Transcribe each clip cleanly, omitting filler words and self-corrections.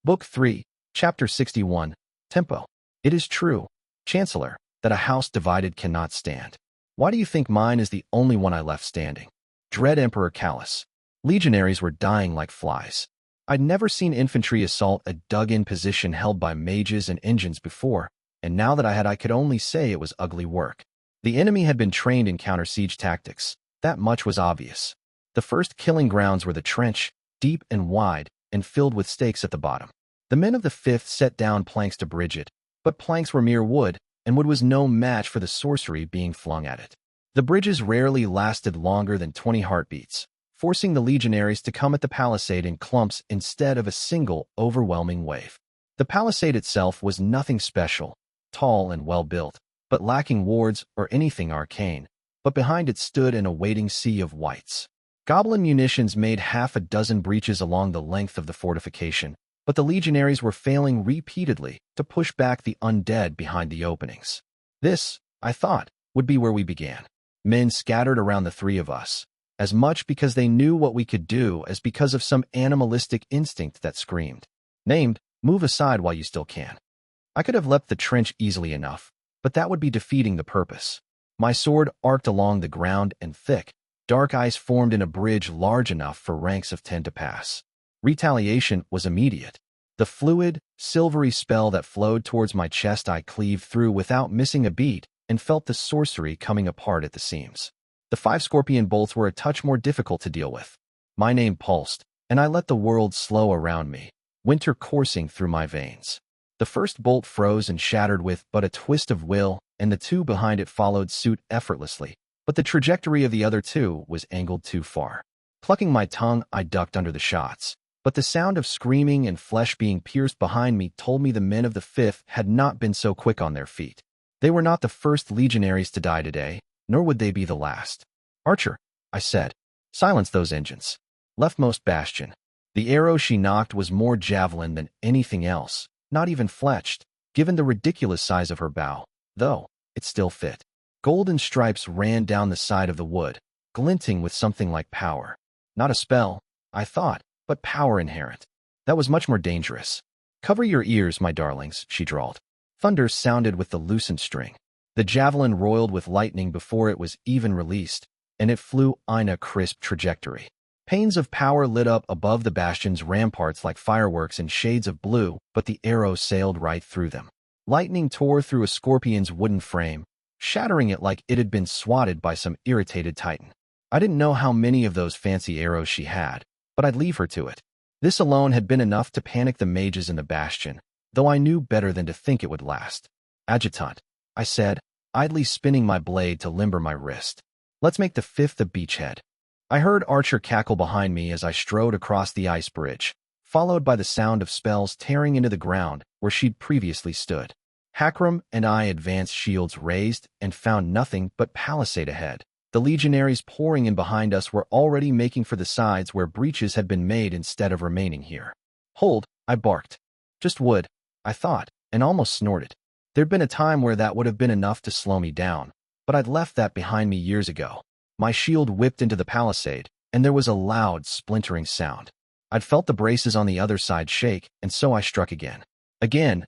Book 3, Chapter 61, Tempo. It is true, Chancellor, that a house divided cannot stand. Why do you think mine is the only one I left standing? Dread Emperor Callus. Legionaries were dying like flies. I'd never seen infantry assault a dug-in position held by mages and engines before, and now that I could only say it was ugly work. The enemy had been trained in counter-siege tactics. That much was obvious. The first killing grounds were the trench, deep and wide, and filled with stakes at the bottom. The men of the 5th set down planks to bridge it, but planks were mere wood, and wood was no match for the sorcery being flung at it. The bridges rarely lasted longer than 20 heartbeats, forcing the legionaries to come at the palisade in clumps instead of a single, overwhelming wave. The palisade itself was nothing special, tall and well-built, but lacking wards or anything arcane, but behind it stood an awaiting sea of wights. Goblin munitions made half a dozen breaches along the length of the fortification, but the legionaries were failing repeatedly to push back the undead behind the openings. This, I thought, would be where we began. Men scattered around the three of us, as much because they knew what we could do as because of some animalistic instinct that screamed, named, "Move aside while you still can." I could have leapt the trench easily enough, but that would be defeating the purpose. My sword arced along the ground, and thick, dark ice formed in a bridge large enough for ranks of 10 to pass. Retaliation was immediate. The fluid, silvery spell that flowed towards my chest I cleaved through without missing a beat and felt the sorcery coming apart at the seams. The 5 scorpion bolts were a touch more difficult to deal with. My name pulsed, and I let the world slow around me, winter coursing through my veins. The first bolt froze and shattered with but a twist of will, and the 2 behind it followed suit effortlessly, but the trajectory of the other 2 was angled too far. Plucking my tongue, I ducked under the shots, but the sound of screaming and flesh being pierced behind me told me the men of the 5th had not been so quick on their feet. They were not the first legionaries to die today, nor would they be the last. "Archer," I said, "silence those engines." Leftmost bastion. The arrow she knocked was more javelin than anything else, not even fletched, given the ridiculous size of her bow, though it still fit. Golden stripes ran down the side of the wood, glinting with something like power. Not a spell, I thought, but power inherent. That was much more dangerous. "Cover your ears, my darlings," she drawled. Thunder sounded with the loosened string. The javelin roiled with lightning before it was even released, and it flew in a crisp trajectory. Panes of power lit up above the bastion's ramparts like fireworks in shades of blue, but the arrow sailed right through them. Lightning tore through a scorpion's wooden frame, shattering it like it had been swatted by some irritated titan. I didn't know how many of those fancy arrows she had, but I'd leave her to it. This alone had been enough to panic the mages in the bastion, though I knew better than to think it would last. "Adjutant," I said, idly spinning my blade to limber my wrist. "Let's make the 5th a beachhead." I heard Archer cackle behind me as I strode across the ice bridge, followed by the sound of spells tearing into the ground where she'd previously stood. Hakram and I advanced, shields raised, and found nothing but palisade ahead. The legionaries pouring in behind us were already making for the sides where breaches had been made instead of remaining here. "Hold," I barked. "Just wood," I thought, and almost snorted. There'd been a time where that would have been enough to slow me down, but I'd left that behind me years ago. My shield whipped into the palisade, and there was a loud, splintering sound. I'd felt the braces on the other side shake, and so I struck again. Again,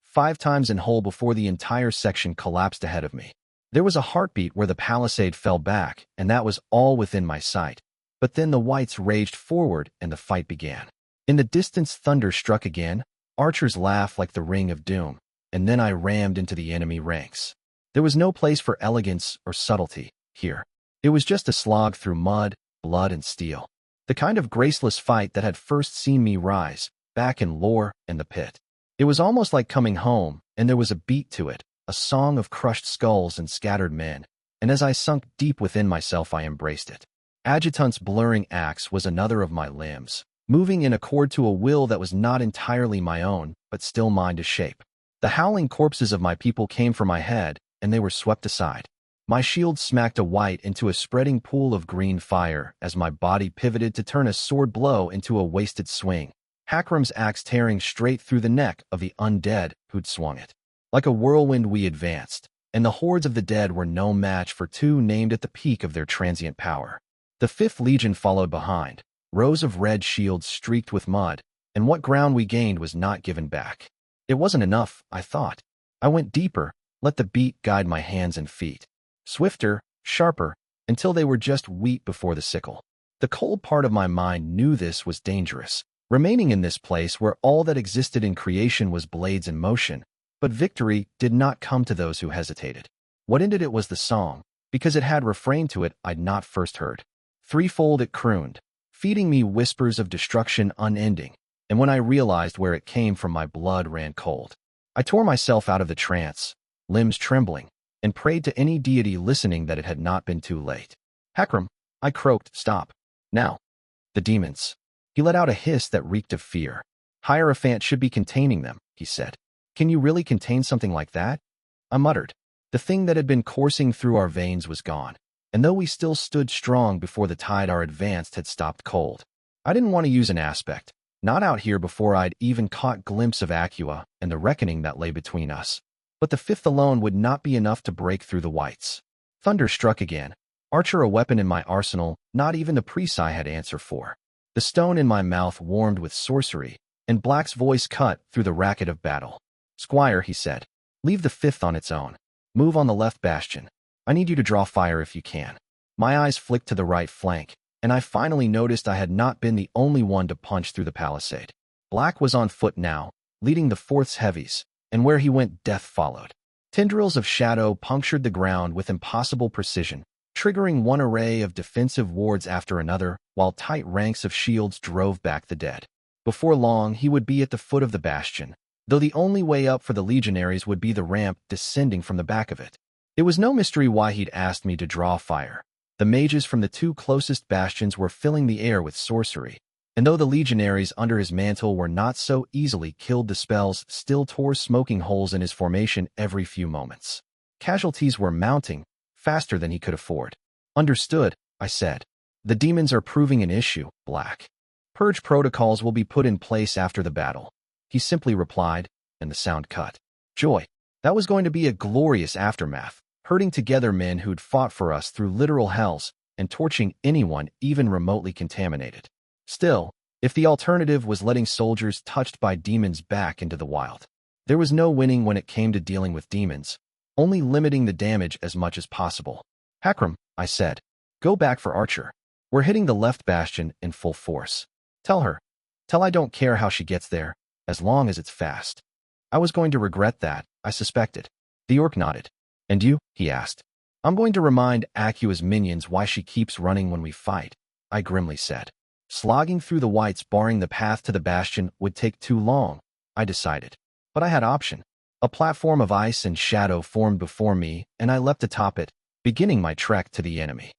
5 times in whole before the entire section collapsed ahead of me. There was a heartbeat where the palisade fell back, and that was all within my sight. But then the wights raged forward, and the fight began. In the distance, thunder struck again, archers laughed like the ring of doom, and then I rammed into the enemy ranks. There was no place for elegance or subtlety here. It was just a slog through mud, blood, and steel. The kind of graceless fight that had first seen me rise, back in lore and the pit. It was almost like coming home, and there was a beat to it, a song of crushed skulls and scattered men, and as I sunk deep within myself I embraced it. Adjutant's blurring axe was another of my limbs, moving in accord to a will that was not entirely my own, but still mine to shape. The howling corpses of my people came for my head, and they were swept aside. My shield smacked a wight into a spreading pool of green fire as my body pivoted to turn a sword blow into a wasted swing, Hakram's axe tearing straight through the neck of the undead who'd swung it. Like a whirlwind we advanced, and the hordes of the dead were no match for 2 named at the peak of their transient power. The 5th Legion followed behind, rows of red shields streaked with mud, and what ground we gained was not given back. It wasn't enough, I thought. I went deeper, let the beat guide my hands and feet. Swifter, sharper, until they were just wheat before the sickle. The cold part of my mind knew this was dangerous, remaining in this place where all that existed in creation was blades in motion, but victory did not come to those who hesitated. What ended it was the song, because it had refrain to it I'd not first heard. Threefold it crooned, feeding me whispers of destruction unending, and when I realized where it came from, my blood ran cold. I tore myself out of the trance, limbs trembling, and prayed to any deity listening that it had not been too late. Hakram, I croaked, stop. Now. The demons. He let out a hiss that reeked of fear. Hierophant should be containing them, he said. Can you really contain something like that? I muttered. The thing that had been coursing through our veins was gone, and though we still stood strong before the tide our advance had stopped cold. I didn't want to use an aspect, not out here before I'd even caught glimpse of Acua and the reckoning that lay between us. But the fifth alone would not be enough to break through the whites. Thunder struck again. Archer, a weapon in my arsenal, not even the priest I had answer for. The stone in my mouth warmed with sorcery, and Black's voice cut through the racket of battle. Squire, he said, leave the fifth on its own. Move on the left bastion. I need you to draw fire if you can. My eyes flicked to the right flank, and I finally noticed I had not been the only one to punch through the palisade. Black was on foot now, leading the fourth's heavies, and where he went, death followed. Tendrils of shadow punctured the ground with impossible precision, triggering one array of defensive wards after another, while tight ranks of shields drove back the dead. Before long, he would be at the foot of the bastion, though the only way up for the legionaries would be the ramp descending from the back of it. It was no mystery why he'd asked me to draw fire. The mages from the two closest bastions were filling the air with sorcery, and though the legionaries under his mantle were not so easily killed, the spells still tore smoking holes in his formation every few moments. Casualties were mounting, faster than he could afford. Understood, I said. The demons are proving an issue, Black. Purge protocols will be put in place after the battle. He simply replied, and the sound cut. Joy. That was going to be a glorious aftermath, herding together men who'd fought for us through literal hells and torching anyone even remotely contaminated. Still, if the alternative was letting soldiers touched by demons back into the wild, there was no winning when it came to dealing with demons, only limiting the damage as much as possible. Hakram, I said, go back for Archer. We're hitting the left bastion in full force. Tell I don't care how she gets there, as long as it's fast. I was going to regret that, I suspected. The orc nodded. And you? He asked. I'm going to remind Acua's minions why she keeps running when we fight, I grimly said. Slogging through the whites barring the path to the bastion would take too long, I decided. But I had option. A platform of ice and shadow formed before me, and I leapt atop it, beginning my trek to the enemy.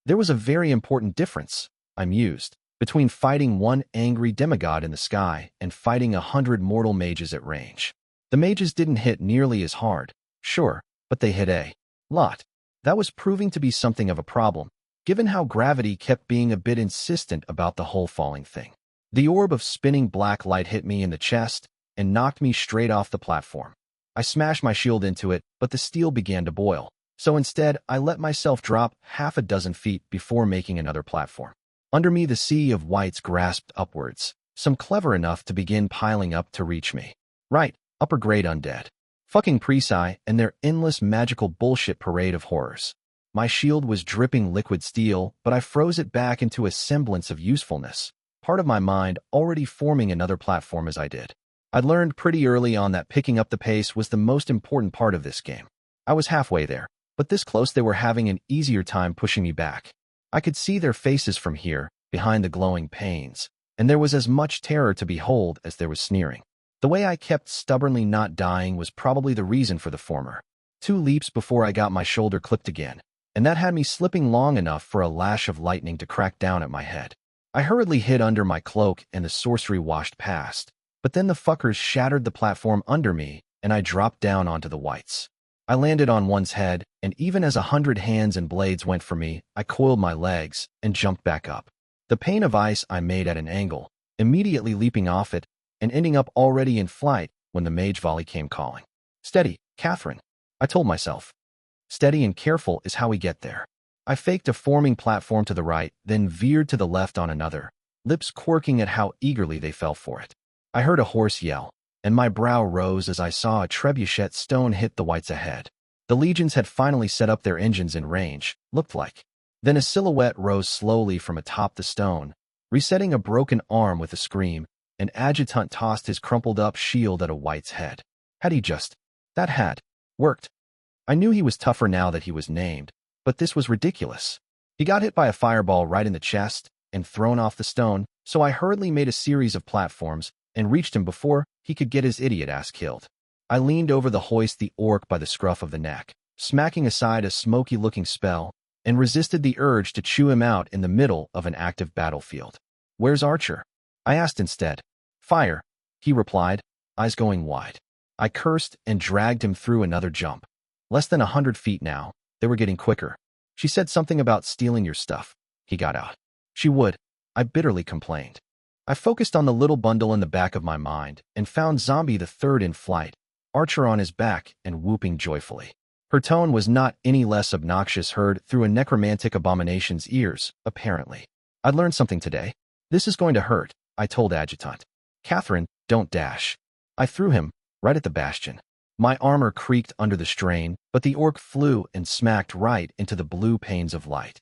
There was a very important difference, I mused, between fighting one angry demigod in the sky and fighting 100 mortal mages at range. The mages didn't hit nearly as hard, sure, but they hit a lot. That was proving to be something of a problem, given how gravity kept being a bit insistent about the whole falling thing. The orb of spinning black light hit me in the chest and knocked me straight off the platform. I smashed my shield into it, but the steel began to boil, so instead I let myself drop half a dozen feet before making another platform. Under me the sea of whites grasped upwards, some clever enough to begin piling up to reach me. Right, upper-grade undead. Fucking Presi and their endless magical bullshit parade of horrors. My shield was dripping liquid steel, but I froze it back into a semblance of usefulness, part of my mind already forming another platform as I did. I'd learned pretty early on that picking up the pace was the most important part of this game. I was halfway there, but this close they were having an easier time pushing me back. I could see their faces from here, behind the glowing panes, and there was as much terror to behold as there was sneering. The way I kept stubbornly not dying was probably the reason for the former. 2 leaps before I got my shoulder clipped again, and that had me slipping long enough for a lash of lightning to crack down at my head. I hurriedly hid under my cloak and the sorcery washed past, but then the fuckers shattered the platform under me, and I dropped down onto the whites. I landed on one's head, and even as 100 hands and blades went for me, I coiled my legs and jumped back up. The pane of ice I made at an angle, immediately leaping off it, and ending up already in flight when the mage volley came calling. Steady, Catherine, I told myself. Steady and careful is how we get there. I faked a forming platform to the right, then veered to the left on another, lips quirking at how eagerly they fell for it. I heard a hoarse yell, and my brow rose as I saw a trebuchet stone hit the whites ahead. The legions had finally set up their engines in range, looked like. Then a silhouette rose slowly from atop the stone, resetting a broken arm with a scream. An adjutant tossed his crumpled-up shield at a white's head. Had he just... That had worked. I knew he was tougher now that he was named, but this was ridiculous. He got hit by a fireball right in the chest and thrown off the stone, so I hurriedly made a series of platforms and reached him before he could get his idiot ass killed. I leaned over the hoist the orc by the scruff of the neck, smacking aside a smoky-looking spell, and resisted the urge to chew him out in the middle of an active battlefield. "Where's Archer?" I asked instead. "Fire," he replied, eyes going wide. I cursed and dragged him through another jump. Less than 100 feet now. They were getting quicker. "She said something about stealing your stuff." He got out. "She would," I bitterly complained. I focused on the little bundle in the back of my mind and found Zombie the Third in flight, Archer on his back and whooping joyfully. Her tone was not any less obnoxious heard through a necromantic abomination's ears, apparently. "I'd learned something today. This is going to hurt," I told Adjutant. "Catherine, don't dash." I threw him, right at the bastion. My armor creaked under the strain, but the orc flew and smacked right into the blue panes of light.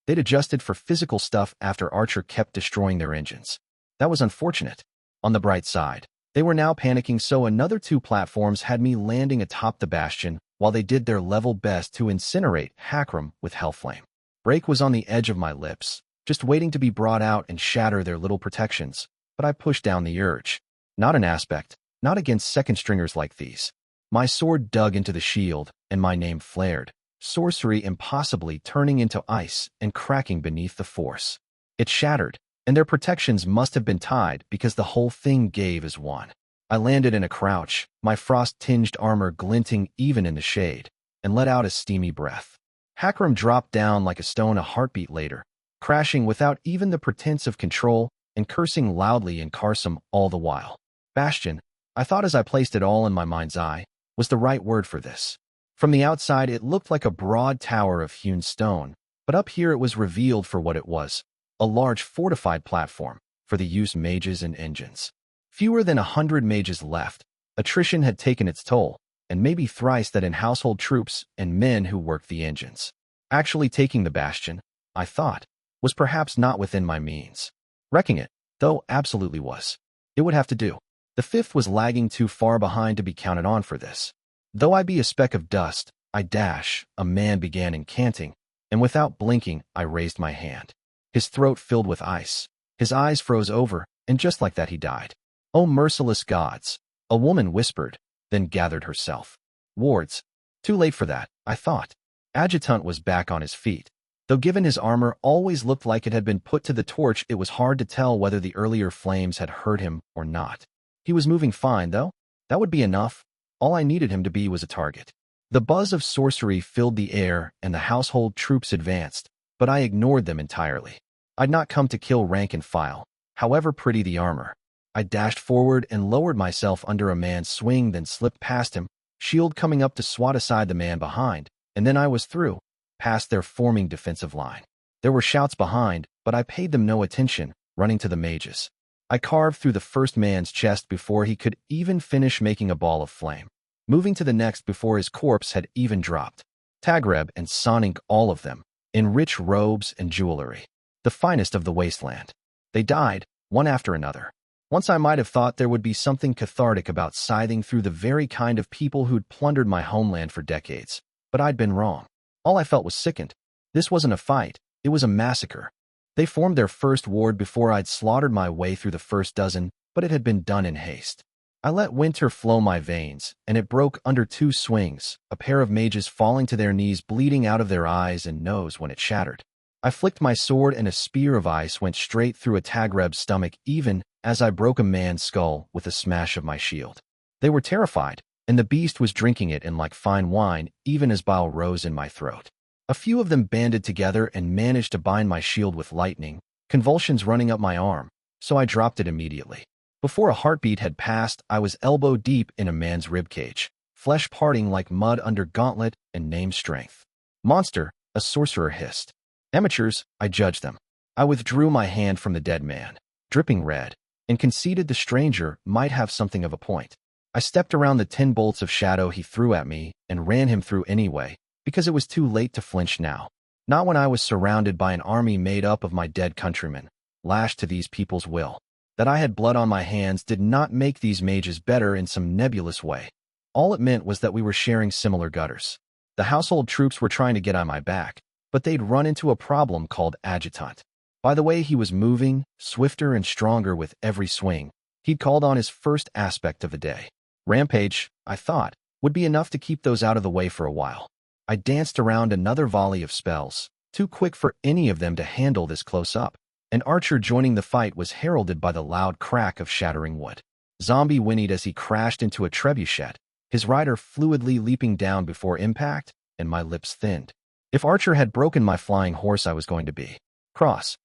They'd adjusted for physical stuff after Archer kept destroying their engines. That was unfortunate. On the bright side, they were now panicking, so another 2 platforms had me landing atop the bastion while they did their level best to incinerate Hakram with Hellflame. Break was on the edge of my lips, just waiting to be brought out and shatter their little protections, but I pushed down the urge. Not an aspect, not against second-stringers like these. My sword dug into the shield, and my name flared, sorcery impossibly turning into ice and cracking beneath the force. It shattered, and their protections must have been tied because the whole thing gave as one. I landed in a crouch, my frost-tinged armor glinting even in the shade, and let out a steamy breath. Hakram dropped down like a stone a heartbeat later, crashing without even the pretense of control and cursing loudly in Karsam all the while. Bastion, I thought as I placed it all in my mind's eye, was the right word for this. From the outside it looked like a broad tower of hewn stone, but up here it was revealed for what it was, a large fortified platform for the use mages and engines. Fewer than 100 mages left. Attrition had taken its toll, and maybe thrice that in household troops and men who worked the engines. Actually taking the bastion, I thought, was perhaps not within my means. Wrecking it, though, absolutely was. It would have to do. The 5th was lagging too far behind to be counted on for this. Though I be a speck of dust, I dash, a man began incanting, and without blinking, I raised my hand. His throat filled with ice. His eyes froze over, and just like that he died. "Oh, merciless gods," a woman whispered, then gathered herself. "Wards." Too late for that, I thought. Adjutant was back on his feet. Though given his armor always looked like it had been put to the torch, it was hard to tell whether the earlier flames had hurt him or not. He was moving fine, though. That would be enough. All I needed him to be was a target. The buzz of sorcery filled the air, and the household troops advanced, but I ignored them entirely. I'd not come to kill rank and file, however pretty the armor. I dashed forward and lowered myself under a man's swing, then slipped past him, shield coming up to swat aside the man behind, and then I was through, past their forming defensive line. There were shouts behind, but I paid them no attention, running to the mages. I carved through the first man's chest before he could even finish making a ball of flame, moving to the next before his corpse had even dropped. Tagreb and Sonic, all of them, in rich robes and jewelry, the finest of the wasteland. They died, one after another. Once I might have thought there would be something cathartic about scything through the very kind of people who'd plundered my homeland for decades, but I'd been wrong. All I felt was sickened. This wasn't a fight, it was a massacre. They formed their first ward before I'd slaughtered my way through the first dozen, but it had been done in haste. I let winter flow my veins, and it broke under 2 swings, a pair of mages falling to their knees, bleeding out of their eyes and nose when it shattered. I flicked my sword, and a spear of ice went straight through a Tagreb's stomach, even as I broke a man's skull with a smash of my shield. They were terrified, and the beast was drinking it in like fine wine, even as bile rose in my throat. A few of them banded together and managed to bind my shield with lightning, convulsions running up my arm, so I dropped it immediately. Before a heartbeat had passed, I was elbow deep in a man's ribcage, flesh parting like mud under gauntlet and name strength. "Monster," a sorcerer hissed. "Amateurs," I judged them. I withdrew my hand from the dead man, dripping red. and conceded the stranger might have something of a point. I stepped around the 10 bolts of shadow he threw at me and ran him through anyway, because it was too late to flinch now. Not when I was surrounded by an army made up of my dead countrymen, lashed to these people's will. That I had blood on my hands did not make these mages better in some nebulous way. All it meant was that we were sharing similar gutters. The household troops were trying to get on my back, but they'd run into a problem called adjutant. By the way he was moving, swifter and stronger with every swing, he'd called on his first aspect of the day. Rampage, I thought, would be enough to keep those out of the way for a while. I danced around another volley of spells, too quick for any of them to handle this close up. An archer joining the fight was heralded by the loud crack of shattering wood. Zombie whinnied as he crashed into a trebuchet, his rider fluidly leaping down before impact, and my lips thinned. If Archer had broken my flying horse, I was going to be cross.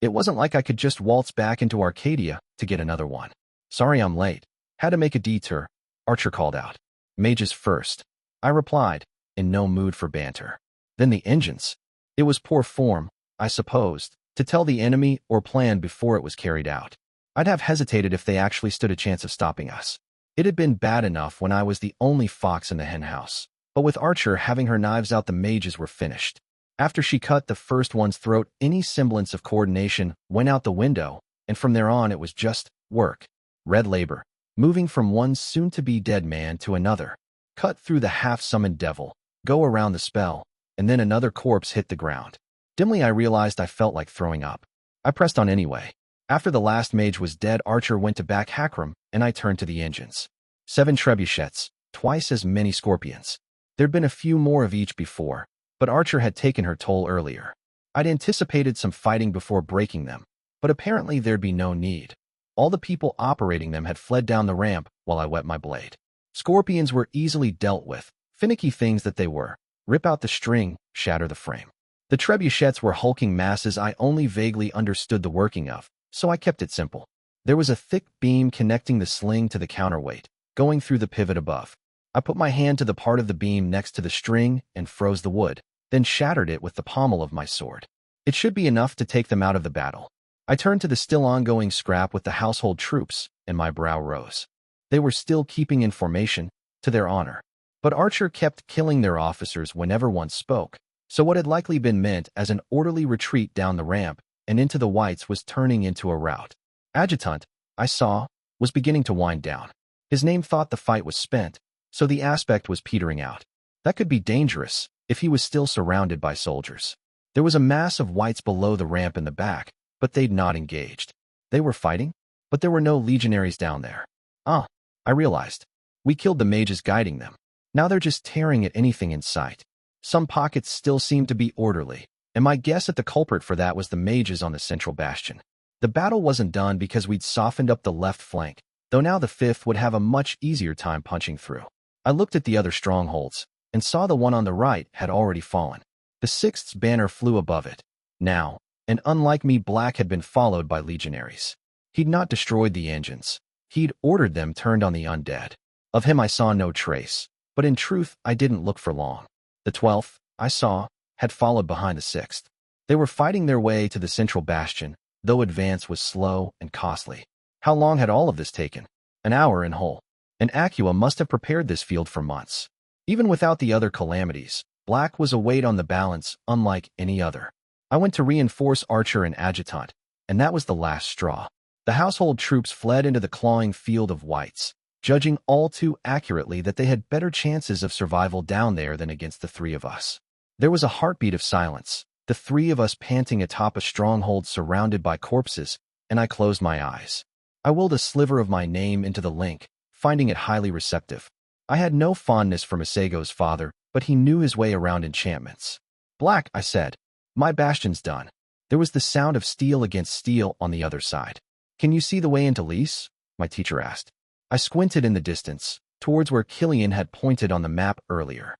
It wasn't like I could just waltz back into Arcadia to get another one. Sorry I'm late. Had to make a detour, Archer called out. Mages first, I replied, in no mood for banter. Then the engines. It was poor form, I supposed, to tell the enemy or plan before it was carried out. I'd have hesitated if they actually stood a chance of stopping us. It had been bad enough when I was the only fox in the henhouse, but with Archer having her knives out, the mages were finished. After she cut the first one's throat, any semblance of coordination went out the window, and from there on it was just work. Red labor, moving from one soon-to-be dead man to another, cut through the half-summoned devil, go around the spell, and then another corpse hit the ground. Dimly I realized I felt like throwing up. I pressed on anyway. After the last mage was dead, Archer went to back Hakram, and I turned to the engines. 7 trebuchets, twice as many scorpions. There'd been a few more of each before, but Archer had taken her toll earlier. I'd anticipated some fighting before breaking them, but apparently there'd be no need. All the people operating them had fled down the ramp while I wet my blade. Scorpions were easily dealt with, finicky things that they were. Rip out the string, shatter the frame. The trebuchets were hulking masses I only vaguely understood the working of, so I kept it simple. There was a thick beam connecting the sling to the counterweight, going through the pivot above. I put my hand to the part of the beam next to the string and froze the wood, then shattered it with the pommel of my sword. It should be enough to take them out of the battle. I turned to the still ongoing scrap with the household troops, and my brow rose. They were still keeping in formation, to their honor. But Archer kept killing their officers whenever one spoke, so what had likely been meant as an orderly retreat down the ramp and into the whites was turning into a rout. Adjutant, I saw, was beginning to wind down. His name thought the fight was spent, so the aspect was petering out. That could be dangerous if he was still surrounded by soldiers. There was a mass of whites below the ramp in the back, but they'd not engaged. They were fighting, but there were no legionaries down there. I realized. We killed the mages guiding them. Now they're just tearing at anything in sight. Some pockets still seemed to be orderly, and my guess at the culprit for that was the mages on the central bastion. The battle wasn't done because we'd softened up the left flank, though now the 5th would have a much easier time punching through. I looked at the other strongholds, and saw the one on the right had already fallen. The 6th's banner flew above it. Now, and unlike me, Black had been followed by legionaries. He'd not destroyed the engines. He'd ordered them turned on the undead. Of him I saw no trace, but in truth I didn't look for long. The 12th, I saw, had followed behind the 6th. They were fighting their way to the central bastion, though advance was slow and costly. How long had all of this taken? An hour in whole. And Acua must have prepared this field for months. Even without the other calamities, Black was a weight on the balance unlike any other. I went to reinforce Archer and Adjutant, and that was the last straw. The household troops fled into the clawing field of whites, judging all too accurately that they had better chances of survival down there than against the 3 of us. There was a heartbeat of silence, the 3 of us panting atop a stronghold surrounded by corpses, and I closed my eyes. I willed a sliver of my name into the link, finding it highly receptive. I had no fondness for Masego's father, but he knew his way around enchantments. Black, I said, my bastion's done. There was the sound of steel against steel on the other side. Can you see the way into Liesse? My teacher asked. I squinted in the distance, towards where Killian had pointed on the map earlier.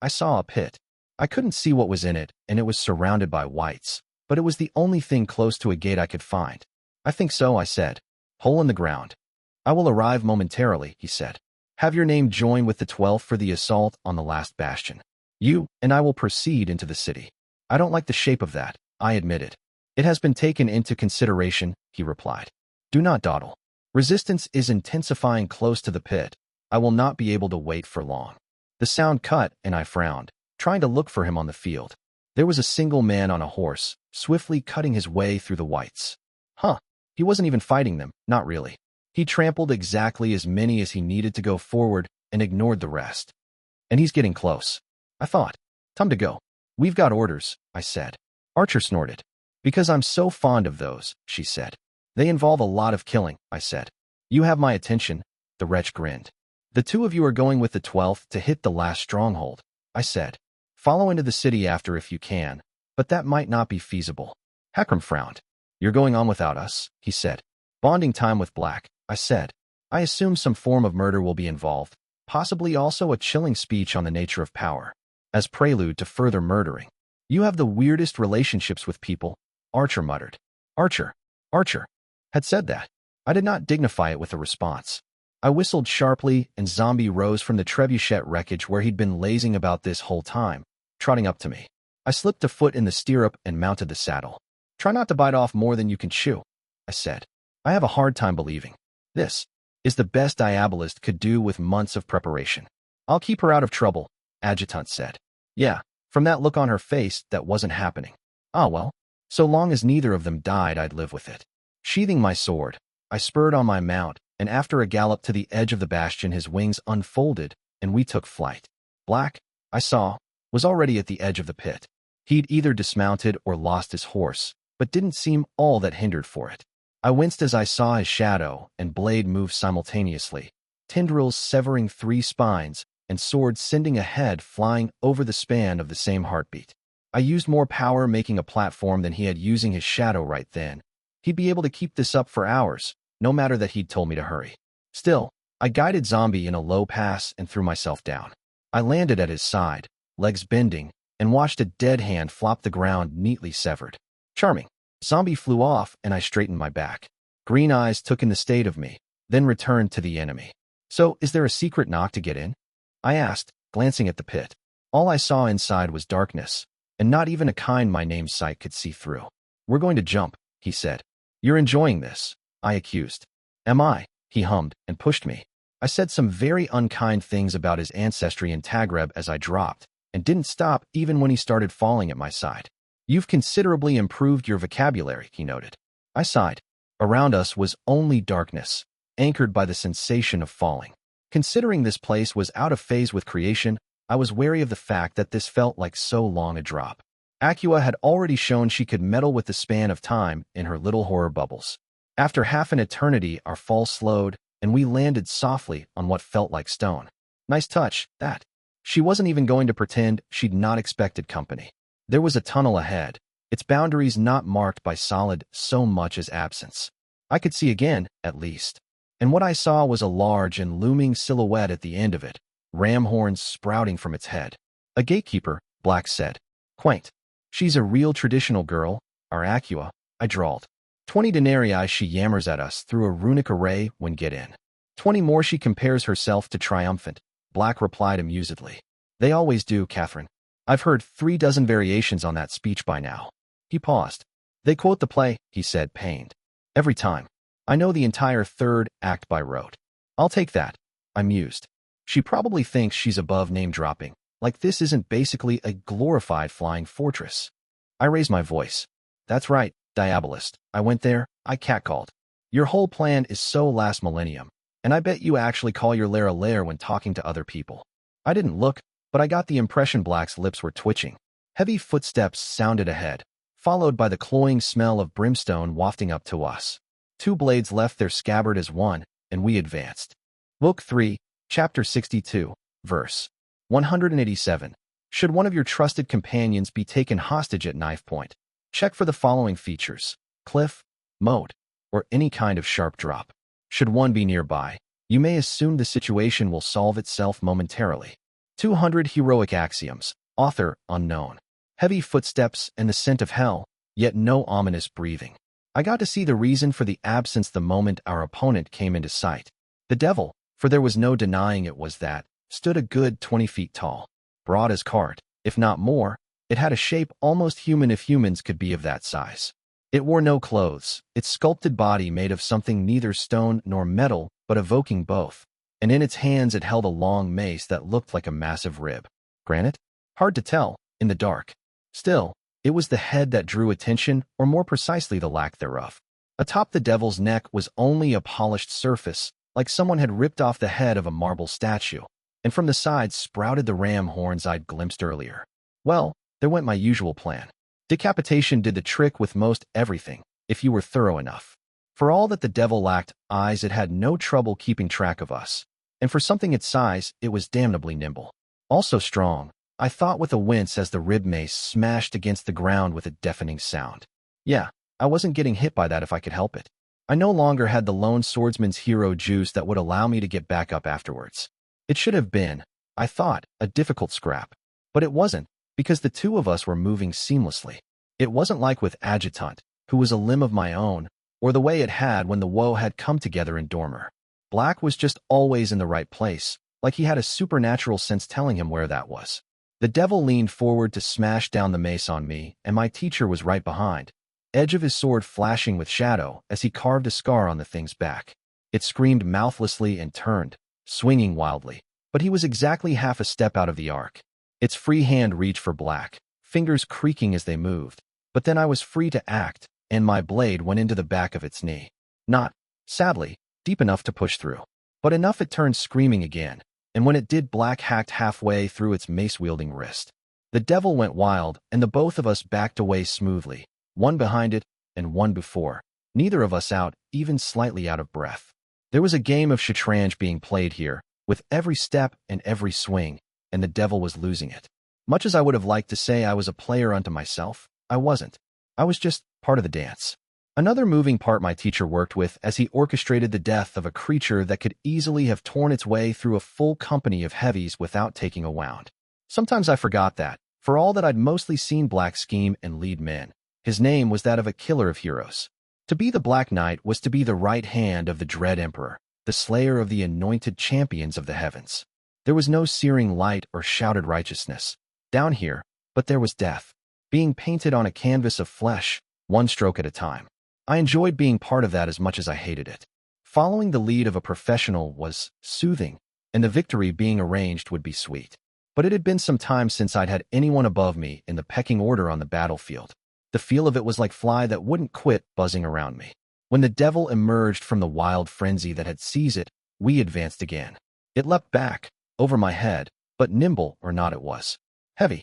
I saw a pit. I couldn't see what was in it, and it was surrounded by whites, but it was the only thing close to a gate I could find. I think so, I said. Hole in the ground. I will arrive momentarily, he said. Have your name join with the 12th for the assault on the last bastion. You and I will proceed into the city. I don't like the shape of that, I admitted. It has been taken into consideration, he replied. Do not dawdle. Resistance is intensifying close to the pit. I will not be able to wait for long. The sound cut, and I frowned, trying to look for him on the field. There was a single man on a horse, swiftly cutting his way through the whites. Huh. He wasn't even fighting them, not really. He trampled exactly as many as he needed to go forward and ignored the rest. And he's getting close. I thought. Time to go. We've got orders, I said. Archer snorted. Because I'm so fond of those, she said. They involve a lot of killing, I said. You have my attention, the wretch grinned. The two of you are going with the 12th to hit the last stronghold, I said. Follow into the city after if you can, but that might not be feasible. Hakram frowned. You're going on without us, he said. Bonding time with Black, I said. I assume some form of murder will be involved, possibly also a chilling speech on the nature of power, as prelude to further murdering. You have the weirdest relationships with people, Archer muttered. Archer had said that. I did not dignify it with a response. I whistled sharply, and Zombie rose from the trebuchet wreckage where he'd been lazing about this whole time, trotting up to me. I slipped a foot in the stirrup and mounted the saddle. Try not to bite off more than you can chew, I said. I have a hard time believing. This is the best Diabolist could do with months of preparation. I'll keep her out of trouble, Adjutant said. Yeah, from that look on her face, that wasn't happening. Ah well, so long as neither of them died, I'd live with it. Sheathing my sword, I spurred on my mount, and after a gallop to the edge of the bastion his wings unfolded, and we took flight. Black, I saw, was already at the edge of the pit. He'd either dismounted or lost his horse, but didn't seem all that hindered for it. I winced as I saw his shadow and blade move simultaneously, tendrils severing 3 spines, and sword sending a head flying over the span of the same heartbeat. I used more power making a platform than he had using his shadow right then. He'd be able to keep this up for hours, no matter that he'd told me to hurry. Still, I guided Zombie in a low pass and threw myself down. I landed at his side, legs bending, and watched a dead hand flop the ground neatly severed. Charming. Zombie flew off, and I straightened my back. Green eyes took in the state of me, then returned to the enemy. So, is there a secret knock to get in? I asked, glancing at the pit. All I saw inside was darkness, and not even a kind my name's sight could see through. We're going to jump, he said. You're enjoying this, I accused. Am I? He hummed and pushed me. I said some very unkind things about his ancestry in Tagreb as I dropped, and didn't stop even when he started falling at my side. You've considerably improved your vocabulary, he noted. I sighed. Around us was only darkness, anchored by the sensation of falling. Considering this place was out of phase with creation, I was wary of the fact that this felt like so long a drop. Acua had already shown she could meddle with the span of time in her little horror bubbles. After half an eternity, our fall slowed, and we landed softly on what felt like stone. Nice touch, that. She wasn't even going to pretend she'd not expected company. There was a tunnel ahead, its boundaries not marked by solid so much as absence. I could see again, at least. And what I saw was a large and looming silhouette at the end of it, ram horns sprouting from its head. A gatekeeper, Black said. Quaint. She's a real traditional girl, our Acua, I drawled. 20 denarii she yammers at us through a runic array when get in. 20 more she compares herself to triumphant, Black replied amusedly. They always do, Catherine. I've heard 36 variations on that speech by now. He paused. They quote the play, he said, pained. Every time. I know the entire 3rd act by rote. I'll take that, I mused. She probably thinks she's above name-dropping, like this isn't basically a glorified flying fortress. I raised my voice. That's right, Diabolist. I went there, I catcalled. Your whole plan is so last millennium, and I bet you actually call your lair a lair when talking to other people. I didn't look, but I got the impression Black's lips were twitching. Heavy footsteps sounded ahead, followed by the cloying smell of brimstone wafting up to us. 2 blades left their scabbard as one, and we advanced. Book 3, Chapter 62, Verse 187. Should one of your trusted companions be taken hostage at knife point, check for the following features: cliff, moat, or any kind of sharp drop. Should one be nearby, you may assume the situation will solve itself momentarily. 200 heroic axioms, author unknown. Heavy footsteps and the scent of hell, yet no ominous breathing. I got to see the reason for the absence the moment our opponent came into sight. The devil, for there was no denying it was that, stood a good 20 feet tall. Broad as cart, if not more, it had a shape almost human if humans could be of that size. It wore no clothes, its sculpted body made of something neither stone nor metal, but evoking both, and in its hands it held a long mace that looked like a massive rib. Granite? Hard to tell, in the dark. Still, it was the head that drew attention, or more precisely the lack thereof. Atop the devil's neck was only a polished surface, like someone had ripped off the head of a marble statue, and from the sides sprouted the ram horns I'd glimpsed earlier. Well, there went my usual plan. Decapitation did the trick with most everything, if you were thorough enough. For all that the devil lacked eyes, it had no trouble keeping track of us, and for something its size, it was damnably nimble. Also strong, I thought with a wince as the rib mace smashed against the ground with a deafening sound. Yeah, I wasn't getting hit by that if I could help it. I no longer had the lone swordsman's hero juice that would allow me to get back up afterwards. It should have been, I thought, a difficult scrap. But it wasn't, because the two of us were moving seamlessly. It wasn't like with Adjutant, who was a limb of my own, or the way it had when the woe had come together in Dormer. Black was just always in the right place, like he had a supernatural sense telling him where that was. The devil leaned forward to smash down the mace on me, and my teacher was right behind, edge of his sword flashing with shadow as he carved a scar on the thing's back. It screamed mouthlessly and turned, swinging wildly, but he was exactly half a step out of the arc. Its free hand reached for Black, fingers creaking as they moved, but then I was free to act, and my blade went into the back of its knee. Not, sadly, deep enough to push through, but enough it turned screaming again, and when it did, Black hacked halfway through its mace-wielding wrist. The devil went wild, and the both of us backed away smoothly, one behind it and one before, neither of us out, even slightly out of breath. There was a game of shatranj being played here, with every step and every swing, and the devil was losing it. Much as I would have liked to say I was a player unto myself, I wasn't. I was just part of the dance. Another moving part my teacher worked with as he orchestrated the death of a creature that could easily have torn its way through a full company of heavies without taking a wound. Sometimes I forgot that, for all that I'd mostly seen Black scheme and lead men, his name was that of a killer of heroes. To be the Black Knight was to be the right hand of the dread Emperor, the slayer of the anointed champions of the heavens. There was no searing light or shouted righteousness down here, but there was death, being painted on a canvas of flesh, one stroke at a time. I enjoyed being part of that as much as I hated it. Following the lead of a professional was soothing, and the victory being arranged would be sweet. But it had been some time since I'd had anyone above me in the pecking order on the battlefield. The feel of it was like fly that wouldn't quit buzzing around me. When the devil emerged from the wild frenzy that had seized it, we advanced again. It leapt back, over my head, but nimble or not it was. Heavy.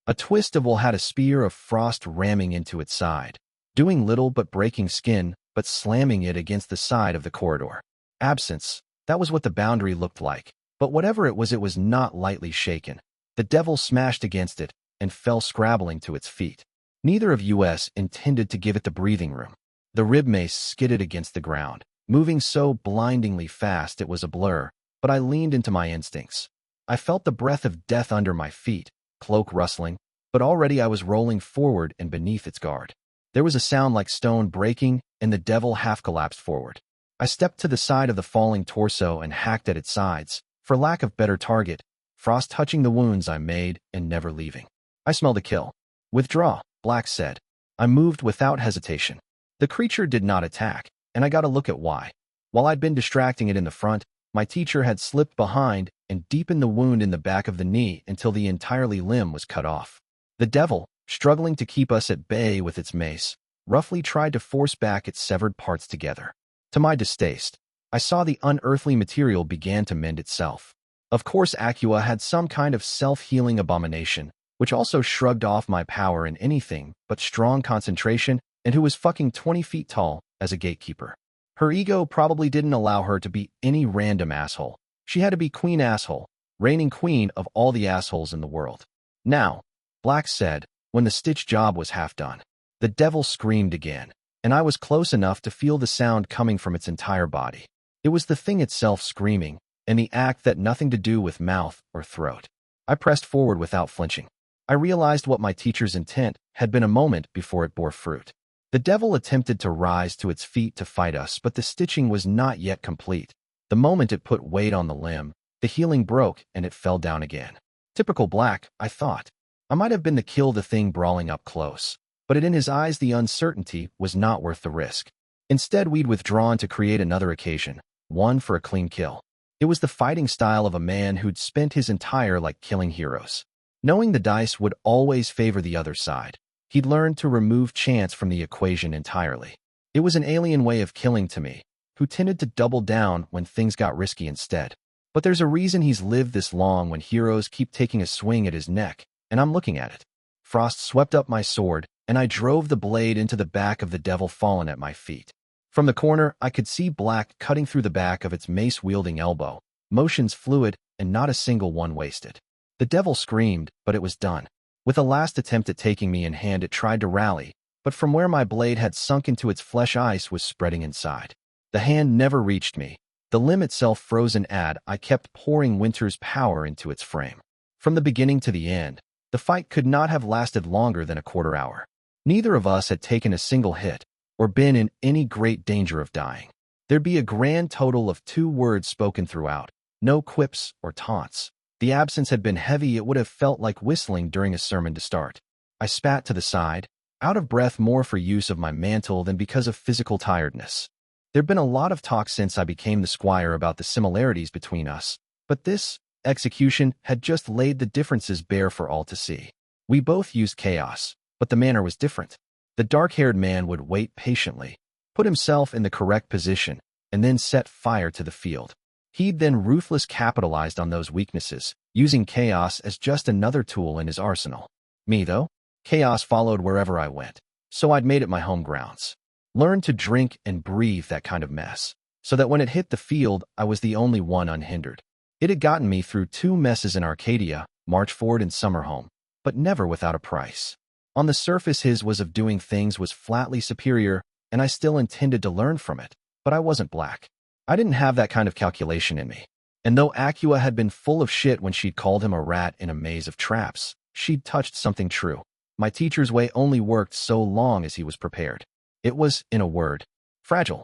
A twist of wool had a spear of frost ramming into its side, doing little but breaking skin, but slamming it against the side of the corridor. Absence, that was what the boundary looked like, but whatever it was not lightly shaken. The devil smashed against it, and fell scrabbling to its feet. Neither of us intended to give it the breathing room. The rib mace skidded against the ground, moving so blindingly fast it was a blur, but I leaned into my instincts. I felt the breath of death under my feet, cloak rustling, but already I was rolling forward and beneath its guard. There was a sound like stone breaking, and the devil half collapsed forward. I stepped to the side of the falling torso and hacked at its sides, for lack of better target, frost touching the wounds I made and never leaving. I smelled a kill. Withdraw, Black said. I moved without hesitation. The creature did not attack, and I got a look at why. While I'd been distracting it in the front, my teacher had slipped behind and deepened the wound in the back of the knee until the entirely limb was cut off. The devil, struggling to keep us at bay with its mace, roughly tried to force back its severed parts together. To my distaste, I saw the unearthly material began to mend itself. Of course, Acua had some kind of self-healing abomination, which also shrugged off my power in anything but strong concentration, and who was fucking 20 feet tall as a gatekeeper. Her ego probably didn't allow her to be any random asshole. She had to be queen asshole, reigning queen of all the assholes in the world. Now, Black said, when the stitch job was half done. The devil screamed again, and I was close enough to feel the sound coming from its entire body. It was the thing itself screaming, and the act that nothing to do with mouth or throat. I pressed forward without flinching. I realized what my teacher's intent had been a moment before it bore fruit. The devil attempted to rise to its feet to fight us, but the stitching was not yet complete. The moment it put weight on the limb, the healing broke and it fell down again. Typical Black, I thought. I might have been to kill the thing brawling up close. but in his eyes the uncertainty was not worth the risk. Instead, we'd withdrawn to create another occasion, one for a clean kill. It was the fighting style of a man who'd spent his entire life killing heroes. Knowing the dice would always favor the other side, he'd learned to remove chance from the equation entirely. It was an alien way of killing to me, who tended to double down when things got risky instead. But there's a reason he's lived this long when heroes keep taking a swing at his neck, and I'm looking at it. Frost swept up my sword, and I drove the blade into the back of the devil fallen at my feet. From the corner, I could see Black cutting through the back of its mace-wielding elbow, motions fluid and not a single one wasted. The devil screamed, but it was done. With a last attempt at taking me in hand, it tried to rally, but from where my blade had sunk into its flesh, ice was spreading inside. The hand never reached me. The limb itself frozen. I kept pouring Winter's power into its frame. From the beginning to the end, the fight could not have lasted longer than a quarter hour. Neither of us had taken a single hit, or been in any great danger of dying. There'd be a grand total of 2 words spoken throughout, no quips or taunts. The absence had been heavy. It would have felt like whistling during a sermon to start. I spat to the side, out of breath more for use of my mantle than because of physical tiredness. There'd been a lot of talk since I became the squire about the similarities between us, but this execution had just laid the differences bare for all to see. We both used chaos, but the manner was different. The dark-haired man would wait patiently, put himself in the correct position, and then set fire to the field. He'd then ruthlessly capitalized on those weaknesses, using chaos as just another tool in his arsenal. Me, though? Chaos followed wherever I went, so I'd made it my home grounds. Learned to drink and breathe that kind of mess, so that when it hit the field, I was the only one unhindered. It had gotten me through 2 messes in Arcadia, Marchford and Summerhome, but never without a price. On the surface, his was of doing things was flatly superior, and I still intended to learn from it, but I wasn't Black. I didn't have that kind of calculation in me. And though Acua had been full of shit when she'd called him a rat in a maze of traps, she'd touched something true. My teacher's way only worked so long as he was prepared. It was, in a word, fragile.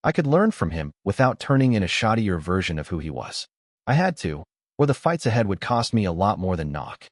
I could learn from him without turning in a shoddier version of who he was. I had to, or the fights ahead would cost me a lot more than knock.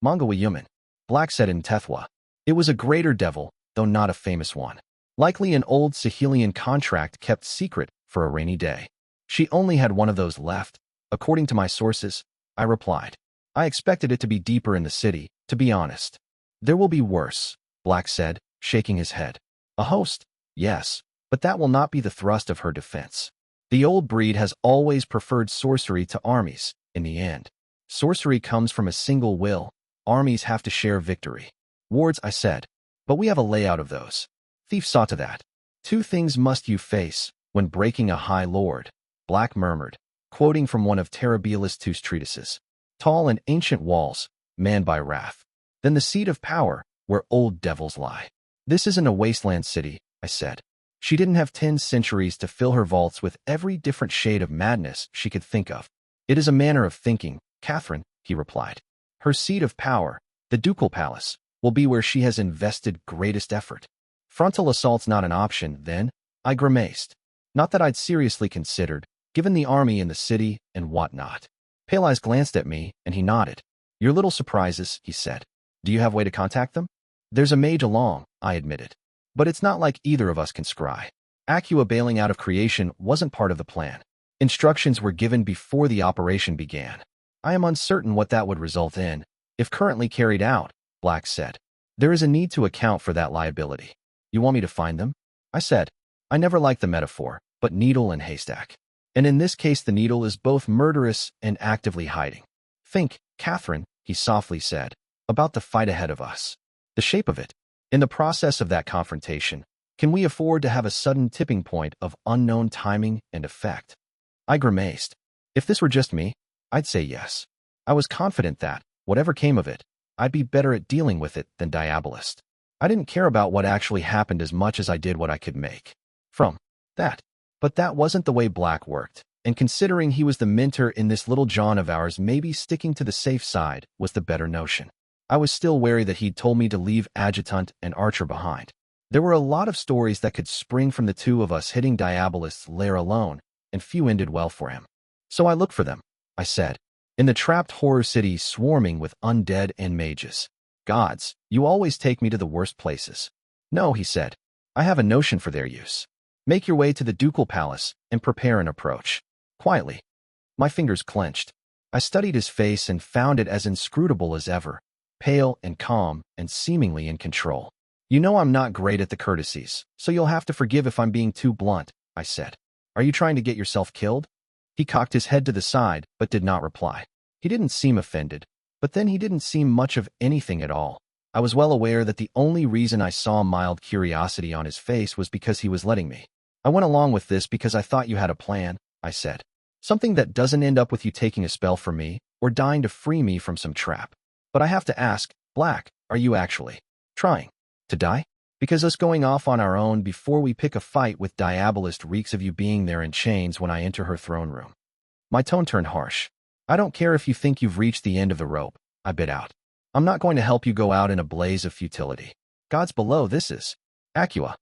Mongawa Yuman, Black said in Tethwa. It was a greater devil, though not a famous one. Likely an old Sahelian contract kept secret for a rainy day. She only had one of those left, according to my sources, I replied. I expected it to be deeper in the city, to be honest. There will be worse, Black said, shaking his head. A host, yes, but that will not be the thrust of her defense. The old breed has always preferred sorcery to armies, in the end. Sorcery comes from a single will. Armies have to share victory. Wards, I said, but we have a layout of those. Thief saw to that. 2 things must you face when breaking a high lord, Black murmured, quoting from one of Terribilis II's treatises. Tall and ancient walls, manned by wrath. Then the seat of power, where old devils lie. This isn't a wasteland city, I said. She didn't have 10 centuries to fill her vaults with every different shade of madness she could think of. It is a manner of thinking, Catherine, he replied. Her seat of power, the ducal palace, will be where she has invested greatest effort. Frontal assault's not an option, then, I grimaced. Not that I'd seriously considered, given the army in the city and whatnot. Pale Eyes glanced at me, and he nodded. Your little surprises, he said. Do you have a way to contact them? There's a mage along, I admitted. But it's not like either of us can scry. Acua bailing out of creation wasn't part of the plan. Instructions were given before the operation began. I am uncertain what that would result in, if currently carried out, Black said. There is a need to account for that liability. You want me to find them? I said. I never liked the metaphor, but needle and haystack. And in this case the needle is both murderous and actively hiding. Think, Catherine, he softly said, about the fight ahead of us. The shape of it. In the process of that confrontation, can we afford to have a sudden tipping point of unknown timing and effect? I grimaced. If this were just me, I'd say yes. I was confident that, whatever came of it, I'd be better at dealing with it than Diabolist. I didn't care about what actually happened as much as I did what I could make from that. But that wasn't the way Black worked, and considering he was the mentor in this little John of ours, maybe sticking to the safe side was the better notion. I was still wary that he'd told me to leave Adjutant and Archer behind. There were a lot of stories that could spring from the 2 of us hitting Diabolist's lair alone, and few ended well for him. So I looked for them, I said, in the trapped horror city swarming with undead and mages. Gods, you always take me to the worst places. No, he said. I have a notion for their use. Make your way to the ducal palace and prepare an approach. Quietly. My fingers clenched. I studied his face and found it as inscrutable as ever, pale and calm and seemingly in control. You know I'm not great at the courtesies, so you'll have to forgive if I'm being too blunt, I said. Are you trying to get yourself killed? He cocked his head to the side, but did not reply. He didn't seem offended, but then he didn't seem much of anything at all. I was well aware that the only reason I saw mild curiosity on his face was because he was letting me. I went along with this because I thought you had a plan, I said. Something that doesn't end up with you taking a spell from me or dying to free me from some trap. But I have to ask, Black, are you actually trying to die? Because us going off on our own before we pick a fight with Diabolist reeks of you being there in chains when I enter her throne room. My tone turned harsh. I don't care if you think you've reached the end of the rope, I bit out. I'm not going to help you go out in a blaze of futility. Gods below, this is Acua.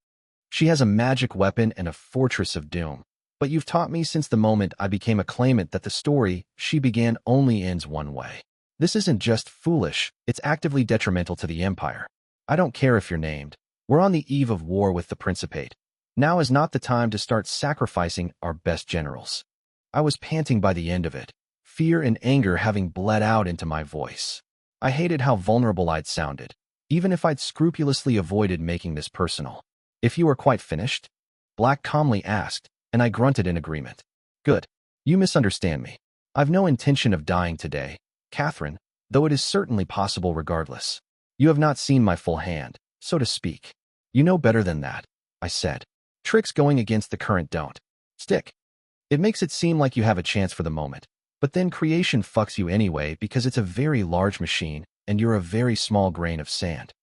She has a magic weapon and a fortress of doom. But you've taught me since the moment I became a claimant that the story she began only ends one way. This isn't just foolish, it's actively detrimental to the Empire. I don't care if you're named. We're on the eve of war with the Principate. Now is not the time to start sacrificing our best generals. I was panting by the end of it, fear and anger having bled out into my voice. I hated how vulnerable I'd sounded, even if I'd scrupulously avoided making this personal. If you are quite finished? Black calmly asked, and I grunted in agreement. Good. You misunderstand me. I've no intention of dying today, Catherine, though it is certainly possible regardless. You have not seen my full hand, so to speak. You know better than that, I said. Tricks going against the current don't stick. It makes it seem like you have a chance for the moment, but then creation fucks you anyway because it's a very large machine and you're a very small grain of sand.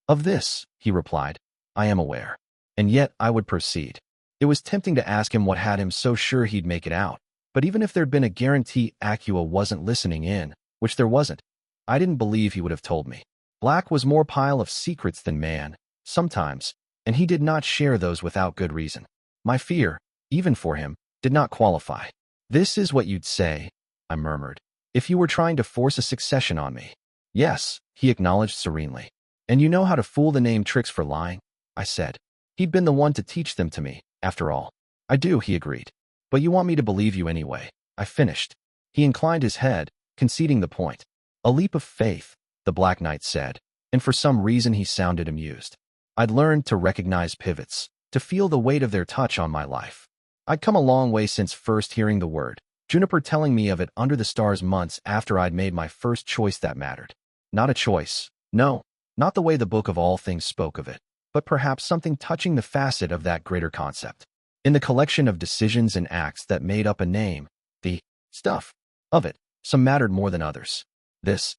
Of this, he replied, I am aware. And yet I would proceed. It was tempting to ask him what had him so sure he'd make it out, but even if there'd been a guarantee Acua wasn't listening in, which there wasn't, I didn't believe he would have told me. Black was more pile of secrets than man, sometimes, and he did not share those without good reason. My fear, even for him, did not qualify. This is what you'd say, I murmured, if you were trying to force a succession on me. Yes, he acknowledged serenely. And you know how to fool the name tricks for lying, I said. He'd been the one to teach them to me, after all. I do, he agreed. But you want me to believe you anyway, I finished. He inclined his head, conceding the point. A leap of faith, the Black Knight said, and for some reason he sounded amused. I'd learned to recognize pivots, to feel the weight of their touch on my life. I'd come a long way since first hearing the word, Juniper telling me of it under the stars months after I'd made my first choice that mattered. Not a choice, no, not the way the Book of All Things spoke of it, but perhaps something touching the facet of that greater concept. In the collection of decisions and acts that made up a name, the stuff of it, some mattered more than others. This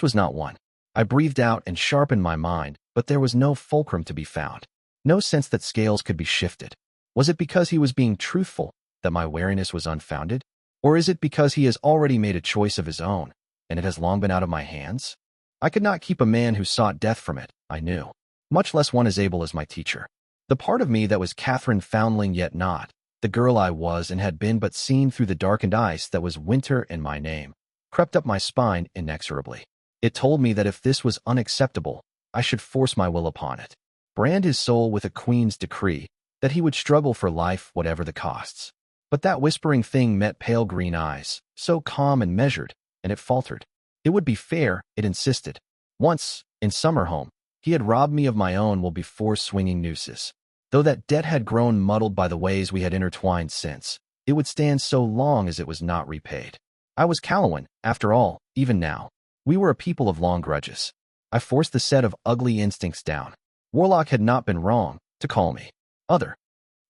was not one. I breathed out and sharpened my mind, but there was no fulcrum to be found. No sense that scales could be shifted. Was it because he was being truthful that my wariness was unfounded? Or is it because he has already made a choice of his own, and it has long been out of my hands? I could not keep a man who sought death from it, I knew. Much less one as able as my teacher. The part of me that was Catherine foundling yet not, the girl I was and had been but seen through the darkened ice that was winter in my name, crept up my spine inexorably. It told me that if this was unacceptable, I should force my will upon it. Brand his soul with a queen's decree, that he would struggle for life whatever the costs. But that whispering thing met pale green eyes, so calm and measured, and it faltered. It would be fair, it insisted. Once, in summer home, he had robbed me of my own will before swinging nooses. Though that debt had grown muddled by the ways we had intertwined since, it would stand so long as it was not repaid. I was Calawan, after all, even now. We were a people of long grudges. I forced the set of ugly instincts down. Warlock had not been wrong to call me other.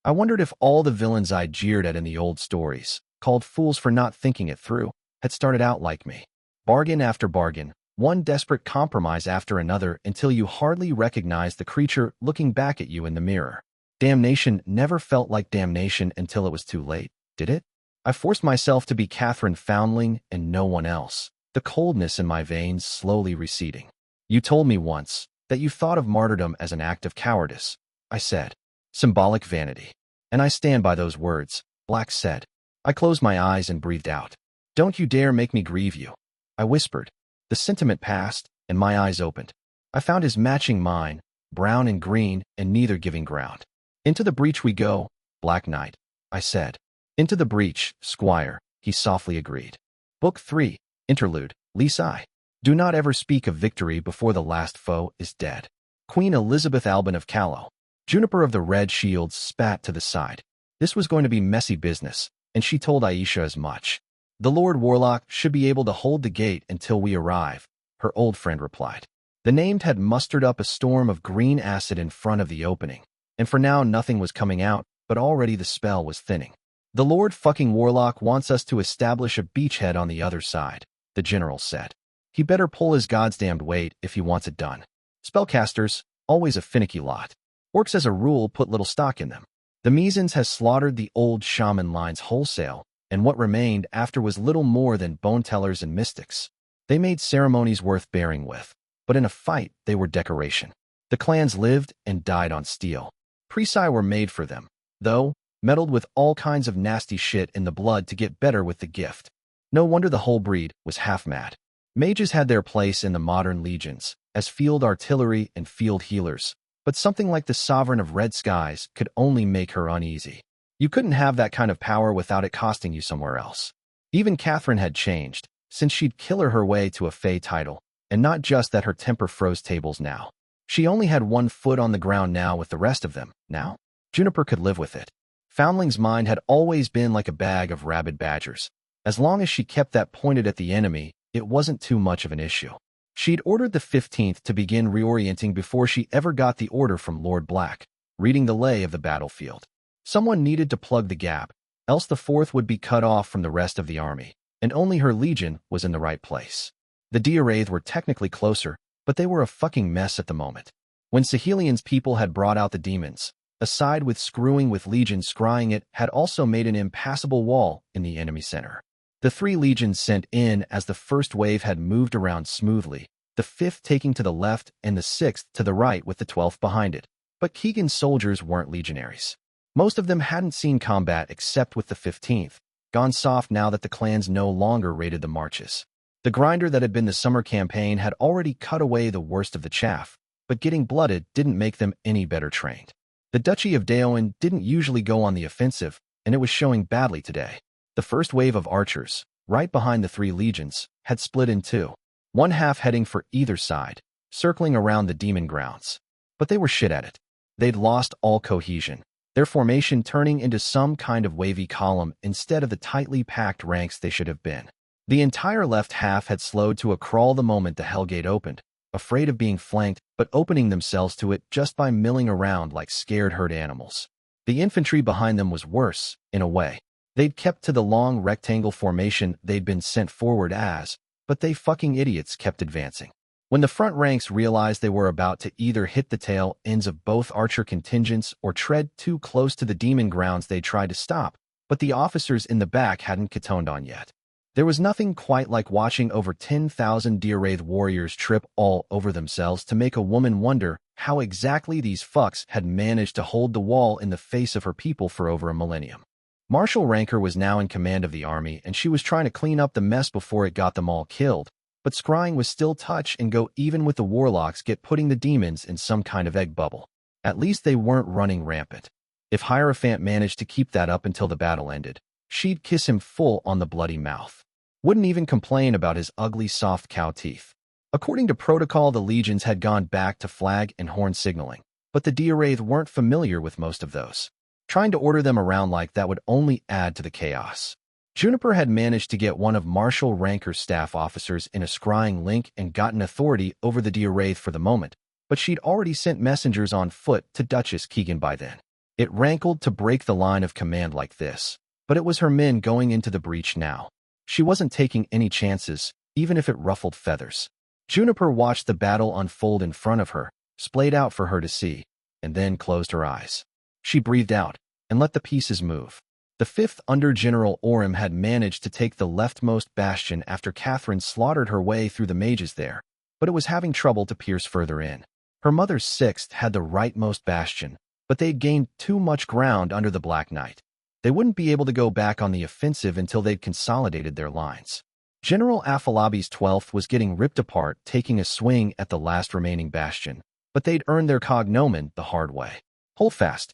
I wondered if all the villains I'd jeered at in the old stories, called fools for not thinking it through, had started out like me. Bargain after bargain, one desperate compromise after another until you hardly recognized the creature looking back at you in the mirror. Damnation never felt like damnation until it was too late, did it? I forced myself to be Catherine Foundling and no one else, the coldness in my veins slowly receding. You told me once that you thought of martyrdom as an act of cowardice, I said. Symbolic vanity. And I stand by those words, Black said. I closed my eyes and breathed out. Don't you dare make me grieve you, I whispered. The sentiment passed, and my eyes opened. I found his matching mine, brown and green, and neither giving ground. Into the breach we go, Black Knight, I said. Into the breach, Squire, he softly agreed. Book 3, Interlude, Liesse. Do not ever speak of victory before the last foe is dead. Queen Elizabeth Albin of Callow. Juniper of the Red Shields spat to the side. This was going to be messy business, and she told Aisha as much. The Lord Warlock should be able to hold the gate until we arrive, her old friend replied. The named had mustered up a storm of green acid in front of the opening, and for now nothing was coming out, but already the spell was thinning. The Lord fucking Warlock wants us to establish a beachhead on the other side, the general said. He better pull his goddamned weight if he wants it done. Spellcasters, always a finicky lot. Orcs as a rule put little stock in them. The Mizens has slaughtered the old shaman lines wholesale, and what remained after was little more than bone tellers and mystics. They made ceremonies worth bearing with, but in a fight they were decoration. The clans lived and died on steel. Preci were made for them, though, meddled with all kinds of nasty shit in the blood to get better with the gift. No wonder the whole breed was half mad. Mages had their place in the modern legions, as field artillery and field healers, but something like the Sovereign of Red Skies could only make her uneasy. You couldn't have that kind of power without it costing you somewhere else. Even Catherine had changed, since she'd killer her way to a Fey title, and not just that her temper froze tables now. She only had one foot on the ground now with the rest of them. Now, Juniper could live with it. Foundling's mind had always been like a bag of rabid badgers. As long as she kept that pointed at the enemy, it wasn't too much of an issue. She'd ordered the 15th to begin reorienting before she ever got the order from Lord Black, reading the lay of the battlefield. Someone needed to plug the gap, else the 4th would be cut off from the rest of the army, and only her legion was in the right place. The Diaraith were technically closer, but they were a fucking mess at the moment. When Sahelian's people had brought out the demons, aside with screwing with Legion scrying it had also made an impassable wall in the enemy center. The 3 legions sent in as the first wave had moved around smoothly, the 5th taking to the left and the 6th to the right with the 12th behind it. But Keegan's soldiers weren't legionaries. Most of them hadn't seen combat except with the 15th, gone soft now that the clans no longer raided the marches. The grinder that had been the summer campaign had already cut away the worst of the chaff, but getting blooded didn't make them any better trained. The Duchy of Daoin didn't usually go on the offensive, and it was showing badly today. The first wave of archers, right behind the 3 legions, had split in two, one half heading for either side, circling around the demon grounds. But they were shit at it. They'd lost all cohesion, their formation turning into some kind of wavy column instead of the tightly packed ranks they should have been. The entire left half had slowed to a crawl the moment the Hellgate opened, afraid of being flanked but opening themselves to it just by milling around like scared herd animals. The infantry behind them was worse, in a way. They'd kept to the long rectangle formation they'd been sent forward as, but they fucking idiots kept advancing. When the front ranks realized they were about to either hit the tail ends of both archer contingents or tread too close to the demon grounds they tried to stop, but the officers in the back hadn't catoned on yet. There was nothing quite like watching over 10,000 Diaraith warriors trip all over themselves to make a woman wonder how exactly these fucks had managed to hold the wall in the face of her people for over a millennium. Marshal Ranker was now in command of the army, and she was trying to clean up the mess before it got them all killed, but scrying was still touch and go even with the warlocks get putting the demons in some kind of egg bubble. At least they weren't running rampant. If Hierophant managed to keep that up until the battle ended, she'd kiss him full on the bloody mouth. Wouldn't even complain about his ugly soft cow teeth. According to protocol, the legions had gone back to flag and horn signaling, but the Diaraith weren't familiar with most of those. Trying to order them around like that would only add to the chaos. Juniper had managed to get one of Marshal Ranker's staff officers in a scrying link and gotten authority over the Diaraith for the moment, but she'd already sent messengers on foot to Duchess Keegan by then. It rankled to break the line of command like this, but it was her men going into the breach now. She wasn't taking any chances, even if it ruffled feathers. Juniper watched the battle unfold in front of her, splayed out for her to see, and then closed her eyes. She breathed out and let the pieces move. The 5th under General Orem had managed to take the leftmost bastion after Catherine slaughtered her way through the mages there, but it was having trouble to pierce further in. Her mother's 6th had the rightmost bastion, but they'd gained too much ground under the Black Knight. They wouldn't be able to go back on the offensive until they'd consolidated their lines. General Afalabi's 12th was getting ripped apart, taking a swing at the last remaining bastion, but they'd earned their cognomen the hard way. Hold fast.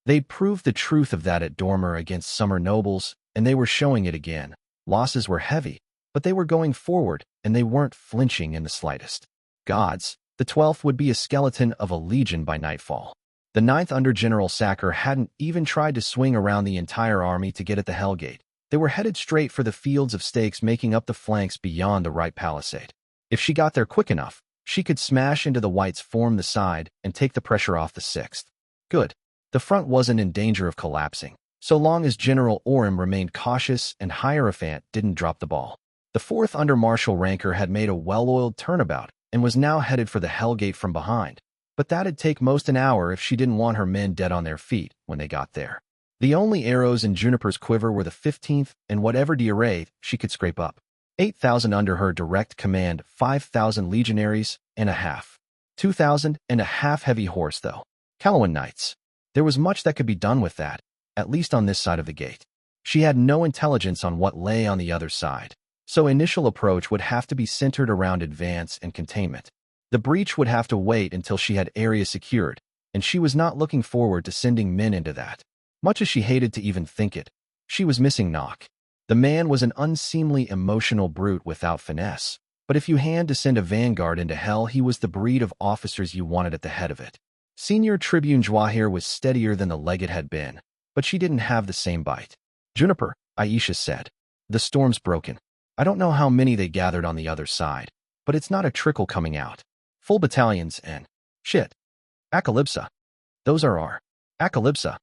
They'd proved the truth of that at Dormer against summer nobles, and they were showing it again. Losses were heavy, but they were going forward, and they weren't flinching in the slightest. Gods, the 12th would be a skeleton of a legion by nightfall. The 9th under General Sacker hadn't even tried to swing around the entire army to get at the Hellgate. They were headed straight for the fields of stakes making up the flanks beyond the right palisade. If she got there quick enough, she could smash into the Whites, form the side, and take the pressure off the 6th. Good. The front wasn't in danger of collapsing, so long as General Orem remained cautious and Hierophant didn't drop the ball. The 4th under Marshal Ranker had made a well-oiled turnabout and was now headed for the Hellgate from behind, but that'd take most an hour if she didn't want her men dead on their feet when they got there. The only arrows in Juniper's quiver were the 15th and whatever d'array she could scrape up. 8,000 under her direct command, 5,000 legionaries and a half. 2,000 and a half heavy horse, though. Calawan Knights. There was much that could be done with that, at least on this side of the gate. She had no intelligence on what lay on the other side, so initial approach would have to be centered around advance and containment. The breach would have to wait until she had area secured, and she was not looking forward to sending men into that. Much as she hated to even think it, she was missing Nock. The man was an unseemly emotional brute without finesse, but if you had to send a vanguard into hell, he was the breed of officers you wanted at the head of it. Senior Tribune Jwahir was steadier than the legate had been, but she didn't have the same bite. Juniper, Aisha said. The storm's broken. I don't know how many they gathered on the other side, but it's not a trickle coming out. Full battalions and... Shit. Acalypsa. Those are our... Acalypsa.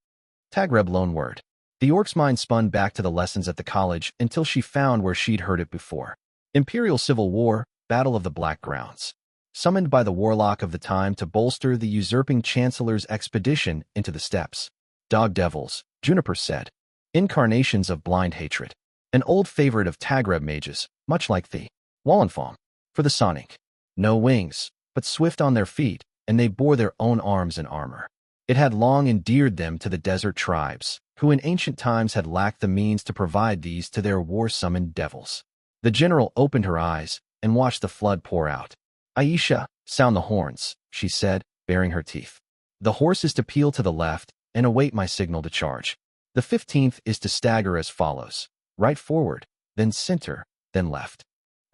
Tagreb loan word. The orc's mind spun back to the lessons at the college until she found where she'd heard it before. Imperial Civil War, Battle of the Black Grounds. Summoned by the warlock of the time to bolster the usurping chancellor's expedition into the steppes. Dog devils, Juniper said. Incarnations of blind hatred. An old favorite of Tagreb mages, much like the Wallenfaum. For the Sonic. No wings, but swift on their feet, and they bore their own arms and armor. It had long endeared them to the desert tribes, who in ancient times had lacked the means to provide these to their war-summoned devils. The general opened her eyes and watched the flood pour out. Aisha, sound the horns, she said, baring her teeth. The horse is to peel to the left and await my signal to charge. The 15th is to stagger as follows. Right forward, then center, then left.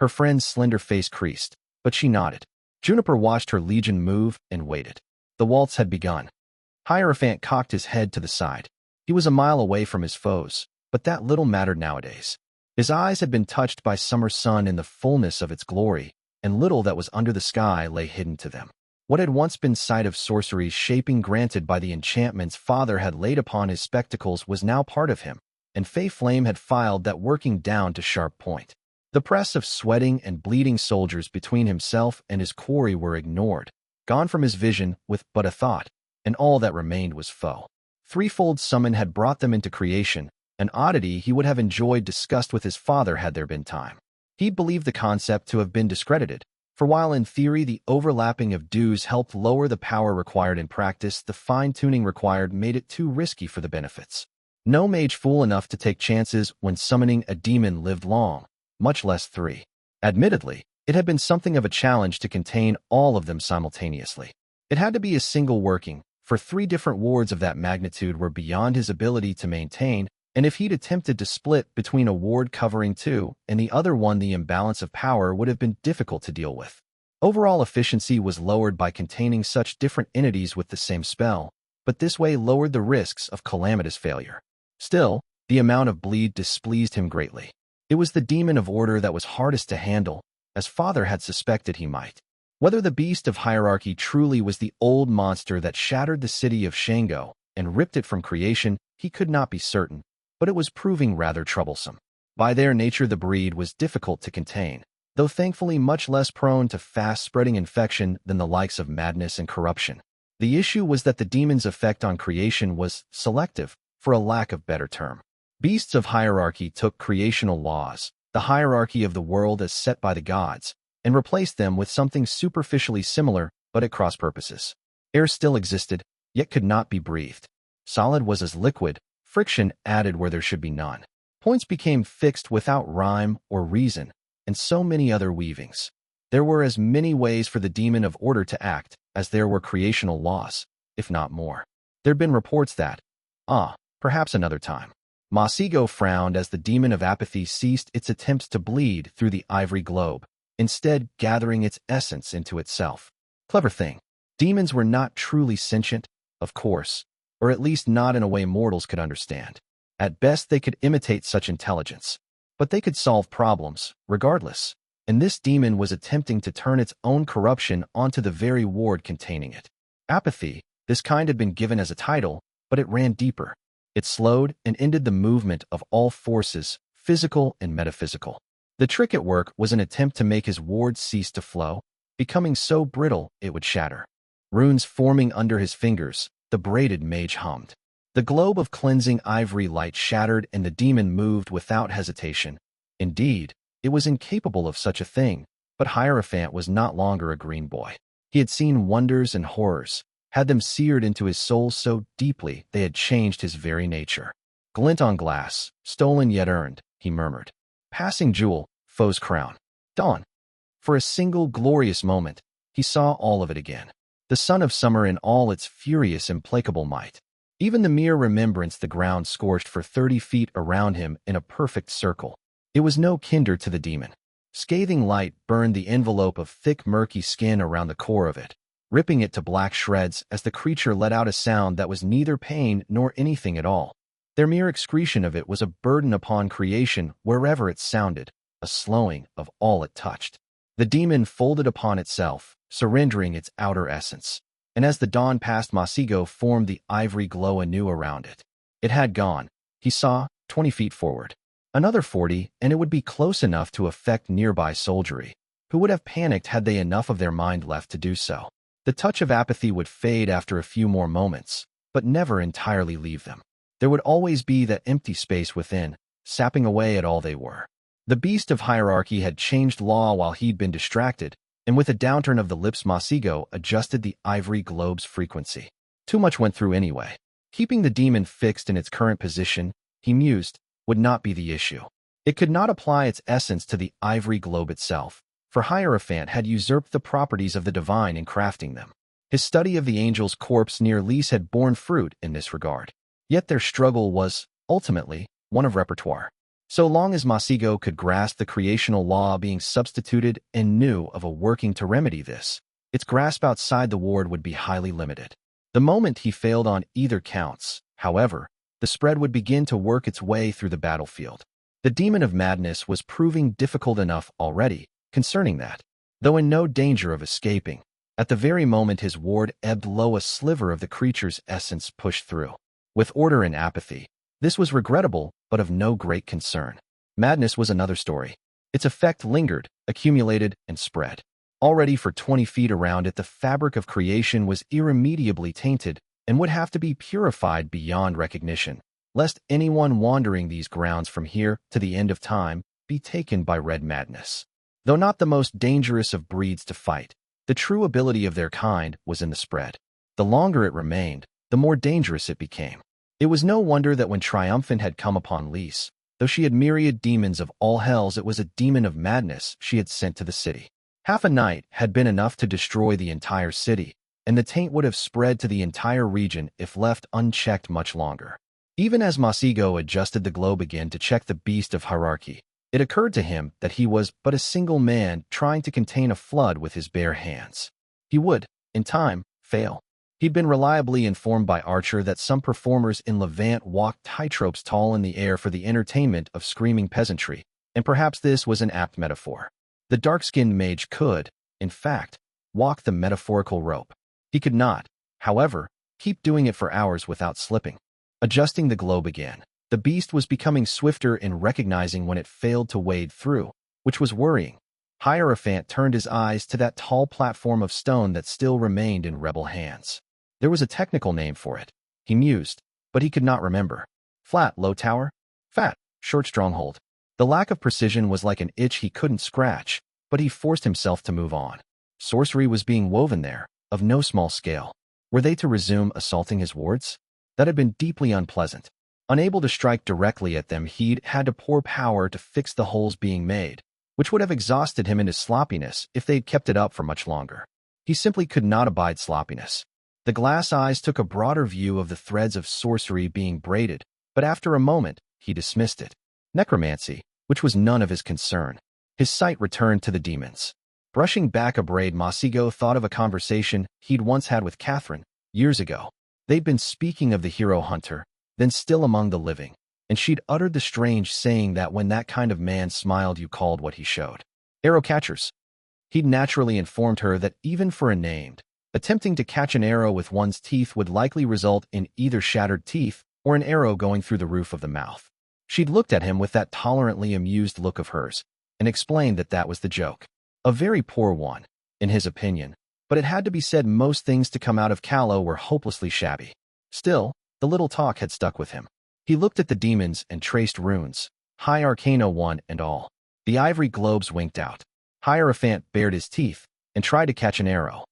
Her friend's slender face creased, but she nodded. Juniper watched her legion move and waited. The waltz had begun. Hierophant cocked his head to the side. He was a mile away from his foes, but that little mattered nowadays. His eyes had been touched by summer sun in the fullness of its glory, and little that was under the sky lay hidden to them. What had once been sight of sorcery's shaping granted by the enchantments father had laid upon his spectacles was now part of him, and Fey Flame had filed that working down to sharp point. The press of sweating and bleeding soldiers between himself and his quarry were ignored, gone from his vision with but a thought, and all that remained was foe. Threefold summon had brought them into creation, an oddity he would have enjoyed discussed with his father had there been time. He believed the concept to have been discredited, for while in theory the overlapping of dues helped lower the power required in practice, the fine-tuning required made it too risky for the benefits. No mage fool enough to take chances when summoning a demon lived long, much less 3. Admittedly, it had been something of a challenge to contain all of them simultaneously. It had to be a single working, for 3 different wards of that magnitude were beyond his ability to maintain, and if he'd attempted to split between a ward covering 2 and the other one, the imbalance of power would have been difficult to deal with. Overall efficiency was lowered by containing such different entities with the same spell, but this way lowered the risks of calamitous failure. Still, the amount of bleed displeased him greatly. It was the demon of order that was hardest to handle, as father had suspected he might. Whether the beast of hierarchy truly was the old monster that shattered the city of Shango and ripped it from creation, he could not be certain, but it was proving rather troublesome. By their nature the breed was difficult to contain, though thankfully much less prone to fast-spreading infection than the likes of madness and corruption. The issue was that the demon's effect on creation was selective, for a lack of better term. Beasts of hierarchy took creational laws, the hierarchy of the world as set by the gods, and replaced them with something superficially similar but at cross purposes. Air still existed, yet could not be breathed. Solid was as liquid, friction added where there should be none. Points became fixed without rhyme or reason, and so many other weavings. There were as many ways for the demon of order to act as there were creational laws, if not more. There'd been reports that, perhaps another time. Masigo frowned as the demon of apathy ceased its attempts to bleed through the ivory globe, instead gathering its essence into itself. Clever thing. Demons were not truly sentient, of course, or at least not in a way mortals could understand. At best, they could imitate such intelligence, but they could solve problems, regardless. And this demon was attempting to turn its own corruption onto the very ward containing it. Apathy, this kind had been given as a title, but it ran deeper. It slowed and ended the movement of all forces, physical and metaphysical. The trick at work was an attempt to make his ward cease to flow, becoming so brittle it would shatter. Runes forming under his fingers, the braided mage hummed. The globe of cleansing ivory light shattered and the demon moved without hesitation. Indeed, it was incapable of such a thing, but Hierophant was not longer a green boy. He had seen wonders and horrors, had them seared into his soul so deeply they had changed his very nature. Glint on glass, stolen yet earned, he murmured. Passing jewel, foe's crown. Dawn. For a single glorious moment, he saw all of it again. The sun of summer in all its furious, implacable might. Even the mere remembrance the ground scorched for 30 feet around him in a perfect circle. It was no kinder to the demon. Scathing light burned the envelope of thick, murky skin around the core of it, ripping it to black shreds as the creature let out a sound that was neither pain nor anything at all. Their mere excretion of it was a burden upon creation wherever it sounded, a slowing of all it touched. The demon folded upon itself, surrendering its outer essence. And as the dawn passed, Masigo formed the ivory glow anew around it. It had gone, he saw, 20 feet forward. Another 40, and it would be close enough to affect nearby soldiery, who would have panicked had they enough of their mind left to do so. The touch of apathy would fade after a few more moments, but never entirely leave them. There would always be that empty space within, sapping away at all they were. The beast of hierarchy had changed law while he'd been distracted, and with a downturn of the lips, Masigo adjusted the ivory globe's frequency. Too much went through anyway. Keeping the demon fixed in its current position, he mused, would not be the issue. It could not apply its essence to the ivory globe itself, for Hierophant had usurped the properties of the divine in crafting them. His study of the angel's corpse near Liesse had borne fruit in this regard. Yet their struggle was, ultimately, one of repertoire. So long as Masigo could grasp the creational law being substituted and knew of a working to remedy this, its grasp outside the ward would be highly limited. The moment he failed on either counts, however, the spread would begin to work its way through the battlefield. The demon of madness was proving difficult enough already, concerning that, though in no danger of escaping. At the very moment his ward ebbed low, a sliver of the creature's essence pushed through. With order and apathy, this was regrettable, but of no great concern. Madness was another story. Its effect lingered, accumulated, and spread. Already for 20 feet around it, the fabric of creation was irremediably tainted and would have to be purified beyond recognition, lest anyone wandering these grounds from here to the end of time be taken by red madness. Though not the most dangerous of breeds to fight, the true ability of their kind was in the spread. The longer it remained, the more dangerous it became. It was no wonder that when Triumphant had come upon Liesse, though she had myriad demons of all hells, it was a demon of madness she had sent to the city. Half a night had been enough to destroy the entire city, and the taint would have spread to the entire region if left unchecked much longer. Even as Masigo adjusted the globe again to check the beast of hierarchy, it occurred to him that he was but a single man trying to contain a flood with his bare hands. He would, in time, fail. He'd been reliably informed by Archer that some performers in Levant walked tightropes tall in the air for the entertainment of screaming peasantry, and perhaps this was an apt metaphor. The dark-skinned mage could, in fact, walk the metaphorical rope. He could not, however, keep doing it for hours without slipping. Adjusting the globe again, the beast was becoming swifter in recognizing when it failed to wade through, which was worrying. Hierophant turned his eyes to that tall platform of stone that still remained in rebel hands. There was a technical name for it, he mused, but he could not remember. Flat, low tower? Fat, short stronghold. The lack of precision was like an itch he couldn't scratch, but he forced himself to move on. Sorcery was being woven there, of no small scale. Were they to resume assaulting his wards? That had been deeply unpleasant. Unable to strike directly at them, he'd had to pour power to fix the holes being made, which would have exhausted him into sloppiness if they'd kept it up for much longer. He simply could not abide sloppiness. The glass eyes took a broader view of the threads of sorcery being braided, but after a moment, he dismissed it. Necromancy, which was none of his concern. His sight returned to the demons. Brushing back a braid, Masigo thought of a conversation he'd once had with Catherine, years ago. They'd been speaking of the hero hunter, then still among the living, and she'd uttered the strange saying that when that kind of man smiled you called what he showed arrow catchers. He'd naturally informed her that even for a named, attempting to catch an arrow with one's teeth would likely result in either shattered teeth or an arrow going through the roof of the mouth. She'd looked at him with that tolerantly amused look of hers, and explained that that was the joke. A very poor one, in his opinion, but it had to be said most things to come out of Callow were hopelessly shabby. Still, the little talk had stuck with him. He looked at the demons and traced runes, High Arcana 1 and all. The ivory globes winked out. Hierophant bared his teeth and tried to catch an arrow.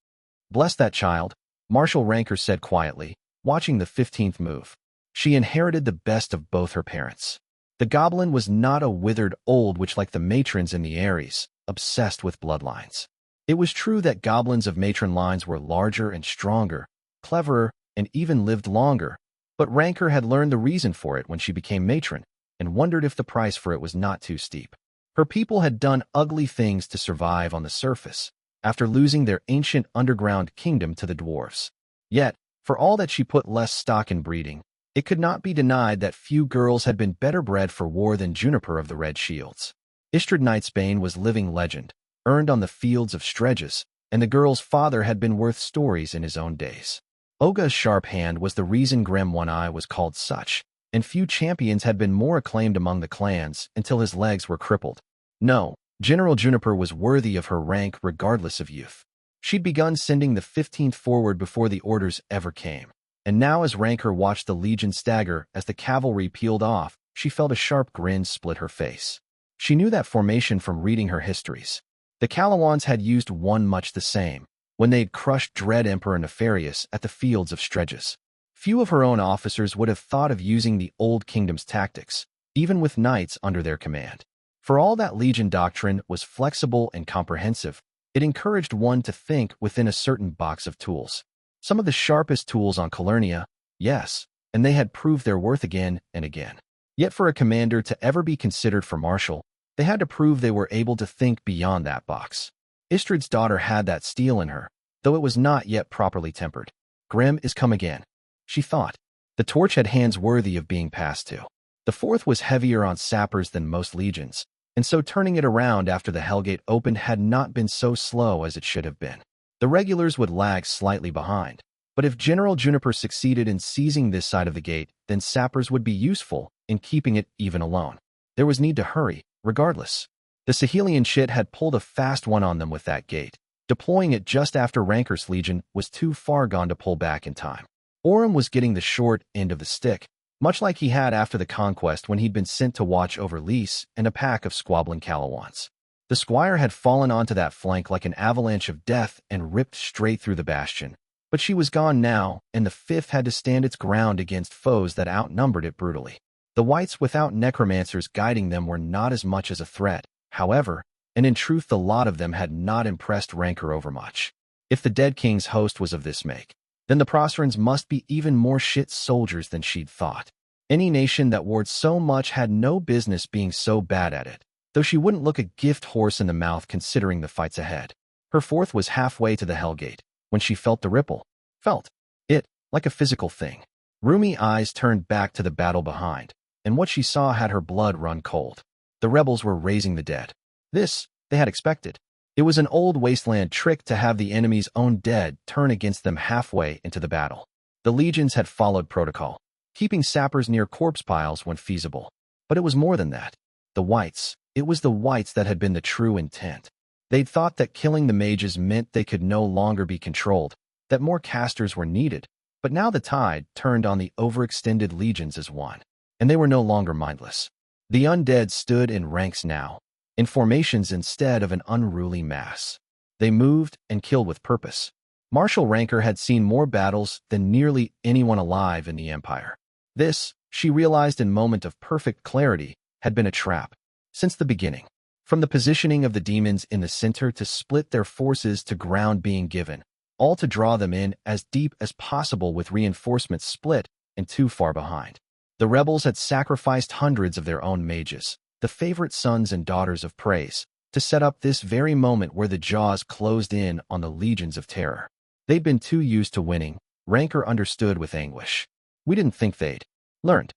Bless that child, Marshal Ranker said quietly, watching the 15th move. She inherited the best of both her parents. The goblin was not a withered old witch like the matrons in the Ares, obsessed with bloodlines. It was true that goblins of matron lines were larger and stronger, cleverer, and even lived longer, but Ranker had learned the reason for it when she became matron, and wondered if the price for it was not too steep. Her people had done ugly things to survive on the surface, after losing their ancient underground kingdom to the dwarves. Yet, for all that she put less stock in breeding, it could not be denied that few girls had been better bred for war than Juniper of the Red Shields. Istrid Knightsbane was living legend, earned on the fields of Stredges, and the girl's father had been worth stories in his own days. Oga's sharp hand was the reason Grem One-Eye was called such, and few champions had been more acclaimed among the clans until his legs were crippled. No, General Juniper was worthy of her rank regardless of youth. She'd begun sending the 15th forward before the orders ever came, and now as Ranker watched the Legion stagger as the cavalry peeled off, she felt a sharp grin split her face. She knew that formation from reading her histories. The Calawans had used one much the same, when they'd crushed Dread Emperor Nefarious at the fields of Stredges. Few of her own officers would have thought of using the Old Kingdom's tactics, even with knights under their command. For all that Legion doctrine was flexible and comprehensive, it encouraged one to think within a certain box of tools. Some of the sharpest tools on Calernia, yes, and they had proved their worth again and again. Yet for a commander to ever be considered for marshal, they had to prove they were able to think beyond that box. Istrid's daughter had that steel in her, though it was not yet properly tempered. Grim is come again, she thought. The torch had hands worthy of being passed to. The fourth was heavier on sappers than most legions, and so turning it around after the Hellgate opened had not been so slow as it should have been. The regulars would lag slightly behind, but if General Juniper succeeded in seizing this side of the gate, then sappers would be useful in keeping it even alone. There was need to hurry, regardless. The Sahelian shit had pulled a fast one on them with that gate. Deploying it just after Ranker's Legion was too far gone to pull back in time. Orem was getting the short end of the stick, much like he had after the conquest when he'd been sent to watch over Liesse and a pack of squabbling Calawans. The squire had fallen onto that flank like an avalanche of death and ripped straight through the bastion. But she was gone now, and the fifth had to stand its ground against foes that outnumbered it brutally. The whites without necromancers guiding them were not as much as a threat, however, and in truth the lot of them had not impressed Ranker overmuch. If the Dead King's host was of this make, then the Proserans must be even more shit soldiers than she'd thought. Any nation that warred so much had no business being so bad at it, though she wouldn't look a gift horse in the mouth considering the fights ahead. Her fourth was halfway to the Hellgate, when she felt the ripple. Felt it, like a physical thing. Roomy eyes turned back to the battle behind, and what she saw had her blood run cold. The rebels were raising the dead. This, they had expected. It was an old wasteland trick to have the enemy's own dead turn against them halfway into the battle. The legions had followed protocol, keeping sappers near corpse piles when feasible. But it was more than that. The whites, it was the whites that had been the true intent. They'd thought that killing the mages meant they could no longer be controlled, that more casters were needed, but now the tide turned on the overextended legions as one, and they were no longer mindless. The undead stood in ranks now, in formations instead of an unruly mass. They moved and killed with purpose. Marshal Ranker had seen more battles than nearly anyone alive in the Empire. This, she realized in moment of perfect clarity, had been a trap. Since the beginning. From the positioning of the demons in the center to split their forces to ground being given, all to draw them in as deep as possible with reinforcements split and too far behind. The rebels had sacrificed hundreds of their own mages, the favorite sons and daughters of praise, to set up this very moment where the jaws closed in on the legions of terror. They'd been too used to winning, Rancor understood with anguish. We didn't think they'd learned.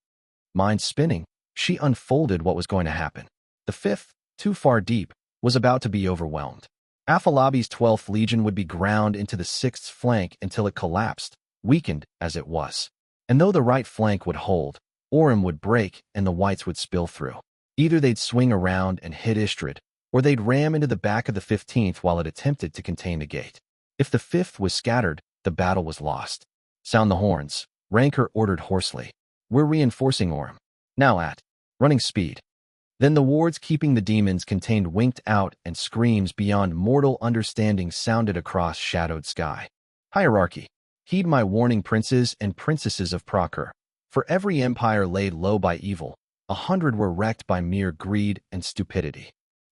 Mind spinning, she unfolded what was going to happen. The 5th, too far deep, was about to be overwhelmed. Afalabi's 12th Legion would be ground into the 6th flank until it collapsed, weakened as it was. And though the right flank would hold, Orem would break and the whites would spill through. Either they'd swing around and hit Istrid, or they'd ram into the back of the 15th while it attempted to contain the gate. If the 5th was scattered, the battle was lost. Sound the horns, Rancor ordered hoarsely. We're reinforcing Orem. Now at running speed. Then the wards keeping the demons contained winked out and screams beyond mortal understanding sounded across shadowed sky. Hierarchy. Heed my warning, princes and princesses of Procure. For every empire laid low by evil, 100 were wrecked by mere greed and stupidity.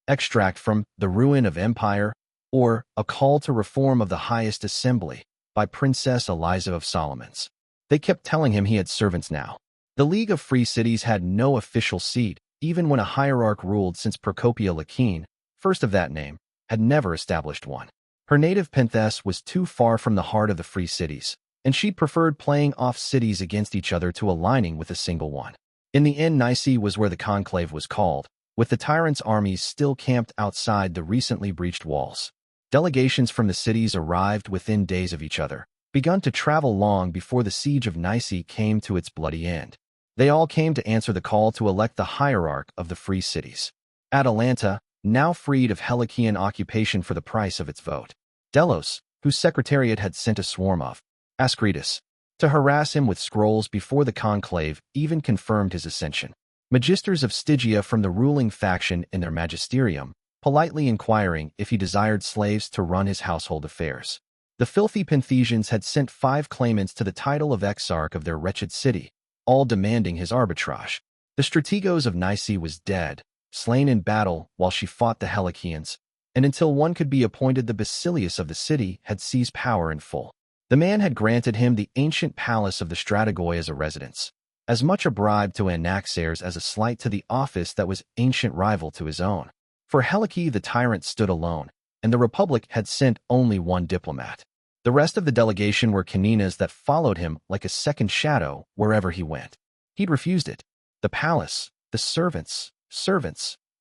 Extract from The Ruin of Empire, or A Call to Reform of the Highest Assembly, by Princess Eliza of Solomons. They kept telling him he had servants now. The League of Free Cities had no official seat, even when a hierarch ruled, since Procopia Lakine, first of that name, had never established one. Her native Penthess was too far from the heart of the Free Cities, and she'd preferred playing off cities against each other to aligning with a single one. In the end, Liesse was where the conclave was called, with the tyrant's armies still camped outside the recently breached walls. Delegations from the cities arrived within days of each other, begun to travel long before the siege of Liesse came to its bloody end. They all came to answer the call to elect the hierarch of the free cities. Atalanta, now freed of Helikian occupation for the price of its vote. Delos, whose secretariat had sent a swarm of Ascretus to harass him with scrolls before the conclave, even confirmed his ascension. Magisters of Stygia from the ruling faction in their magisterium, politely inquiring if he desired slaves to run his household affairs. The filthy Penthesians had sent 5 claimants to the title of exarch of their wretched city, all demanding his arbitrage. The strategos of Liesse was dead, slain in battle while she fought the Helikians, and until one could be appointed the Basilius of the city had seized power in full. The man had granted him the ancient palace of the Strategoi as a residence, as much a bribe to Anaxares as a slight to the office that was ancient rival to his own. For Helike the tyrant stood alone, and the Republic had sent only one diplomat. The rest of the delegation were caninas that followed him like a second shadow wherever he went. He'd refused it. The palace, the servants,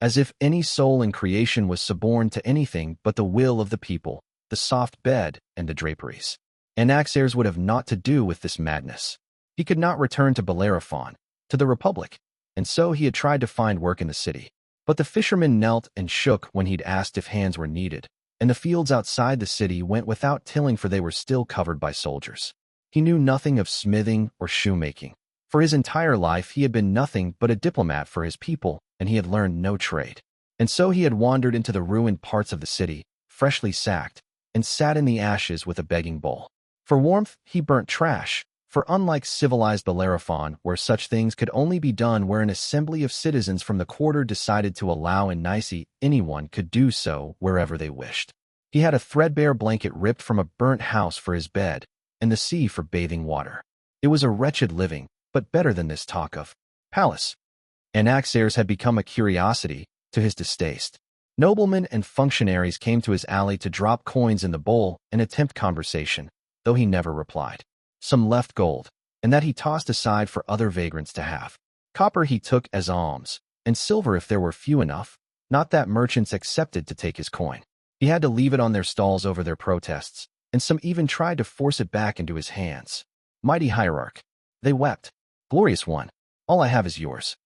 as if any soul in creation was suborned to anything but the will of the people, the soft bed and the draperies. Anaxares would have naught to do with this madness. He could not return to Bellerophon, to the Republic, and so he had tried to find work in the city. But the fishermen knelt and shook when he'd asked if hands were needed, and the fields outside the city went without tilling for they were still covered by soldiers. He knew nothing of smithing or shoemaking. For his entire life he had been nothing but a diplomat for his people, and he had learned no trade. And so he had wandered into the ruined parts of the city, freshly sacked, and sat in the ashes with a begging bowl. For warmth, he burnt trash, for unlike civilized Bellerophon, where such things could only be done where an assembly of citizens from the quarter decided to allow in Liesse, anyone could do so wherever they wished. He had a threadbare blanket ripped from a burnt house for his bed, and the sea for bathing water. It was a wretched living, but better than this talk of palace. Anaxares had become a curiosity, to his distaste. Noblemen and functionaries came to his alley to drop coins in the bowl and attempt conversation, though he never replied. Some left gold, and that he tossed aside for other vagrants to have. Copper he took as alms, and silver if there were few enough, not that merchants accepted to take his coin. He had to leave it on their stalls over their protests, and some even tried to force it back into his hands. Mighty hierarch. They wept. Glorious one, all I have is yours.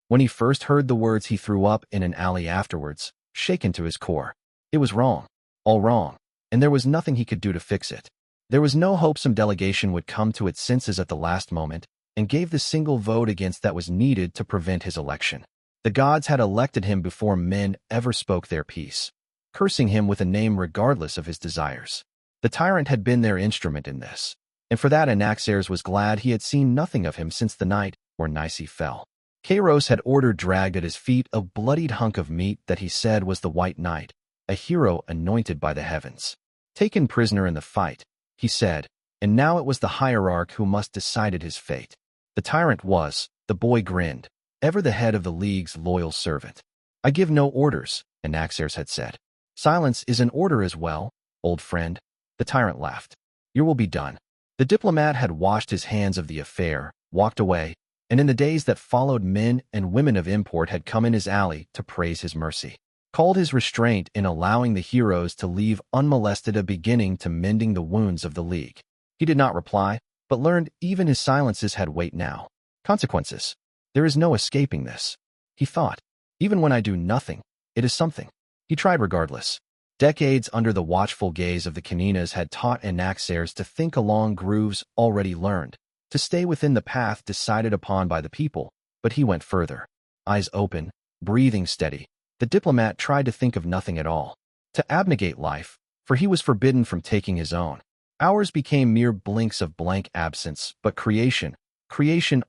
When he first heard the words he threw up in an alley afterwards, shaken to his core. It was wrong, all wrong, and there was nothing he could do to fix it. There was no hope some delegation would come to its senses at the last moment and gave the single vote against that was needed to prevent his election. The gods had elected him before men ever spoke their piece, cursing him with a name regardless of his desires. The tyrant had been their instrument in this, and for that Anaxares was glad he had seen nothing of him since the night where Liesse fell. Kairos had ordered dragged at his feet a bloodied hunk of meat that he said was the White Knight, a hero anointed by the heavens. Taken prisoner in the fight, he said, and now it was the hierarch who must decided his fate. The tyrant was, the boy grinned, ever the head of the League's loyal servant. I give no orders, Anaxares had said. Silence is an order as well, old friend. The tyrant laughed. Your will be done. The diplomat had washed his hands of the affair, walked away, and in the days that followed men and women of import had come in his alley to praise his mercy. Called his restraint in allowing the heroes to leave unmolested a beginning to mending the wounds of the League. He did not reply, but learned even his silences had weight now. Consequences. There is no escaping this. He thought. Even when I do nothing, it is something. He tried regardless. Decades under the watchful gaze of the Caninas had taught Anaxares to think along grooves already learned, to stay within the path decided upon by the people, but he went further. Eyes open, breathing steady, the diplomat tried to think of nothing at all, to abnegate life, for he was forbidden from taking his own. Hours became mere blinks of blank absence, but creation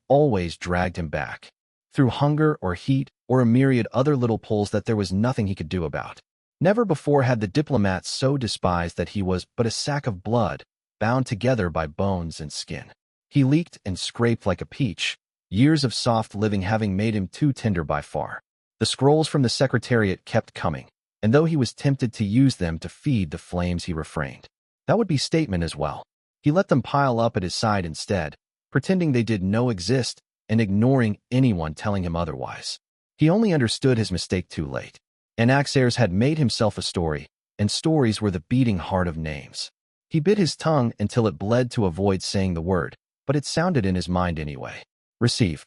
always dragged him back. Through hunger or heat or a myriad other little pulls that there was nothing he could do about. Never before had the diplomat so despised that he was but a sack of blood, bound together by bones and skin. He leaked and scraped like a peach, years of soft living having made him too tender by far. The scrolls from the Secretariat kept coming, and though he was tempted to use them to feed the flames, he refrained. That would be statement as well. He let them pile up at his side instead, pretending they did no exist and ignoring anyone telling him otherwise. He only understood his mistake too late. Anaxares had made himself a story, and stories were the beating heart of names. He bit his tongue until it bled to avoid saying the word, but it sounded in his mind anyway. Receive.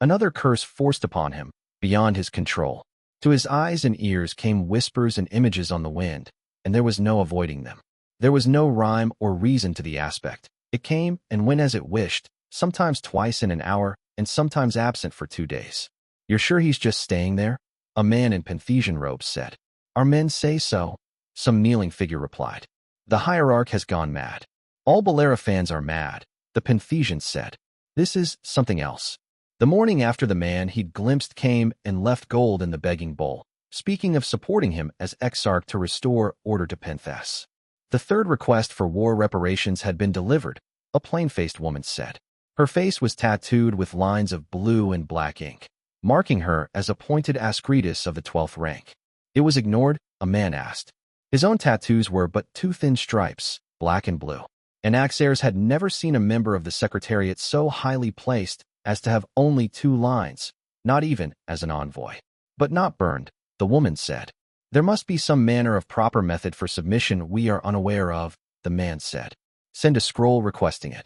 Another curse forced upon him, beyond his control. To his eyes and ears came whispers and images on the wind, and there was no avoiding them. There was no rhyme or reason to the aspect. It came and went as it wished, sometimes twice in an hour, and sometimes absent for 2 days. You're sure he's just staying there? A man in Panthesian robes said. Our men say so, some kneeling figure replied. The hierarch has gone mad. All Bellerophons are mad, the Panthesians said. This is something else. The morning after the man he'd glimpsed came and left gold in the begging bowl, speaking of supporting him as exarch to restore order to Penthas. The third request for war reparations had been delivered, a plain-faced woman said. Her face was tattooed with lines of blue and black ink, marking her as appointed Ascletus of the 12th rank. It was ignored, a man asked. His own tattoos were but 2 thin stripes, black and blue. Anaxares had never seen a member of the Secretariat so highly placed as to have only 2 lines, not even as an envoy. But not burned, the woman said. There must be some manner of proper method for submission we are unaware of, the man said. Send a scroll requesting it.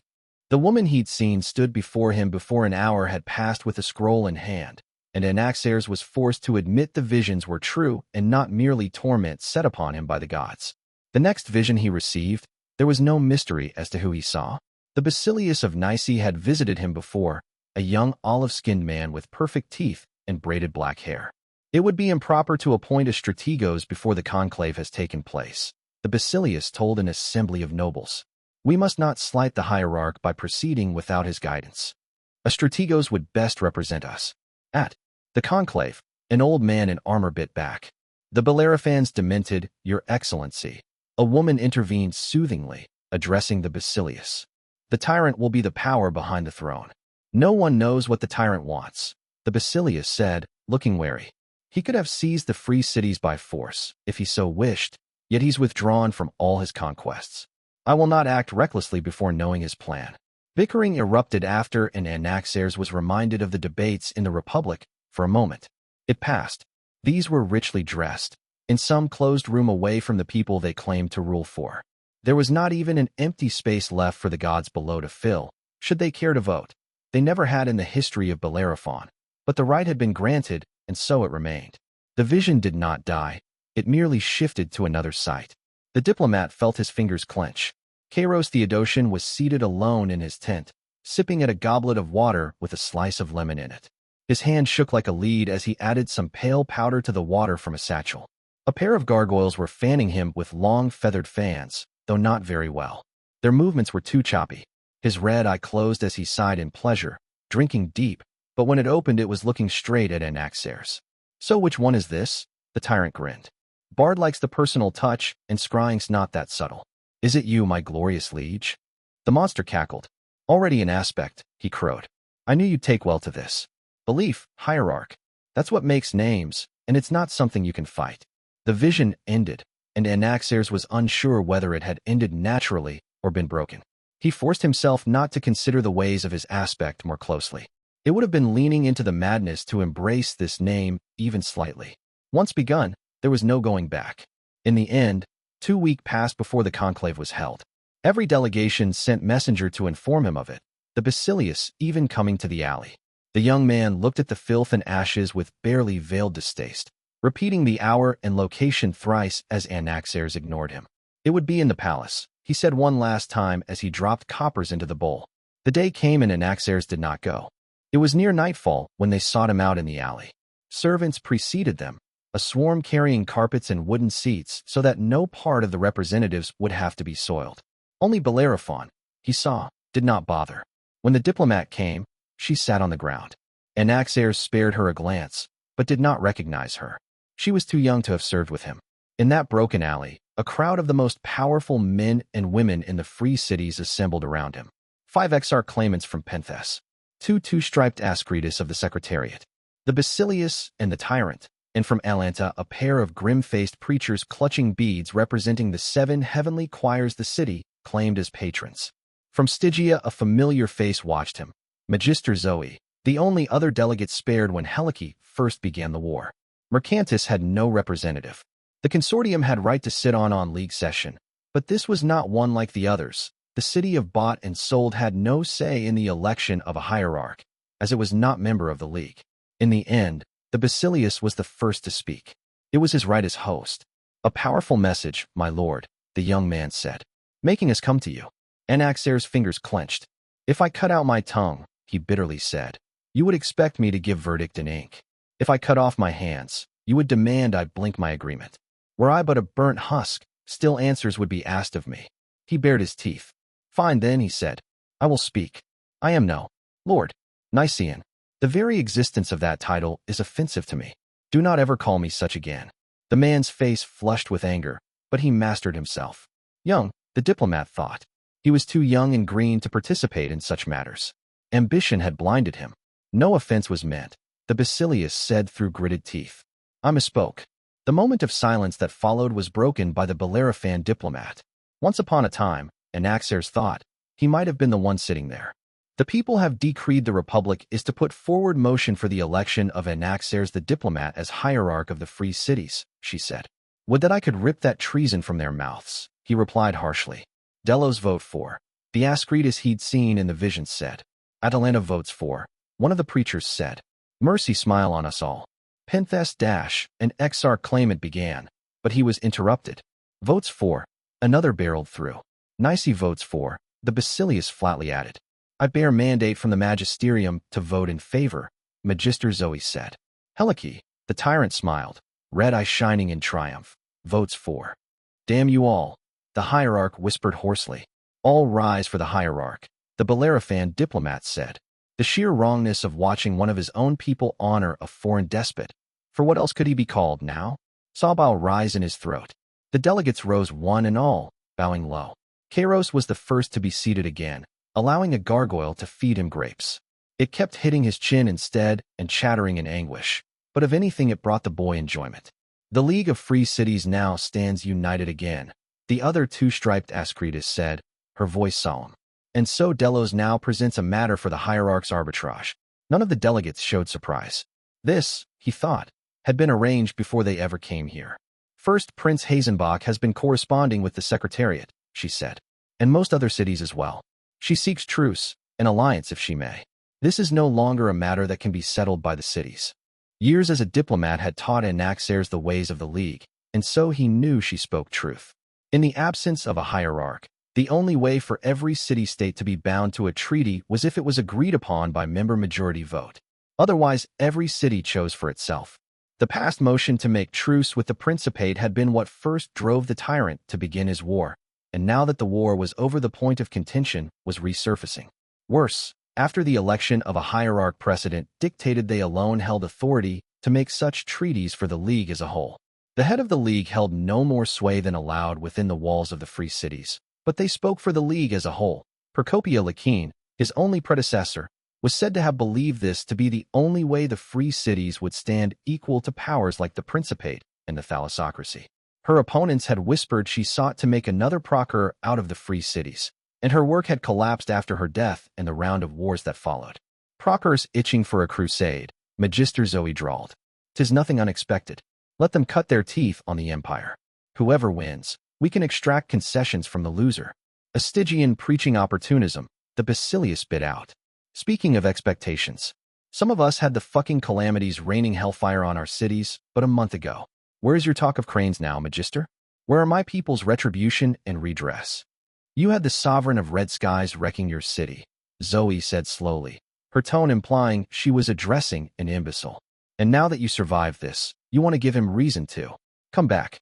The woman he'd seen stood before him before an hour had passed with a scroll in hand, and Anaxares was forced to admit the visions were true and not merely torment set upon him by the gods. The next vision he received, there was no mystery as to who he saw. The Basilius of Liesse had visited him before, a young olive-skinned man with perfect teeth and braided black hair. It would be improper to appoint a strategos before the conclave has taken place, the Basilius told an assembly of nobles. We must not slight the hierarch by proceeding without his guidance. A strategos would best represent us. At the conclave, an old man in armor bit back. The Bellerophons demented, Your Excellency. A woman intervened soothingly, addressing the Basilius. The tyrant will be the power behind the throne. No one knows what the tyrant wants, the Basilius said, looking wary. He could have seized the free cities by force, if he so wished, yet he's withdrawn from all his conquests. I will not act recklessly before knowing his plan. Bickering erupted after, and Anaxares was reminded of the debates in the Republic for a moment. It passed. These were richly dressed, in some closed room away from the people they claimed to rule for. There was not even an empty space left for the gods below to fill, should they care to vote. They never had in the history of Bellerophon, but the right had been granted, and so it remained. The vision did not die, it merely shifted to another site. The diplomat felt his fingers clench. Kairos Theodosian was seated alone in his tent, sipping at a goblet of water with a slice of lemon in it. His hand shook like a lead as he added some pale powder to the water from a satchel. A pair of gargoyles were fanning him with long feathered fans, though not very well. Their movements were too choppy. His red eye closed as he sighed in pleasure, drinking deep, but when it opened it was looking straight at Anaxares. "So which one is this?" the tyrant grinned. "Bard likes the personal touch, and scrying's not that subtle. Is it you, my glorious liege?" The monster cackled. "Already an aspect," he crowed. "I knew you'd take well to this. Belief, hierarch. That's what makes names, and it's not something you can fight." The vision ended, and Anaxares was unsure whether it had ended naturally or been broken. He forced himself not to consider the ways of his aspect more closely. It would have been leaning into the madness to embrace this name even slightly. Once begun, there was no going back. In the end, 2 weeks passed before the conclave was held. Every delegation sent messenger to inform him of it, the Basilius even coming to the alley. The young man looked at the filth and ashes with barely veiled distaste, repeating the hour and location thrice as Anaxares ignored him. "It would be in the palace," he said one last time as he dropped coppers into the bowl. The day came and Anaxares did not go. It was near nightfall when they sought him out in the alley. Servants preceded them, a swarm carrying carpets and wooden seats so that no part of the representatives would have to be soiled. Only Bellerophon, he saw, did not bother. When the diplomat came, she sat on the ground. Anaxares spared her a glance, but did not recognize her. She was too young to have served with him. In that broken alley, a crowd of the most powerful men and women in the free cities assembled around him. 5 exarch claimants from Penthes, 2 two-striped Ascretus of the Secretariat, the Basilius and the Tyrant, and from Atlanta a pair of grim-faced preachers clutching beads representing the 7 heavenly choirs the city claimed as patrons. From Stygia a familiar face watched him, Magister Zoe, the only other delegate spared when Helice first began the war. Mercantus had no representative. The consortium had right to sit on league session, but this was not one like the others. The city of bought and sold had no say in the election of a hierarch, as it was not member of the league. In the end, the Basilius was the first to speak. It was his right as host. "A powerful message, my lord," the young man said, "making us come to you." Anaxares' fingers clenched. "If I cut out my tongue," he bitterly said, "you would expect me to give verdict in ink. If I cut off my hands, you would demand I blink my agreement. Were I but a burnt husk, still answers would be asked of me." He bared his teeth. "Fine then," he said. "I will speak. I am no Lord Nicean. The very existence of that title is offensive to me. Do not ever call me such again." The man's face flushed with anger, but he mastered himself. Young, the diplomat thought. He was too young and green to participate in such matters. Ambition had blinded him. No offense was meant, the Basilius said through gritted teeth. I misspoke. The moment of silence that followed was broken by the Bellerophon diplomat. Once upon a time, Anaxares thought, he might have been the one sitting there. "The people have decreed the Republic is to put forward motion for the election of Anaxares the diplomat as hierarch of the free cities," she said. "Would that I could rip that treason from their mouths," he replied harshly. Delos vote for. The Ascretus he'd seen in the vision said. Atalanta votes for. One of the preachers said. Mercy smile on us all. Penthes an exarch claimant began, but he was interrupted. Votes for. Another barreled through. Liesse votes for. The Basilius flatly added. I bear mandate from the magisterium to vote in favor, Magister Zoe said. Helice, the tyrant smiled, red eye shining in triumph. Votes for. Damn you all, the hierarch whispered hoarsely. All rise for the hierarch, the Bellerophon diplomat said. The sheer wrongness of watching one of his own people honor a foreign despot. For what else could he be called now? Sabal rise in his throat. The delegates rose one and all, bowing low. Kairos was the first to be seated again, allowing a gargoyle to feed him grapes. It kept hitting his chin instead and chattering in anguish, but of anything it brought the boy enjoyment. The League of Free Cities now stands united again, the other two-striped Ascretus said, her voice solemn. And so Delos now presents a matter for the hierarch's arbitrage. None of the delegates showed surprise. This, he thought, had been arranged before they ever came here. First, Prince Hazenbach has been corresponding with the Secretariat, she said, and most other cities as well. She seeks truce, an alliance if she may. This is no longer a matter that can be settled by the cities. Years as a diplomat had taught Anaxares the ways of the League, and so he knew she spoke truth. In the absence of a hierarch, the only way for every city-state to be bound to a treaty was if it was agreed upon by member-majority vote. Otherwise, every city chose for itself. The past motion to make truce with the Principate had been what first drove the tyrant to begin his war, and now that the war was over, the point of contention was resurfacing. Worse, After the election of a hierarch precedent dictated they alone held authority to make such treaties for the League as a whole. The head of the League held no more sway than allowed within the walls of the free cities, but they spoke for the League as a whole. Procopia Liesse, his only predecessor, was said to have believed this to be the only way the free cities would stand equal to powers like the Principate and the Thalassocracy. Her opponents had whispered she sought to make another procurator out of the free cities, and her work had collapsed after her death and the round of wars that followed. Procurators itching for a crusade, Magister Zoe drawled. "'Tis nothing unexpected. Let them cut their teeth on the empire. Whoever wins, we can extract concessions from the loser." A Stygian preaching opportunism, the Basilius bit out. "Speaking of expectations, some of us had the fucking calamities raining hellfire on our cities but a month ago. Where's your talk of cranes now, Magister? Where are my people's retribution and redress? You had the sovereign of red skies wrecking your city," Zoe said slowly, her tone implying she was addressing an imbecile. "And now that you survived this, you want to give him reason to come back.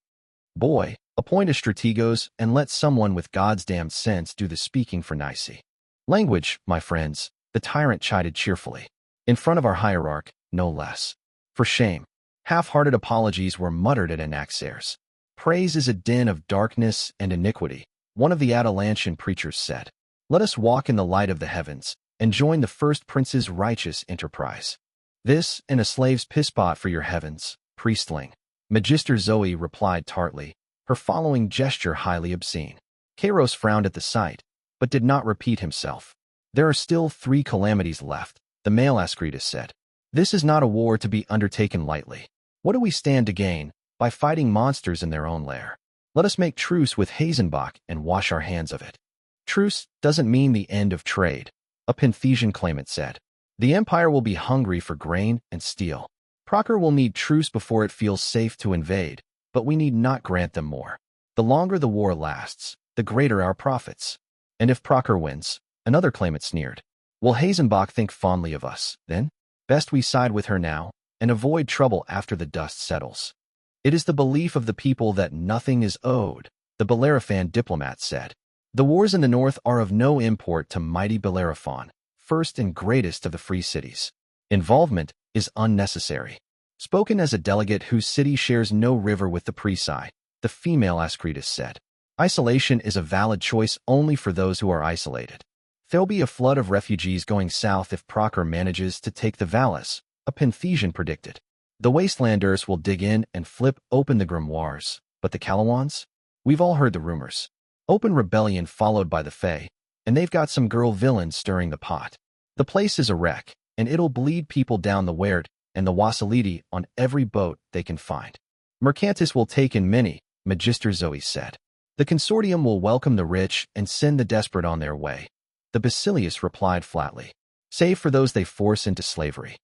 Boy, appoint a strategos and let someone with God's damned sense do the speaking for Liesse." "Language, my friends," the tyrant chided cheerfully. "In front of our hierarch, no less. For shame." Half-hearted apologies were muttered at Anaxares. "Praise is a den of darkness and iniquity," one of the Atalantian preachers said. "Let us walk in the light of the heavens and join the first prince's righteous enterprise. This and a slave's pisspot for your heavens, priestling." Magister Zoe replied tartly, her following gesture highly obscene. Kairos frowned at the sight, but did not repeat himself. "There are still 3 calamities left," the male Ascletus said. "This is not a war to be undertaken lightly. What do we stand to gain by fighting monsters in their own lair? Let us make truce with Hazenbach and wash our hands of it." "Truce doesn't mean the end of trade," a Penthesian claimant said. "The empire will be hungry for grain and steel. Procure will need truce before it feels safe to invade, but we need not grant them more. The longer the war lasts, the greater our profits. And if Procure wins," another claimant sneered, "will Hazenbach think fondly of us then? Best we side with her now and avoid trouble after the dust settles." "It is the belief of the people that nothing is owed," the Bellerophon diplomat said. "The wars in the north are of no import to mighty Bellerophon, first and greatest of the free cities. Involvement is unnecessary." Spoken as a delegate whose city shares no river with the Presi, the female Ascletus said. "Isolation is a valid choice only for those who are isolated. There'll be a flood of refugees going south if Procure manages to take the Valais," a Penthesian predicted. "The Wastelanders will dig in and flip open the grimoires, but the Calawans? We've all heard the rumors. Open rebellion followed by the Fae, and they've got some girl villains stirring the pot. The place is a wreck, and it'll bleed people down the Weird and the Wassilidi on every boat they can find. Mercantis will take in many," Magister Zoe said. "The consortium will welcome the rich and send the desperate on their way." The Basilius replied flatly, "Save for those they force into slavery.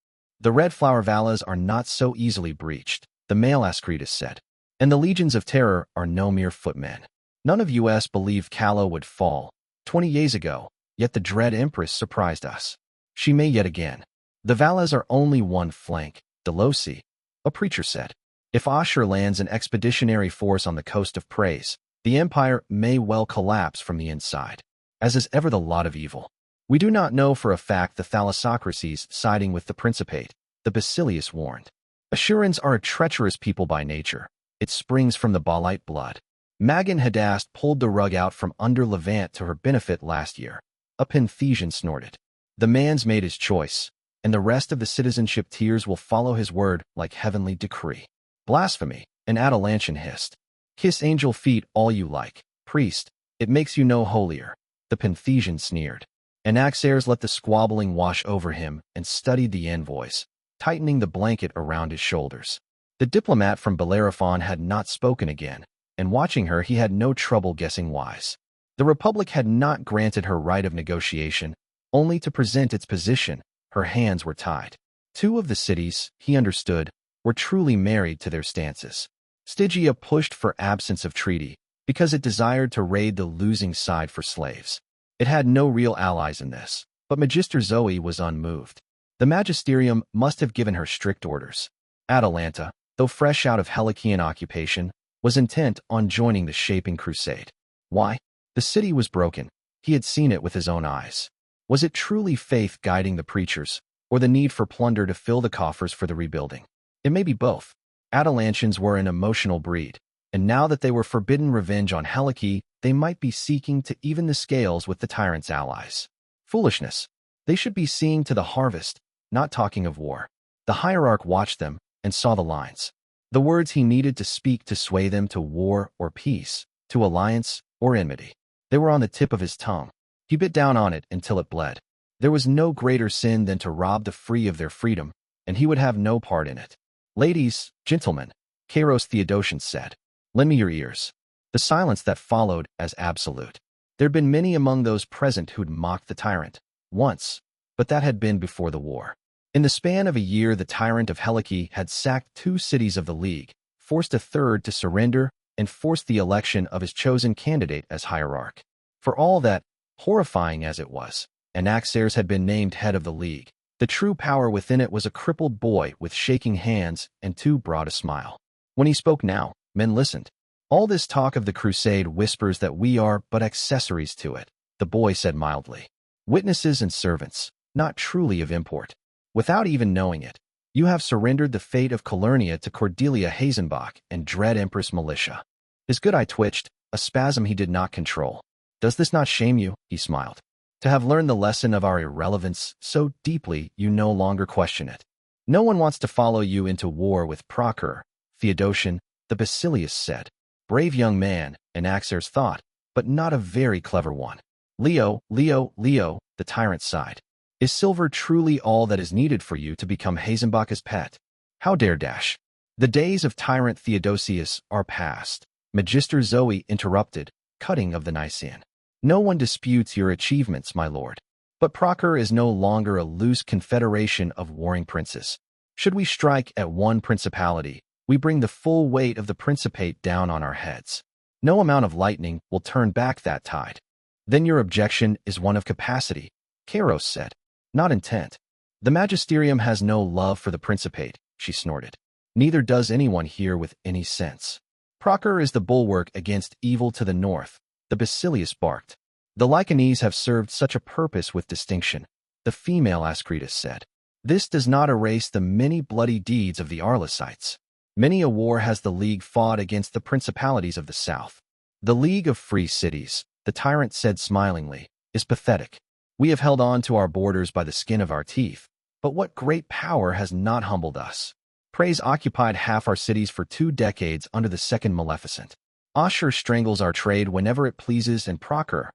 The red flower vallas are not so easily breached," the male Ascletus said. "And the legions of terror are no mere footmen. None of us believed Calo would fall 20 years ago, yet the dread Empress surprised us. She may yet again. The vallas are only one flank, Delosi," a preacher said. "If Ashur lands an expeditionary force on the coast of Praise, the empire may well collapse from the inside, as is ever the lot of evil. We do not know for a fact the Thalassocracies siding with the Principate," the Basilius warned. "Ashurans are a treacherous people by nature. It springs from the Balite blood." Magan Hadast pulled the rug out from under Levant to her benefit last year, a Penthesian snorted. "The man's made his choice, and the rest of the citizenship tiers will follow his word like heavenly decree." "Blasphemy," an Atalantian hissed. "Kiss angel feet all you like, priest. It makes you no holier," the Penthesian sneered. Anaxares let the squabbling wash over him and studied the envoys, tightening the blanket around his shoulders. The diplomat from Bellerophon had not spoken again, and watching her he had no trouble guessing whys. The Republic had not granted her right of negotiation, only to present its position. Her hands were tied. 2 of the cities, he understood, were truly married to their stances. Stygia pushed for absence of treaty because it desired to raid the losing side for slaves. It had no real allies in this, but Magister Zoe was unmoved. The magisterium must have given her strict orders. Atalanta, though fresh out of Helician occupation, was intent on joining the shaping crusade. Why? The city was broken. He had seen it with his own eyes. Was it truly faith guiding the preachers, or the need for plunder to fill the coffers for the rebuilding? It may be both. Atalantians were an emotional breed, and now that they were forbidden revenge on Helike, they might be seeking to even the scales with the tyrant's allies. Foolishness. They should be seeing to the harvest, not talking of war. The hierarch watched them and saw the lines. The words he needed to speak to sway them to war or peace, to alliance or enmity. They were on the tip of his tongue. He bit down on it until it bled. There was no greater sin than to rob the free of their freedom, and he would have no part in it. Ladies, gentlemen, Kairos Theodosian said, lend me your ears. The silence that followed as absolute. There'd been many among those present who'd mocked the tyrant, once, but that had been before the war. In the span of a year, the tyrant of Helike had sacked 2 cities of the League, forced a third to surrender, and forced the election of his chosen candidate as hierarch. For all that, horrifying as it was, Anaxares had been named head of the League. The true power within it was a crippled boy with shaking hands and too broad a smile. When he spoke now, men listened. All this talk of the crusade whispers that we are but accessories to it, the boy said mildly. Witnesses and servants, not truly of import. Without even knowing it, you have surrendered the fate of Calernia to Cordelia Hazenbach and dread Empress Militia. His good eye twitched, a spasm he did not control. Does this not shame you? He smiled. To have learned the lesson of our irrelevance so deeply you no longer question it. No one wants to follow you into war with Procur, Theodosian, the Basilius said. Brave young man, Anaxares thought, but not a very clever one. Leo, the tyrant sighed. Is silver truly all that is needed for you to become Hazenbach's pet? How dare dash? The days of tyrant Theodosius are past. Magister Zoe interrupted, cutting of the Nicean. No one disputes your achievements, my lord. But Procur is no longer a loose confederation of warring princes. Should we strike at one principality, we bring the full weight of the principate down on our heads. No amount of lightning will turn back that tide. Then your objection is one of capacity, Kairos said, not intent. The magisterium has no love for the principate, she snorted. Neither does anyone here with any sense. Procur is the bulwark against evil to the north, the Basilius barked. The Lycanes have served such a purpose with distinction, the female Ascletus said. This does not erase the many bloody deeds of the Arlesites. Many a war has the League fought against the principalities of the south. The League of Free Cities, the tyrant said smilingly, is pathetic. We have held on to our borders by the skin of our teeth, but what great power has not humbled us? Praise occupied half our cities for 2 decades under the second Maleficent. Ashur strangles our trade whenever it pleases, and Procur,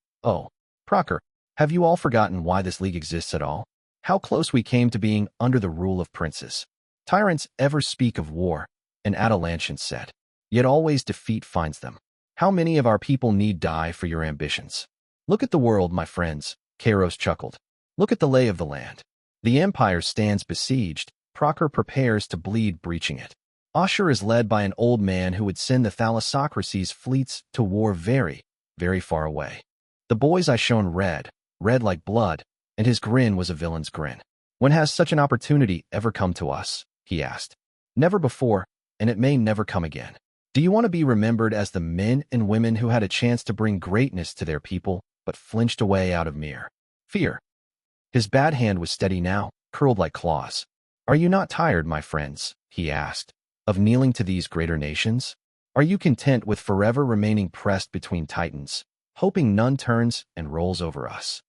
have you all forgotten why this league exists at all? How close we came to being under the rule of princes. Tyrants ever speak of war, an Atalantian said, yet always defeat finds them. How many of our people need die for your ambitions? Look at the world, my friends, Kairos chuckled. Look at the lay of the land. The empire stands besieged, Procur prepares to bleed breaching it. Ashur is led by an old man who would send the Thalassocracies fleets to war very, very far away. The boy's eye shone red like blood, and his grin was a villain's grin. When has such an opportunity ever come to us? He asked. Never before, and it may never come again. Do you want to be remembered as the men and women who had a chance to bring greatness to their people, but flinched away out of mere fear? His bad hand was steady now, curled like claws. Are you not tired, my friends, he asked, of kneeling to these greater nations? Are you content with forever remaining pressed between titans, hoping none turns and rolls over us?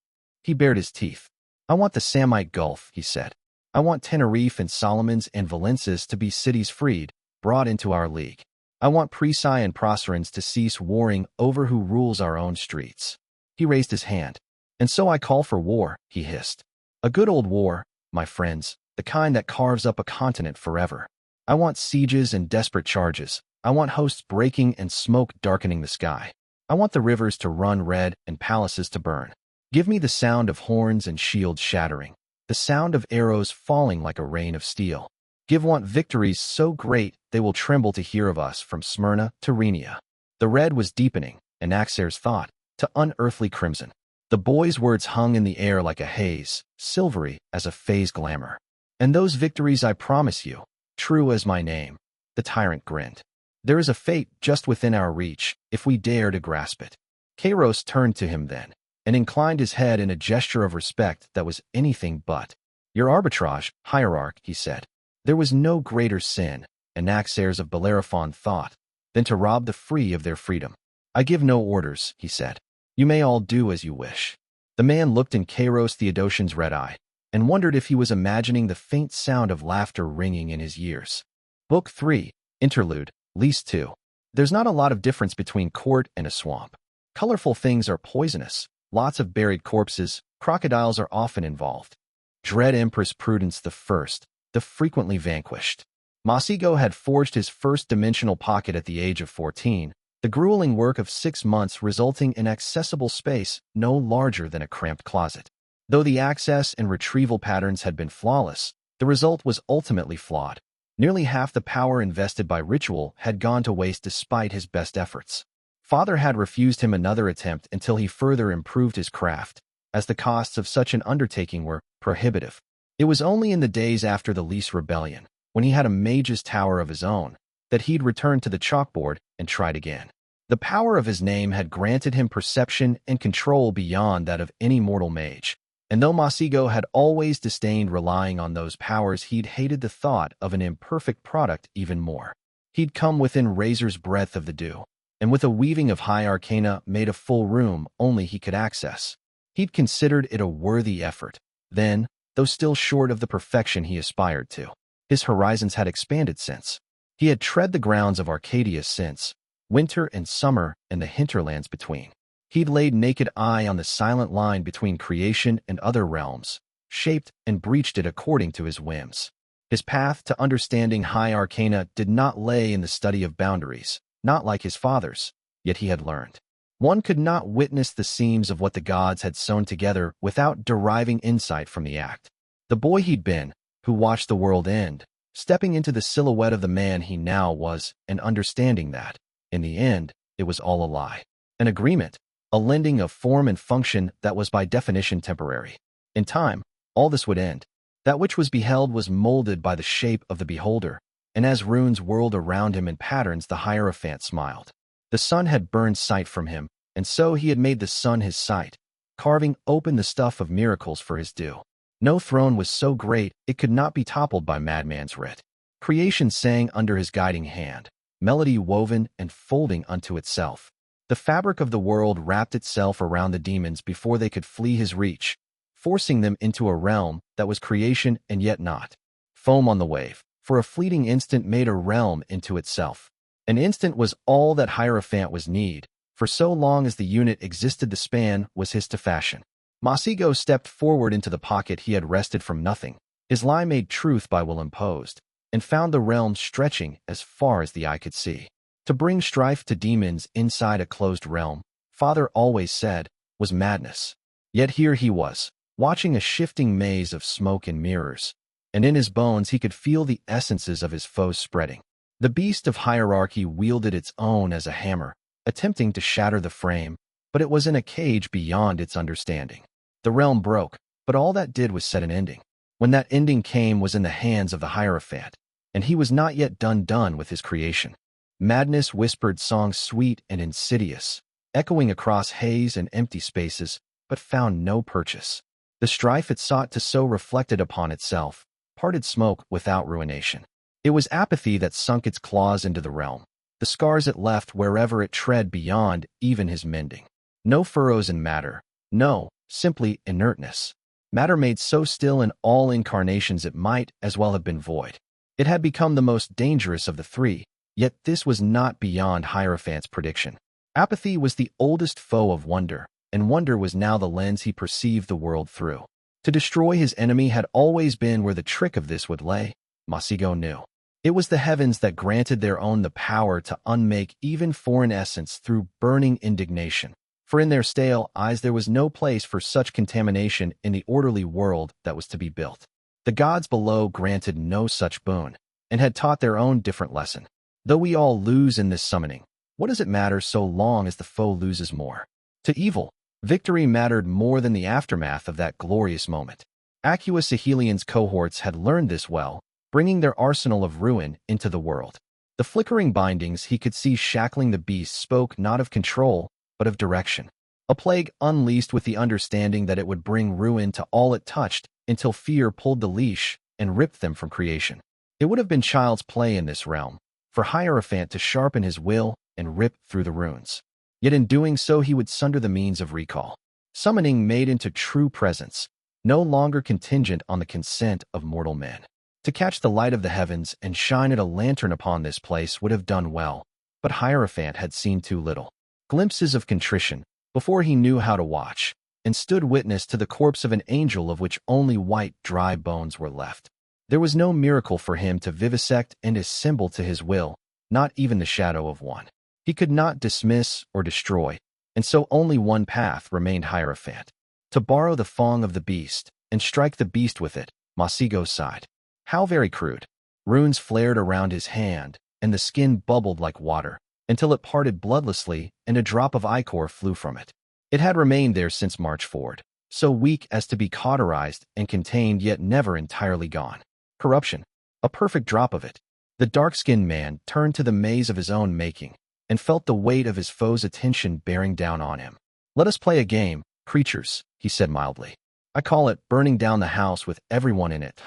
He bared his teeth. I want the Samite Gulf, he said. I want Tenerife and Solomons and Valences to be cities freed, brought into our league. I want Presi and Proserans to cease warring over who rules our own streets. He raised his hand. And so I call for war, he hissed. A good old war, my friends, the kind that carves up a continent forever. I want sieges and desperate charges. I want hosts breaking and smoke darkening the sky. I want the rivers to run red and palaces to burn. Give me the sound of horns and shields shattering, the sound of arrows falling like a rain of steel. Want victories so great they will tremble to hear of us from Smyrna to Rhenia. The red was deepening, Anaxares thought, to unearthly crimson. The boy's words hung in the air like a haze, silvery as a phase glamour. And those victories I promise you, true as my name, the tyrant grinned. There is a fate just within our reach, if we dare to grasp it. Kairos turned to him then. and inclined his head in a gesture of respect that was anything but. Your arbitrage, hierarch, he said. There was no greater sin, Anaxares of Bellerophon thought, than to rob the free of their freedom. I give no orders, he said. You may all do as you wish. The man looked in Kairos Theodosian's red eye, and wondered if he was imagining the faint sound of laughter ringing in his ears. Book 3, Interlude, Liesse II. There's not a lot of difference between court and a swamp. Colorful things are poisonous, lots of buried corpses, crocodiles are often involved. Dread Empress Prudence I, the frequently vanquished. Masigo had forged his first dimensional pocket at the age of 14, the grueling work of 6 months resulting in accessible space no larger than a cramped closet. Though the access and retrieval patterns had been flawless, the result was ultimately flawed. Nearly half the power invested by ritual had gone to waste despite his best efforts. Father had refused him another attempt until he further improved his craft, as the costs of such an undertaking were prohibitive. It was only in the days after the Liesse rebellion, when he had a mage's tower of his own, that he'd returned to the chalkboard and tried again. The power of his name had granted him perception and control beyond that of any mortal mage, and though Masigo had always disdained relying on those powers, he'd hated the thought of an imperfect product even more. He'd come within razor's breadth of the dew, and with a weaving of high arcana made a full room only he could access. He'd considered it a worthy effort. Then, though still short of the perfection he aspired to, his horizons had expanded since. He had tread the grounds of Arcadia since, winter and summer and the hinterlands between. He'd laid naked eye on the silent line between creation and other realms, shaped and breached it according to his whims. His path to understanding high arcana did not lay in the study of boundaries, not like his father's, yet he had learned. One could not witness the seams of what the gods had sewn together without deriving insight from the act. The boy he'd been, who watched the world end, stepping into the silhouette of the man he now was, and understanding that, in the end, it was all a lie. An agreement, a lending of form and function that was by definition temporary. In time, all this would end. That which was beheld was molded by the shape of the beholder, and as runes whirled around him in patterns, the Hierophant smiled. The sun had burned sight from him, and so he had made the sun his sight, carving open the stuff of miracles for his due. No throne was so great it could not be toppled by madman's writ. Creation sang under his guiding hand, melody woven and folding unto itself. The fabric of the world wrapped itself around the demons before they could flee his reach, forcing them into a realm that was creation and yet not. Foam on the wave, for a fleeting instant, made a realm into itself. An instant was all that Hierophant was need, for so long as the unit existed the span was his to fashion. Masigo stepped forward into the pocket he had wrested from nothing, his lie made truth by will imposed, and found the realm stretching as far as the eye could see. To bring strife to demons inside a closed realm, Father always said, was madness. Yet here he was, watching a shifting maze of smoke and mirrors, and in his bones he could feel the essences of his foes spreading. The beast of hierarchy wielded its own as a hammer, attempting to shatter the frame, but it was in a cage beyond its understanding. The realm broke, but all that did was set an ending. When that ending came was in the hands of the Hierophant, and he was not yet done with his creation. Madness whispered songs sweet and insidious, echoing across haze and empty spaces, but found no purchase. The strife it sought to sow reflected upon itself, parted smoke without ruination. It was apathy that sunk its claws into the realm, the scars it left wherever it tread beyond even his mending. No furrows in matter, no, simply inertness. Matter made so still in all incarnations it might as well have been void. It had become the most dangerous of the three, yet this was not beyond Hierophant's prediction. Apathy was the oldest foe of wonder, and wonder was now the lens he perceived the world through. To destroy his enemy had always been where the trick of this would lay, Masigo knew. It was the heavens that granted their own the power to unmake even foreign essence through burning indignation. For in their stale eyes there was no place for such contamination in the orderly world that was to be built. The gods below granted no such boon, and had taught their own different lesson. Though we all lose in this summoning, what does it matter so long as the foe loses more? To evil, victory mattered more than the aftermath of that glorious moment. Aqueous Sahelion's cohorts had learned this well, bringing their arsenal of ruin into the world. The flickering bindings he could see shackling the beast spoke not of control, but of direction. A plague unleashed with the understanding that it would bring ruin to all it touched until fear pulled the leash and ripped them from creation. It would have been child's play in this realm, for Hierophant to sharpen his will and rip through the runes. Yet in doing so he would sunder the means of recall, summoning made into true presence, no longer contingent on the consent of mortal men. To catch the light of the heavens and shine it a lantern upon this place would have done well, but Hierophant had seen too little. Glimpses of contrition, before he knew how to watch, and stood witness to the corpse of an angel of which only white, dry bones were left. There was no miracle for him to vivisect and assemble to his will, not even the shadow of one. He could not dismiss or destroy, and so only one path remained Hierophant. To borrow the fong of the beast, and strike the beast with it, Masigo sighed. How very crude. Runes flared around his hand, and the skin bubbled like water, until it parted bloodlessly and a drop of ichor flew from it. It had remained there since March forward, so weak as to be cauterized and contained yet never entirely gone. Corruption. A perfect drop of it. The dark-skinned man turned to the maze of his own making, and felt the weight of his foe's attention bearing down on him. Let us play a game, creatures, he said mildly. I call it burning down the house with everyone in it.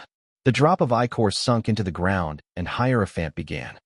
The drop of ichor sunk into the ground, and Hierophant began.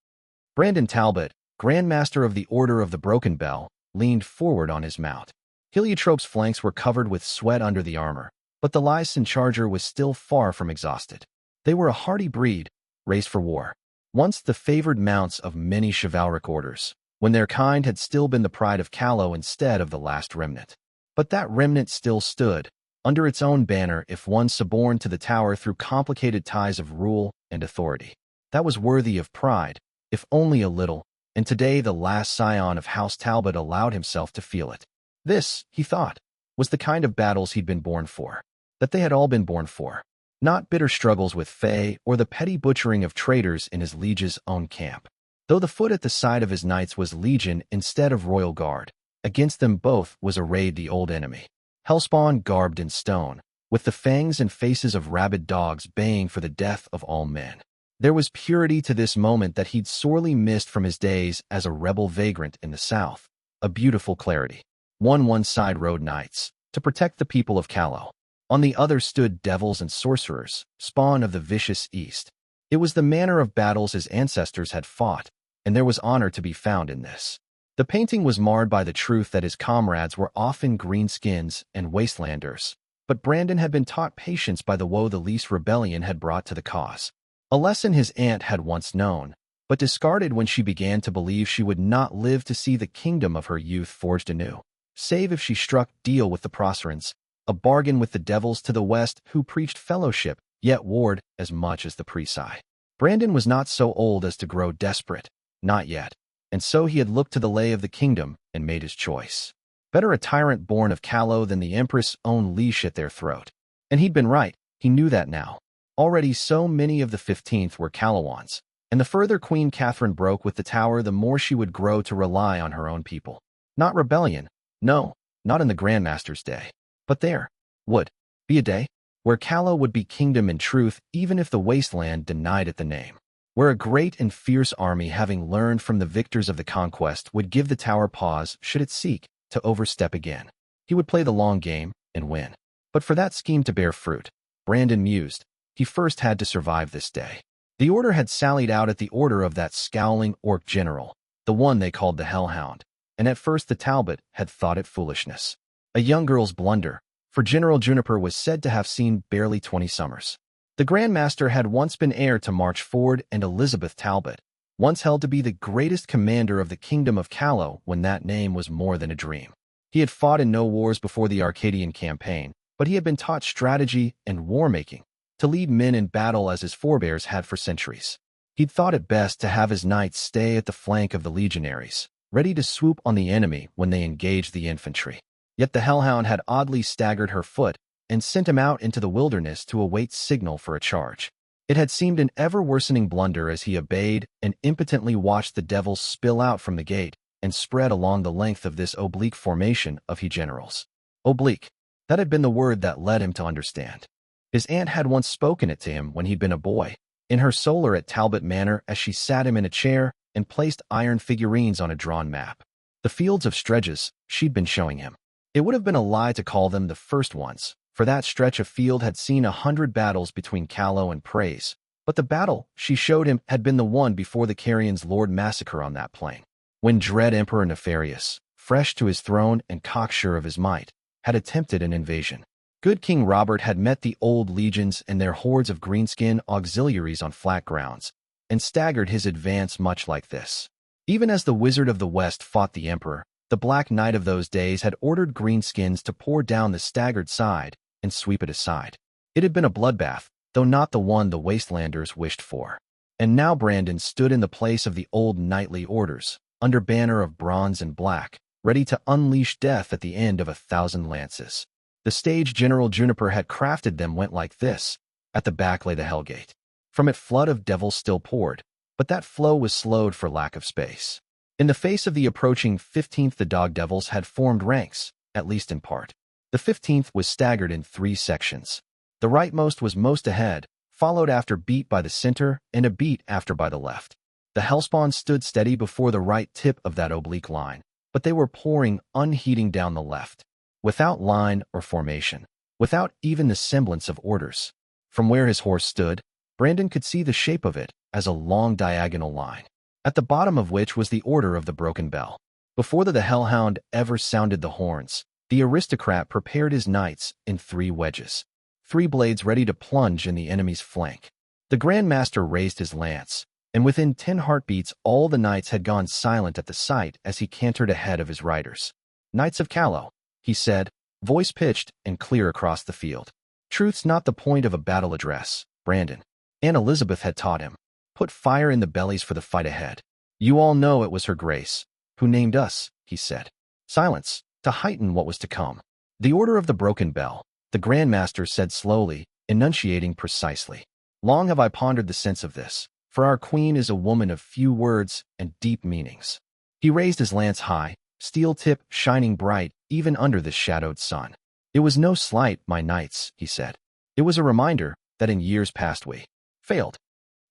Brandon Talbot, Grandmaster of the Order of the Broken Bell, leaned forward on his mount. Heliotrope's flanks were covered with sweat under the armor, but the Liesse charger was still far from exhausted. They were a hardy breed, raised for war, once the favored mounts of many chivalric orders, when their kind had still been the pride of Callow instead of the last remnant. But that remnant still stood, under its own banner if one suborned to the tower through complicated ties of rule and authority. That was worthy of pride, if only a little, and today the last scion of House Talbot allowed himself to feel it. This, he thought, was the kind of battles he'd been born for, that they had all been born for. Not bitter struggles with Fae or the petty butchering of traitors in his liege's own camp. Though the foot at the side of his knights was legion instead of royal guard, against them both was arrayed the old enemy. Hellspawn garbed in stone, with the fangs and faces of rabid dogs baying for the death of all men. There was purity to this moment that he'd sorely missed from his days as a rebel vagrant in the south, a beautiful clarity. One side rode knights, to protect the people of Callow. On the other stood devils and sorcerers, spawn of the vicious east. It was the manner of battles his ancestors had fought, and there was honor to be found in this. The painting was marred by the truth that his comrades were often greenskins and wastelanders, but Brandon had been taught patience by the woe the Liesse rebellion had brought to the cause. A lesson his aunt had once known, but discarded when she began to believe she would not live to see the kingdom of her youth forged anew, save if she struck deal with the Proserans, a bargain with the devils to the west who preached fellowship, yet warred as much as the Presi. Brandon was not so old as to grow desperate, not yet, and so he had looked to the lay of the kingdom and made his choice. Better a tyrant born of Callow than the Empress' own leash at their throat. And he'd been right, he knew that now. Already so many of the 15th were Callowans, and the further Queen Catherine broke with the tower the more she would grow to rely on her own people. Not rebellion, no, not in the Grandmaster's day. But there would be a day where Callow would be kingdom in truth even if the wasteland denied it the name. Where a great and fierce army having learned from the victors of the conquest would give the tower pause should it seek to overstep again. He would play the long game and win. But for that scheme to bear fruit, Brandon mused, he first had to survive this day. The order had sallied out at the order of that scowling orc general, the one they called the Hellhound, and at first the Talbot had thought it foolishness. A young girl's blunder, for General Juniper was said to have seen barely 20 summers. The Grandmaster had once been heir to March Ford and Elizabeth Talbot, once held to be the greatest commander of the Kingdom of Callow when that name was more than a dream. He had fought in no wars before the Arcadian campaign, but he had been taught strategy and war-making, to lead men in battle as his forebears had for centuries. He'd thought it best to have his knights stay at the flank of the legionaries, ready to swoop on the enemy when they engaged the infantry. Yet the Hellhound had oddly staggered her foot and sent him out into the wilderness to await signal for a charge. It had seemed an ever-worsening blunder as he obeyed and impotently watched the devils spill out from the gate and spread along the length of this oblique formation of he generals. Oblique. That had been the word that led him to understand. His aunt had once spoken it to him when he'd been a boy, in her solar at Talbot Manor as she sat him in a chair and placed iron figurines on a drawn map. The fields of Stredges she'd been showing him. It would have been a lie to call them the first ones, for that stretch of field had seen 100 battles between Callow and Praise, but the battle she showed him had been the one before the Carians' Lord massacre on that plain, when dread Emperor Nefarious, fresh to his throne and cocksure of his might, had attempted an invasion. Good King Robert had met the old legions and their hordes of greenskin auxiliaries on flat grounds, and staggered his advance much like this. Even as the Wizard of the West fought the Emperor, the Black Knight of those days had ordered greenskins to pour down the staggered side and sweep it aside. It had been a bloodbath, though not the one the Wastelanders wished for. And now Brandon stood in the place of the old knightly orders, under banner of bronze and black, ready to unleash death at the end of 1,000 lances. The stage General Juniper had crafted them went like this. At the back lay the Hellgate. From it flood of devils still poured, but that flow was slowed for lack of space. In the face of the approaching 15th, the Dog Devils had formed ranks, at least in part. The 15th was staggered in 3 sections. The rightmost was most ahead, followed after beat by the center and a beat after by the left. The Hellspawn stood steady before the right tip of that oblique line, but they were pouring unheeding down the left, without line or formation, without even the semblance of orders. From where his horse stood, Brandon could see the shape of it as a long diagonal line, at the bottom of which was the Order of the Broken Bell. Before the Hellhound ever sounded the horns, the aristocrat prepared his knights in 3 wedges, 3 blades ready to plunge in the enemy's flank. The Grand Master raised his lance, and within 10 heartbeats all the knights had gone silent at the sight as he cantered ahead of his riders. "Knights of Callow," he said, voice pitched and clear across the field. "Truth's not the point of a battle address, Brandon. Aunt Elizabeth had taught him. Put fire in the bellies for the fight ahead. You all know it was her grace who named us," he said. "Silence, to heighten what was to come." "The Order of the Broken Bell," the Grand Master said slowly, enunciating precisely. "Long have I pondered the sense of this, for our queen is a woman of few words and deep meanings." He raised his lance high, steel tip shining bright even under the shadowed sun. "It was no slight, my knights," he said. "It was a reminder that in years past we failed.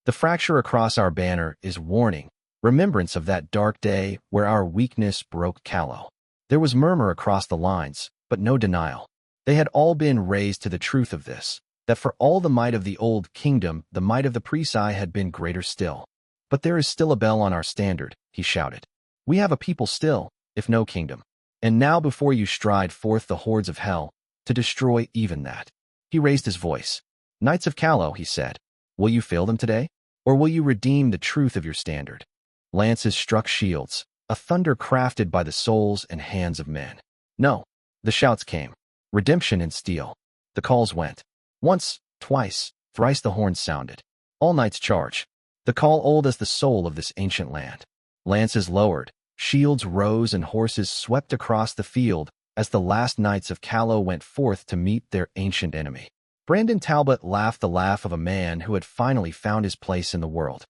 The fracture across our banner is warning, remembrance of that dark day where our weakness broke Callow." There was murmur across the lines, but no denial. They had all been raised to the truth of this, that for all the might of the old kingdom, the might of the Presi had been greater still. "But there is still a bell on our standard," he shouted. "We have a people still, if no kingdom. And now before you stride forth the hordes of hell, to destroy even that." He raised his voice. "Knights of Callow," he said, "will you fail them today? Or will you redeem the truth of your standard?" Lances struck shields, a thunder crafted by the souls and hands of men. "No." The shouts came. Redemption in steel. The calls went. Once, twice, thrice the horns sounded. All knights charge. The call old as the soul of this ancient land. Lances lowered, shields rose, and horses swept across the field as the last knights of Callow went forth to meet their ancient enemy. Brandon Talbot laughed the laugh of a man who had finally found his place in the world.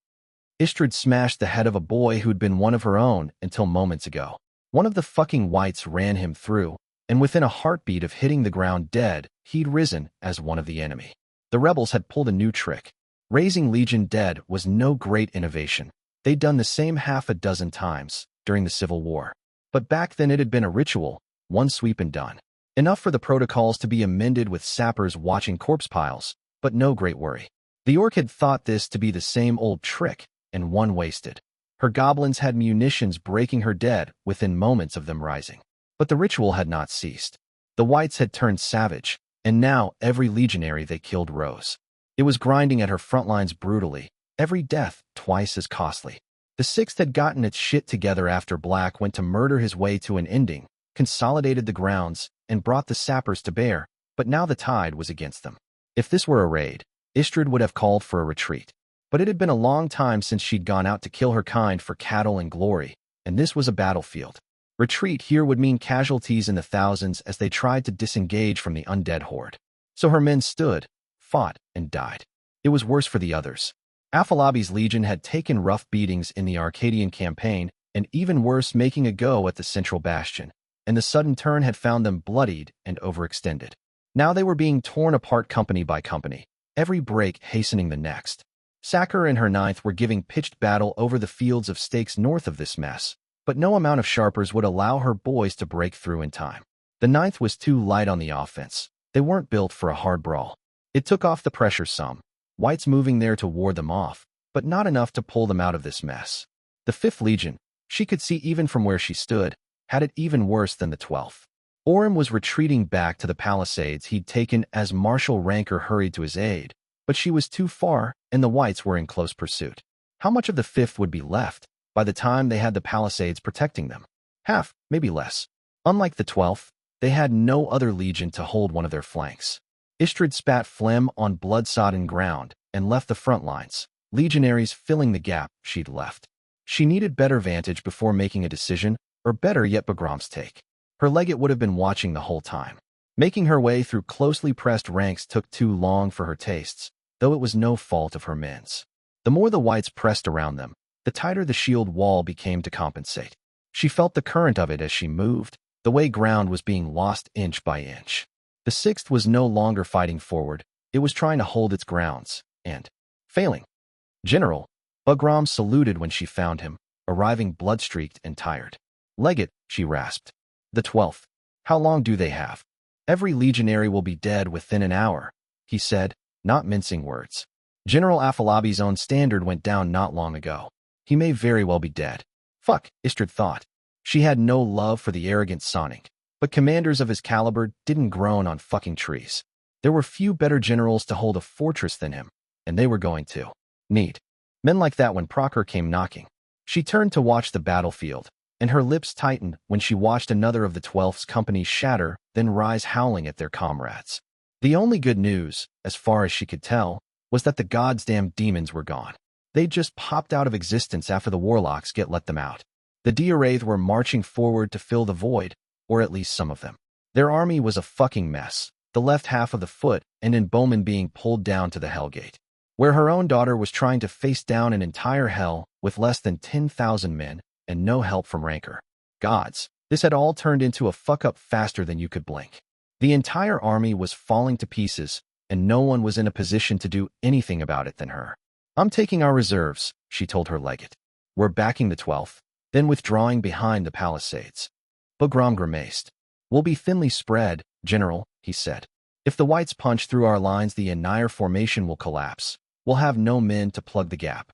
Istredd smashed the head of a boy who'd been one of her own until moments ago. One of the fucking whites ran him through, and within a heartbeat of hitting the ground dead, he'd risen as one of the enemy. The rebels had pulled a new trick. Raising Legion dead was no great innovation. They'd done the same 6 times during the Civil War. But back then it had been a ritual, one sweep and done. Enough for the protocols to be amended with sappers watching corpse piles, but no great worry. The Orc had thought this to be the same old trick, and one wasted. Her goblins had munitions breaking her dead within moments of them rising. But the ritual had not ceased. The whites had turned savage, and now every legionary they killed rose. It was grinding at her front lines brutally, every death twice as costly. The 6th had gotten its shit together after Black went to murder his way to an ending, consolidated the grounds, and brought the sappers to bear, but now the tide was against them. If this were a raid, Istredd would have called for a retreat. But it had been a long time since she'd gone out to kill her kind for cattle and glory, and this was a battlefield. Retreat here would mean casualties in the thousands as they tried to disengage from the undead horde. So her men stood, fought, and died. It was worse for the others. Afalabi's legion had taken rough beatings in the Arcadian campaign, and even worse making a go at the central bastion, and the sudden turn had found them bloodied and overextended. Now they were being torn apart company by company, every break hastening the next. Sacker and her 9th were giving pitched battle over the fields of stakes north of this mess, but no amount of sharpers would allow her boys to break through in time. The ninth was too light on the offense. They weren't built for a hard brawl. It took off the pressure some, Whites moving there to ward them off, but not enough to pull them out of this mess. The 5th Legion, she could see even from where she stood, had it even worse than the 12th. Orem was retreating back to the palisades he'd taken as Marshal Ranker hurried to his aid, but she was too far, and the Whites were in close pursuit. How much of the 5th would be left by the time they had the palisades protecting them? Half, maybe less. Unlike the 12th, they had no other legion to hold one of their flanks. Istrid spat phlegm on blood-sodden ground and left the front lines, legionaries filling the gap she'd left. She needed better vantage before making a decision, or better yet Bagram's take. Her legate would have been watching the whole time. Making her way through closely pressed ranks took too long for her tastes, though it was no fault of her men's. The more the Whites pressed around them, the tighter the shield wall became to compensate. She felt the current of it as she moved, the way ground was being lost inch by inch. The 6th was no longer fighting forward, it was trying to hold its grounds, and failing. General, Bagram saluted when she found him, arriving blood-streaked and tired. Legate, she rasped. The 12th. How long do they have? Every legionary will be dead within an hour, he said, not mincing words. General Afalabi's own standard went down not long ago. He may very well be dead. Fuck, Istrid thought. She had no love for the arrogant Sonic, but commanders of his caliber didn't groan on fucking trees. There were few better generals to hold a fortress than him, and they were going to need men like that when Procker came knocking. She turned to watch the battlefield, and her lips tightened when she watched another of the 12th's company shatter, then rise howling at their comrades. The only good news, as far as she could tell, was that the goddamn demons were gone. They'd just popped out of existence after the warlocks get let them out. The Diaraith were marching forward to fill the void, or at least some of them. Their army was a fucking mess, the left half of the foot and in Bowman being pulled down to the Hellgate, where her own daughter was trying to face down an entire hell with less than 10,000 men and no help from Ranker. Gods, this had all turned into a fuck-up faster than you could blink. The entire army was falling to pieces, and no one was in a position to do anything about it than her. I'm taking our reserves, she told her legate. We're backing the 12th, then withdrawing behind the palisades. Bagram grimaced. We'll be thinly spread, General, he said. If the Whites punch through our lines, the entire formation will collapse. We'll have no men to plug the gap.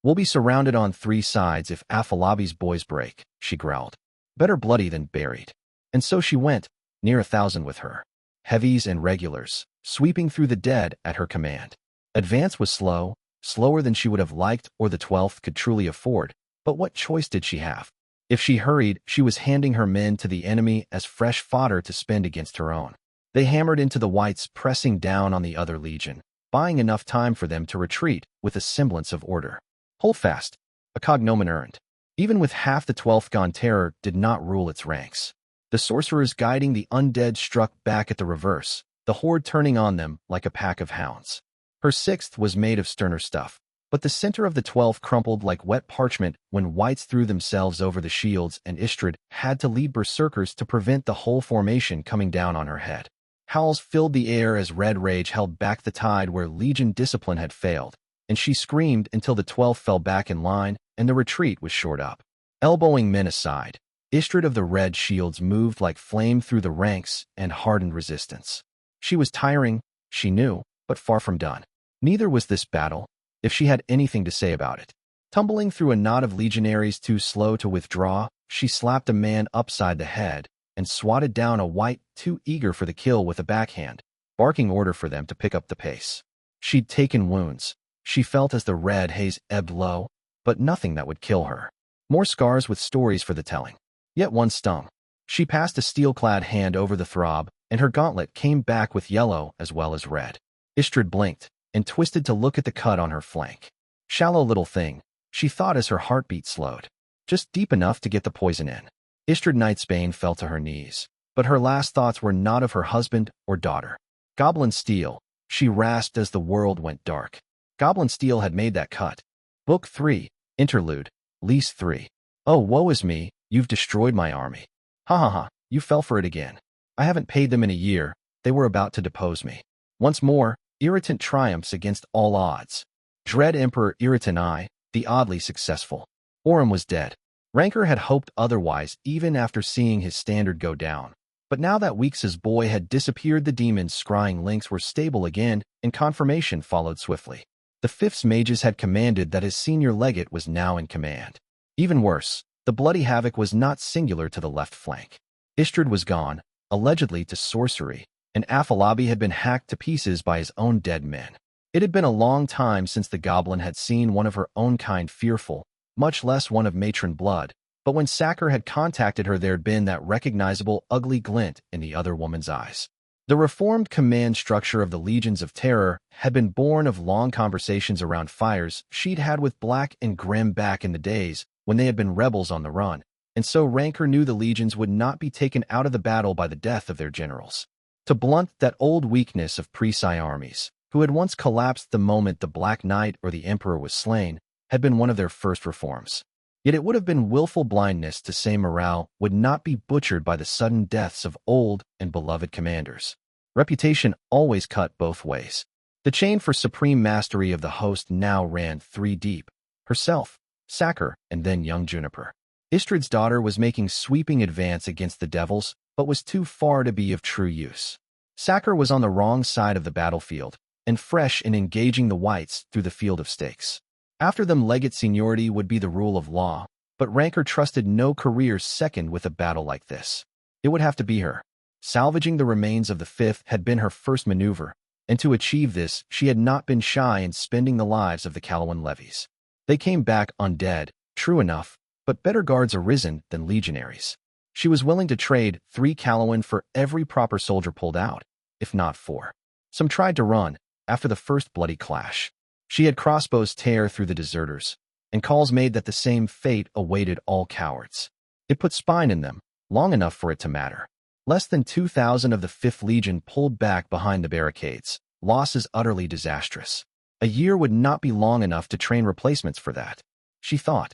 We'll be surrounded on 3 sides if Afalabi's boys break, she growled. Better bloody than buried. And so she went, near 1,000 with her. Heavies and regulars, sweeping through the dead at her command. Advance was slow, slower than she would have liked or the 12th could truly afford, but what choice did she have? If she hurried, she was handing her men to the enemy as fresh fodder to spend against her own. They hammered into the Whites, pressing down on the other legion, buying enough time for them to retreat with a semblance of order. Hold fast, a cognomen earned. Even with half the 12th gone, terror did not rule its ranks. The sorcerers guiding the undead struck back at the reverse, the horde turning on them like a pack of hounds. Her 6th was made of sterner stuff, but the center of the 12th crumpled like wet parchment when Whites threw themselves over the shields, and Istrid had to lead berserkers to prevent the whole formation coming down on her head. Howls filled the air as red rage held back the tide where Legion discipline had failed, and she screamed until the 12th fell back in line and the retreat was shored up. Elbowing men aside, Istrid of the red shields moved like flame through the ranks and hardened resistance. She was tiring, she knew, but far from done. Neither was this battle, if she had anything to say about it. Tumbling through a knot of legionaries too slow to withdraw, she slapped a man upside the head and swatted down a White too eager for the kill with a backhand, barking order for them to pick up the pace. She'd taken wounds. She felt as the red haze ebbed low, but nothing that would kill her. More scars with stories for the telling. Yet one stung. She passed a steel-clad hand over the throb, and her gauntlet came back with yellow as well as red. Istrid blinked and twisted to look at the cut on her flank. Shallow little thing, she thought as her heartbeat slowed. Just deep enough to get the poison in. Istrid Nightsbane fell to her knees, but her last thoughts were not of her husband or daughter. Goblin Steel, she rasped as the world went dark. Goblin Steel had made that cut. Book 3, Interlude, Liesse 3. Oh, woe is me, you've destroyed my army. Ha ha ha, you fell for it again. I haven't paid them in a year, they were about to depose me. Once more, Irritant triumphs against all odds. Dread Emperor Irritant I, the oddly successful. Orem was dead. Ranker had hoped otherwise even after seeing his standard go down. But now that Weeks's boy had disappeared, the demon's scrying links were stable again, and confirmation followed swiftly. The Fifth's mages had commanded that his senior legate was now in command. Even worse, the bloody havoc was not singular to the left flank. Istrud was gone, allegedly to sorcery, and Afalabi had been hacked to pieces by his own dead men. It had been a long time since the goblin had seen one of her own kind fearful, much less one of matron blood, but when Sacker had contacted her, there had been that recognizable ugly glint in the other woman's eyes. The reformed command structure of the Legions of Terror had been born of long conversations around fires she'd had with Black and Grim back in the days when they had been rebels on the run, and so Rancor knew the legions would not be taken out of the battle by the death of their generals. To blunt that old weakness of Precise armies, who had once collapsed the moment the Black Knight or the Emperor was slain, had been one of their first reforms. Yet it would have been willful blindness to say morale would not be butchered by the sudden deaths of old and beloved commanders. Reputation always cut both ways. The chain for supreme mastery of the host now ran 3 deep: herself, Sacker, and then young Juniper. Istrud's daughter was making sweeping advance against the devils, but was too far to be of true use. Sacker was on the wrong side of the battlefield, and fresh in engaging the whites through the field of stakes. After them, legate seniority would be the rule of law, but Rancor trusted no career second with a battle like this. It would have to be her. Salvaging the remains of the Fifth had been her first maneuver, and to achieve this, she had not been shy in spending the lives of the Calawan levies. They came back undead, true enough, but better guards arisen than legionaries. She was willing to trade 3 Calawan for every proper soldier pulled out, if not 4. Some tried to run after the first bloody clash. She had crossbows tear through the deserters, and calls made that the same fate awaited all cowards. It put spine in them, long enough for it to matter. Less than 2,000 of the 5th Legion pulled back behind the barricades, losses utterly disastrous. A year would not be long enough to train replacements for that, she thought.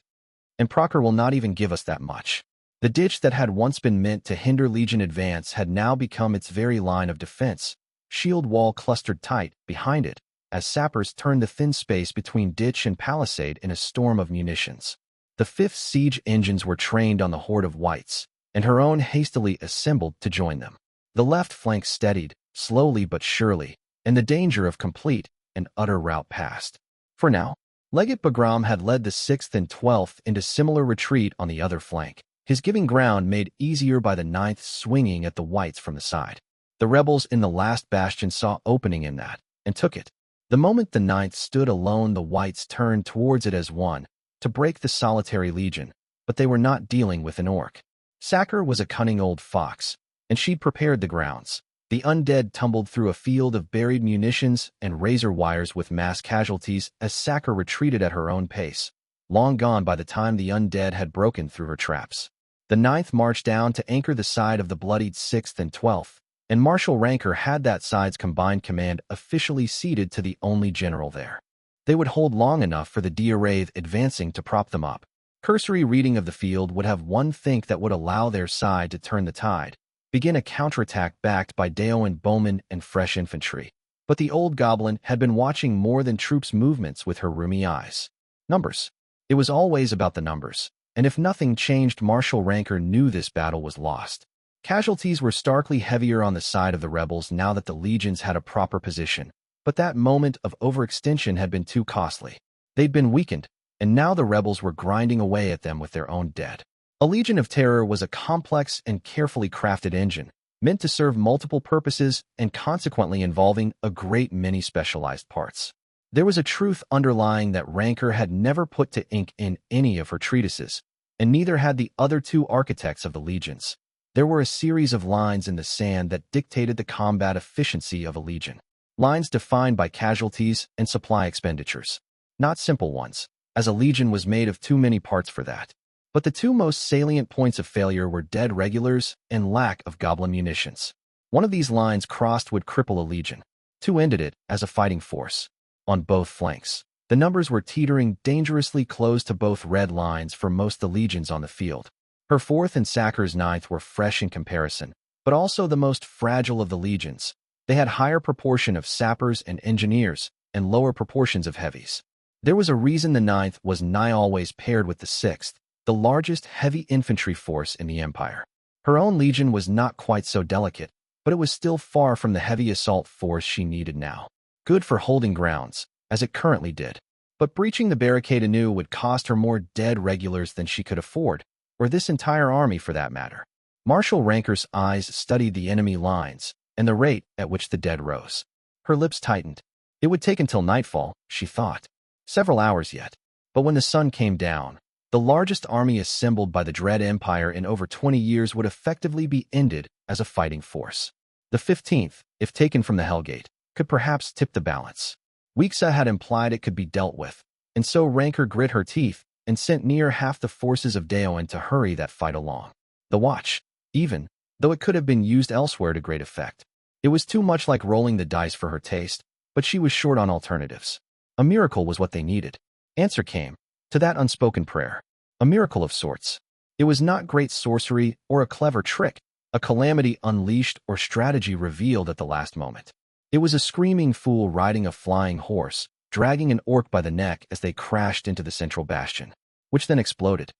And Procker will not even give us that much. The ditch that had once been meant to hinder Legion advance had now become its very line of defense, shield wall clustered tight behind it, as sappers turned the thin space between ditch and palisade in a storm of munitions. The 5th siege engines were trained on the horde of whites, and her own hastily assembled to join them. The left flank steadied, slowly but surely, and the danger of complete and utter rout passed. For now, Legate Bagram had led the 6th and 12th into similar retreat on the other flank, his giving ground made easier by the 9th swinging at the whites from the side. The rebels in the last bastion saw opening in that, and took it. The moment the 9th stood alone, the whites turned towards it as one, to break the solitary legion, but they were not dealing with an orc. Sacker was a cunning old fox, and she'd prepared the grounds. The undead tumbled through a field of buried munitions and razor wires with mass casualties as Sacker retreated at her own pace, long gone by the time the undead had broken through her traps. The 9th marched down to anchor the side of the bloodied 6th and 12th, and Marshal Rancor had that side's combined command officially ceded to the only general there. They would hold long enough for the Diarraith advancing to prop them up. Cursory reading of the field would have one think that would allow their side to turn the tide, begin a counterattack backed by Daoan bowmen and fresh infantry. But the old goblin had been watching more than troops' movements with her rheumy eyes. Numbers. It was always about the numbers, and if nothing changed, Marshal Rancor knew this battle was lost. Casualties were starkly heavier on the side of the rebels now that the legions had a proper position, but that moment of overextension had been too costly. They'd been weakened, and now the rebels were grinding away at them with their own dead. A Legion of Terror was a complex and carefully crafted engine, meant to serve multiple purposes and consequently involving a great many specialized parts. There was a truth underlying that Rancor had never put to ink in any of her treatises, and neither had the other 2 architects of the legions. There were a series of lines in the sand that dictated the combat efficiency of a legion. Lines defined by casualties and supply expenditures. Not simple ones, as a legion was made of too many parts for that. But the 2 most salient points of failure were dead regulars and lack of goblin munitions. One of these lines crossed would cripple a legion. 2 ended it as a fighting force. On both flanks, the numbers were teetering dangerously close to both red lines for most the legions on the field. Her 4th and Sacker's 9th were fresh in comparison, but also the most fragile of the legions. They had higher proportion of sappers and engineers, and lower proportions of heavies. There was a reason the 9th was nigh always paired with the 6th, the largest heavy infantry force in the Empire. Her own legion was not quite so delicate, but it was still far from the heavy assault force she needed now. Good for holding grounds, as it currently did. But breaching the barricade anew would cost her more dead regulars than she could afford, or this entire army for that matter. Marshal Ranker's eyes studied the enemy lines and the rate at which the dead rose. Her lips tightened. It would take until nightfall, she thought. Several hours yet. But when the sun came down, the largest army assembled by the Dread Empire in over 20 years would effectively be ended as a fighting force. The 15th, if taken from the Hellgate, could perhaps tip the balance. Liesse had implied it could be dealt with, and so Ranker grit her teeth and sent near half the forces of Daoin to hurry that fight along. The Watch, even, though it could have been used elsewhere to great effect. It was too much like rolling the dice for her taste, but she was short on alternatives. A miracle was what they needed. Answer came to that unspoken prayer. A miracle of sorts. It was not great sorcery or a clever trick, a calamity unleashed or strategy revealed at the last moment. It was a screaming fool riding a flying horse, dragging an orc by the neck as they crashed into the central bastion, which then exploded.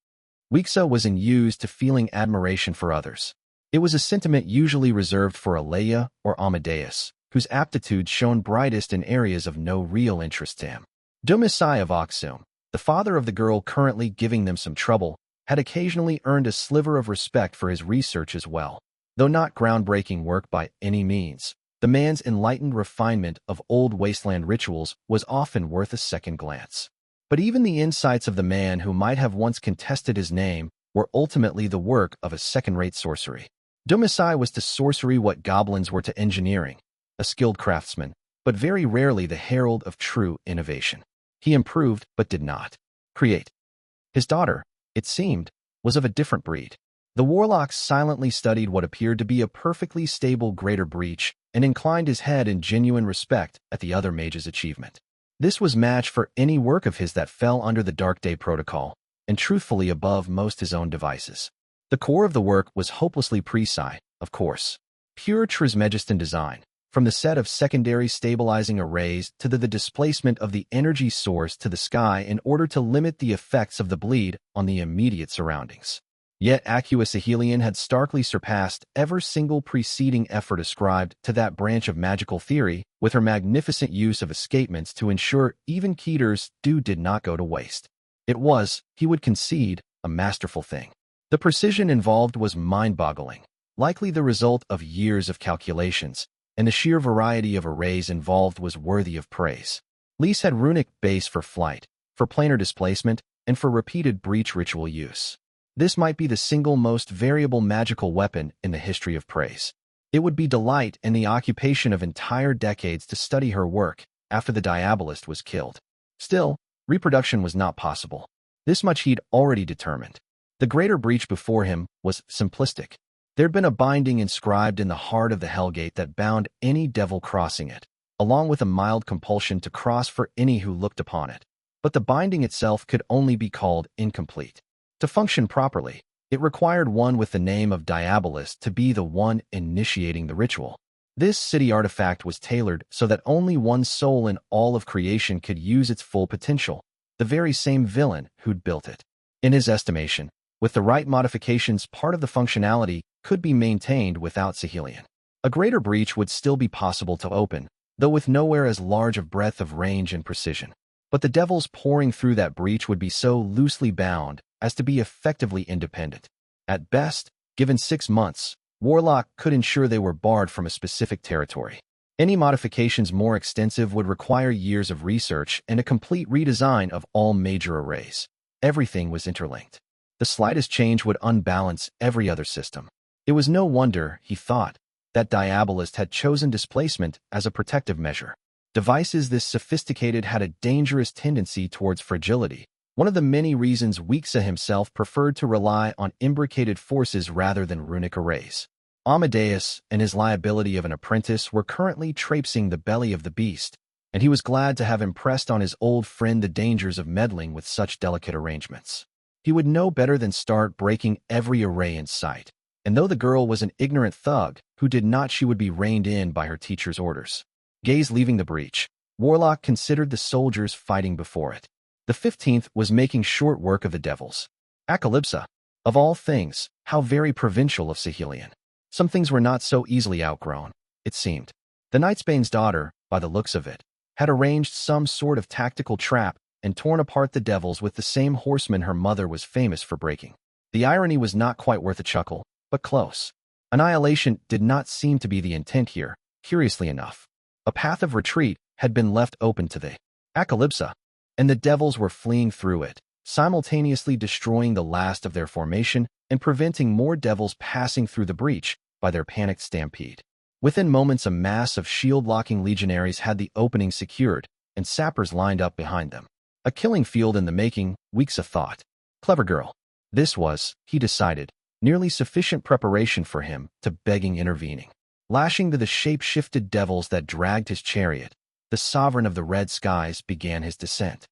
Liesse was used to feeling admiration for others. It was a sentiment usually reserved for Aleia or Amadeus, whose aptitudes shone brightest in areas of no real interest to him. Domisai of Oxum, the father of the girl currently giving them some trouble, had occasionally earned a sliver of respect for his research as well. Though not groundbreaking work by any means, the man's enlightened refinement of old wasteland rituals was often worth a second glance. But even the insights of the man who might have once contested his name were ultimately the work of a second-rate sorcery. Domisai was to sorcery what goblins were to engineering, a skilled craftsman, but very rarely the herald of true innovation. He improved, but did not create. His daughter, it seemed, was of a different breed. The warlock silently studied what appeared to be a perfectly stable greater breach and inclined his head in genuine respect at the other mage's achievement. This was match for any work of his that fell under the Dark Day Protocol, and truthfully above most his own devices. The core of the work was hopelessly precise, of course. Pure Trismegistan design, from the set of secondary stabilizing arrays to the displacement of the energy source to the sky in order to limit the effects of the bleed on the immediate surroundings. Yet Acus Elision had starkly surpassed every single preceding effort ascribed to that branch of magical theory with her magnificent use of escapements to ensure even Keter's did not go to waste. It was, he would concede, a masterful thing. The precision involved was mind-boggling, likely the result of years of calculations, and the sheer variety of arrays involved was worthy of praise. Liesse had runic base for flight, for planar displacement, and for repeated breach ritual use. This might be the single most variable magical weapon in the history of praise. It would be delight and the occupation of entire decades to study her work after the Diabolist was killed. Still, reproduction was not possible. This much he'd already determined. The greater breach before him was simplistic. There'd been a binding inscribed in the heart of the Hellgate that bound any devil crossing it, along with a mild compulsion to cross for any who looked upon it. But the binding itself could only be called incomplete. To function properly, it required one with the name of Diabolist to be the one initiating the ritual. This city artifact was tailored so that only one soul in all of creation could use its full potential, the very same villain who'd built it. In his estimation, with the right modifications, part of the functionality could be maintained without Sahelion. A greater breach would still be possible to open, though with nowhere as large of breadth of range and precision. But the devils pouring through that breach would be so loosely bound as to be effectively independent. At best, given 6 months, Warlock could ensure they were barred from a specific territory. Any modifications more extensive would require years of research and a complete redesign of all major arrays. Everything was interlinked. The slightest change would unbalance every other system. It was no wonder, he thought, that Diabolist had chosen displacement as a protective measure. Devices this sophisticated had a dangerous tendency towards fragility, one of the many reasons Liesse himself preferred to rely on imbricated forces rather than runic arrays. Amadeus and his liability of an apprentice were currently traipsing the belly of the beast, and he was glad to have impressed on his old friend the dangers of meddling with such delicate arrangements. He would know better than start breaking every array in sight, and though the girl was an ignorant thug who did not, she would be reined in by her teacher's orders. Gaze leaving the breach, Warlock considered the soldiers fighting before it. The 15th was making short work of the devils. Acalypsa, of all things, How very provincial of Sahelian. Some things were not so easily outgrown, it seemed. The Knightsbane's daughter, by the looks of it, had arranged some sort of tactical trap and torn apart the devils with the same horsemen her mother was famous for breaking. The irony was not quite worth a chuckle, but close. Annihilation did not seem to be the intent here, curiously enough. A path of retreat had been left open to the Apocalypse, and the devils were fleeing through it, simultaneously destroying the last of their formation and preventing more devils passing through the breach by their panicked stampede. Within moments, a mass of shield-locking legionaries had the opening secured, and sappers lined up behind them. A killing field in the making, weeks of thought. Clever girl. This was, he decided, nearly sufficient preparation for him to begging intervening. Lashing to the shape-shifted devils that dragged his chariot, the sovereign of the red skies began his descent.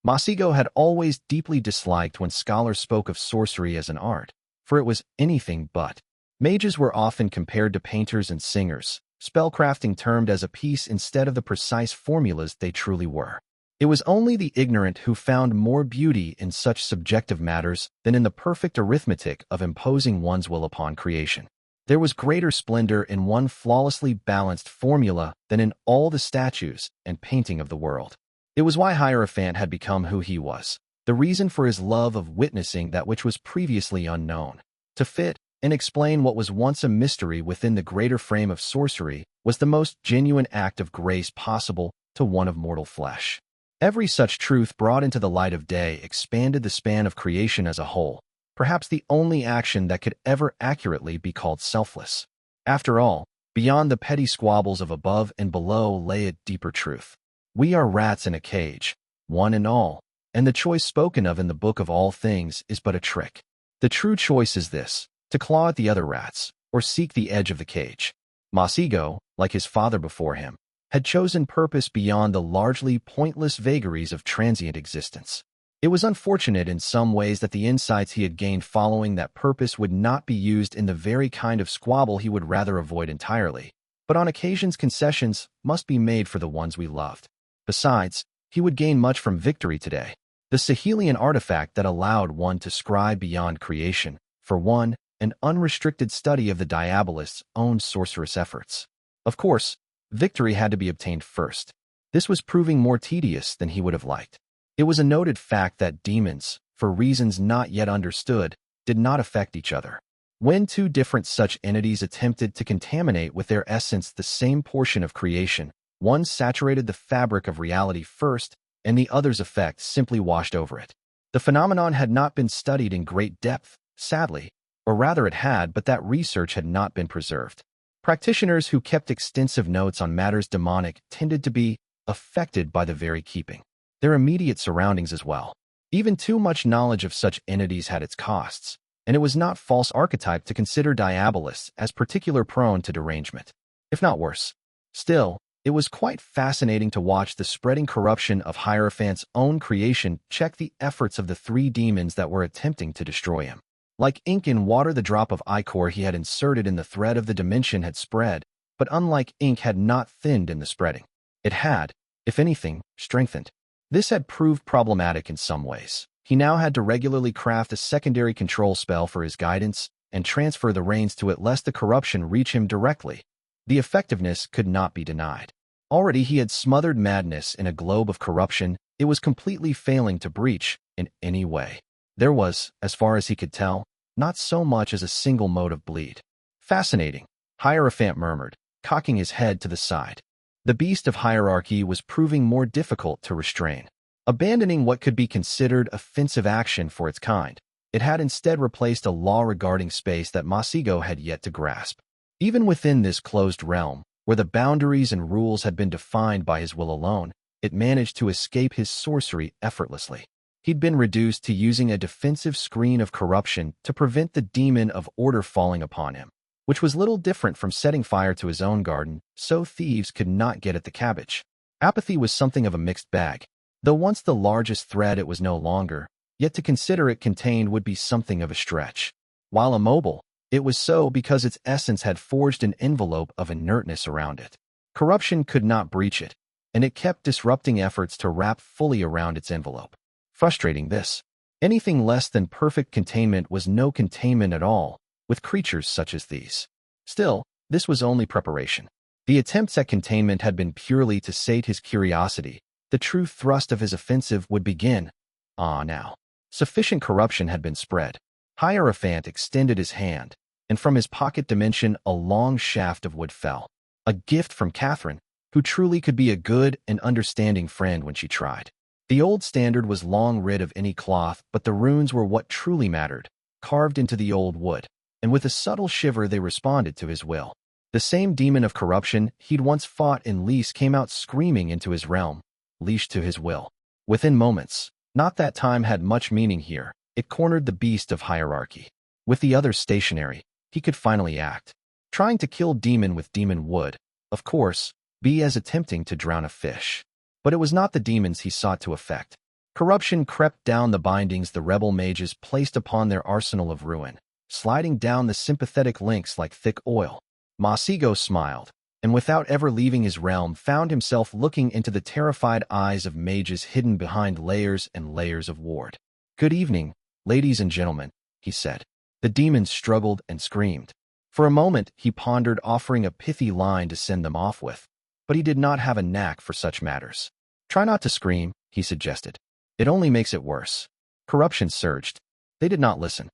Masigo had always deeply disliked when scholars spoke of sorcery as an art, for it was anything but. Mages were often compared to painters and singers, spellcrafting termed as a piece instead of the precise formulas they truly were. It was only the ignorant who found more beauty in such subjective matters than in the perfect arithmetic of imposing one's will upon creation. There was greater splendor in one flawlessly balanced formula than in all the statues and painting of the world. It was why Hierophant had become who he was, the reason for his love of witnessing that which was previously unknown. To fit and explain what was once a mystery within the greater frame of sorcery was the most genuine act of grace possible to one of mortal flesh. Every such truth brought into the light of day expanded the span of creation as a whole, perhaps the only action that could ever accurately be called selfless. After all, beyond the petty squabbles of above and below lay a deeper truth. We are rats in a cage, one and all, and the choice spoken of in the book of all things is but a trick. The true choice is this: to claw at the other rats, or seek the edge of the cage. Masigo, like his father before him, had chosen purpose beyond the largely pointless vagaries of transient existence. It was unfortunate in some ways that the insights he had gained following that purpose would not be used in the very kind of squabble he would rather avoid entirely, but on occasions concessions must be made for the ones we loved. Besides, he would gain much from victory today. The Sahelian artifact that allowed one to scribe beyond creation, for one, an unrestricted study of the Diabolist's own sorcerous efforts. Of course, victory had to be obtained first. This was proving more tedious than he would have liked. It was a noted fact that demons, for reasons not yet understood, did not affect each other. When two different such entities attempted to contaminate with their essence the same portion of creation, one saturated the fabric of reality first, and the other's effect simply washed over it. The phenomenon had not been studied in great depth, sadly, or rather it had, but that research had not been preserved. Practitioners who kept extensive notes on matters demonic tended to be affected by the very keeping their immediate surroundings as well. Even too much knowledge of such entities had its costs, and it was not false archetype to consider Diabolists as particularly prone to derangement, if not worse. Still, it was quite fascinating to watch the spreading corruption of Hierophant's own creation check the efforts of the three demons that were attempting to destroy him. Like ink in water, the drop of ichor he had inserted in the thread of the dimension had spread, but unlike ink had not thinned in the spreading. It had, if anything, strengthened. This had proved problematic in some ways. He now had to regularly craft a secondary control spell for his guidance and transfer the reins to it lest the corruption reach him directly. The effectiveness could not be denied. Already he had smothered madness in a globe of corruption. It was completely failing to breach in any way. There was, as far as he could tell, not so much as a single mode of bleed. Fascinating, Hierophant murmured, cocking his head to the side. The beast of hierarchy was proving more difficult to restrain. Abandoning what could be considered offensive action for its kind, it had instead replaced a law regarding space that Masigo had yet to grasp. Even within this closed realm, where the boundaries and rules had been defined by his will alone, it managed to escape his sorcery effortlessly. He'd been reduced to using a defensive screen of corruption to prevent the demon of order falling upon him, which was little different from setting fire to his own garden so thieves could not get at the cabbage. Apathy was something of a mixed bag. Though once the largest thread it was no longer, yet to consider it contained would be something of a stretch. While immobile, it was so because its essence had forged an envelope of inertness around it. Corruption could not breach it, and it kept disrupting efforts to wrap fully around its envelope. Frustrating this. Anything less than perfect containment was no containment at all, with creatures such as these. Still, this was only preparation. The attempts at containment had been purely to sate his curiosity. The true thrust of his offensive would begin. Now. Sufficient corruption had been spread. Hierophant extended his hand, and from his pocket dimension a long shaft of wood fell. A gift from Catherine, who truly could be a good and understanding friend when she tried. The old standard was long rid of any cloth, but the runes were what truly mattered, carved into the old wood, and with a subtle shiver they responded to his will. The same demon of corruption he'd once fought in Liesse came out screaming into his realm, leashed to his will. Within moments, not that time had much meaning here, it cornered the beast of hierarchy. With the others stationary, he could finally act. Trying to kill demon with demon would, of course, be as attempting to drown a fish. But it was not the demons he sought to affect. Corruption crept down the bindings the rebel mages placed upon their arsenal of ruin, sliding down the sympathetic links like thick oil. Masigo smiled, and without ever leaving his realm found himself looking into the terrified eyes of mages hidden behind layers and layers of ward. "Good evening, ladies and gentlemen," he said. The demons struggled and screamed. For a moment he pondered offering a pithy line to send them off with, but he did not have a knack for such matters. "Try not to scream," he suggested. "It only makes it worse." Corruption surged. They did not listen.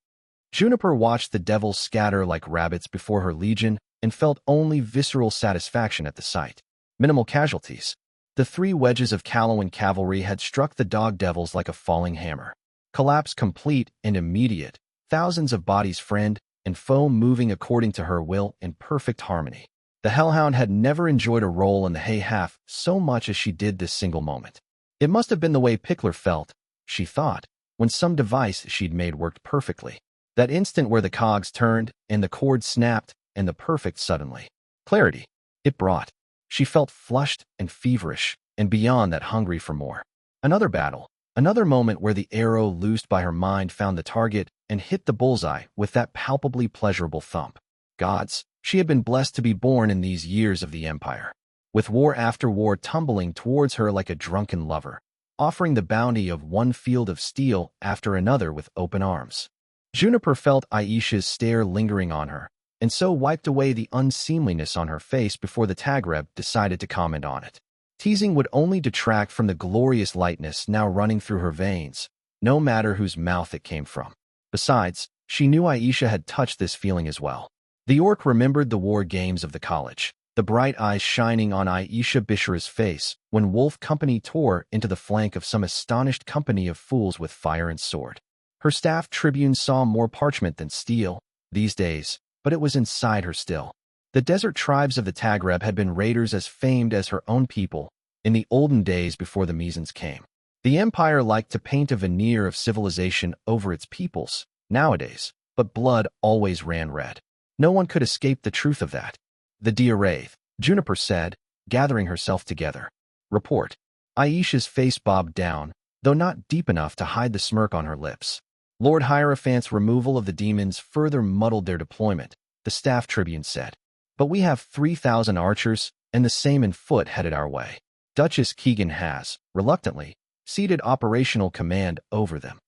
Juniper watched the devils scatter like rabbits before her legion and felt only visceral satisfaction at the sight. Minimal casualties. The 3 wedges of Calawan cavalry had struck the dog devils like a falling hammer. Collapse complete and immediate, thousands of bodies friend and foe moving according to her will in perfect harmony. The Hellhound had never enjoyed a roll in the hay half so much as she did this single moment. It must have been the way Pickler felt, she thought, when some device she'd made worked perfectly. That instant where the cogs turned and the cord snapped, and the perfect suddenly. Clarity. It brought. She felt flushed and feverish, and beyond that hungry for more. Another battle. Another moment where the arrow loosed by her mind found the target and hit the bullseye with that palpably pleasurable thump. Gods, she had been blessed to be born in these years of the Empire. With war after war tumbling towards her like a drunken lover, offering the bounty of one field of steel after another with open arms. Juniper felt Aisha's stare lingering on her, and so wiped away the unseemliness on her face before the tagreb decided to comment on it. Teasing would only detract from the glorious lightness now running through her veins, no matter whose mouth it came from. Besides, she knew Aisha had touched this feeling as well. The orc remembered the war games of the college, the bright eyes shining on Aisha Bishara's face when Wolf Company tore into the flank of some astonished company of fools with fire and sword. Her staff tribune saw more parchment than steel these days, but it was inside her still. The desert tribes of the Tagreb had been raiders as famed as her own people in the olden days before the Mizans came. The Empire liked to paint a veneer of civilization over its peoples nowadays, but blood always ran red. No one could escape the truth of that. "The Diaraith," Juniper said, gathering herself together. "Report." Aisha's face bobbed down, though not deep enough to hide the smirk on her lips. Lord Hierophant's removal of the demons further muddled their deployment, the staff tribune said. "But we have 3,000 archers, and the same in foot headed our way. Duchess Keegan has, reluctantly, ceded operational command over them."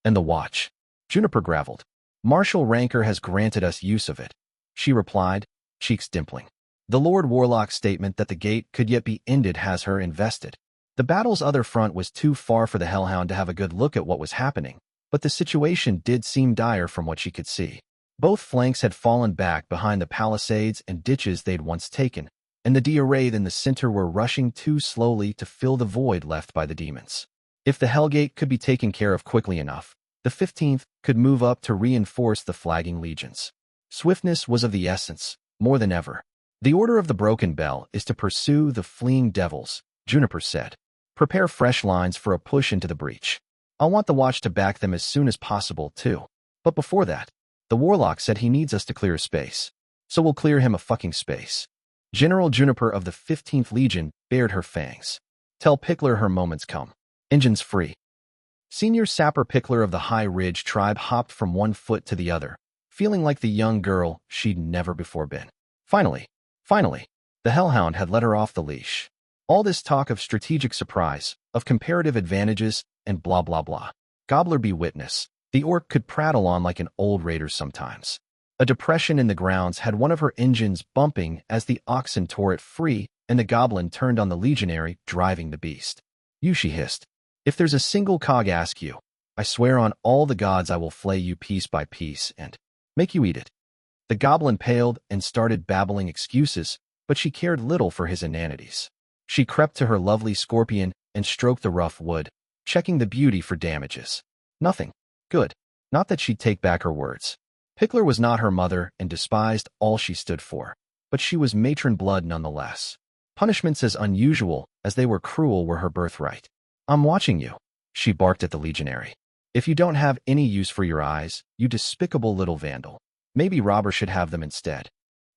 "And the watch?" Juniper gravelled. "Marshal Ranker has granted us use of it," she replied, cheeks dimpling. "The Lord Warlock's statement that the gate could yet be ended has her invested." The battle's other front was too far for the Hellhound to have a good look at what was happening, but the situation did seem dire from what she could see. Both flanks had fallen back behind the palisades and ditches they'd once taken, and the Diaraith in the center were rushing too slowly to fill the void left by the demons. If the Hellgate could be taken care of quickly enough, the 15th could move up to reinforce the flagging legions. Swiftness was of the essence, more than ever. "The order of the Broken Bell is to pursue the fleeing devils," Juniper said. "Prepare fresh lines for a push into the breach. I'll want the watch to back them as soon as possible, too. But before that, the Warlock said he needs us to clear a space. So we'll clear him a fucking space." General Juniper of the 15th Legion bared her fangs. "Tell Pickler her moment's come. Engines free." Senior Sapper Pickler of the High Ridge tribe hopped from one foot to the other, feeling like the young girl she'd never before been. Finally, the Hellhound had let her off the leash. All this talk of strategic surprise, of comparative advantages, and blah blah blah. Gobbler be witness. The orc could prattle on like an old raider sometimes. A depression in the grounds had one of her engines bumping as the oxen tore it free, and the goblin turned on the legionary, driving the beast. You, she hissed. If there's a single cog ask you, I swear on all the gods I will flay you piece by piece and make you eat it. The goblin paled and started babbling excuses, but she cared little for his inanities. She crept to her lovely scorpion and stroked the rough wood, checking the beauty for damages. Nothing. Good. Not that she'd take back her words. Pickler was not her mother and despised all she stood for, but she was matron blood nonetheless. Punishments as unusual as they were cruel were her birthright. I'm watching you, she barked at the legionary. If you don't have any use for your eyes, you despicable little vandal, maybe robber should have them instead.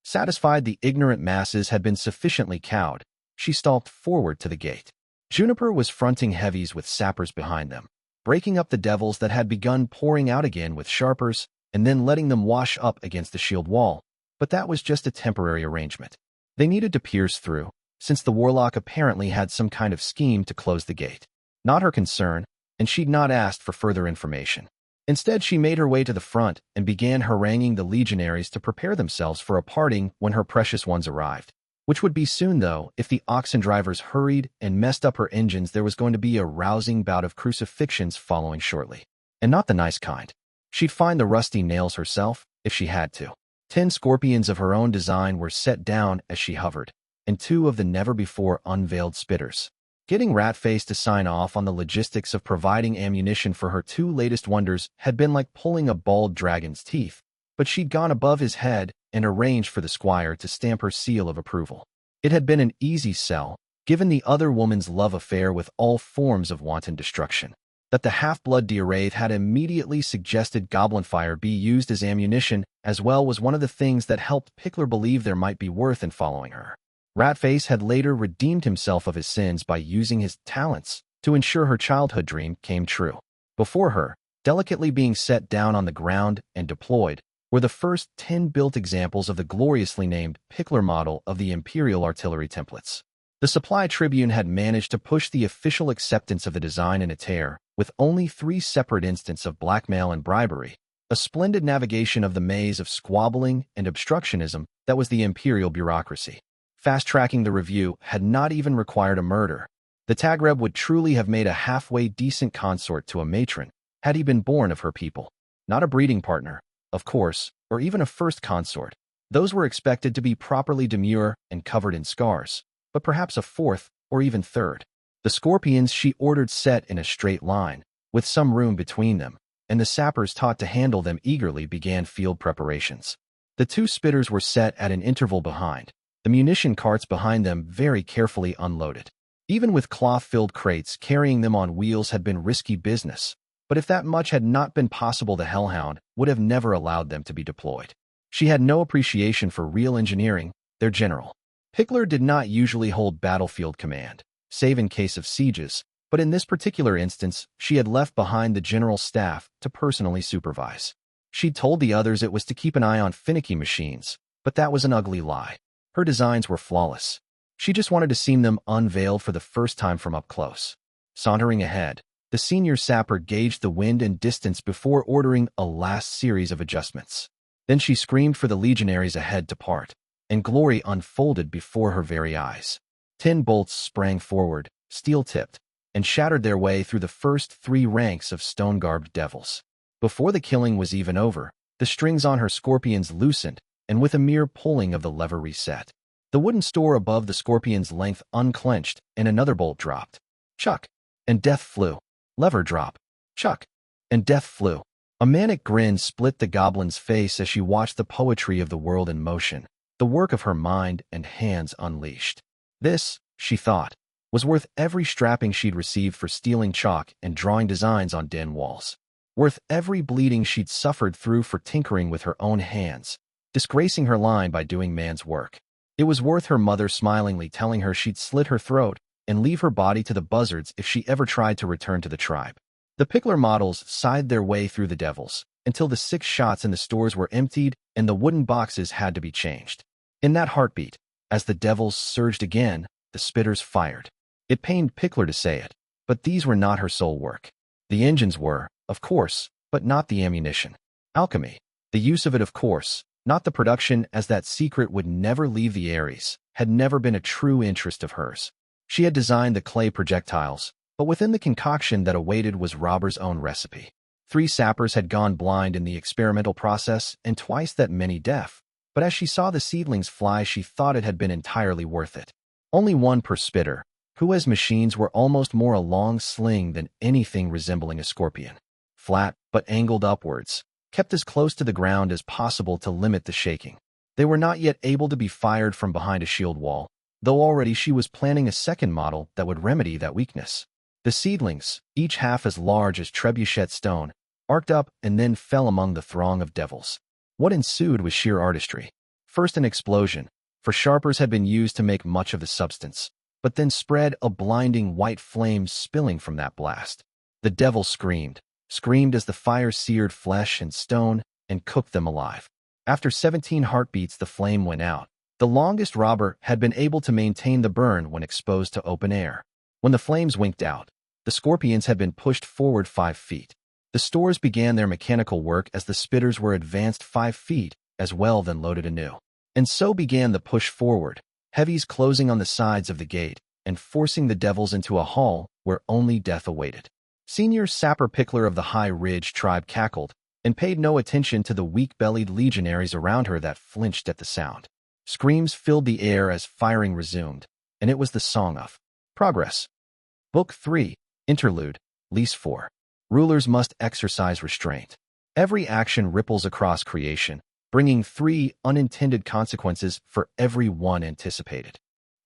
Satisfied the ignorant masses had been sufficiently cowed, she stalked forward to the gate. Juniper was fronting heavies with sappers behind them, breaking up the devils that had begun pouring out again with sharpers, and then letting them wash up against the shield wall. But that was just a temporary arrangement. They needed to pierce through, since the warlock apparently had some kind of scheme to close the gate. Not her concern, and she'd not asked for further information. Instead, she made her way to the front and began haranguing the legionaries to prepare themselves for a parting when her precious ones arrived. Which would be soon, though. If the oxen drivers hurried and messed up her engines, there was going to be a rousing bout of crucifixions following shortly. And not the nice kind. She'd find the rusty nails herself, if she had to. 10 scorpions of her own design were set down as she hovered, and 2 of the never-before unveiled spitters. Getting Ratface to sign off on the logistics of providing ammunition for her 2 latest wonders had been like pulling a bald dragon's teeth, but she'd gone above his head and arranged for the squire to stamp her seal of approval. It had been an easy sell, given the other woman's love affair with all forms of wanton destruction. That the half-blood Wraith had immediately suggested goblin fire be used as ammunition as well was one of the things that helped Pickler believe there might be worth in following her. Ratface had later redeemed himself of his sins by using his talents to ensure her childhood dream came true. Before her, delicately being set down on the ground and deployed, were the first 10 built examples of the gloriously named Pickler model of the Imperial Artillery templates. The Supply Tribune had managed to push the official acceptance of the design in a tear, with only 3 separate instances of blackmail and bribery, a splendid navigation of the maze of squabbling and obstructionism that was the imperial bureaucracy. Fast-tracking the review had not even required a murder. The Tagreb would truly have made a halfway decent consort to a matron, had he been born of her people. Not a breeding partner, of course, or even a first consort. Those were expected to be properly demure and covered in scars, but perhaps a 4th or even 3rd. The scorpions she ordered set in a straight line, with some room between them, and the sappers taught to handle them eagerly began field preparations. The 2 spitters were set at an interval behind, the munition carts behind them very carefully unloaded. Even with cloth-filled crates, carrying them on wheels had been risky business, but if that much had not been possible, the Hellhound would have never allowed them to be deployed. She had no appreciation for real engineering, their general. Pickler did not usually hold battlefield command, save in case of sieges, but in this particular instance, she had left behind the general staff to personally supervise. She'd told the others it was to keep an eye on finicky machines, but that was an ugly lie. Her designs were flawless. She just wanted to see them unveiled for the first time from up close. Sauntering ahead, the senior sapper gauged the wind and distance before ordering a last series of adjustments. Then she screamed for the legionaries ahead to part, and glory unfolded before her very eyes. 10 bolts sprang forward, steel-tipped, and shattered their way through the first 3 ranks of stone-garbed devils. Before the killing was even over, the strings on her scorpions loosened, and with a mere pulling of the lever reset. The wooden store above the scorpion's length unclenched, and another bolt dropped. Chuck! And death flew. Lever drop. Chuck! And death flew. A manic grin split the goblin's face as she watched the poetry of the world in motion, the work of her mind and hands unleashed. This, she thought, was worth every strapping she'd received for stealing chalk and drawing designs on den walls. Worth every bleeding she'd suffered through for tinkering with her own hands, disgracing her line by doing man's work. It was worth her mother smilingly telling her she'd slit her throat and leave her body to the buzzards if she ever tried to return to the tribe. The Pickler models sighed their way through the devils, until the 6 shots in the stores were emptied and the wooden boxes had to be changed. In that heartbeat, as the devils surged again, the spitters fired. It pained Pickler to say it, but these were not her sole work. The engines were, of course, but not the ammunition. Alchemy, the use of it, of course, not the production, as that secret would never leave the Ares, had never been a true interest of hers. She had designed the clay projectiles, but within the concoction that awaited was Robber's own recipe. 3 sappers had gone blind in the experimental process and twice that many deaf, but as she saw the seedlings fly, she thought it had been entirely worth it. Only one per spitter, who as machines were almost more a long sling than anything resembling a scorpion. Flat, but angled upwards, kept as close to the ground as possible to limit the shaking. They were not yet able to be fired from behind a shield wall, though already she was planning a second model that would remedy that weakness. The seedlings, each half as large as trebuchet stone, arced up and then fell among the throng of devils. What ensued was sheer artistry. First an explosion, for sharpers had been used to make much of the substance, but then spread a blinding white flame spilling from that blast. The devils screamed as the fire seared flesh and stone and cooked them alive. After 17 heartbeats, the flame went out. The longest robber had been able to maintain the burn when exposed to open air. When the flames winked out, the scorpions had been pushed forward 5 feet. The stores began their mechanical work as the spitters were advanced 5 feet, as well then loaded anew. And so began the push forward, heavies closing on the sides of the gate and forcing the devils into a hall where only death awaited. Senior Sapper Pickler of the High Ridge tribe cackled and paid no attention to the weak-bellied legionaries around her that flinched at the sound. Screams filled the air as firing resumed, and it was the song of progress. Book 3, Interlude, Liesse 4. Rulers must exercise restraint. Every action ripples across creation, bringing 3 unintended consequences for every one anticipated.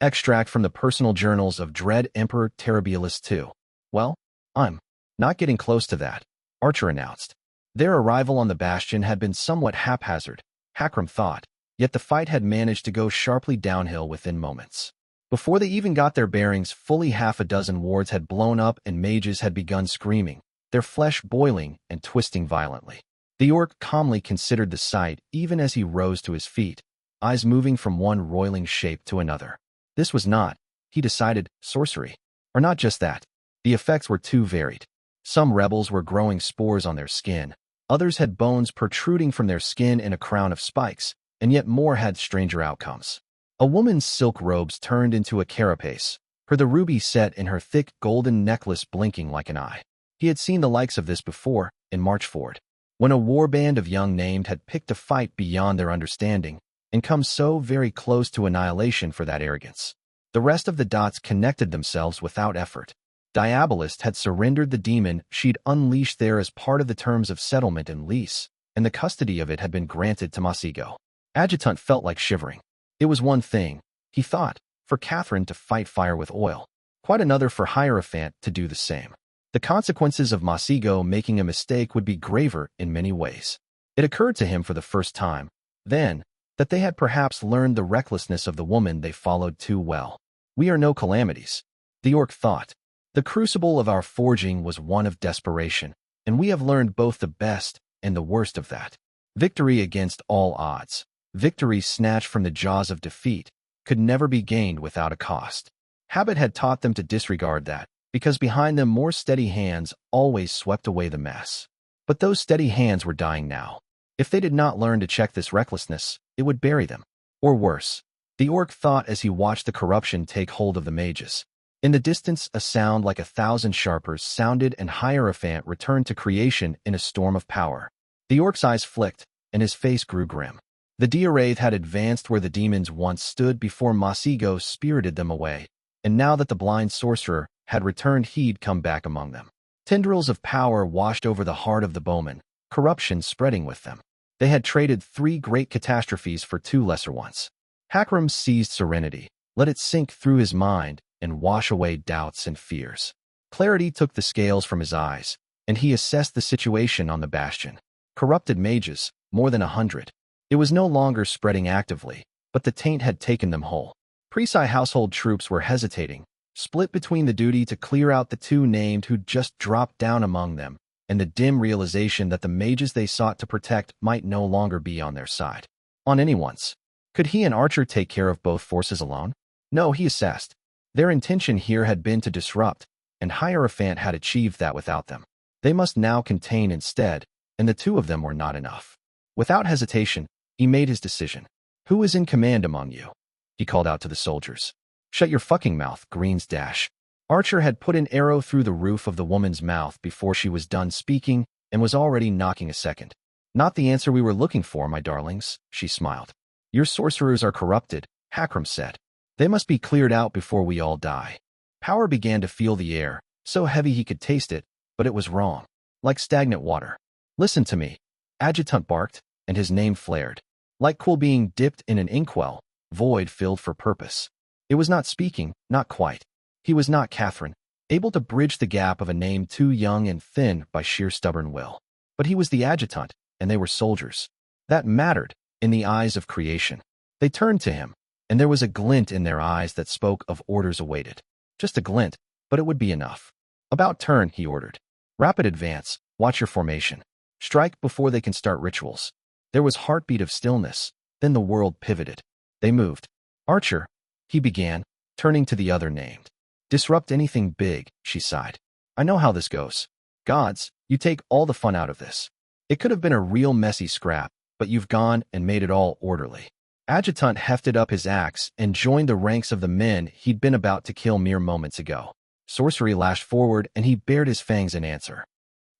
Extract from the personal journals of Dread Emperor Terribilis II. Well, I'm not getting close to that, Archer announced. Their arrival on the bastion had been somewhat haphazard, Hakram thought, yet the fight had managed to go sharply downhill within moments. Before they even got their bearings, fully half a dozen wards had blown up and mages had begun screaming, their flesh boiling and twisting violently. The orc calmly considered the sight even as he rose to his feet, eyes moving from one roiling shape to another. This was not, he decided, sorcery. Or not just that. The effects were too varied. Some rebels were growing spores on their skin, others had bones protruding from their skin in a crown of spikes, and yet more had stranger outcomes. A woman's silk robes turned into a carapace, the ruby set in her thick golden necklace blinking like an eye. He had seen the likes of this before, in Marchford, when a warband of young named had picked a fight beyond their understanding and come so very close to annihilation for that arrogance. The rest of the dots connected themselves without effort. Diabolist had surrendered the demon she'd unleashed there as part of the terms of settlement in Liesse, and the custody of it had been granted to Masigo. Adjutant felt like shivering. It was one thing, he thought, for Catherine to fight fire with oil, quite another for Hierophant to do the same. The consequences of Masigo making a mistake would be graver in many ways. It occurred to him for the first time, then, that they had perhaps learned the recklessness of the woman they followed too well. We are no calamities, the orc thought. The crucible of our forging was one of desperation, and we have learned both the best and the worst of that. Victory against all odds, victory snatched from the jaws of defeat, could never be gained without a cost. Habit had taught them to disregard that, because behind them more steady hands always swept away the mess. But those steady hands were dying now. If they did not learn to check this recklessness, it would bury them. Or worse, the orc thought as he watched the corruption take hold of the mages. In the distance, a sound like 1,000 sharpers sounded, and Hierophant returned to creation in a storm of power. The orc's eyes flicked, and his face grew grim. The Diawraith had advanced where the demons once stood before Masigo spirited them away, and now that the blind sorcerer had returned, he'd come back among them. Tendrils of power washed over the heart of the bowman, corruption spreading with them. They had traded 3 great catastrophes for 2 lesser ones. Hakram seized serenity, let it sink through his mind, and wash away doubts and fears. Clarity took the scales from his eyes, and he assessed the situation on the bastion. Corrupted mages, more than 100. It was no longer spreading actively, but the taint had taken them whole. Presi household troops were hesitating, split between the duty to clear out the 2 named who'd just dropped down among them, and the dim realization that the mages they sought to protect might no longer be on their side. On anyone's. Could he and Archer take care of both forces alone? No, he assessed. Their intention here had been to disrupt, and Hierophant had achieved that without them. They must now contain instead, and the two of them were not enough. Without hesitation, he made his decision. "Who is in command among you?" he called out to the soldiers. "Shut your fucking mouth, Greens dash." Archer had put an arrow through the roof of the woman's mouth before she was done speaking and was already knocking a second. "Not the answer we were looking for, my darlings," she smiled. "Your sorcerers are corrupted," Hakram said. "They must be cleared out before we all die." Power began to feel the air, so heavy he could taste it, but it was wrong. Like stagnant water. "Listen to me," Adjutant barked, and his name flared. Like coal being dipped in an inkwell, void filled for purpose. It was not speaking, not quite. He was not Catherine, able to bridge the gap of a name too young and thin by sheer stubborn will. But he was the adjutant, and they were soldiers. That mattered, in the eyes of creation. They turned to him, and there was a glint in their eyes that spoke of orders awaited. Just a glint, but it would be enough. "About turn," he ordered. "Rapid advance, watch your formation. Strike before they can start rituals." There was heartbeat of stillness, then the world pivoted. They moved. "Archer," he began, turning to the other named. "Disrupt anything big," she sighed. "I know how this goes. Gods, you take all the fun out of this. It could have been a real messy scrap, but you've gone and made it all orderly." Adjutant hefted up his axe and joined the ranks of the men he'd been about to kill mere moments ago. Sorcery lashed forward, and he bared his fangs in answer.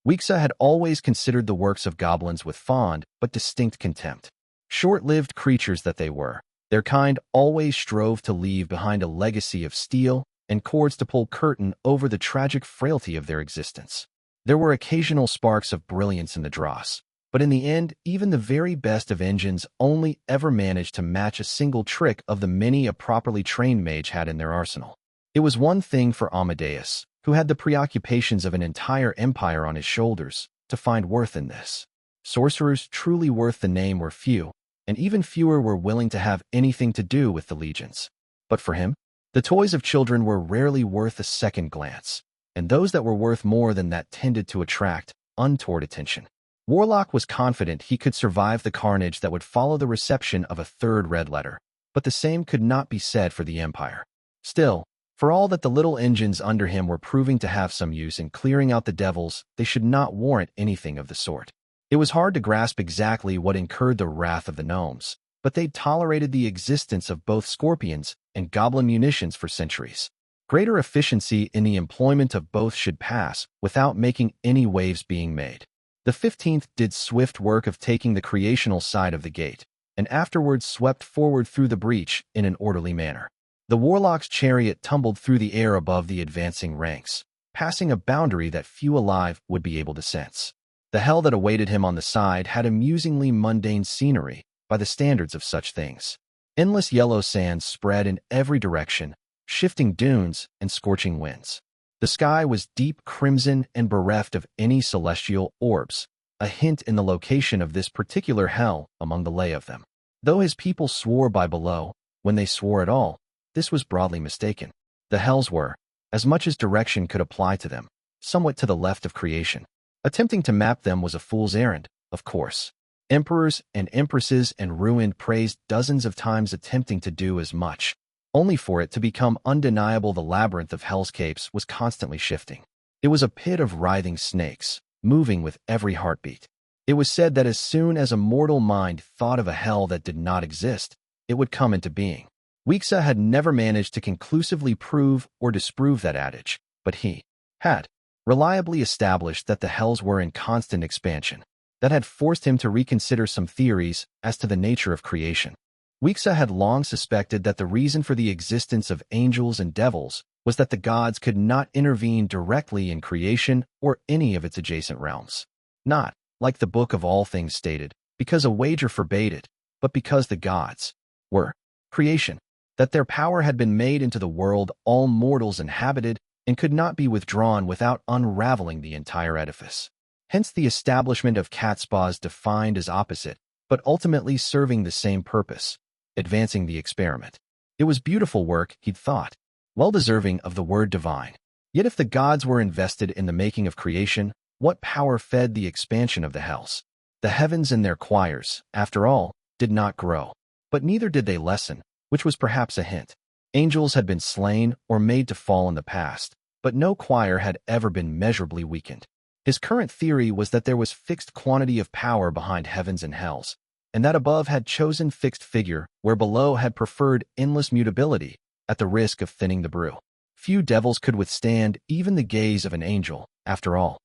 Liesse had always considered the works of goblins with fond but distinct contempt. Short-lived creatures that they were, their kind always strove to leave behind a legacy of steel and cords to pull curtain over the tragic frailty of their existence. There were occasional sparks of brilliance in the dross, but in the end, even the very best of engines only ever managed to match a single trick of the many a properly trained mage had in their arsenal. It was one thing for Amadeus, who had the preoccupations of an entire empire on his shoulders, to find worth in this. Sorcerers truly worth the name were few, and even fewer were willing to have anything to do with the legions. But for him, the toys of children were rarely worth a second glance, and those that were worth more than that tended to attract untoward attention. Warlock was confident he could survive the carnage that would follow the reception of a third red letter, but the same could not be said for the Empire. Still, for all that the little engines under him were proving to have some use in clearing out the devils, they should not warrant anything of the sort. It was hard to grasp exactly what incurred the wrath of the gnomes, but they'd tolerated the existence of both scorpions and goblin munitions for centuries. Greater efficiency in the employment of both should pass without making any waves being made. The 15th did swift work of taking the creational side of the gate, and afterwards swept forward through the breach in an orderly manner. The warlock's chariot tumbled through the air above the advancing ranks, passing a boundary that few alive would be able to sense. The hell that awaited him on the side had amusingly mundane scenery by the standards of such things. Endless yellow sands spread in every direction, shifting dunes and scorching winds. The sky was deep crimson and bereft of any celestial orbs, a hint in the location of this particular hell among the lay of them. Though his people swore by below, when they swore at all, this was broadly mistaken. The hells were, as much as direction could apply to them, somewhat to the left of creation. Attempting to map them was a fool's errand, of course. Emperors and empresses and ruined praised dozens of times attempting to do as much, only for it to become undeniable the labyrinth of hellscapes was constantly shifting. It was a pit of writhing snakes, moving with every heartbeat. It was said that as soon as a mortal mind thought of a hell that did not exist, it would come into being. Liesse had never managed to conclusively prove or disprove that adage, but he had reliably established that the hells were in constant expansion. That had forced him to reconsider some theories as to the nature of creation. Liesse had long suspected that the reason for the existence of angels and devils was that the gods could not intervene directly in creation or any of its adjacent realms. Not, like the Book of All Things stated, because a wager forbade it, but because the gods were creation, that their power had been made into the world all mortals inhabited and could not be withdrawn without unraveling the entire edifice. Hence the establishment of cat spas defined as opposite, but ultimately serving the same purpose, advancing the experiment. It was beautiful work, he'd thought, well deserving of the word divine. Yet if the gods were invested in the making of creation, what power fed the expansion of the hells? The heavens and their choirs, after all, did not grow, but neither did they lessen, which was perhaps a hint. Angels had been slain or made to fall in the past, but no choir had ever been measurably weakened. His current theory was that there was fixed quantity of power behind heavens and hells, and that above had chosen fixed figure, where below had preferred endless mutability, at the risk of thinning the brew. Few devils could withstand even the gaze of an angel, after all.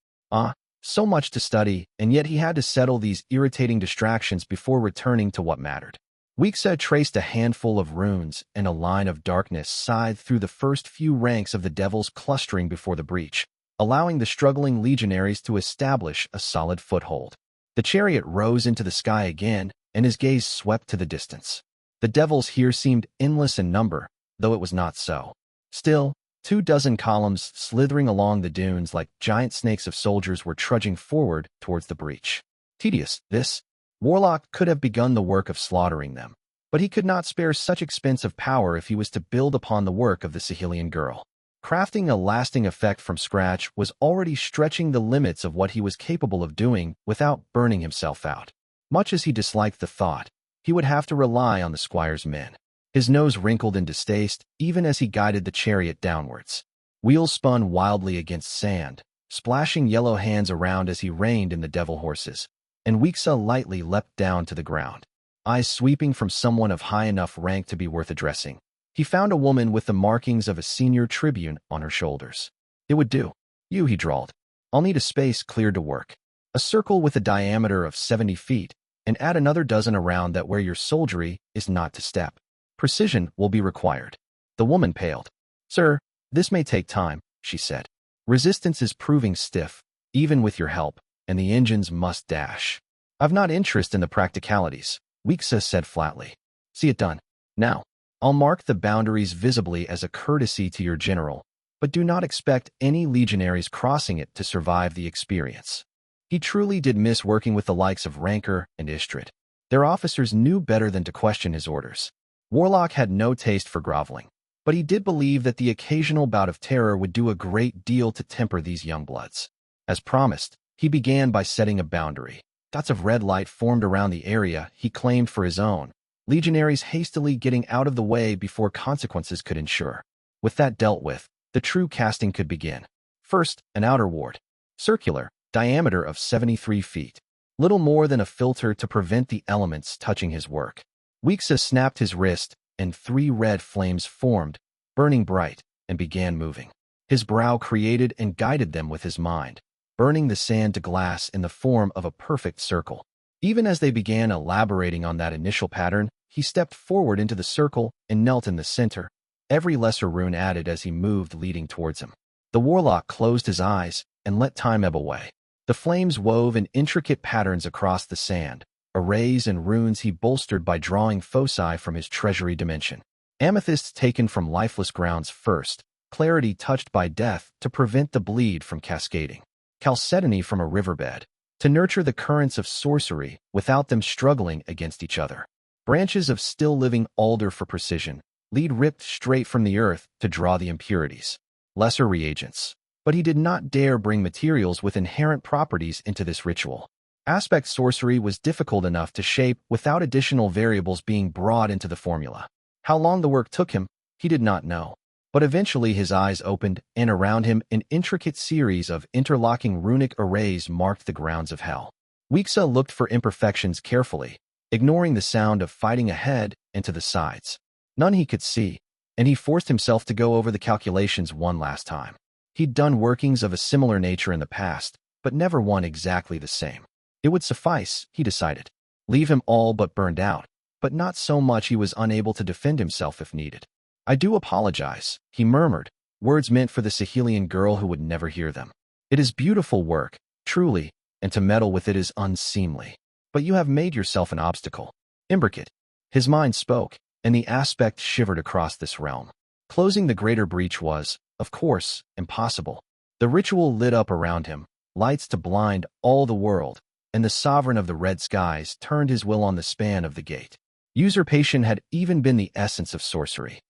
So much to study, and yet he had to settle these irritating distractions before returning to what mattered. Liesse traced a handful of runes, and a line of darkness scythed through the first few ranks of the devils clustering before the breach, allowing the struggling legionaries to establish a solid foothold. The chariot rose into the sky again, and his gaze swept to the distance. The devils here seemed endless in number, though it was not so. Still, 24 columns slithering along the dunes like giant snakes of soldiers were trudging forward towards the breach. Tedious, this. Warlock could have begun the work of slaughtering them, but he could not spare such expensive power if he was to build upon the work of the Sicilian girl. Crafting a lasting effect from scratch was already stretching the limits of what he was capable of doing without burning himself out. Much as he disliked the thought, he would have to rely on the squire's men. His nose wrinkled in distaste even as he guided the chariot downwards. Wheels spun wildly against sand, splashing yellow hands around as he reined in the devil horses, and Liesse lightly leapt down to the ground. Eyes sweeping from someone of high enough rank to be worth addressing, he found a woman with the markings of a senior tribune on her shoulders. "It would do. He drawled. "I'll need a space cleared to work. A circle with a diameter of 70 feet, and add another dozen around that where your soldiery is not to step. Precision will be required." The woman paled. "Sir, this may take time," she said. "Resistance is proving stiff, even with your help, and the engines must dash." "I've not interest in the practicalities," Liesse said flatly. "See it done. Now, I'll mark the boundaries visibly as a courtesy to your general, but do not expect any legionaries crossing it to survive the experience." He truly did miss working with the likes of Rancor and Istrid. Their officers knew better than to question his orders. Warlock had no taste for groveling, but he did believe that the occasional bout of terror would do a great deal to temper these young bloods. As promised, he began by setting a boundary. Dots of red light formed around the area he claimed for his own, legionaries hastily getting out of the way before consequences could ensure. With that dealt with, the true casting could begin. First, an outer ward. Circular, diameter of 73 feet. Little more than a filter to prevent the elements touching his work. Liesse snapped his wrist, and 3 red flames formed, burning bright, and began moving. His brow created and guided them with his mind, burning the sand to glass in the form of a perfect circle. Even as they began elaborating on that initial pattern, he stepped forward into the circle and knelt in the center, every lesser rune added as he moved leading towards him. The warlock closed his eyes and let time ebb away. The flames wove in intricate patterns across the sand, arrays and runes he bolstered by drawing foci from his treasury dimension. Amethysts taken from lifeless grounds first, clarity touched by death to prevent the bleed from cascading, chalcedony from a riverbed, to nurture the currents of sorcery without them struggling against each other. Branches of still-living alder for precision, lead ripped straight from the earth to draw the impurities. Lesser reagents. But he did not dare bring materials with inherent properties into this ritual. Aspect sorcery was difficult enough to shape without additional variables being brought into the formula. How long the work took him, he did not know. But eventually his eyes opened, and around him an intricate series of interlocking runic arrays marked the grounds of hell. Liesse looked for imperfections carefully, ignoring the sound of fighting ahead and to the sides. None he could see, and he forced himself to go over the calculations one last time. He'd done workings of a similar nature in the past, but never one exactly the same. It would suffice, he decided. Leave him all but burned out, but not so much he was unable to defend himself if needed. "I do apologize," he murmured, words meant for the Sicilian girl who would never hear them. "It is beautiful work, truly, and to meddle with it is unseemly. But you have made yourself an obstacle." Imbricate. His mind spoke, and the aspect shivered across this realm. Closing the greater breach was, of course, impossible. The ritual lit up around him, lights to blind all the world, and the sovereign of the red skies turned his will on the span of the gate. Usurpation had even been the essence of sorcery.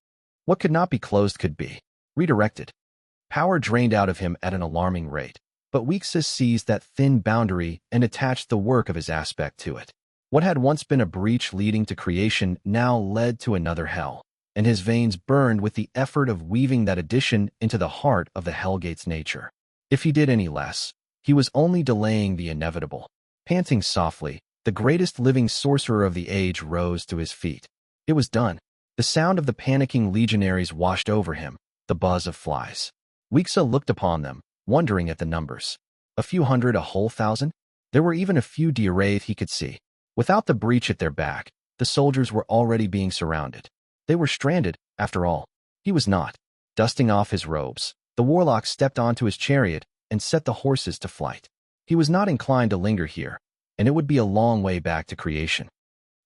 What could not be closed could be redirected. Power drained out of him at an alarming rate, but Liesse seized that thin boundary and attached the work of his aspect to it. What had once been a breach leading to creation now led to another hell, and his veins burned with the effort of weaving that addition into the heart of the Hellgate's nature. If he did any less, He was only delaying the inevitable. Panting softly, the greatest living sorcerer of the age rose to his feet. It was done. The sound of the panicking legionaries washed over him, the buzz of flies. Liesse looked upon them, wondering at the numbers. A few hundred, a whole thousand? There were even a few d'Wraith he could see. Without the breach at their back, the soldiers were already being surrounded. They were stranded, after all. He was not. Dusting off his robes, the warlock stepped onto his chariot and set the horses to flight. He was not inclined to linger here, and it would be a long way back to creation.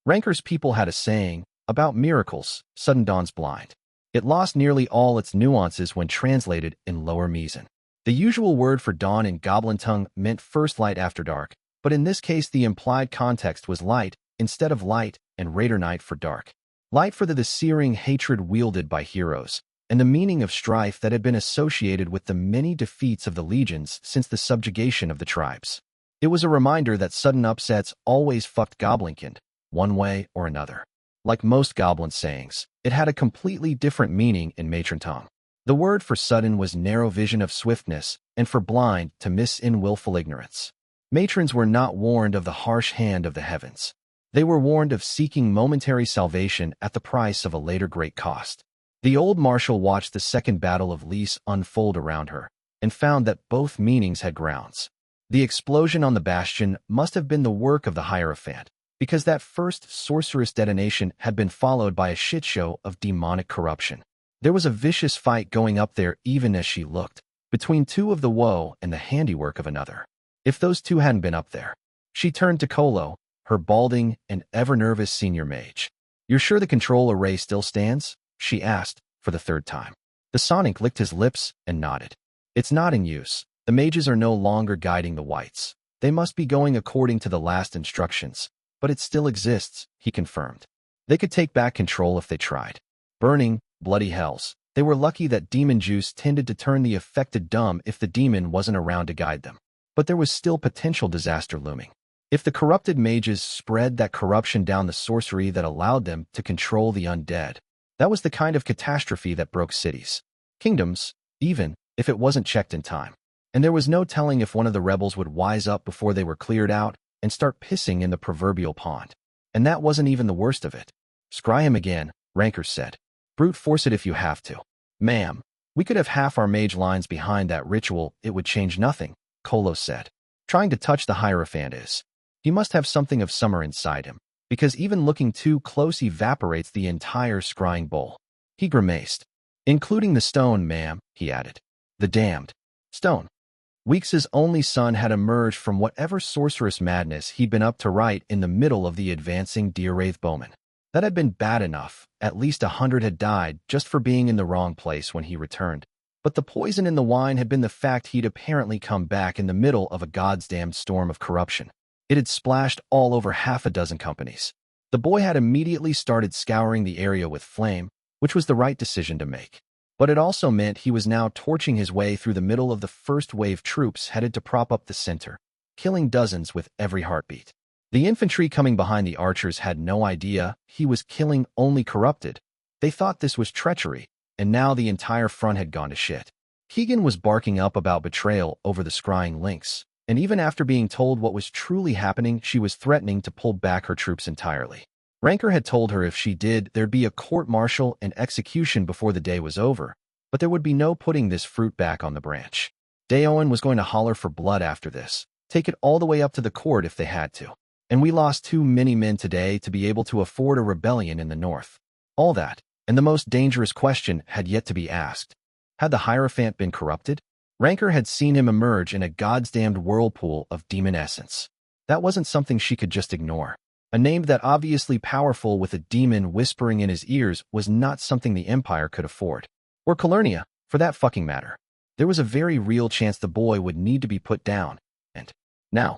Ranker's people had a saying about miracles, sudden dawns blind. It lost nearly all its nuances when translated in Lower Meson. The usual word for dawn in Goblin tongue meant first light after dark, but in this case the implied context was light instead of light and Raider night for dark. Light for the searing hatred wielded by heroes, and the meaning of strife that had been associated with the many defeats of the legions since the subjugation of the tribes. It was a reminder that sudden upsets always fucked Goblinkind, one way or another. Like most goblin sayings, it had a completely different meaning in matron tongue. The word for sudden was narrow vision of swiftness, and for blind to miss in willful ignorance. Matrons were not warned of the harsh hand of the heavens. They were warned of seeking momentary salvation at the price of a later great cost. The old marshal watched the second battle of Liesse unfold around her, and found that both meanings had grounds. The explosion on the bastion must have been the work of the Hierophant, because that first sorcerous detonation had been followed by a shit show of demonic corruption. There was a vicious fight going up there even as she looked, between two of the woe and the handiwork of another. If those two hadn't been up there. She turned to Colo, her balding and ever-nervous senior mage. "You're sure the control array still stands?" she asked, for the third time. The Sonic licked his lips and nodded. "It's not in use. The mages are no longer guiding the whites. They must be going according to the last instructions, but it still exists," he confirmed. They could take back control if they tried. Burning, bloody hells. They were lucky that demon juice tended to turn the affected dumb if the demon wasn't around to guide them. But there was still potential disaster looming. If the corrupted mages spread that corruption down the sorcery that allowed them to control the undead, that was the kind of catastrophe that broke cities, kingdoms, even if it wasn't checked in time. And there was no telling if one of the rebels would wise up before they were cleared out and start pissing in the proverbial pond. And that wasn't even the worst of it. "Scry him again," Ranker said. "Brute force it if you have to." "Ma'am, we could have half our mage lines behind that ritual. It would change nothing," Colo said. "Trying to touch the Hierophant is. He must have something of summer inside him, because even looking too close evaporates the entire scrying bowl." He grimaced. "Including the stone, ma'am," he added. "The damned stone." Weeks's only son had emerged from whatever sorcerous madness he'd been up to right in the middle of the advancing d'Wraith bowmen. That had been bad enough. At least 100 had died just for being in the wrong place when he returned. But the poison in the wine had been the fact he'd apparently come back in the middle of a goddamned storm of corruption. It had splashed all over half a dozen companies. The boy had immediately started scouring the area with flame, which was the right decision to make. But it also meant he was now torching his way through the middle of the first wave troops headed to prop up the center, killing dozens with every heartbeat. The infantry coming behind the archers had no idea he was killing only corrupted. They thought this was treachery, and now the entire front had gone to shit. Keegan was barking up about betrayal over the scrying lynx, and even after being told what was truly happening, she was threatening to pull back her troops entirely. Ranker had told her if she did, there'd be a court-martial and execution before the day was over, but there would be no putting this fruit back on the branch. Daowen was going to holler for blood after this, take it all the way up to the court if they had to. And we lost too many men today to be able to afford a rebellion in the north. All that, and the most dangerous question had yet to be asked. Had the Hierophant been corrupted? Ranker had seen him emerge in a goddamned whirlpool of demon essence. That wasn't something she could just ignore. A name that obviously powerful with a demon whispering in his ears was not something the Empire could afford. Or Calernia, for that fucking matter. There was a very real chance the boy would need to be put down. And now.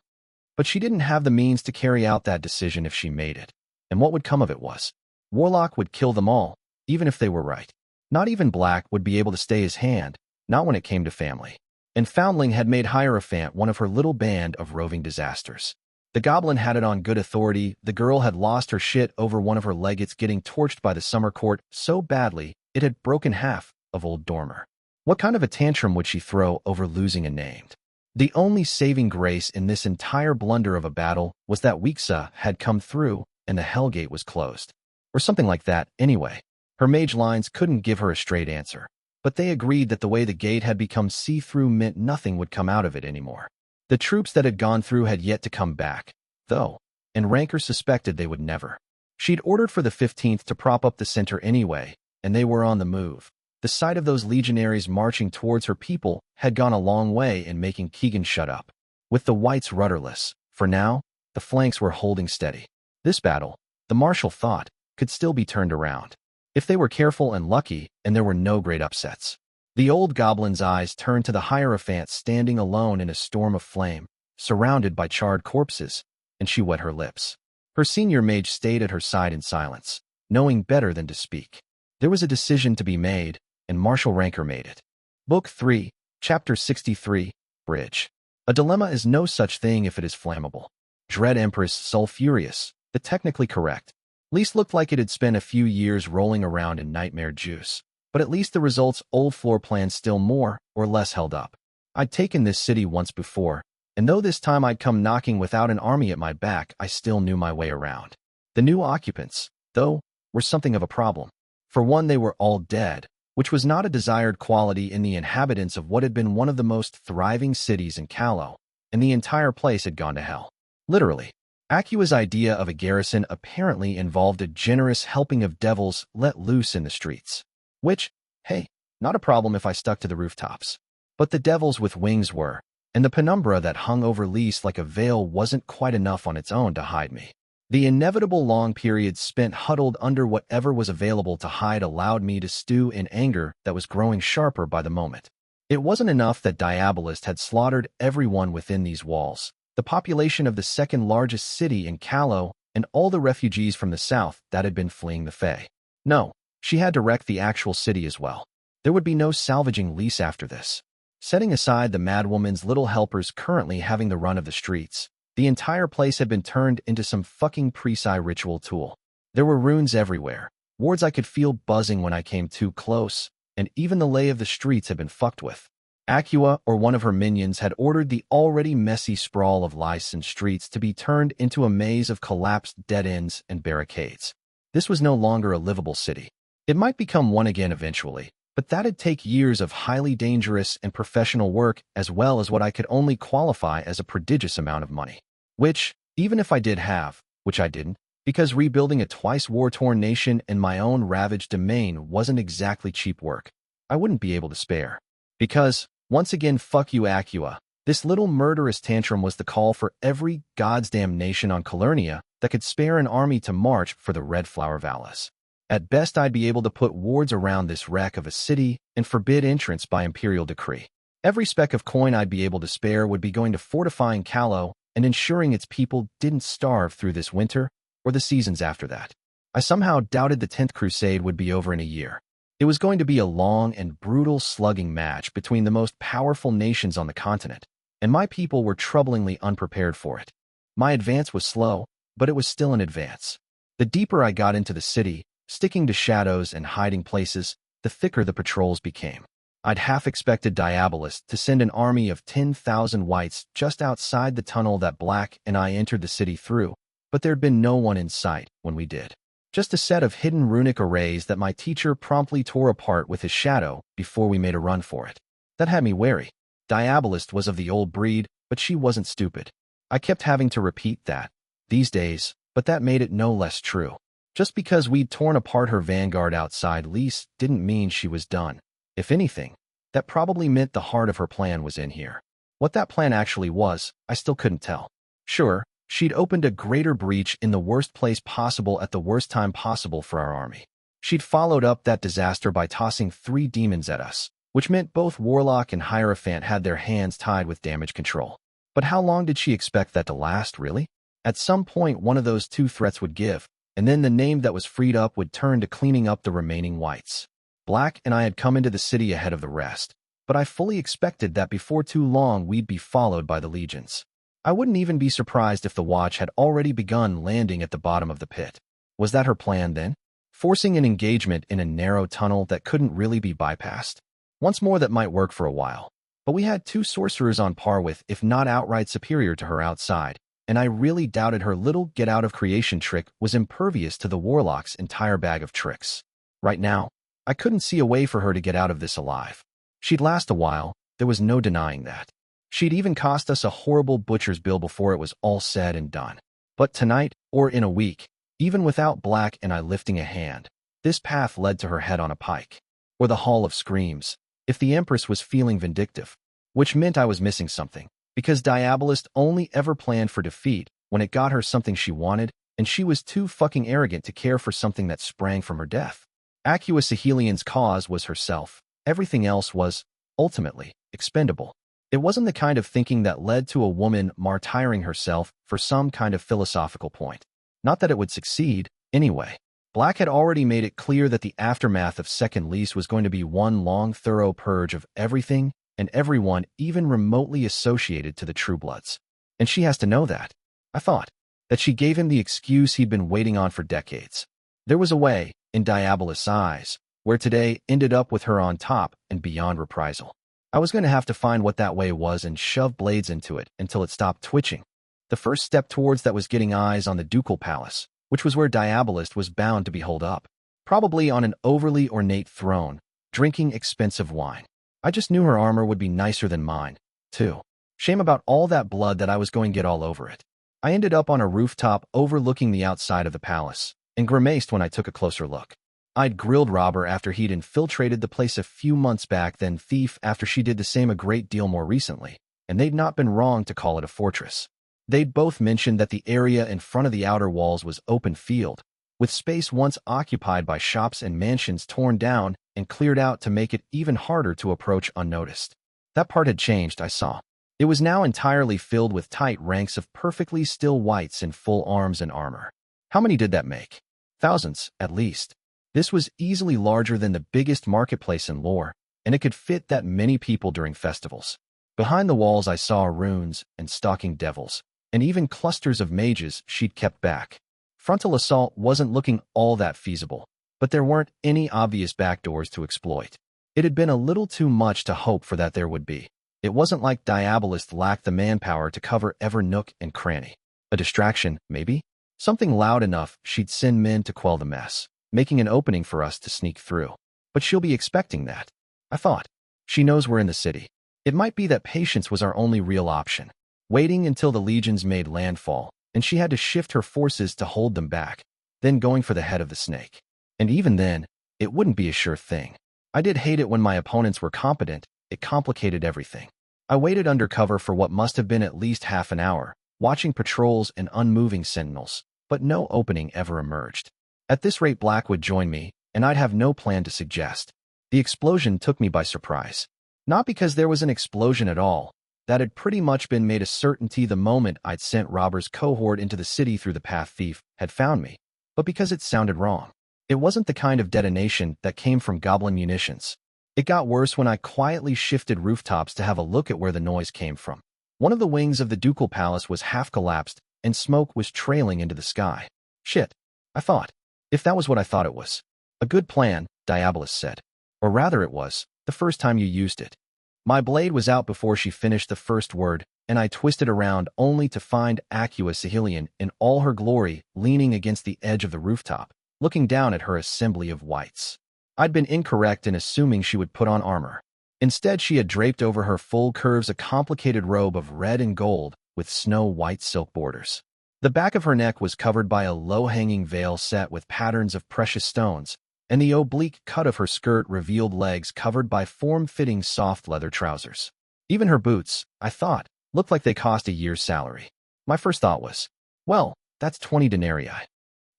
But she didn't have the means to carry out that decision if she made it. And what would come of it was, Warlock would kill them all, even if they were right. Not even Black would be able to stay his hand, not when it came to family. And Foundling had made Hierophant one of her little band of roving disasters. The goblin had it on good authority. The girl had lost her shit over one of her legates getting torched by the summer court so badly it had broken half of Old Dormer. What kind of a tantrum would she throw over losing a named? The only saving grace in this entire blunder of a battle was that Liesse had come through and the Hellgate was closed. Or something like that, anyway. Her mage lines couldn't give her a straight answer, but they agreed that the way the gate had become see-through meant nothing would come out of it anymore. The troops that had gone through had yet to come back, though, and Ranker suspected they would never. She'd ordered for the 15th to prop up the center anyway, and they were on the move. The sight of those legionaries marching towards her people had gone a long way in making Keegan shut up. With the whites rudderless, for now, the flanks were holding steady. This battle, the marshal thought, could still be turned around. If they were careful and lucky, and there were no great upsets. The old goblin's eyes turned to the Hierophant standing alone in a storm of flame, surrounded by charred corpses, and she wet her lips. Her senior mage stayed at her side in silence, knowing better than to speak. There was a decision to be made, and Marshal Ranker made it. Book 3, Chapter 63, Bridge. A dilemma is no such thing if it is flammable. Dread Empress Sulfurious, the technically correct. Liesse looked like it had spent a few years rolling around in nightmare juice, but at least the result's old floor plan still more or less held up. I'd taken this city once before, and though this time I'd come knocking without an army at my back, I still knew my way around. The new occupants, though, were something of a problem. For one, they were all dead, which was not a desired quality in the inhabitants of what had been one of the most thriving cities in Callow, and the entire place had gone to hell. Literally. Acua's idea of a garrison apparently involved a generous helping of devils let loose in the streets. Which, hey, not a problem if I stuck to the rooftops. But the devils with wings were, and the penumbra that hung over Liesse like a veil wasn't quite enough on its own to hide me. The inevitable long periods spent huddled under whatever was available to hide allowed me to stew in anger that was growing sharper by the moment. It wasn't enough that Diabolist had slaughtered everyone within these walls, the population of the second largest city in Callow, and all the refugees from the south that had been fleeing the Fae. No, she had to wreck the actual city as well. There would be no salvaging Liesse after this. Setting aside the madwoman's little helpers currently having the run of the streets, the entire place had been turned into some fucking Precise ritual tool. There were runes everywhere, wards I could feel buzzing when I came too close, and even the lay of the streets had been fucked with. Acua or one of her minions had ordered the already messy sprawl of Liesse and streets to be turned into a maze of collapsed dead ends and barricades. This was no longer a livable city. It might become one again eventually, but that'd take years of highly dangerous and professional work as well as what I could only qualify as a prodigious amount of money. Which, even if I did have, which I didn't, because rebuilding a twice war-torn nation in my own ravaged domain wasn't exactly cheap work, I wouldn't be able to spare. Because, once again, fuck you, Acua. This little murderous tantrum was the call for every goddamn nation on Calernia that could spare an army to march for the Red Flower Valles. At best, I'd be able to put wards around this wreck of a city and forbid entrance by imperial decree. Every speck of coin I'd be able to spare would be going to fortifying Callow and ensuring its people didn't starve through this winter or the seasons after that. I somehow doubted the 10th Crusade would be over in a year. It was going to be a long and brutal slugging match between the most powerful nations on the continent, and my people were troublingly unprepared for it. My advance was slow, but it was still an advance. The deeper I got into the city, sticking to shadows and hiding places, the thicker the patrols became. I'd half expected Diabolist to send an army of 10,000 whites just outside the tunnel that Black and I entered the city through, but there'd been no one in sight when we did. Just a set of hidden runic arrays that my teacher promptly tore apart with his shadow before we made a run for it. That had me wary. Diabolist was of the old breed, but she wasn't stupid. I kept having to repeat that these days, but that made it no less true. Just because we'd torn apart her vanguard outside Liesse didn't mean she was done. If anything, that probably meant the heart of her plan was in here. What that plan actually was, I still couldn't tell. Sure, she'd opened a greater breach in the worst place possible at the worst time possible for our army. She'd followed up that disaster by tossing 3 demons at us, which meant both Warlock and Hierophant had their hands tied with damage control. But how long did she expect that to last, really? At some point, one of those 2 threats would give, and then the name that was freed up would turn to cleaning up the remaining whites. Black and I had come into the city ahead of the rest, but I fully expected that before too long we'd be followed by the legions. I wouldn't even be surprised if the Watch had already begun landing at the bottom of the pit. Was that her plan then? Forcing an engagement in a narrow tunnel that couldn't really be bypassed? Once more, that might work for a while. But we had two sorcerers on par with, if not outright superior to her outside, and I really doubted her little get-out-of-creation trick was impervious to the warlock's entire bag of tricks. Right now, I couldn't see a way for her to get out of this alive. She'd last a while, there was no denying that. She'd even cost us a horrible butcher's bill before it was all said and done. But tonight, or in a week, even without Black and I lifting a hand, this path led to her head on a pike, or the Hall of Screams, if the Empress was feeling vindictive, which meant I was missing something, because Diabolist only ever planned for defeat when it got her something she wanted, and she was too fucking arrogant to care for something that sprang from her death. Acua Sahelian's cause was herself. Everything else was, ultimately, expendable. It wasn't the kind of thinking that led to a woman martyring herself for some kind of philosophical point. Not that it would succeed, anyway. Black had already made it clear that the aftermath of Second Liesse was going to be one long, thorough purge of everything and everyone even remotely associated to the True Bloods. And she has to know that. I thought that she gave him the excuse he'd been waiting on for decades. There was a way, in Diabolist's eyes, where today ended up with her on top and beyond reprisal. I was going to have to find what that way was and shove blades into it until it stopped twitching. The first step towards that was getting eyes on the Ducal Palace, which was where Diabolist was bound to be holed up, probably on an overly ornate throne, drinking expensive wine. I just knew her armor would be nicer than mine, too. Shame about all that blood that I was going to get all over it. I ended up on a rooftop overlooking the outside of the palace, and grimaced when I took a closer look. I'd grilled Robber after he'd infiltrated the place a few months back, then Thief after she did the same a great deal more recently, and they'd not been wrong to call it a fortress. They'd both mentioned that the area in front of the outer walls was open field, with space once occupied by shops and mansions torn down and cleared out to make it even harder to approach unnoticed. That part had changed, I saw. It was now entirely filled with tight ranks of perfectly still wights in full arms and armor. How many did that make? Thousands, at least. This was easily larger than the biggest marketplace in lore, and it could fit that many people during festivals. Behind the walls I saw runes and stalking devils, and even clusters of mages she'd kept back. Frontal assault wasn't looking all that feasible, but there weren't any obvious backdoors to exploit. It had been a little too much to hope for that there would be. It wasn't like Diabolist lacked the manpower to cover every nook and cranny. A distraction, maybe? Something loud enough she'd send men to quell the mess, making an opening for us to sneak through. But she'll be expecting that, I thought. She knows we're in the city. It might be that patience was our only real option, waiting until the legions made landfall, and she had to shift her forces to hold them back, then going for the head of the snake. And even then, it wouldn't be a sure thing. I did hate it when my opponents were competent. It complicated everything. I waited under cover for what must have been at least half an hour, watching patrols and unmoving sentinels, but no opening ever emerged. At this rate, Black would join me, and I'd have no plan to suggest. The explosion took me by surprise. Not because there was an explosion at all. That had pretty much been made a certainty the moment I'd sent Robber's cohort into the city through the path Thief had found me, but because it sounded wrong. It wasn't the kind of detonation that came from goblin munitions. It got worse when I quietly shifted rooftops to have a look at where the noise came from. One of the wings of the Ducal Palace was half collapsed, and smoke was trailing into the sky. Shit, I thought. If that was what I thought it was. A good plan, Diabolist said. Or rather it was, the first time you used it. My blade was out before she finished the first word, and I twisted around only to find Acua Sahelian in all her glory leaning against the edge of the rooftop, looking down at her assembly of wights. I'd been incorrect in assuming she would put on armor. Instead, she had draped over her full curves a complicated robe of red and gold with snow-white silk borders. The back of her neck was covered by a low-hanging veil set with patterns of precious stones, and the oblique cut of her skirt revealed legs covered by form-fitting soft leather trousers. Even her boots, I thought, looked like they cost a year's salary. My first thought was, well, that's 20 denarii.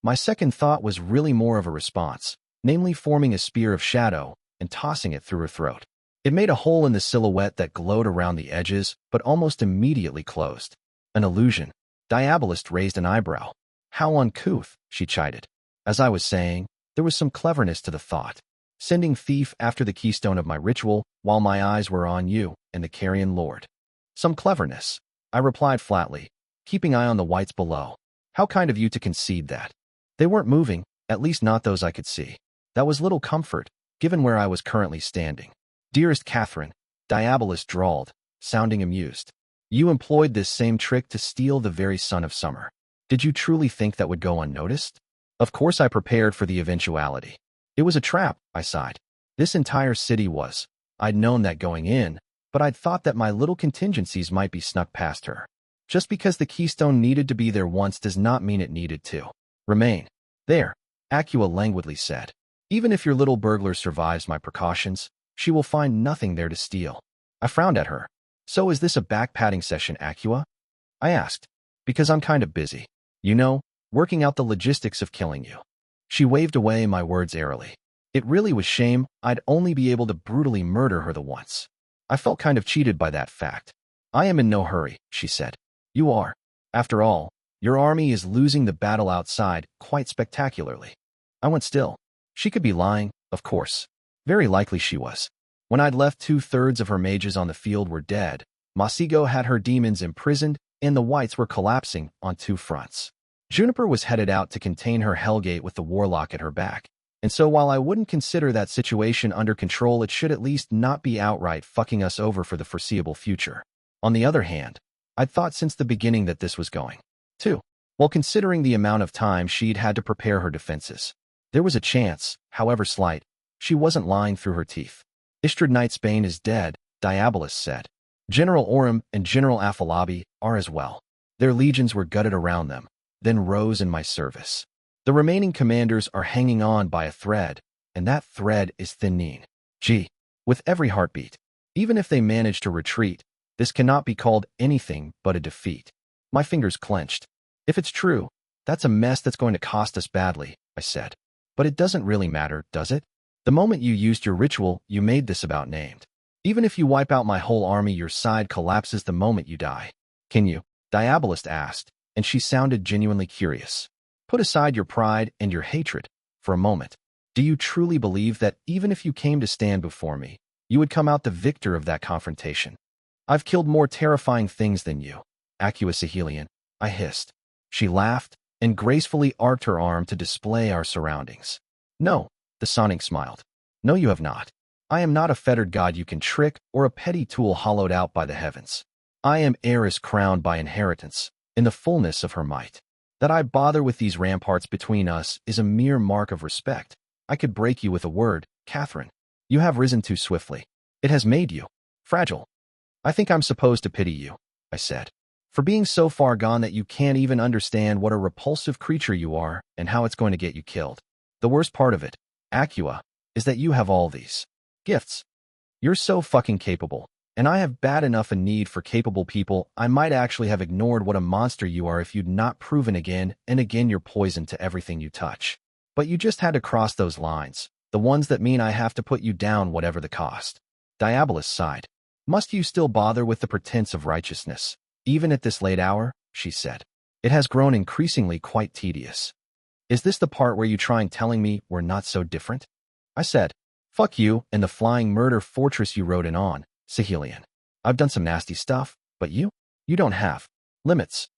My second thought was really more of a response, namely forming a spear of shadow and tossing it through her throat. It made a hole in the silhouette that glowed around the edges, but almost immediately closed. An illusion. Diabolist raised an eyebrow. How uncouth, she chided. As I was saying, there was some cleverness to the thought. Sending Thief after the keystone of my ritual while my eyes were on you and the Carrion Lord. Some cleverness, I replied flatly, keeping eye on the whites below. How kind of you to concede that. They weren't moving, at least not those I could see. That was little comfort, given where I was currently standing. Dearest Catherine, Diabolus drawled, sounding amused. You employed this same trick to steal the very sun of summer. Did you truly think that would go unnoticed? Of course I prepared for the eventuality. It was a trap, I sighed. This entire city was. I'd known that going in, but I'd thought that my little contingencies might be snuck past her. Just because the keystone needed to be there once does not mean it needed to remain there, Acua languidly said. Even if your little burglar survives my precautions, she will find nothing there to steal. I frowned at her. So is this a back-patting session, Acua? I asked. Because I'm kind of busy. You know, working out the logistics of killing you. She waved away my words airily. It really was shame I'd only be able to brutally murder her the once. I felt kind of cheated by that fact. I am in no hurry, she said. You are. After all, your army is losing the battle outside quite spectacularly. I went still. She could be lying, of course. Very likely she was. When I'd left 2/3 of her mages on the field were dead, Masigo had her demons imprisoned, and the whites were collapsing on 2 fronts. Juniper was headed out to contain her Hellgate with the warlock at her back. And so while I wouldn't consider that situation under control, it should at least not be outright fucking us over for the foreseeable future. On the other hand, I'd thought since the beginning that this was going to. While considering the amount of time she'd had to prepare her defenses, there was a chance, however slight, she wasn't lying through her teeth. Istrad Knightsbane is dead, Diabolus said. General Orem and General Afalabi are as well. Their legions were gutted around them, then rose in my service. The remaining commanders are hanging on by a thread, and that thread is thinning. Gee, with every heartbeat. Even if they manage to retreat, this cannot be called anything but a defeat. My fingers clenched. If it's true, that's a mess that's going to cost us badly, I said. But it doesn't really matter, does it? The moment you used your ritual, you made this about named. Even if you wipe out my whole army, your side collapses the moment you die. Can you? Diabolus asked, and she sounded genuinely curious. Put aside your pride and your hatred for a moment. Do you truly believe that even if you came to stand before me, you would come out the victor of that confrontation? I've killed more terrifying things than you, Acua Sahelian, I hissed. She laughed and gracefully arced her arm to display our surroundings. No, the Sonic smiled. No, you have not. I am not a fettered god you can trick or a petty tool hollowed out by the heavens. I am heiress crowned by inheritance, in the fullness of her might. That I bother with these ramparts between us is a mere mark of respect. I could break you with a word, Catherine. You have risen too swiftly. It has made you fragile. I think I'm supposed to pity you, I said, for being so far gone that you can't even understand what a repulsive creature you are and how it's going to get you killed. The worst part of it, Acua, is that you have all these gifts. You're so fucking capable, and I have bad enough a need for capable people. I might actually have ignored what a monster you are if you'd not proven again and again you're poison to everything you touch. But you just had to cross those lines, the ones that mean I have to put you down whatever the cost. Diabolus sighed. Must you still bother with the pretense of righteousness, even at this late hour? She said. It has grown increasingly quite tedious. Is this the part where you trying telling me we're not so different? I said, fuck you and the flying murder fortress you rode in on, Sahelian. I've done some nasty stuff, but you don't have limits.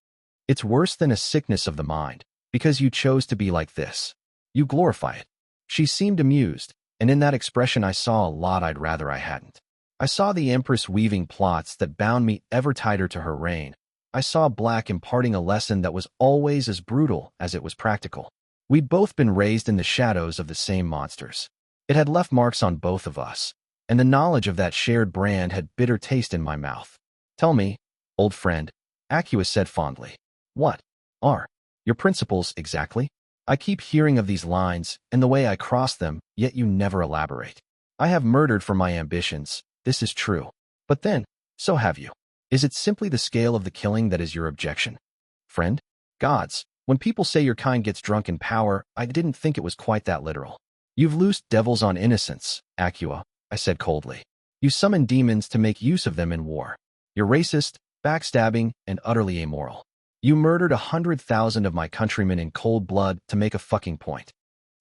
It's worse than a sickness of the mind, because you chose to be like this. You glorify it. She seemed amused, and in that expression I saw a lot I'd rather I hadn't. I saw the Empress weaving plots that bound me ever tighter to her reign. I saw Black imparting a lesson that was always as brutal as it was practical. We'd both been raised in the shadows of the same monsters. It had left marks on both of us, and the knowledge of that shared brand had bitter taste in my mouth. Tell me, old friend, Acua said fondly, what are your principles exactly? I keep hearing of these lines and the way I cross them, yet you never elaborate. I have murdered for my ambitions. This is true. But then, so have you. Is it simply the scale of the killing that is your objection? Friend? Gods, when people say your kind gets drunk in power, I didn't think it was quite that literal. You've loosed devils on innocents, Acua, I said coldly. You summon demons to make use of them in war. You're racist, backstabbing, and utterly amoral. You murdered 100,000 of my countrymen in cold blood to make a fucking point.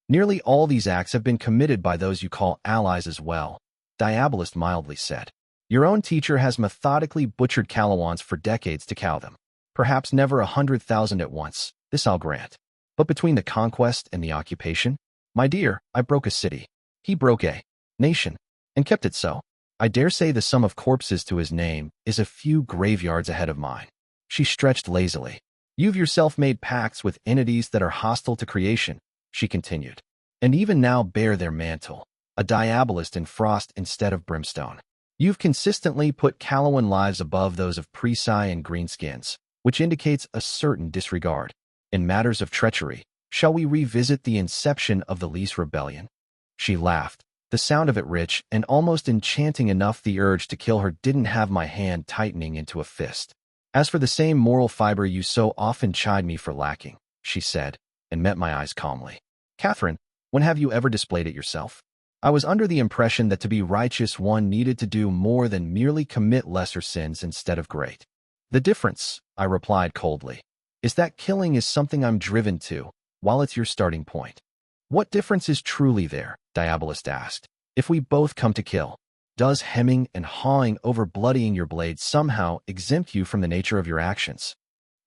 Nearly all these acts have been committed by those you call allies as well, Diabolus mildly said. Your own teacher has methodically butchered Calawans for decades to cow them. Perhaps never 100,000 at once, this I'll grant. But between the conquest and the occupation, my dear, I broke a city. He broke a nation, and kept it so. I dare say the sum of corpses to his name is a few graveyards ahead of mine. She stretched lazily. You've yourself made pacts with entities that are hostile to creation, she continued, and even now bear their mantle, a diabolist in frost instead of brimstone. You've consistently put Calawan lives above those of Prisai and greenskins, which indicates a certain disregard. In matters of treachery, shall we revisit the inception of the Liesse rebellion? She laughed, the sound of it rich and almost enchanting enough the urge to kill her didn't have my hand tightening into a fist. As for the same moral fiber you so often chide me for lacking, she said, and met my eyes calmly. Catherine, when have you ever displayed it yourself? I was under the impression that to be righteous one needed to do more than merely commit lesser sins instead of great. The difference, I replied coldly, is that killing is something I'm driven to, while it's your starting point. What difference is truly there, Diabolist asked, if we both come to kill? Does hemming and hawing over bloodying your blade somehow exempt you from the nature of your actions?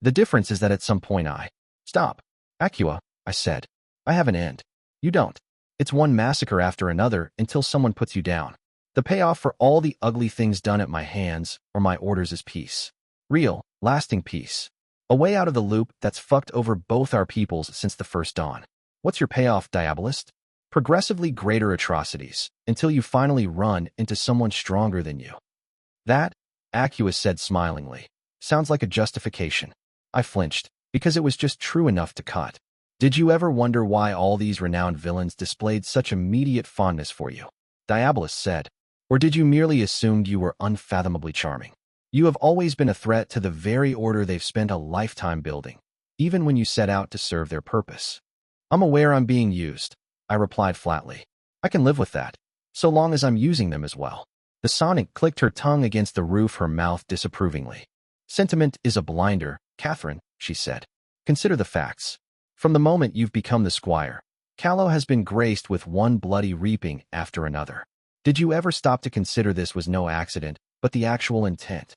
The difference is that at some point I stop. Acua, I said. I have an end. You don't. It's one massacre after another until someone puts you down. The payoff for all the ugly things done at my hands or my orders is peace. Real, lasting peace. A way out of the loop that's fucked over both our peoples since the first dawn. What's your payoff, Diabolist? Progressively greater atrocities, until you finally run into someone stronger than you. That, Acua said smilingly, sounds like a justification. I flinched, because it was just true enough to cut. Did you ever wonder why all these renowned villains displayed such immediate fondness for you? Diabolist said. Or did you merely assume you were unfathomably charming? You have always been a threat to the very order they've spent a lifetime building, even when you set out to serve their purpose. I'm aware I'm being used, I replied flatly. I can live with that, so long as I'm using them as well. The Sonic clicked her tongue against the roof, her mouth disapprovingly. Sentiment is a blinder, Catherine, she said. Consider the facts. From the moment you've become the squire, Callow has been graced with one bloody reaping after another. Did you ever stop to consider this was no accident, but the actual intent?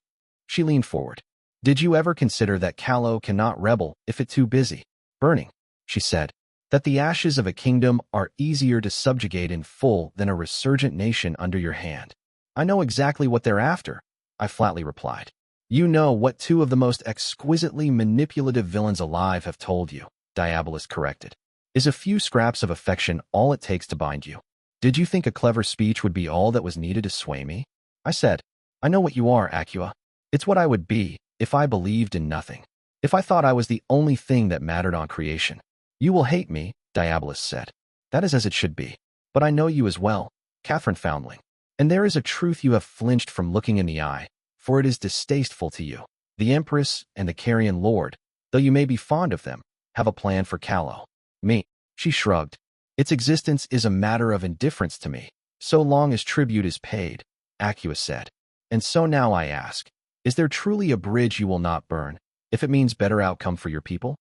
She leaned forward. Did you ever consider that Callow cannot rebel if it's too busy burning? She said. That the ashes of a kingdom are easier to subjugate in full than a resurgent nation under your hand. I know exactly what they're after, I flatly replied. You know what two of the most exquisitely manipulative villains alive have told you, Diabolist corrected. Is a few scraps of affection all it takes to bind you? Did you think a clever speech would be all that was needed to sway me? I said, I know what you are, Acua. It's what I would be if I believed in nothing. If I thought I was the only thing that mattered on creation. You will hate me, Diabolist said. That is as it should be. But I know you as well, Catherine Foundling. And there is a truth you have flinched from looking in the eye, for it is distasteful to you. The Empress and the Carrion Lord, though you may be fond of them, have a plan for Callow. Me, she shrugged. Its existence is a matter of indifference to me, so long as tribute is paid, Acua said. And so now I ask, is there truly a bridge you will not burn, if it means better outcome for your people?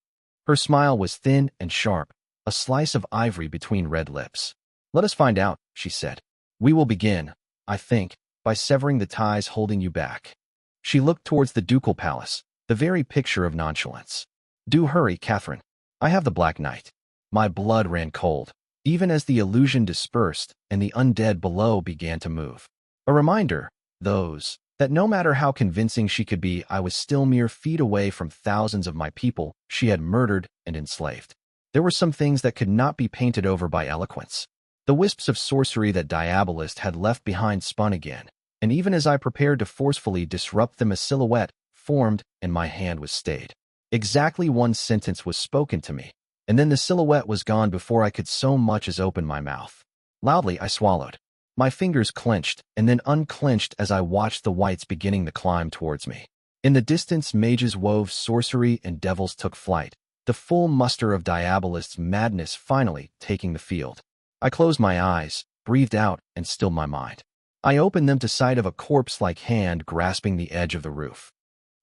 Her smile was thin and sharp, a slice of ivory between red lips. Let us find out, she said. We will begin, I think, by severing the ties holding you back. She looked towards the ducal palace, the very picture of nonchalance. Do hurry, Catherine. I have the Black Knight. My blood ran cold, even as the illusion dispersed and the undead below began to move. A reminder, those, that no matter how convincing she could be, I was still mere feet away from thousands of my people she had murdered and enslaved. There were some things that could not be painted over by eloquence. The wisps of sorcery that Diabolist had left behind spun again, and even as I prepared to forcefully disrupt them, a silhouette formed and my hand was stayed. Exactly one sentence was spoken to me, and then the silhouette was gone before I could so much as open my mouth. Loudly I swallowed. My fingers clenched and then unclenched as I watched the whites beginning to climb towards me. In the distance, mages wove sorcery and devils took flight, the full muster of Diabolist's madness finally taking the field. I closed my eyes, breathed out, and stilled my mind. I opened them to sight of a corpse-like hand grasping the edge of the roof.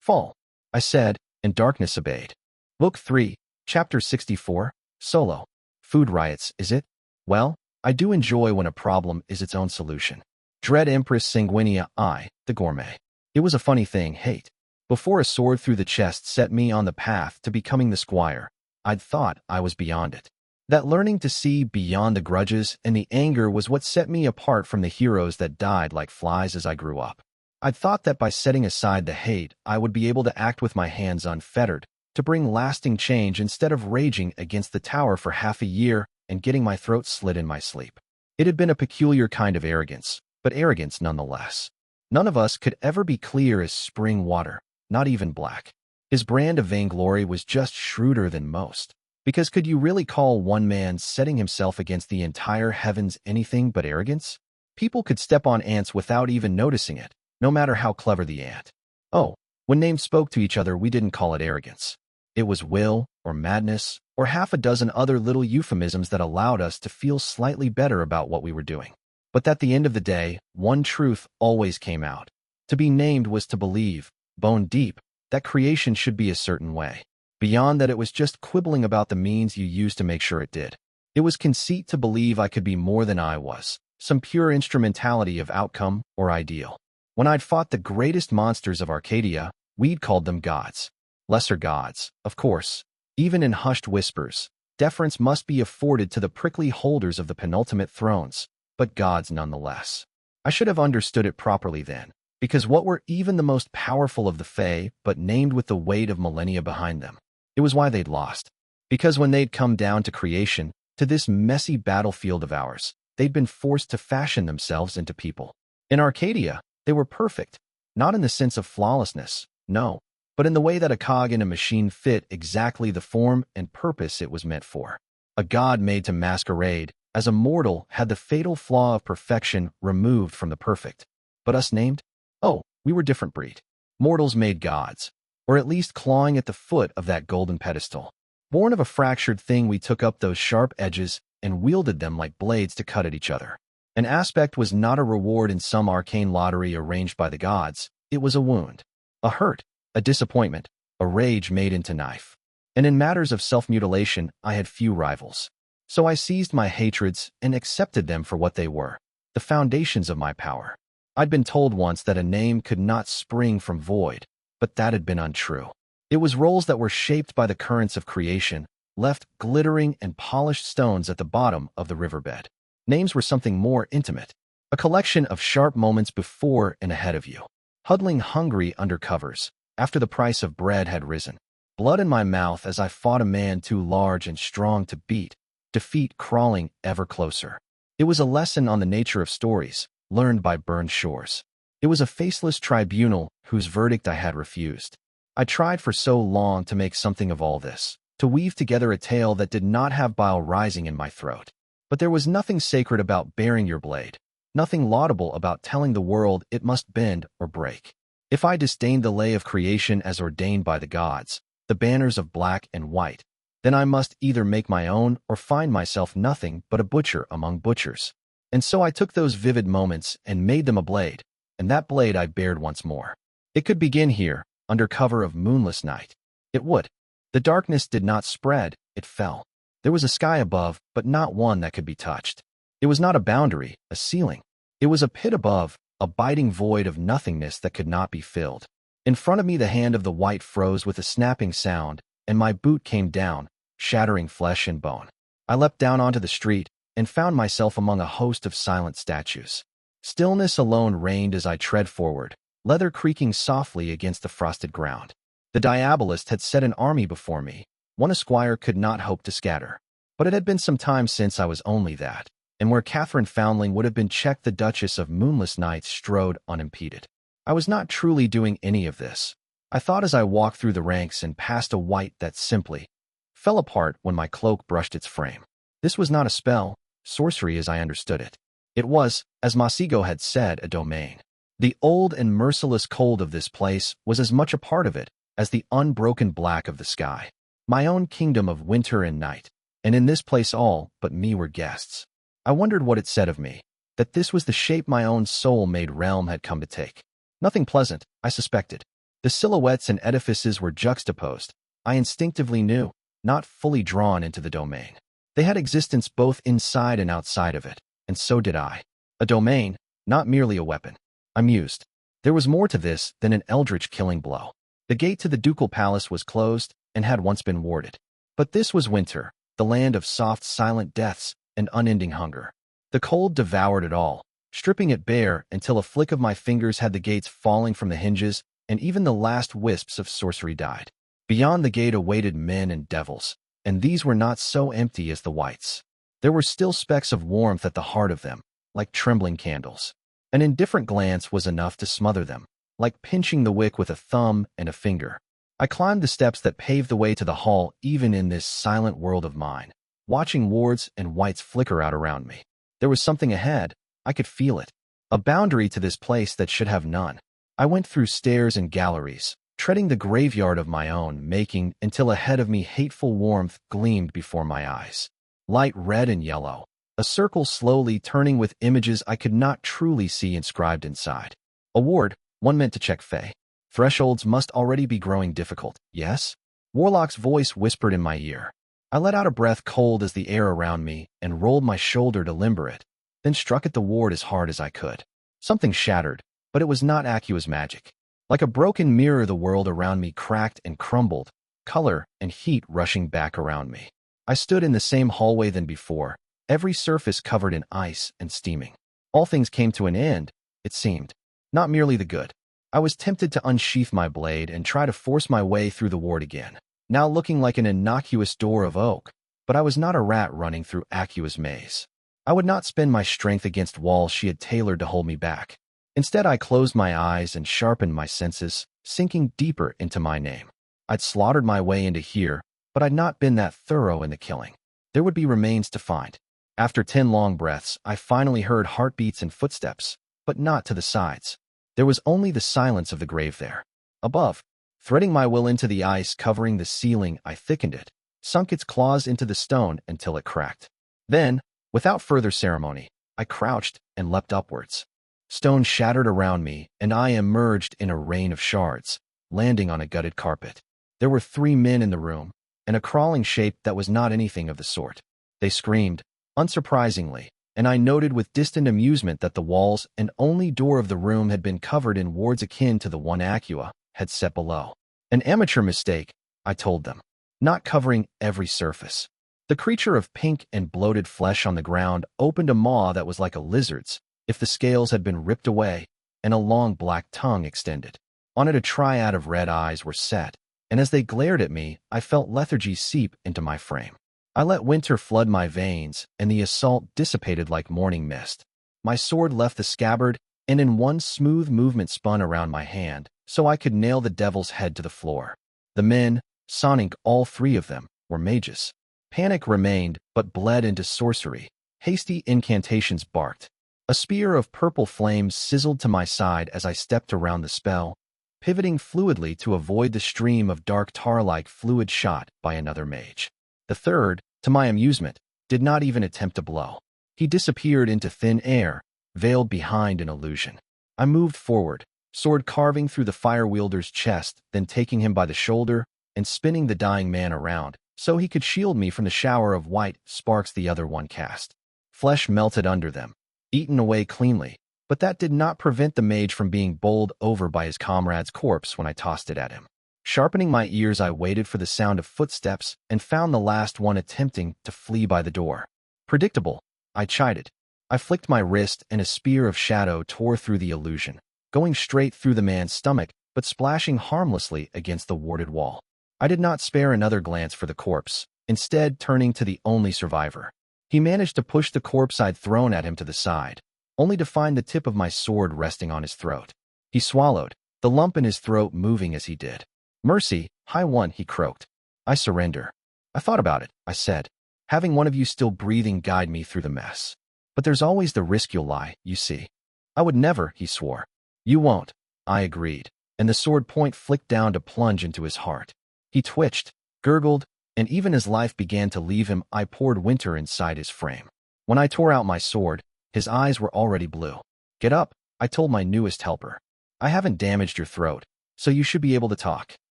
Fall, I said, and darkness obeyed. Book 3, Chapter 64, Solo. Food riots, is it? Well, I do enjoy when a problem is its own solution. Dread Empress Sanguinia, I, the gourmet. It was a funny thing, hate. Before a sword through the chest set me on the path to becoming the squire, I'd thought I was beyond it. That learning to see beyond the grudges and the anger was what set me apart from the heroes that died like flies as I grew up. I'd thought that by setting aside the hate, I would be able to act with my hands unfettered, to bring lasting change instead of raging against the tower for half a year and getting my throat slit in my sleep. It had been a peculiar kind of arrogance, but arrogance nonetheless. None of us could ever be clear as spring water, not even black. His brand of vainglory was just shrewder than most. Because could you really call one man setting himself against the entire heavens anything but arrogance? People could step on ants without even noticing it, no matter how clever the ant. Oh, when names spoke to each other, we didn't call it arrogance. It was will, or madness, or half a dozen other little euphemisms that allowed us to feel slightly better about what we were doing. But at the end of the day, one truth always came out. To be named was to believe, bone deep, that creation should be a certain way. Beyond that, it was just quibbling about the means you used to make sure it did. It was conceit to believe I could be more than I was, some pure instrumentality of outcome or ideal. When I'd fought the greatest monsters of Arcadia, we'd called them gods. Lesser gods, of course. Even in hushed whispers, deference must be afforded to the prickly holders of the penultimate thrones, but gods nonetheless. I should have understood it properly then, because what were even the most powerful of the Fae but named with the weight of millennia behind them? It was why they'd lost. Because when they'd come down to creation, to this messy battlefield of ours, they'd been forced to fashion themselves into people. In Arcadia, they were perfect, not in the sense of flawlessness, no, but in the way that a cog in a machine fit exactly the form and purpose it was meant for. A god made to masquerade, as a mortal had the fatal flaw of perfection removed from the perfect. But us named? Oh, we were different breed. Mortals made gods, or at least clawing at the foot of that golden pedestal. Born of a fractured thing, we took up those sharp edges and wielded them like blades to cut at each other. An aspect was not a reward in some arcane lottery arranged by the gods. It was a wound, a hurt, a disappointment, a rage made into knife. And in matters of self-mutilation, I had few rivals. So I seized my hatreds and accepted them for what they were, the foundations of my power. I'd been told once that a name could not spring from void, but that had been untrue. It was roles that were shaped by the currents of creation, left glittering and polished stones at the bottom of the riverbed. Names were something more intimate, a collection of sharp moments before and ahead of you, huddling hungry under covers, after the price of bread had risen. Blood in my mouth as I fought a man too large and strong to beat, defeat crawling ever closer. It was a lesson on the nature of stories, learned by burned shores. It was a faceless tribunal whose verdict I had refused. I tried for so long to make something of all this, to weave together a tale that did not have bile rising in my throat. But there was nothing sacred about bearing your blade, nothing laudable about telling the world it must bend or break. If I disdained the lay of creation as ordained by the gods, the banners of black and white, then I must either make my own or find myself nothing but a butcher among butchers. And so I took those vivid moments and made them a blade, and that blade I bared once more. It could begin here, under cover of moonless night. It would. The darkness did not spread, it fell. There was a sky above, but not one that could be touched. It was not a boundary, a ceiling. It was a pit above, a biting void of nothingness that could not be filled. In front of me the hand of the white froze with a snapping sound, and my boot came down, shattering flesh and bone. I leapt down onto the street, and found myself among a host of silent statues. Stillness alone reigned as I tread forward, leather creaking softly against the frosted ground. The diabolist had set an army before me, one a squire could not hope to scatter. But it had been some time since I was only that, and where Catherine Foundling would have been checked, the Duchess of Moonless Nights strode unimpeded. I was not truly doing any of this. I thought as I walked through the ranks and passed a wight that simply fell apart when my cloak brushed its frame. This was not a spell, sorcery as I understood it. It was, as Masigo had said, a domain. The old and merciless cold of this place was as much a part of it as the unbroken black of the sky. My own kingdom of winter and night, and in this place all but me were guests. I wondered what it said of me, that this was the shape my own soul-made realm had come to take. Nothing pleasant, I suspected. The silhouettes and edifices were juxtaposed, I instinctively knew, not fully drawn into the domain. They had existence both inside and outside of it, and so did I. A domain, not merely a weapon. I mused. There was more to this than an eldritch killing blow. The gate to the ducal palace was closed, and had once been warded. But this was winter, the land of soft, silent deaths and unending hunger. The cold devoured it all, stripping it bare until a flick of my fingers had the gates falling from the hinges, and even the last wisps of sorcery died. Beyond the gate awaited men and devils, and these were not so empty as the whites. There were still specks of warmth at the heart of them, like trembling candles. An indifferent glance was enough to smother them, like pinching the wick with a thumb and a finger. I climbed the steps that paved the way to the hall even in this silent world of mine, watching wards and whites flicker out around me. There was something ahead. I could feel it. A boundary to this place that should have none. I went through stairs and galleries, treading the graveyard of my own making until ahead of me hateful warmth gleamed before my eyes. Light red and yellow. A circle slowly turning with images I could not truly see inscribed inside. A ward, one meant to check Fae. Thresholds must already be growing difficult, yes? Warlock's voice whispered in my ear. I let out a breath cold as the air around me and rolled my shoulder to limber it, then struck at the ward as hard as I could. Something shattered, but it was not Acua's magic. Like a broken mirror, the world around me cracked and crumbled, color and heat rushing back around me. I stood in the same hallway than before, every surface covered in ice and steaming. All things came to an end, it seemed. Not merely the good. I was tempted to unsheath my blade and try to force my way through the ward again, now looking like an innocuous door of oak, but I was not a rat running through Acua's maze. I would not spend my strength against walls she had tailored to hold me back. Instead, I closed my eyes and sharpened my senses, sinking deeper into my name. I'd slaughtered my way into here, but I'd not been that thorough in the killing. There would be remains to find. After 10 long breaths, I finally heard heartbeats and footsteps, but not to the sides. There was only the silence of the grave there. Above, threading my will into the ice covering the ceiling, I thickened it, sunk its claws into the stone until it cracked. Then, without further ceremony, I crouched and leapt upwards. Stone shattered around me, and I emerged in a rain of shards, landing on a gutted carpet. There were 3 men in the room, and a crawling shape that was not anything of the sort. They screamed, unsurprisingly, and I noted with distant amusement that the walls and only door of the room had been covered in wards akin to the one Acua had set below. An amateur mistake, I told them, not covering every surface. The creature of pink and bloated flesh on the ground opened a maw that was like a lizard's, if the scales had been ripped away, and a long black tongue extended. On it a triad of red eyes were set, and as they glared at me, I felt lethargy seep into my frame. I let winter flood my veins, and the assault dissipated like morning mist. My sword left the scabbard, and in one smooth movement spun around my hand, so I could nail the devil's head to the floor. The men, Sonic all 3 of them, were mages. Panic remained, but bled into sorcery. Hasty incantations barked. A spear of purple flames sizzled to my side as I stepped around the spell, pivoting fluidly to avoid the stream of dark tar-like fluid shot by another mage. The third, to my amusement, did not even attempt to blow. He disappeared into thin air, veiled behind an illusion. I moved forward, sword carving through the fire-wielder's chest, then taking him by the shoulder and spinning the dying man around, so he could shield me from the shower of white sparks the other one cast. Flesh melted under them, eaten away cleanly, but that did not prevent the mage from being bowled over by his comrade's corpse when I tossed it at him. Sharpening my ears, I waited for the sound of footsteps and found the last one attempting to flee by the door. Predictable, I chided. I flicked my wrist and a spear of shadow tore through the illusion, going straight through the man's stomach, but splashing harmlessly against the warded wall. I did not spare another glance for the corpse, instead turning to the only survivor. He managed to push the corpse I'd thrown at him to the side, only to find the tip of my sword resting on his throat. He swallowed, the lump in his throat moving as he did. "Mercy, High One," he croaked. "I surrender." "I thought about it," I said, "having one of you still breathing guide me through the mess. But there's always the risk you'll lie, you see." "I would never," he swore. "You won't," I agreed, and the sword point flicked down to plunge into his heart. He twitched, gurgled, and even as life began to leave him, I poured winter inside his frame. When I tore out my sword, his eyes were already blue. "Get up," I told my newest helper. "I haven't damaged your throat, so you should be able to talk."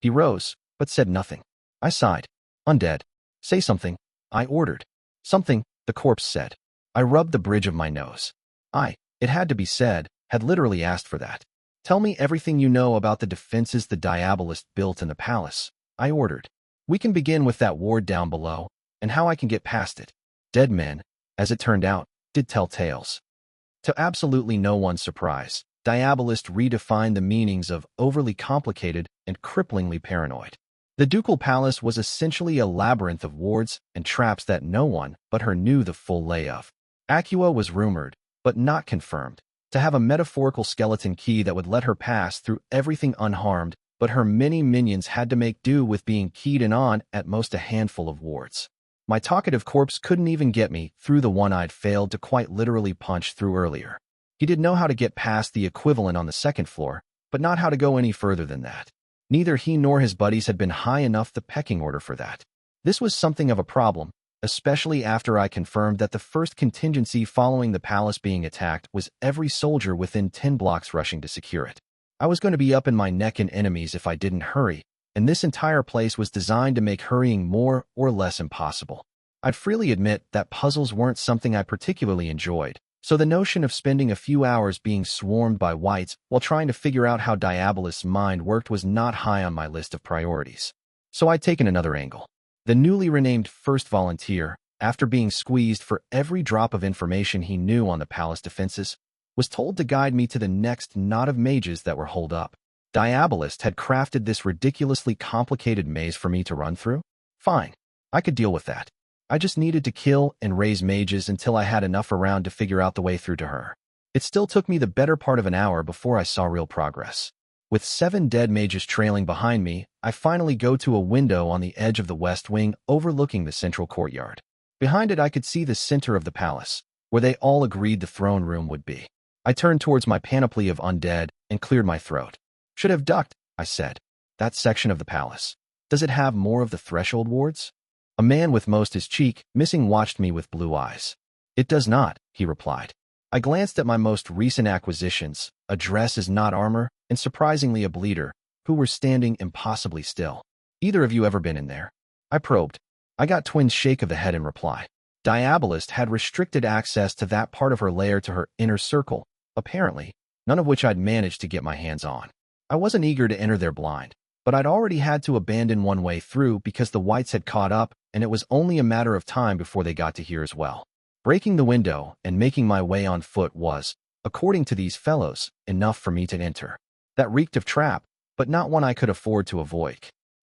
He rose, but said nothing. I sighed. "Undead. Say something," I ordered. "Something," the corpse said. I rubbed the bridge of my nose. It had to be said, had literally asked for that. "Tell me everything you know about the defenses the Diabolist built in the palace," I ordered. "We can begin with that ward down below, and how I can get past it. Dead men, as it turned out, did tell tales. To absolutely no one's surprise, Diabolist redefined the meanings of overly complicated and cripplingly paranoid. The ducal palace was essentially a labyrinth of wards and traps that no one but her knew the full lay of. Acua was rumored, but not confirmed, to have a metaphorical skeleton key that would let her pass through everything unharmed, but her many minions had to make do with being keyed in on at most a handful of wards. My talkative corpse couldn't even get me through the one I'd failed to quite literally punch through earlier. He did know how to get past the equivalent on the second floor, but not how to go any further than that. Neither he nor his buddies had been high enough the pecking order for that. This was something of a problem, especially after I confirmed that the first contingency following the palace being attacked was every soldier within 10 blocks rushing to secure it. I was going to be up in my neck in enemies if I didn't hurry, and this entire place was designed to make hurrying more or less impossible. I'd freely admit that puzzles weren't something I particularly enjoyed, so the notion of spending a few hours being swarmed by whites while trying to figure out how Diabolist's mind worked was not high on my list of priorities. So I'd taken another angle. The newly renamed First Volunteer, after being squeezed for every drop of information he knew on the palace defenses, was told to guide me to the next knot of mages that were holed up. Diabolist had crafted this ridiculously complicated maze for me to run through? Fine, I could deal with that. I just needed to kill and raise mages until I had enough around to figure out the way through to her. It still took me the better part of an hour before I saw real progress. With 7 dead mages trailing behind me, I finally go to a window on the edge of the west wing overlooking the central courtyard. Behind it I could see the center of the palace, where they all agreed the throne room would be. I turned towards my panoply of undead and cleared my throat. Should have ducked, I said. That section of the palace. Does it have more of the threshold wards? A man with most his cheek missing watched me with blue eyes. It does not, he replied. I glanced at my most recent acquisitions, a dress is not armor, and surprisingly a bleeder, who were standing impossibly still. Either of you ever been in there? I probed. I got Twin's shake of the head in reply. Diabolist had restricted access to that part of her lair to her inner circle, apparently, none of which I'd managed to get my hands on. I wasn't eager to enter their blind, but I'd already had to abandon one way through because the whites had caught up, and it was only a matter of time before they got to here as well. Breaking the window and making my way on foot was, according to these fellows, enough for me to enter. That reeked of trap, but not one I could afford to avoid.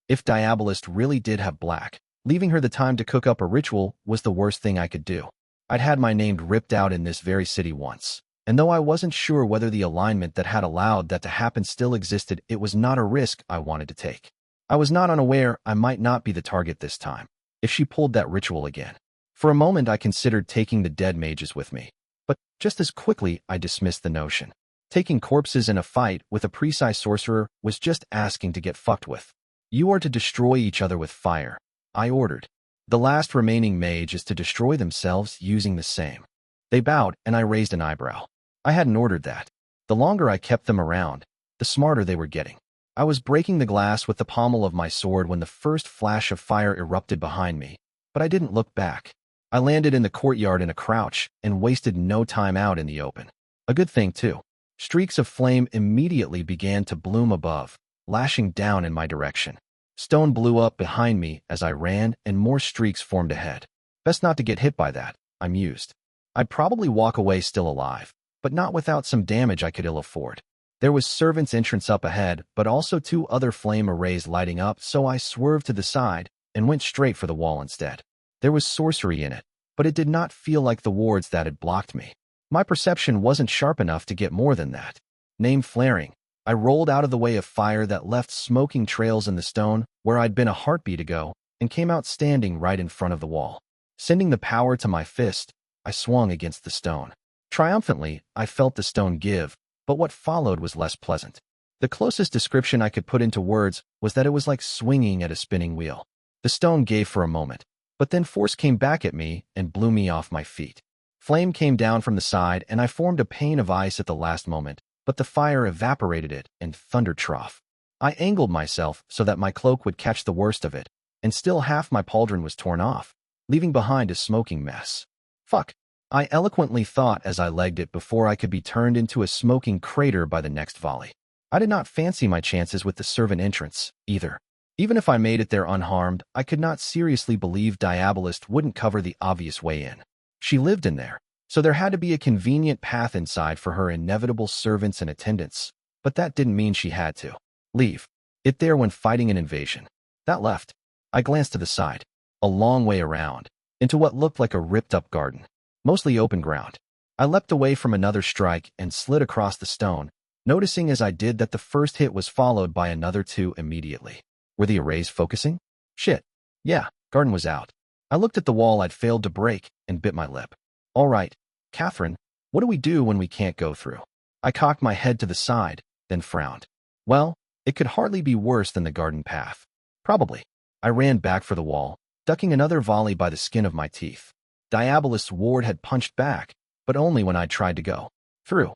If Diabolist really did have black, leaving her the time to cook up a ritual was the worst thing I could do. I'd had my name ripped out in this very city once. And though I wasn't sure whether the alignment that had allowed that to happen still existed, it was not a risk I wanted to take. I was not unaware I might not be the target this time, if she pulled that ritual again. For a moment I considered taking the dead mages with me, but just as quickly I dismissed the notion. Taking corpses in a fight with a precise sorcerer was just asking to get fucked with. You are to destroy each other with fire, I ordered. The last remaining mage is to destroy themselves using the same. They bowed, and I raised an eyebrow. I hadn't ordered that. The longer I kept them around, the smarter they were getting. I was breaking the glass with the pommel of my sword when the first flash of fire erupted behind me, but I didn't look back. I landed in the courtyard in a crouch and wasted no time out in the open. A good thing, too. Streaks of flame immediately began to bloom above, lashing down in my direction. Stone blew up behind me as I ran, and more streaks formed ahead. Best not to get hit by that, I mused. I'd probably walk away still alive, but not without some damage I could ill afford. There was servants' entrance up ahead, but also 2 other flame arrays lighting up, so I swerved to the side and went straight for the wall instead. There was sorcery in it, but it did not feel like the wards that had blocked me. My perception wasn't sharp enough to get more than that. Name flaring, I rolled out of the way of fire that left smoking trails in the stone where I'd been a heartbeat ago and came out standing right in front of the wall. Sending the power to my fist, I swung against the stone. Triumphantly, I felt the stone give, but what followed was less pleasant. The closest description I could put into words was that it was like swinging at a spinning wheel. The stone gave for a moment, but then force came back at me and blew me off my feet. Flame came down from the side, and I formed a pane of ice at the last moment, but the fire evaporated it and thundered trough. I angled myself so that my cloak would catch the worst of it, and still half my pauldron was torn off, leaving behind a smoking mess. Fuck, I eloquently thought as I legged it before I could be turned into a smoking crater by the next volley. I did not fancy my chances with the servant entrance, either. Even if I made it there unharmed, I could not seriously believe Diabolist wouldn't cover the obvious way in. She lived in there, so there had to be a convenient path inside for her inevitable servants and attendants, but that didn't mean she had to leave it there when fighting an invasion. That left. I glanced to the side, a long way around, into what looked like a ripped-up garden, mostly open ground. I leapt away from another strike and slid across the stone, noticing as I did that the first hit was followed by another two immediately. Were the arrays focusing? Shit. Yeah, garden was out. I looked at the wall I'd failed to break and bit my lip. All right, Catherine, what do we do when we can't go through? I cocked my head to the side, then frowned. Well, it could hardly be worse than the garden path. Probably. I ran back for the wall, ducking another volley by the skin of my teeth. Diabolist's ward had punched back, but only when I tried to go through.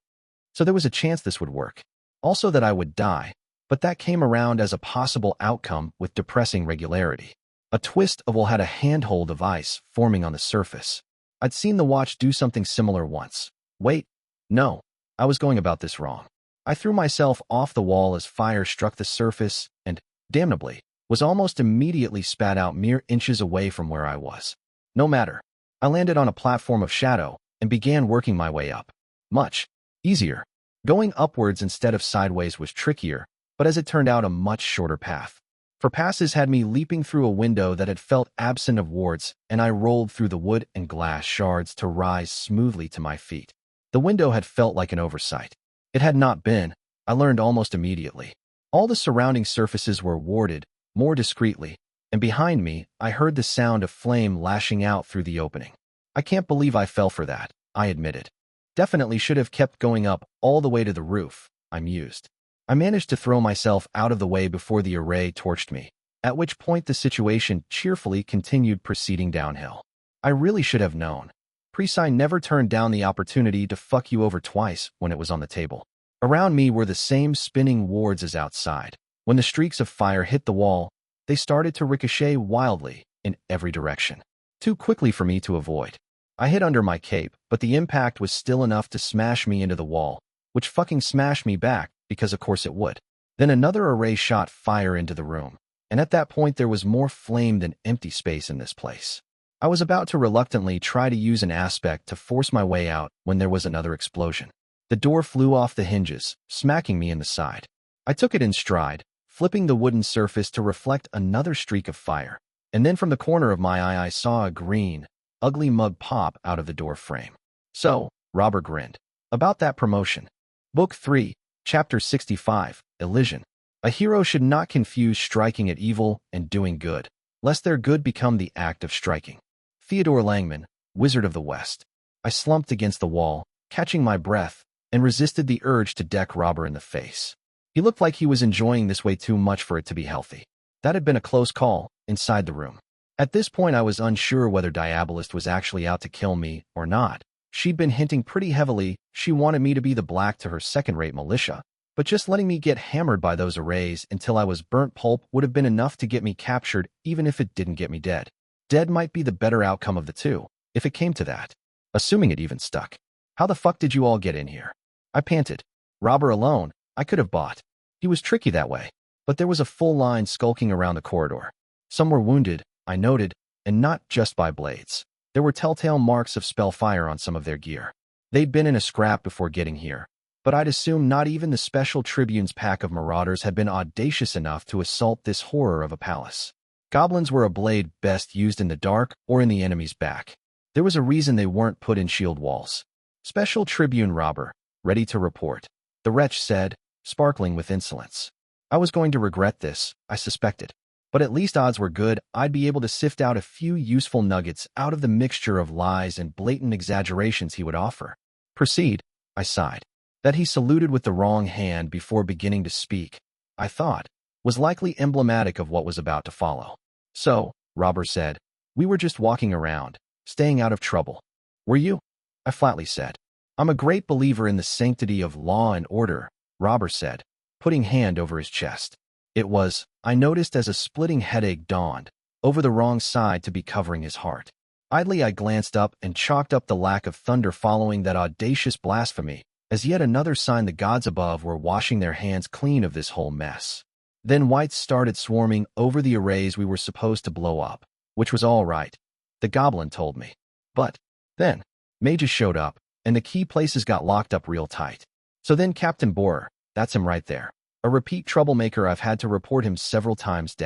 So there was a chance this would work. Also that I would die, but that came around as a possible outcome with depressing regularity. A twist of had a handhold of ice forming on the surface. I'd seen the watch do something similar once. Wait, no, I was going about this wrong. I threw myself off the wall as fire struck the surface and, damnably, was almost immediately spat out mere inches away from where I was. No matter. I landed on a platform of shadow and began working my way up. Much easier. Going upwards instead of sideways was trickier, but as it turned out a much shorter path. For passes had me leaping through a window that had felt absent of wards, and I rolled through the wood and glass shards to rise smoothly to my feet. The window had felt like an oversight. It had not been, I learned almost immediately. All the surrounding surfaces were warded, more discreetly, and behind me, I heard the sound of flame lashing out through the opening. I can't believe I fell for that, I admitted. Definitely should have kept going up all the way to the roof, I mused. I managed to throw myself out of the way before the array torched me, at which point the situation cheerfully continued proceeding downhill. I really should have known. Prosecution never turned down the opportunity to fuck you over twice when it was on the table. Around me were the same spinning wards as outside. When the streaks of fire hit the wall, they started to ricochet wildly in every direction. Too quickly for me to avoid. I hid under my cape, but the impact was still enough to smash me into the wall, which fucking smashed me back, because of course it would. Then another array shot fire into the room, and at that point there was more flame than empty space in this place. I was about to reluctantly try to use an aspect to force my way out when there was another explosion. The door flew off the hinges, smacking me in the side. I took it in stride, flipping the wooden surface to reflect another streak of fire, and then from the corner of my eye I saw a green, ugly mug pop out of the door frame. So, Robert grinned. About that promotion. Book 3, Chapter 65, Elision. A hero should not confuse striking at evil and doing good, lest their good become the act of striking. Theodore Langman, Wizard of the West. I slumped against the wall, catching my breath, and resisted the urge to deck Robert in the face. He looked like he was enjoying this way too much for it to be healthy. That had been a close call, inside the room. At this point I was unsure whether Diabolist was actually out to kill me or not. She'd been hinting pretty heavily she wanted me to be the black to her second-rate militia, but just letting me get hammered by those arrays until I was burnt pulp would have been enough to get me captured even if it didn't get me dead. Dead might be the better outcome of the two, if it came to that. Assuming it even stuck. How the fuck did you all get in here? I panted. Robber alone, I could have bought. He was tricky that way, but there was a full line skulking around the corridor. Some were wounded, I noted, and not just by blades. There were telltale marks of spell fire on some of their gear. They'd been in a scrap before getting here, but I'd assume not even the Special Tribune's pack of marauders had been audacious enough to assault this horror of a palace. Goblins were a blade best used in the dark or in the enemy's back. There was a reason they weren't put in shield walls. Special Tribune Robber, ready to report, the wretch said, sparkling with insolence. I was going to regret this, I suspected. But at least odds were good I'd be able to sift out a few useful nuggets out of the mixture of lies and blatant exaggerations he would offer. Proceed, I sighed. That he saluted with the wrong hand before beginning to speak, I thought, was likely emblematic of what was about to follow. So, Robber said, we were just walking around, staying out of trouble. Were you? I flatly said. I'm a great believer in the sanctity of law and order, Robber said, putting hand over his chest. It was, I noticed as a splitting headache dawned, over the wrong side to be covering his heart. Idly I glanced up and chalked up the lack of thunder following that audacious blasphemy as yet another sign the gods above were washing their hands clean of this whole mess. Then whites started swarming over the arrays we were supposed to blow up, which was all right, the goblin told me. But then, mages showed up, and the key places got locked up real tight. So then Captain Borer, that's him right there. A repeat troublemaker. I've had to report him several times.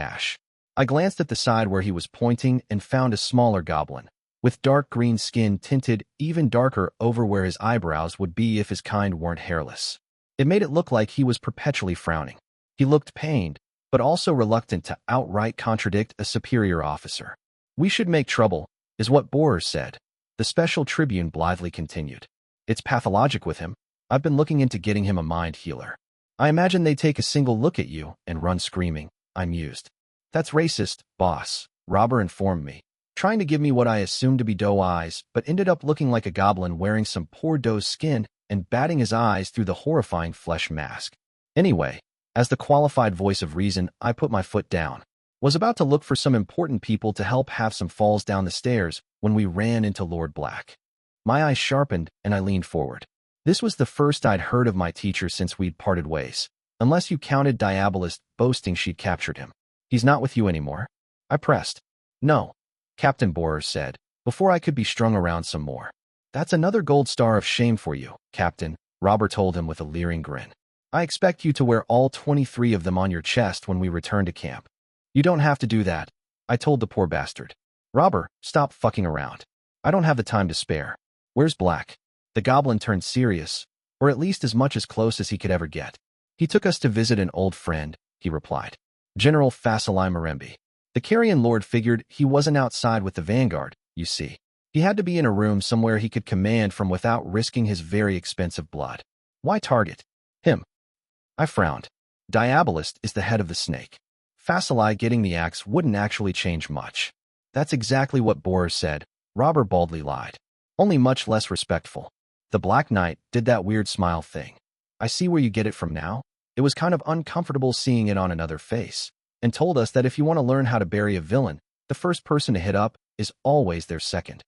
I glanced at the side where he was pointing and found a smaller goblin, with dark green skin tinted even darker over where his eyebrows would be if his kind weren't hairless. It made it look like he was perpetually frowning. He looked pained, but also reluctant to outright contradict a superior officer. We should make trouble, is what Borer said. The special tribune blithely continued. It's pathologic with him. I've been looking into getting him a mind healer. I imagine they take a single look at you and run screaming. I mused. That's racist, boss, Robber informed me, trying to give me what I assumed to be doe eyes, but ended up looking like a goblin wearing some poor doe's skin and batting his eyes through the horrifying flesh mask. Anyway, as the qualified voice of reason, I put my foot down. Was about to look for some important people to help have some falls down the stairs when we ran into Lord Black. My eyes sharpened and I leaned forward. This was the first I'd heard of my teacher since we'd parted ways, unless you counted Diabolist boasting she'd captured him. He's not with you anymore? I pressed. No, Captain Borer said, before I could be strung around some more. That's another gold star of shame for you, Captain, Robber told him with a leering grin. I expect you to wear all 23 of them on your chest when we return to camp. You don't have to do that, I told the poor bastard. Robber, stop fucking around. I don't have the time to spare. Where's Black? The goblin turned serious, or at least as much as close as he could ever get. He took us to visit an old friend, he replied. General Fasilai Marembi. The Carrion Lord figured he wasn't outside with the vanguard, you see. He had to be in a room somewhere he could command from without risking his very expensive blood. Why target him? I frowned. Diabolist is the head of the snake. Fasilai getting the axe wouldn't actually change much. That's exactly what Borer said. Robber baldly lied. Only much less respectful. The Black Knight did that weird smile thing. I see where you get it from now. It was kind of uncomfortable seeing it on another face, and told us that if you want to learn how to bury a villain, the first person to hit up is always their second.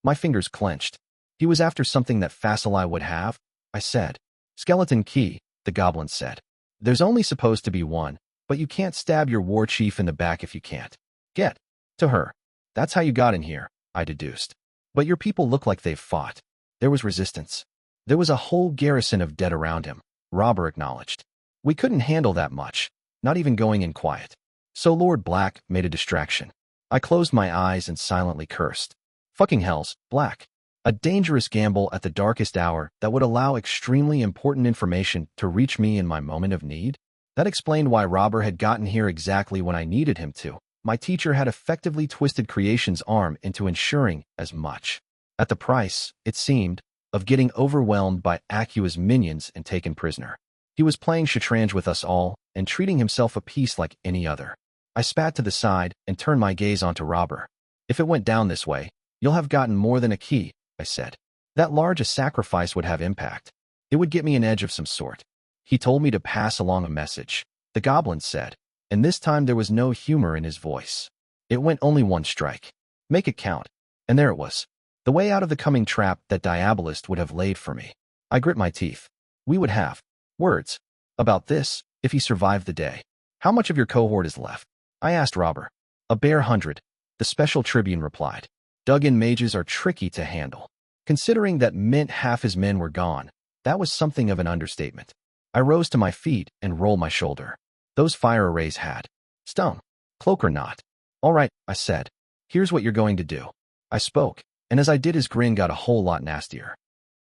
My fingers clenched. He was after something that Fasilai would have, I said. Skeleton key, the goblin said. There's only supposed to be one, but you can't stab your war chief in the back if you can't get to her. That's how you got in here, I deduced. But your people look like they've fought. There was resistance. There was a whole garrison of dead around him, Robber acknowledged. We couldn't handle that much, not even going in quiet. So Lord Black made a distraction. I closed my eyes and silently cursed. Fucking hells, Black. A dangerous gamble at the darkest hour that would allow extremely important information to reach me in my moment of need? That explained why Robber had gotten here exactly when I needed him to. My teacher had effectively twisted creation's arm into ensuring as much. At the price, it seemed, of getting overwhelmed by Akua's minions and taken prisoner. He was playing Shatranj with us all and treating himself a piece like any other. I spat to the side and turned my gaze onto Robber. If it went down this way, you'll have gotten more than a key, I said. That large a sacrifice would have impact. It would get me an edge of some sort. He told me to pass along a message, the goblin said, and this time there was no humor in his voice. It went only one strike. Make it count. And there it was. The way out of the coming trap that Diabolist would have laid for me. I grit my teeth. We would have words about this if he survived the day. How much of your cohort is left? I asked Robber. A bare 100, the special tribune replied. Dug-in mages are tricky to handle. Considering that meant half his men were gone, that was something of an understatement. I rose to my feet and rolled my shoulder. Those fire arrays had stone, cloak or not. All right, I said. Here's what you're going to do. I spoke, and as I did his grin got a whole lot nastier.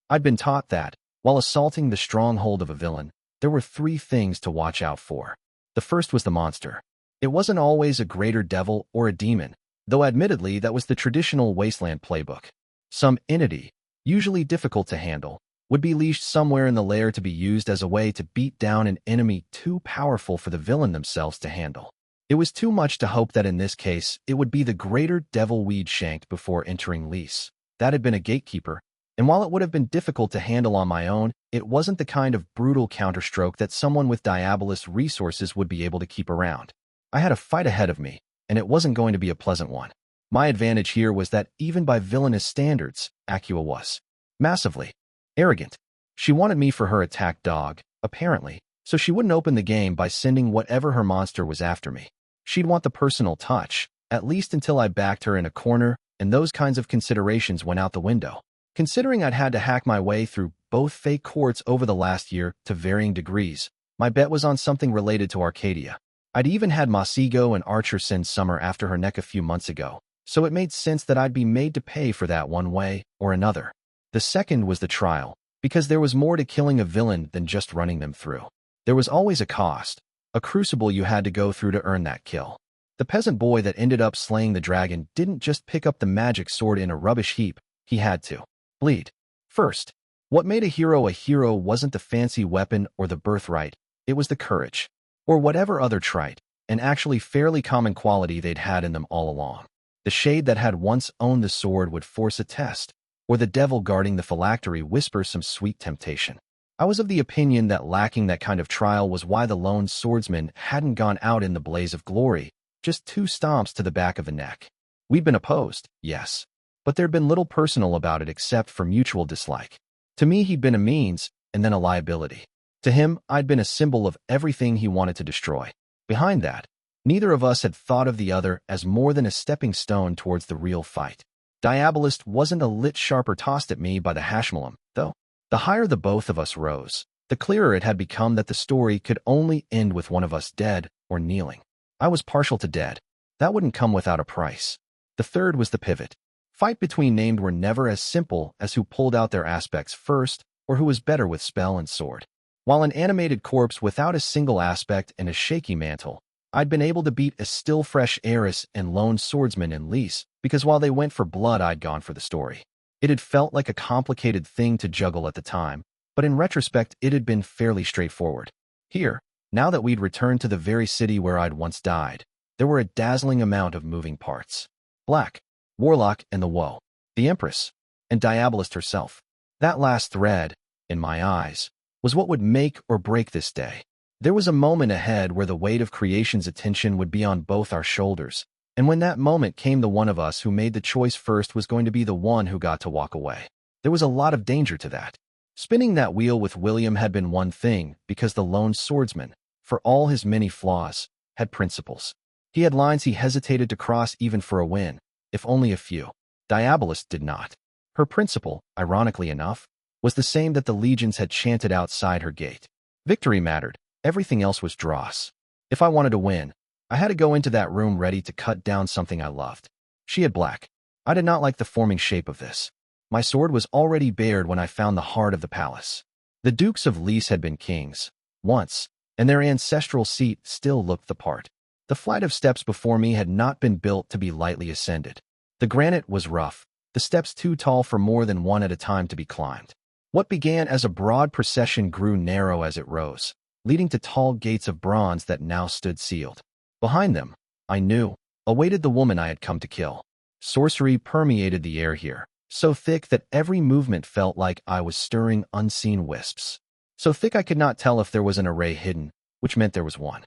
I'd been taught that, while assaulting the stronghold of a villain, there were 3 things to watch out for. The first was the monster. It wasn't always a greater devil or a demon, though admittedly that was the traditional Wasteland playbook. Some entity, usually difficult to handle, would be leashed somewhere in the lair to be used as a way to beat down an enemy too powerful for the villain themselves to handle. It was too much to hope that in this case it would be the greater devil we'd shanked before entering Liesse. That had been a gatekeeper, and while it would have been difficult to handle on my own, it wasn't the kind of brutal counterstroke that someone with Diabolist's resources would be able to keep around. I had a fight ahead of me, and it wasn't going to be a pleasant one. My advantage here was that even by villainous standards, Akua was massively arrogant. She wanted me for her attack dog, apparently, so she wouldn't open the game by sending whatever her monster was after me. She'd want the personal touch, at least until I backed her in a corner, and those kinds of considerations went out the window. Considering I'd had to hack my way through both fake courts over the last year to varying degrees, my bet was on something related to Arcadia. I'd even had Masigo and Archer send Summer after her neck a few months ago, so it made sense that I'd be made to pay for that one way or another. The second was the trial, because there was more to killing a villain than just running them through. There was always a cost, a crucible you had to go through to earn that kill. The peasant boy that ended up slaying the dragon didn't just pick up the magic sword in a rubbish heap, he had to bleed. First, what made a hero wasn't the fancy weapon or the birthright, it was the courage, or whatever other trite, and actually fairly common quality they'd had in them all along. The shade that had once owned the sword would force a test, or the devil guarding the phylactery whisper some sweet temptation. I was of the opinion that lacking that kind of trial was why the lone swordsman hadn't gone out in the blaze of glory, just 2 stomps to the back of the neck. We'd been opposed, yes, but there'd been little personal about it except for mutual dislike. To me, he'd been a means, and then a liability. To him, I'd been a symbol of everything he wanted to destroy. Behind that, neither of us had thought of the other as more than a stepping stone towards the real fight. Diabolist wasn't a lit sharper tossed at me by the hashmallam, though. The higher the both of us rose, the clearer it had become that the story could only end with one of us dead or kneeling. I was partial to dead. That wouldn't come without a price. The third was the pivot. Fight between named were never as simple as who pulled out their aspects first or who was better with spell and sword. While an animated corpse without a single aspect and a shaky mantle, I'd been able to beat a still fresh heiress and lone swordsman in Liesse, because while they went for blood, I'd gone for the story. It had felt like a complicated thing to juggle at the time, but in retrospect it had been fairly straightforward. Here, now that we'd returned to the very city where I'd once died, there were a dazzling amount of moving parts. Black, Warlock and the Woe, the Empress, and Diabolist herself. That last thread, in my eyes, was what would make or break this day. There was a moment ahead where the weight of creation's attention would be on both our shoulders, and when that moment came, the one of us who made the choice first was going to be the one who got to walk away. There was a lot of danger to that. Spinning that wheel with William had been one thing, because the lone swordsman, for all his many flaws, had principles. He had lines he hesitated to cross even for a win, if only a few. Diabolist did not. Her principle, ironically enough, was the same that the legions had chanted outside her gate. Victory mattered. Everything else was dross. If I wanted to win, I had to go into that room ready to cut down something I loved. She had black. I did not like the forming shape of this. My sword was already bared when I found the heart of the palace. The Dukes of Liesse had been kings, once, and their ancestral seat still looked the part. The flight of steps before me had not been built to be lightly ascended. The granite was rough, the steps too tall for more than one at a time to be climbed. What began as a broad procession grew narrow as it rose, leading to tall gates of bronze that now stood sealed. Behind them, I knew, awaited the woman I had come to kill. Sorcery permeated the air here, so thick that every movement felt like I was stirring unseen wisps. So thick I could not tell if there was an array hidden, which meant there was one.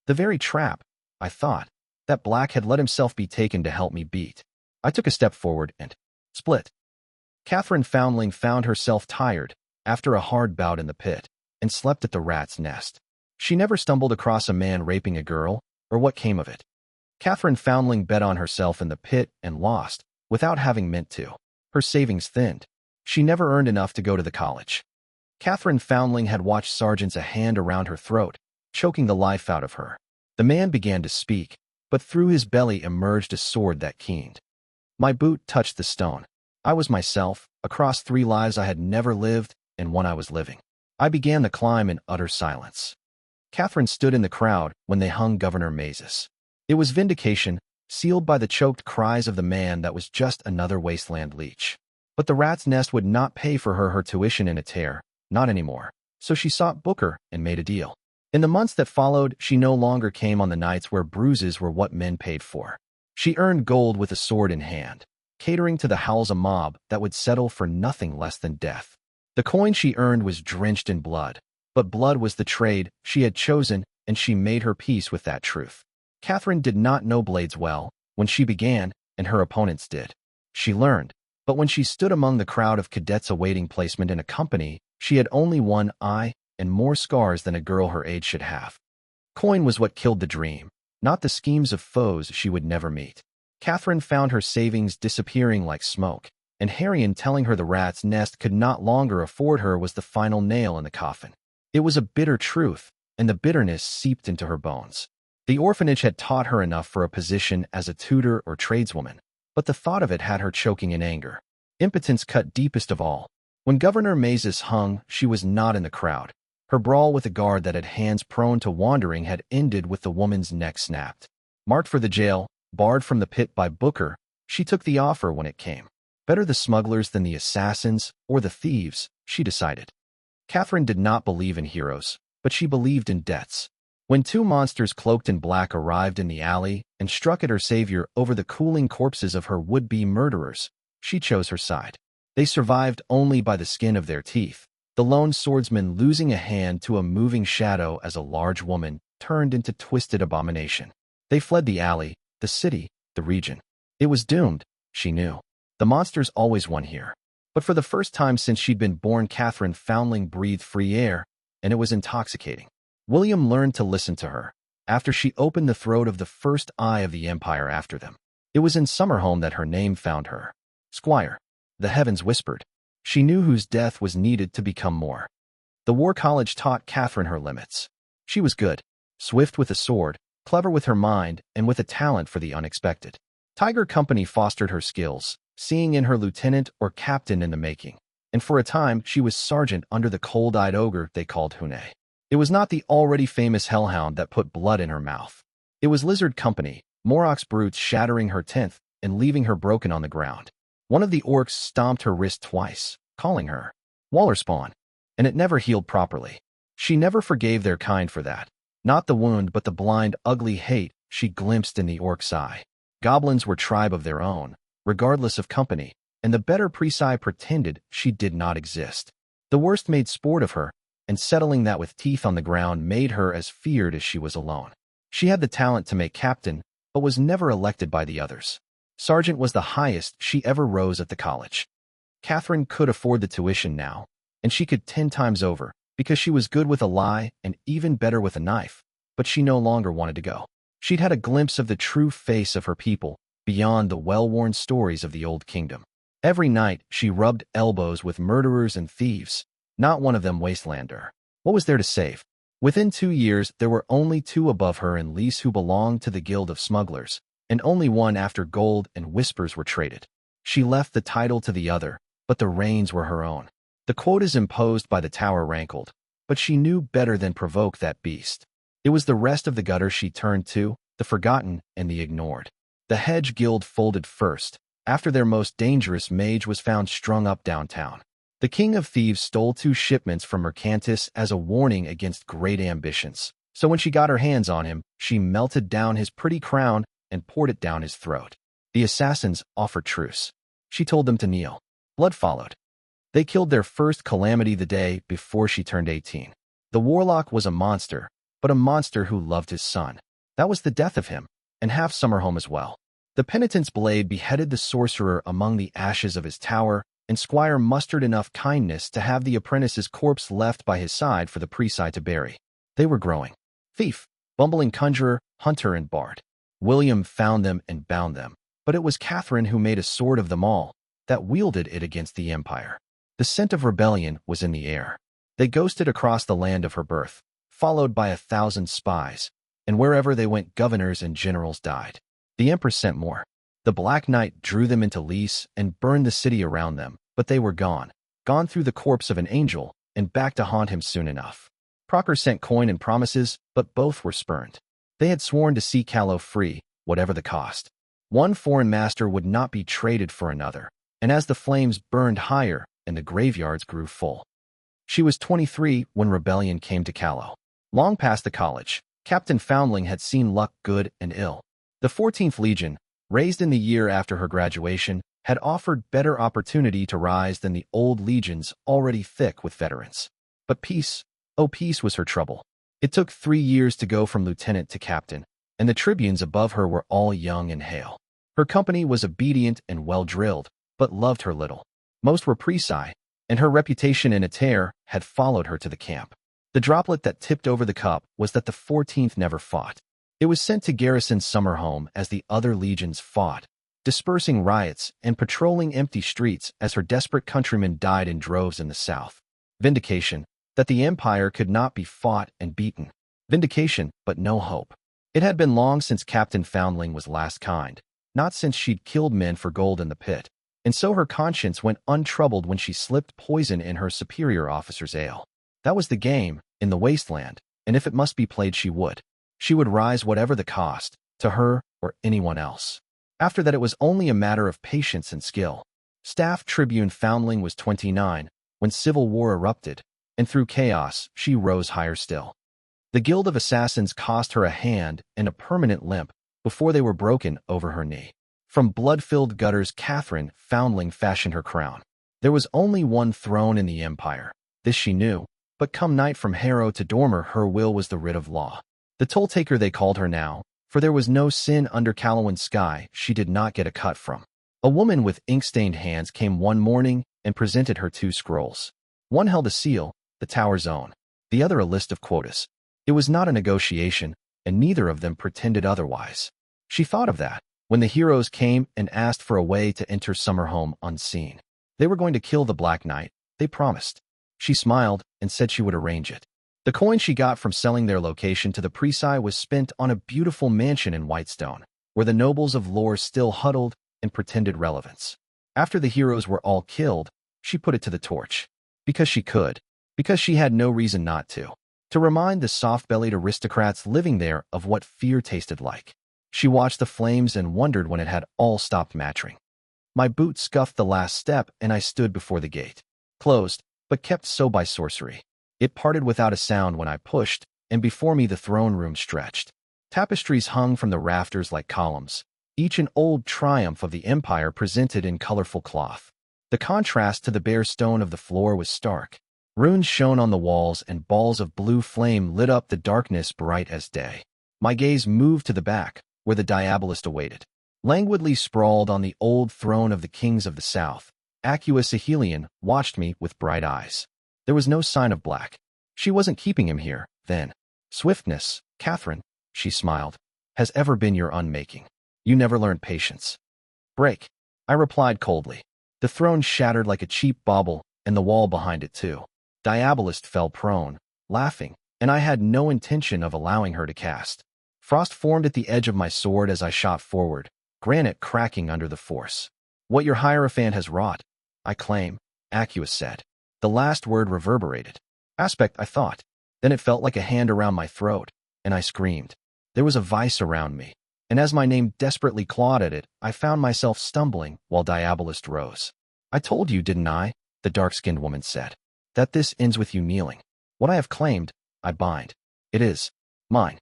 The very trap, I thought, that Black had let himself be taken to help me beat. I took a step forward and split. Catherine Foundling found herself tired after a hard bout in the pit and slept at the rat's nest. She never stumbled across a man raping a girl, or what came of it. Catherine Foundling bet on herself in the pit and lost, without having meant to. Her savings thinned. She never earned enough to go to the college. Catherine Foundling had watched sergeants a hand around her throat, choking the life out of her. The man began to speak, but through his belly emerged a sword that keened. My boot touched the stone. I was myself, across 3 lives I had never lived and one I was living. I began the climb in utter silence. Catherine stood in the crowd when they hung Governor Mazes. It was vindication, sealed by the choked cries of the man that was just another wasteland leech. But the rat's nest would not pay for her tuition in a tear, not anymore. So she sought Booker and made a deal. In the months that followed, she no longer came on the nights where bruises were what men paid for. She earned gold with a sword in hand, catering to the howls of a mob that would settle for nothing less than death. The coin she earned was drenched in blood, but blood was the trade she had chosen, and she made her peace with that truth. Catherine did not know blades well when she began, and her opponents did. She learned, but when she stood among the crowd of cadets awaiting placement in a company, she had only one eye, and more scars than a girl her age should have. Coin was what killed the dream, not the schemes of foes she would never meet. Catherine found her savings disappearing like smoke, and Harrion telling her the rat's nest could not longer afford her was the final nail in the coffin. It was a bitter truth, and the bitterness seeped into her bones. The orphanage had taught her enough for a position as a tutor or tradeswoman, but the thought of it had her choking in anger. Impotence cut deepest of all. When Governor Mazes hung, she was not in the crowd. Her brawl with a guard that had hands prone to wandering had ended with the woman's neck snapped. Marked for the jail, barred from the pit by Booker, she took the offer when it came. Better the smugglers than the assassins or the thieves, she decided. Catherine did not believe in heroes, but she believed in deaths. When two monsters cloaked in black arrived in the alley and struck at her savior over the cooling corpses of her would-be murderers, she chose her side. They survived only by the skin of their teeth, the lone swordsman losing a hand to a moving shadow as a large woman turned into twisted abomination. They fled the alley, the city, the region. It was doomed, she knew. The monsters always won here. But for the first time since she'd been born, Catherine Foundling breathed free air, and it was intoxicating. William learned to listen to her, after she opened the throat of the first eye of the Empire after them. It was in Summerholm that her name found her. Squire. The heavens whispered. She knew whose death was needed to become more. The War College taught Catherine her limits. She was good, swift with a sword, clever with her mind, and with a talent for the unexpected. Tiger Company fostered her skills, seeing in her lieutenant or captain in the making, and for a time she was sergeant under the cold-eyed ogre they called Hune. It was not the already famous hellhound that put blood in her mouth. It was Lizard Company, Moroc's brutes shattering her teeth and leaving her broken on the ground. One of the orcs stomped her wrist twice, calling her Wallerspawn, and it never healed properly. She never forgave their kind for that. Not the wound, but the blind, ugly hate she glimpsed in the orc's eye. Goblins were tribe of their own, regardless of company, and the better Presi pretended she did not exist. The worst made sport of her, and settling that with teeth on the ground made her as feared as she was alone. She had the talent to make captain, but was never elected by the others. Sergeant was the highest she ever rose at the college. Catherine could afford the tuition now, and she could 10 times over, because she was good with a lie and even better with a knife, but she no longer wanted to go. She'd had a glimpse of the true face of her people, beyond the well-worn stories of the Old Kingdom. Every night, she rubbed elbows with murderers and thieves, not one of them wastelander. What was there to save? Within 2 years, there were only 2 above her in Liesse who belonged to the Guild of Smugglers, and only 1 after gold and whispers were traded. She left the title to the other, but the reins were her own. The quotas imposed by the tower rankled, but she knew better than provoke that beast. It was the rest of the gutter she turned to, the forgotten and the ignored. The Hedge Guild folded first, after their most dangerous mage was found strung up downtown. The King of Thieves stole 2 shipments from Mercantis as a warning against great ambitions. So when she got her hands on him, she melted down his pretty crown and poured it down his throat. The assassins offered truce. She told them to kneel. Blood followed. They killed their first calamity the day before she turned 18. The warlock was a monster, but a monster who loved his son. That was the death of him, and half Summerholm as well. The penitent's blade beheaded the sorcerer among the ashes of his tower, and Squire mustered enough kindness to have the apprentice's corpse left by his side for the Presi to bury. They were growing. Thief, bumbling conjurer, hunter, and bard. William found them and bound them, but it was Catherine who made a sword of them all, that wielded it against the Empire. The scent of rebellion was in the air. They ghosted across the land of her birth, followed by 1,000 spies, and wherever they went governors and generals died. The Empress sent more. The Black Knight drew them into Liesse and burned the city around them, but they were gone through the corpse of an angel, and back to haunt him soon enough. Procker sent coin and promises, but both were spurned. They had sworn to see Callow free, whatever the cost. One foreign master would not be traded for another, and as the flames burned higher and the graveyards grew full. She was 23 when rebellion came to Callow. Long past the college, Captain Foundling had seen luck good and ill. The 14th Legion, raised in the year after her graduation, had offered better opportunity to rise than the old legions already thick with veterans. But peace, oh peace was her trouble. It took 3 years to go from lieutenant to captain, and the tribunes above her were all young and hale. Her company was obedient and well-drilled, but loved her little. Most were Presi, and her reputation in Ater had followed her to the camp. The droplet that tipped over the cup was that the 14th never fought. It was sent to garrison Summerhome as the other legions fought, dispersing riots and patrolling empty streets as her desperate countrymen died in droves in the south. Vindication, that the Empire could not be fought and beaten. Vindication, but no hope. It had been long since Captain Foundling was last kind, not since she'd killed men for gold in the pit, and so her conscience went untroubled when she slipped poison in her superior officer's ale. That was the game, in the wasteland, and if it must be played she would. She would rise whatever the cost, to her or anyone else. After that it was only a matter of patience and skill. Staff Tribune Foundling was 29 when civil war erupted, and through chaos she rose higher still. The Guild of Assassins cost her a hand and a permanent limp before they were broken over her knee. From blood-filled gutters Catherine Foundling fashioned her crown. There was only one throne in the Empire. This she knew, but come night from Harrow to Dormer her will was the writ of law. The toll-taker they called her now, for there was no sin under Callowin's sky she did not get a cut from. A woman with ink-stained hands came one morning and presented her 2 scrolls. One held a seal, the Tower's own, the other a list of quotas. It was not a negotiation, and neither of them pretended otherwise. She thought of that when the heroes came and asked for a way to enter Summerhome unseen. They were going to kill the Black Knight, they promised. She smiled and said she would arrange it. The coin she got from selling their location to the Reprise was spent on a beautiful mansion in Whitestone, where the nobles of lore still huddled and pretended relevance. After the heroes were all killed, she put it to the torch. Because she could. Because she had no reason not to. To remind the soft-bellied aristocrats living there of what fear tasted like. She watched the flames and wondered when it had all stopped mattering. My boot scuffed the last step and I stood before the gate. Closed, but kept so by sorcery. It parted without a sound when I pushed, and before me the throne room stretched. Tapestries hung from the rafters like columns, each an old triumph of the Empire presented in colorful cloth. The contrast to the bare stone of the floor was stark. Runes shone on the walls and balls of blue flame lit up the darkness bright as day. My gaze moved to the back, where the Diabolist awaited. Languidly sprawled on the old throne of the kings of the south, Acuus Elision watched me with bright eyes. There was no sign of Black. She wasn't keeping him here, then. Swiftness, Catherine, she smiled, has ever been your unmaking. You never learned patience. Break, I replied coldly. The throne shattered like a cheap bauble, and the wall behind it too. Diabolist fell prone, laughing, and I had no intention of allowing her to cast. Frost formed at the edge of my sword as I shot forward, granite cracking under the force. What your Hierophant has wrought, I claim, Acuus said. The last word reverberated. Aspect, I thought. Then it felt like a hand around my throat, and I screamed. There was a vice around me, and as my name desperately clawed at it, I found myself stumbling while Diabolist rose. I told you, didn't I? The dark-skinned woman said. That this ends with you kneeling. What I have claimed, I bind. It is mine.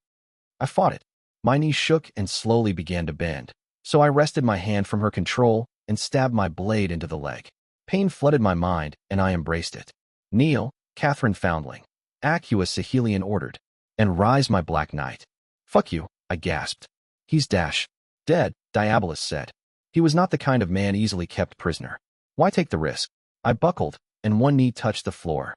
I fought it. My knees shook and slowly began to bend, so I wrested my hand from her control and stabbed my blade into the leg. Pain flooded my mind, and I embraced it. Kneel, Catherine Foundling, Acuus Elision ordered, and rise, my Black Knight. Fuck you, I gasped. He's dead, Diabolist said. He was not the kind of man easily kept prisoner. Why take the risk? I buckled, and one knee touched the floor.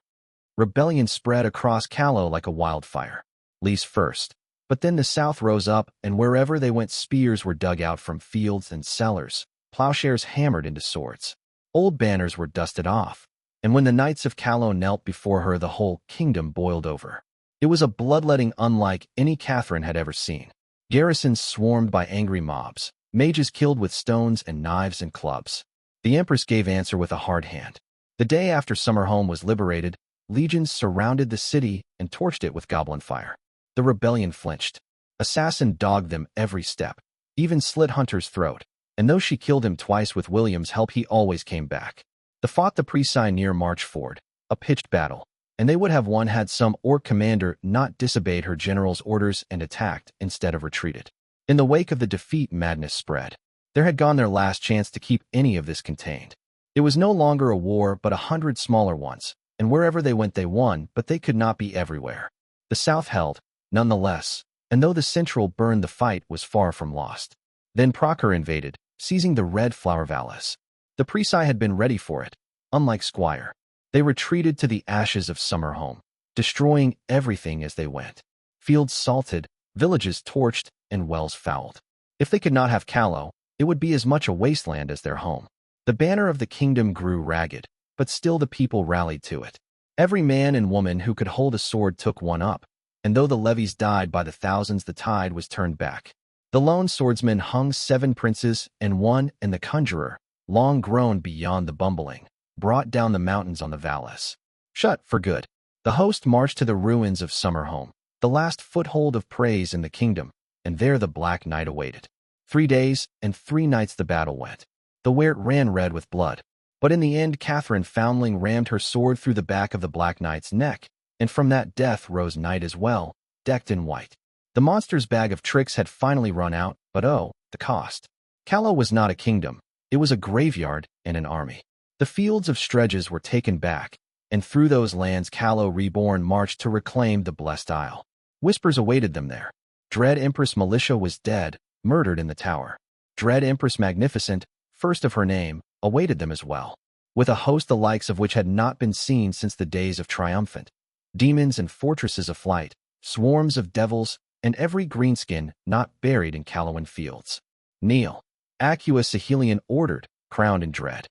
Rebellion spread across Callow like a wildfire. Liesse first. But then the south rose up, and wherever they went spears were dug out from fields and cellars, plowshares hammered into swords. Old banners were dusted off, and when the knights of Callow knelt before her the whole kingdom boiled over. It was a bloodletting unlike any Catherine had ever seen. Garrisons swarmed by angry mobs, mages killed with stones and knives and clubs. The Empress gave answer with a hard hand. The day after Summerhome was liberated, legions surrounded the city and torched it with goblin fire. The rebellion flinched. Assassin dogged them every step, even slit Hunter's throat, and though she killed him twice with William's help he always came back. They fought the Reprise near March Ford, a pitched battle, and they would have won had some orc commander not disobeyed her general's orders and attacked instead of retreated. In the wake of the defeat, madness spread. There had gone their last chance to keep any of this contained. It was no longer a war but 100 smaller ones, and wherever they went they won, but they could not be everywhere. The South held, nonetheless, and though the Central burned, the fight was far from lost. Then Procer invaded, seizing the Red Flower Vallis. The Reprise had been ready for it, unlike Squire. They retreated to the ashes of Summerhome, destroying everything as they went. Fields salted, villages torched, and wells fouled. If they could not have Callow, it would be as much a wasteland as their home. The banner of the kingdom grew ragged, but still the people rallied to it. Every man and woman who could hold a sword took one up, and though the levies died by the thousands, the tide was turned back. The lone swordsman hung 7 princes, and the conjurer, long grown beyond the bumbling, brought down the mountains on the Valais. Shut for good. The host marched to the ruins of Summerhome, the last foothold of praise in the kingdom, and there the Black Knight awaited. 3 days and 3 nights the battle went. The Weart ran red with blood, but in the end Catherine Foundling rammed her sword through the back of the Black Knight's neck, and from that death rose Knight as well, decked in white. The monster's bag of tricks had finally run out, but oh, the cost. Callow was not a kingdom, it was a graveyard and an army. The fields of Stredges were taken back, and through those lands Callow reborn marched to reclaim the Blessed Isle. Whispers awaited them there. Dread Empress Militia was dead, murdered in the tower. Dread Empress Magnificent, first of her name, awaited them as well, with a host the likes of which had not been seen since the days of Triumphant. Demons and fortresses aflight, swarms of devils, and every greenskin not buried in Callowan fields. Kneel. Acua Sahelian ordered, crowned in dread.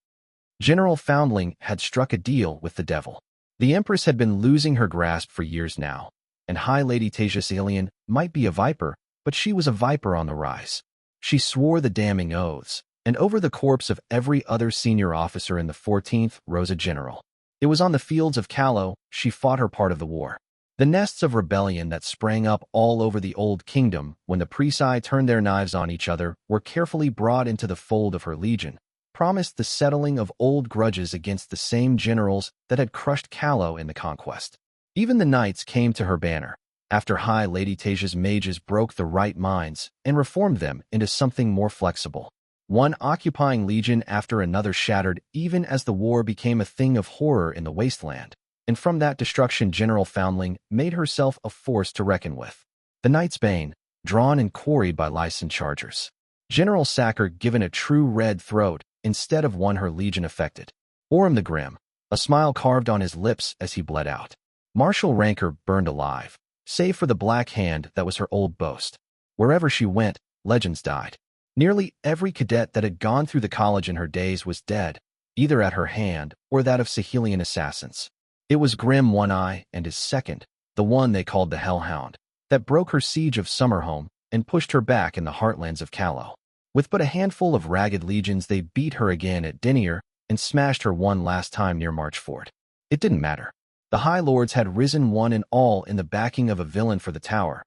General Foundling had struck a deal with the devil. The Empress had been losing her grasp for years now, and High Lady Tasia Sahelian might be a viper, but she was a viper on the rise. She swore the damning oaths, and over the corpse of every other senior officer in the 14th rose a general. It was on the fields of Callow she fought her part of the war. The nests of rebellion that sprang up all over the Old Kingdom when the Presi turned their knives on each other were carefully brought into the fold of her legion, promised the settling of old grudges against the same generals that had crushed Callow in the conquest. Even the knights came to her banner, after High Lady Tasia's mages broke the right minds and reformed them into something more flexible. One occupying legion after another shattered even as the war became a thing of horror in the wasteland, and from that destruction General Foundling made herself a force to reckon with. The Knight's Bane, drawn and quarried by Liesse chargers. General Sacker given a true red throat instead of one her legion affected. Orm the Grim, a smile carved on his lips as he bled out. Marshal Ranker burned alive, save for the black hand that was her old boast. Wherever she went, legends died. Nearly every cadet that had gone through the college in her days was dead, either at her hand or that of Sahelian assassins. It was Grim One Eye and his second, the one they called the Hellhound, that broke her siege of Summerhome and pushed her back in the heartlands of Callow. With but a handful of ragged legions they beat her again at Dinier and smashed her one last time near Marchford. It didn't matter. The High Lords had risen one and all in the backing of a villain for the tower,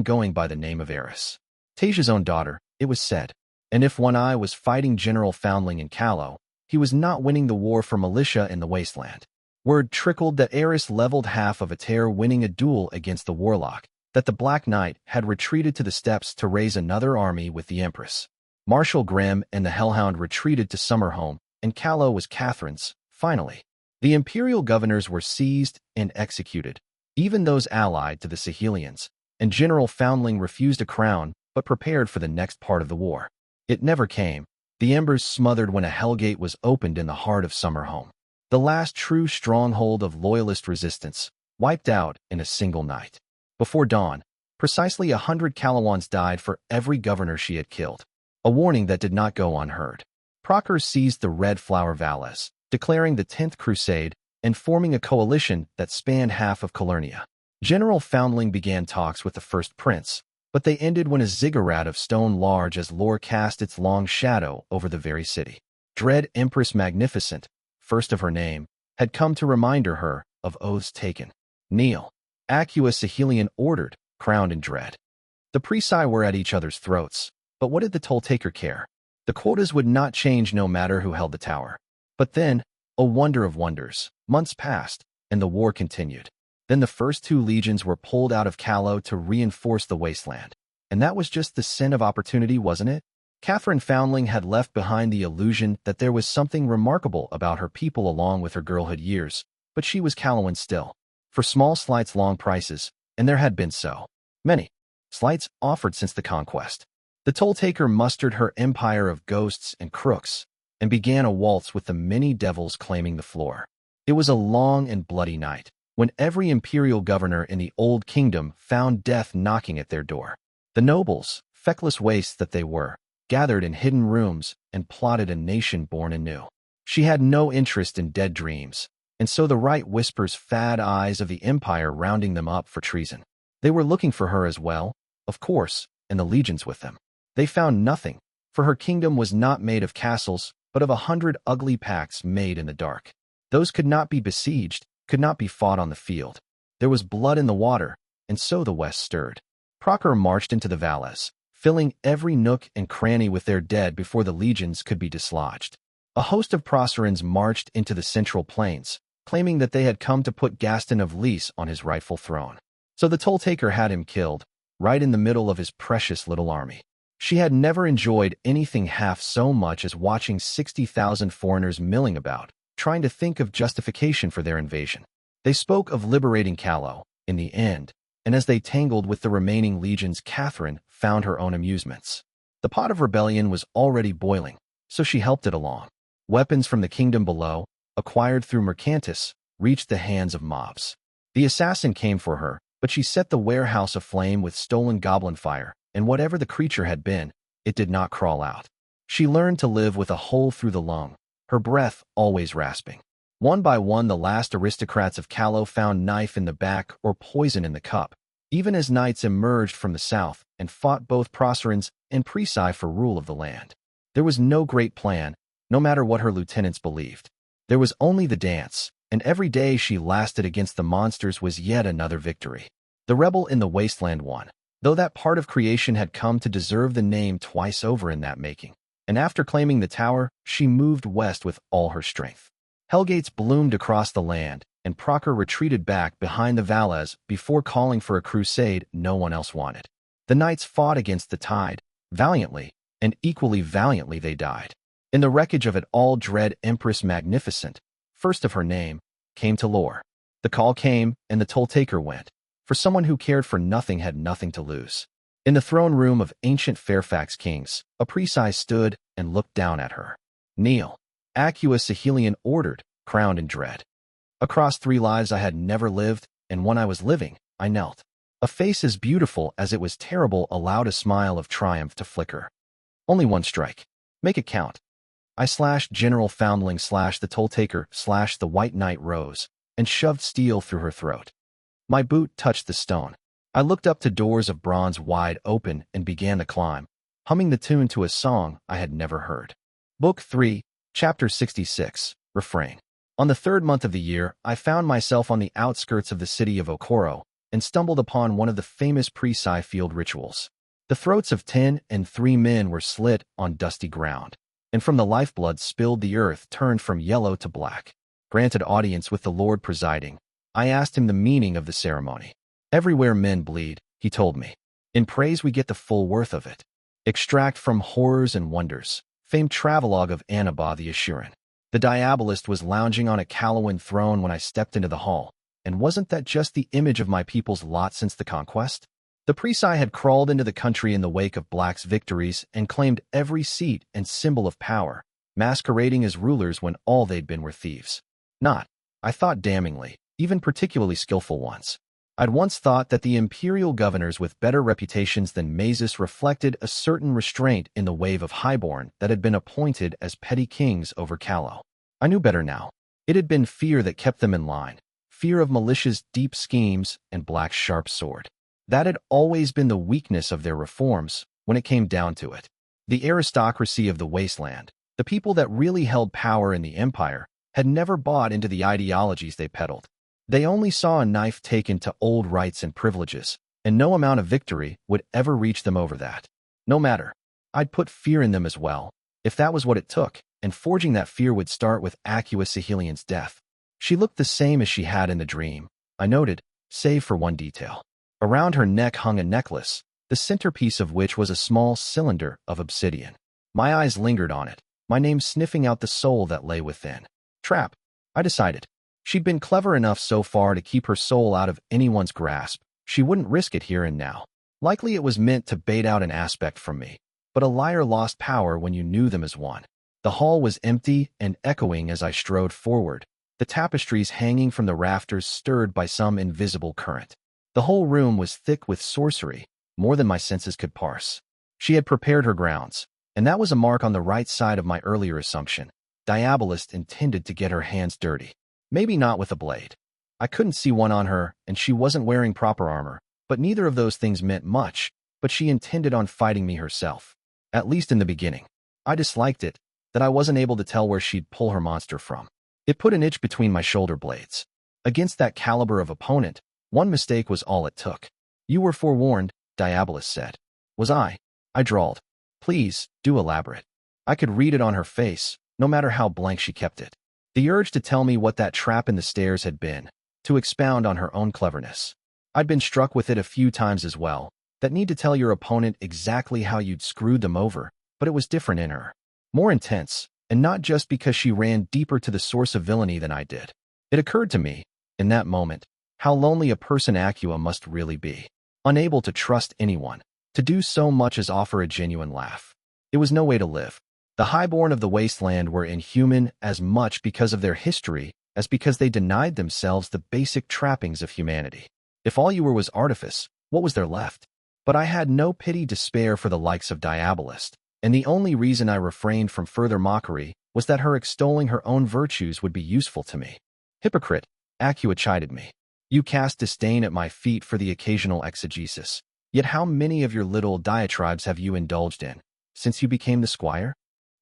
going by the name of Eris. Tasia's own daughter, it was said, and if One Eye was fighting General Foundling in Callow, he was not winning the war for militia in the wasteland. Word trickled that Eris leveled half of a tear winning a duel against the Warlock, that the Black Knight had retreated to the steppes to raise another army with the Empress. Marshal Grim and the Hellhound retreated to Summerhome, and Callow was Catherine's, finally. The imperial governors were seized and executed, even those allied to the Sahelians, and General Foundling refused a crown but prepared for the next part of the war. It never came. The embers smothered when a Hellgate was opened in the heart of Summerhome. The last true stronghold of loyalist resistance, wiped out in a single night. Before dawn, precisely 100 Callowans died for every governor she had killed. A warning that did not go unheard. Procker seized the Red Flower Valais, declaring the 10th Crusade and forming a coalition that spanned half of Calernia. General Foundling began talks with the First Prince, but they ended when a ziggurat of stone large as lore cast its long shadow over the very city. Dread Empress Magnificent, first of her name, had come to remind her of oaths taken. Kneel. Acua Sahelian ordered, crowned in dread. The Presi were at each other's throats, but what did the toll-taker care? The quotas would not change no matter who held the tower. But then, oh wonder of wonders, months passed, and the war continued. Then the first 2 legions were pulled out of Callow to reinforce the wasteland. And that was just the sin of opportunity, wasn't it? Catherine Foundling had left behind the illusion that there was something remarkable about her people along with her girlhood years, but she was Callowan still. For small slights long prices, and there had been so many slights offered since the conquest. The toll-taker mustered her empire of ghosts and crooks, and began a waltz with the many devils claiming the floor. It was a long and bloody night. when every imperial governor in the Old Kingdom found death knocking at their door. The nobles, feckless wastes that they were, gathered in hidden rooms and plotted a nation born anew. She had no interest in dead dreams, and so the right whispers fad eyes of the empire rounding them up for treason. They were looking for her as well, of course, and the legions with them. They found nothing, for her kingdom was not made of castles, but of 100 ugly pacts made in the dark. Those could not be besieged, could not be fought on the field. There was blood in the water, and so the West stirred. Procure marched into the valleys, filling every nook and cranny with their dead before the legions could be dislodged. A host of Proserans marched into the central plains, claiming that they had come to put Gaston of Liesse on his rightful throne. So the toll-taker had him killed, right in the middle of his precious little army. She had never enjoyed anything half so much as watching 60,000 foreigners milling about, trying to think of justification for their invasion. They spoke of liberating Calais, in the end, and as they tangled with the remaining legions, Catherine found her own amusements. The pot of rebellion was already boiling, so she helped it along. Weapons from the kingdom below, acquired through Mercantis, reached the hands of mobs. The assassin came for her, but she set the warehouse aflame with stolen goblin fire, and whatever the creature had been, it did not crawl out. She learned to live with a hole through the lung, her breath always rasping. One by one the last aristocrats of Calais found knife in the back or poison in the cup, even as knights emerged from the south and fought both Proserans and Reprise for rule of the land. There was no great plan, no matter what her lieutenants believed. There was only the dance, and every day she lasted against the monsters was yet another victory. The rebel in the wasteland won, though that part of creation had come to deserve the name twice over in that making. And after claiming the tower, she moved west with all her strength. Hellgates bloomed across the land, and Procure retreated back behind the valleys before calling for a crusade no one else wanted. The knights fought against the tide, valiantly, and equally valiantly they died. In the wreckage of it all, dread Empress Magnificent, first of her name, came to Lore. The call came, and the toll-taker went, for someone who cared for nothing had nothing to lose. In the throne room of ancient Fairfax kings, a Reprise stood and looked down at her. Kneel. Elision ordered, crowned in dread. Across 3 lives I had never lived, and one I was living, I knelt. A face as beautiful as it was terrible allowed a smile of triumph to flicker. Only one strike. Make it count. I slashed General Foundling / the toll-taker / the White Knight rose, and shoved steel through her throat. My boot touched the stone. I looked up to doors of bronze wide open and began the climb, humming the tune to a song I had never heard. Book 3, Chapter 66, Refrain. On the 3rd month of the year, I found myself on the outskirts of the city of Okoro and stumbled upon one of the famous Reprise field rituals. The throats of 10 and 3 men were slit on dusty ground, and from the lifeblood spilled the earth turned from yellow to black. Granted audience with the Lord presiding, I asked him the meaning of the ceremony. Everywhere men bleed, he told me. In praise we get the full worth of it. Extract from Horrors and Wonders, famed travelogue of Annabah the Assuran. The diabolist was lounging on a Calawan throne when I stepped into the hall, and wasn't that just the image of my people's lot since the conquest? The Reprise had crawled into the country in the wake of Black's victories and claimed every seat and symbol of power, masquerading as rulers when all they'd been were thieves. Not, I thought damningly, even particularly skillful ones. I'd once thought that the imperial governors with better reputations than Mazis reflected a certain restraint in the wave of highborn that had been appointed as petty kings over Calais. I knew better now. It had been fear that kept them in line, fear of militia's deep schemes and Black's sharp sword. That had always been the weakness of their reforms when it came down to it. The aristocracy of the wasteland, the people that really held power in the empire, had never bought into the ideologies they peddled. They only saw a knife taken to old rights and privileges, and no amount of victory would ever reach them over that. No matter. I'd put fear in them as well, if that was what it took, and forging that fear would start with Elision's death. She looked the same as she had in the dream, I noted, save for one detail. Around her neck hung a necklace, the centerpiece of which was a small cylinder of obsidian. My eyes lingered on it, my name sniffing out the soul that lay within. Trap, I decided. She'd been clever enough so far to keep her soul out of anyone's grasp. She wouldn't risk it here and now. Likely it was meant to bait out an aspect from me. But a liar lost power when you knew them as one. The hall was empty and echoing as I strode forward. the tapestries hanging from the rafters stirred by some invisible current. The whole room was thick with sorcery, more than my senses could parse. She had prepared her grounds, and that was a mark on the right side of my earlier assumption. Diabolist intended to get her hands dirty. Maybe not with a blade. I couldn't see one on her, and she wasn't wearing proper armor, but neither of those things meant much, but she intended on fighting me herself. At least in the beginning. I disliked it, that I wasn't able to tell where she'd pull her monster from. It put an itch between my shoulder blades. Against that caliber of opponent, one mistake was all it took. You were forewarned, Diabolist said. Was I? I drawled. Please, do elaborate. I could read it on her face, no matter how blank she kept it. The urge to tell me what that trap in the stairs had been, to expound on her own cleverness. I'd been struck with it a few times as well, that need to tell your opponent exactly how you'd screwed them over, but it was different in her. More intense, and not just because she ran deeper to the source of villainy than I did. It occurred to me, in that moment, how lonely a person Acua must really be. Unable to trust anyone, to do so much as offer a genuine laugh. It was no way to live. The highborn of the wasteland were inhuman as much because of their history as because they denied themselves the basic trappings of humanity. If all you were was artifice, what was there left? But I had no pity to spare for the likes of Diabolist, and the only reason I refrained from further mockery was that her extolling her own virtues would be useful to me. Hypocrite, Acua chided me. You cast disdain at my feet for the occasional exegesis. Yet how many of your little diatribes have you indulged in, since you became the squire?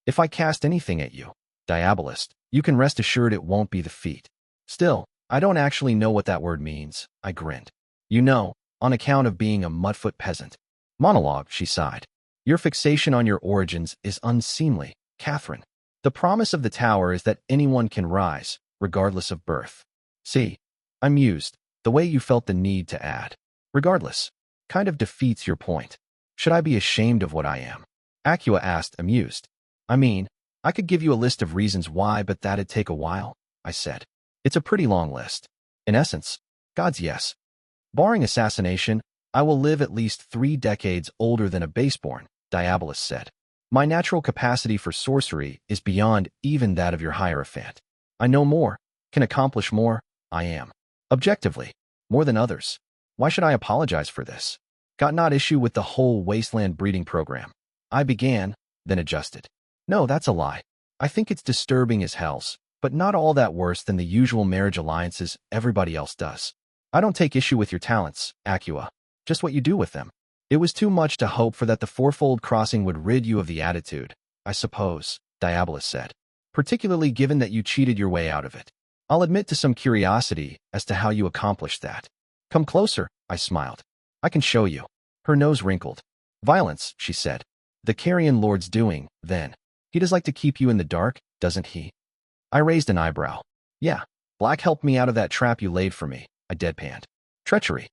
If I cast anything at you, Diabolist, you can rest assured it won't be the feet. Still, I don't actually know what that word means, I grinned. You know, on account of being a mudfoot peasant. Monologue, she sighed. Your fixation on your origins is unseemly, Catherine. The promise of the tower is that anyone can rise, regardless of birth. See, I mused, the way you felt the need to add. Regardless, kind of defeats your point. Should I be ashamed of what I am? Acua asked, amused. I mean, I could give you a list of reasons why, but that'd take a while, I said. It's a pretty long list. In essence, God's yes. Barring assassination, I will live at least 3 decades older than a baseborn, Diabolist said. My natural capacity for sorcery is beyond even that of your Hierophant. I know more, can accomplish more, I am. Objectively, more than others. Why should I apologize for this? Got not issue with the whole wasteland breeding program. I began, then adjusted. No, that's a lie. I think it's disturbing as hells, but not all that worse than the usual marriage alliances everybody else does. I don't take issue with your talents, Acua, just what you do with them. It was too much to hope for that the fourfold crossing would rid you of the attitude, I suppose, Diabolist said, particularly given that you cheated your way out of it. I'll admit to some curiosity as to how you accomplished that. Come closer, I smiled. I can show you. Her nose wrinkled. Violence, she said. The Carrion Lord's doing, then. He does like to keep you in the dark, doesn't he? I raised an eyebrow. Yeah, Black helped me out of that trap you laid for me, I deadpanned. Treachery.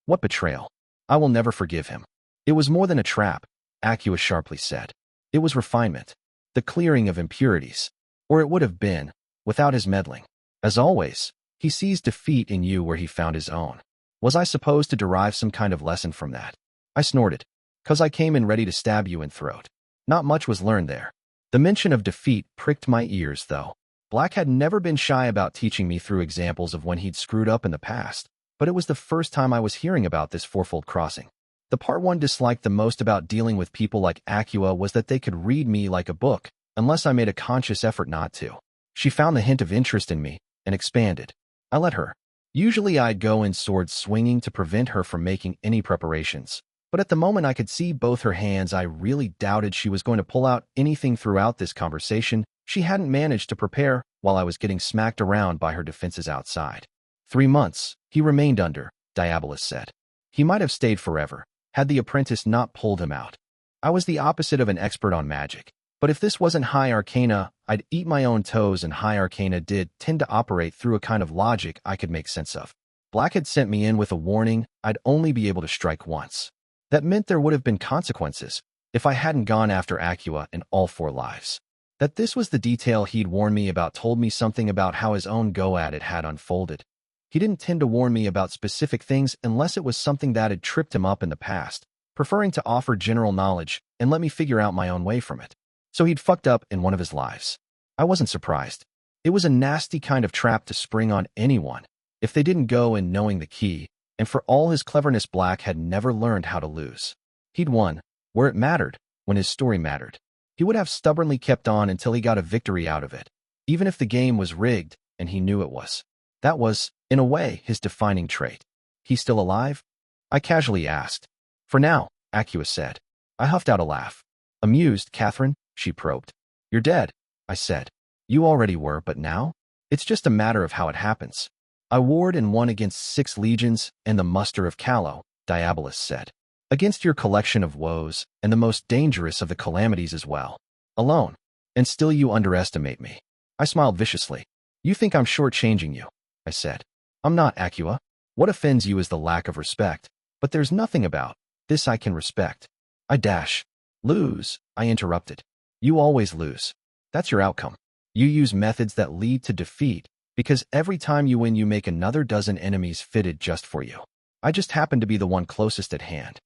What betrayal? I will never forgive him. It was more than a trap, Acua sharply said. It was refinement. The clearing of impurities. Or it would have been, without his meddling. As always, he sees defeat in you where he found his own. Was I supposed to derive some kind of lesson from that? I snorted. 'Cause I came in ready to stab you in throat. Not much was learned there. The mention of defeat pricked my ears, though. Black had never been shy about teaching me through examples of when he'd screwed up in the past, but it was the first time I was hearing about this fourfold crossing. The part one disliked the most about dealing with people like Acua was that they could read me like a book, unless I made a conscious effort not to. She found the hint of interest in me, and expanded. I let her. Usually I'd go in sword swinging to prevent her from making any preparations. But at the moment I could see both her hands, I really doubted she was going to pull out anything throughout this conversation she hadn't managed to prepare while I was getting smacked around by her defenses outside. 3 months, he remained under, Diabolist said. He might have stayed forever, had the apprentice not pulled him out. I was the opposite of an expert on magic, but if this wasn't high arcana, I'd eat my own toes, and high arcana did tend to operate through a kind of logic I could make sense of. Black had sent me in with a warning I'd only be able to strike once. That meant there would have been consequences if I hadn't gone after Acua in all 4 lives. That this was the detail he'd warned me about told me something about how his own go at it had unfolded. He didn't tend to warn me about specific things unless it was something that had tripped him up in the past, preferring to offer general knowledge and let me figure out my own way from it. So he'd fucked up in one of his lives. I wasn't surprised. It was a nasty kind of trap to spring on anyone if they didn't go in knowing the key, and for all his cleverness, Black had never learned how to lose. He'd won where it mattered, when his story mattered. He would have stubbornly kept on until he got a victory out of it, even if the game was rigged and he knew it was. That was, in a way, his defining trait. He still alive? I casually asked. For now, Acua said. I huffed out a laugh. Amused, Catherine? She probed. You're dead, I said. You already were, but now? It's just a matter of how it happens. I warred and won against 6 legions and the muster of Callow, Diabolus said. Against your collection of woes, and the most dangerous of the calamities as well. Alone. And still you underestimate me. I smiled viciously. You think I'm shortchanging you, I said. I'm not, Acua. What offends you is the lack of respect, but there's nothing about this I can respect. I dash. Lose, I interrupted. You always lose. That's your outcome. You use methods that lead to defeat, because every time you win you make another dozen enemies fitted just for you. I just happen to be the one closest at hand.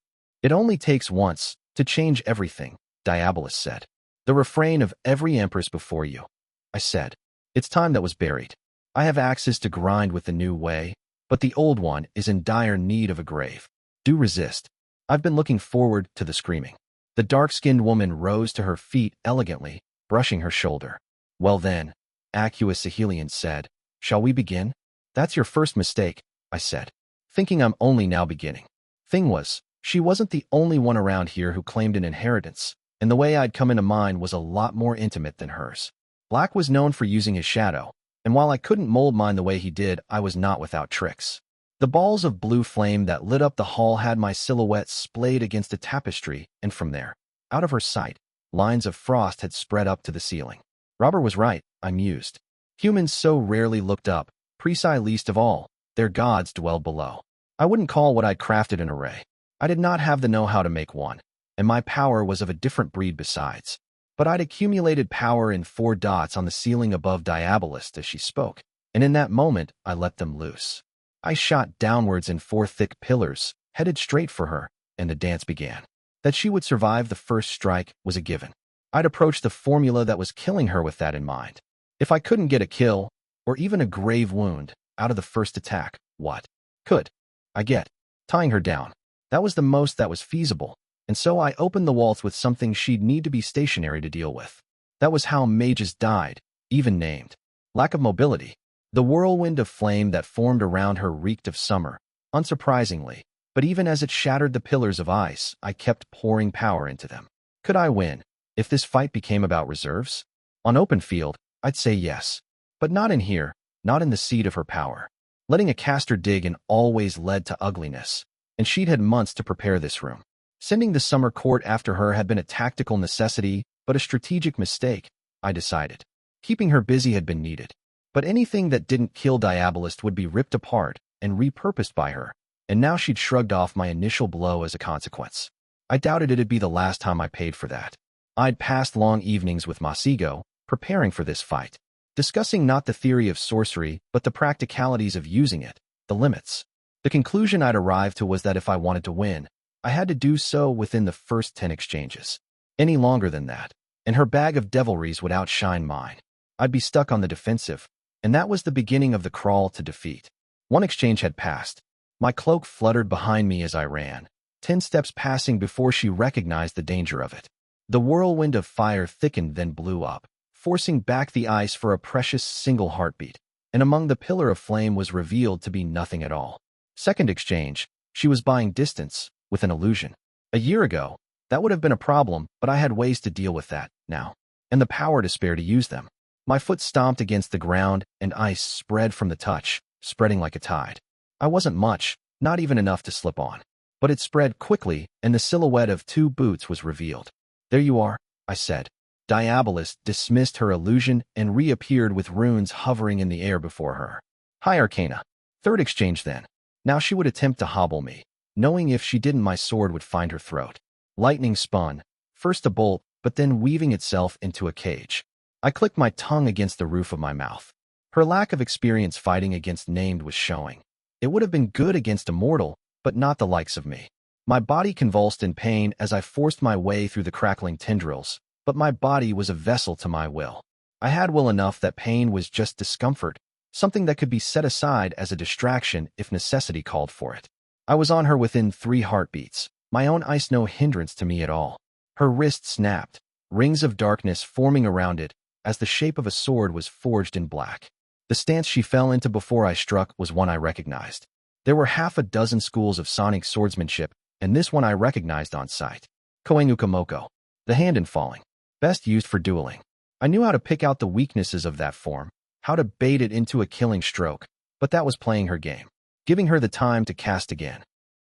It only takes once to change everything, Diabolus said. The refrain of every empress before you. I said. It's time that was buried. I have axes to grind with the new way, but the old one is in dire need of a grave. Do resist. I've been looking forward to the screaming. The dark-skinned woman rose to her feet elegantly, brushing her shoulder. Well then, Acua Sahelian said, shall we begin? That's your first mistake, I said, thinking I'm only now beginning. Thing was, she wasn't the only one around here who claimed an inheritance, and the way I'd come into mine was a lot more intimate than hers. Black was known for using his shadow, and while I couldn't mold mine the way he did, I was not without tricks. The balls of blue flame that lit up the hall had my silhouette splayed against a tapestry, and from there, out of her sight, lines of frost had spread up to the ceiling. Robert was right, I mused. Humans so rarely looked up, Presi least of all, their gods dwelled below. I wouldn't call what I'd crafted an array. I did not have the know-how to make one, and my power was of a different breed besides. But I'd accumulated power in 4 dots on the ceiling above Diabolus as she spoke, and in that moment I let them loose. I shot downwards in 4 thick pillars, headed straight for her, and the dance began. That she would survive the first strike was a given. I'd approached the formula that was killing her with that in mind. If I couldn't get a kill, or even a grave wound, out of the first attack, what could I get? Tying her down. That was the most that was feasible, and so I opened the waltz with something she'd need to be stationary to deal with. That was how mages died, even named. Lack of mobility. The whirlwind of flame that formed around her reeked of summer, unsurprisingly, but even as it shattered the pillars of ice, I kept pouring power into them. Could I win, if this fight became about reserves? On open field, I'd say yes. But not in here, not in the seat of her power. Letting a caster dig in always led to ugliness, and she'd had months to prepare this room. Sending the summer court after her had been a tactical necessity, but a strategic mistake, I decided. Keeping her busy had been needed. But anything that didn't kill Diabolus would be ripped apart and repurposed by her, and now she'd shrugged off my initial blow as a consequence. I doubted it'd be the last time I paid for that. I'd passed long evenings with Masigo, preparing for this fight, discussing not the theory of sorcery, but the practicalities of using it, the limits. The conclusion I'd arrived to was that if I wanted to win, I had to do so within the first 10 exchanges. Any longer than that, and her bag of devilries would outshine mine. I'd be stuck on the defensive, and that was the beginning of the crawl to defeat. 1 exchange had passed. My cloak fluttered behind me as I ran, 10 steps passing before she recognized the danger of it. The whirlwind of fire thickened then blew up, forcing back the ice for a precious single heartbeat, and among the pillar of flame was revealed to be nothing at all. 2nd exchange, she was buying distance, with an illusion. A year ago, that would have been a problem, but I had ways to deal with that, now, and the power to spare to use them. My foot stomped against the ground, and ice spread from the touch, spreading like a tide. I wasn't much, not even enough to slip on. But it spread quickly, and the silhouette of 2 boots was revealed. There you are, I said. Diabolus dismissed her illusion and reappeared with runes hovering in the air before her. High Arcana. 3rd exchange then. Now she would attempt to hobble me, knowing if she didn't my sword would find her throat. Lightning spun, first a bolt, but then weaving itself into a cage. I clicked my tongue against the roof of my mouth. Her lack of experience fighting against named was showing. It would have been good against a mortal, but not the likes of me. My body convulsed in pain as I forced my way through the crackling tendrils, but my body was a vessel to my will. I had will enough that pain was just discomfort, something that could be set aside as a distraction if necessity called for it. I was on her within 3 heartbeats, my own ice no hindrance to me at all. Her wrist snapped, rings of darkness forming around it as the shape of a sword was forged in black. The stance she fell into before I struck was one I recognized. There were half a dozen schools of sonic swordsmanship, and this one I recognized on sight. Koengukamoko, the hand in falling, best used for dueling. I knew how to pick out the weaknesses of that form, how to bait it into a killing stroke, but that was playing her game, giving her the time to cast again.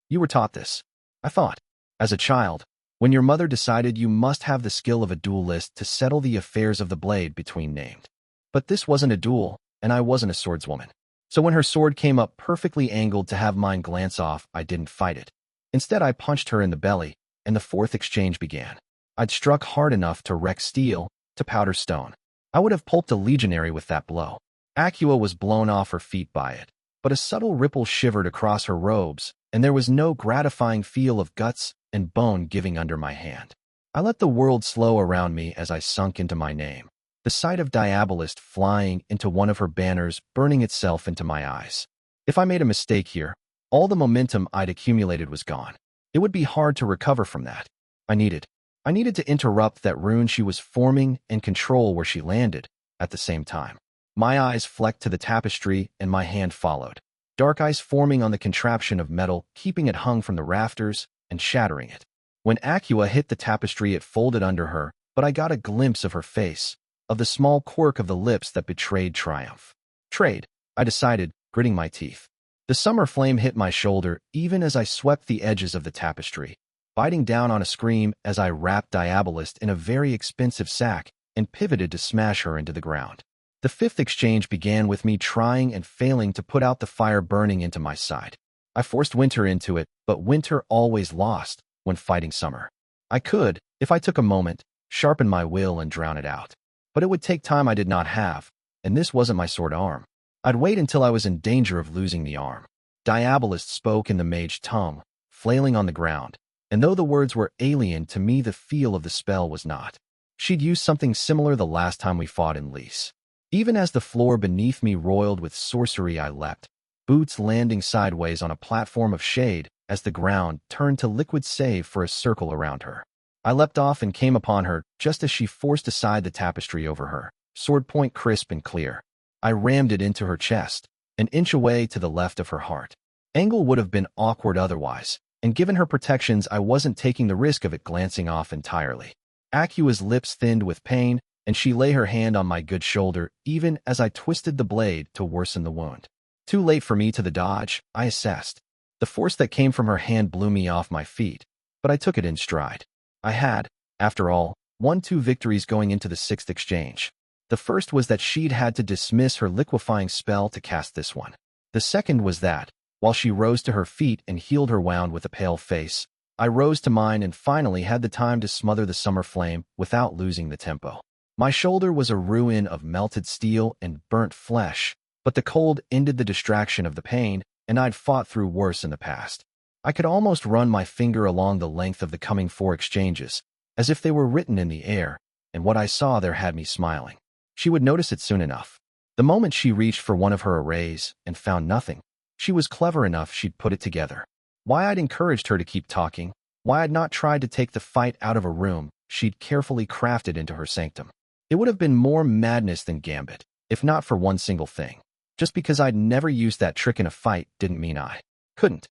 You were taught this, I thought. As a child, when your mother decided you must have the skill of a duelist to settle the affairs of the blade between named. But this wasn't a duel, and I wasn't a swordswoman. So when her sword came up perfectly angled to have mine glance off, I didn't fight it. Instead, I punched her in the belly, and the 4th exchange began. I'd struck hard enough to wreck steel, to powder stone. I would have pulped a legionary with that blow. Acua was blown off her feet by it, but a subtle ripple shivered across her robes, and there was no gratifying feel of guts and bone giving under my hand. I let the world slow around me as I sunk into my name. The sight of Diabolist flying into one of her banners burning itself into my eyes. If I made a mistake here, all the momentum I'd accumulated was gone. It would be hard to recover from that. I needed to interrupt that rune she was forming and control where she landed at the same time. My eyes flecked to the tapestry and my hand followed. Dark ice forming on the contraption of metal, keeping it hung from the rafters and shattering it. When Acua hit the tapestry, it folded under her, but I got a glimpse of her face, of the small quirk of the lips that betrayed triumph. Trade, I decided, gritting my teeth. The summer flame hit my shoulder even as I swept the edges of the tapestry, biting down on a scream as I wrapped Diabolist in a very expensive sack and pivoted to smash her into the ground. The 5th exchange began with me trying and failing to put out the fire burning into my side. I forced Winter into it, but Winter always lost when fighting Summer. I could, if I took a moment, sharpen my will and drown it out. But it would take time I did not have, and this wasn't my sword arm. I'd wait until I was in danger of losing the arm. Diabolist spoke in the mage tongue, flailing on the ground, and though the words were alien to me, the feel of the spell was not. She'd used something similar the last time we fought in Liesse. Even as the floor beneath me roiled with sorcery, I leapt, boots landing sideways on a platform of shade as the ground turned to liquid save for a circle around her. I leapt off and came upon her just as she forced aside the tapestry over her, sword point crisp and clear. I rammed it into her chest, an inch away to the left of her heart. Angle would have been awkward otherwise, and given her protections, I wasn't taking the risk of it glancing off entirely. Acua's lips thinned with pain, and she lay her hand on my good shoulder even as I twisted the blade to worsen the wound. Too late for me to the dodge, I assessed. The force that came from her hand blew me off my feet, but I took it in stride. I had, after all, won 2 victories going into the 6th exchange. The first was that she'd had to dismiss her liquefying spell to cast this one. The second was that, while she rose to her feet and healed her wound with a pale face, I rose to mine and finally had the time to smother the summer flame without losing the tempo. My shoulder was a ruin of melted steel and burnt flesh, but the cold ended the distraction of the pain, and I'd fought through worse in the past. I could almost run my finger along the length of the coming 4 exchanges, as if they were written in the air, and what I saw there had me smiling. She would notice it soon enough. The moment she reached for one of her arrays and found nothing, she was clever enough she'd put it together. Why I'd encouraged her to keep talking, why I'd not tried to take the fight out of a room she'd carefully crafted into her sanctum. It would have been more madness than gambit, if not for one single thing. Just because I'd never used that trick in a fight didn't mean I couldn't.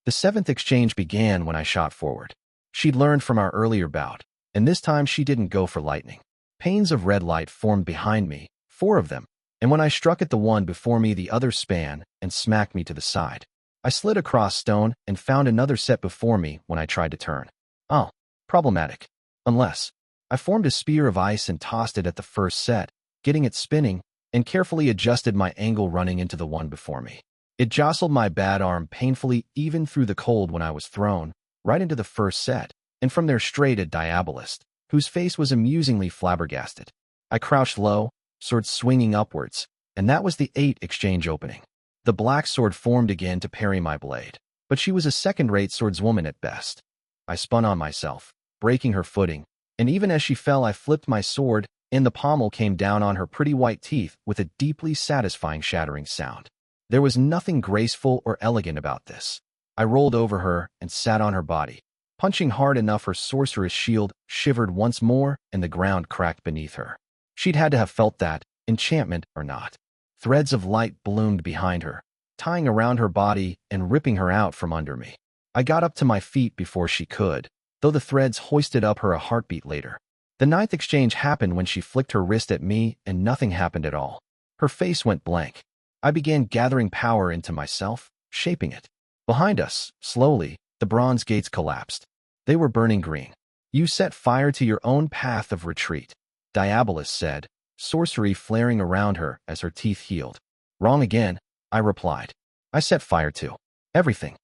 The 7th exchange began when I shot forward. She'd learned from our earlier bout, and this time she didn't go for lightning. Panes of red light formed behind me, 4 of them, and when I struck at the one before me, the other span and smacked me to the side. I slid across stone and found another set before me when I tried to turn. Oh, problematic. Unless I formed a spear of ice and tossed it at the first set, getting it spinning, and carefully adjusted my angle running into the one before me. It jostled my bad arm painfully even through the cold when I was thrown, right into the first set, and from there straight at Diabolist, whose face was amusingly flabbergasted. I crouched low, sword swinging upwards, and that was the 8 exchange opening. The black sword formed again to parry my blade, but she was a second-rate swordswoman at best. I spun on myself, breaking her footing, and even as she fell I flipped my sword and the pommel came down on her pretty white teeth with a deeply satisfying shattering sound. There was nothing graceful or elegant about this. I rolled over her and sat on her body, punching hard enough her sorceress shield shivered once more and the ground cracked beneath her. She'd had to have felt that, enchantment or not. Threads of light bloomed behind her, tying around her body and ripping her out from under me. I got up to my feet before she could, though the threads hoisted up her a heartbeat later. The ninth exchange happened when she flicked her wrist at me and nothing happened at all. Her face went blank. I began gathering power into myself, shaping it. Behind us, slowly, the bronze gates collapsed. They were burning green. You set fire to your own path of retreat, Diabolus said, sorcery flaring around her as her teeth healed. Wrong again, I replied. I set fire to everything.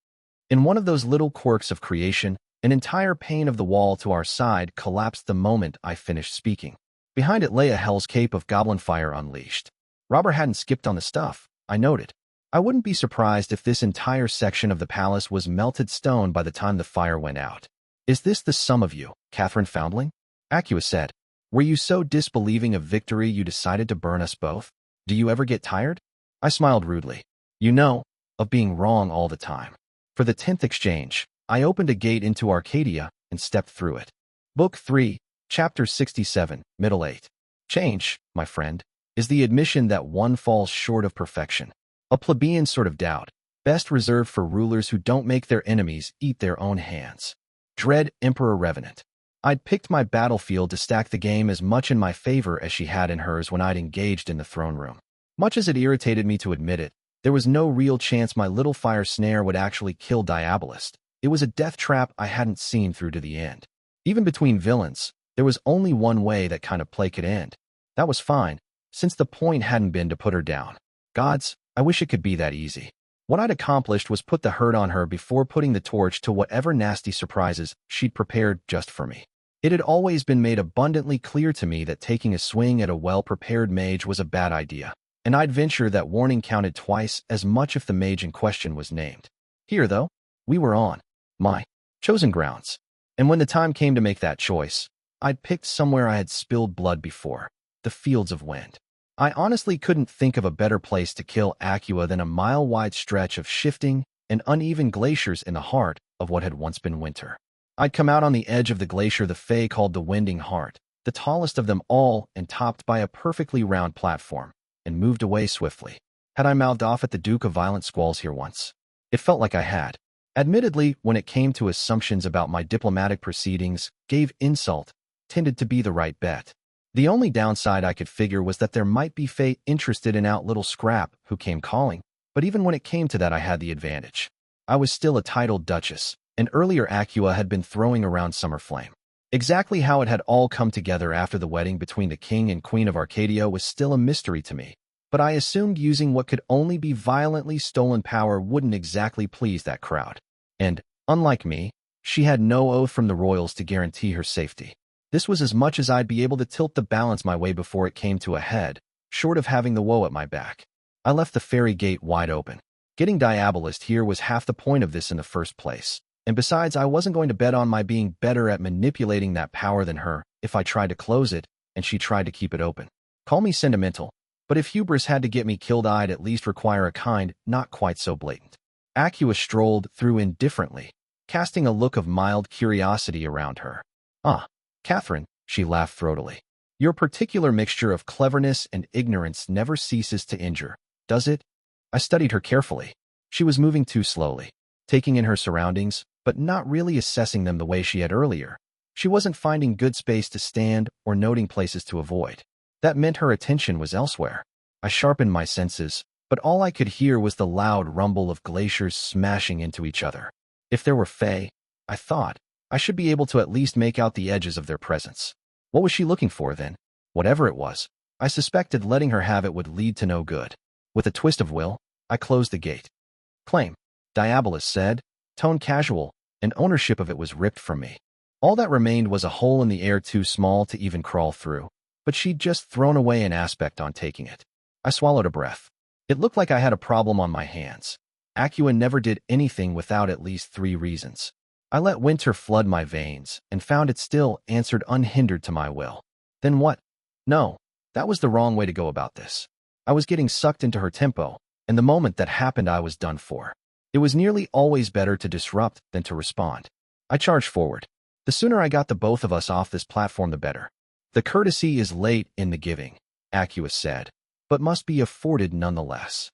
In one of those little quirks of creation, an entire pane of the wall to our side collapsed the moment I finished speaking. Behind it lay a hell's cape of goblin fire unleashed. Robber hadn't skipped on the stuff, I noted. I wouldn't be surprised if this entire section of the palace was melted stone by the time the fire went out. Is this the sum of you, Catherine Foundling? Acua said. Were you so disbelieving of victory you decided to burn us both? Do you ever get tired? I smiled rudely. You know, of being wrong all the time. For the 10th exchange, I opened a gate into Arcadia and stepped through it. Book 3, Chapter 67, Middle 8. Change, my friend, is the admission that one falls short of perfection. A plebeian sort of doubt, best reserved for rulers who don't make their enemies eat their own hands. Dread Emperor Revenant. I'd picked my battlefield to stack the game as much in my favor as she had in hers when I'd engaged in the throne room. Much as it irritated me to admit it, there was no real chance my little fire snare would actually kill Diabolus. It was a death trap I hadn't seen through to the end. Even between villains, there was only one way that kind of play could end. That was fine, since the point hadn't been to put her down. Gods, I wish it could be that easy. What I'd accomplished was put the hurt on her before putting the torch to whatever nasty surprises she'd prepared just for me. It had always been made abundantly clear to me that taking a swing at a well-prepared mage was a bad idea, and I'd venture that warning counted twice as much if the mage in question was named. Here, though, we were on my chosen grounds, and when the time came to make that choice, I'd picked somewhere I had spilled blood before, the Fields of Wind. I honestly couldn't think of a better place to kill Acua than a mile-wide stretch of shifting and uneven glaciers in the heart of what had once been winter. I'd come out on the edge of the glacier the Fae called the Winding Heart, the tallest of them all and topped by a perfectly round platform, and moved away swiftly. Had I mouthed off at the Duke of Violent Squalls here once? It felt like I had. Admittedly, when it came to assumptions about my diplomatic proceedings, gave insult tended to be the right bet. The only downside I could figure was that there might be Fae interested in out little Scrap who came calling, but even when it came to that I had the advantage. I was still a titled Duchess, and earlier Acua had been throwing around Summerflame. Exactly how it had all come together after the wedding between the King and Queen of Arcadia was still a mystery to me, but I assumed using what could only be violently stolen power wouldn't exactly please that crowd. And, unlike me, she had no oath from the royals to guarantee her safety. This was as much as I'd be able to tilt the balance my way before it came to a head, short of having the woe at my back. I left the ferry gate wide open. Getting Diabolus here was half the point of this in the first place. And besides, I wasn't going to bet on my being better at manipulating that power than her if I tried to close it and she tried to keep it open. Call me sentimental, but if hubris had to get me killed, I'd at least require a kind, not quite so blatant. Acua strolled through indifferently, casting a look of mild curiosity around her. Ah, Catherine, she laughed throatily. Your particular mixture of cleverness and ignorance never ceases to injure, does it? I studied her carefully. She was moving too slowly, taking in her surroundings, but not really assessing them the way she had earlier. She wasn't finding good space to stand or noting places to avoid. That meant her attention was elsewhere. I sharpened my senses, but all I could hear was the loud rumble of glaciers smashing into each other. If there were Fae, I thought, I should be able to at least make out the edges of their presence. What was she looking for, then? Whatever it was, I suspected letting her have it would lead to no good. With a twist of will, I closed the gate. Claim, Diabolus said, tone casual, and ownership of it was ripped from me. All that remained was a hole in the air too small to even crawl through, but she'd just thrown away an aspect on taking it. I swallowed a breath. It looked like I had a problem on my hands. Acua never did anything without at least 3 reasons. I let winter flood my veins and found it still answered unhindered to my will. Then what? No, that was the wrong way to go about this. I was getting sucked into her tempo, and the moment that happened I was done for. It was nearly always better to disrupt than to respond. I charged forward. The sooner I got the both of us off this platform the better. The courtesy is late in the giving, Acua said, but must be afforded nonetheless.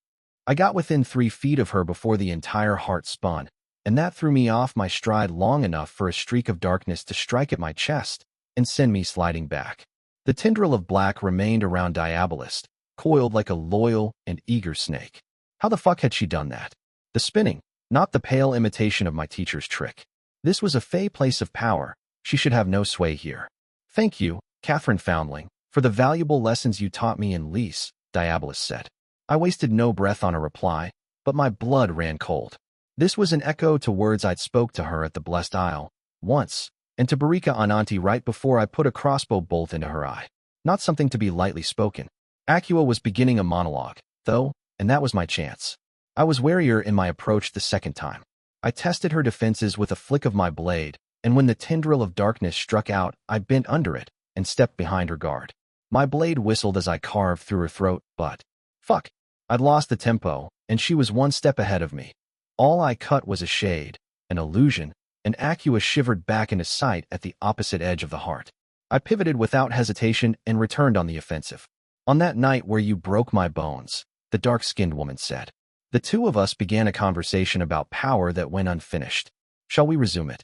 I got within 3 feet of her before the entire heart spun, and that threw me off my stride long enough for a streak of darkness to strike at my chest and send me sliding back. The tendril of black remained around Diabolist, coiled like a loyal and eager snake. How the fuck had she done that? The spinning, not the pale imitation of my teacher's trick. This was a fey place of power. She should have no sway here. Thank you, Catherine Foundling, for the valuable lessons you taught me in Liesse, Diabolist said. I wasted no breath on a reply, but my blood ran cold. This was an echo to words I'd spoke to her at the Blessed Isle, once, and to Barika Ananti right before I put a crossbow bolt into her eye. Not something to be lightly spoken. Acua was beginning a monologue, though, and that was my chance. I was warier in my approach the second time. I tested her defenses with a flick of my blade, and when the tendril of darkness struck out, I bent under it and stepped behind her guard. My blade whistled as I carved through her throat, but fuck, I'd lost the tempo, and she was 1 step ahead of me. All I cut was a shade, an illusion, and Acua shivered back into sight at the opposite edge of the heart. I pivoted without hesitation and returned on the offensive. On that night where you broke my bones, the dark-skinned woman said. The two of us began a conversation about power that went unfinished. Shall we resume it?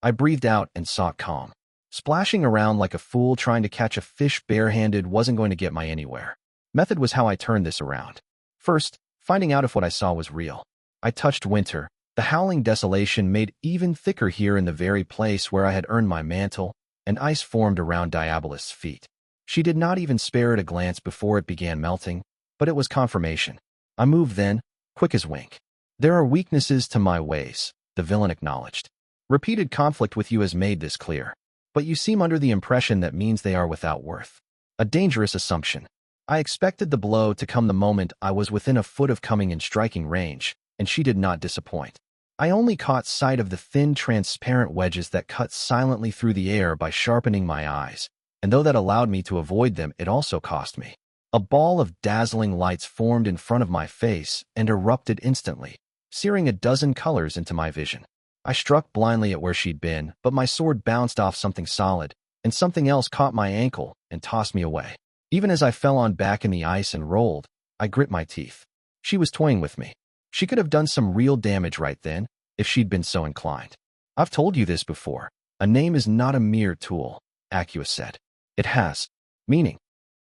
I breathed out and sought calm. Splashing around like a fool trying to catch a fish barehanded wasn't going to get my anywhere. Method was how I turned this around. First, finding out if what I saw was real. I touched winter, the howling desolation made even thicker here in the very place where I had earned my mantle, and ice formed around Diabolist's feet. She did not even spare it a glance before it began melting, but it was confirmation. I moved then, quick as wink. There are weaknesses to my ways, the villain acknowledged. Repeated conflict with you has made this clear, but you seem under the impression that means they are without worth. A dangerous assumption. I expected the blow to come the moment I was within a foot of coming in striking range, and she did not disappoint. I only caught sight of the thin, transparent wedges that cut silently through the air by sharpening my eyes, and though that allowed me to avoid them, it also cost me. A ball of dazzling lights formed in front of my face and erupted instantly, searing a dozen colors into my vision. I struck blindly at where she'd been, but my sword bounced off something solid, and something else caught my ankle and tossed me away. Even as I fell on back in the ice and rolled, I grit my teeth. She was toying with me. She could have done some real damage right then, if she'd been so inclined. I've told you this before. A name is not a mere tool, Acua said. It has meaning.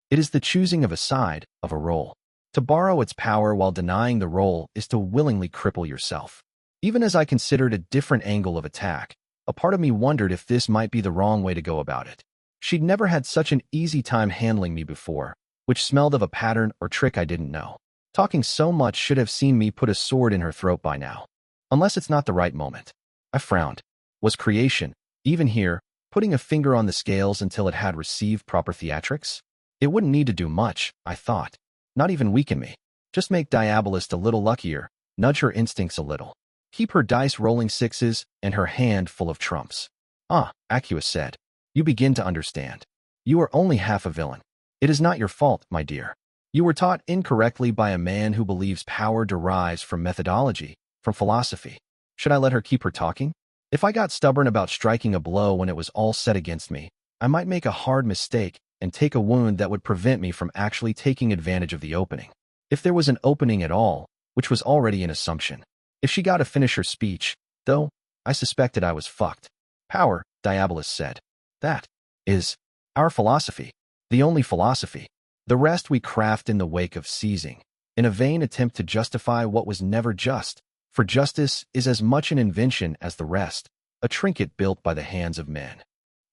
It is the choosing of a side, of a role. To borrow its power while denying the role is to willingly cripple yourself. Even as I considered a different angle of attack, a part of me wondered if this might be the wrong way to go about it. She'd never had such an easy time handling me before, which smelled of a pattern or trick I didn't know. Talking so much should have seen me put a sword in her throat by now. Unless it's not the right moment. I frowned. Was creation, even here, putting a finger on the scales until it had received proper theatrics? It wouldn't need to do much, I thought. Not even weaken me. Just make Diabolist a little luckier, nudge her instincts a little. Keep her dice rolling sixes and her hand full of trumps. Ah, Acua said. You begin to understand. You are only half a villain. It is not your fault, my dear. You were taught incorrectly by a man who believes power derives from methodology, from philosophy. Should I let her keep her talking? If I got stubborn about striking a blow when it was all set against me, I might make a hard mistake and take a wound that would prevent me from actually taking advantage of the opening. If there was an opening at all, which was already an assumption. If she got to finish her speech, though, I suspected I was fucked. Power, Diabolist said. That is our philosophy. The only philosophy. The rest we craft in the wake of seizing, in a vain attempt to justify what was never just, for justice is as much an invention as the rest, a trinket built by the hands of men.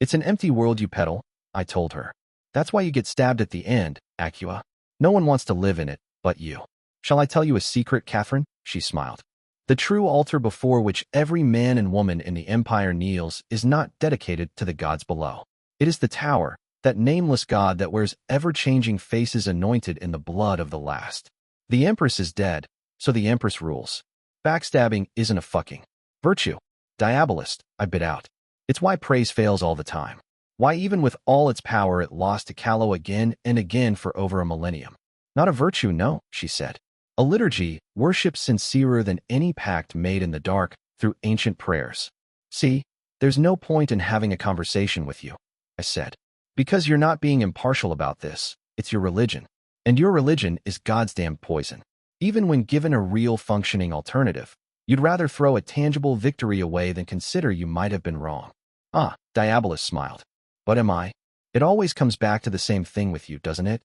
It's an empty world you peddle, I told her. That's why you get stabbed at the end, Acua. No one wants to live in it, but you. Shall I tell you a secret, Catherine? She smiled. The true altar before which every man and woman in the Empire kneels is not dedicated to the gods below. It is the tower, that nameless god that wears ever-changing faces anointed in the blood of the last. The Empress is dead, so the Empress rules. Backstabbing isn't a fucking virtue. Diabolist, I bit out. It's why praise fails all the time. Why, even with all its power, it lost to Callow again and again for over a millennium. Not a virtue, no, she said. A liturgy, worship sincerer than any pact made in the dark through ancient prayers. See, there's no point in having a conversation with you, I said. Because you're not being impartial about this. It's your religion. And your religion is God's damned poison. Even when given a real functioning alternative, you'd rather throw a tangible victory away than consider you might have been wrong. Ah, Diabolus smiled. But am I? It always comes back to the same thing with you, doesn't it?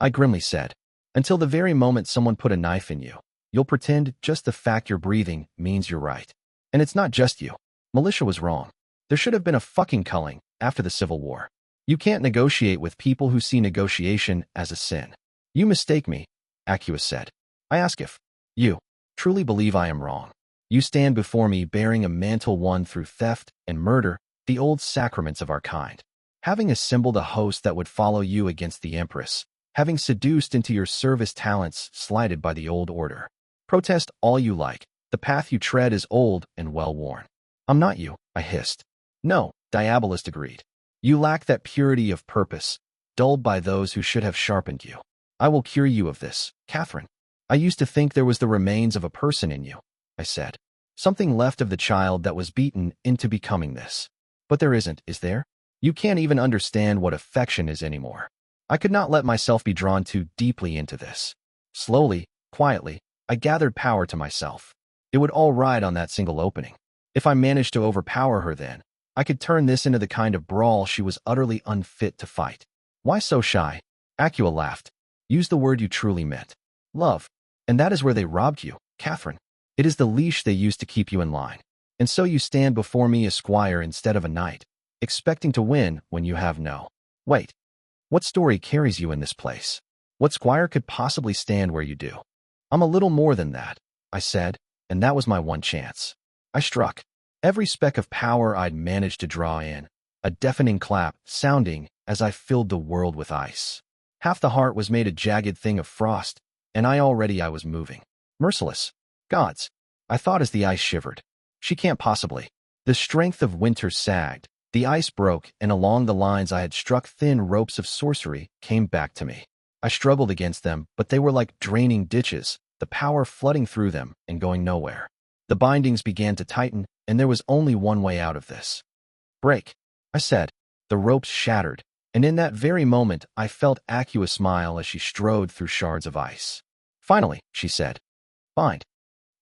I grimly said. Until the very moment someone put a knife in you, you'll pretend just the fact you're breathing means you're right. And it's not just you. Militia was wrong. There should have been a fucking culling after the Civil War. You can't negotiate with people who see negotiation as a sin. You mistake me, Accius said. I ask if you truly believe I am wrong. You stand before me bearing a mantle won through theft and murder, the old sacraments of our kind. Having assembled a host that would follow you against the Empress, having seduced into your service talents slighted by the old order. Protest all you like. The path you tread is old and well-worn. I'm not you, I hissed. No, Diabolus agreed. You lack that purity of purpose, dulled by those who should have sharpened you. I will cure you of this, Catherine. I used to think there was the remains of a person in you, I said. Something left of the child that was beaten into becoming this. But there isn't, is there? You can't even understand what affection is anymore. I could not let myself be drawn too deeply into this. Slowly, quietly, I gathered power to myself. It would all ride on that single opening. If I managed to overpower her then, I could turn this into the kind of brawl she was utterly unfit to fight. Why so shy? Accius laughed. Use the word you truly meant. Love. And that is where they robbed you, Catherine. It is the leash they used to keep you in line. And so you stand before me a squire instead of a knight, expecting to win when you have no. Wait. What story carries you in this place? What squire could possibly stand where you do? I'm a little more than that, I said, and that was my one chance. I struck. Every speck of power I'd managed to draw in, a deafening clap sounding as I filled the world with ice. Half the heart was made a jagged thing of frost, and I was moving. Merciless. Gods, I thought as the ice shivered. She can't possibly. The strength of winter sagged. The ice broke, and along the lines I had struck thin ropes of sorcery came back to me. I struggled against them, but they were like draining ditches, the power flooding through them and going nowhere. The bindings began to tighten, and there was only one way out of this. Break, I said. The ropes shattered, and in that very moment I felt Accius smile as she strode through shards of ice. Finally, she said. Bind.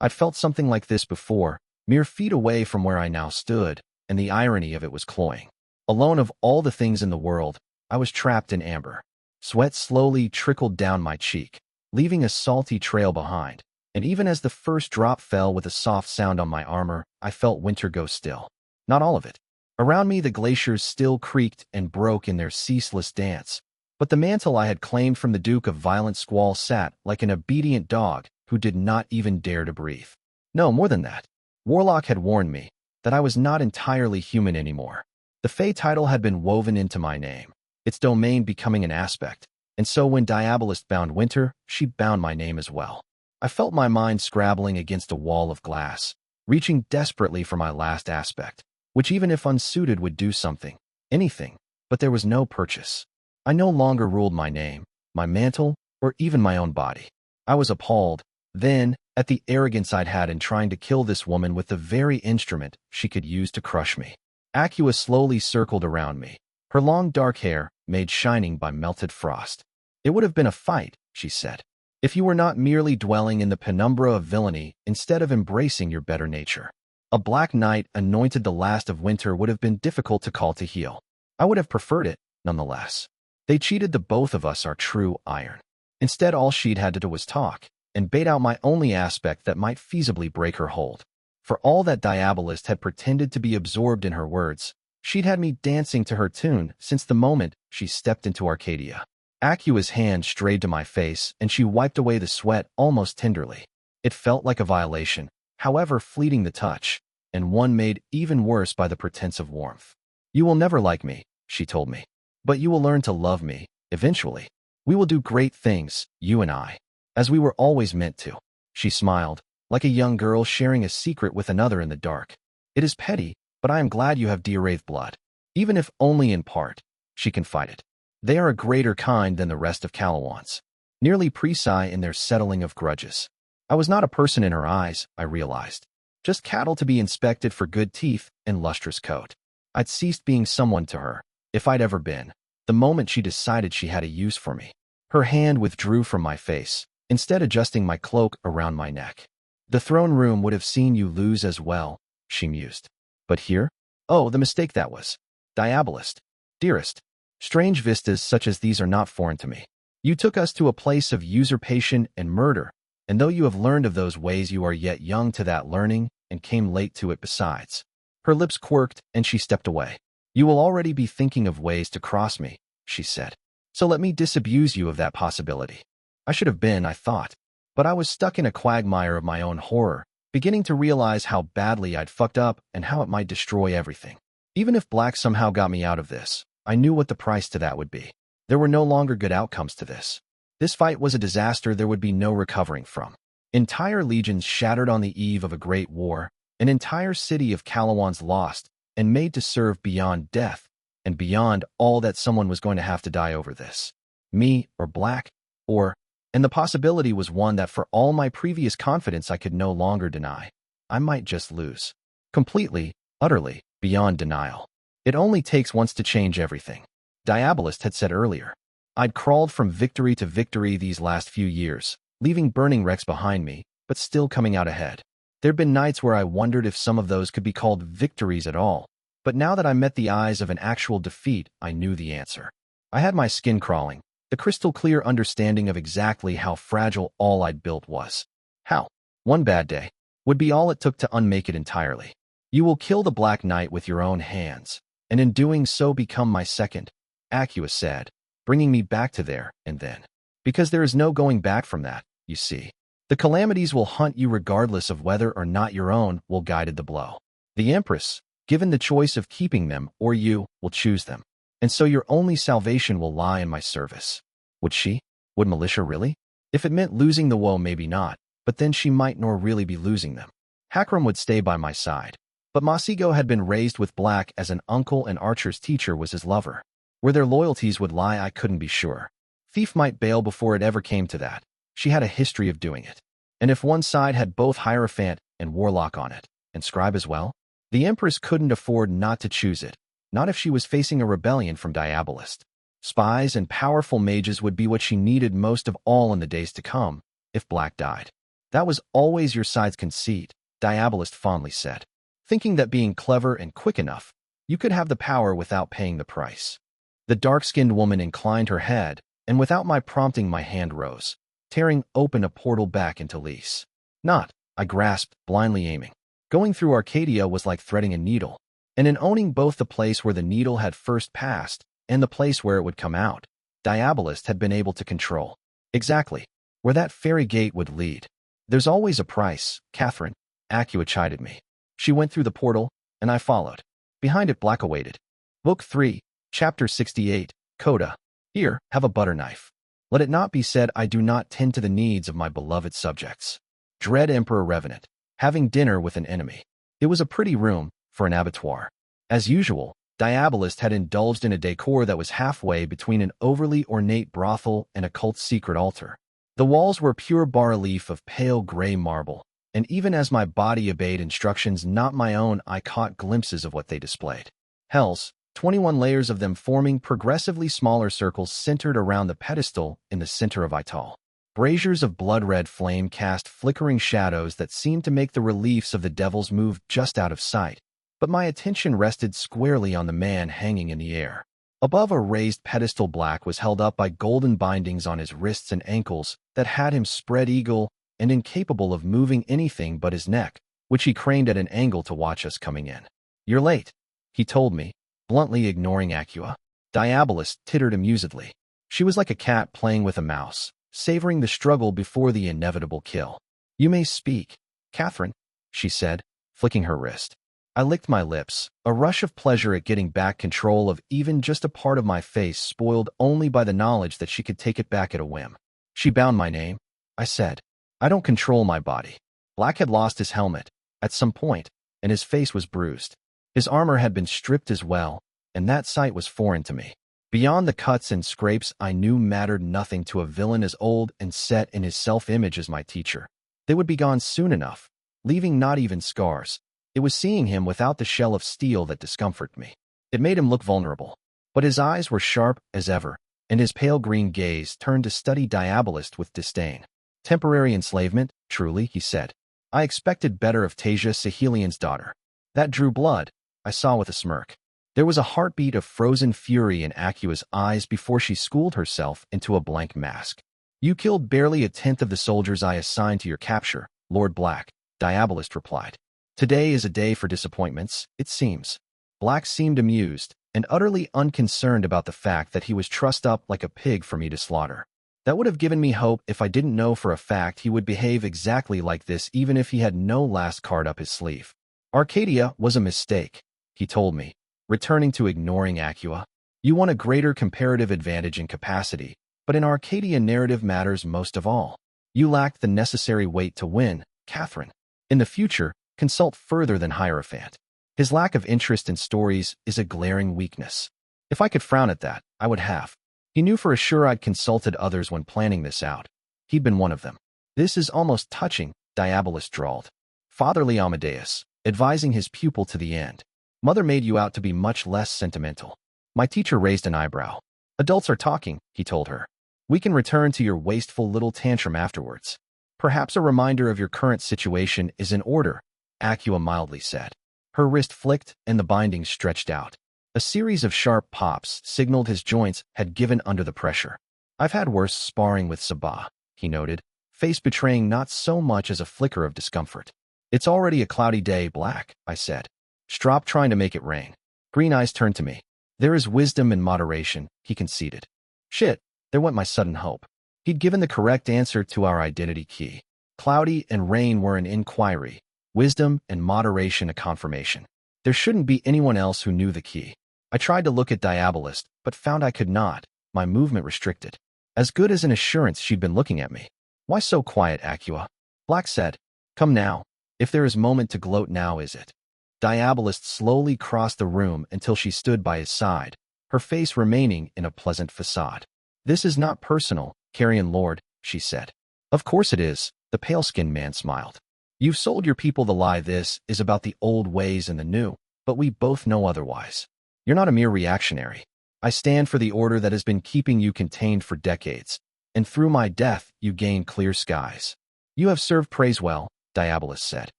I'd felt something like this before, mere feet away from where I now stood, and the irony of it was cloying. Alone of all the things in the world, I was trapped in amber. Sweat slowly trickled down my cheek, leaving a salty trail behind, and even as the first drop fell with a soft sound on my armor, I felt winter go still. Not all of it. Around me the glaciers still creaked and broke in their ceaseless dance, but the mantle I had claimed from the Duke of Violent Squall sat like an obedient dog who did not even dare to breathe. No, more than that. Warlock had warned me that I was not entirely human anymore. The Fey title had been woven into my name, its domain becoming an aspect, and so when Diabolus bound Winter, she bound my name as well. I felt my mind scrabbling against a wall of glass, reaching desperately for my last aspect, which even if unsuited would do something, anything, but there was no purchase. I no longer ruled my name, my mantle, or even my own body. I was appalled, then, at the arrogance I'd had in trying to kill this woman with the very instrument she could use to crush me. Accius slowly circled around me, her long dark hair made shining by melted frost. It would have been a fight, she said, if you were not merely dwelling in the penumbra of villainy instead of embracing your better nature. A black night anointed the last of winter would have been difficult to call to heel. I would have preferred it, nonetheless. They cheated the both of us our true iron. Instead, all she'd had to do was talk, and bait out my only aspect that might feasibly break her hold. For all that Diabolist had pretended to be absorbed in her words, she'd had me dancing to her tune since the moment she stepped into Arcadia. Accius' hand strayed to my face, and she wiped away the sweat almost tenderly. It felt like a violation, however fleeting the touch, and one made even worse by the pretense of warmth. You will never like me, she told me, but you will learn to love me, eventually. We will do great things, you and I, as we were always meant to. She smiled, like a young girl sharing a secret with another in the dark. It is petty, but I am glad you have dear Wraith blood. Even if only in part, she confided. They are a greater kind than the rest of Calawans, nearly precise in their settling of grudges. I was not a person in her eyes, I realized. Just cattle to be inspected for good teeth and lustrous coat. I'd ceased being someone to her, if I'd ever been, the moment she decided she had a use for me. Her hand withdrew from my face, instead adjusting my cloak around my neck. The throne room would have seen you lose as well, she mused. But here? Oh, the mistake that was. Diabolist. Dearest. Strange vistas such as these are not foreign to me. You took us to a place of usurpation and murder, and though you have learned of those ways, you are yet young to that learning and came late to it besides. Her lips quirked and she stepped away. You will already be thinking of ways to cross me, she said. So let me disabuse you of that possibility. I should have been, I thought, but I was stuck in a quagmire of my own horror, beginning to realize how badly I'd fucked up and how it might destroy everything. Even if Black somehow got me out of this, I knew what the price to that would be. There were no longer good outcomes to this. This fight was a disaster there would be no recovering from. Entire legions shattered on the eve of a great war, an entire city of Calawans lost and made to serve beyond death, and beyond all that someone was going to have to die over this. Me or Black, and the possibility was one that for all my previous confidence I could no longer deny. I might just lose. Completely, utterly, beyond denial. It only takes once to change everything. Diabolist had said earlier. I'd crawled from victory to victory these last few years, leaving burning wrecks behind me, but still coming out ahead. There'd been nights where I wondered if some of those could be called victories at all, but now that I met the eyes of an actual defeat, I knew the answer. I had my skin crawling, the crystal-clear understanding of exactly how fragile all I'd built was. How? One bad day would be all it took to unmake it entirely. You will kill the Black Knight with your own hands, and in doing so become my second, Acua said, bringing me back to there and then. Because there is no going back from that, you see. The calamities will hunt you regardless of whether or not your own will guided the blow. The Empress, given the choice of keeping them or you, will choose them. And so your only salvation will lie in my service. Would she? Would Militia really? If it meant losing the woe, maybe not, but then she might nor really be losing them. Hakram would stay by my side. But Masigo had been raised with Black as an uncle and Archer's teacher was his lover. Where their loyalties would lie, I couldn't be sure. Thief might bail before it ever came to that. She had a history of doing it. And if one side had both Hierophant and Warlock on it, and Scribe as well, the Empress couldn't afford not to choose it, not if she was facing a rebellion from Diabolist. Spies and powerful mages would be what she needed most of all in the days to come, if Black died. That was always your side's conceit, Diabolist fondly said, thinking that being clever and quick enough, you could have the power without paying the price. The dark-skinned woman inclined her head, and without my prompting my hand rose, tearing open a portal back into Liesse. Not, I grasped, blindly aiming. Going through Arcadia was like threading a needle, and in owning both the place where the needle had first passed and the place where it would come out, Diabolist had been able to control. Exactly, where that fairy gate would lead. There's always a price, Catherine, Acua chided me. She went through the portal, and I followed. Behind it Black awaited. Book 3, Chapter 68, Coda. Here, have a butter knife. Let it not be said I do not tend to the needs of my beloved subjects. Dread Emperor Revenant, having dinner with an enemy. It was a pretty room for an abattoir. As usual, Diabolist had indulged in a decor that was halfway between an overly ornate brothel and a cult secret altar. The walls were pure bas-relief of pale gray marble, and even as my body obeyed instructions not my own, I caught glimpses of what they displayed. Hells, 21 layers of them forming progressively smaller circles centered around the pedestal in the center of Ital. Braziers of blood-red flame cast flickering shadows that seemed to make the reliefs of the devils move just out of sight, but my attention rested squarely on the man hanging in the air. Above a raised pedestal Black was held up by golden bindings on his wrists and ankles that had him spread eagle and incapable of moving anything but his neck, which he craned at an angle to watch us coming in. You're late, he told me, bluntly ignoring Acua. Diabolist tittered amusedly. She was like a cat playing with a mouse, savoring the struggle before the inevitable kill. You may speak, Catherine, she said, flicking her wrist. I licked my lips, a rush of pleasure at getting back control of even just a part of my face spoiled only by the knowledge that she could take it back at a whim. She bound my name, I said. I don't control my body. Black had lost his helmet, at some point, and his face was bruised. His armor had been stripped as well, and that sight was foreign to me. Beyond the cuts and scrapes I knew mattered nothing to a villain as old and set in his self-image as my teacher. They would be gone soon enough, leaving not even scars. It was seeing him without the shell of steel that discomforted me. It made him look vulnerable, but his eyes were sharp as ever, and his pale green gaze turned to study Diabolist with disdain. Temporary enslavement, truly, he said. I expected better of Tasia Sahelian's daughter. That drew blood, I saw with a smirk. There was a heartbeat of frozen fury in Acua's eyes before she schooled herself into a blank mask. You killed barely a tenth of the soldiers I assigned to your capture, Lord Black, Diabolist replied. Today is a day for disappointments, it seems. Black seemed amused and utterly unconcerned about the fact that he was trussed up like a pig for me to slaughter. That would have given me hope if I didn't know for a fact he would behave exactly like this even if he had no last card up his sleeve. Arcadia was a mistake, he told me, returning to ignoring Acua. You won a greater comparative advantage in capacity, but in Arcadia narrative matters most of all. You lacked the necessary weight to win, Catherine. In the future, consult further than Hierophant. His lack of interest in stories is a glaring weakness. If I could frown at that, I would have. He knew for sure I'd consulted others when planning this out. He'd been one of them. This is almost touching, Diabolist drawled. Fatherly Amadeus, advising his pupil to the end. Mother made you out to be much less sentimental. My teacher raised an eyebrow. Adults are talking, he told her. We can return to your wasteful little tantrum afterwards. Perhaps a reminder of your current situation is in order, Acua mildly said. Her wrist flicked and the binding stretched out. A series of sharp pops signaled his joints had given under the pressure. I've had worse sparring with Sabah, he noted, face betraying not so much as a flicker of discomfort. It's already a cloudy day, Black, I said. Stop trying to make it rain. Green eyes turned to me. There is wisdom in moderation, he conceded. Shit, there went my sudden hope. He'd given the correct answer to our identity key. Cloudy and rain were an inquiry, wisdom and moderation a confirmation. There shouldn't be anyone else who knew the key. I tried to look at Diabolist, but found I could not, my movement restricted. As good as an assurance she'd been looking at me. Why so quiet, Acua? Black said. Come now. If there is moment to gloat, now is it. Diabolist slowly crossed the room until she stood by his side, her face remaining in a pleasant facade. This is not personal, Carrion Lord, she said. Of course it is, the pale-skinned man smiled. You've sold your people the lie this is about the old ways and the new, but we both know otherwise. You're not a mere reactionary. I stand for the order that has been keeping you contained for decades, and through my death you gain clear skies. You have served praise well, Diabolist said,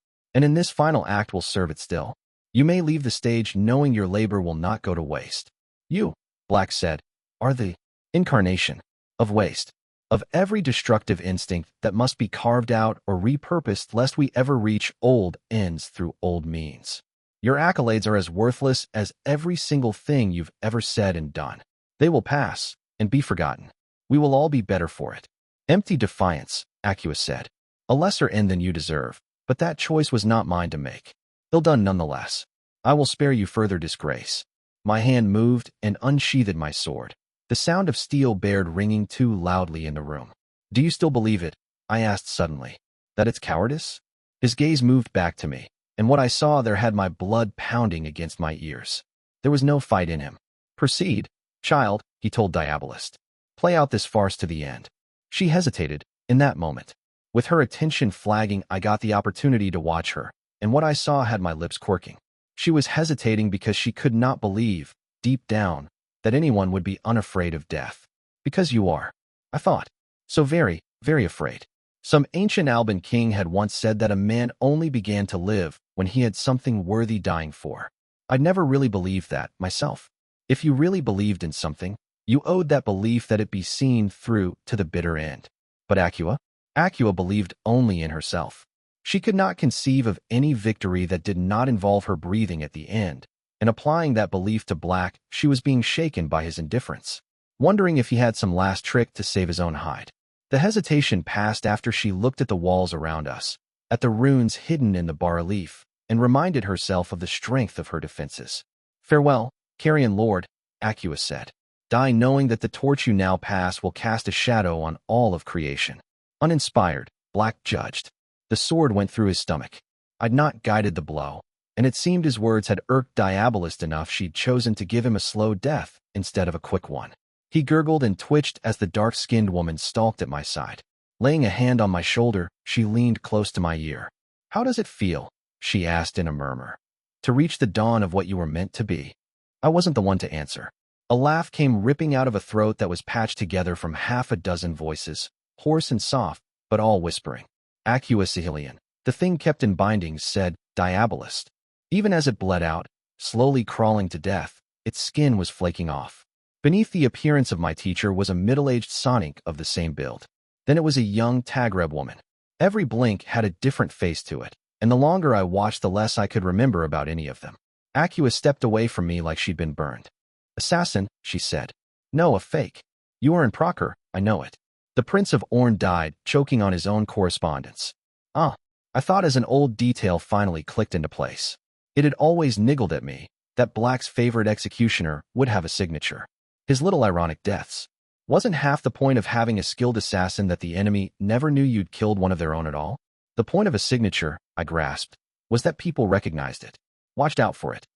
and in this final act will serve it still. You may leave the stage knowing your labor will not go to waste. You, Black said, are the incarnation of waste, of every destructive instinct that must be carved out or repurposed lest we ever reach old ends through old means. Your accolades are as worthless as every single thing you've ever said and done. They will pass and be forgotten. We will all be better for it. Empty defiance, Acua said. A lesser end than you deserve, but that choice was not mine to make. Ill done nonetheless. I will spare you further disgrace. My hand moved and unsheathed my sword. The sound of steel bared ringing too loudly in the room. Do you still believe it? I asked suddenly. That it's cowardice? His gaze moved back to me, and what I saw there had my blood pounding against my ears. There was no fight in him. Proceed, child, he told Diabolist. Play out this farce to the end. She hesitated, in that moment. With her attention flagging, I got the opportunity to watch her, and what I saw had my lips quirking. She was hesitating because she could not believe, deep down, that anyone would be unafraid of death. Because you are, I thought. So very, very afraid. Some ancient Alban king had once said that a man only began to live when he had something worthy dying for. I'd never really believed that, myself. If you really believed in something, you owed that belief that it be seen through to the bitter end. But Acua? Acua believed only in herself. She could not conceive of any victory that did not involve her breathing at the end, and applying that belief to Black, she was being shaken by his indifference, wondering if he had some last trick to save his own hide. The hesitation passed after she looked at the walls around us, at the runes hidden in the bas-relief, and reminded herself of the strength of her defenses. Farewell, Carrion Lord, Acua said. Die knowing that the torch you now pass will cast a shadow on all of creation. Uninspired, Black judged. The sword went through his stomach. I'd not guided the blow, and it seemed his words had irked Diabolist enough she'd chosen to give him a slow death instead of a quick one. He gurgled and twitched as the dark-skinned woman stalked at my side. Laying a hand on my shoulder, she leaned close to my ear. "How does it feel?" she asked in a murmur. "To reach the dawn of what you were meant to be." I wasn't the one to answer. A laugh came ripping out of a throat that was patched together from half a dozen voices, hoarse and soft, but all whispering. "Aqueous Elision, the thing kept in bindings," said Diabolist. Even as it bled out, slowly crawling to death, its skin was flaking off. Beneath the appearance of my teacher was a middle-aged Sonic of the same build. Then it was a young Tagreb woman. Every blink had a different face to it, and the longer I watched, the less I could remember about any of them. Aqueous stepped away from me like she'd been burned. "Assassin," she said. "No, a fake. You are in Procer, I know it. The Prince of Orn died, choking on his own correspondence." Ah, I thought as an old detail finally clicked into place. It had always niggled at me that Black's favorite executioner would have a signature. His little ironic deaths. Wasn't half the point of having a skilled assassin that the enemy never knew you'd killed one of their own at all? The point of a signature, I grasped, was that people recognized it, watched out for it.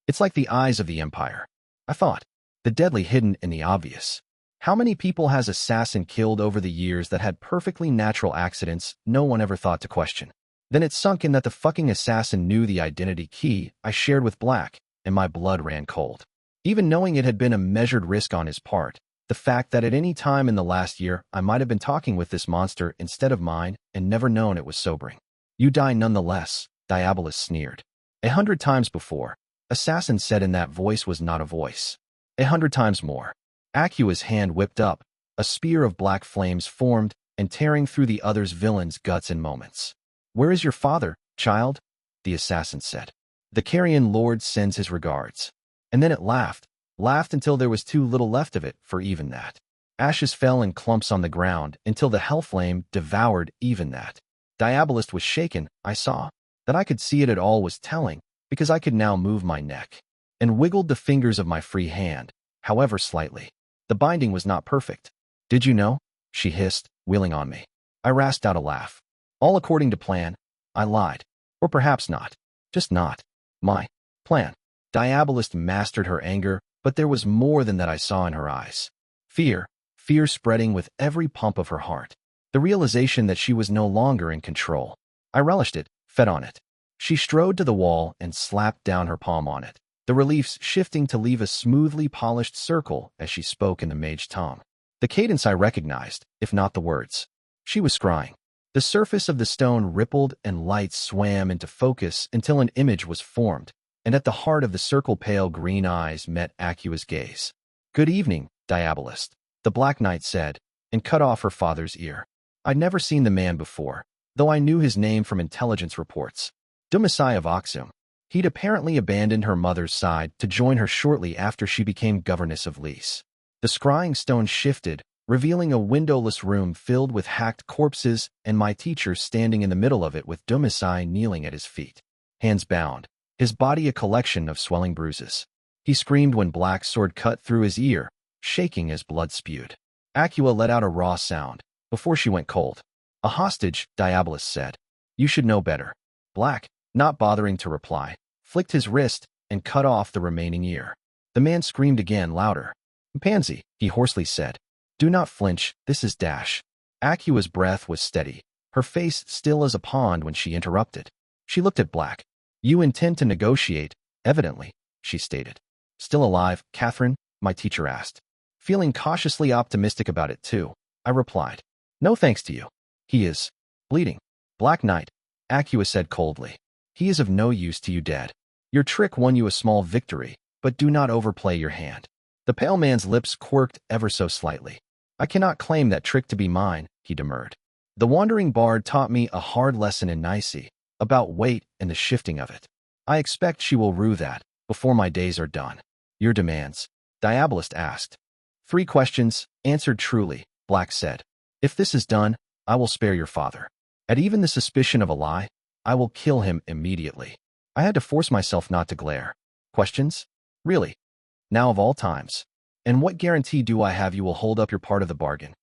It's like the eyes of the Empire, I thought, the deadly hidden in the obvious. How many people has Assassin killed over the years that had perfectly natural accidents no one ever thought to question? Then it sunk in that the fucking Assassin knew the identity key I shared with Black, and my blood ran cold. Even knowing it had been a measured risk on his part, the fact that at any time in the last year I might have been talking with this monster instead of mine and never known it was sobering. "You die nonetheless," Diabolist sneered. 100 times before, Assassin said, in that voice was not a voice. 100 times more. Aqueous' hand whipped up, a spear of black flames formed, and tearing through the other's villain's guts in moments. "Where is your father, child?" the Assassin said. "The Carrion Lord sends his regards." And then it laughed until there was too little left of it for even that. Ashes fell in clumps on the ground until the hellflame devoured even that. Diabolist was shaken, I saw. That I could see it at all was telling, because I could now move my neck and wiggled the fingers of my free hand, however slightly. The binding was not perfect. "Did you know?" she hissed, wheeling on me. I rasped out a laugh. "All according to plan." I lied. Or perhaps not. Just not my plan. Diabolist mastered her anger, but there was more than that I saw in her eyes. Fear spreading with every pump of her heart. The realization that she was no longer in control. I relished it, fed on it. She strode to the wall and slapped down her palm on it, the reliefs shifting to leave a smoothly polished circle as she spoke in the mage tongue. The cadence I recognized, if not the words. She was scrying. The surface of the stone rippled and light swam into focus until an image was formed, and at the heart of the circle pale green eyes met Aqueous' gaze. "Good evening, Diabolist," the Black Knight said, and cut off her father's ear. I'd never seen the man before, though I knew his name from intelligence reports. Dumasai of Oxum. He'd apparently abandoned her mother's side to join her shortly after she became governess of Liesse. The scrying stone shifted, revealing a windowless room filled with hacked corpses and my teacher standing in the middle of it with Dumasai kneeling at his feet. Hands bound, his body a collection of swelling bruises. He screamed when Black's sword cut through his ear, shaking as blood spewed. Aqua let out a raw sound, before she went cold. "A hostage," Diabolist said. "You should know better." Black, not bothering to reply, flicked his wrist and cut off the remaining ear. The man screamed again, louder. "Pansy," he hoarsely said. "Do not flinch, this is Dash." Aqua's breath was steady, her face still as a pond when she interrupted. She looked at Black. "You intend to negotiate, evidently," she stated. "Still alive, Catherine?" my teacher asked. Feeling cautiously optimistic about it too, I replied. "No thanks to you. He is bleeding." "Black Knight," Aqua said coldly. "He is of no use to you dead. Your trick won you a small victory, but do not overplay your hand." The pale man's lips quirked ever so slightly. "I cannot claim that trick to be mine," he demurred. "The wandering bard taught me a hard lesson in Liesse, about weight and the shifting of it. I expect she will rue that, before my days are done." "Your demands?" Diabolist asked. 3 questions, answered truly, Black said. "If this is done, I will spare your father. At even the suspicion of a lie, I will kill him immediately." I had to force myself not to glare. "Questions? Really? Now of all times. And what guarantee do I have you will hold up your part of the bargain?"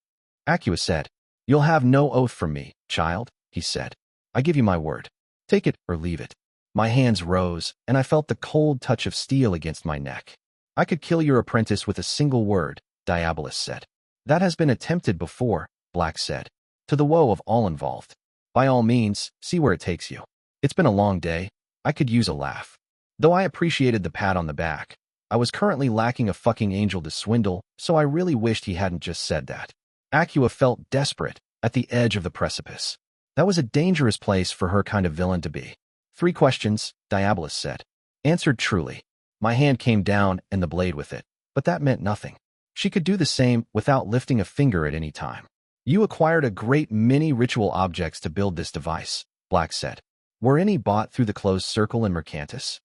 Aqua said. "You'll have no oath from me, child," he said. "I give you my word. Take it or leave it." My hands rose, and I felt the cold touch of steel against my neck. I could kill your apprentice with a single word, Diabolus said. That has been attempted before, Black said, to the woe of all involved. By all means, see where it takes you. It's been a long day. I could use a laugh. Though I appreciated the pat on the back, I was currently lacking a fucking angel to swindle, so I really wished he hadn't just said that. Acua felt desperate, at the edge of the precipice. That was a dangerous place for her kind of villain to be. 3 questions, Diabolus said. Answered truly. My hand came down and the blade with it, but that meant nothing. She could do the same without lifting a finger at any time. You acquired a great many ritual objects to build this device, Black said. Were any bought through the closed circle in Mercantus?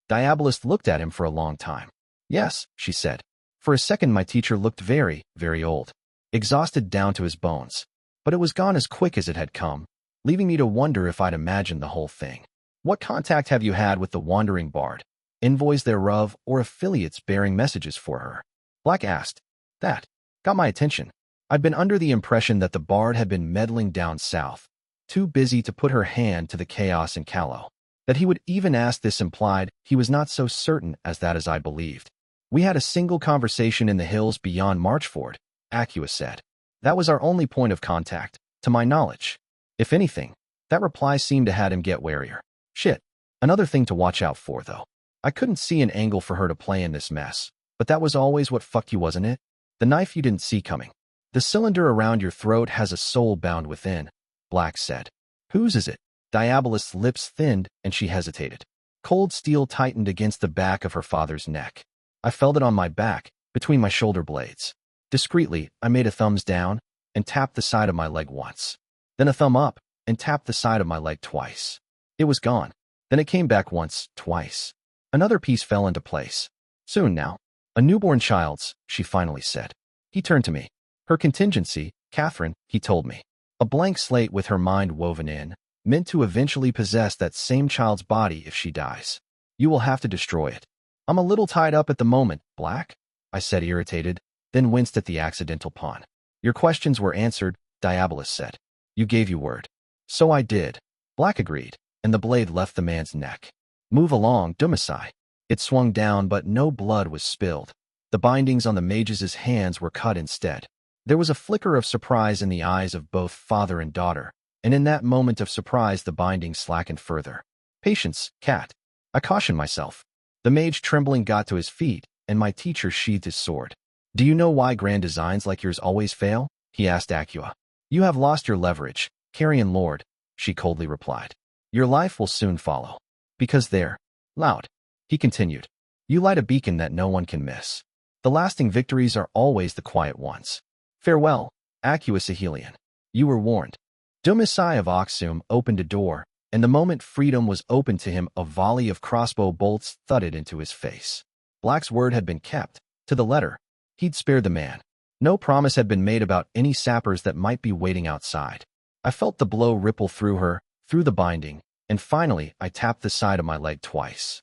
Diabolus looked at him for a long time. Yes, she said. For a second my teacher looked very, very old, exhausted down to his bones. But it was gone as quick as it had come, leaving me to wonder if I'd imagined the whole thing. What contact have you had with the wandering bard? Envoys thereof or affiliates bearing messages for her? Black asked. That got my attention. I'd been under the impression that the bard had been meddling down south, too busy to put her hand to the chaos in Callow. That he would even ask this implied he was not so certain as that as I believed. We had a single conversation in the hills beyond Marchford, Acua said. That was our only point of contact, to my knowledge. If anything, that reply seemed to have him get warier. Shit. Another thing to watch out for, though. I couldn't see an angle for her to play in this mess, but that was always what fucked you, wasn't it? The knife you didn't see coming. The cylinder around your throat has a soul bound within, Black said. Whose is it? Diabolus' lips thinned, and she hesitated. Cold steel tightened against the back of her father's neck. I felt it on my back, between my shoulder blades. Discreetly, I made a thumbs down, and tapped the side of my leg once. Then a thumb up, and tapped the side of my leg twice. It was gone. Then it came back once, twice. Another piece fell into place. Soon now. A newborn child's, she finally said. He turned to me. Her contingency, Catherine, he told me. A blank slate with her mind woven in, meant to eventually possess that same child's body if she dies. You will have to destroy it. I'm a little tied up at the moment, Black, I said irritated, then winced at the accidental pun. Your questions were answered, Diabolus said. You gave your word. So I did. Black agreed, and the blade left the man's neck. Move along, Dumasai. It swung down, but no blood was spilled. The bindings on the mage's hands were cut instead. There was a flicker of surprise in the eyes of both father and daughter, and in that moment of surprise the binding slackened further. Patience, cat. I cautioned myself. The mage trembling got to his feet, and my teacher sheathed his sword. Do you know why grand designs like yours always fail? He asked Acua. You have lost your leverage, Carrion Lord, she coldly replied. Your life will soon follow. Because there, loud, he continued. You light a beacon that no one can miss. The lasting victories are always the quiet ones. Farewell, Acua Sahelian. You were warned. Dumasai of Oxum opened a door, and the moment freedom was opened to him a volley of crossbow bolts thudded into his face. Black's word had been kept, to the letter. He'd spared the man. No promise had been made about any sappers that might be waiting outside. I felt the blow ripple through her, through the binding, and finally I tapped the side of my leg twice.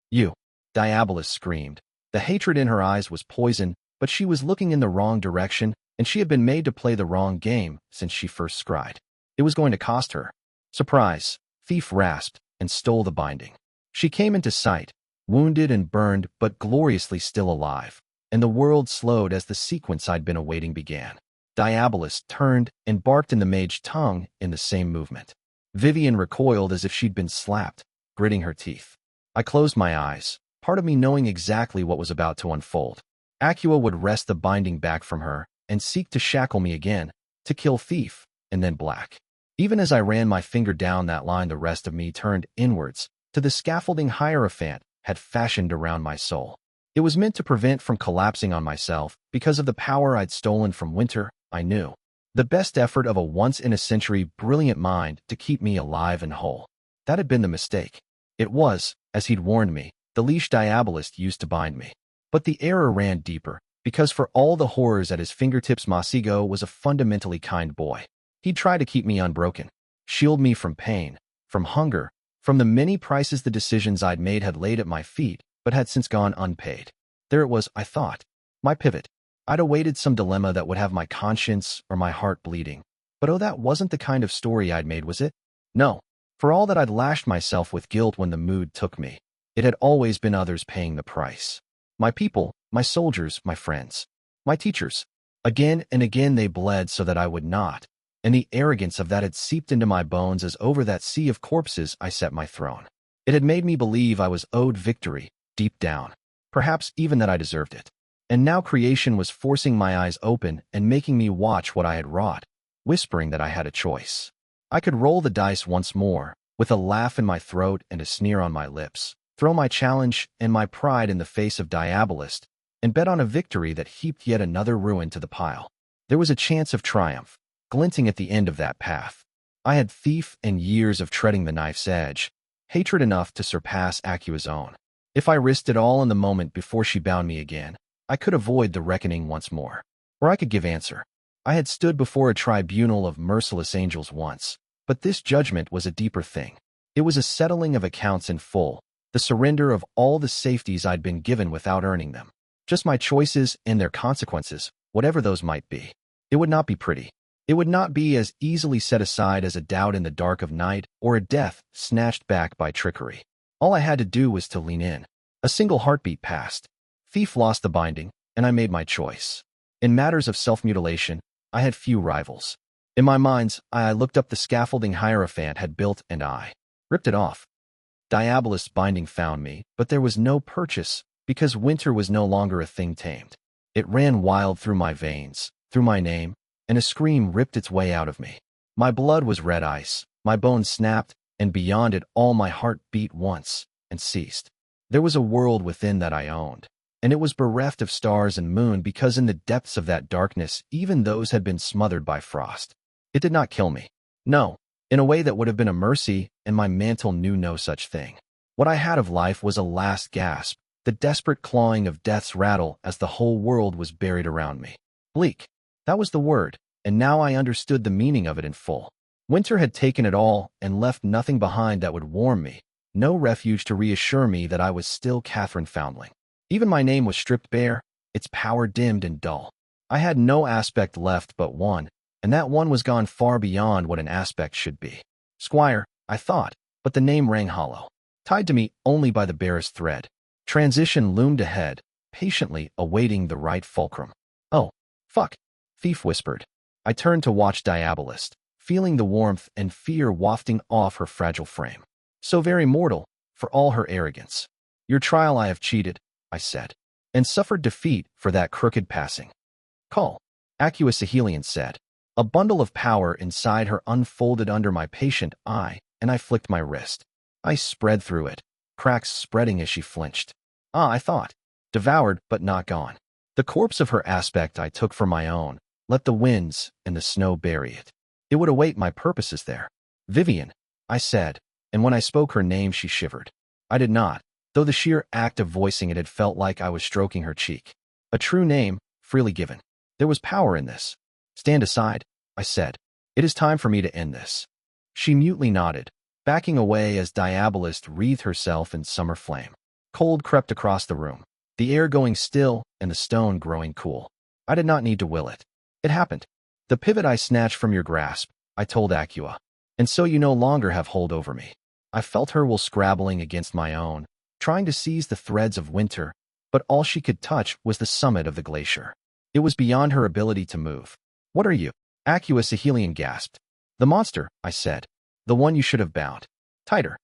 You, Diabolus screamed. The hatred in her eyes was poison, but she was looking in the wrong direction, and she had been made to play the wrong game since she first scried. It was going to cost her. Surprise, thief rasped, and stole the binding. She came into sight, wounded and burned, but gloriously still alive, and the world slowed as the sequence I'd been awaiting began. Diabolus turned and barked in the mage tongue in the same movement. Vivian recoiled as if she'd been slapped, gritting her teeth. I closed my eyes, part of me knowing exactly what was about to unfold. Acua would wrest the binding back from her and seek to shackle me again, to kill thief, and then Black. Even as I ran my finger down that line, the rest of me turned inwards to the scaffolding Hierophant had fashioned around my soul. It was meant to prevent from collapsing on myself because of the power I'd stolen from Winter, I knew. The best effort of a once-in-a-century brilliant mind to keep me alive and whole. That had been the mistake. It was, as he'd warned me, the leash Diabolus used to bind me. But the error ran deeper, because for all the horrors at his fingertips, Masigo was a fundamentally kind boy. He'd try to keep me unbroken, shield me from pain, from hunger, from the many prices the decisions I'd made had laid at my feet, but had since gone unpaid. There it was, I thought. My pivot. I'd awaited some dilemma that would have my conscience or my heart bleeding. But oh, that wasn't the kind of story I'd made, was it? No. For all that I'd lashed myself with guilt when the mood took me, it had always been others paying the price. My people, my soldiers, my friends, my teachers. Again and again they bled so that I would not, and the arrogance of that had seeped into my bones as over that sea of corpses I set my throne. It had made me believe I was owed victory, deep down, perhaps even that I deserved it. And now creation was forcing my eyes open and making me watch what I had wrought, whispering that I had a choice. I could roll the dice once more, with a laugh in my throat and a sneer on my lips, throw my challenge and my pride in the face of Diabolist, and bet on a victory that heaped yet another ruin to the pile. There was a chance of triumph, glinting at the end of that path. I had thief and years of treading the knife's edge, hatred enough to surpass Acua's own. If I risked it all in the moment before she bound me again, I could avoid the reckoning once more. Or I could give answer. I had stood before a tribunal of merciless angels once, but this judgment was a deeper thing. It was a settling of accounts in full, the surrender of all the safeties I'd been given without earning them. Just my choices and their consequences, whatever those might be. It would not be pretty. It would not be as easily set aside as a doubt in the dark of night or a death snatched back by trickery. All I had to do was to lean in. A single heartbeat passed. Thief lost the binding, and I made my choice. In matters of self-mutilation, I had few rivals. In my mind's eye, I looked up the scaffolding Hierophant had built and I ripped it off. Diabolist's binding found me, but there was no purchase, because winter was no longer a thing tamed. It ran wild through my veins, through my name, and a scream ripped its way out of me. My blood was red ice, my bones snapped, and beyond it all my heart beat once, and ceased. There was a world within that I owned, and it was bereft of stars and moon because in the depths of that darkness even those had been smothered by frost. It did not kill me. No, in a way that would have been a mercy, and my mantle knew no such thing. What I had of life was a last gasp, the desperate clawing of death's rattle as the whole world was buried around me. Bleak. That was the word, and now I understood the meaning of it in full. Winter had taken it all and left nothing behind that would warm me, no refuge to reassure me that I was still Catherine Foundling. Even my name was stripped bare, its power dimmed and dull. I had no aspect left but one, and that one was gone far beyond what an aspect should be. Squire, I thought, but the name rang hollow, tied to me only by the barest thread. Transition loomed ahead, patiently awaiting the right fulcrum. Oh, fuck, Thief whispered. I turned to watch Diabolist, feeling the warmth and fear wafting off her fragile frame. So very mortal, for all her arrogance. Your trial I have cheated, I said, and suffered defeat for that crooked passing. Call, Elision said. A bundle of power inside her unfolded under my patient eye, and I flicked my wrist. I spread through it, cracks spreading as she flinched. I thought. Devoured but not gone. The corpse of her aspect I took for my own, let the winds and the snow bury it. It would await my purposes there. Vivian, I said, and when I spoke her name she shivered. I did not, though the sheer act of voicing it had felt like I was stroking her cheek. A true name, freely given. There was power in this. Stand aside, I said. It is time for me to end this. She mutely nodded, backing away as Diabolist wreathed herself in summer flame. Cold crept across the room, the air going still and the stone growing cool. I did not need to will it. It happened. The pivot I snatched from your grasp, I told Acua. And so you no longer have hold over me. I felt her will scrabbling against my own, trying to seize the threads of winter, but all she could touch was the summit of the glacier. It was beyond her ability to move. What are you? Elision gasped. The monster, I said. The one you should have bound. Tighter.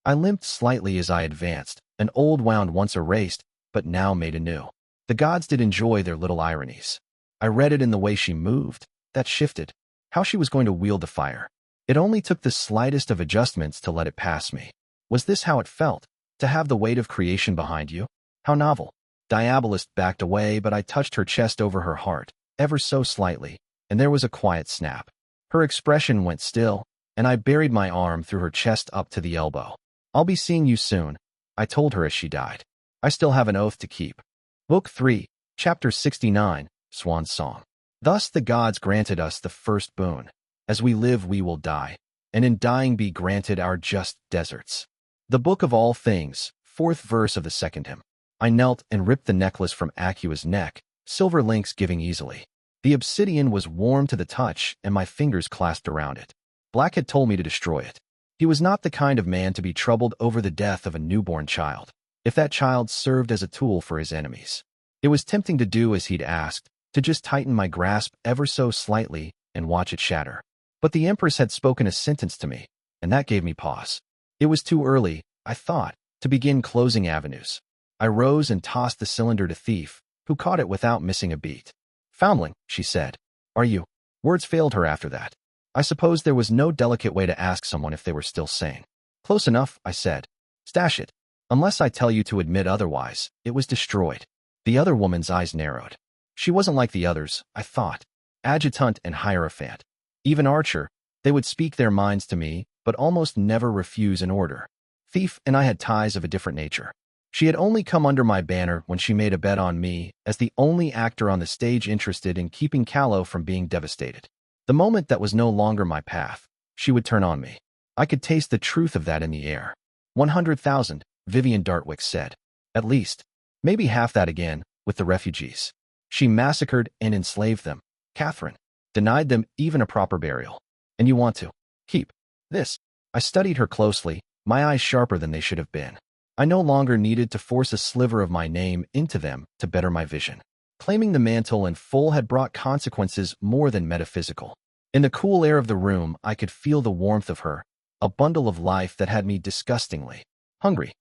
I limped slightly as I advanced, an old wound once erased, but now made anew. The gods did enjoy their little ironies. I read it in the way she moved, that shifted, how she was going to wield the fire. It only took the slightest of adjustments to let it pass me. Was this how it felt, to have the weight of creation behind you? How novel. Diabolist backed away, but I touched her chest over her heart, ever so slightly, and there was a quiet snap. Her expression went still, and I buried my arm through her chest up to the elbow. I'll be seeing you soon, I told her as she died. I still have an oath to keep. Book 3, Chapter 69, Swan's Song. Thus the gods granted us the first boon. As we live we will die, and in dying be granted our just deserts. The book of all things, 4th verse of the 2nd hymn. I knelt and ripped the necklace from Acua's neck, silver links giving easily. The obsidian was warm to the touch, and my fingers clasped around it. Black had told me to destroy it. He was not the kind of man to be troubled over the death of a newborn child, if that child served as a tool for his enemies. It was tempting to do as he'd asked, to just tighten my grasp ever so slightly and watch it shatter. But the Empress had spoken a sentence to me, and that gave me pause. It was too early, I thought, to begin closing avenues. I rose and tossed the cylinder to Thief, who caught it without missing a beat. "Foundling," she said. "Are you?" Words failed her after that. I suppose there was no delicate way to ask someone if they were still sane. "Close enough," I said. "Stash it. Unless I tell you to admit otherwise, it was destroyed." The other woman's eyes narrowed. She wasn't like the others, I thought. Adjutant and Hierophant. Even Archer, they would speak their minds to me, but almost never refuse an order. Thief and I had ties of a different nature. She had only come under my banner when she made a bet on me as the only actor on the stage interested in keeping Callow from being devastated. The moment that was no longer my path, she would turn on me. I could taste the truth of that in the air. 100,000, Vivian Dartwick said. At least. Maybe half that again, with the refugees. She massacred and enslaved them. Catherine. Denied them even a proper burial. And you want to keep this? I studied her closely, my eyes sharper than they should have been. I no longer needed to force a sliver of my name into them to better my vision. Claiming the mantle in full had brought consequences more than metaphysical. In the cool air of the room, I could feel the warmth of her, a bundle of life that had me disgustingly hungry.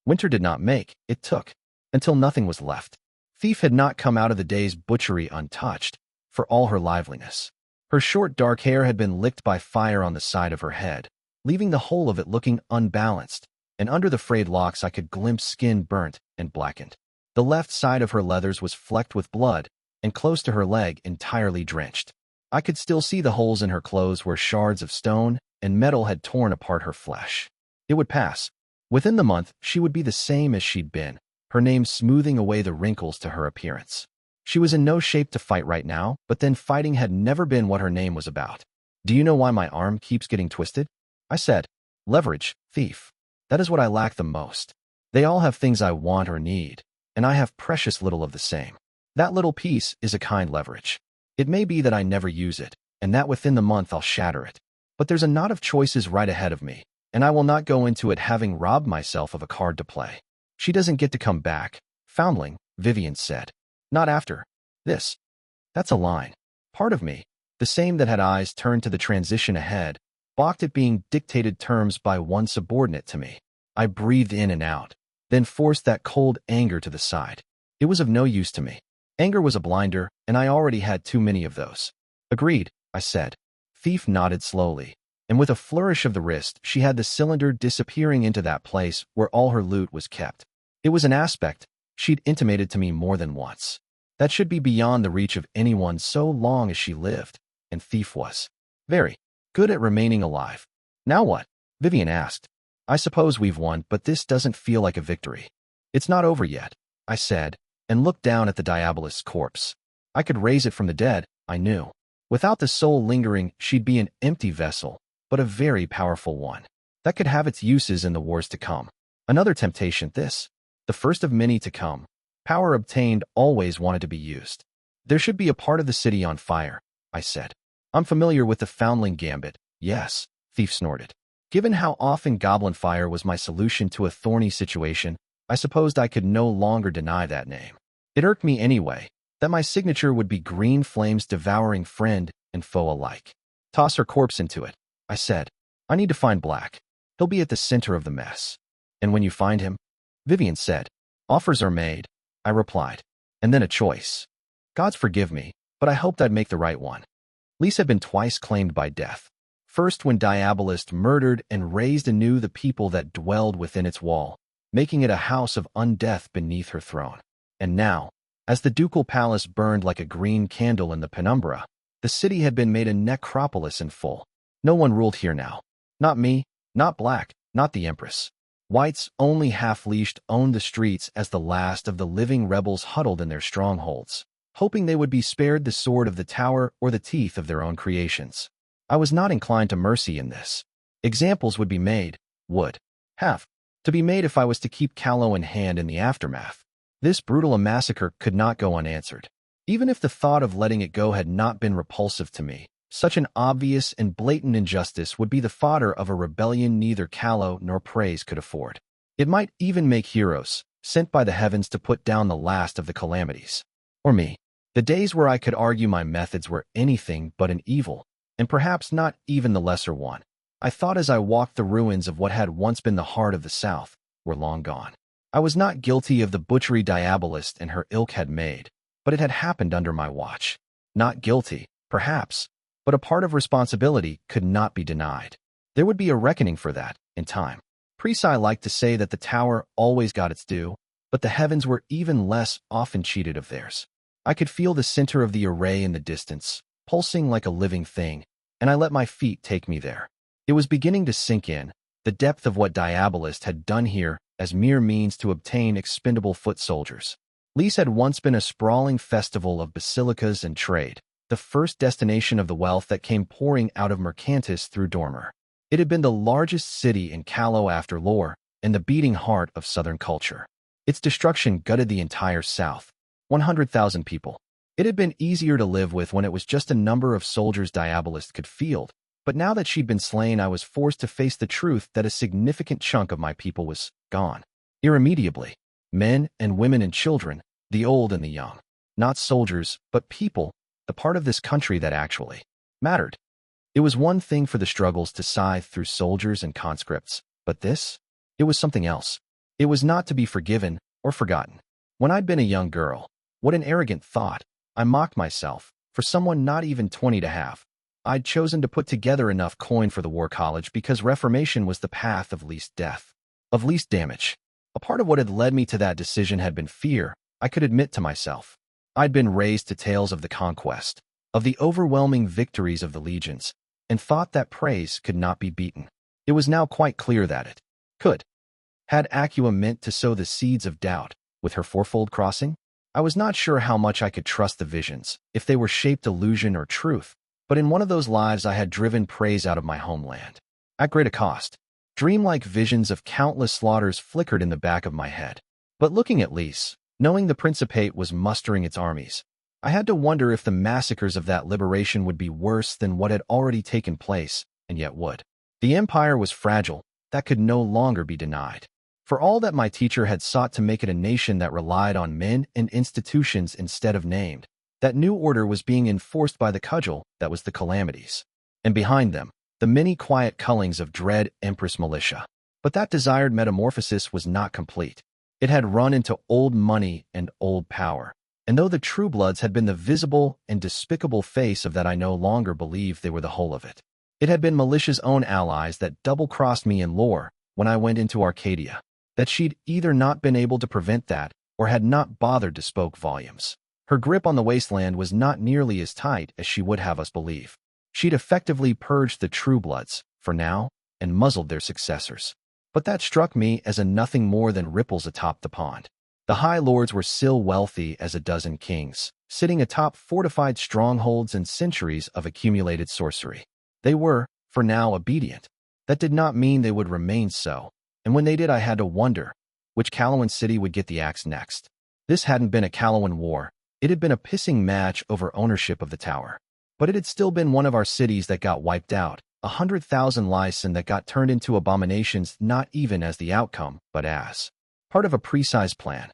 Winter did not make, it took, until nothing was left. Thief had not come out of the day's butchery untouched, for all her liveliness. Her short dark hair had been licked by fire on the side of her head, leaving the whole of it looking unbalanced, and under the frayed locks I could glimpse skin burnt and blackened. The left side of her leathers was flecked with blood, and close to her leg entirely drenched. I could still see the holes in her clothes where shards of stone and metal had torn apart her flesh. It would pass. Within the month, she would be the same as she'd been, her name smoothing away the wrinkles to her appearance. She was in no shape to fight right now, but then fighting had never been what her name was about. "Do you know why my arm keeps getting twisted?" I said. "Leverage, Thief. That is what I lack the most. They all have things I want or need, and I have precious little of the same. That little piece is a kind leverage. It may be that I never use it, and that within the month I'll shatter it. But there's a knot of choices right ahead of me, and I will not go into it having robbed myself of a card to play." "She doesn't get to come back, Foundling," Vivian said. "Not after this." That's a line. Part of me, the same that had eyes turned to the transition ahead, balked at being dictated terms by one subordinate to me. I breathed in and out, then forced that cold anger to the side. It was of no use to me. Anger was a blinder, and I already had too many of those. "Agreed," I said. Thief nodded slowly, and with a flourish of the wrist, she had the cylinder disappearing into that place where all her loot was kept. It was an aspect she'd intimated to me more than once. That should be beyond the reach of anyone so long as she lived, and Thief was very good at remaining alive. "Now what?" Vivian asked. "I suppose we've won, but this doesn't feel like a victory." "It's not over yet," I said, and looked down at the Diabolist's corpse. I could raise it from the dead, I knew. Without the soul lingering, she'd be an empty vessel, but a very powerful one. That could have its uses in the wars to come. Another temptation, this. The first of many to come. Power obtained always wanted to be used. "There should be a part of the city on fire," I said. "I'm familiar with the Foundling Gambit." "Yes," Thief snorted. Given how often goblin fire was my solution to a thorny situation, I supposed I could no longer deny that name. It irked me anyway, that my signature would be green flames devouring friend and foe alike. "Toss her corpse into it," I said. "I need to find Black. He'll be at the center of the mess." "And when you find him?" Vivian said. "Offers are made," I replied. "And then a choice. Gods forgive me, but I hoped I'd make the right one." Liesse had been twice claimed by death. First when Diabolist murdered and raised anew the people that dwelled within its wall, making it a house of undeath beneath her throne. And now, as the ducal palace burned like a green candle in the penumbra, the city had been made a necropolis in full. No one ruled here now. Not me, not Black, not the Empress. Whites, only half-leashed, owned the streets as the last of the living rebels huddled in their strongholds, hoping they would be spared the sword of the tower or the teeth of their own creations. I was not inclined to mercy in this. Examples would be made, would have to be made if I was to keep Callow in hand in the aftermath. This brutal a massacre could not go unanswered. Even if the thought of letting it go had not been repulsive to me, Such an obvious and blatant injustice would be the fodder of a rebellion neither Callow nor Praise could afford. It might even make heroes, sent by the heavens to put down the last of the calamities. Or me. The days where I could argue my methods were anything but an evil, and perhaps not even the lesser one. I thought as I walked the ruins of what had once been the heart of the South, were long gone. I was not guilty of the butchery Diabolist and her ilk had made, but it had happened under my watch. Not guilty, perhaps, but a part of responsibility could not be denied. There would be a reckoning for that, in time. Prisci liked to say that the tower always got its due, but the heavens were even less often cheated of theirs. I could feel the center of the array in the distance, pulsing like a living thing, and I let my feet take me there. It was beginning to sink in, the depth of what Diabolist had done here as mere means to obtain expendable foot soldiers. Liesse had once been a sprawling festival of basilicas and trade, the first destination of the wealth that came pouring out of Mercantis through Dormer. It had been the largest city in Callow after Lore, and the beating heart of southern culture. Its destruction gutted the entire South. 100,000 people. It had been easier to live with when it was just a number of soldiers Diabolist could field, but now that she'd been slain I was forced to face the truth that a significant chunk of my people was gone. Irremediably. Men and women and children, the old and the young. Not soldiers, but people, the part of this country that actually mattered. It was one thing for the struggles to scythe through soldiers and conscripts, but this? It was something else. It was not to be forgiven or forgotten. When I'd been a young girl, what an arrogant thought. I mocked myself, for someone not even 20 to have. I'd chosen to put together enough coin for the War College because Reformation was the path of least death, of least damage. A part of what had led me to that decision had been fear, I could admit to myself. I'd been raised to tales of the conquest, of the overwhelming victories of the legions, and thought that praise could not be beaten. It was now quite clear that it could. Had Acqua meant to sow the seeds of doubt with her fourfold crossing? I was not sure how much I could trust the visions, if they were shaped illusion or truth, but in one of those lives I had driven praise out of my homeland. At great a cost. Dreamlike visions of countless slaughters flickered in the back of my head. But looking at Liesse, knowing the Principate was mustering its armies, I had to wonder if the massacres of that liberation would be worse than what had already taken place, and yet would. The empire was fragile, that could no longer be denied. For all that my teacher had sought to make it a nation that relied on men and institutions instead of named, that new order was being enforced by the cudgel that was the calamities. And behind them, the many quiet cullings of dread Empress militia. But that desired metamorphosis was not complete. It had run into old money and old power. And though the True Bloods had been the visible and despicable face of that, I no longer believed they were the whole of it. It had been militia's own allies that double-crossed me in Lore when I went into Arcadia. That she'd either not been able to prevent that or had not bothered to spoke volumes. Her grip on the wasteland was not nearly as tight as she would have us believe. She'd effectively purged the True Bloods, for now, and muzzled their successors. But that struck me as a nothing more than ripples atop the pond. The High Lords were still wealthy as a dozen kings, sitting atop fortified strongholds and centuries of accumulated sorcery. They were, for now, obedient. That did not mean they would remain so. And when they did, I had to wonder which Callowan city would get the axe next. This hadn't been a Callowan war. It had been a pissing match over ownership of the tower. But it had still been one of our cities that got wiped out, 100,000 Liesse that got turned into abominations not even as the outcome, but as part of a precise plan.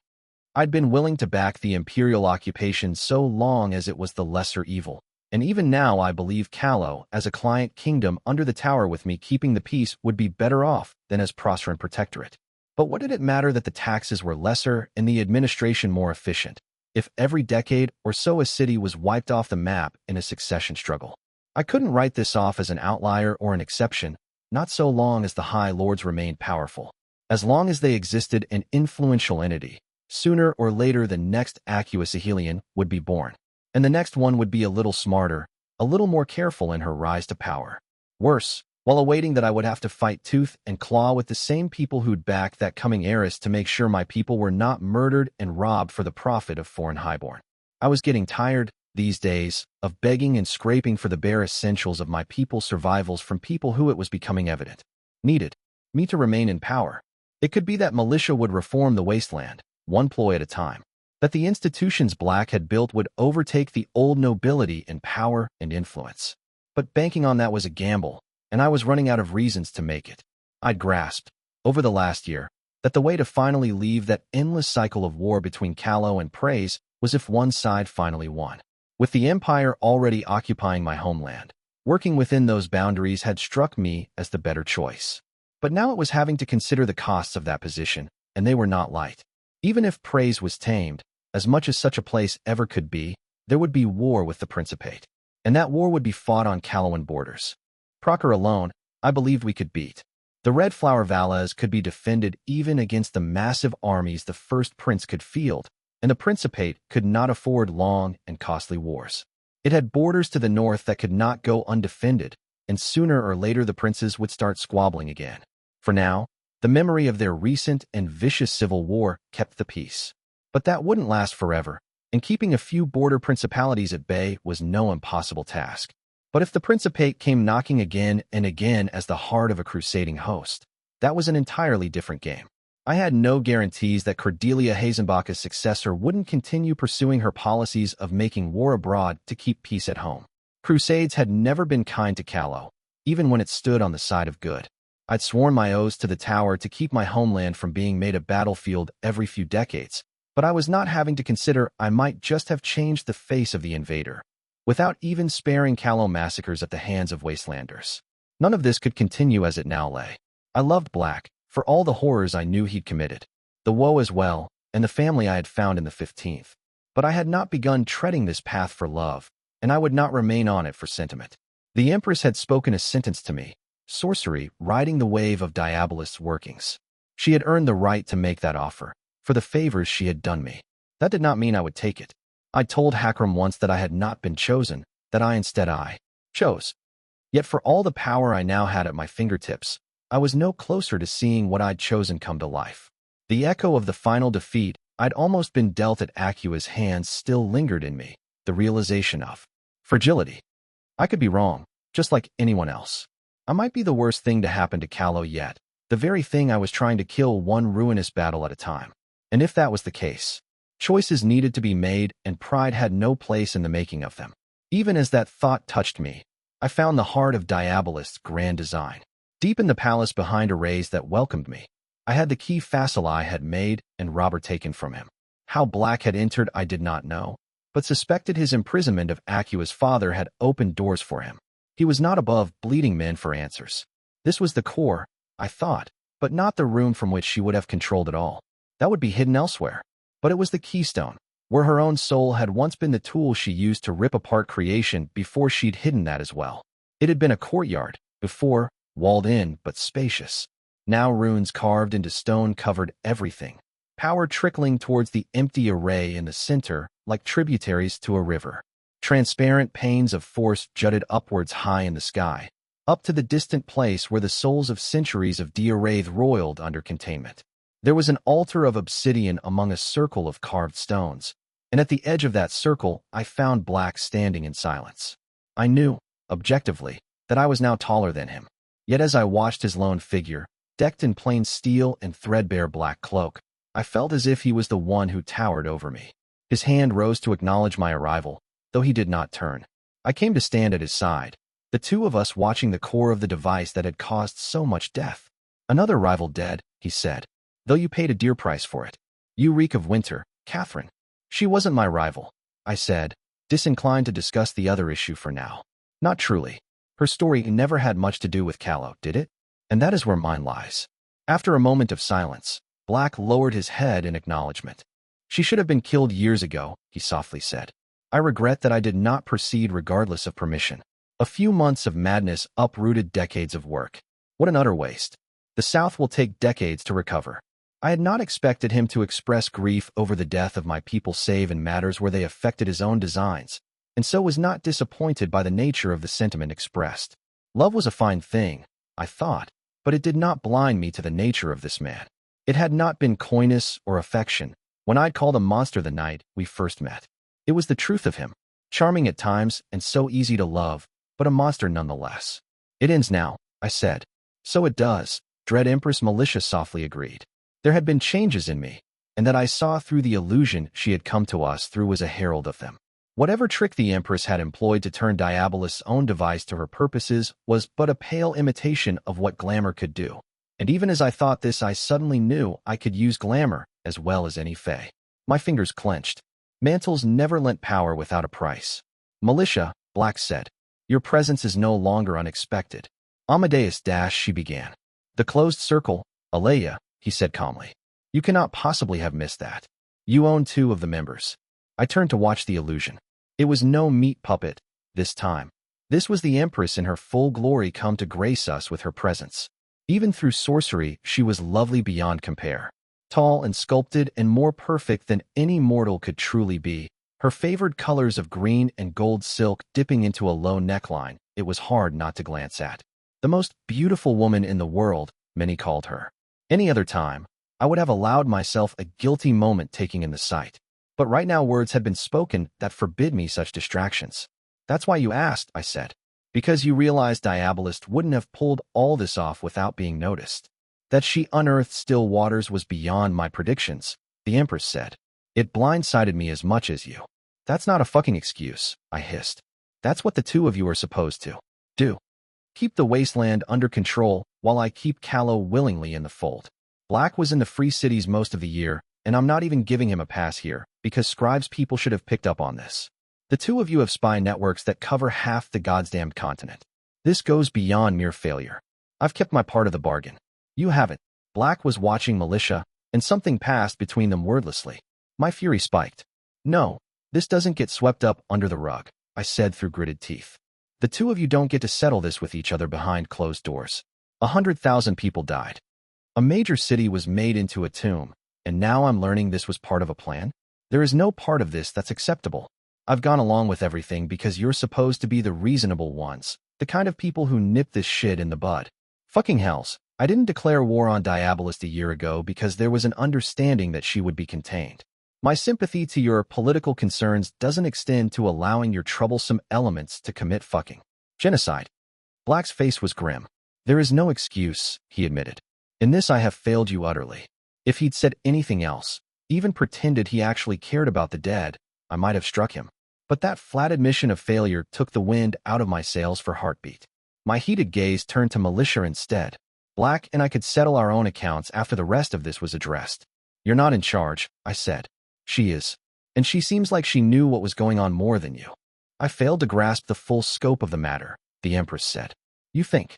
I'd been willing to back the imperial occupation so long as it was the lesser evil. And even now I believe Callow, as a client kingdom under the tower with me keeping the peace, would be better off than as Prosecution Protectorate. But what did it matter that the taxes were lesser and the administration more efficient, if every decade or so a city was wiped off the map in a succession struggle? I couldn't write this off as an outlier or an exception, not so long as the High Lords remained powerful. As long as they existed an influential entity, sooner or later the next Acqua Sahelian would be born. And the next one would be a little smarter, a little more careful in her rise to power. Worse, while awaiting that I would have to fight tooth and claw with the same people who'd backed that coming heiress to make sure my people were not murdered and robbed for the profit of foreign highborn. I was getting tired, these days, of begging and scraping for the bare essentials of my people's survivals from people who it was becoming evident needed me to remain in power. It could be that militia would reform the wasteland, one ploy at a time. That the institutions Black had built would overtake the old nobility in power and influence. But banking on that was a gamble, and I was running out of reasons to make it. I'd grasped, over the last year, that the way to finally leave that endless cycle of war between Callow and Praise was if one side finally won. With the Empire already occupying my homeland, working within those boundaries had struck me as the better choice. But now it was having to consider the costs of that position, and they were not light. Even if Praise was tamed, as much as such a place ever could be, there would be war with the Principate. And that war would be fought on Callowan borders. Procer alone, I believed we could beat. The Red Flower Valles could be defended even against the massive armies the First Prince could field, and the Principate could not afford long and costly wars. It had borders to the north that could not go undefended, and sooner or later the princes would start squabbling again. For now, the memory of their recent and vicious civil war kept the peace. But that wouldn't last forever, and keeping a few border principalities at bay was no impossible task. But if the Principate came knocking again and again as the heart of a crusading host, that was an entirely different game. I had no guarantees that Cordelia Hazenbach's successor wouldn't continue pursuing her policies of making war abroad to keep peace at home. Crusades had never been kind to Callow, even when it stood on the side of good. I'd sworn my oaths to the Tower to keep my homeland from being made a battlefield every few decades, but I was not having to consider I might just have changed the face of the invader, without even sparing Callow massacres at the hands of wastelanders. None of this could continue as it now lay. I loved Black, for all the horrors I knew he'd committed, the woe as well, and the family I had found in the 15th. But I had not begun treading this path for love, and I would not remain on it for sentiment. The Empress had spoken a sentence to me, sorcery riding the wave of Diabolist's workings. She had earned the right to make that offer, for the favors she had done me. That did not mean I would take it. I told Hakram once that I had not been chosen, that I chose. Yet for all the power I now had at my fingertips, I was no closer to seeing what I'd chosen come to life. The echo of the final defeat I'd almost been dealt at Acua's hands still lingered in me, the realization of fragility. I could be wrong, just like anyone else. I might be the worst thing to happen to Callow yet, the very thing I was trying to kill one ruinous battle at a time. And if that was the case, choices needed to be made and pride had no place in the making of them. Even as that thought touched me, I found the heart of Diabolist's grand design. Deep in the palace behind arrays that welcomed me, I had the key Facili had made and Robert taken from him. How Black had entered I did not know, but suspected his imprisonment of Acua's father had opened doors for him. He was not above bleeding men for answers. This was the core, I thought, but not the room from which she would have controlled it all. That would be hidden elsewhere. But it was the keystone, where her own soul had once been the tool she used to rip apart creation before she'd hidden that as well. It had been a courtyard, before, walled in but spacious. Now runes carved into stone covered everything, power trickling towards the empty array in the center like tributaries to a river. Transparent panes of force jutted upwards high in the sky, up to the distant place where the souls of centuries of Diaraith roiled under containment. There was an altar of obsidian among a circle of carved stones, and at the edge of that circle I found Black standing in silence. I knew, objectively, that I was now taller than him. Yet as I watched his lone figure, decked in plain steel and threadbare black cloak, I felt as if he was the one who towered over me. His hand rose to acknowledge my arrival, though he did not turn. I came to stand at his side, the two of us watching the core of the device that had caused so much death. Another rival dead, he said, though you paid a dear price for it. You reek of winter, Catherine. She wasn't my rival, I said, disinclined to discuss the other issue for now. Not truly. Her story never had much to do with Callow, did it? And that is where mine lies. After a moment of silence, Black lowered his head in acknowledgement. She should have been killed years ago, he softly said. I regret that I did not proceed regardless of permission. A few months of madness uprooted decades of work. What an utter waste. The South will take decades to recover. I had not expected him to express grief over the death of my people save in matters where they affected his own designs, and so was not disappointed by the nature of the sentiment expressed. Love was a fine thing, I thought, but it did not blind me to the nature of this man. It had not been coyness or affection when I'd called a monster the night we first met. It was the truth of him, charming at times and so easy to love, but a monster nonetheless. It ends now, I said. So it does, Dread Empress Militia softly agreed. There had been changes in me, and that I saw through the illusion she had come to us through was a herald of them. Whatever trick the Empress had employed to turn Diabolist's own device to her purposes was but a pale imitation of what glamour could do. And even as I thought this, I suddenly knew I could use glamour as well as any fae. My fingers clenched. Mantles never lent power without a price. Militia, Black said. Your presence is no longer unexpected. Amadeus she began. The closed circle, Alea, he said calmly. You cannot possibly have missed that. You own 2 of the members. I turned to watch the illusion. It was no meat puppet, this time. This was the Empress in her full glory come to grace us with her presence. Even through sorcery, she was lovely beyond compare. Tall and sculpted and more perfect than any mortal could truly be. Her favored colors of green and gold silk dipping into a low neckline, it was hard not to glance at. The most beautiful woman in the world, many called her. Any other time, I would have allowed myself a guilty moment taking in the sight. But right now words had been spoken that forbid me such distractions. That's why you asked, I said. Because you realized Diabolist wouldn't have pulled all this off without being noticed. That she unearthed still waters was beyond my predictions, the Empress said. It blindsided me as much as you. That's not a fucking excuse, I hissed. That's what the 2 of you are supposed to do. Keep the wasteland under control while I keep Callow willingly in the fold. Black was in the Free Cities most of the year, and I'm not even giving him a pass here, because Scribe's people should have picked up on this. The 2 of you have spy networks that cover half the goddamned continent. This goes beyond mere failure. I've kept my part of the bargain. You haven't. Black was watching Militia, and something passed between them wordlessly. My fury spiked. No, this doesn't get swept up under the rug, I said through gritted teeth. The 2 of you don't get to settle this with each other behind closed doors. 100,000 people died. A major city was made into a tomb, and now I'm learning this was part of a plan? There is no part of this that's acceptable. I've gone along with everything because you're supposed to be the reasonable ones, the kind of people who nip this shit in the bud. Fucking hells, I didn't declare war on Diabolist a year ago because there was an understanding that she would be contained. My sympathy to your political concerns doesn't extend to allowing your troublesome elements to commit fucking genocide. Black's face was grim. There is no excuse, he admitted. In this I have failed you utterly. If he'd said anything else, even pretended he actually cared about the dead, I might have struck him. But that flat admission of failure took the wind out of my sails for Heartbeat. My heated gaze turned to Militia instead. Black and I could settle our own accounts after the rest of this was addressed. You're not in charge, I said. She is. And she seems like she knew what was going on more than you. I failed to grasp the full scope of the matter, the Empress said. You think?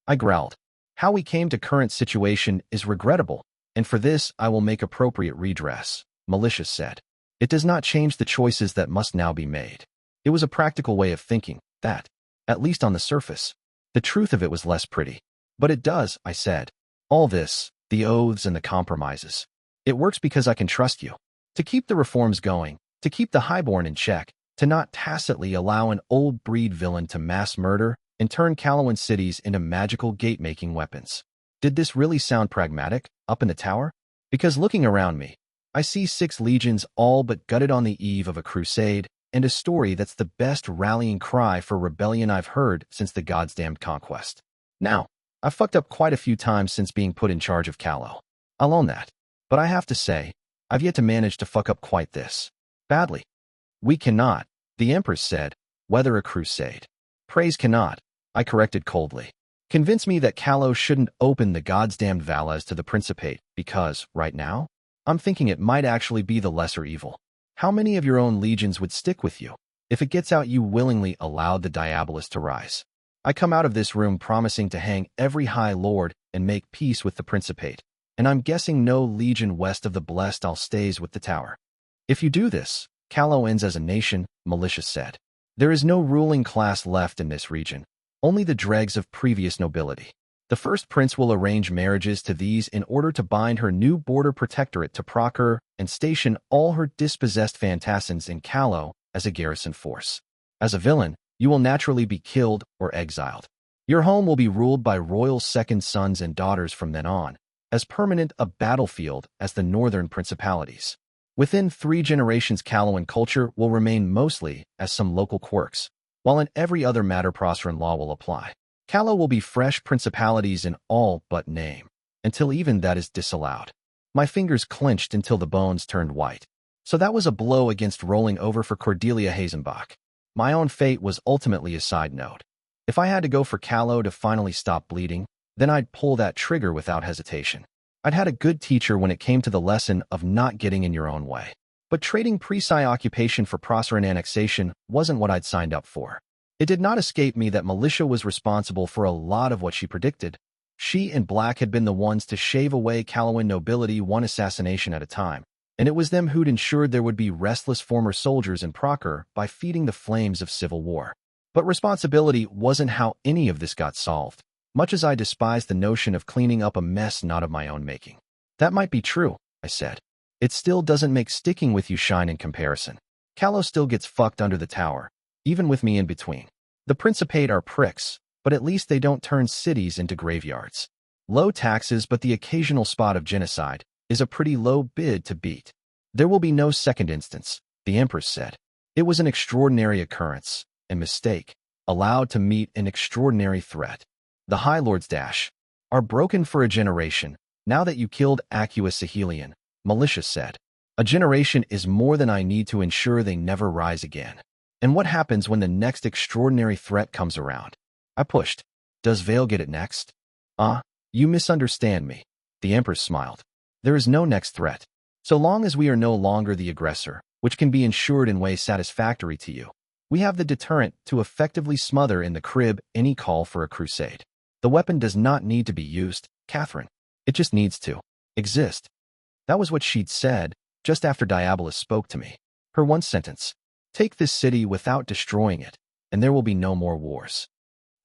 I growled. How we came to current situation is regrettable, and for this I will make appropriate redress, Militia said. It does not change the choices that must now be made. It was a practical way of thinking, that, at least on the surface. The truth of it was less pretty. But it does, I said. All this, the oaths and the compromises. It works because I can trust you. To keep the reforms going, to keep the highborn in check, to not tacitly allow an old breed villain to mass murder and turn Callowan cities into magical gate-making weapons. Did this really sound pragmatic, up in the tower? Because looking around me, I see 6 legions all but gutted on the eve of a crusade, and a story that's the best rallying cry for rebellion I've heard since the goddamned conquest. Now, I've fucked up quite a few times since being put in charge of Callow. I'll own that. But I have to say, I've yet to manage to fuck up quite this badly. We cannot, the Empress said, weather a crusade. Praise cannot, I corrected coldly. Convince me that Callow shouldn't open the goddamned Valas to the Principate because, right now, I'm thinking it might actually be the lesser evil. How many of your own legions would stick with you? If it gets out you willingly allowed the Diabolist to rise. I come out of this room promising to hang every High Lord and make peace with the Principate, and I'm guessing no legion west of the Blessed I'll stays with the tower. If you do this, Callow ends as a nation, Militia said. There is no ruling class left in this region, only the dregs of previous nobility. The first prince will arrange marriages to these in order to bind her new border protectorate to Procure and station all her dispossessed fantassins in Callow as a garrison force. As a villain, you will naturally be killed or exiled. Your home will be ruled by royal second sons and daughters from then on, as permanent a battlefield as the northern principalities. Within 3 generations Callowan culture will remain mostly as some local quirks, while in every other matter Prosecution law will apply. Callow will be fresh principalities in all but name, until even that is disallowed. My fingers clenched until the bones turned white. So that was a blow against rolling over for Cordelia Hazenbach. My own fate was ultimately a side note. If I had to go for Callow to finally stop bleeding, then I'd pull that trigger without hesitation. I'd had a good teacher when it came to the lesson of not getting in your own way. But trading Precise occupation for Prosecution annexation wasn't what I'd signed up for. It did not escape me that Militia was responsible for a lot of what she predicted. She and Black had been the ones to shave away Callowan nobility one assassination at a time, and it was them who'd ensured there would be restless former soldiers in Procer by feeding the flames of civil war. But responsibility wasn't how any of this got solved, much as I despised the notion of cleaning up a mess not of my own making. That might be true, I said. It still doesn't make sticking with you shine in comparison. Callow still gets fucked under the tower, even with me in between. The Principate are pricks, but at least they don't turn cities into graveyards. Low taxes but the occasional spot of genocide is a pretty low bid to beat. There will be no second instance, the Empress said. It was an extraordinary occurrence, and mistake, allowed to meet an extraordinary threat. The High Lords are broken for a generation, now that you killed Aqueous Sahelian, Militia said. A generation is more than I need to ensure they never rise again. And what happens when the next extraordinary threat comes around? I pushed. Does Vale get it next? You misunderstand me. The Empress smiled. There is no next threat. So long as we are no longer the aggressor, which can be ensured in ways satisfactory to you, we have the deterrent to effectively smother in the crib any call for a crusade. The weapon does not need to be used, Catherine. It just needs to exist. That was what she'd said just after Diabolus spoke to me. Her one sentence, take this city without destroying it, and there will be no more wars.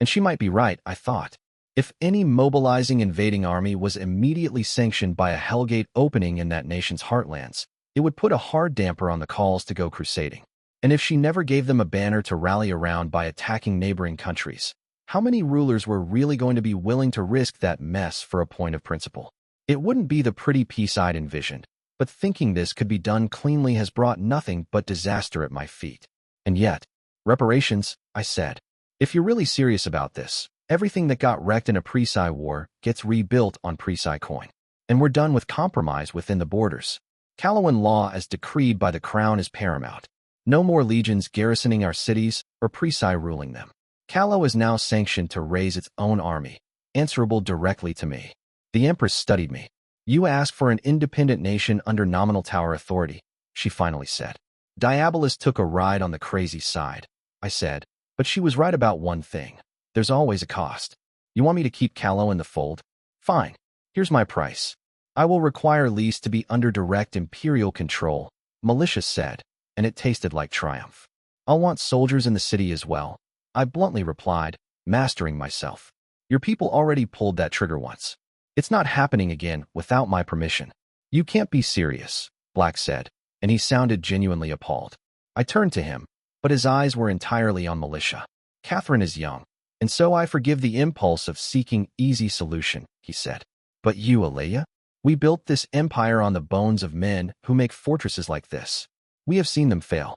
And she might be right, I thought. If any mobilizing invading army was immediately sanctioned by a Hellgate opening in that nation's heartlands, it would put a hard damper on the calls to go crusading. And if she never gave them a banner to rally around by attacking neighboring countries, how many rulers were really going to be willing to risk that mess for a point of principle? It wouldn't be the pretty peace I'd envisioned, but thinking this could be done cleanly has brought nothing but disaster at my feet. And yet, reparations, I said. If you're really serious about this, everything that got wrecked in a Precise war gets rebuilt on Precise coin. And we're done with compromise within the borders. Callowan law as decreed by the crown is paramount. No more legions garrisoning our cities or Precise ruling them. Callow is now sanctioned to raise its own army, answerable directly to me. The Empress studied me. You ask for an independent nation under nominal tower authority, she finally said. Diabolus took a ride on the crazy side, I said, but she was right about one thing. There's always a cost. You want me to keep Callow in the fold? Fine. Here's my price. I will require Liesse to be under direct imperial control, Militia said, and it tasted like triumph. I'll want soldiers in the city as well, I bluntly replied, mastering myself. Your people already pulled that trigger once. It's not happening again without my permission. You can't be serious, Black said, and he sounded genuinely appalled. I turned to him, but his eyes were entirely on Militia. Catherine is young, and so I forgive the impulse of seeking easy solution, he said. But you, Alea? We built this empire on the bones of men who make fortresses like this. We have seen them fail.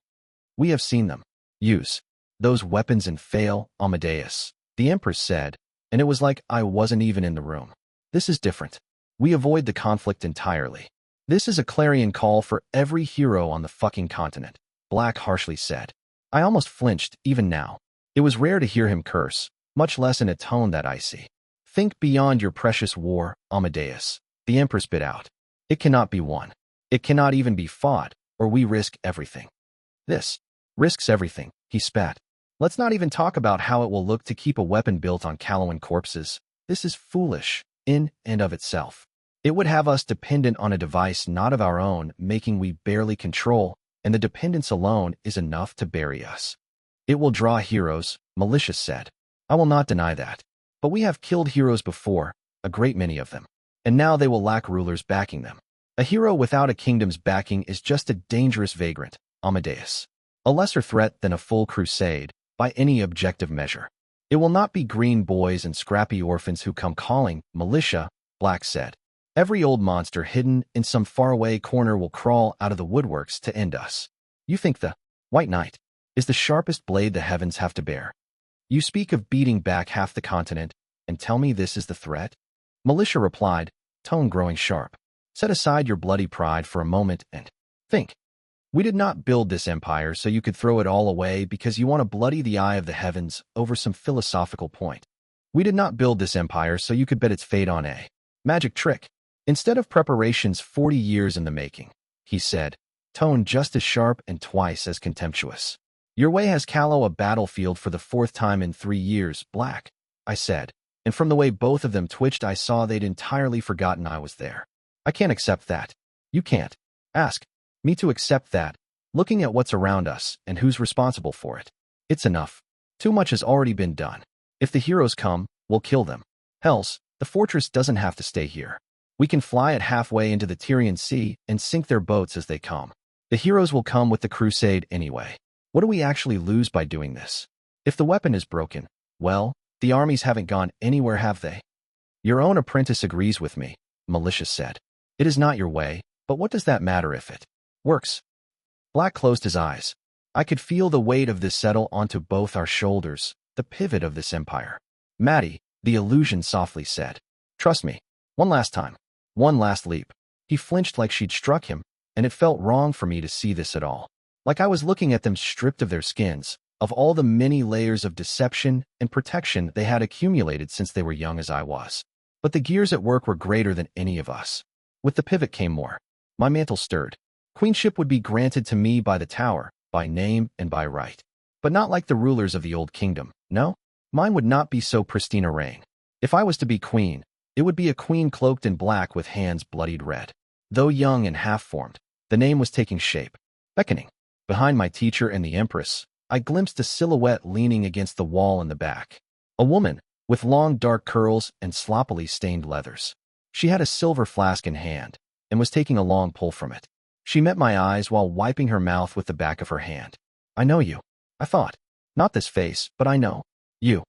We have seen them use those weapons and fail, Amadeus, the Empress said, and it was like I wasn't even in the room. This is different. We avoid the conflict entirely. This is a clarion call for every hero on the fucking continent, Black harshly said. I almost flinched, even now. It was rare to hear him curse, much less in a tone that icy. Think beyond your precious war, Amadeus, the Empress bit out. It cannot be won. It cannot even be fought, or we risk everything. This risks everything, he spat. Let's not even talk about how it will look to keep a weapon built on Callowan corpses. This is foolish, in and of itself. It would have us dependent on a device not of our own, making we barely control, and the dependence alone is enough to bury us. It will draw heroes, Militia said. I will not deny that. But we have killed heroes before, a great many of them. And now they will lack rulers backing them. A hero without a kingdom's backing is just a dangerous vagrant, Amadeus. A lesser threat than a full crusade, by any objective measure. It will not be green boys and scrappy orphans who come calling, Militia, Black said. Every old monster hidden in some faraway corner will crawl out of the woodworks to end us. You think the White Knight is the sharpest blade the heavens have to bear. You speak of beating back half the continent, and tell me this is the threat? Militia replied, tone growing sharp. Set aside your bloody pride for a moment and think. We did not build this empire so you could throw it all away because you want to bloody the eye of the heavens over some philosophical point. We did not build this empire so you could bet its fate on a magic trick. Instead of preparations 40 years in the making, he said, tone just as sharp and twice as contemptuous. Your way has callow a battlefield for the 4th time in 3 years, Black, I said, and from the way both of them twitched I saw they'd entirely forgotten I was there. I can't accept that. You can't. Ask me to accept that, looking at what's around us and who's responsible for it. It's enough. Too much has already been done. If the heroes come, we'll kill them. Hells, the fortress doesn't have to stay here. We can fly it halfway into the Tyrian Sea and sink their boats as they come. The heroes will come with the crusade anyway. What do we actually lose by doing this? If the weapon is broken, well, the armies haven't gone anywhere, have they? Your own apprentice agrees with me, Liesse said. It is not your way, but what does that matter if it works? Black closed his eyes. I could feel the weight of this settle onto both our shoulders, the pivot of this empire. Maddie, the Elision softly said. Trust me. One last time. One last leap. He flinched like she'd struck him, and it felt wrong for me to see this at all. Like I was looking at them stripped of their skins, of all the many layers of deception and protection they had accumulated since they were young as I was. But the gears at work were greater than any of us. With the pivot came more. My mantle stirred. Queenship would be granted to me by the tower, by name and by right. But not like the rulers of the old kingdom, no? Mine would not be so pristine a reign. If I was to be queen, it would be a queen cloaked in black with hands bloodied red. Though young and half-formed, the name was taking shape, beckoning. Behind my teacher and the empress, I glimpsed a silhouette leaning against the wall in the back. A woman, with long dark curls and sloppily stained leathers. She had a silver flask in hand, and was taking a long pull from it. She met my eyes while wiping her mouth with the back of her hand. I know you, I thought. Not this face, but I know you.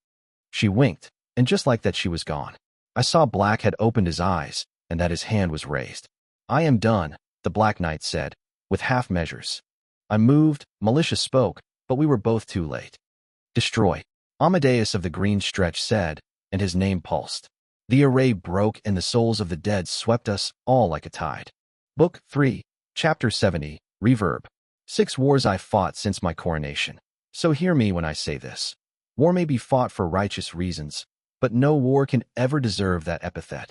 She winked, and just like that she was gone. I saw Black had opened his eyes, and that his hand was raised. I am done, the Black Knight said, with half measures. I moved, Liesse spoke, but we were both too late. Destroy, Amadeus of the Green Stretch said, and his name pulsed. The array broke and the souls of the dead swept us all like a tide. Book 3, Chapter 70, Reverb. 6 wars I fought since my coronation. So hear me when I say this. War may be fought for righteous reasons, but no war can ever deserve that epithet.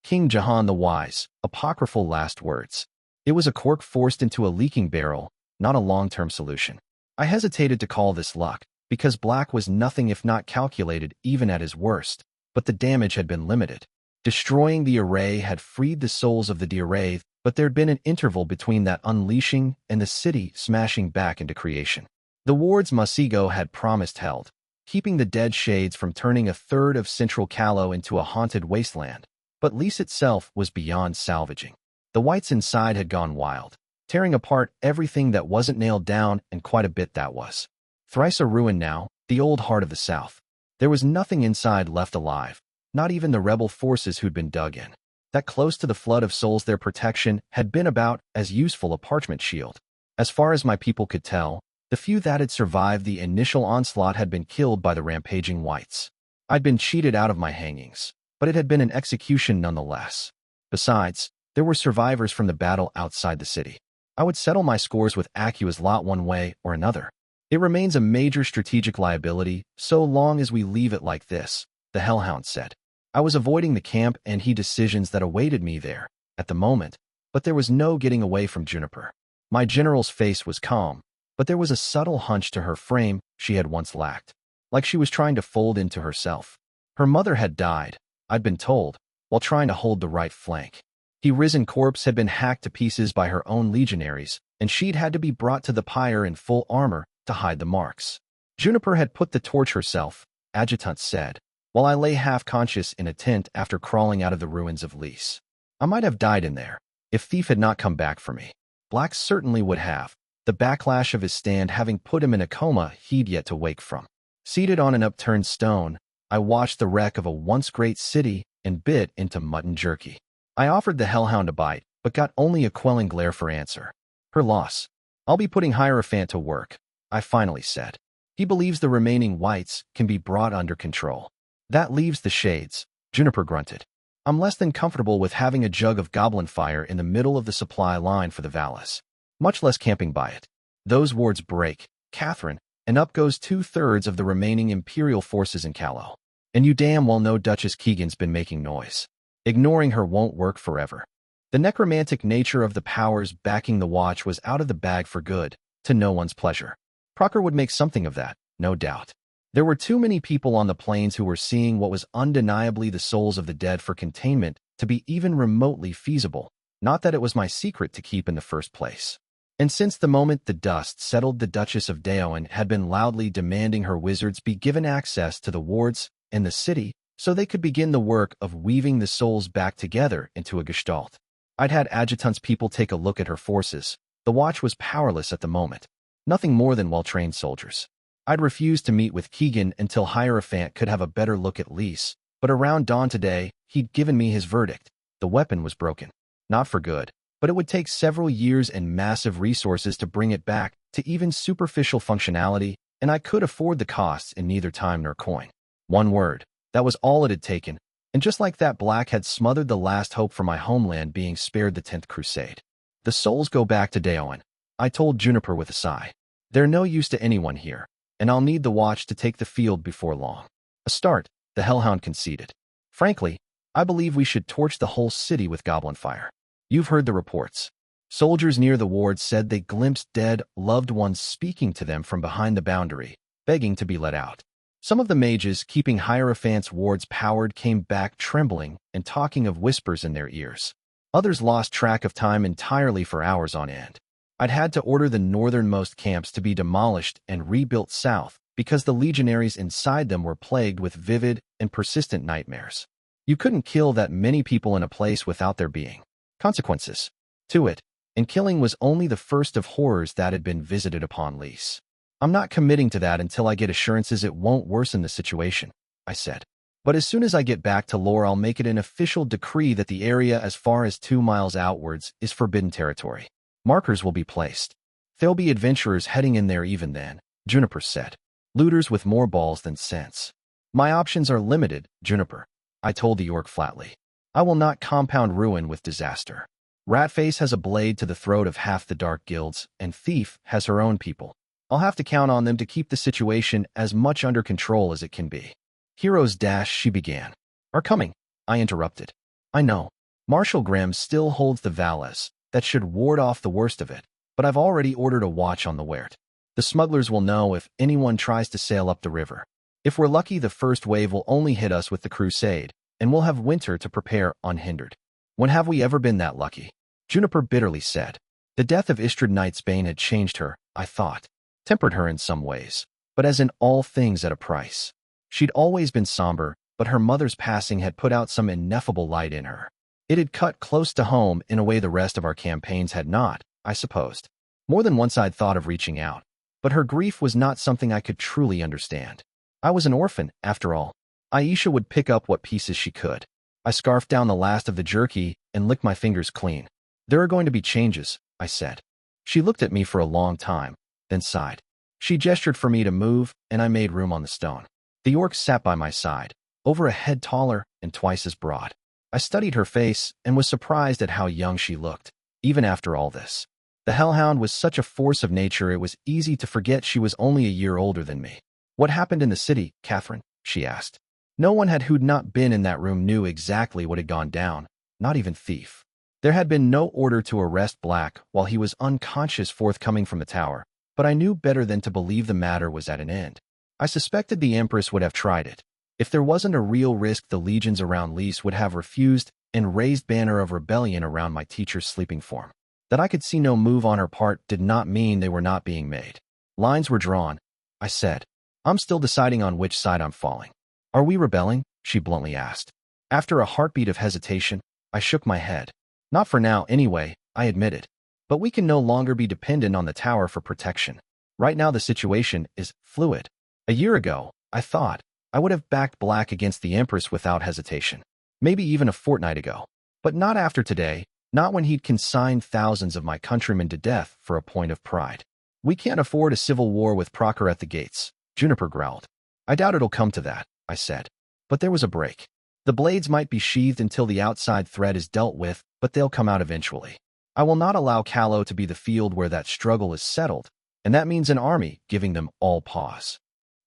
King Jahan the Wise, apocryphal last words. It was a cork forced into a leaking barrel, not a long-term solution. I hesitated to call this luck, because Black was nothing if not calculated even at his worst, but the damage had been limited. Destroying the array had freed the souls of the dearray, but there'd been an interval between that unleashing and the city smashing back into creation. The wards Masigo had promised held, keeping the dead shades from turning a third of central Callow into a haunted wasteland, but Liesse itself was beyond salvaging. The whites inside had gone wild, tearing apart everything that wasn't nailed down, and quite a bit that was. Thrice a ruin now, the old heart of the South. There was nothing inside left alive, not even the rebel forces who'd been dug in. That close to the flood of souls their protection had been about as useful a parchment shield. As far as my people could tell, the few that had survived the initial onslaught had been killed by the rampaging whites. I'd been cheated out of my hangings, but it had been an execution nonetheless. Besides, there were survivors from the battle outside the city. I would settle my scores with Akua's lot one way or another. It remains a major strategic liability so long as we leave it like this, the Hellhound said. I was avoiding the camp and he decisions that awaited me there, at the moment, but there was no getting away from Juniper. My general's face was calm, but there was a subtle hunch to her frame she had once lacked, like she was trying to fold into herself. Her mother had died, I'd been told, while trying to hold the right flank. His risen corpse had been hacked to pieces by her own legionaries, and she'd had to be brought to the pyre in full armor to hide the marks. Juniper had put the torch herself, Adjutant said, while I lay half-conscious in a tent after crawling out of the ruins of Liesse. I might have died in there, if Thief had not come back for me. Black certainly would have, the backlash of his stand having put him in a coma he'd yet to wake from. Seated on an upturned stone, I watched the wreck of a once great city and bit into mutton jerky. I offered the Hellhound a bite, but got only a quelling glare for answer. Her loss. I'll be putting Hierophant to work, I finally said. He believes the remaining whites can be brought under control. That leaves the shades, Juniper grunted. I'm less than comfortable with having a jug of goblin fire in the middle of the supply line for the Valis. much less camping by it. Those wards break, Catherine, and up goes 2/3 of the remaining Imperial forces in Calais. And you damn well know Duchess Keegan's been making noise. Ignoring her won't work forever. The necromantic nature of the powers backing the watch was out of the bag for good, to no one's pleasure. Procker would make something of that, no doubt. There were too many people on the plains who were seeing what was undeniably the souls of the dead for containment to be even remotely feasible, not that it was my secret to keep in the first place. And since the moment the dust settled, the Duchess of Daoin had been loudly demanding her wizards be given access to the wards and the city so they could begin the work of weaving the souls back together into a gestalt. I'd had adjutant's people take a look at her forces. The watch was powerless at the moment. Nothing more than well-trained soldiers. I'd refused to meet with Keegan until Hierophant could have a better look at Liesse, but around dawn today, he'd given me his verdict. The weapon was broken. Not for good, but it would take several years and massive resources to bring it back to even superficial functionality, and I could afford the costs in neither time nor coin. One word. That was all it had taken, and just like that, Black had smothered the last hope for my homeland being spared the 10th Crusade. The souls go back to Daoin, I told Juniper with a sigh. They're no use to anyone here, and I'll need the watch to take the field before long. A start, the Hellhound conceded. Frankly, I believe we should torch the whole city with goblin fire. You've heard the reports. Soldiers near the ward said they glimpsed dead, loved ones speaking to them from behind the boundary, begging to be let out. Some of the mages keeping Hierophant's wards powered came back trembling and talking of whispers in their ears. Others lost track of time entirely for hours on end. I'd had to order the northernmost camps to be demolished and rebuilt south because the legionaries inside them were plagued with vivid and persistent nightmares. You couldn't kill that many people in a place without there being consequences to it, and killing was only the first of horrors that had been visited upon Liesse. I'm not committing to that until I get assurances it won't worsen the situation, I said. But as soon as I get back to Lore, I'll make it an official decree that the area as far as 2 miles outwards is forbidden territory. Markers will be placed. There'll be adventurers heading in there even then, Juniper said. Looters with more balls than sense. My options are limited, Juniper, I told the orc flatly. I will not compound ruin with disaster. Ratface has a blade to the throat of half the dark guilds, and Thief has her own people. I'll have to count on them to keep the situation as much under control as it can be. Heroes dash, she began. Are coming, I interrupted. I know. Marshal Grimm still holds the Valles. That should ward off the worst of it, but I've already ordered a watch on the Weert. The smugglers will know if anyone tries to sail up the river. If we're lucky, the first wave will only hit us with the crusade, and we'll have winter to prepare unhindered. When have we ever been that lucky? Juniper bitterly said. The death of Istrid Nightsbane had changed her, I thought. Tempered her in some ways, but as in all things at a price. She'd always been somber, but her mother's passing had put out some ineffable light in her. It had cut close to home in a way the rest of our campaigns had not, I supposed. More than once I'd thought of reaching out, but her grief was not something I could truly understand. I was an orphan, after all. Aisha would pick up what pieces she could. I scarfed down the last of the jerky and licked my fingers clean. There are going to be changes, I said. She looked at me for a long time, then sighed. She gestured for me to move, and I made room on the stone. The orc sat by my side, over a head taller and twice as broad. I studied her face and was surprised at how young she looked, even after all this. The Hellhound was such a force of nature it was easy to forget she was only a year older than me. What happened in the city, Catherine? She asked. No one who'd not been in that room knew exactly what had gone down, not even Thief. There had been no order to arrest Black while he was unconscious forthcoming from the tower, but I knew better than to believe the matter was at an end. I suspected the Empress would have tried it. If there wasn't a real risk, the legions around Liesse would have refused and raised banner of rebellion around my teacher's sleeping form. That I could see no move on her part did not mean they were not being made. Lines were drawn, I said. I'm still deciding on which side I'm falling. Are we rebelling? She bluntly asked. After a heartbeat of hesitation, I shook my head. Not for now, anyway, I admitted. But we can no longer be dependent on the tower for protection. Right now the situation is fluid. A year ago, I thought, I would have backed Black against the Empress without hesitation. Maybe even a fortnight ago. But not after today, not when he'd consigned thousands of my countrymen to death for a point of pride. We can't afford a civil war with Procker at the gates, Juniper growled. I doubt it'll come to that, I said. But there was a break. The blades might be sheathed until the outside threat is dealt with, but they'll come out eventually. I will not allow Callow to be the field where that struggle is settled, and that means an army giving them all pause.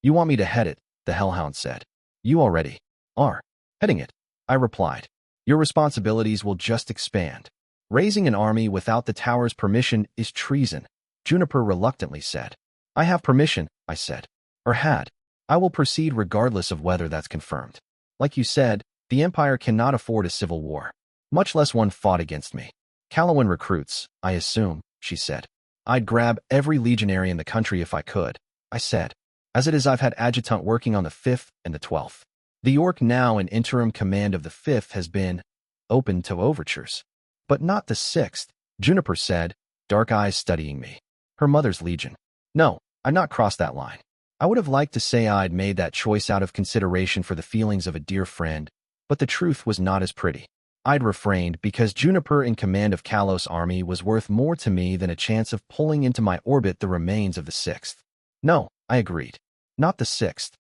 You want me to head it, the Hellhound said. You already are heading it, I replied. Your responsibilities will just expand. Raising an army without the tower's permission is treason, Juniper reluctantly said. I have permission, I said. Or had. I will proceed regardless of whether that's confirmed. Like you said, the Empire cannot afford a civil war, much less one fought against me. Callowan recruits, I assume, she said. I'd grab every legionary in the country if I could, I said. As it is, I've had adjutant working on the 5th and the 12th. The York, now in interim command of the 5th, has been open to overtures. But not the 6th, Juniper said, dark eyes studying me. Her mother's legion. No, I'd not crossed that line. I would have liked to say I'd made that choice out of consideration for the feelings of a dear friend, but the truth was not as pretty. I'd refrained because Juniper in command of Callow's army was worth more to me than a chance of pulling into my orbit the remains of the 6th. No, I agreed. Not the 6th.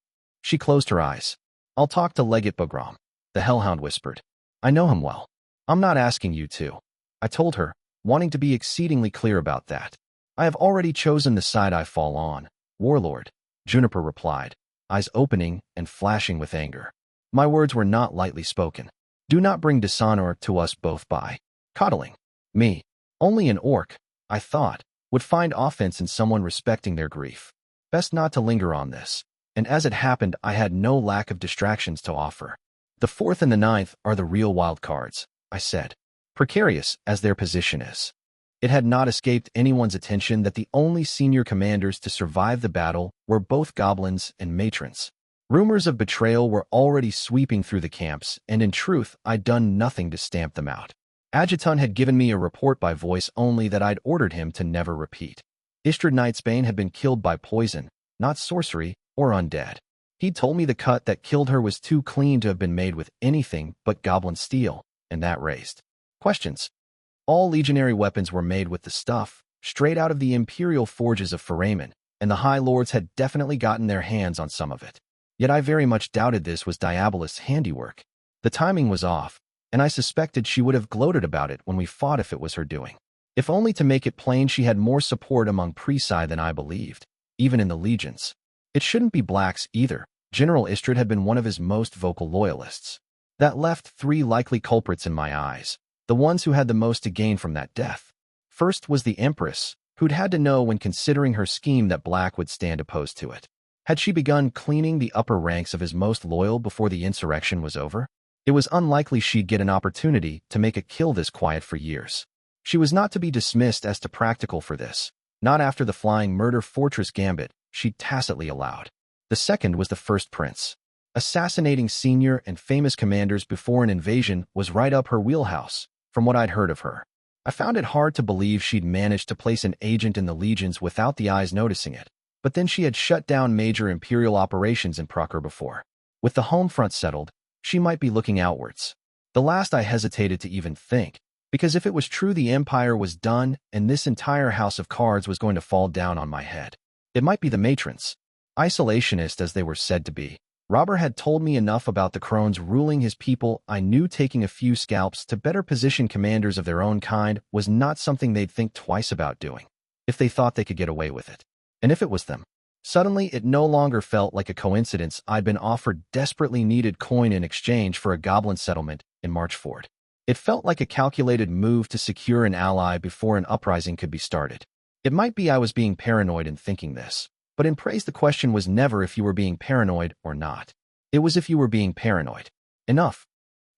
She closed her eyes. I'll talk to Legate Bagram, the Hellhound whispered. I know him well. I'm not asking you to, I told her, wanting to be exceedingly clear about that. I have already chosen the side I fall on, Warlord, Juniper replied, eyes opening and flashing with anger. My words were not lightly spoken. Do not bring dishonor to us both by coddling me. Only an orc, I thought, would find offense in someone respecting their grief. Best not to linger on this. And as it happened, I had no lack of distractions to offer. The 4th and the 9th are the real wild cards, I said, precarious as their position is. It had not escaped anyone's attention that the only senior commanders to survive the battle were both goblins and matrons. Rumors of betrayal were already sweeping through the camps, and in truth, I'd done nothing to stamp them out. Adjutant had given me a report by voice only that I'd ordered him to never repeat. Istrid Knightsbane had been killed by poison, not sorcery or undead. He'd told me the cut that killed her was too clean to have been made with anything but goblin steel, and that raised questions. All legionary weapons were made with the stuff, straight out of the imperial forges of Foramen, and the High Lords had definitely gotten their hands on some of it. Yet I very much doubted this was Diabolus' handiwork. The timing was off, and I suspected she would have gloated about it when we fought if it was her doing. If only to make it plain she had more support among Presi than I believed, even in the legions. It shouldn't be blacks either. General Istrid had been one of his most vocal loyalists. That left 3 likely culprits in my eyes, the ones who had the most to gain from that death. First was the Empress, who'd had to know when considering her scheme that Black would stand opposed to it. Had she begun cleaning the upper ranks of his most loyal before the insurrection was over? It was unlikely she'd get an opportunity to make a kill this quiet for years. She was not to be dismissed as too practical for this, not after the flying murder fortress gambit she'd tacitly allowed. The second was the First Prince. Assassinating senior and famous commanders before an invasion was right up her wheelhouse, from what I'd heard of her. I found it hard to believe she'd managed to place an agent in the legions without the eyes noticing it. But then she had shut down major imperial operations in Proker before. With the home front settled, she might be looking outwards. The last I hesitated to even think, because if it was true the Empire was done and this entire house of cards was going to fall down on my head. It might be the matrons. Isolationist as they were said to be, Robert had told me enough about the crones ruling his people. I knew taking a few scalps to better position commanders of their own kind was not something they'd think twice about doing, if they thought they could get away with it. And if it was them, suddenly it no longer felt like a coincidence I'd been offered desperately needed coin in exchange for a goblin settlement in Marchford. It felt like a calculated move to secure an ally before an uprising could be started. It might be I was being paranoid in thinking this, but in praise the question was never if you were being paranoid or not. It was if you were being paranoid. Enough.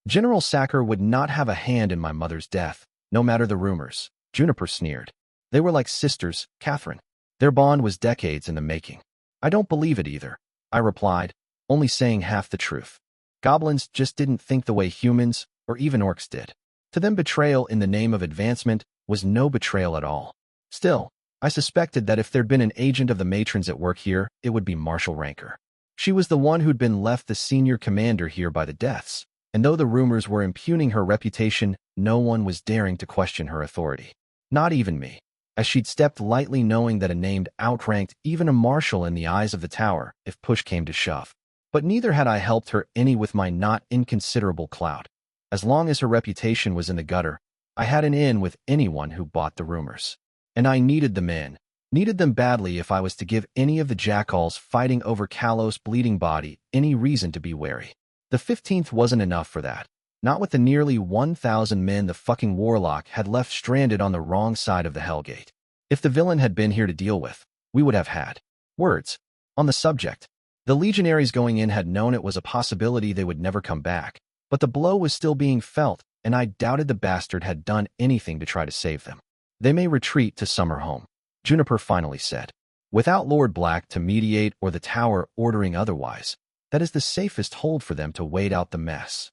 General Sacker would not have a hand in my mother's death, no matter the rumors, Juniper sneered. They were like sisters, Catherine. Their bond was decades in the making. I don't believe it either, I replied, only saying half the truth. Goblins just didn't think the way humans, or even orcs did. To them, betrayal in the name of advancement was no betrayal at all. Still, I suspected that if there'd been an agent of the matrons at work here, it would be Marshal Ranker. She was the one who'd been left the senior commander here by the deaths, and though the rumors were impugning her reputation, no one was daring to question her authority. Not even me, as she'd stepped lightly knowing that a named outranked even a marshal in the eyes of the tower if push came to shove. But neither had I helped her any with my not inconsiderable clout. As long as her reputation was in the gutter, I had an in with anyone who bought the rumors. And I needed them in. Needed them badly if I was to give any of the jackals fighting over Kalos' bleeding body any reason to be wary. The 15th wasn't enough for that. Not with the nearly 1,000 men the fucking warlock had left stranded on the wrong side of the Hellgate. If the villain had been here to deal with, we would have had words on the subject. The legionaries going in had known it was a possibility they would never come back, but the blow was still being felt, and I doubted the bastard had done anything to try to save them. They may retreat to Summerhome, Juniper finally said. Without Lord Black to mediate or the tower ordering otherwise, that is the safest hold for them to wait out the mess.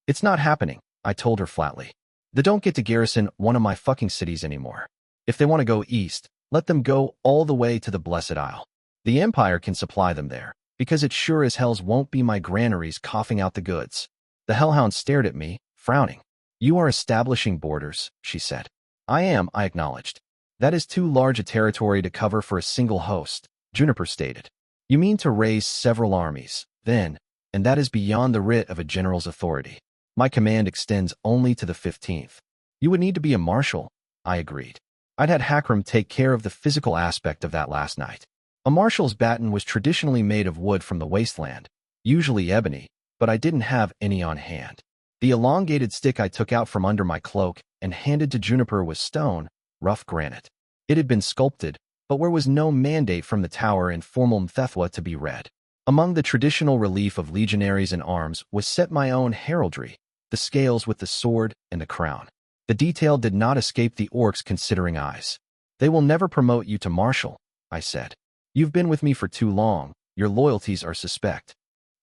It's not happening, I told her flatly. They don't get to garrison one of my fucking cities anymore. If they want to go east, let them go all the way to the Blessed Isle. The Empire can supply them there, because it sure as hells won't be my granaries coughing out the goods. The Hellhound stared at me, frowning. You are establishing borders, she said. I am, I acknowledged. That is too large a territory to cover for a single host, Juniper stated. You mean to raise several armies, then, and that is beyond the writ of a general's authority. My command extends only to the 15th. You would need to be a marshal, I agreed. I'd had Hakram take care of the physical aspect of that last night. A marshal's baton was traditionally made of wood from the wasteland, usually ebony, but I didn't have any on hand. The elongated stick I took out from under my cloak and handed to Juniper was stone, rough granite. It had been sculpted, but there was no mandate from the tower in formal Mthethwa to be read. Among the traditional relief of legionaries and arms was set my own heraldry, the scales with the sword and the crown. The detail did not escape the orcs' considering eyes. They will never promote you to marshal, I said. You've been with me for too long, your loyalties are suspect.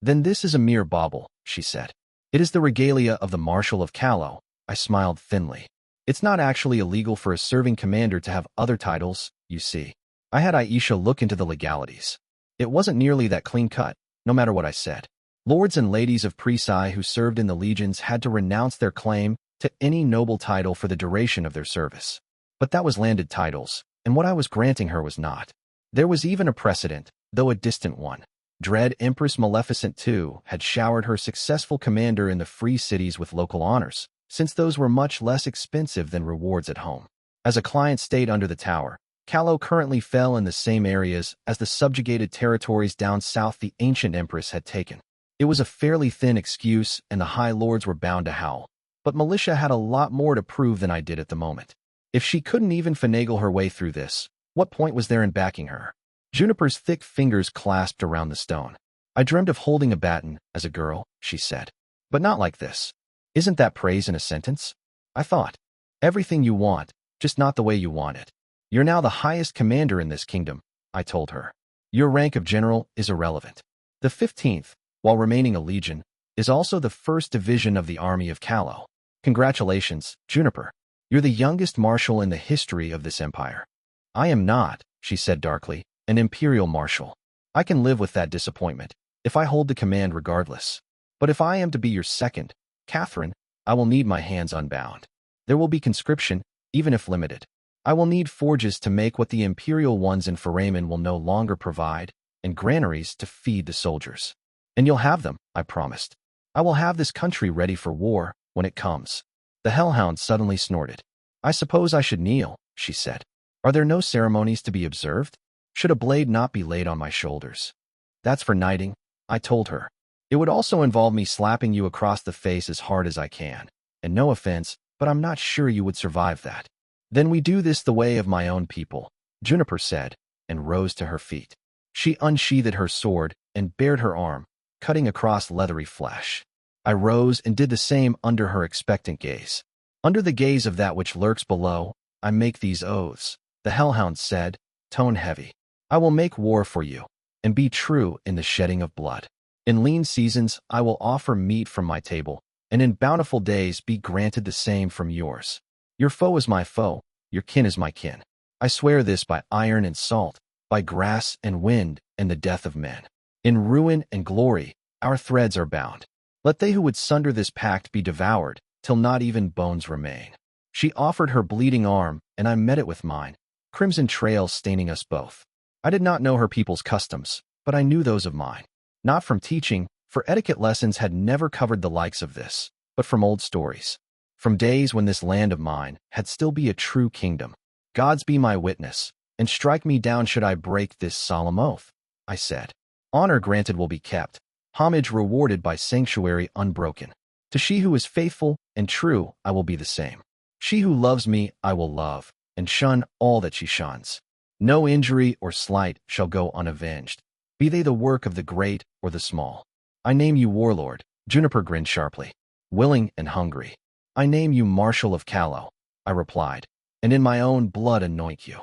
Then this is a mere bauble, she said. It is the regalia of the Marshal of Calo, I smiled thinly. It's not actually illegal for a serving commander to have other titles, you see. I had Aisha look into the legalities. It wasn't nearly that clean-cut, no matter what I said. Lords and ladies of Prisai who served in the legions had to renounce their claim to any noble title for the duration of their service. But that was landed titles, and what I was granting her was not. There was even a precedent, though a distant one. Dread Empress Maleficent II had showered her successful commander in the free cities with local honors, since those were much less expensive than rewards at home. As a client state under the tower, Calo currently fell in the same areas as the subjugated territories down south the ancient empress had taken. It was a fairly thin excuse, and the high lords were bound to howl. But Militia had a lot more to prove than I did at the moment. If she couldn't even finagle her way through this, what point was there in backing her? Juniper's thick fingers clasped around the stone. I dreamed of holding a baton as a girl, she said. But not like this. Isn't that praise in a sentence? I thought. Everything you want, just not the way you want it. You're now the highest commander in this kingdom, I told her. Your rank of general is irrelevant. The 15th, while remaining a legion, is also the 1st division of the army of Calo. Congratulations, Juniper. You're the youngest marshal in the history of this empire. I am not, she said darkly, an imperial marshal. I can live with that disappointment, if I hold the command regardless. But if I am to be your second, Catherine, I will need my hands unbound. There will be conscription, even if limited. I will need forges to make what the imperial ones in Foramen will no longer provide, and granaries to feed the soldiers. And you'll have them, I promised. I will have this country ready for war when it comes. The Hellhound suddenly snorted. I suppose I should kneel, she said. Are there no ceremonies to be observed? Should a blade not be laid on my shoulders? That's for knighting, I told her. It would also involve me slapping you across the face as hard as I can. And no offense, but I'm not sure you would survive that. Then we do this the way of my own people, Juniper said, and rose to her feet. She unsheathed her sword and bared her arm, cutting across leathery flesh. I rose and did the same under her expectant gaze. Under the gaze of that which lurks below, I make these oaths, the Hellhound said, tone heavy. I will make war for you, and be true in the shedding of blood. In lean seasons I will offer meat from my table, and in bountiful days be granted the same from yours. Your foe is my foe, your kin is my kin. I swear this by iron and salt, by grass and wind and the death of men. In ruin and glory, our threads are bound. Let they who would sunder this pact be devoured, till not even bones remain. She offered her bleeding arm, and I met it with mine, crimson trails staining us both. I did not know her people's customs, but I knew those of mine. Not from teaching, for etiquette lessons had never covered the likes of this, but from old stories. from days when this land of mine had still be a true kingdom. Gods be my witness, and strike me down should I break this solemn oath, I said. Honor granted will be kept, homage rewarded by sanctuary unbroken. To she who is faithful and true I will be the same. She who loves me I will love, and shun all that she shuns. No injury or slight shall go unavenged, be they the work of the great or the small. I name you warlord, Juniper grinned sharply. Willing and hungry. I name you Marshal of Callow, I replied, and in my own blood anoint you.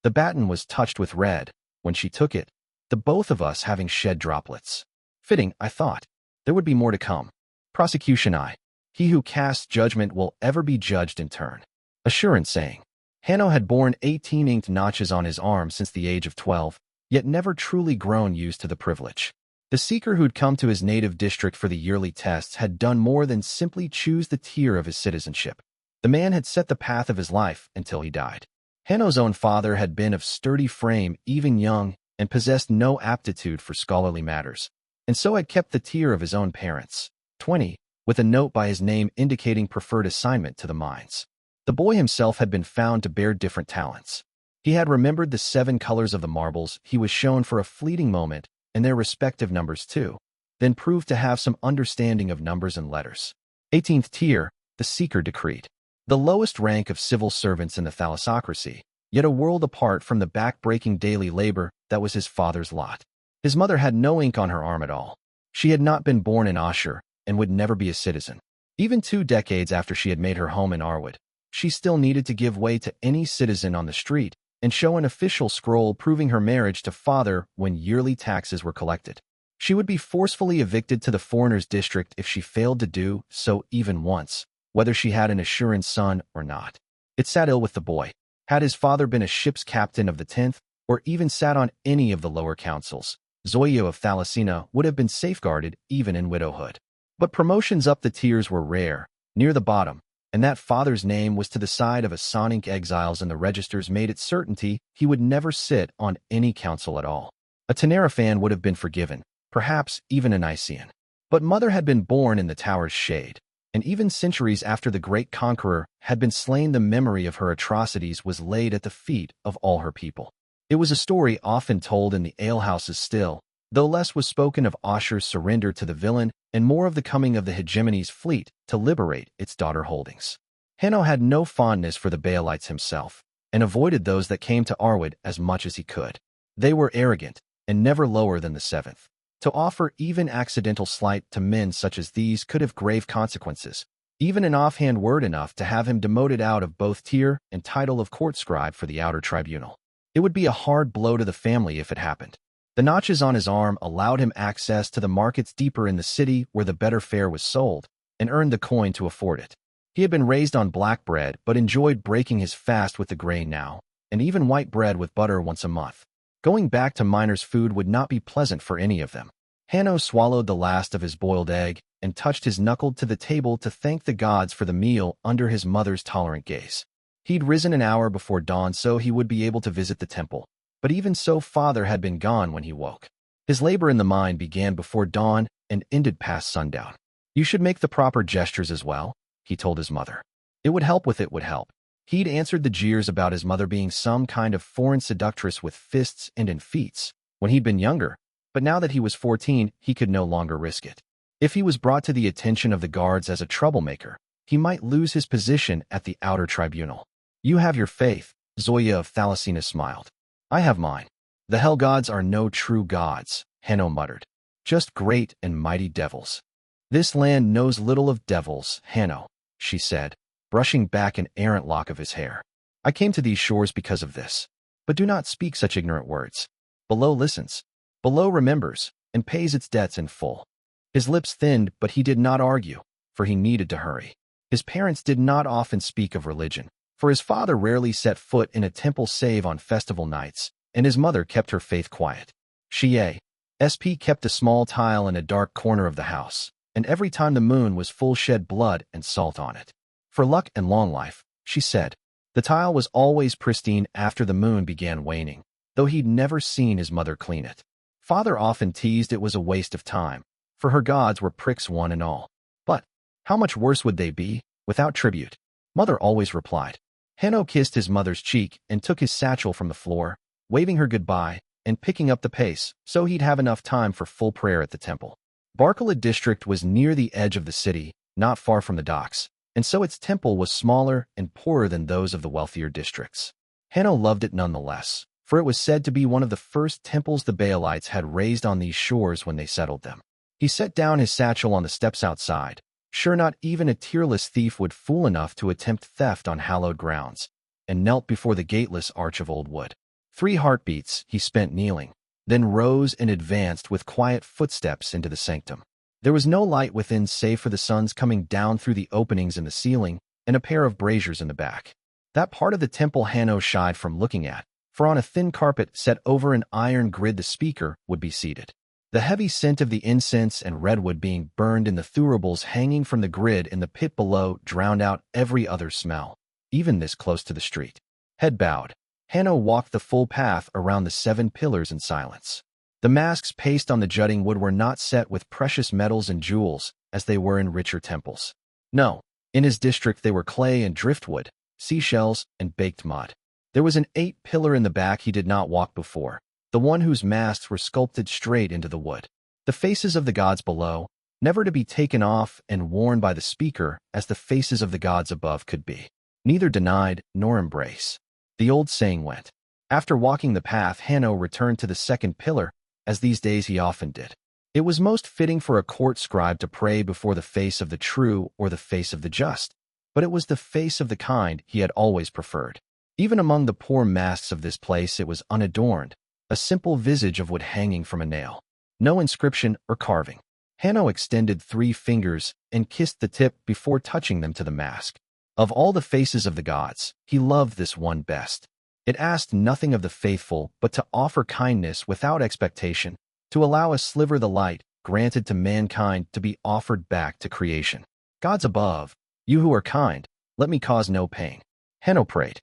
The baton was touched with red when she took it, the both of us having shed droplets. Fitting, I thought. There would be more to come. Prosecution I. He who casts judgment will ever be judged in turn. Assurance saying. Hanno had borne 18 inked notches on his arm since the age of 12, yet never truly grown used to the privilege. The seeker who'd come to his native district for the yearly tests had done more than simply choose the tier of his citizenship. The man had set the path of his life until he died. Hanno's own father had been of sturdy frame, even young, and possessed no aptitude for scholarly matters, and so had kept the tier of his own parents, 20, with a note by his name indicating preferred assignment to the mines. The boy himself had been found to bear different talents. He had remembered the 7 colors of the marbles he was shown for a fleeting moment, and their respective numbers too, then proved to have some understanding of numbers and letters. 18th tier, the seeker decreed. The lowest rank of civil servants in the thalassocracy, yet a world apart from the back-breaking daily labor that was his father's lot. His mother had no ink on her arm at all. She had not been born in Asher and would never be a citizen. Even 2 decades after she had made her home in Arwood, she still needed to give way to any citizen on the street and show an official scroll proving her marriage to father when yearly taxes were collected. She would be forcefully evicted to the foreigner's district if she failed to do so even once, whether she had an assurance son or not. It sat ill with the boy. Had his father been a ship's captain of the 10th, or even sat on any of the lower councils, Zoya of Thalassina would have been safeguarded even in widowhood. But promotions up the tiers were rare, near the bottom, and that father's name was to the side of a Sonic exiles in the registers made it certainty he would never sit on any council at all. A Tenerifan would have been forgiven, perhaps even a Nicean. But mother had been born in the tower's shade, and even centuries after the great conqueror had been slain the memory of her atrocities was laid at the feet of all her people. It was a story often told in the alehouses still, though less was spoken of Asher's surrender to the villain and more of the coming of the hegemony's fleet to liberate its daughter holdings. Hanno had no fondness for the Baalites himself, and avoided those that came to Arwood as much as he could. They were arrogant, and never lower than the 7th. To offer even accidental slight to men such as these could have grave consequences, even an offhand word enough to have him demoted out of both tier and title of court scribe for the outer tribunal. It would be a hard blow to the family if it happened. The notches on his arm allowed him access to the markets deeper in the city where the better fare was sold, and earned the coin to afford it. He had been raised on black bread but enjoyed breaking his fast with the grain now, and even white bread with butter once a month. Going back to miners' food would not be pleasant for any of them. Hanno swallowed the last of his boiled egg and touched his knuckle to the table to thank the gods for the meal under his mother's tolerant gaze. He'd risen an hour before dawn so he would be able to visit the temple. But even so, father had been gone when he woke. His labor in the mine began before dawn and ended past sundown. You should make the proper gestures as well, he told his mother. It would help. He'd answered the jeers about his mother being some kind of foreign seductress with fists and in feats when he'd been younger, but now that he was 14, he could no longer risk it. If he was brought to the attention of the guards as a troublemaker, he might lose his position at the outer tribunal. You have your faith, Zoya of Thalassina smiled. I have mine. The hell gods are no true gods, Hanno muttered. Just great and mighty devils. This land knows little of devils, Hanno, she said, brushing back an errant lock of his hair. I came to these shores because of this. But do not speak such ignorant words. Below listens. Below remembers, and pays its debts in full. His lips thinned, but he did not argue, for he needed to hurry. His parents did not often speak of religion, for his father rarely set foot in a temple save on festival nights, and his mother kept her faith quiet. SP kept a small tile in a dark corner of the house, and every time the moon was full shed blood and salt on it. For luck and long life, she said. The tile was always pristine after the moon began waning, though he'd never seen his mother clean it. Father often teased it was a waste of time, for her gods were pricks one and all. But how much worse would they be, without tribute. Mother always replied. Hanno kissed his mother's cheek and took his satchel from the floor, waving her goodbye and picking up the pace so he'd have enough time for full prayer at the temple. Barkalid district was near the edge of the city, not far from the docks, and so its temple was smaller and poorer than those of the wealthier districts. Hanno loved it nonetheless, for it was said to be one of the first temples the Baalites had raised on these shores when they settled them. He set down his satchel on the steps outside. Sure, not even a tearless thief would fool enough to attempt theft on hallowed grounds, and knelt before the gateless arch of old wood. 3 heartbeats he spent kneeling, then rose and advanced with quiet footsteps into the sanctum. There was no light within save for the sun's coming down through the openings in the ceiling and a pair of braziers in the back. That part of the temple Hanno shied from looking at, for on a thin carpet set over an iron grid the speaker would be seated. The heavy scent of the incense and redwood being burned in the thuribles hanging from the grid in the pit below drowned out every other smell, even this close to the street. Head bowed, Hanno walked the full path around the 7 pillars in silence. The masks pasted on the jutting wood were not set with precious metals and jewels, as they were in richer temples. No, in his district they were clay and driftwood, seashells and baked mud. There was an 8-pillar in the back he did not walk before, the one whose masks were sculpted straight into the wood. The faces of the gods below, never to be taken off and worn by the speaker as the faces of the gods above could be, neither denied nor embrace. The old saying went. After walking the path, Hanno returned to the 2nd pillar, as these days he often did. It was most fitting for a court scribe to pray before the face of the true or the face of the just, but it was the face of the kind he had always preferred. Even among the poor masks of this place it was unadorned, a simple visage of wood hanging from a nail. No inscription or carving. Hanno extended 3 fingers and kissed the tip before touching them to the mask. Of all the faces of the gods, he loved this one best. It asked nothing of the faithful but to offer kindness without expectation, to allow a sliver of the light granted to mankind to be offered back to creation. Gods above, you who are kind, let me cause no pain. Hanno prayed.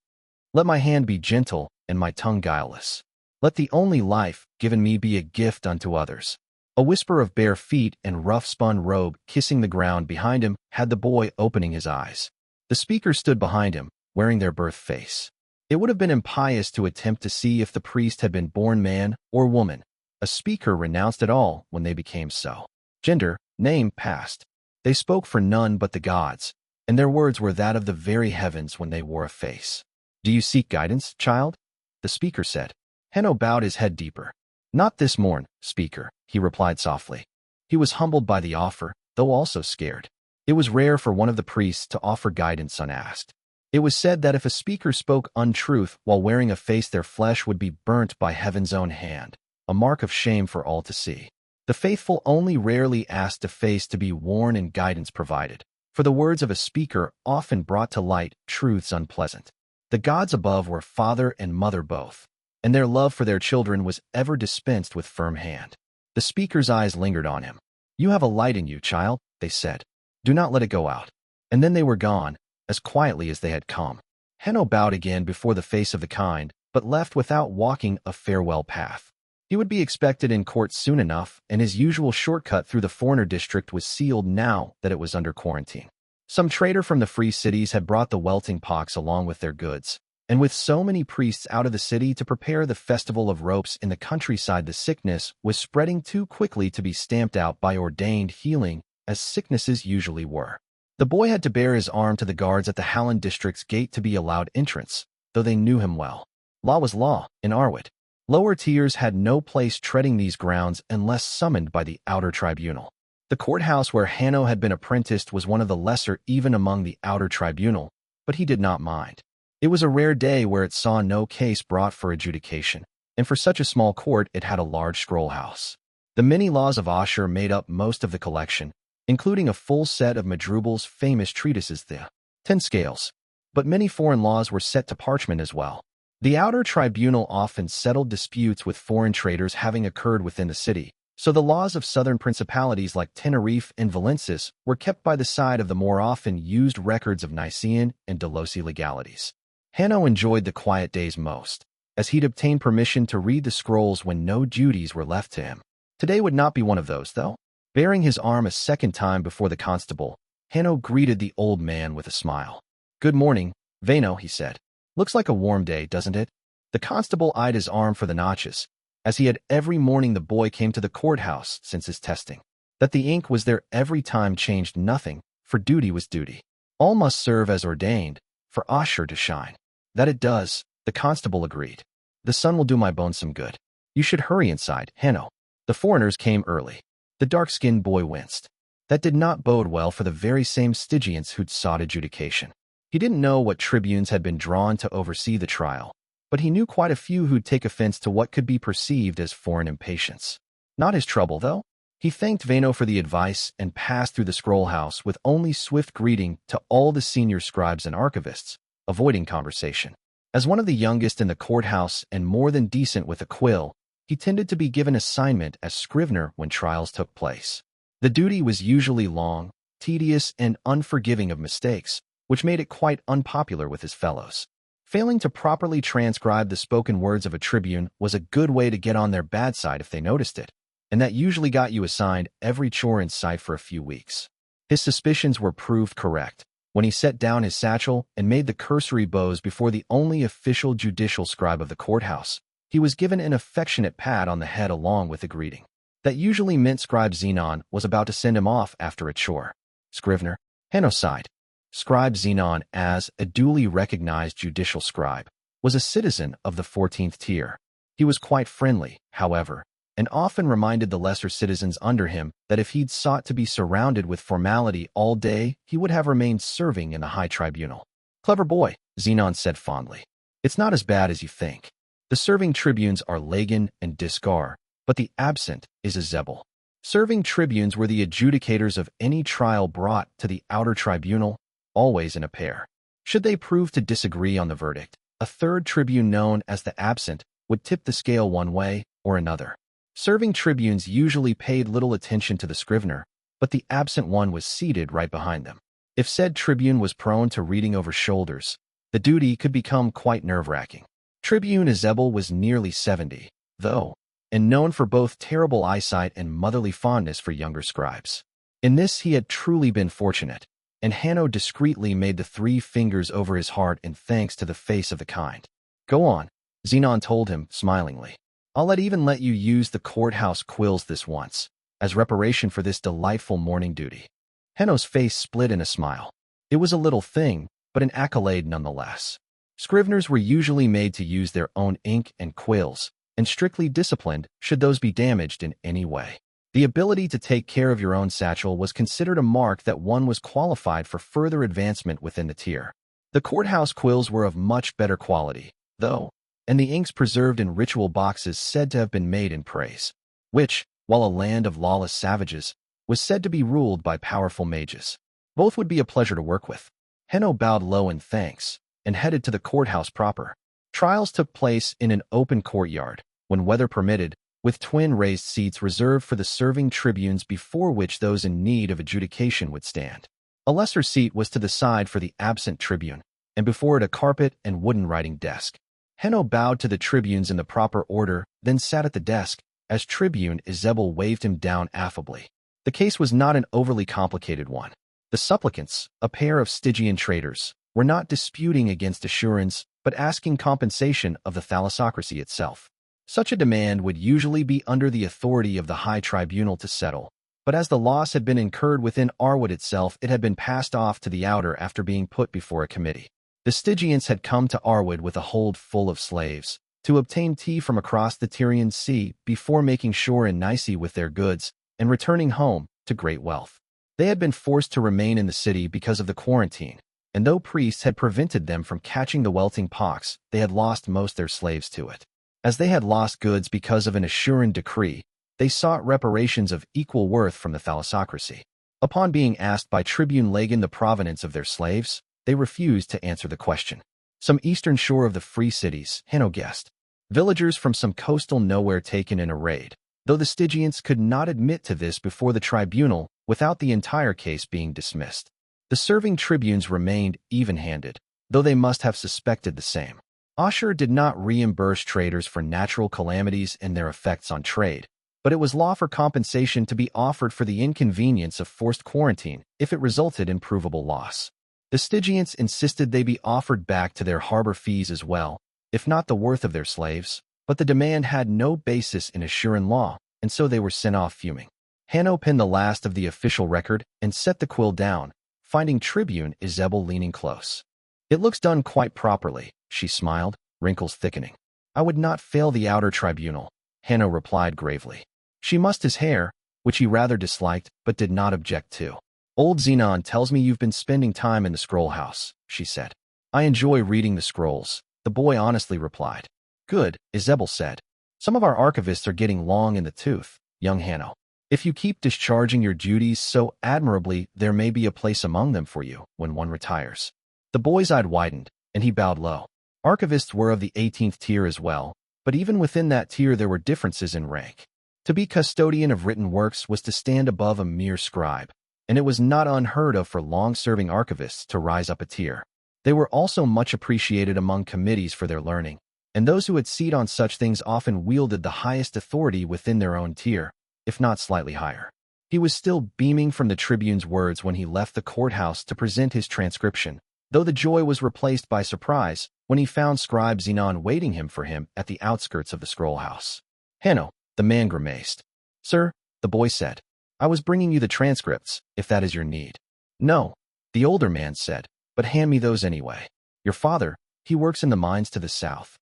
Let my hand be gentle and my tongue guileless. Let the only life given me be a gift unto others. A whisper of bare feet and rough-spun robe kissing the ground behind him had the boy opening his eyes. The speaker stood behind him, wearing their birth face. It would have been impious to attempt to see if the priest had been born man or woman. A speaker renounced it all when they became so. Gender, name, past. They spoke for none but the gods, and their words were that of the very heavens when they wore a face. Do you seek guidance, child? The speaker said. Hanno bowed his head deeper. Not this morn, speaker, he replied softly. He was humbled by the offer, though also scared. It was rare for one of the priests to offer guidance unasked. It was said that if a speaker spoke untruth while wearing a face, their flesh would be burnt by heaven's own hand, a mark of shame for all to see. The faithful only rarely asked a face to be worn and guidance provided, for the words of a speaker often brought to light truths unpleasant. The gods above were father and mother both, and their love for their children was ever dispensed with firm hand. The speaker's eyes lingered on him. You have a light in you, child, they said. Do not let it go out. And then they were gone, as quietly as they had come. Hanno bowed again before the face of the kind, but left without walking a farewell path. He would be expected in court soon enough, and his usual shortcut through the foreigner district was sealed now that it was under quarantine. Some trader from the free cities had brought the welting pox along with their goods, and with so many priests out of the city to prepare the festival of ropes in the countryside, the sickness was spreading too quickly to be stamped out by ordained healing, as sicknesses usually were. The boy had to bare his arm to the guards at the Halland district's gate to be allowed entrance, though they knew him well. Law was law in Arwit. Lower tiers had no place treading these grounds unless summoned by the outer tribunal. The courthouse where Hanno had been apprenticed was one of the lesser even among the outer tribunal, but he did not mind. It was a rare day where it saw no case brought for adjudication, and for such a small court it had a large scroll house. The many laws of Ashur made up most of the collection, including a full set of Madrubal's famous treatises, the 10 Scales. But many foreign laws were set to parchment as well. The outer tribunal often settled disputes with foreign traders having occurred within the city, so the laws of southern principalities like Tenerife and Valensis were kept by the side of the more often used records of Nicaean and Delosi legalities. Hanno enjoyed the quiet days most, as he'd obtained permission to read the scrolls when no duties were left to him. Today would not be one of those, though. Baring his arm a second time before the constable, Hanno greeted the old man with a smile. "Good morning, Vano," he said. "Looks like a warm day, doesn't it?" The constable eyed his arm for the notches, as he had every morning the boy came to the courthouse since his testing. That the ink was there every time changed nothing, for duty was duty. All must serve as ordained, for Asher to shine. That it does, the constable agreed. The sun will do my bones some good. You should hurry inside, Hanno. The foreigners came early. The dark-skinned boy winced. That did not bode well for the very same Stygians who'd sought adjudication. He didn't know what tribunes had been drawn to oversee the trial, but he knew quite a few who'd take offense to what could be perceived as foreign impatience. Not his trouble, though. He thanked Vano for the advice and passed through the scroll house with only swift greeting to all the senior scribes and archivists, avoiding conversation. As one of the youngest in the courthouse and more than decent with a quill, he tended to be given assignment as scrivener when trials took place. The duty was usually long, tedious, and unforgiving of mistakes, which made it quite unpopular with his fellows. Failing to properly transcribe the spoken words of a tribune was a good way to get on their bad side if they noticed it, and that usually got you assigned every chore in sight for a few weeks. His suspicions were proved correct when he set down his satchel and made the cursory bows before the only official judicial scribe of the courthouse. He was given an affectionate pat on the head along with a greeting. That usually meant Scribe Xenon was about to send him off after a chore. Scrivener, Hanno sighed. Scribe Xenon, as a duly recognized judicial scribe, was a citizen of the 14th tier. He was quite friendly, however, and often reminded the lesser citizens under him that if he'd sought to be surrounded with formality all day, he would have remained serving in the high tribunal. "Clever boy," Xenon said fondly. "It's not as bad as you think. The serving tribunes are Lagan and Discar, but the absent is a Zebel." Serving tribunes were the adjudicators of any trial brought to the outer tribunal, always in a pair. Should they prove to disagree on the verdict, a third tribune known as the absent would tip the scale one way or another. Serving tribunes usually paid little attention to the scrivener, but the absent one was seated right behind them. If said tribune was prone to reading over shoulders, the duty could become quite nerve-wracking. Tribune Isabel was nearly 70, though, and known for both terrible eyesight and motherly fondness for younger scribes. In this he had truly been fortunate, and Hanno discreetly made the 3 fingers over his heart in thanks to the face of the kind. "Go on," Xenon told him smilingly. "I'll let you use the courthouse quills this once, as reparation for this delightful morning duty." Hanno's face split in a smile. It was a little thing, but an accolade nonetheless. Scriveners were usually made to use their own ink and quills, and strictly disciplined should those be damaged in any way. The ability to take care of your own satchel was considered a mark that one was qualified for further advancement within the tier. The courthouse quills were of much better quality, though, and the inks preserved in ritual boxes said to have been made in praise, which, while a land of lawless savages, was said to be ruled by powerful mages. Both would be a pleasure to work with. Hanno bowed low in thanks and headed to the courthouse proper. Trials took place in an open courtyard, when weather permitted, with twin raised seats reserved for the serving tribunes before which those in need of adjudication would stand. A lesser seat was to the side for the absent tribune, and before it a carpet and wooden writing desk. Hanno bowed to the tribunes in the proper order, then sat at the desk, as Tribune Isabel waved him down affably. The case was not an overly complicated one. The supplicants, a pair of Stygian traders, were not disputing against assurance, but asking compensation of the thalassocracy itself. Such a demand would usually be under the authority of the high tribunal to settle, but as the loss had been incurred within Arwood itself, it had been passed off to the outer after being put before a committee. The Stygians had come to Arwood with a hold full of slaves, to obtain tea from across the Tyrian Sea before making shore in Nice with their goods and returning home to great wealth. They had been forced to remain in the city because of the quarantine, and though priests had prevented them from catching the welting pox, they had lost most their slaves to it. As they had lost goods because of an Assuran decree, they sought reparations of equal worth from the thalassocracy. Upon being asked by Tribune Lagan the provenance of their slaves, they refused to answer the question. Some eastern shore of the free cities, Hanno guessed. Villagers from some coastal nowhere taken in a raid, though the Stygians could not admit to this before the tribunal without the entire case being dismissed. The serving tribunes remained even-handed, though they must have suspected the same. Asher did not reimburse traders for natural calamities and their effects on trade, but it was law for compensation to be offered for the inconvenience of forced quarantine if it resulted in provable loss. The Stygians insisted they be offered back to their harbor fees as well, if not the worth of their slaves, but the demand had no basis in Assyrian law, and so they were sent off fuming. Hanno pinned the last of the official record and set the quill down, finding Tribune Isabel leaning close. "It looks done quite properly," she smiled, wrinkles thickening. "I would not fail the outer tribunal," Hanno replied gravely. She mussed his hair, which he rather disliked but did not object to. "Old Xenon tells me you've been spending time in the scroll house," she said. "I enjoy reading the scrolls," the boy honestly replied. "Good," Isabel said. "Some of our archivists are getting long in the tooth, young Hanno. If you keep discharging your duties so admirably, there may be a place among them for you when one retires." The boy's eye widened, and he bowed low. Archivists were of the 18th tier as well, but even within that tier there were differences in rank. To be custodian of written works was to stand above a mere scribe, and it was not unheard of for long-serving archivists to rise up a tier. They were also much appreciated among committees for their learning, and those who had seat on such things often wielded the highest authority within their own tier, if not slightly higher. He was still beaming from the tribune's words when he left the courthouse to present his transcription, though the joy was replaced by surprise when he found scribe Xenon waiting for him at the outskirts of the scroll house. "Hanno," the man grimaced. "Sir," the boy said, "I was bringing you the transcripts, if that is your need." "No," the older man said, "but hand me those anyway. Your father, he works in the mines to the south."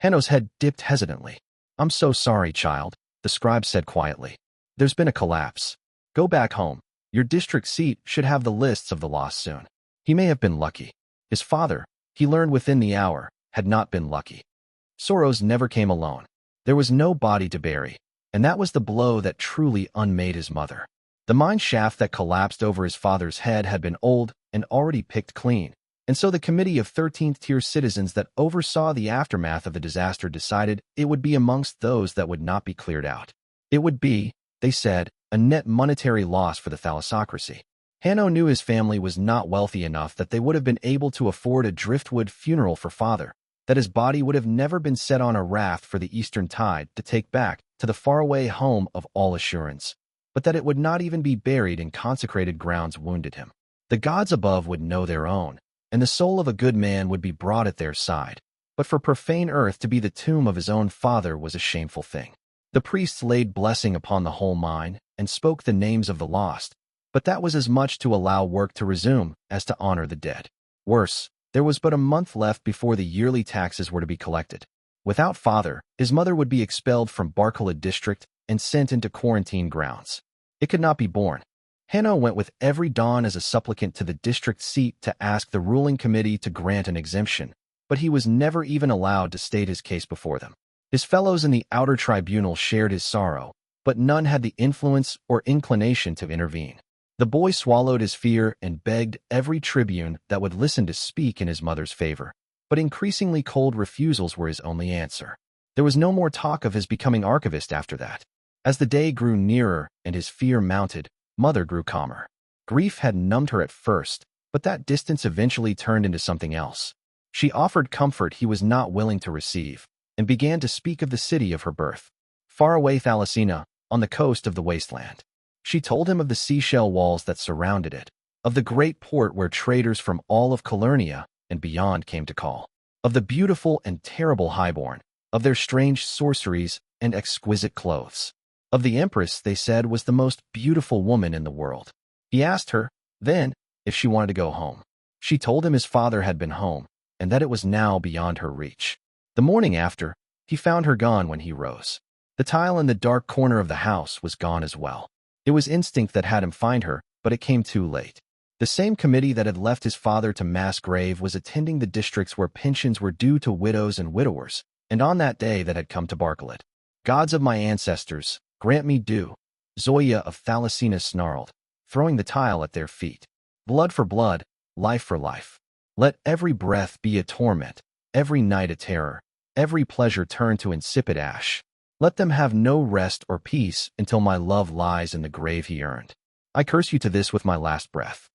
Hanno's head dipped hesitantly. "I'm so sorry, child," the scribe said quietly. "There's been a collapse. Go back home. Your district seat should have the lists of the lost soon." He may have been lucky. His father, he learned within the hour, had not been lucky. Sorrows never came alone. There was no body to bury, and that was the blow that truly unmade his mother. The mine shaft that collapsed over his father's head had been old and already picked clean, and so the committee of 13th-tier citizens that oversaw the aftermath of the disaster decided it would be amongst those that would not be cleared out. It would be, they said, a net monetary loss for the thalassocracy. Hanno knew his family was not wealthy enough that they would have been able to afford a driftwood funeral for father, that his body would have never been set on a raft for the eastern tide to take back to the faraway home of all assurance, but that it would not even be buried in consecrated grounds wounded him. The gods above would know their own, and the soul of a good man would be brought at their side, but for profane earth to be the tomb of his own father was a shameful thing. The priests laid blessing upon the whole mine and spoke the names of the lost, but that was as much to allow work to resume as to honor the dead. Worse, there was but a month left before the yearly taxes were to be collected. Without father, his mother would be expelled from Barkala district and sent into quarantine grounds. It could not be borne. Hanno went with every dawn as a supplicant to the district seat to ask the ruling committee to grant an exemption, but he was never even allowed to state his case before them. His fellows in the outer tribunal shared his sorrow, but none had the influence or inclination to intervene. The boy swallowed his fear and begged every tribune that would listen to speak in his mother's favor, but increasingly cold refusals were his only answer. There was no more talk of his becoming archivist after that. As the day grew nearer and his fear mounted, Mother grew calmer. Grief had numbed her at first, but that distance eventually turned into something else. She offered comfort he was not willing to receive, and began to speak of the city of her birth, far away Thalassina, on the coast of the wasteland. She told him of the seashell walls that surrounded it, of the great port where traders from all of Calernia and beyond came to call, of the beautiful and terrible highborn, of their strange sorceries and exquisite clothes, of the empress they said was the most beautiful woman in the world. He asked her, then, if she wanted to go home. She told him his father had been home, and that it was now beyond her reach. The morning after, he found her gone when he rose. The tile in the dark corner of the house was gone as well. It was instinct that had him find her, but it came too late. The same committee that had left his father to mass grave was attending the districts where pensions were due to widows and widowers, and on that day that had come to Barklet. "Gods of my ancestors, grant me due," Zoya of Thalassina snarled, throwing the tile at their feet. "Blood for blood, life for life. Let every breath be a torment, every night a terror, every pleasure turn to insipid ash. Let them have no rest or peace until my love lies in the grave he earned. I curse you to this with my last breath."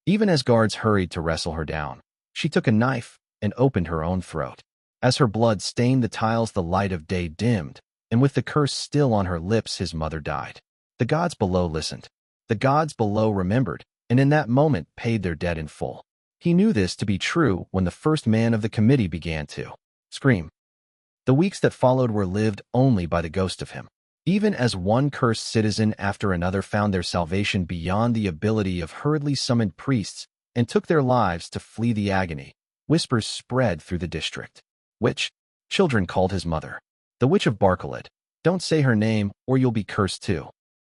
Even as guards hurried to wrestle her down, she took a knife and opened her own throat. As her blood stained the tiles, the light of day dimmed, and with the curse still on her lips, his mother died. The gods below listened. The gods below remembered, and in that moment paid their debt in full. He knew this to be true when the first man of the committee began to scream. The weeks that followed were lived only by the ghost of him. Even as one cursed citizen after another found their salvation beyond the ability of hurriedly summoned priests and took their lives to flee the agony, whispers spread through the district. Witch, children called his mother. The witch of Barkalid. Don't say her name or you'll be cursed too.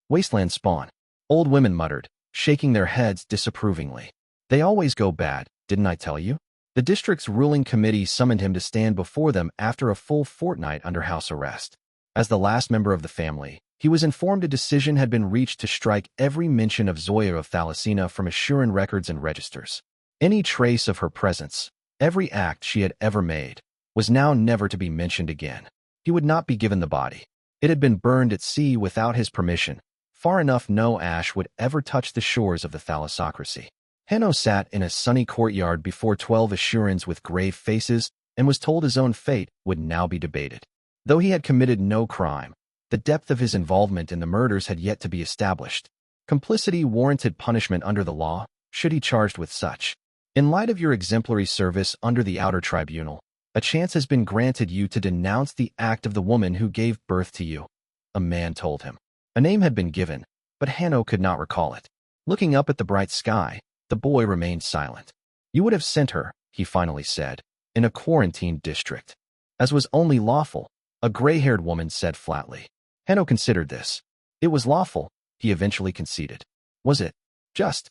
Wasteland spawn. Old women muttered, shaking their heads disapprovingly. They always go bad, didn't I tell you? The district's ruling committee summoned him to stand before them after a full fortnight under house arrest. As the last member of the family, he was informed a decision had been reached to strike every mention of Zoya of Thalasina from Assuran records and registers. Any trace of her presence, every act she had ever made, was now never to be mentioned again. He would not be given the body. It had been burned at sea without his permission, far enough no ash would ever touch the shores of the thalassocracy. Hanno sat in a sunny courtyard before 12 Assurans with grave faces and was told his own fate would now be debated. Though he had committed no crime, the depth of his involvement in the murders had yet to be established. Complicity warranted punishment under the law, should he charged with such. In light of your exemplary service under the outer tribunal, a chance has been granted you to denounce the act of the woman who gave birth to you, a man told him. A name had been given, but Hanno could not recall it. Looking up at the bright sky, the boy remained silent. You would have sent her, he finally said, in a quarantined district. As was only lawful, a gray-haired woman said flatly. Hanno considered this. It was lawful, he eventually conceded. Was it just?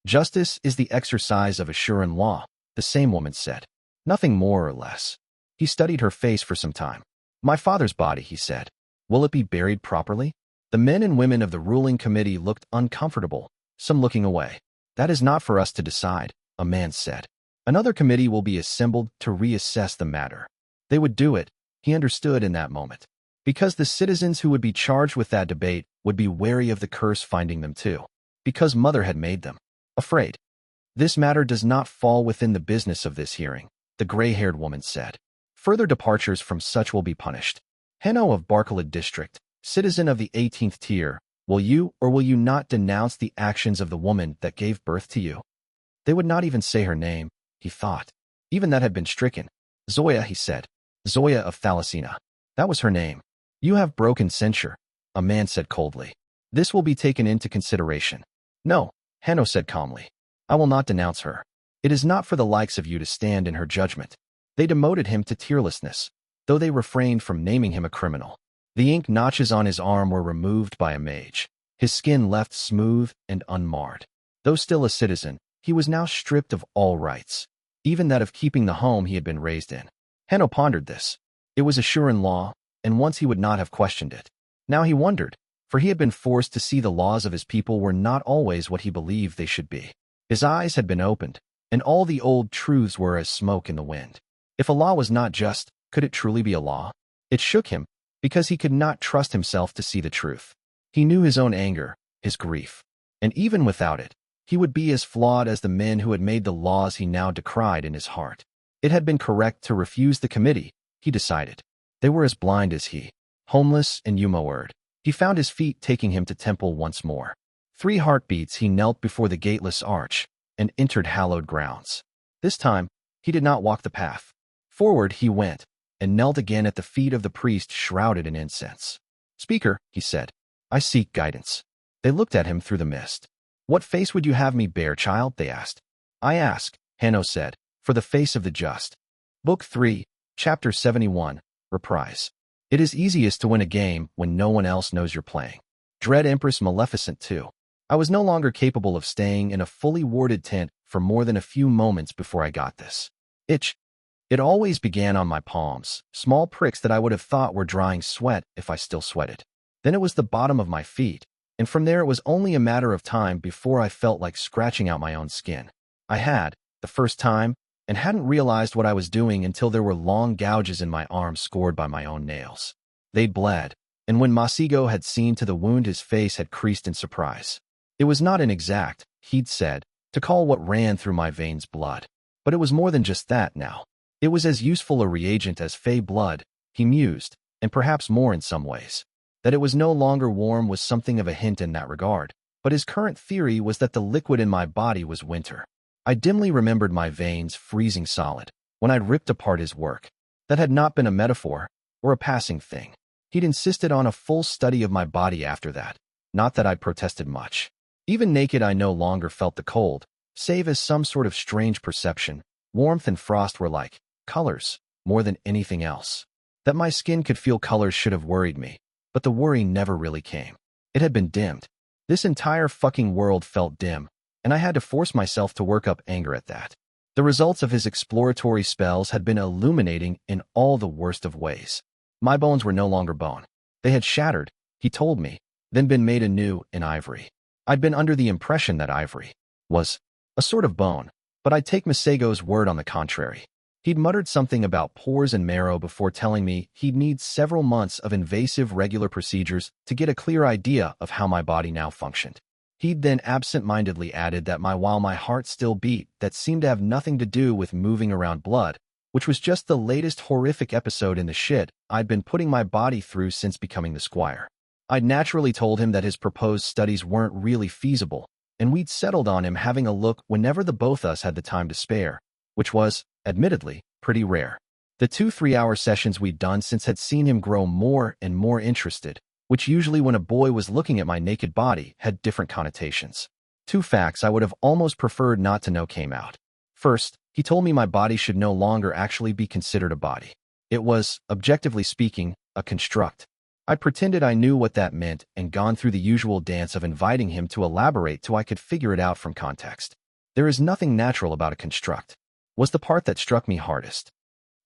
Justice is the exercise of Assuran law, the same woman said. Nothing more or less. He studied her face for some time. My father's body, he said. Will it be buried properly? The men and women of the ruling committee looked uncomfortable, some looking away. That is not for us to decide, a man said. Another committee will be assembled to reassess the matter. They would do it, he understood in that moment, because the citizens who would be charged with that debate would be wary of the curse finding them too, because Mother had made them afraid. This matter does not fall within the business of this hearing, the gray-haired woman said. Further departures from such will be punished. Hanno of Barkalid district, citizen of the 18th tier, will you or will you not denounce the actions of the woman that gave birth to you? They would not even say her name, he thought. Even that had been stricken. Zoya, he said. Zoya of Thalasina. That was her name. You have broken censure, a man said coldly. This will be taken into consideration. No, Hanno said calmly. I will not denounce her. It is not for the likes of you to stand in her judgment. They demoted him to tierlessness, though they refrained from naming him a criminal. The ink notches on his arm were removed by a mage, his skin left smooth and unmarred. Though still a citizen, he was now stripped of all rights, even that of keeping the home he had been raised in. Hanno pondered this. It was Assuran law, and once he would not have questioned it. Now he wondered, for he had been forced to see the laws of his people were not always what he believed they should be. His eyes had been opened, and all the old truths were as smoke in the wind. If a law was not just, could it truly be a law? It shook him, because he could not trust himself to see the truth. He knew his own anger, his grief, and even without it, he would be as flawed as the men who had made the laws he now decried in his heart. It had been correct to refuse the committee, he decided. They were as blind as he, homeless and Umoerd. He found his feet taking him to temple once more. 3 heartbeats he knelt before the gateless arch and entered hallowed grounds. This time, he did not walk the path. Forward he went, and knelt again at the feet of the priest shrouded in incense. Speaker, he said, I seek guidance. They looked at him through the mist. What face would you have me bear, child? They asked. I ask, Hanno said, for the face of the just. Book 3, Chapter 71, Reprise. It is easiest to win a game when no one else knows you're playing. Dread Empress Maleficent 2. I was no longer capable of staying in a fully warded tent for more than a few moments before I got this itch. It always began on my palms, small pricks that I would have thought were drying sweat if I still sweated. Then it was the bottom of my feet, and from there it was only a matter of time before I felt like scratching out my own skin. I had, the first time, and hadn't realized what I was doing until there were long gouges in my arms scored by my own nails. They'd bled, and when Masigo had seen to the wound his face had creased in surprise. It was not inexact, he'd said, to call what ran through my veins blood. But it was more than just that now. It was as useful a reagent as fey blood, he mused, and perhaps more in some ways. That it was no longer warm was something of a hint in that regard, but his current theory was that the liquid in my body was winter. I dimly remembered my veins freezing solid when I'd ripped apart his work. That had not been a metaphor or a passing thing. He'd insisted on a full study of my body after that. Not that I'd protested much. Even naked, I no longer felt the cold, save as some sort of strange perception. Warmth and frost were like colors more than anything else. That my skin could feel colors should have worried me, but the worry never really came. It had been dimmed. This entire fucking world felt dim, and I had to force myself to work up anger at that. The results of his exploratory spells had been illuminating in all the worst of ways. My bones were no longer bone. They had shattered, he told me, then been made anew in ivory. I'd been under the impression that ivory was a sort of bone, but I'd take Masego's word on the contrary. He'd muttered something about pores and marrow before telling me he'd need several months of invasive regular procedures to get a clear idea of how my body now functioned. He'd then absent-mindedly added that while my heart still beat, that seemed to have nothing to do with moving around blood, which was just the latest horrific episode in the shit I'd been putting my body through since becoming the squire. I'd naturally told him that his proposed studies weren't really feasible, and we'd settled on him having a look whenever the both us had the time to spare, which was, admittedly, pretty rare. The 2-3-hour sessions we'd done since had seen him grow more and more interested, which usually when a boy was looking at my naked body had different connotations. 2 facts I would have almost preferred not to know came out. First, he told me my body should no longer actually be considered a body. It was, objectively speaking, a construct. I pretended I knew what that meant and gone through the usual dance of inviting him to elaborate till I could figure it out from context. There is nothing natural about a construct, was the part that struck me hardest.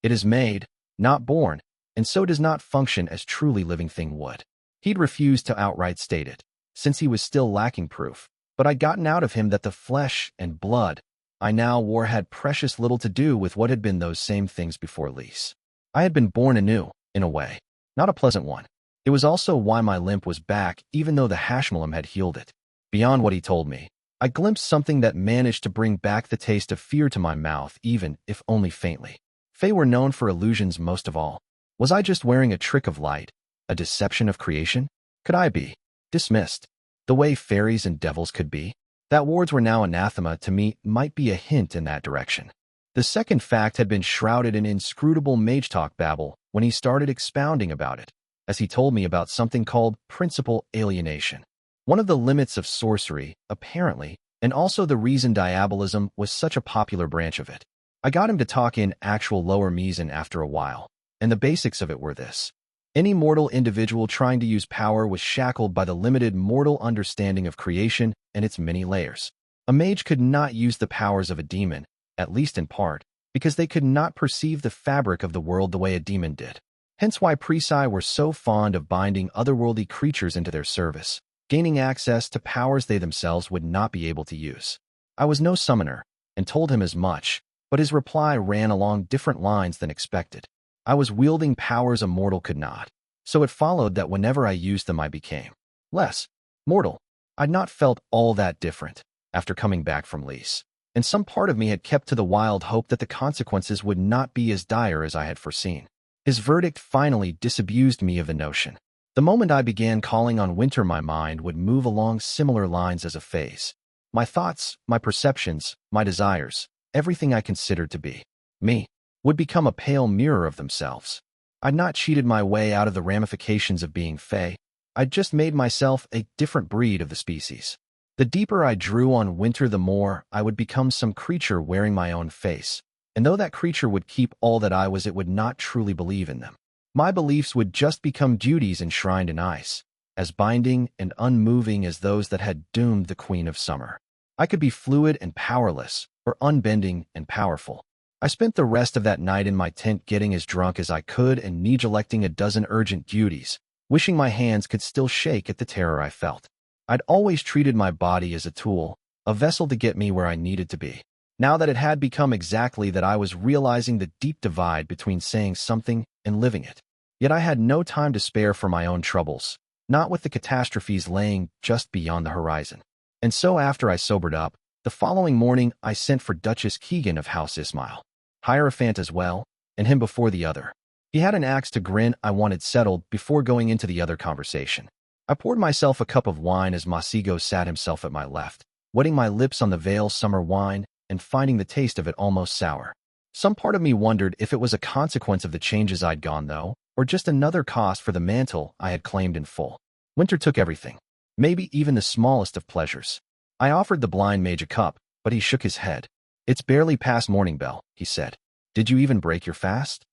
It is made, not born, and so does not function as truly living thing would. He'd refused to outright state it, since he was still lacking proof, but I'd gotten out of him that the flesh and blood I now wore had precious little to do with what had been those same things before Liesse. I had been born anew, in a way, not a pleasant one. It was also why my limp was back even though the hashmallam had healed it. Beyond what he told me, I glimpsed something that managed to bring back the taste of fear to my mouth even if only faintly. Fae were known for illusions most of all. Was I just wearing a trick of light, a deception of creation? Could I be dismissed, the way fairies and devils could be? That wards were now anathema to me might be a hint in that direction. The second fact had been shrouded in inscrutable mage talk babble when he started expounding about it, as he told me about something called principal alienation. One of the limits of sorcery, apparently, and also the reason diabolism was such a popular branch of it. I got him to talk in actual lower meson after a while, and the basics of it were this. Any mortal individual trying to use power was shackled by the limited mortal understanding of creation and its many layers. A mage could not use the powers of a demon, at least in part, because they could not perceive the fabric of the world the way a demon did. Hence why Presi were so fond of binding otherworldly creatures into their service, gaining access to powers they themselves would not be able to use. I was no summoner, and told him as much, but his reply ran along different lines than expected. I was wielding powers a mortal could not, so it followed that whenever I used them I became less mortal. I'd not felt all that different after coming back from Liesse, and some part of me had kept to the wild hope that the consequences would not be as dire as I had foreseen. His verdict finally disabused me of the notion. The moment I began calling on winter, my mind would move along similar lines as a phase. My thoughts, my perceptions, my desires, everything I considered to be me, would become a pale mirror of themselves. I'd not cheated my way out of the ramifications of being Fae. I'd just made myself a different breed of the species. The deeper I drew on winter, the more I would become some creature wearing my own face. And though that creature would keep all that I was, it would not truly believe in them. My beliefs would just become duties enshrined in ice, as binding and unmoving as those that had doomed the Queen of Summer. I could be fluid and powerless, or unbending and powerful. I spent the rest of that night in my tent getting as drunk as I could and neglect-electing a dozen urgent duties, wishing my hands could still shake at the terror I felt. I'd always treated my body as a tool, a vessel to get me where I needed to be. Now that it had become exactly that, I was realizing the deep divide between saying something and living it. Yet I had no time to spare for my own troubles, not with the catastrophes laying just beyond the horizon. And so after I sobered up, the following morning I sent for Duchess Keegan of House Ismail, Hierophant as well, and him before the other. He had an axe to grin I wanted settled before going into the other conversation. I poured myself a cup of wine as Masigo sat himself at my left, wetting my lips on the Vale summer wine and finding the taste of it almost sour. Some part of me wondered if it was a consequence of the changes I'd gone though, or just another cost for the mantle I had claimed in full. Winter took everything, maybe even the smallest of pleasures. I offered the blind mage a cup, but he shook his head. It's barely past morning bell, he said. Did you even break your fast?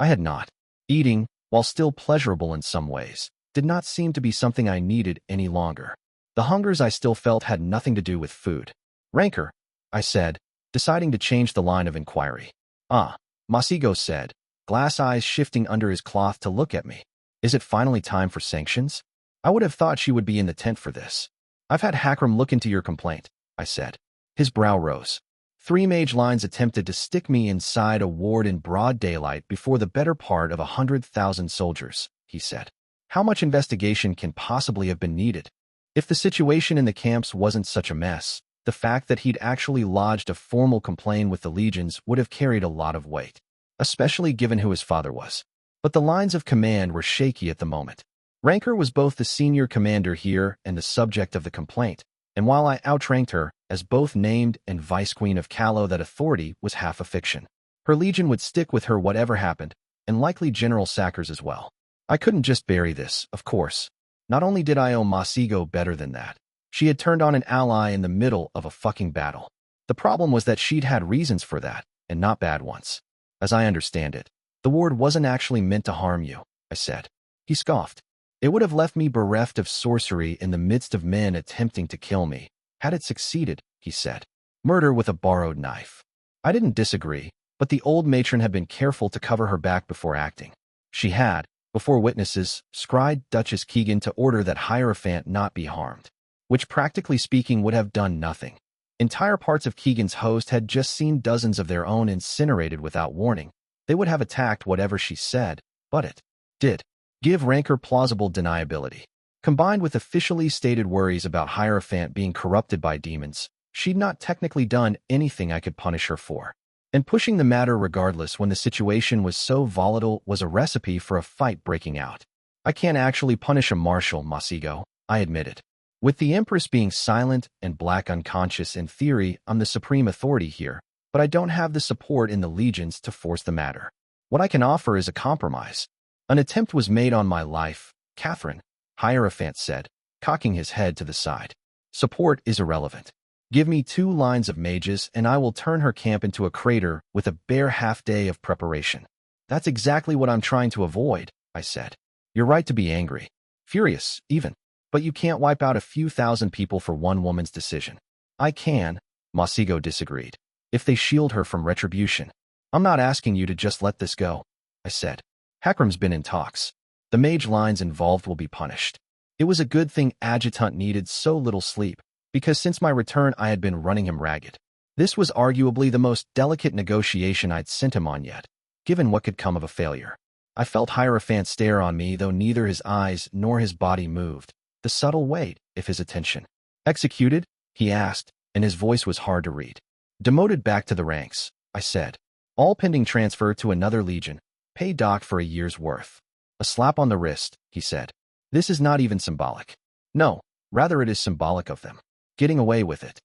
I had not. Eating, while still pleasurable in some ways, did not seem to be something I needed any longer. The hungers I still felt had nothing to do with food. Rancor, I said, deciding to change the line of inquiry. Ah, Masigo said, glass eyes shifting under his cloth to look at me. Is it finally time for sanctions? I would have thought she would be in the tent for this. I've had Hakram look into your complaint, I said. His brow rose. 3 mage lines attempted to stick me inside a ward in broad daylight before the better part of 100,000 soldiers, he said. How much investigation can possibly have been needed? If the situation in the camps wasn't such a mess, the fact that he'd actually lodged a formal complaint with the legions would have carried a lot of weight, especially given who his father was. But the lines of command were shaky at the moment. Rancor was both the senior commander here and the subject of the complaint, and while I outranked her as both named and vice queen of Callow, that authority was half a fiction. Her legion would stick with her whatever happened, and likely General Sackers as well. I couldn't just bury this, of course. Not only did I owe Masigo better than that, she had turned on an ally in the middle of a fucking battle. The problem was that she'd had reasons for that, and not bad ones. As I understand it, the ward wasn't actually meant to harm you, I said. He scoffed. It would have left me bereft of sorcery in the midst of men attempting to kill me. Had it succeeded, he said. Murder with a borrowed knife. I didn't disagree, but the old matron had been careful to cover her back before acting. She had, before witnesses, scryed Duchess Keegan to order that Hierophant not be harmed, which practically speaking would have done nothing. Entire parts of Keegan's host had just seen dozens of their own incinerated without warning. They would have attacked whatever she said, but it did give Rancor plausible deniability. Combined with officially stated worries about Hierophant being corrupted by demons, she'd not technically done anything I could punish her for. And pushing the matter regardless when the situation was so volatile was a recipe for a fight breaking out. I can't actually punish a marshal, Masigo, I admitted. With the Empress being silent and Black unconscious, in theory, I'm the supreme authority here, but I don't have the support in the legions to force the matter. What I can offer is a compromise. An attempt was made on my life, Catherine, Hierophant said, cocking his head to the side. Support is irrelevant. Give me 2 lines of mages and I will turn her camp into a crater with a bare half-day of preparation. That's exactly what I'm trying to avoid, I said. You're right to be angry. Furious, even. But you can't wipe out a few thousand people for one woman's decision. I can, Masigo disagreed, if they shield her from retribution. I'm not asking you to just let this go, I said. Hakram's been in talks. The mage lines involved will be punished. It was a good thing Adjutant needed so little sleep, because since my return I had been running him ragged. This was arguably the most delicate negotiation I'd sent him on yet, given what could come of a failure. I felt Hierophant stare on me, though neither his eyes nor his body moved. The subtle weight, if his attention. Executed? He asked, and his voice was hard to read. Demoted back to the ranks, I said. All pending transfer to another legion. Pay Doc for a year's worth. A slap on the wrist, he said. This is not even symbolic. No, rather it is symbolic of them getting away with it.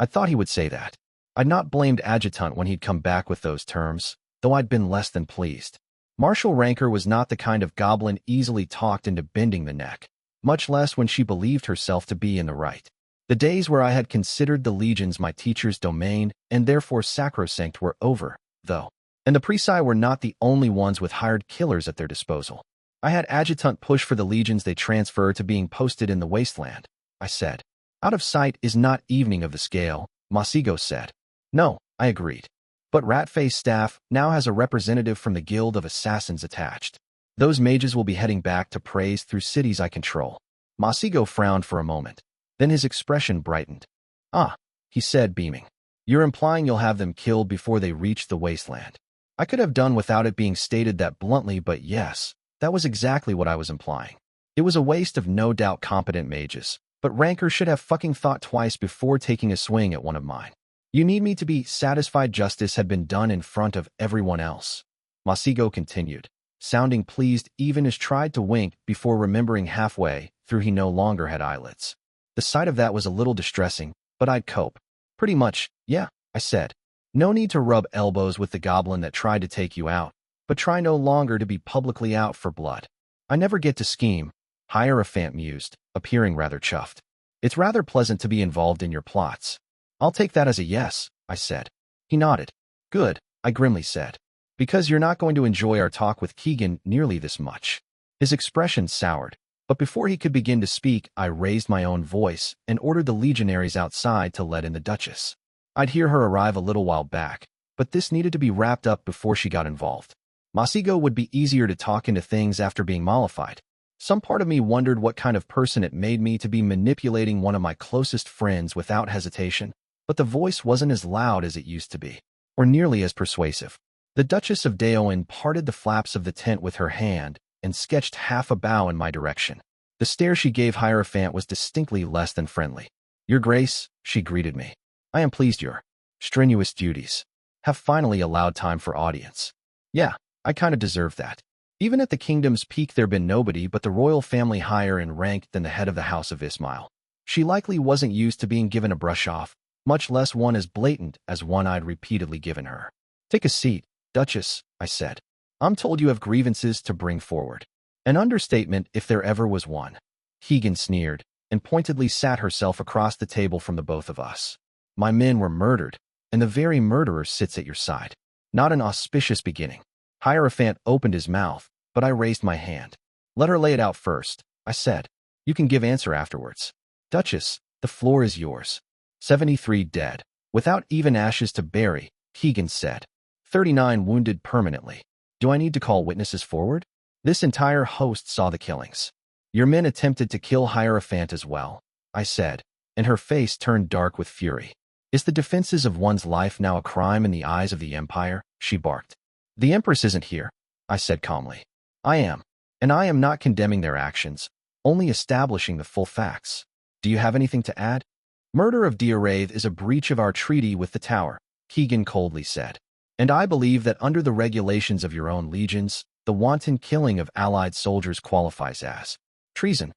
I thought he would say that. I'd not blamed Adjutant when he'd come back with those terms, though I'd been less than pleased. Marshal Rancor was not the kind of goblin easily talked into bending the neck, much less when she believed herself to be in the right. The days where I had considered the legions my teacher's domain and therefore sacrosanct were over, though. And the Presi were not the only ones with hired killers at their disposal. I had Adjutant push for the legions they transfer to being posted in the wasteland, I said. Out of sight is not evening of the scale, Masigo said. No, I agreed. But Ratface staff now has a representative from the Guild of Assassins attached. Those mages will be heading back to praise through cities I control. Masigo frowned for a moment. Then his expression brightened. Ah, he said, beaming. You're implying you'll have them killed before they reach the wasteland. I could have done without it being stated that bluntly, but yes, that was exactly what I was implying. It was a waste of no doubt competent mages, but Rancor should have fucking thought twice before taking a swing at one of mine. You need me to be satisfied justice had been done in front of everyone else. Masigo continued. sounding pleased even as tried to wink before remembering halfway through he no longer had eyelids. The sight of that was a little distressing, but I'd cope. Pretty much, yeah, I said. No need to rub elbows with the goblin that tried to take you out, but try no longer to be publicly out for blood. I never get to scheme, Hierophant mused, appearing rather chuffed. It's rather pleasant to be involved in your plots. I'll take that as a yes, I said. He nodded. Good, I grimly said. Because you're not going to enjoy our talk with Keegan nearly this much. His expression soured, but before he could begin to speak, I raised my own voice and ordered the legionaries outside to let in the Duchess. I'd hear her arrive a little while back, but this needed to be wrapped up before she got involved. Masigo would be easier to talk into things after being mollified. Some part of me wondered what kind of person it made me to be manipulating one of my closest friends without hesitation, but the voice wasn't as loud as it used to be, or nearly as persuasive. The Duchess of Daoin parted the flaps of the tent with her hand and sketched half a bow in my direction. The stare she gave Hierophant was distinctly less than friendly. Your Grace, she greeted me. I am pleased your strenuous duties have finally allowed time for audience. Yeah, I kind of deserve that. Even at the kingdom's peak there'd been nobody but the royal family higher in rank than the head of the House of Ismail. She likely wasn't used to being given a brush off, much less one as blatant as one I'd repeatedly given her. Take a seat, Duchess, I said. I'm told you have grievances to bring forward. An understatement if there ever was one. Keegan sneered and pointedly sat herself across the table from the both of us. My men were murdered, and the very murderer sits at your side. Not an auspicious beginning. Hierophant opened his mouth, but I raised my hand. Let her lay it out first, I said. You can give answer afterwards. Duchess, the floor is yours. 73 dead, without even ashes to bury, Keegan said. 39 wounded permanently. Do I need to call witnesses forward? This entire host saw the killings. Your men attempted to kill Hierophant as well, I said, and her face turned dark with fury. Is the defenses of one's life now a crime in the eyes of the Empire? She barked. The Empress isn't here, I said calmly. I am, and I am not condemning their actions, only establishing the full facts. Do you have anything to add? Murder of Diaraith is a breach of our treaty with the Tower, Keegan coldly said. And I believe that under the regulations of your own legions, the wanton killing of allied soldiers qualifies as treason.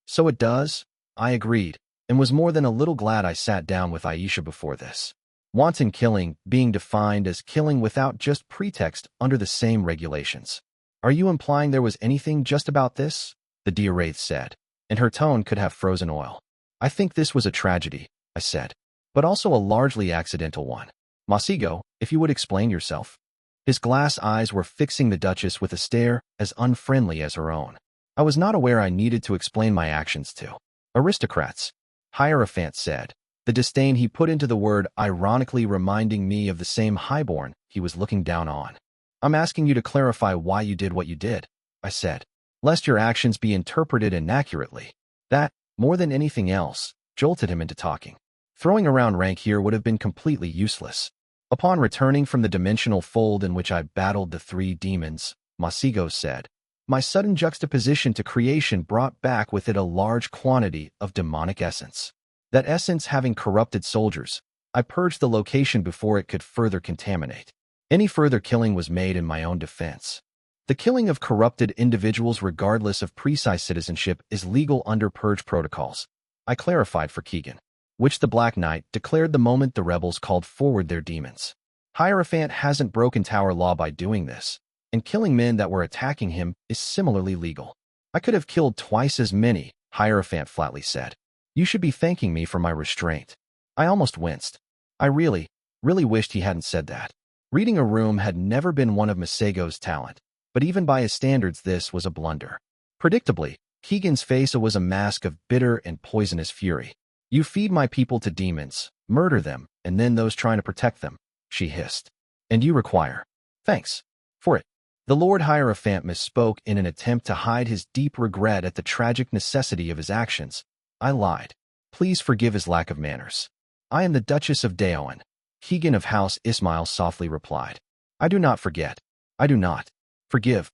So it does, I agreed, and was more than a little glad I sat down with Aisha before this. Wanton killing being defined as killing without just pretext under the same regulations. Are you implying there was anything just about this? The Diaraith said, and her tone could have frozen oil. I think this was a tragedy, I said, but also a largely accidental one. Masigo, if you would explain yourself. His glass eyes were fixing the Duchess with a stare as unfriendly as her own. I was not aware I needed to explain my actions to aristocrats, Hierophant said, the disdain he put into the word ironically reminding me of the same highborn he was looking down on. I'm asking you to clarify why you did what you did, I said, lest your actions be interpreted inaccurately. That, more than anything else, jolted him into talking. Throwing around rank here would have been completely useless. Upon returning from the dimensional fold in which I battled the 3 demons, Masigo said, my sudden juxtaposition to creation brought back with it a large quantity of demonic essence. That essence having corrupted soldiers, I purged the location before it could further contaminate. Any further killing was made in my own defense. The killing of corrupted individuals regardless of precise citizenship is legal under purge protocols, I clarified for Keegan, which the Black Knight declared the moment the rebels called forward their demons. Hierophant hasn't broken Tower law by doing this, and killing men that were attacking him is similarly legal. I could have killed twice as many, Hierophant flatly said. You should be thanking me for my restraint. I almost winced. I really wished he hadn't said that. Reading a room had never been one of Masigo's talent, but even by his standards this was a blunder. Predictably, Keegan's face was a mask of bitter and poisonous fury. You feed my people to demons, murder them, and then those trying to protect them, she hissed. And you require thanks for it. The Lord Hierophant misspoke in an attempt to hide his deep regret at the tragic necessity of his actions. I lied. Please forgive his lack of manners. I am the Duchess of Daoin. Keegan of House Ismail softly replied. I do not forget. I do not forgive.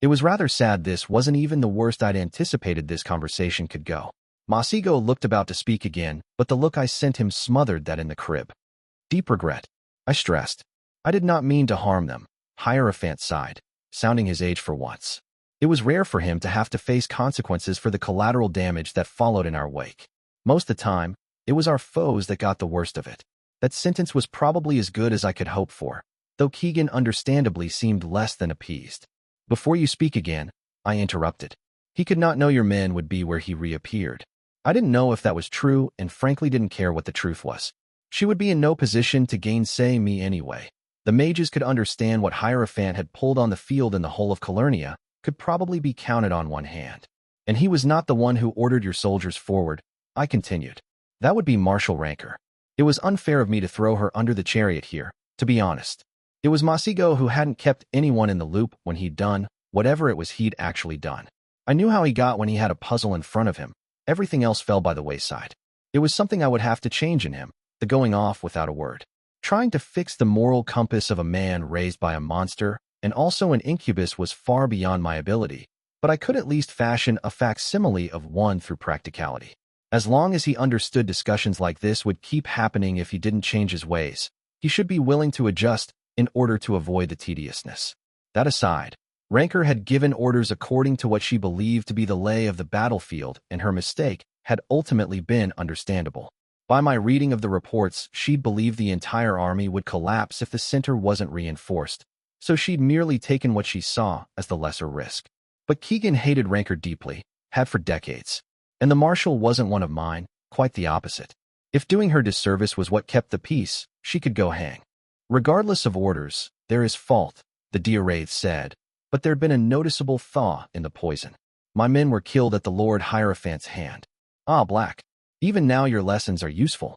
It was rather sad this wasn't even the worst I'd anticipated this conversation could go. Masigo looked about to speak again, but the look I sent him smothered that in the crib. Deep regret, I stressed. I did not mean to harm them, Hierophant sighed. sounding his age for once. It was rare for him to have to face consequences for the collateral damage that followed in our wake. Most of the time, it was our foes that got the worst of it. That sentence was probably as good as I could hope for, though Keegan understandably seemed less than appeased. Before you speak again, I interrupted. He could not know your men would be where he reappeared. I didn't know if that was true and frankly didn't care what the truth was. She would be in no position to gainsay me anyway. The mages could understand what Hierophant had pulled on the field in the whole of Calernia could probably be counted on one hand. And he was not the one who ordered your soldiers forward, I continued. That would be Marshal Ranker. It was unfair of me to throw her under the chariot here, to be honest. It was Masigo who hadn't kept anyone in the loop when he'd done whatever it was he'd actually done. I knew how he got when he had a puzzle in front of him. Everything else fell by the wayside. It was something I would have to change in him, the going off without a word. Trying to fix the moral compass of a man raised by a monster and also an incubus was far beyond my ability, but I could at least fashion a facsimile of one through practicality. As long as he understood discussions like this would keep happening if he didn't change his ways, he should be willing to adjust in order to avoid the tediousness. That aside, Ranker had given orders according to what she believed to be the lay of the battlefield, and her mistake had ultimately been understandable. By my reading of the reports, she'd believed the entire army would collapse if the center wasn't reinforced, so she'd merely taken what she saw as the lesser risk. But Keegan hated Ranker deeply, had for decades. And the marshal wasn't one of mine, quite the opposite. If doing her disservice was what kept the peace, she could go hang. Regardless of orders, there is fault, the Diarraith said, but there'd been a noticeable thaw in the poison. My men were killed at the Lord Hierophant's hand. Ah, Black. Even now your lessons are useful.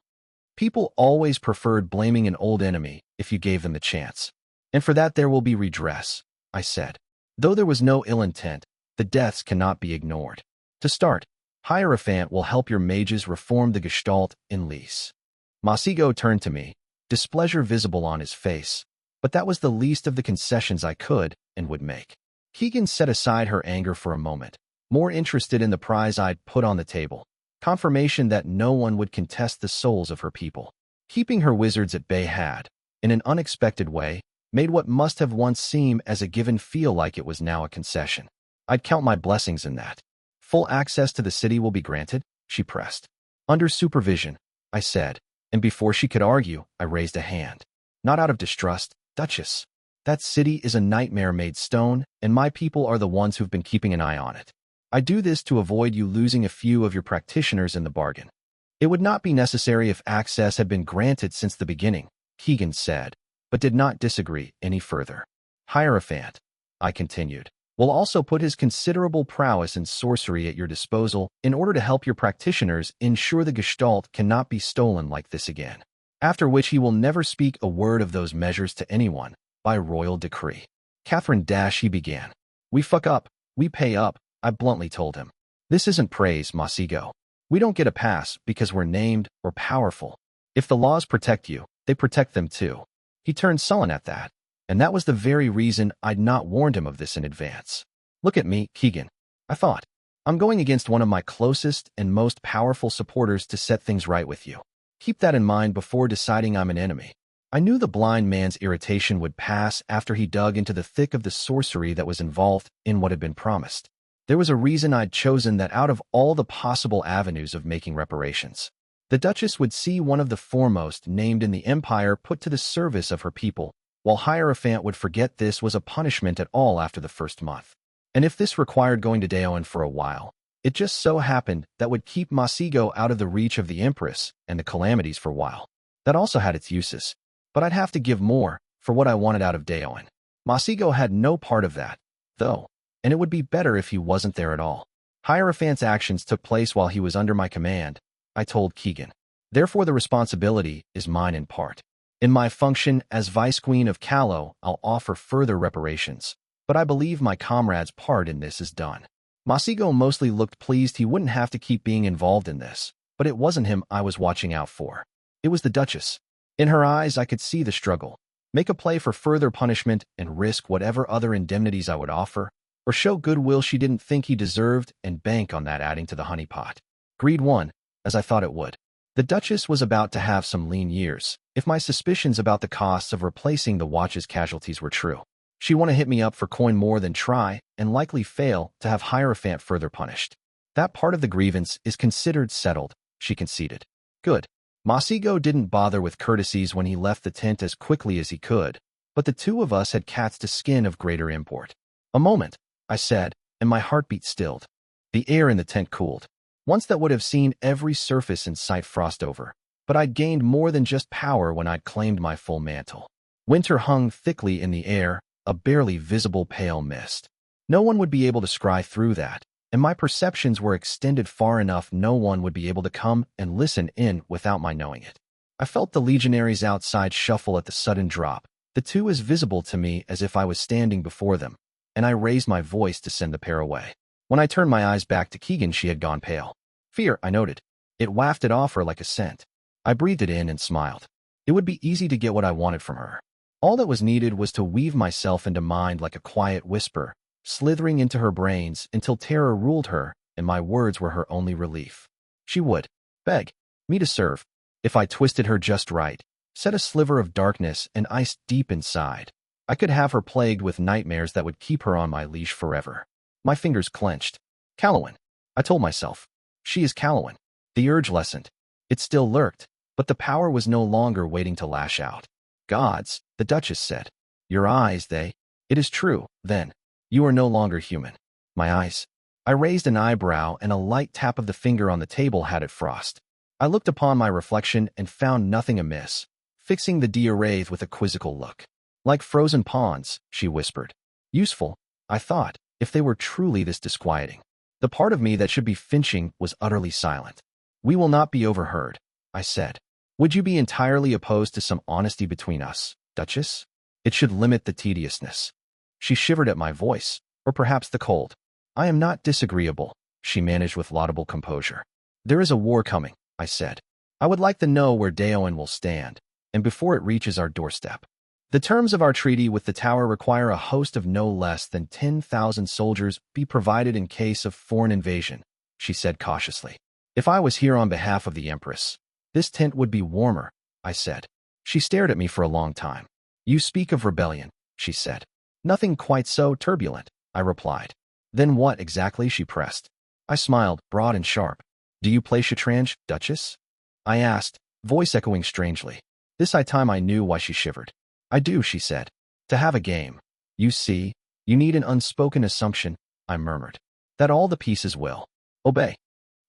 People always preferred blaming an old enemy if you gave them the chance. And for that there will be redress, I said. Though there was no ill intent, the deaths cannot be ignored. To start, Hierophant will help your mages reform the Gestalt in Liesse. Masigo turned to me, displeasure visible on his face, but that was the least of the concessions I could and would make. Keegan set aside her anger for a moment, more interested in the prize I'd put on the table, confirmation that no one would contest the souls of her people. Keeping her wizards at bay had, in an unexpected way, made what must have once seemed as a given feel like it was now a concession. I'd count my blessings in that. Full access to the city will be granted, she pressed. Under supervision, I said, and before she could argue, I raised a hand. Not out of distrust, Duchess. That city is a nightmare made stone, and my people are the ones who've been keeping an eye on it. I do this to avoid you losing a few of your practitioners in the bargain. It would not be necessary if access had been granted since the beginning, Keegan said, but did not disagree any further. Hierophant, I continued, will also put his considerable prowess in sorcery at your disposal in order to help your practitioners ensure the Gestalt cannot be stolen like this again. After which he will never speak a word of those measures to anyone, by royal decree. Catherine he began. We fuck up, we pay up, I bluntly told him. This isn't praise, Masigo. We don't get a pass because we're named or powerful. If the laws protect you, they protect them too. He turned sullen at that, and that was the very reason I'd not warned him of this in advance. Look at me, Keegan. I thought. I'm going against one of my closest and most powerful supporters to set things right with you. Keep that in mind before deciding I'm an enemy. I knew the blind man's irritation would pass after he dug into the thick of the sorcery that was involved in what had been promised. There was a reason I'd chosen that out of all the possible avenues of making reparations. The Duchess would see one of the foremost named in the Empire put to the service of her people, while Hierophant would forget this was a punishment at all after the first month. And if this required going to Daoin for a while, it just so happened that would keep Masigo out of the reach of the Empress and the calamities for a while. That also had its uses. But I'd have to give more for what I wanted out of Daoin. Masigo had no part of that, though, and it would be better if he wasn't there at all. Hierophant's actions took place while he was under my command, I told Keegan. Therefore the responsibility is mine in part. In my function as Vice Queen of Callow, I'll offer further reparations, but I believe my comrade's part in this is done. Masigo mostly looked pleased he wouldn't have to keep being involved in this, but it wasn't him I was watching out for. It was the Duchess. In her eyes I could see the struggle. Make a play for further punishment and risk whatever other indemnities I would offer, or show goodwill she didn't think he deserved and bank on that adding to the honeypot. Greed won, as I thought it would. The Duchess was about to have some lean years, if my suspicions about the costs of replacing the watch's casualties were true. She want to hit me up for coin more than try, and likely fail to have Hierophant further punished. That part of the grievance is considered settled, she conceded. Good. Masigo didn't bother with courtesies when he left the tent as quickly as he could, but the two of us had cats to skin of greater import. A moment, I said, and my heartbeat stilled. The air in the tent cooled. Once that would have seen every surface in sight frost over, but I'd gained more than just power when I'd claimed my full mantle. Winter hung thickly in the air, a barely visible pale mist. No one would be able to scry through that, and my perceptions were extended far enough no one would be able to come and listen in without my knowing it. I felt the legionaries outside shuffle at the sudden drop, the two as visible to me as if I was standing before them, and I raised my voice to send the pair away. When I turned my eyes back to Keegan, she had gone pale. Fear, I noted. It wafted off her like a scent. I breathed it in and smiled. It would be easy to get what I wanted from her. All that was needed was to weave myself into mind like a quiet whisper, slithering into her brains until terror ruled her and my words were her only relief. She would beg me to serve. If I twisted her just right, set a sliver of darkness and ice deep inside, I could have her plagued with nightmares that would keep her on my leash forever. My fingers clenched. Callowin, I told myself. She is Callowin. The urge lessened. It still lurked, but the power was no longer waiting to lash out. Gods, the Duchess said. Your eyes, it is true, then. You are no longer human. My eyes. I raised an eyebrow and a light tap of the finger on the table had it frost. I looked upon my reflection and found nothing amiss, fixing the Wraith with a quizzical look. Like frozen pawns, she whispered. Useful, I thought, if they were truly this disquieting. The part of me that should be finching was utterly silent. We will not be overheard, I said. Would you be entirely opposed to some honesty between us, Duchess? It should limit the tediousness. She shivered at my voice, or perhaps the cold. I am not disagreeable, she managed with laudable composure. There is a war coming, I said. I would like to know where Daoin will stand, and before it reaches our doorstep. The terms of our treaty with the Tower require a host of no less than 10,000 soldiers be provided in case of foreign invasion, she said cautiously. If I was here on behalf of the Empress, this tent would be warmer, I said. She stared at me for a long time. You speak of rebellion, she said. Nothing quite so turbulent, I replied. Then what exactly, she pressed. I smiled, broad and sharp. Do you play Shatranj, Duchess? I asked, voice echoing strangely. This time I knew why she shivered. I do, she said. To have a game. You see, you need an unspoken assumption, I murmured. That all the pieces will obey.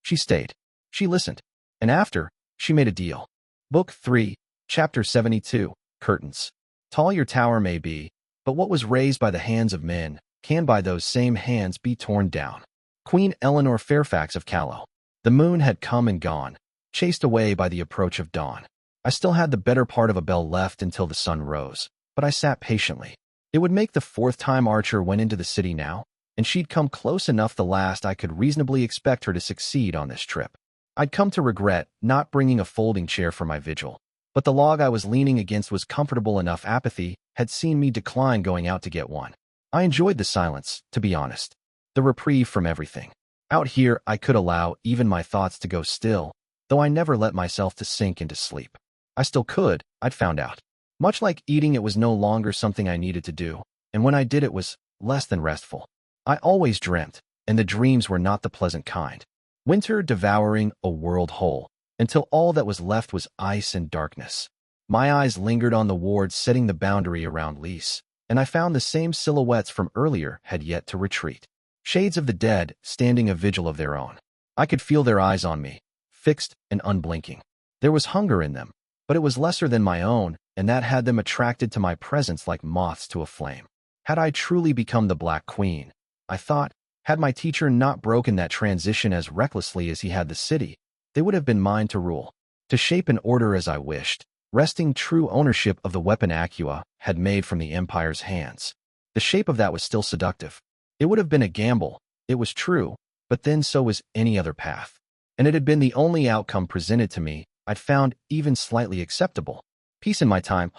She stayed. She listened. And after, she made a deal. Book 3, Chapter 72, Curtains. Tall your tower may be, but what was raised by the hands of men can by those same hands be torn down. Queen Eleanor Fairfax of Callow. The moon had come and gone, chased away by the approach of dawn. I still had the better part of a bell left until the sun rose, but I sat patiently. It would make the 4th time Archer went into the city now, and she'd come close enough the last I could reasonably expect her to succeed on this trip. I'd come to regret not bringing a folding chair for my vigil, but the log I was leaning against was comfortable enough. Apathy had seen me decline going out to get one. I enjoyed the silence, to be honest. The reprieve from everything. Out here, I could allow even my thoughts to go still, though I never let myself to sink into sleep. I still could, I'd found out. Much like eating, it was no longer something I needed to do, and when I did it was less than restful. I always dreamt, and the dreams were not the pleasant kind. Winter devouring a world whole, until all that was left was ice and darkness. My eyes lingered on the wards setting the boundary around Liesse, and I found the same silhouettes from earlier had yet to retreat. Shades of the dead standing a vigil of their own. I could feel their eyes on me, fixed and unblinking. There was hunger in them, but it was lesser than my own, and that had them attracted to my presence like moths to a flame. Had I truly become the Black Queen, I thought, had my teacher not broken that transition as recklessly as he had the city, they would have been mine to rule, to shape and order as I wished, wresting true ownership of the weapon Acua had made from the Empire's hands. The shape of that was still seductive. It would have been a gamble, it was true, but then so was any other path. And it had been the only outcome presented to me I'd found even slightly acceptable. Peace in my time,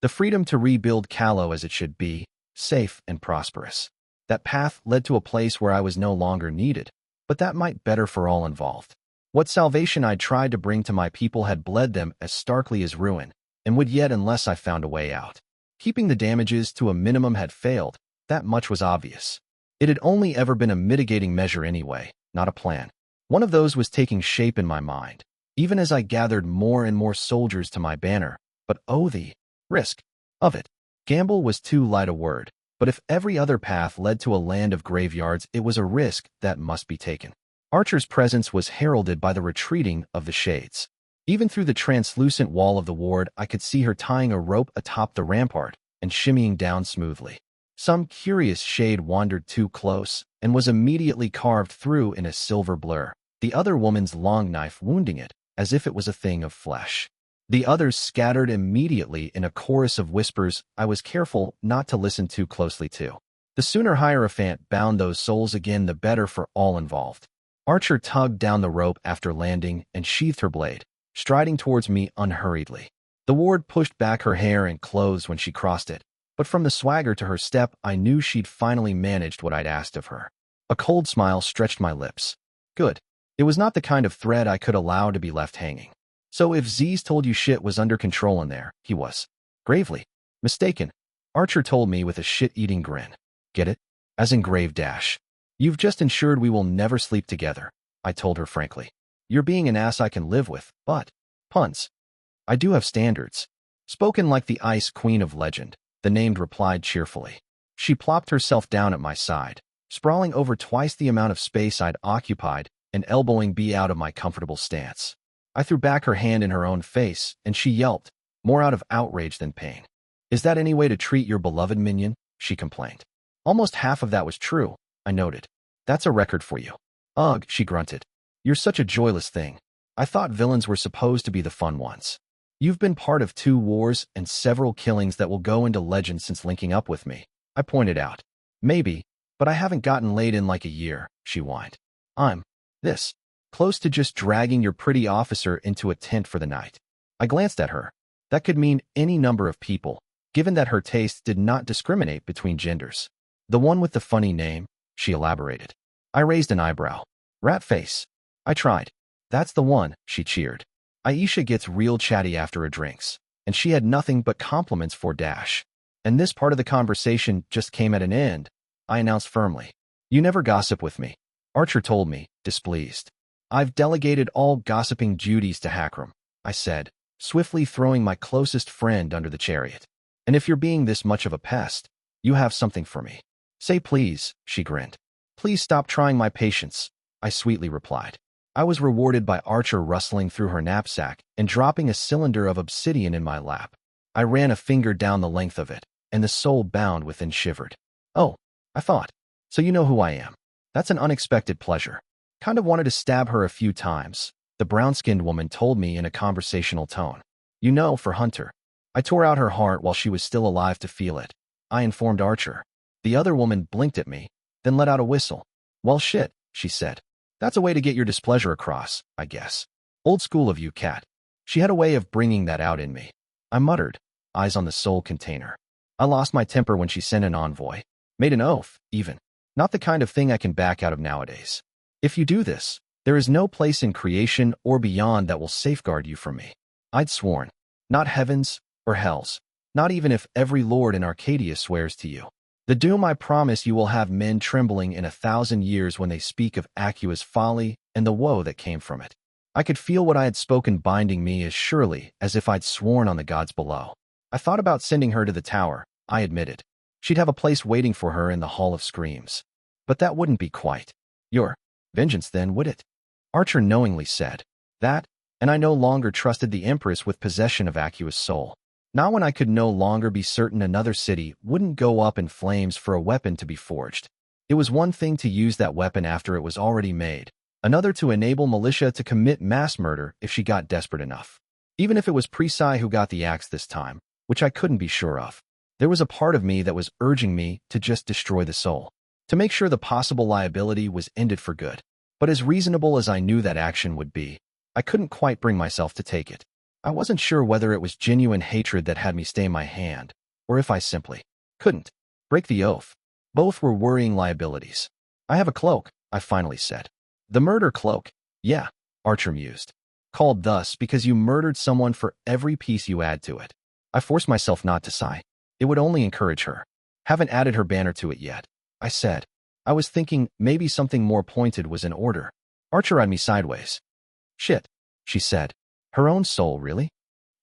The freedom to rebuild Callow as it should be, safe and prosperous. That path led to a place where I was no longer needed, but that might better for all involved. What salvation I'd tried to bring to my people had bled them as starkly as ruin, and would yet unless I found a way out. Keeping the damages to a minimum had failed, that much was obvious. It had only ever been a mitigating measure anyway, not a plan. One of those was taking shape in my mind, even as I gathered more and more soldiers to my banner, but oh, the risk of it. Gamble was too light a word, but if every other path led to a land of graveyards, it was a risk that must be taken. Archer's presence was heralded by the retreating of the shades. Even through the translucent wall of the ward, I could see her tying a rope atop the rampart and shimmying down smoothly. Some curious shade wandered too close and was immediately carved through in a silver blur, the other woman's long knife wounding it as if it was a thing of flesh. The others scattered immediately in a chorus of whispers I was careful not to listen too closely to. The sooner Hierophant bound those souls again, the better for all involved. Archer tugged down the rope after landing and sheathed her blade, striding towards me unhurriedly. The ward pushed back her hair and clothes when she crossed it, but from the swagger to her step, I knew she'd finally managed what I'd asked of her. A cold smile stretched my lips. Good. It was not the kind of thread I could allow to be left hanging. So if Z's told you shit was under control in there, he was gravely mistaken, Archer told me with a shit-eating grin. Get it? As in grave dash. You've just ensured we will never sleep together, I told her frankly. You're being an ass I can live with, but puns. I do have standards. Spoken like the ice queen of legend, the named replied cheerfully. She plopped herself down at my side, sprawling over twice the amount of space I'd occupied and elbowing B out of my comfortable stance. I threw back her hand in her own face, and she yelped, more out of outrage than pain. Is that any way to treat your beloved minion? She complained. Almost half of that was true, I noted. That's a record for you. Ugh, she grunted. You're such a joyless thing. I thought villains were supposed to be the fun ones. You've been part of 2 wars and several killings that will go into legend since linking up with me, I pointed out. Maybe, but I haven't gotten laid in like a year, she whined. I'm this close to just dragging your pretty officer into a tent for the night. I glanced at her. That could mean any number of people, given that her tastes did not discriminate between genders. The one with the funny name, she elaborated. I raised an eyebrow. Rat face. I tried. That's the one, she cheered. Aisha gets real chatty after her drinks, and she had nothing but compliments for Dash. And this part of the conversation just came at an end, I announced firmly. You never gossip with me, Archer told me, displeased. I've delegated all gossiping duties to Hakram, I said, swiftly throwing my closest friend under the chariot. And if you're being this much of a pest, you have something for me. Say please, she grinned. Please stop trying my patience, I sweetly replied. I was rewarded by Archer rustling through her knapsack and dropping a cylinder of obsidian in my lap. I ran a finger down the length of it, and the soul bound within shivered. Oh, I thought. So you know who I am. That's an unexpected pleasure. Kind of wanted to stab her a few times, the brown-skinned woman told me in a conversational tone. You know, for Hunter. I tore out her heart while she was still alive to feel it, I informed Archer. The other woman blinked at me, then let out a whistle. Well shit, she said. That's a way to get your displeasure across, I guess. Old school of you, Cat. She had a way of bringing that out in me. I muttered, eyes on the soul container. I lost my temper when she sent an envoy. Made an oath, even. Not the kind of thing I can back out of nowadays. If you do this, there is no place in creation or beyond that will safeguard you from me. I'd sworn. Not heavens or hells. Not even if every lord in Arcadia swears to you. The doom I promise you will have men trembling in 1,000 years when they speak of Acua's folly and the woe that came from it. I could feel what I had spoken binding me as surely as if I'd sworn on the gods below. I thought about sending her to the tower, I admitted. She'd have a place waiting for her in the Hall of Screams. But that wouldn't be quite your vengeance then, would it? Archer knowingly said. That, and I no longer trusted the Empress with possession of Acua's soul. Not when I could no longer be certain another city wouldn't go up in flames for a weapon to be forged. It was one thing to use that weapon after it was already made, another to enable militia to commit mass murder if she got desperate enough. Even if it was Prisai who got the axe this time, which I couldn't be sure of, there was a part of me that was urging me to just destroy the soul, to make sure the possible liability was ended for good. But as reasonable as I knew that action would be, I couldn't quite bring myself to take it. I wasn't sure whether it was genuine hatred that had me stay my hand, or if I simply couldn't break the oath. Both were worrying liabilities. I have a cloak, I finally said. The murder cloak? Yeah, Archer mused. Called thus because you murdered someone for every piece you add to it. I forced myself not to sigh. It would only encourage her. Haven't added her banner to it yet, I said. I was thinking maybe something more pointed was in order. Archer eyed me sideways. Shit, she said. Her own soul, really?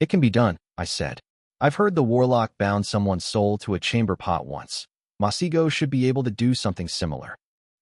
It can be done, I said. I've heard the warlock bound someone's soul to a chamber pot once. Masigo should be able to do something similar.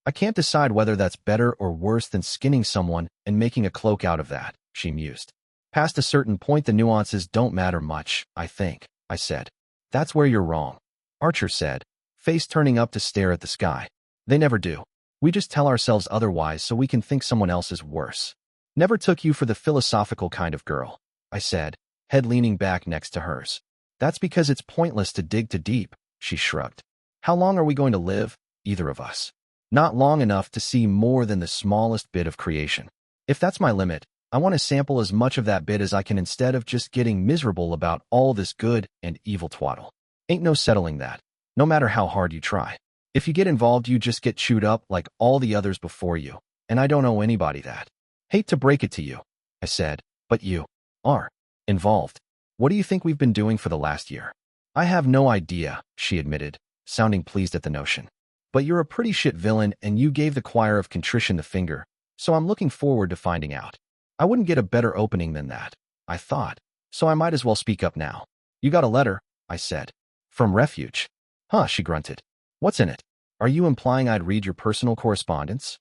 I can't decide whether that's better or worse than skinning someone and making a cloak out of that, she mused. Past a certain point, the nuances don't matter much, I think, I said. That's where you're wrong, Archer said, face turning up to stare at the sky. They never do. We just tell ourselves otherwise so we can think someone else is worse. Never took you for the philosophical kind of girl, I said, head leaning back next to hers. That's because it's pointless to dig too deep, she shrugged. How long are we going to live, either of us? Not long enough to see more than the smallest bit of creation. If that's my limit, I want to sample as much of that bit as I can instead of just getting miserable about all this good and evil twaddle. Ain't no settling that, no matter how hard you try. If you get involved, you just get chewed up like all the others before you, and I don't owe anybody that. Hate to break it to you, I said, but you are involved. What do you think we've been doing for the last year? I have no idea, she admitted, sounding pleased at the notion. But you're a pretty shit villain and you gave the choir of contrition the finger, so I'm looking forward to finding out. I wouldn't get a better opening than that, I thought, so I might as well speak up now. You got a letter, I said. From Refuge. Huh, she grunted. What's in it? Are you implying I'd read your personal correspondence?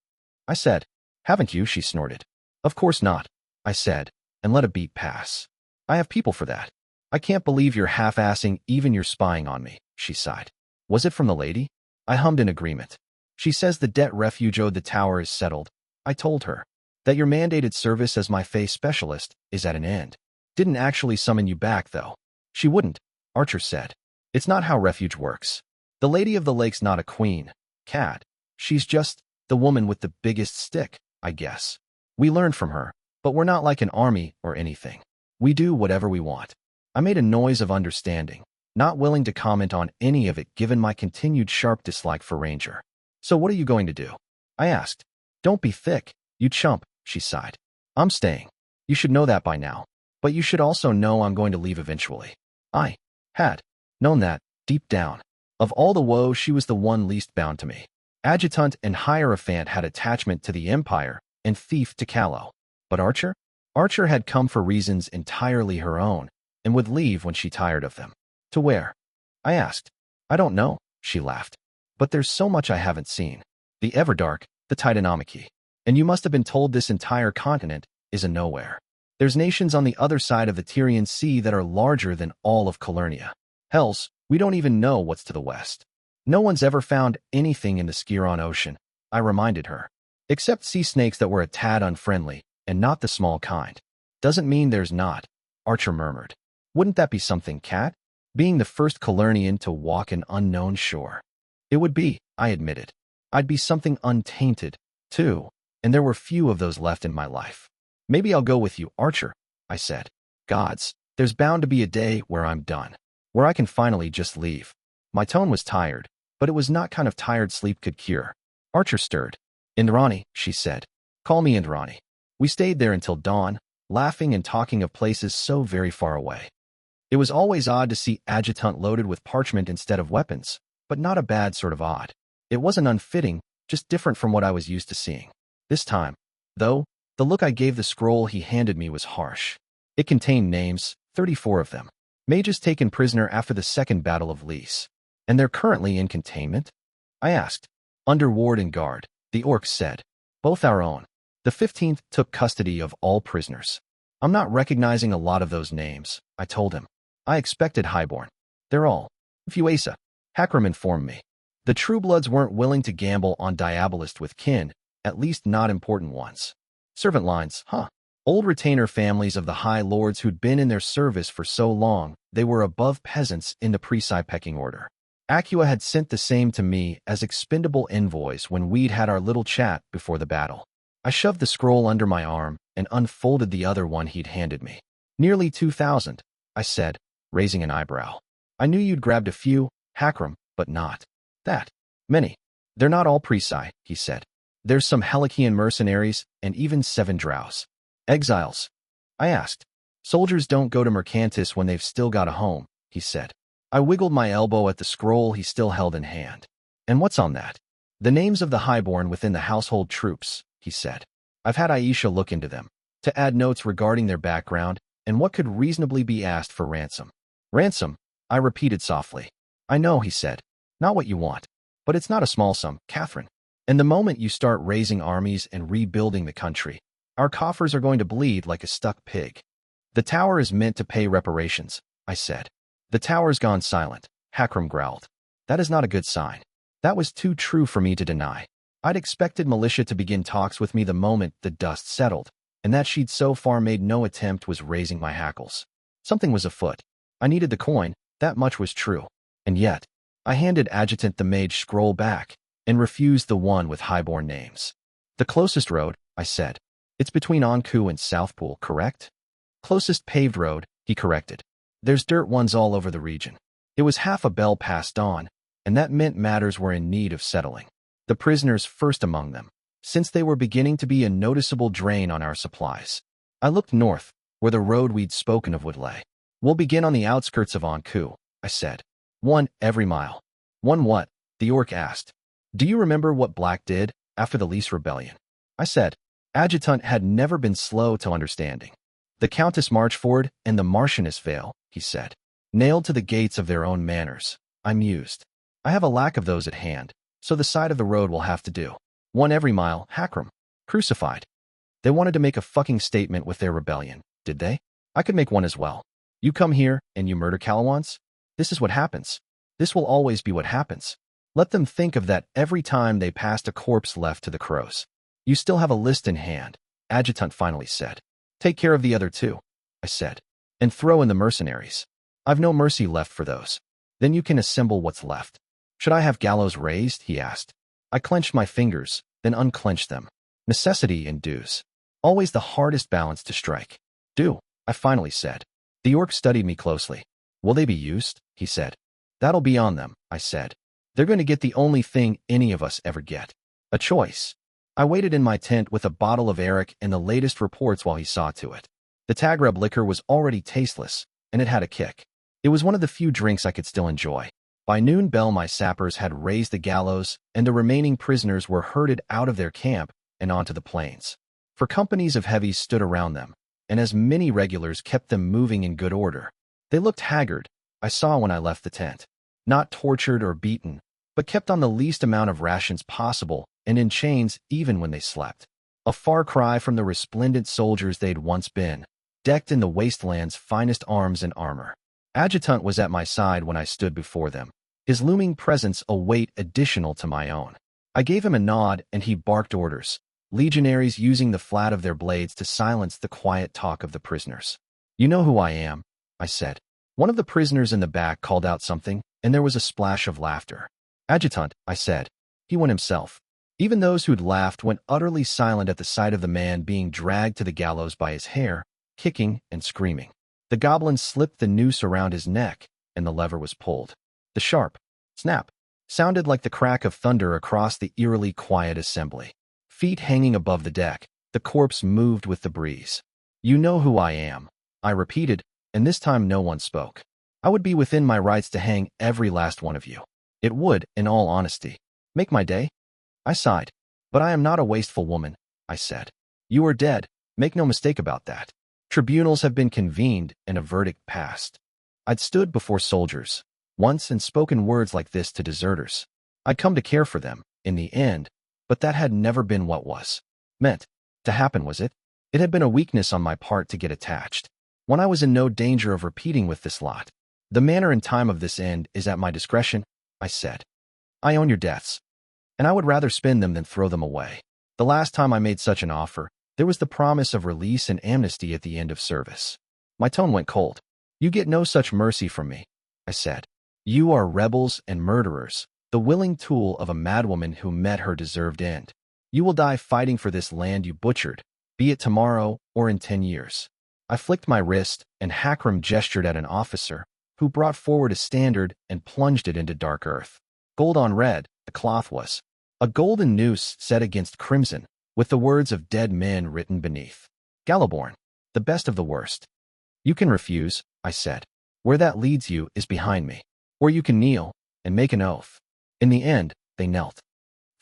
I said. Haven't you? She snorted. Of course not, I said, and let a beat pass. I have people for that. I can't believe you're half-assing even you're spying on me, she sighed. Was it from the lady? I hummed in agreement. She says the debt Refuge owed the tower is settled. I told her that your mandated service as my face specialist is at an end. Didn't actually summon you back, though. She wouldn't, Archer said. It's not how Refuge works. The Lady of the Lake's not a queen, cat. She's just the woman with the biggest stick, I guess. We learned from her, but we're not like an army or anything. We do whatever we want. I made a noise of understanding, not willing to comment on any of it given my continued sharp dislike for Ranger. So what are you going to do? I asked. Don't be thick, you chump, she sighed. I'm staying. You should know that by now. But you should also know I'm going to leave eventually. I had known that, deep down. Of all the woe, she was the one least bound to me. Adjutant and Hierophant had attachment to the Empire, and Thief to Callow. But Archer? Archer had come for reasons entirely her own, and would leave when she tired of them. To where? I asked. I don't know, she laughed. But there's so much I haven't seen. The Everdark, the Titanomachy. And you must have been told this entire continent is a nowhere. There's nations on the other side of the Tyrian Sea that are larger than all of Calernia. Hells, we don't even know what's to the west. No one's ever found anything in the Skiron Ocean, I reminded her. Except sea snakes that were a tad unfriendly, and not the small kind. Doesn't mean there's not, Archer murmured. Wouldn't that be something, Cat? Being the first Calernian to walk an unknown shore. It would be, I admitted. I'd be something untainted, too, and there were few of those left in my life. Maybe I'll go with you, Archer, I said. Gods, there's bound to be a day where I'm done. Where I can finally just leave. My tone was tired, but it was not kind of tired sleep could cure. Archer stirred. Indrani, she said. Call me Indrani. We stayed there until dawn, laughing and talking of places so very far away. It was always odd to see Adjutant loaded with parchment instead of weapons, but not a bad sort of odd. It wasn't unfitting, just different from what I was used to seeing. This time, though, the look I gave the scroll he handed me was harsh. It contained names, 34 of them. Mages taken prisoner after the Second Battle of Liesse. And they're currently in containment? I asked. Under ward and guard, the orcs said. Both our own. The 15th took custody of all prisoners. I'm not recognizing a lot of those names, I told him. I expected highborn. They're all. Fuesa. Hakram informed me. The Truebloods weren't willing to gamble on Diabolist with kin, at least not important ones. Servant lines, huh? Old retainer families of the High Lords who'd been in their service for so long, they were above peasants in the Presi pecking order. Acua had sent the same to me as expendable envoys when we'd had our little chat before the battle. I shoved the scroll under my arm and unfolded the other one he'd handed me. Nearly 2,000, I said, raising an eyebrow. I knew you'd grabbed a few, Hakram, but not that many. They're not all Presi, he said. There's some Helikian mercenaries and even 7 drows. Exiles? I asked. Soldiers don't go to Mercantis when they've still got a home, he said. I wiggled my elbow at the scroll he still held in hand. And what's on that? The names of the highborn within the household troops, he said. I've had Aisha look into them, to add notes regarding their background and what could reasonably be asked for ransom. Ransom, I repeated softly. I know, he said. Not what you want. But it's not a small sum, Catherine. And the moment you start raising armies and rebuilding the country, our coffers are going to bleed like a stuck pig. The tower is meant to pay reparations, I said. The tower's gone silent, Hakram growled. That is not a good sign. That was too true for me to deny. I'd expected militia to begin talks with me the moment the dust settled, and that she'd so far made no attempt was raising my hackles. Something was afoot. I needed the coin, that much was true. And yet, I handed Adjutant the mage scroll back and refused the one with highborn names. The closest road, I said. It's between Anku and Southpool, correct? Closest paved road, he corrected. There's dirt ones all over the region. It was half a bell past dawn, and that meant matters were in need of settling. The prisoners first among them, since they were beginning to be a noticeable drain on our supplies. I looked north, where the road we'd spoken of would lay. We'll begin on the outskirts of Anku, I said. 1 every mile. 1 what? The orc asked. Do you remember what Black did after the Liesse rebellion? I said. Adjutant had never been slow to understanding. The Countess Marchford and the Marchioness Vale, he said. Nailed to the gates of their own manors. I mused. I have a lack of those at hand, so the side of the road will have to do. 1 every mile, Hakram. Crucified. They wanted to make a fucking statement with their rebellion, did they? I could make one as well. You come here and you murder Calawans? This is what happens. This will always be what happens. Let them think of that every time they passed a corpse left to the crows. You still have a list in hand, Adjutant finally said. Take care of the other 2, I said, and throw in the mercenaries. I've no mercy left for those. Then you can assemble what's left. Should I have gallows raised? He asked. I clenched my fingers, then unclenched them. Necessity endues. Always the hardest balance to strike. Do, I finally said. The orc studied me closely. Will they be used? He said. That'll be on them, I said. They're going to get the only thing any of us ever get. A choice. I waited in my tent with a bottle of Eric and the latest reports while he saw to it. The Tagreb liquor was already tasteless, and it had a kick. It was one of the few drinks I could still enjoy. By noon bell my sappers had raised the gallows, and the remaining prisoners were herded out of their camp and onto the plains. For companies of heavies stood around them, and as many regulars kept them moving in good order. They looked haggard, I saw when I left the tent. Not tortured or beaten, but kept on the least amount of rations possible and in chains even when they slept. A far cry from the resplendent soldiers they'd once been, decked in the wasteland's finest arms and armor. Adjutant was at my side when I stood before them, his looming presence a weight additional to my own. I gave him a nod and he barked orders, legionaries using the flat of their blades to silence the quiet talk of the prisoners. You know who I am, I said. One of the prisoners in the back called out something, and there was a splash of laughter. Adjutant, I said. He went himself. Even those who'd laughed went utterly silent at the sight of the man being dragged to the gallows by his hair, kicking and screaming. The goblin slipped the noose around his neck, and the lever was pulled. The sharp snap sounded like the crack of thunder across the eerily quiet assembly. Feet hanging above the deck, the corpse moved with the breeze. You know who I am, I repeated, and this time no one spoke. I would be within my rights to hang every last one of you. It would, in all honesty, make my day. I sighed. But I am not a wasteful woman, I said. You are dead, make no mistake about that. Tribunals have been convened and a verdict passed. I'd stood before soldiers once and spoken words like this to deserters. I'd come to care for them, in the end, but that had never been what was meant to happen, was it? It had been a weakness on my part to get attached. When I was in no danger of repeating with this lot. The manner and time of this end is at my discretion, I said. I own your deaths, and I would rather spend them than throw them away. The last time I made such an offer, there was the promise of release and amnesty at the end of service. My tone went cold. You get no such mercy from me, I said. You are rebels and murderers, the willing tool of a madwoman who met her deserved end. You will die fighting for this land you butchered, be it tomorrow or in 10 years. I flicked my wrist, and Hakram gestured at an officer, who brought forward a standard and plunged it into dark earth. Gold on red, the cloth was. A golden noose set against crimson, with the words of dead men written beneath. Gallowborn, the best of the worst. You can refuse, I said. Where that leads you is behind me. Or you can kneel and make an oath. In the end, they knelt.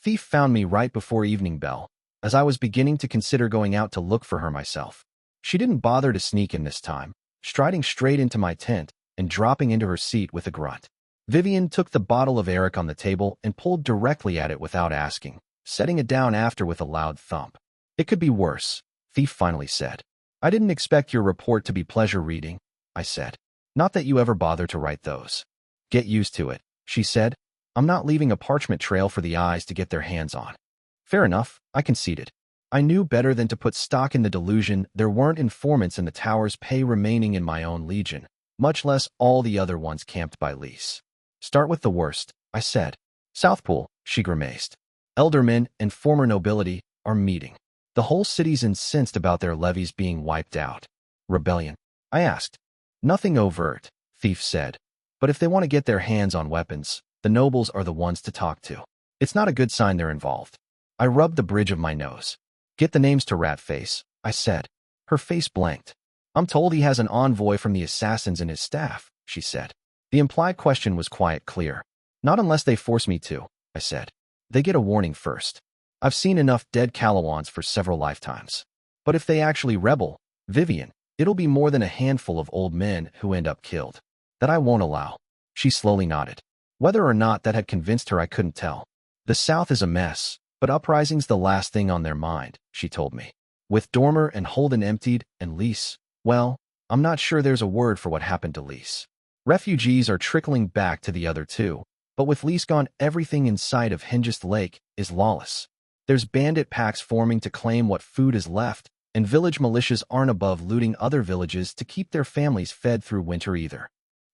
Thief found me right before evening bell, as I was beginning to consider going out to look for her myself. She didn't bother to sneak in this time, striding straight into my tent and dropping into her seat with a grunt. Vivian took the bottle of Eric on the table and pulled directly at it without asking, setting it down after with a loud thump. It could be worse, Thief finally said. I didn't expect your report to be pleasure reading, I said. Not that you ever bother to write those. Get used to it, she said. I'm not leaving a parchment trail for the eyes to get their hands on. Fair enough, I conceded. I knew better than to put stock in the delusion there weren't informants in the tower's pay remaining in my own legion, much less all the other ones camped by Liesse. Start with the worst, I said. Southpool, she grimaced. Eldermen and former nobility are meeting. The whole city's incensed about their levies being wiped out. Rebellion? I asked. Nothing overt, Thief said. But if they want to get their hands on weapons, the nobles are the ones to talk to. It's not a good sign they're involved. I rubbed the bridge of my nose. Get the names to Ratface, I said. Her face blanked. I'm told he has an envoy from the assassins in his staff, she said. The implied question was quite clear. Not unless they force me to, I said. They get a warning first. I've seen enough dead Calawans for several lifetimes. But if they actually rebel, Vivian, it'll be more than a handful of old men who end up killed. That I won't allow. She slowly nodded. Whether or not that had convinced her I couldn't tell. The South is a mess, but uprising's the last thing on their mind, she told me. With Dormer and Holden emptied and Liesse, well, I'm not sure there's a word for what happened to Liesse. Refugees are trickling back to the other two, but with Liesse gone, everything in sight of Hengist Lake is lawless. There's bandit packs forming to claim what food is left, and village militias aren't above looting other villages to keep their families fed through winter either.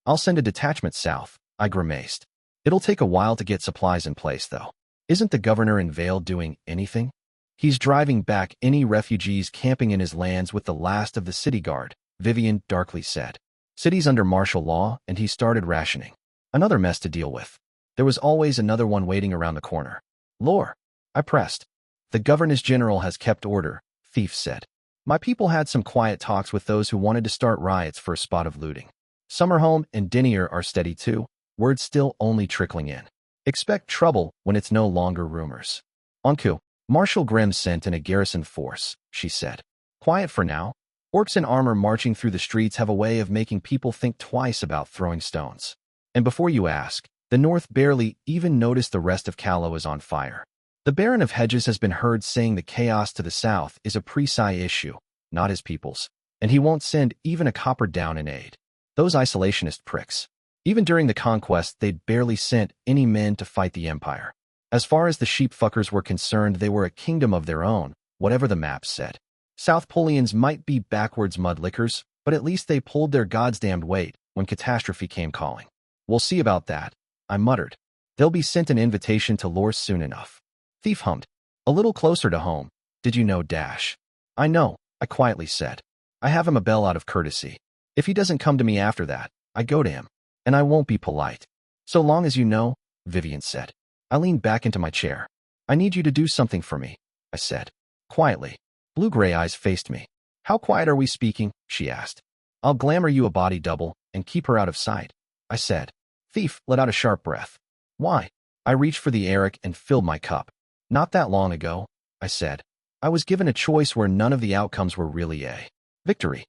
I'll send a detachment south, I grimaced. It'll take a while to get supplies in place, though. Isn't the governor in Vale doing anything? He's driving back any refugees camping in his lands with the last of the city guard, Vivian darkly said. City's under martial law, and he started rationing. Another mess to deal with. There was always another one waiting around the corner. Lore, I pressed. The governess-general has kept order, Thief said. My people had some quiet talks with those who wanted to start riots for a spot of looting. Summerholm and Dinier are steady too, word still only trickling in. Expect trouble when it's no longer rumors. Onku, Marshal Grimm sent in a garrison force, she said. Quiet for now. Orcs in armor marching through the streets have a way of making people think twice about throwing stones. And before you ask, the North barely even noticed the rest of Callow is on fire. The Baron of Hedges has been heard saying the chaos to the south is a Presi issue, not his people's, and he won't send even a copper down in aid. Those isolationist pricks. Even during the conquest, they'd barely sent any men to fight the Empire. As far as the sheepfuckers were concerned, they were a kingdom of their own, whatever the maps said. South Polians might be backwards mudlickers, but at least they pulled their goddamned weight when catastrophe came calling. We'll see about that, I muttered. They'll be sent an invitation to Lore soon enough. Thief hummed. A little closer to home. Did you know Dash? I know, I quietly said. I have him a bell out of courtesy. If he doesn't come to me after that, I go to him. And I won't be polite. So long as you know, Vivian said. I leaned back into my chair. I need you to do something for me, I said. Quietly. Blue-gray eyes faced me. How quiet are we speaking? She asked. I'll glamour you a body double and keep her out of sight, I said. Thief let out a sharp breath. Why? I reached for the Eric and filled my cup. Not that long ago, I said. I was given a choice where none of the outcomes were really a victory.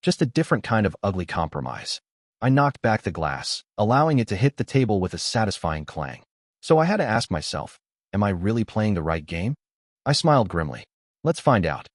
Just a different kind of ugly compromise. I knocked back the glass, allowing it to hit the table with a satisfying clang. So I had to ask myself, am I really playing the right game? I smiled grimly. Let's find out.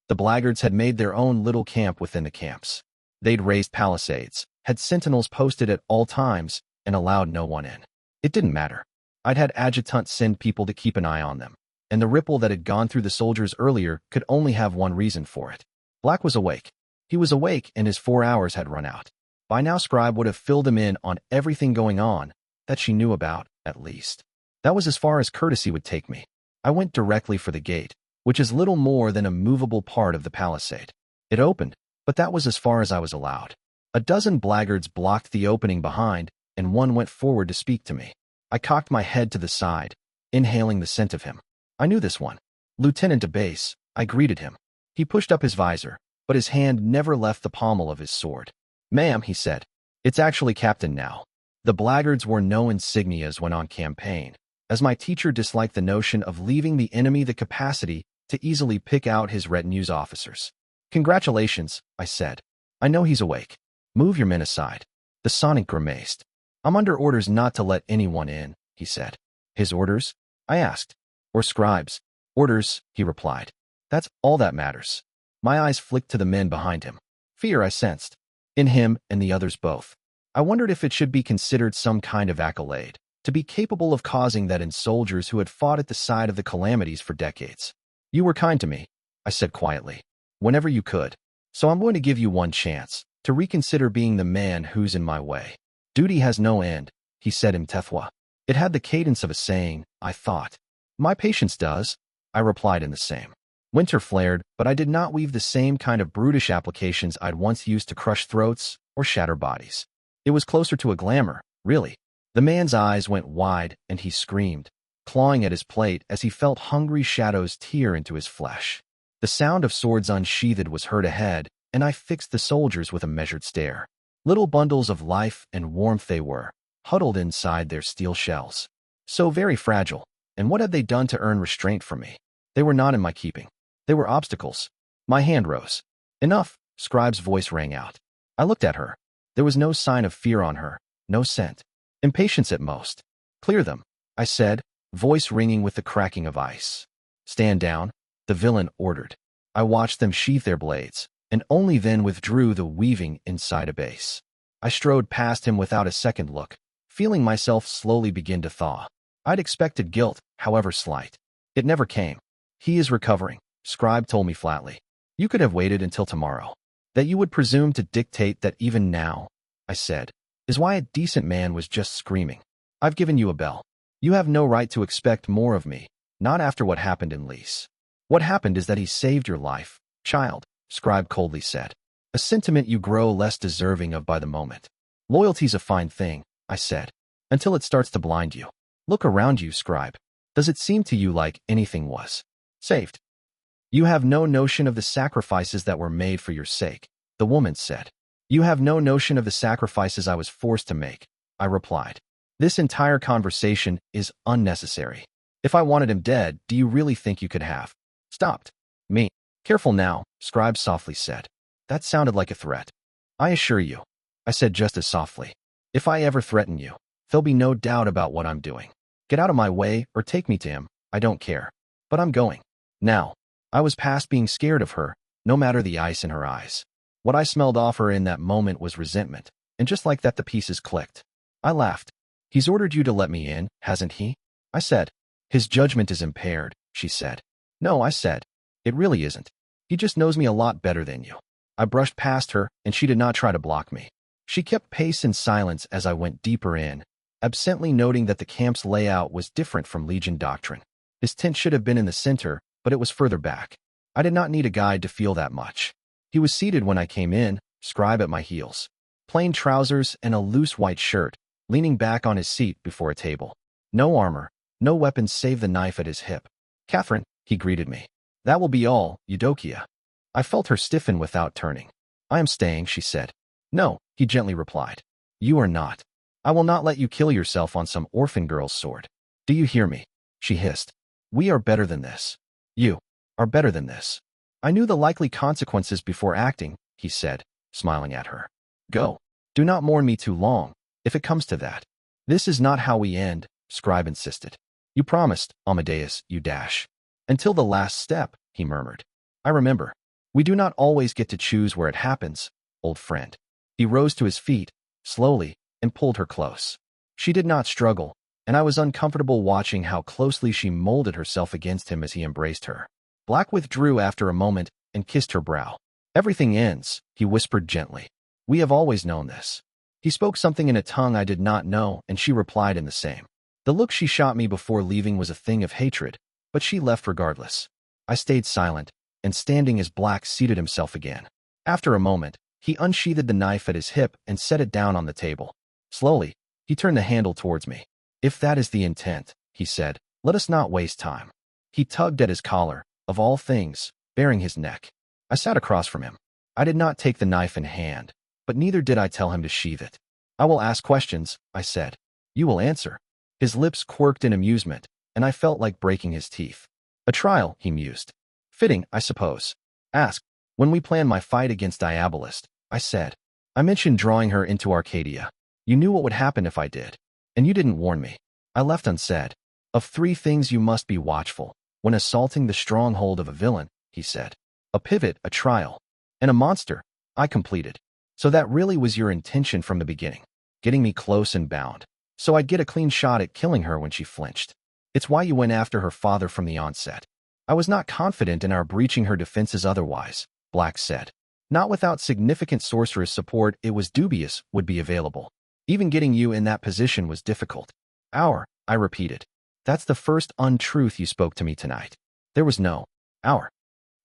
The blackguards had made their own little camp within the camps. They'd raised palisades, had sentinels posted at all times, and allowed no one in. It didn't matter. I'd had adjutants send people to keep an eye on them, and the ripple that had gone through the soldiers earlier could only have one reason for it. Black was awake. He was awake, and his 4 hours had run out. By now Scribe would have filled him in on everything going on, that she knew about, at least. That was as far as courtesy would take me. I went directly for the gate, which is little more than a movable part of the palisade. It opened, but that was as far as I was allowed. A dozen blackguards blocked the opening behind, and one went forward to speak to me. I cocked my head to the side, inhaling the scent of him. I knew this one. Lieutenant de Base, I greeted him. He pushed up his visor, but his hand never left the pommel of his sword. Ma'am, he said. It's actually Captain now. The blackguards wore no insignias when on campaign, as my teacher disliked the notion of leaving the enemy the capacity to easily pick out his retinue's officers. Congratulations, I said. I know he's awake. Move your men aside. The Sonic grimaced. I'm under orders not to let anyone in, he said. His orders? I asked. Or scribes. Orders, he replied. That's all that matters. My eyes flicked to the men behind him. Fear I sensed. In him and the others both. I wondered if it should be considered some kind of accolade, to be capable of causing that in soldiers who had fought at the side of the calamities for decades. You were kind to me, I said quietly, whenever you could. So I'm going to give you one chance to reconsider being the man who's in my way. Duty has no end, he said in Tethwa. It had the cadence of a saying, I thought. My patience does, I replied in the same. Winter flared, but I did not weave the same kind of brutish applications I'd once used to crush throats or shatter bodies. It was closer to a glamour, really. The man's eyes went wide and he screamed, clawing at his plate as he felt hungry shadows tear into his flesh. The sound of swords unsheathed was heard ahead, and I fixed the soldiers with a measured stare. Little bundles of life and warmth they were, huddled inside their steel shells. So very fragile, and what had they done to earn restraint from me? They were not in my keeping. They were obstacles. My hand rose. Enough, Scribe's voice rang out. I looked at her. There was no sign of fear on her, no scent. Impatience at most. Clear them, I said, voice ringing with the cracking of ice. Stand down, the villain ordered. I watched them sheathe their blades, and only then withdrew the weaving inside a base. I strode past him without a second look, feeling myself slowly begin to thaw. I'd expected guilt, however slight. It never came. He is recovering, Scribe told me flatly. You could have waited until tomorrow. That you would presume to dictate that even now, I said, is why a decent man was just screaming. I've given you a bell. You have no right to expect more of me, not after what happened in Liesse. What happened is that he saved your life, child, Scribe coldly said. A sentiment you grow less deserving of by the moment. Loyalty's a fine thing, I said, until it starts to blind you. Look around you, Scribe. Does it seem to you like anything was saved? You have no notion of the sacrifices that were made for your sake, the woman said. You have no notion of the sacrifices I was forced to make, I replied. This entire conversation is unnecessary. If I wanted him dead, do you really think you could have stopped me? Careful now, Scribe softly said. That sounded like a threat. I assure you, I said just as softly. If I ever threaten you, there'll be no doubt about what I'm doing. Get out of my way or take me to him, I don't care. But I'm going. Now. I was past being scared of her, no matter the ice in her eyes. What I smelled off her in that moment was resentment, and just like that the pieces clicked. I laughed. He's ordered you to let me in, hasn't he? I said. His judgment is impaired, she said. No, I said. It really isn't. He just knows me a lot better than you. I brushed past her, and she did not try to block me. She kept pace in silence as I went deeper in, absently noting that the camp's layout was different from Legion doctrine. His tent should have been in the center, but it was further back. I did not need a guide to feel that much. He was seated when I came in, Scribe at my heels. Plain trousers and a loose white shirt, leaning back on his seat before a table. No armor, no weapons save the knife at his hip. Catherine, he greeted me. That will be all, Eudokia. I felt her stiffen without turning. I am staying, she said. No, he gently replied. You are not. I will not let you kill yourself on some orphan girl's sword. Do you hear me? She hissed. We are better than this. You are better than this. I knew the likely consequences before acting, he said, smiling at her. Go. Do not mourn me too long, if it comes to that. This is not how we end, Scribe insisted. You promised, Amadeus, you dash. Until the last step, he murmured. I remember. We do not always get to choose where it happens, old friend. He rose to his feet, slowly, and pulled her close. She did not struggle, and I was uncomfortable watching how closely she molded herself against him as he embraced her. Black withdrew after a moment and kissed her brow. Everything ends, he whispered gently. We have always known this. He spoke something in a tongue I did not know, and she replied in the same. The look she shot me before leaving was a thing of hatred, but she left regardless. I stayed silent, and standing as Black seated himself again. After a moment, he unsheathed the knife at his hip and set it down on the table. Slowly, he turned the handle towards me. If that is the intent, he said, let us not waste time. He tugged at his collar, of all things, baring his neck. I sat across from him. I did not take the knife in hand, but neither did I tell him to sheathe it. I will ask questions, I said. You will answer. His lips quirked in amusement, and I felt like breaking his teeth. A trial, he mused. Fitting, I suppose. Ask. When we planned my fight against Diabolist, I said. I mentioned drawing her into Arcadia. You knew what would happen if I did. And you didn't warn me. I left unsaid. Of 3 things you must be watchful when assaulting the stronghold of a villain, he said. A pivot, a trial, and a monster, I completed. So that really was your intention from the beginning, getting me close and bound, so I'd get a clean shot at killing her when she flinched. It's why you went after her father from the onset. I was not confident in our breaching her defenses otherwise, Black said. Not without significant sorceress support it was dubious would be available. Even getting you in that position was difficult. I repeated. That's the first untruth you spoke to me tonight. There was no our.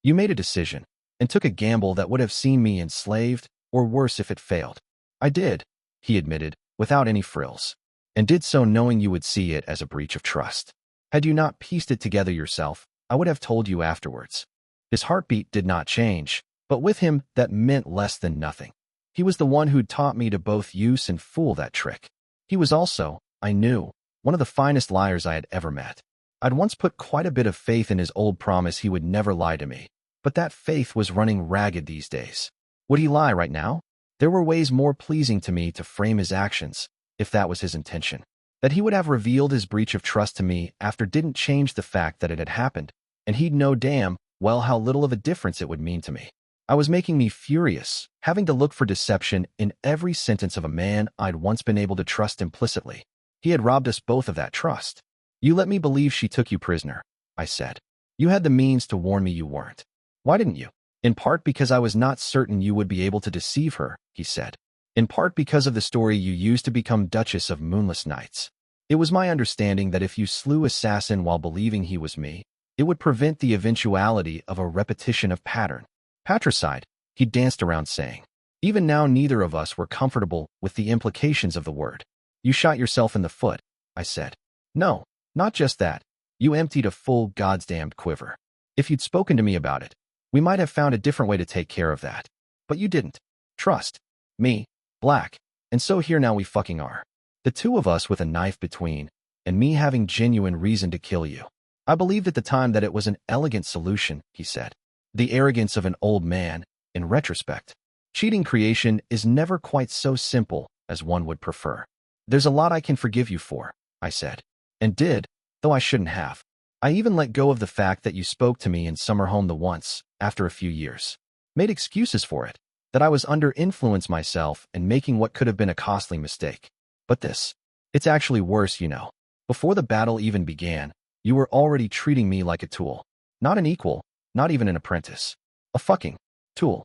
You made a decision, and took a gamble that would have seen me enslaved, or worse if it failed. I did, he admitted, without any frills, and did so knowing you would see it as a breach of trust. Had you not pieced it together yourself, I would have told you afterwards. His heartbeat did not change, but with him that meant less than nothing. He was the one who'd taught me to both use and fool that trick. He was also, I knew, one of the finest liars I had ever met. I'd once put quite a bit of faith in his old promise he would never lie to me, but that faith was running ragged these days. Would he lie right now? There were ways more pleasing to me to frame his actions, if that was his intention. That he would have revealed his breach of trust to me after didn't change the fact that it had happened, and he'd know damn well how little of a difference it would mean to me. I was making me furious, having to look for deception in every sentence of a man I'd once been able to trust implicitly. He had robbed us both of that trust. You let me believe she took you prisoner, I said. You had the means to warn me you weren't. Why didn't you? In part because I was not certain you would be able to deceive her, he said. In part because of the story you used to become Duchess of Moonless Nights. It was my understanding that if you slew Assassin while believing he was me, it would prevent the eventuality of a repetition of pattern. Patricide, he danced around saying. Even now neither of us were comfortable with the implications of the word. You shot yourself in the foot, I said. No, not just that. You emptied a full goddamned quiver. If you'd spoken to me about it, we might have found a different way to take care of that. But you didn't. Trust me, Black. And so here now we fucking are. The 2 of us with a knife between, and me having genuine reason to kill you. I believed at the time that it was an elegant solution, he said. The arrogance of an old man, in retrospect. Cheating creation is never quite so simple as one would prefer. There's a lot I can forgive you for, I said. And did, though I shouldn't have. I even let go of the fact that you spoke to me in Summerhome the once, after a few years. Made excuses for it, that I was under influence myself and making what could have been a costly mistake. But this, it's actually worse, you know. Before the battle even began, you were already treating me like a tool. Not an equal, not even an apprentice. A fucking tool.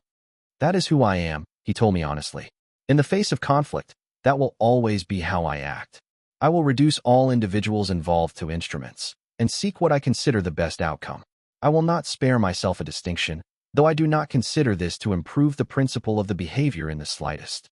That is who I am, he told me honestly. In the face of conflict, that will always be how I act. I will reduce all individuals involved to instruments, and seek what I consider the best outcome. I will not spare myself a distinction, though I do not consider this to improve the principle of the behavior in the slightest.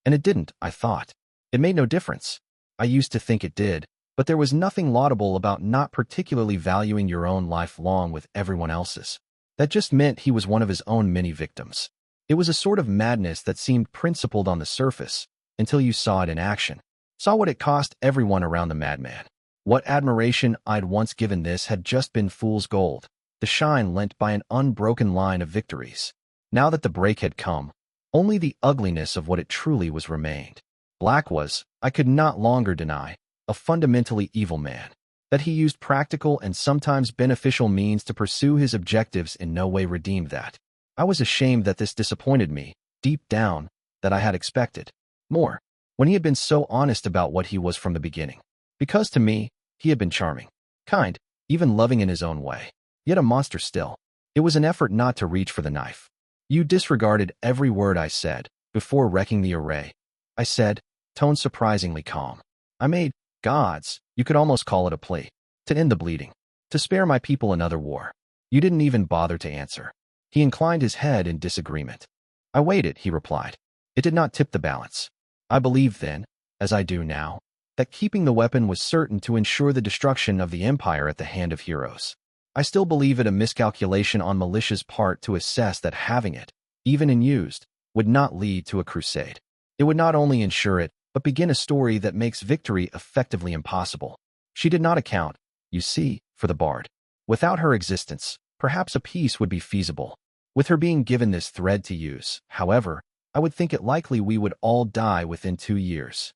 And it didn't, I thought. It made no difference. I used to think it did, but there was nothing laudable about not particularly valuing your own life along with everyone else's. That just meant he was one of his own many victims. It was a sort of madness that seemed principled on the surface, until you saw it in action. Saw what it cost everyone around the madman. What admiration I'd once given this had just been fool's gold, the shine lent by an unbroken line of victories. Now that the break had come, only the ugliness of what it truly was remained. Black was, I could not longer deny, a fundamentally evil man. That he used practical and sometimes beneficial means to pursue his objectives in no way redeemed that. I was ashamed that this disappointed me, deep down, that I had expected more, when he had been so honest about what he was from the beginning. Because to me, he had been charming, kind, even loving in his own way, yet a monster still. It was an effort not to reach for the knife. You disregarded every word I said, before wrecking the array. I said, tone surprisingly calm. I made, gods, you could almost call it a plea, to end the bleeding, to spare my people another war. You didn't even bother to answer. He inclined his head in disagreement. I waited, he replied. It did not tip the balance. I believed then, as I do now, that keeping the weapon was certain to ensure the destruction of the Empire at the hand of heroes. I still believe it a miscalculation on militia's part to assess that having it, even in used, would not lead to a crusade. It would not only ensure it, but begin a story that makes victory effectively impossible. She did not account, you see, for the bard. Without her existence, perhaps a piece would be feasible. With her being given this thread to use, however, I would think it likely we would all die within 2 years.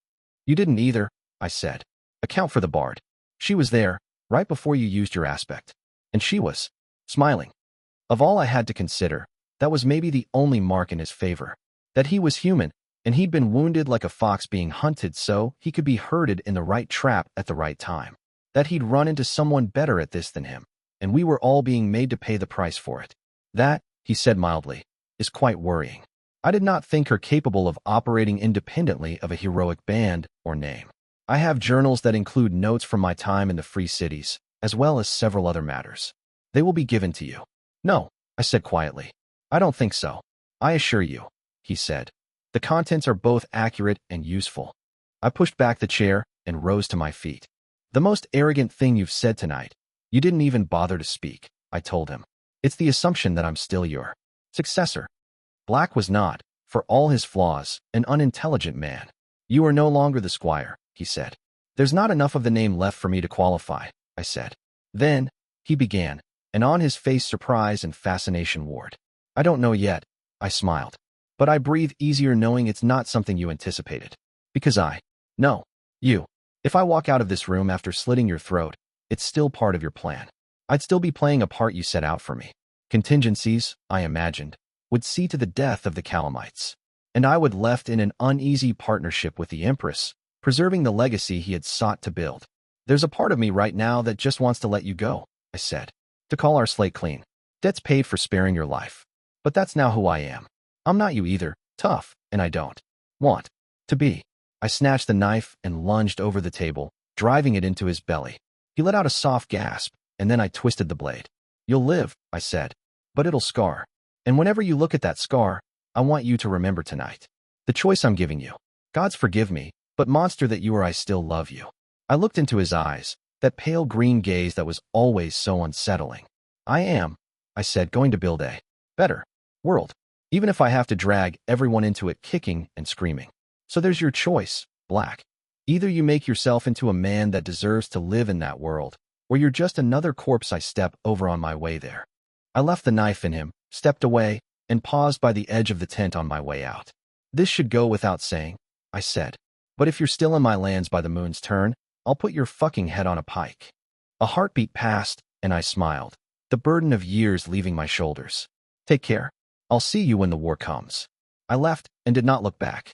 You didn't either, I said. Account for the bard. She was there, right before you used your aspect. And she was smiling. Of all I had to consider, that was maybe the only mark in his favor. That he was human, and he'd been wounded like a fox being hunted so he could be herded in the right trap at the right time. That he'd run into someone better at this than him, and we were all being made to pay the price for it. That, he said mildly, is quite worrying. I did not think her capable of operating independently of a heroic band or name. I have journals that include notes from my time in the Free Cities, as well as several other matters. They will be given to you. No, I said quietly. I don't think so. I assure you, he said. The contents are both accurate and useful. I pushed back the chair and rose to my feet. The most arrogant thing you've said tonight. You didn't even bother to speak, I told him. It's the assumption that I'm still your successor. Black was not, for all his flaws, an unintelligent man. You are no longer the squire, he said. There's not enough of the name left for me to qualify, I said. Then, he began, and on his face surprise and fascination warred. I don't know yet, I smiled. But I breathe easier knowing it's not something you anticipated. Because I know you. If I walk out of this room after slitting your throat, it's still part of your plan. I'd still be playing a part you set out for me. Contingencies, I imagined, would see to the death of the Calamites. And I would left in an uneasy partnership with the Empress, preserving the legacy he had sought to build. There's a part of me right now that just wants to let you go, I said. To call our slate clean. Debt's paid for sparing your life. But that's now who I am. I'm not you either, tough, and I don't want to be. I snatched the knife and lunged over the table, driving it into his belly. He let out a soft gasp, and then I twisted the blade. You'll live, I said, but it'll scar. And whenever you look at that scar, I want you to remember tonight. The choice I'm giving you. Gods forgive me, but monster that you are, I still love you. I looked into his eyes, that pale green gaze that was always so unsettling. I am, I said, going to build a better world, even if I have to drag everyone into it kicking and screaming. So there's your choice, Black. Either you make yourself into a man that deserves to live in that world, or you're just another corpse I step over on my way there. I left the knife in him, stepped away, and paused by the edge of the tent on my way out. This should go without saying, I said. But if you're still in my lands by the moon's turn, I'll put your fucking head on a pike. A heartbeat passed, and I smiled, the burden of years leaving my shoulders. Take care. I'll see you when the war comes. I left and did not look back.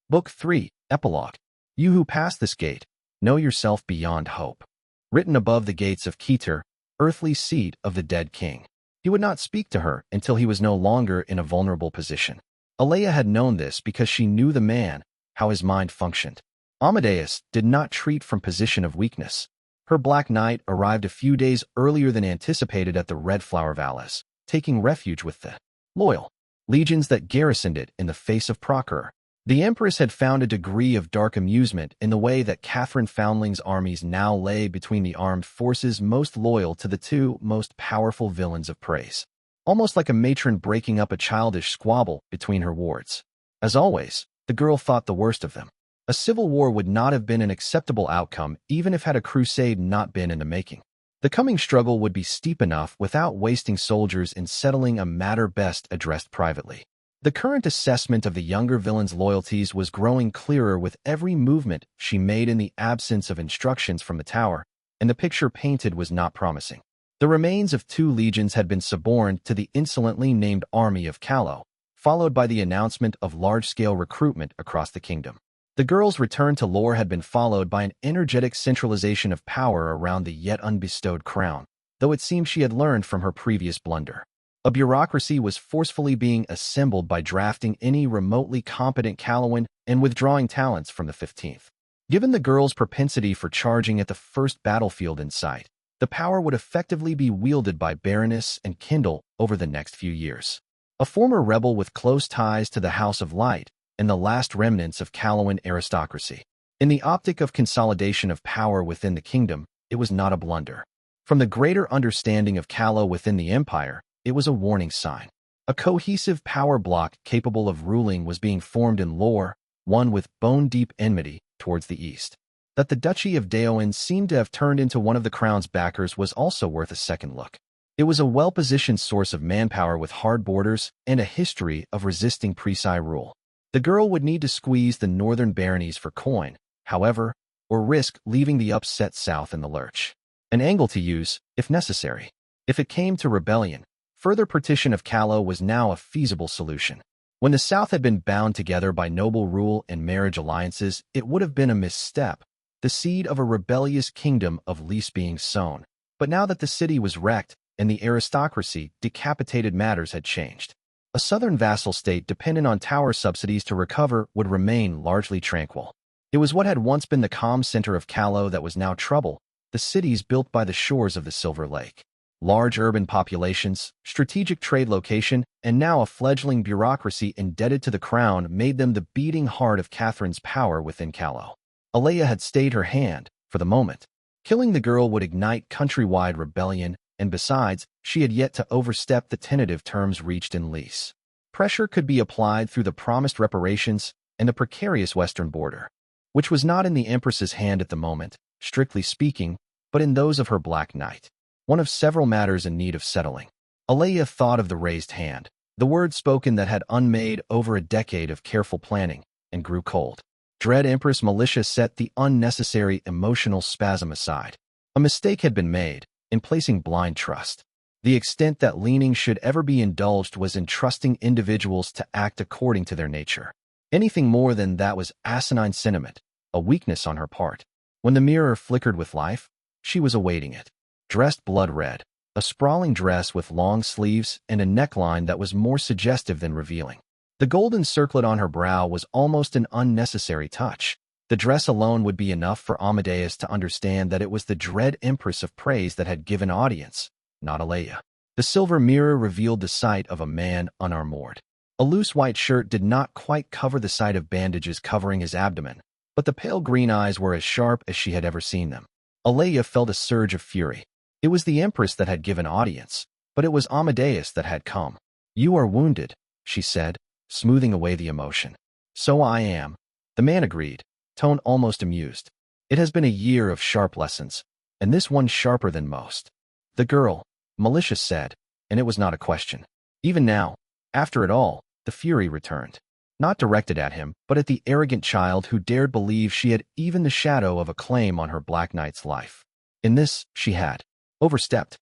Book 3, Epilogue. You who pass this gate, know yourself beyond hope. Written above the gates of Keter, earthly seat of the dead king. He would not speak to her until he was no longer in a vulnerable position. Alea had known this because she knew the man, how his mind functioned. Amadeus did not treat from position of weakness. Her Black Knight arrived a few days earlier than anticipated at the Red Flower Valles, taking refuge with the loyal legions that garrisoned it in the face of Procure. The Empress had found a degree of dark amusement in the way that Catherine Foundling's armies now lay between the armed forces most loyal to the two most powerful villains of praise. Almost like a matron breaking up a childish squabble between her wards. As always, the girl thought the worst of them. A civil war would not have been an acceptable outcome even if had a crusade not been in the making. The coming struggle would be steep enough without wasting soldiers in settling a matter best addressed privately. The current assessment of the younger villain's loyalties was growing clearer with every movement she made in the absence of instructions from the tower, and the picture painted was not promising. The remains of 2 legions had been suborned to the insolently named Army of Callow, followed by the announcement of large-scale recruitment across the kingdom. The girl's return to lore had been followed by an energetic centralization of power around the yet unbestowed crown, though it seemed she had learned from her previous blunder. A bureaucracy was forcefully being assembled by drafting any remotely competent Callowan and withdrawing talents from the 15th. Given the girl's propensity for charging at the first battlefield in sight, the power would effectively be wielded by Baroness and Kindle over the next few years. A former rebel with close ties to the House of Light and the last remnants of Callowan aristocracy. In the optic of consolidation of power within the kingdom, it was not a blunder. From the greater understanding of Callow within the empire, it was a warning sign. A cohesive power block capable of ruling was being formed in lore, one with bone-deep enmity towards the east. That the Duchy of Daoin seemed to have turned into one of the crown's backers was also worth a second look. It was a well-positioned source of manpower with hard borders and a history of resisting Prisai rule. The girl would need to squeeze the northern baronies for coin, however, or risk leaving the upset south in the lurch. An angle to use, if necessary. If it came to rebellion, further partition of Callow was now a feasible solution. When the south had been bound together by noble rule and marriage alliances, it would have been a misstep, the seed of a rebellious kingdom of Liesse being sown. But now that the city was wrecked and the aristocracy decapitated, matters had changed. A southern vassal state dependent on tower subsidies to recover would remain largely tranquil. It was what had once been the calm center of Callow that was now trouble, the cities built by the shores of the Silver Lake. Large urban populations, strategic trade location, and now a fledgling bureaucracy indebted to the crown made them the beating heart of Catherine's power within Callow. Alea had stayed her hand, for the moment. Killing the girl would ignite countrywide rebellion, and besides, she had yet to overstep the tentative terms reached in Liesse. Pressure could be applied through the promised reparations and the precarious western border, which was not in the Empress's hand at the moment, strictly speaking, but in those of her Black Knight. One of several matters in need of settling. Alea thought of the raised hand, the word spoken that had unmade over a decade of careful planning, and grew cold. Dread Empress Liesse set the unnecessary emotional spasm aside. A mistake had been made in placing blind trust. The extent that leaning should ever be indulged was in trusting individuals to act according to their nature. Anything more than that was asinine sentiment, a weakness on her part. When the mirror flickered with life, she was awaiting it. Dressed blood red, a sprawling dress with long sleeves and a neckline that was more suggestive than revealing. The golden circlet on her brow was almost an unnecessary touch. The dress alone would be enough for Amadeus to understand that it was the dread Empress of Praise that had given audience, not Alea. The silver mirror revealed the sight of a man unarmored. A loose white shirt did not quite cover the sight of bandages covering his abdomen, but the pale green eyes were as sharp as she had ever seen them. Alea felt a surge of fury. It was the Empress that had given audience, but it was Amadeus that had come. "You are wounded," she said, smoothing away the emotion. "So I am," the man agreed, tone almost amused. "It has been a year of sharp lessons, and this one sharper than most." "The girl," Liesse said, and it was not a question. Even now, after it all, the fury returned. Not directed at him, but at the arrogant child who dared believe she had even the shadow of a claim on her Black Knight's life. In this, she had overstepped.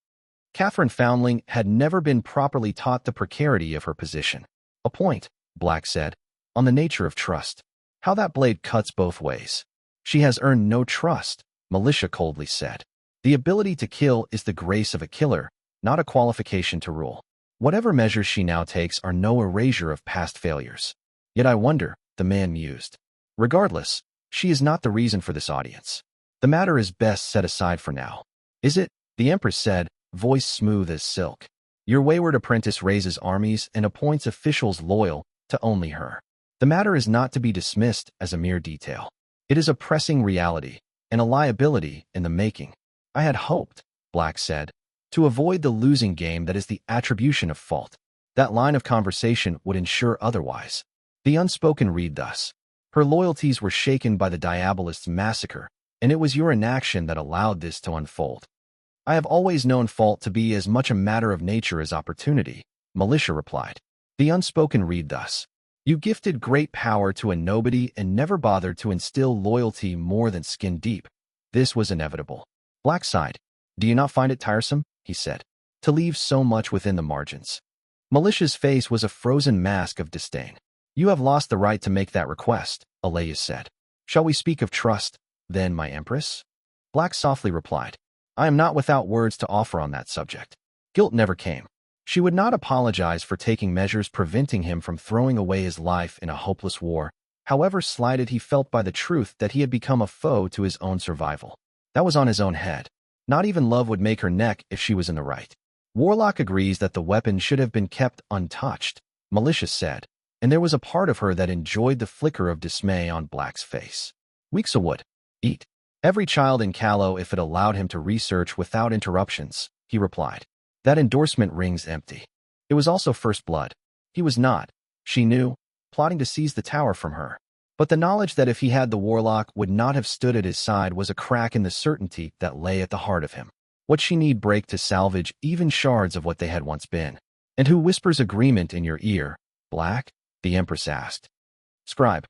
Catherine Foundling had never been properly taught the precarity of her position. "A point," Black said, "on the nature of trust. How that blade cuts both ways." "She has earned no trust," Liesse coldly said. "The ability to kill is the grace of a killer, not a qualification to rule. Whatever measures she now takes are no erasure of past failures. Yet I wonder," the man mused. "Regardless, she is not the reason for this audience. The matter is best set aside for now." "Is it?" the Empress said, voice smooth as silk. "Your wayward apprentice raises armies and appoints officials loyal to only her. The matter is not to be dismissed as a mere detail. It is a pressing reality, and a liability in the making." "I had hoped," Black said, "to avoid the losing game that is the attribution of fault. That line of conversation would ensure otherwise." The unspoken read thus: "Her loyalties were shaken by the Diabolist's massacre, and it was your inaction that allowed this to unfold." "I have always known fault to be as much a matter of nature as opportunity," Liesse replied. The unspoken read thus: "You gifted great power to a nobody and never bothered to instill loyalty more than skin deep. This was inevitable." Black sighed. "Do you not find it tiresome," he said, "to leave so much within the margins?" Liesse's face was a frozen mask of disdain. "You have lost the right to make that request," Alea said. "Shall we speak of trust, then, my Empress?" Black softly replied, "I am not without words to offer on that subject." Guilt never came. She would not apologize for taking measures preventing him from throwing away his life in a hopeless war, however slighted he felt by the truth that he had become a foe to his own survival. That was on his own head. Not even love would make her neck if she was in the right. "Warlock agrees that the weapon should have been kept untouched," Liesse said, and there was a part of her that enjoyed the flicker of dismay on Black's face. "Weeks would eat every child in Callow if it allowed him to research without interruptions," he replied. That endorsement rings empty. It was also first blood. He was not, she knew, plotting to seize the tower from her. But the knowledge that if he had the warlock would not have stood at his side was a crack in the certainty that lay at the heart of him. What she need break to salvage even shards of what they had once been. And who whispers agreement in your ear, Black? The Empress asked. Scribe.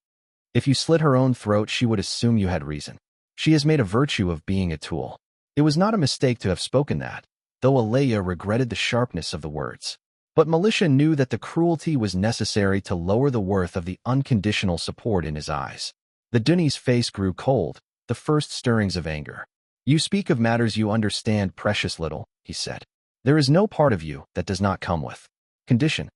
If you slit her own throat, she would assume you had reason. She has made a virtue of being a tool. It was not a mistake to have spoken that, though Elision regretted the sharpness of the words. But Liesse knew that the cruelty was necessary to lower the worth of the unconditional support in his eyes. The Duny's face grew cold, the first stirrings of anger. You speak of matters you understand precious little, he said. There is no part of you that does not come with condition.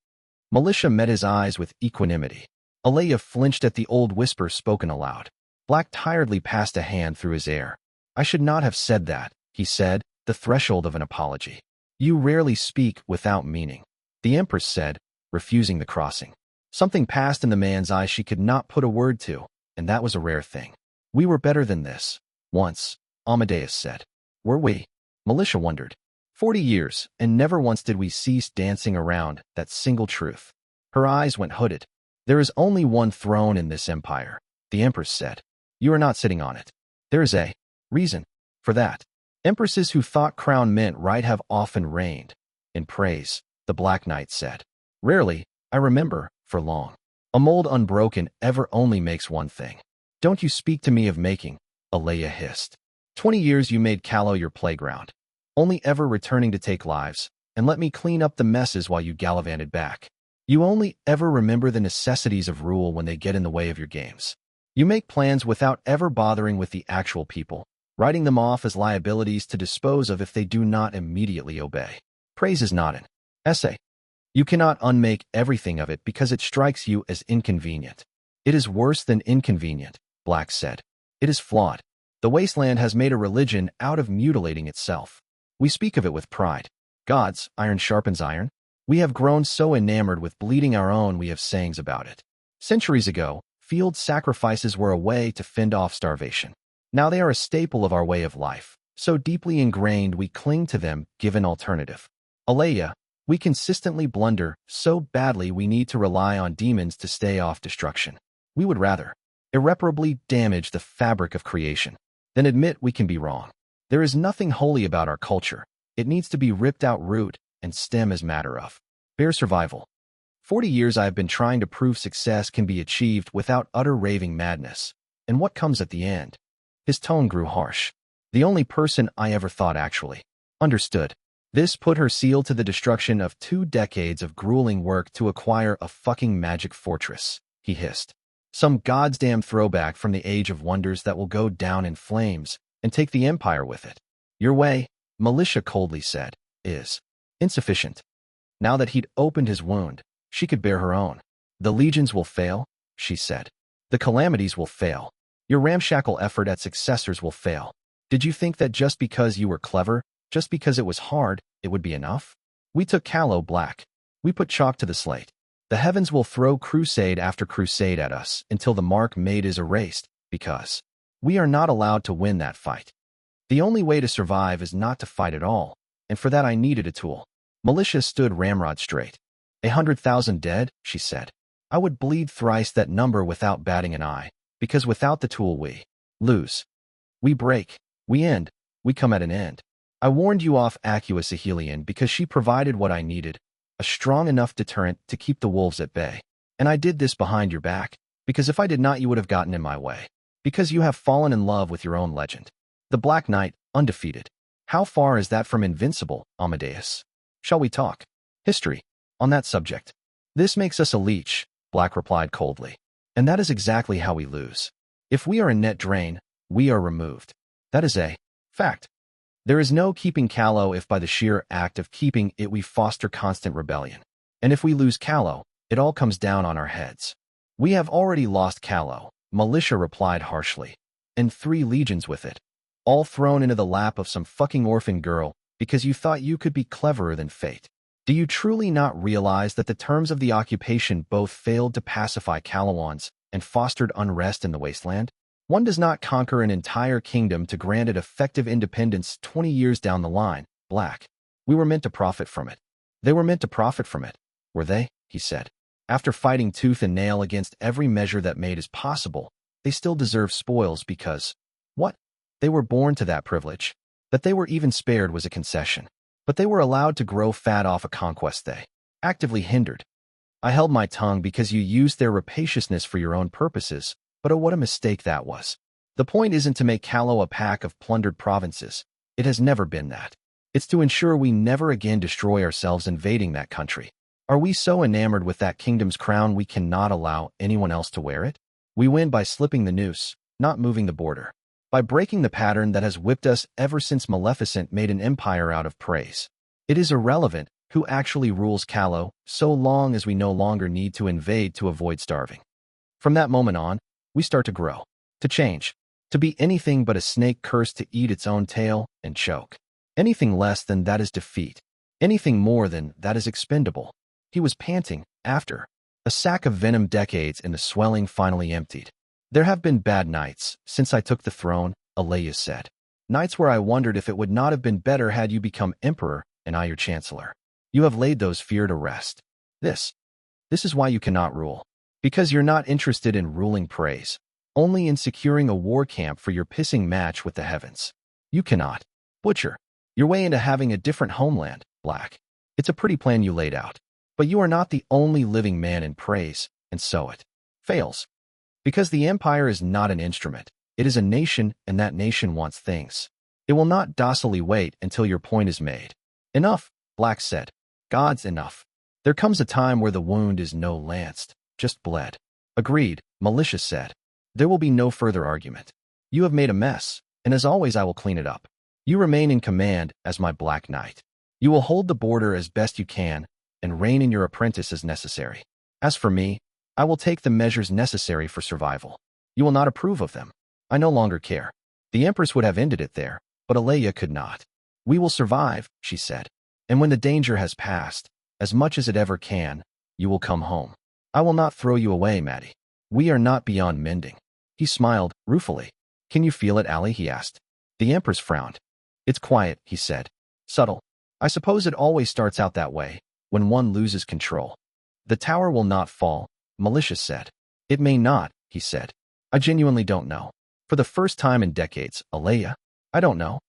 Liesse met his eyes with equanimity. Elision flinched at the old whisper spoken aloud. Black tiredly passed a hand through his hair. I should not have said that, he said, the threshold of an apology. You rarely speak without meaning. The Empress said, refusing the crossing. Something passed in the man's eyes she could not put a word to, and that was a rare thing. We were better than this. Once, Amadeus said. Were we? Liesse wondered. 40 years, and never once did we cease dancing around that single truth. Her eyes went hooded. There is only one throne in this empire, the Empress said. You are not sitting on it. There is a reason for that. Empresses who thought crown meant right have often reigned in praise, the Black Knight said. Rarely, I remember, for long. A mold unbroken ever only makes one thing. Don't you speak to me of making, Elision hissed. 20 years you made Callow your playground, only ever returning to take lives, and let me clean up the messes while you gallivanted back. You only ever remember the necessities of rule when they get in the way of your games. You make plans without ever bothering with the actual people, writing them off as liabilities to dispose of if they do not immediately obey. Praise is not an essay. You cannot unmake everything of it because it strikes you as inconvenient. It is worse than inconvenient, Black said. It is flawed. The wasteland has made a religion out of mutilating itself. We speak of it with pride. Gods, iron sharpens iron. We have grown so enamored with bleeding our own we have sayings about it. Centuries ago, field sacrifices were a way to fend off starvation. Now they are a staple of our way of life, so deeply ingrained we cling to them given alternative. Elision, we consistently blunder so badly we need to rely on demons to stay off destruction. We would rather irreparably damage the fabric of creation than admit we can be wrong. There is nothing holy about our culture. It needs to be ripped out root and stem as matter of bare survival. 40 years I have been trying to prove success can be achieved without utter raving madness. And what comes at the end? His tone grew harsh. The only person I ever thought actually understood. This put her seal to the destruction of 2 decades of grueling work to acquire a fucking magic fortress, he hissed. Some goddamn throwback from the Age of Wonders that will go down in flames and take the empire with it. Your way, Liesse coldly said, is insufficient. Now that he'd opened his wound, she could bear her own. The legions will fail, she said. The calamities will fail. Your ramshackle effort at successors will fail. Did you think that just because you were clever, just because it was hard, it would be enough? We took Callow Black. We put chalk to the slate. The heavens will throw crusade after crusade at us until the mark made is erased, because we are not allowed to win that fight. The only way to survive is not to fight at all, and for that I needed a tool. Liesse stood ramrod straight. 100,000 dead, she said. I would bleed thrice that number without batting an eye, because without the tool we lose. We break. We end. We come at an end. I warned you off Aqueous Elision because she provided what I needed, a strong enough deterrent to keep the wolves at bay. And I did this behind your back, because if I did not you would have gotten in my way. Because you have fallen in love with your own legend. The Black Knight, undefeated. How far is that from invincible, Amadeus? Shall we talk history on that subject? This makes us a leech, Black replied coldly. And that is exactly how we lose. If we are a net drain, we are removed. That is a fact. There is no keeping Callow if by the sheer act of keeping it we foster constant rebellion. And if we lose Callow, it all comes down on our heads. We have already lost Callow, Liesse replied harshly. And 3 legions with it. All thrown into the lap of some fucking orphan girl because you thought you could be cleverer than fate. Do you truly not realize that the terms of the occupation both failed to pacify Callowans and fostered unrest in the wasteland? One does not conquer an entire kingdom to grant it effective independence 20 years down the line, Black. We were meant to profit from it. They were meant to profit from it. Were they? He said. After fighting tooth and nail against every measure that made is possible, they still deserve spoils because, what? They were born to that privilege. That they were even spared was a concession. But they were allowed to grow fat off a conquest they actively hindered. I held my tongue because you used their rapaciousness for your own purposes, but oh, what a mistake that was. The point isn't to make Callow a pack of plundered provinces. It has never been that. It's to ensure we never again destroy ourselves invading that country. Are we so enamored with that kingdom's crown we cannot allow anyone else to wear it? We win by slipping the noose, not moving the border. By breaking the pattern that has whipped us ever since Maleficent made an empire out of praise. It is irrelevant who actually rules Callow, so long as we no longer need to invade to avoid starving. From that moment on, we start to grow, to change, to be anything but a snake cursed to eat its own tail and choke. Anything less than that is defeat. Anything more than that is expendable. He was panting, after a sack of venom decades and the swelling finally emptied. There have been bad nights since I took the throne, Liesse said. Nights where I wondered if it would not have been better had you become emperor and I your chancellor. You have laid those fear to rest. This is why you cannot rule. Because you're not interested in ruling praise, only in securing a war camp for your pissing match with the heavens. You cannot butcher your way into having a different homeland, Black. It's a pretty plan you laid out. But you are not the only living man in praise, and so it fails. Because the empire is not an instrument, it is a nation, and that nation wants things. It will not docilely wait until your point is made. Enough, Black said. God's enough. There comes a time where the wound is no lanced, just bled. Agreed, Malicious said. There will be no further argument. You have made a mess, and as always I will clean it up. You remain in command as my Black Knight. You will hold the border as best you can, and rein in your apprentice as necessary. As for me, I will take the measures necessary for survival. You will not approve of them. I no longer care. The Empress would have ended it there, but Aleia could not. We will survive, she said. And when the danger has passed, as much as it ever can, you will come home. I will not throw you away, Maddie. We are not beyond mending. He smiled, ruefully. Can you feel it, Allie? He asked. The Empress frowned. It's quiet, he said. Subtle. I suppose it always starts out that way, when one loses control. The tower will not fall, Malicious said. It may not, he said. I genuinely don't know. For the first time in decades, Aleia, I don't know.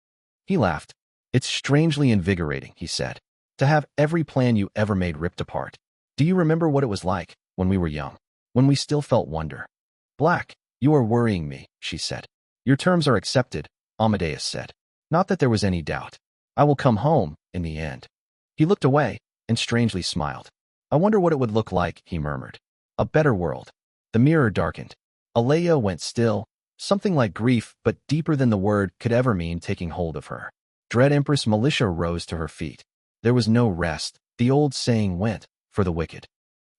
He laughed. It's strangely invigorating, he said, to have every plan you ever made ripped apart. Do you remember what it was like when we were young, when we still felt wonder? Black, you are worrying me, she said. Your terms are accepted, Amadeus said. Not that there was any doubt. I will come home, in the end. He looked away, and strangely smiled. I wonder what it would look like, he murmured. A better world. The mirror darkened. Aleia went still, something like grief, but deeper than the word could ever mean, taking hold of her. Dread Empress Militia rose to her feet. There was no rest, the old saying went, for the wicked.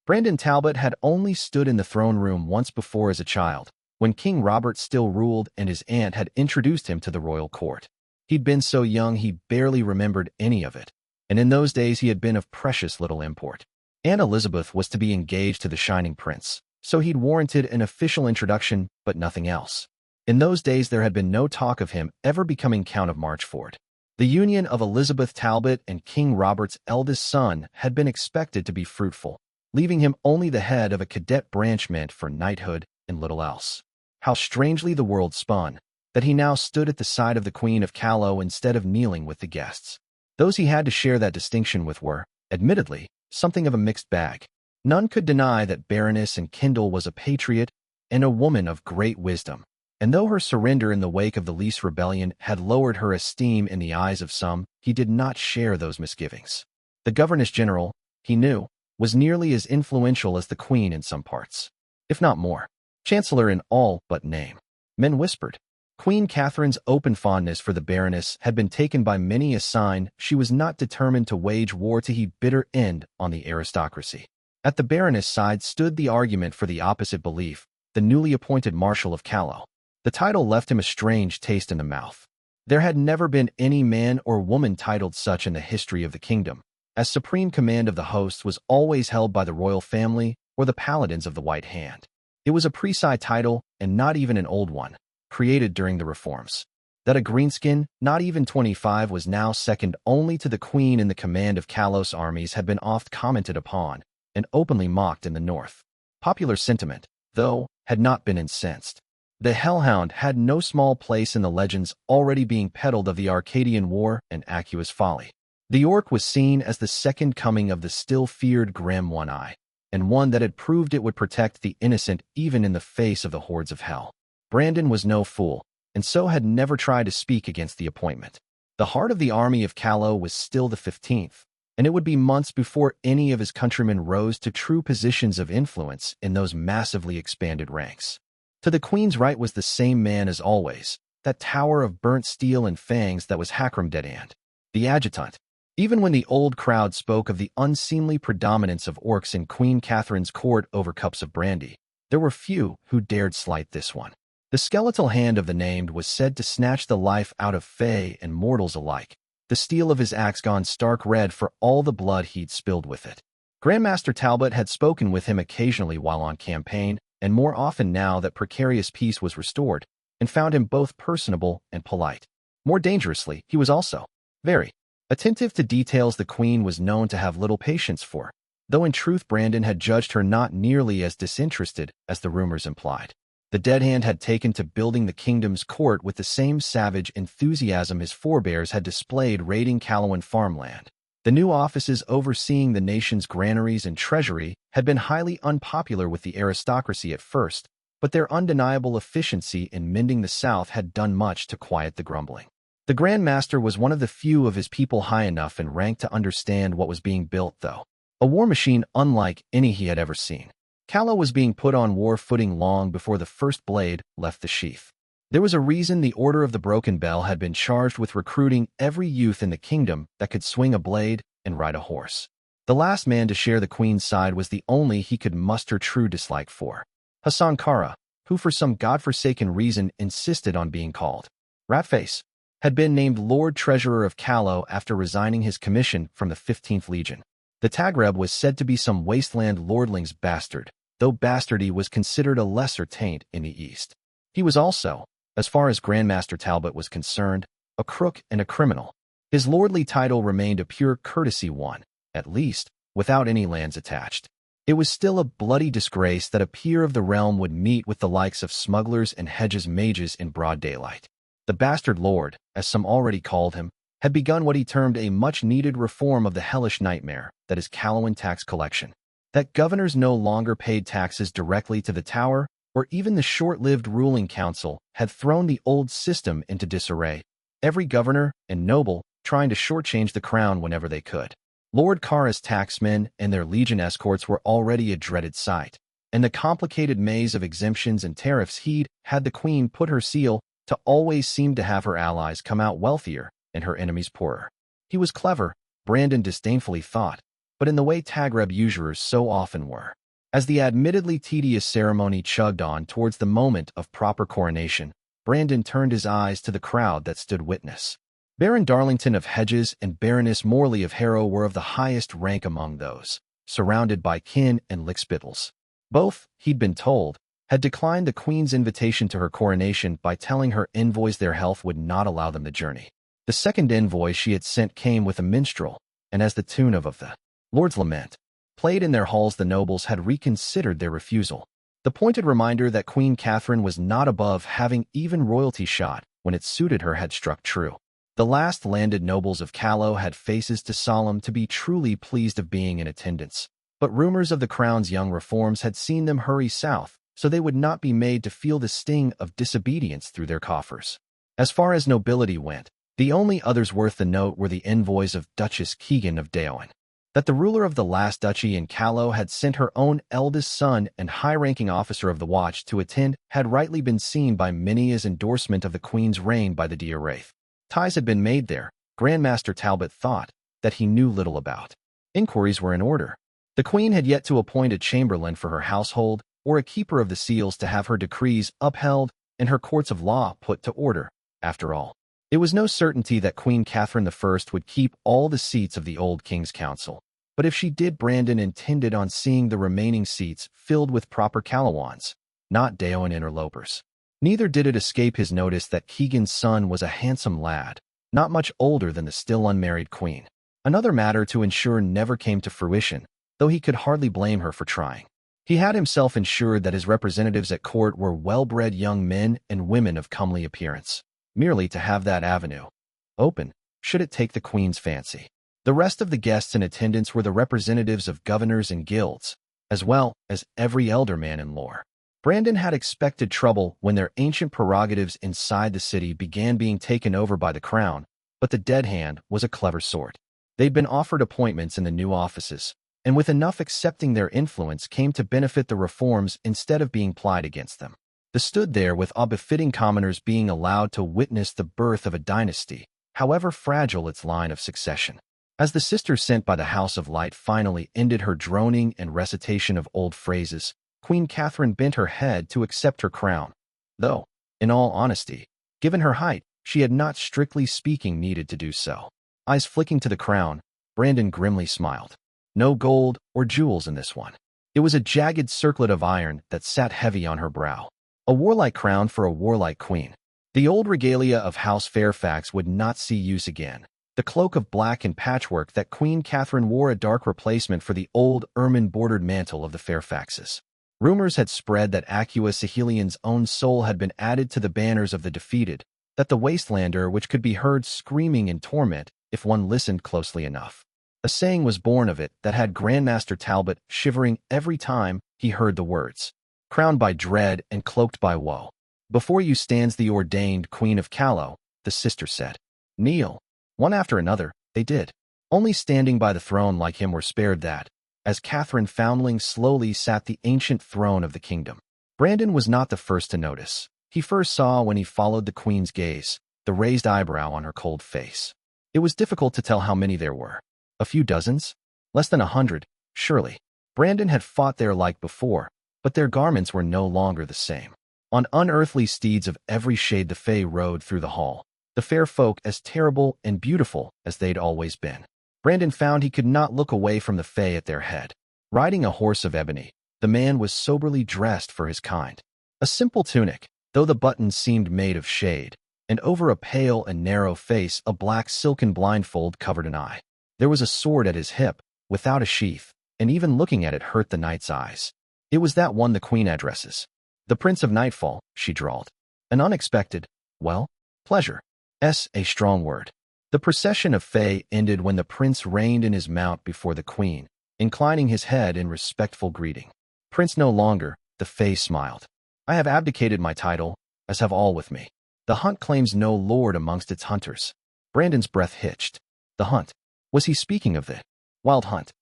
Brandon Talbot had only stood in the throne room once before as a child, when King Robert still ruled and his aunt had introduced him to the royal court. He'd been so young he barely remembered any of it, and in those days he had been of precious little import. Aunt Elizabeth was to be engaged to the Shining Prince, so he'd warranted an official introduction, but nothing else. In those days there had been no talk of him ever becoming Count of Marchford. The union of Elizabeth Talbot and King Robert's eldest son had been expected to be fruitful, leaving him only the head of a cadet branch meant for knighthood and little else. How strangely the world spun, that he now stood at the side of the Queen of Callow instead of kneeling with the guests. Those he had to share that distinction with were, admittedly, something of a mixed bag. None could deny that Baroness and Kendall was a patriot and a woman of great wisdom, and though her surrender in the wake of the Liesse rebellion had lowered her esteem in the eyes of some, he did not share those misgivings. The governess-general, he knew, was nearly as influential as the Queen in some parts, if not more. Chancellor in all but name. Men whispered. Queen Catherine's open fondness for the Baroness had been taken by many a sign she was not determined to wage war to the bitter end on the aristocracy. At the Baroness' side stood the argument for the opposite belief, the newly appointed Marshal of Callow. The title left him a strange taste in the mouth. There had never been any man or woman titled such in the history of the kingdom, as supreme command of the host was always held by the royal family or the paladins of the White Hand. It was a precise title, and not even an old one, created during the reforms. That a greenskin, not even 25, was now second only to the Queen in the command of Callow's armies had been oft commented upon, and openly mocked in the north. Popular sentiment, though, had not been incensed. The Hellhound had no small place in the legends already being peddled of the Arcadian War and Acua's folly. The Orc was seen as the second coming of the still-feared Grim One-Eye, and one that had proved it would protect the innocent even in the face of the hordes of hell. Brandon was no fool, and so had never tried to speak against the appointment. The heart of the army of Callow was still the 15th, and it would be months before any of his countrymen rose to true positions of influence in those massively expanded ranks. To the Queen's right was the same man as always, that tower of burnt steel and fangs that was Hakram Deadhand, the adjutant. Even when the old crowd spoke of the unseemly predominance of orcs in Queen Catherine's court over cups of brandy, there were few who dared slight this one. The skeletal hand of the named was said to snatch the life out of Fae and mortals alike, the steel of his axe gone stark red for all the blood he'd spilled with it. Grandmaster Talbot had spoken with him occasionally while on campaign, and more often now that precarious peace was restored, and found him both personable and polite. More dangerously, he was also very attentive to details the Queen was known to have little patience for, though in truth Brandon had judged her not nearly as disinterested as the rumors implied. The Deadhand had taken to building the kingdom's court with the same savage enthusiasm his forebears had displayed raiding Callowan farmland. The new offices overseeing the nation's granaries and treasury had been highly unpopular with the aristocracy at first, but their undeniable efficiency in mending the South had done much to quiet the grumbling. The Grand Master was one of the few of his people high enough in rank to understand what was being built, though. A war machine unlike any he had ever seen. Callow was being put on war footing long before the first blade left the sheath. There was a reason the Order of the Broken Bell had been charged with recruiting every youth in the kingdom that could swing a blade and ride a horse. The last man to share the Queen's side was the only he could muster true dislike for, Hassan Kara, who for some godforsaken reason insisted on being called Ratface, had been named Lord Treasurer of Callow after resigning his commission from the 15th Legion. The Tagreb was said to be some wasteland lordling's bastard, though bastardy was considered a lesser taint in the East. He was also, as far as Grandmaster Talbot was concerned, a crook and a criminal. His lordly title remained a pure courtesy one, at least, without any lands attached. It was still a bloody disgrace that a peer of the realm would meet with the likes of smugglers and Hedges mages in broad daylight. The bastard lord, as some already called him, had begun what he termed a much-needed reform of the hellish nightmare that is Callowan tax collection. That governors no longer paid taxes directly to the Tower, or even the short-lived ruling council, had thrown the old system into disarray, every governor and noble trying to shortchange the crown whenever they could. Lord Kara's taxmen and their legion escorts were already a dreaded sight, and the complicated maze of exemptions and tariffs he'd had the Queen put her seal to always seemed to have her allies come out wealthier and her enemies poorer. He was clever, Brandon disdainfully thought, but in the way Tagreb usurers so often were. As the admittedly tedious ceremony chugged on towards the moment of proper coronation, Brandon turned his eyes to the crowd that stood witness. Baron Darlington of Hedges and Baroness Morley of Harrow were of the highest rank among those, surrounded by kin and lickspittles. Both, he'd been told, had declined the Queen's invitation to her coronation by telling her envoys their health would not allow them the journey. The second envoy she had sent came with a minstrel, and as the tune of the Lord's Lament played in their halls, the nobles had reconsidered their refusal. The pointed reminder that Queen Catherine was not above having even royalty shot when it suited her had struck true. The last landed nobles of Callow had faces too solemn to be truly pleased of being in attendance, but rumors of the crown's young reforms had seen them hurry south, so they would not be made to feel the sting of disobedience through their coffers. As far as nobility went, the only others worth the note were the envoys of Duchess Keegan of Daoin. That the ruler of the last duchy in Callow had sent her own eldest son and high-ranking officer of the watch to attend had rightly been seen by many as endorsement of the Queen's reign by the Dear Wraith. Ties had been made there, Grandmaster Talbot thought, that he knew little about. Inquiries were in order. The Queen had yet to appoint a chamberlain for her household, or a keeper of the seals to have her decrees upheld and her courts of law put to order. After all, it was no certainty that Queen Catherine I would keep all the seats of the old King's Council, but if she did, Brandon intended on seeing the remaining seats filled with proper Callowans, not Daoin interlopers. Neither did it escape his notice that Keegan's son was a handsome lad, not much older than the still unmarried Queen. Another matter to ensure never came to fruition, though he could hardly blame her for trying. He had himself ensured that his representatives at court were well-bred young men and women of comely appearance, merely to have that avenue open, should it take the queen's fancy. The rest of the guests in attendance were the representatives of governors and guilds, as well as every elder man in lore. Brandon had expected trouble when their ancient prerogatives inside the city began being taken over by the crown, but the dead hand was a clever sort. They'd been offered appointments in the new offices, and with enough accepting their influence came to benefit the reforms instead of being plied against them. They stood there with awe-befitting commoners being allowed to witness the birth of a dynasty, however fragile its line of succession. As the sister sent by the House of Light finally ended her droning and recitation of old phrases, Queen Catherine bent her head to accept her crown, though, in all honesty, given her height, she had not strictly speaking needed to do so. Eyes flicking to the crown, Brandon grimly smiled. No gold or jewels in this one. It was a jagged circlet of iron that sat heavy on her brow. A warlike crown for a warlike queen. The old regalia of House Fairfax would not see use again. The cloak of black and patchwork that Queen Catherine wore, a dark replacement for the old ermine-bordered mantle of the Fairfaxes. Rumors had spread that Aqua Sahelian's own soul had been added to the banners of the defeated, that the wastelander which could be heard screaming in torment if one listened closely enough. A saying was born of it that had Grandmaster Talbot shivering every time he heard the words, "Crowned by dread and cloaked by woe. Before you stands the ordained Queen of Callow," the sister said. Kneel. One after another, they did. Only standing by the throne like him were spared that, as Catherine Foundling slowly sat the ancient throne of the kingdom. Brandon was not the first to notice. He first saw when he followed the queen's gaze, the raised eyebrow on her cold face. It was difficult to tell how many there were. A few dozens? Less than 100, surely. Brandon had fought there like before, but their garments were no longer the same. On unearthly steeds of every shade the Fae rode through the hall, the fair folk as terrible and beautiful as they'd always been. Brandon found he could not look away from the Fae at their head. Riding a horse of ebony, the man was soberly dressed for his kind. A simple tunic, though the buttons seemed made of shade, and over a pale and narrow face a black silken blindfold covered an eye. There was a sword at his hip, without a sheath, and even looking at it hurt the knight's eyes. It was that one the queen addresses. "The Prince of Nightfall," she drawled. "An unexpected, well, pleasure. A strong word." The procession of Fae ended when the prince reined in his mount before the queen, inclining his head in respectful greeting. "Prince no longer," the Fae smiled. "I have abdicated my title, as have all with me. The hunt claims no lord amongst its hunters." Brandon's breath hitched. The hunt. Was he speaking of the wild hunt?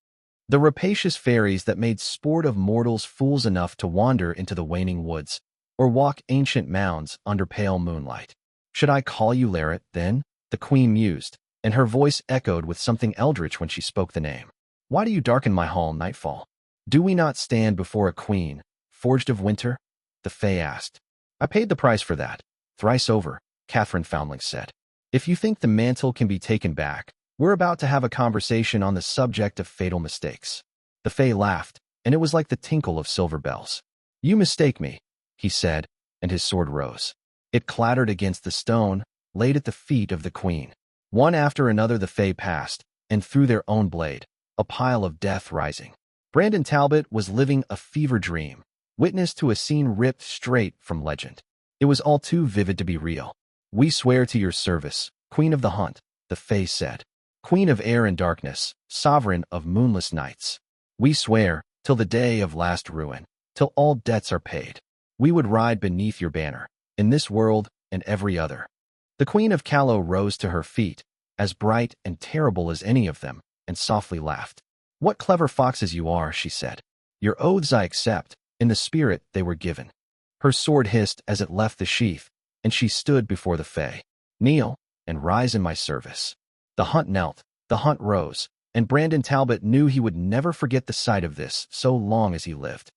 The rapacious fairies that made sport of mortals fools enough to wander into the waning woods, or walk ancient mounds under pale moonlight. "Should I call you Larret, then?" the queen mused, and her voice echoed with something eldritch when she spoke the name. "Why do you darken my hall, Nightfall? Do we not stand before a queen, forged of winter?" the Fae asked. "I paid the price for that, thrice over," Catherine Foundling said. "If you think the mantle can be taken back, we're about to have a conversation on the subject of fatal mistakes." The Fae laughed, and it was like the tinkle of silver bells. "You mistake me," he said, and his sword rose. It clattered against the stone, laid at the feet of the queen. One after another the Fae passed, and through their own blade, a pile of death rising. Brandon Talbot was living a fever dream, witness to a scene ripped straight from legend. It was all too vivid to be real. "We swear to your service, Queen of the Hunt," the Fae said. "Queen of air and darkness, sovereign of moonless nights. We swear, till the day of last ruin, till all debts are paid, we would ride beneath your banner, in this world and every other." The Queen of Callow rose to her feet, as bright and terrible as any of them, and softly laughed. "What clever foxes you are," she said. "Your oaths I accept, in the spirit they were given." Her sword hissed as it left the sheath, and she stood before the Fae. "Kneel, and rise in my service." The hunt knelt, the hunt rose, and Brandon Talbot knew he would never forget the sight of this so long as he lived.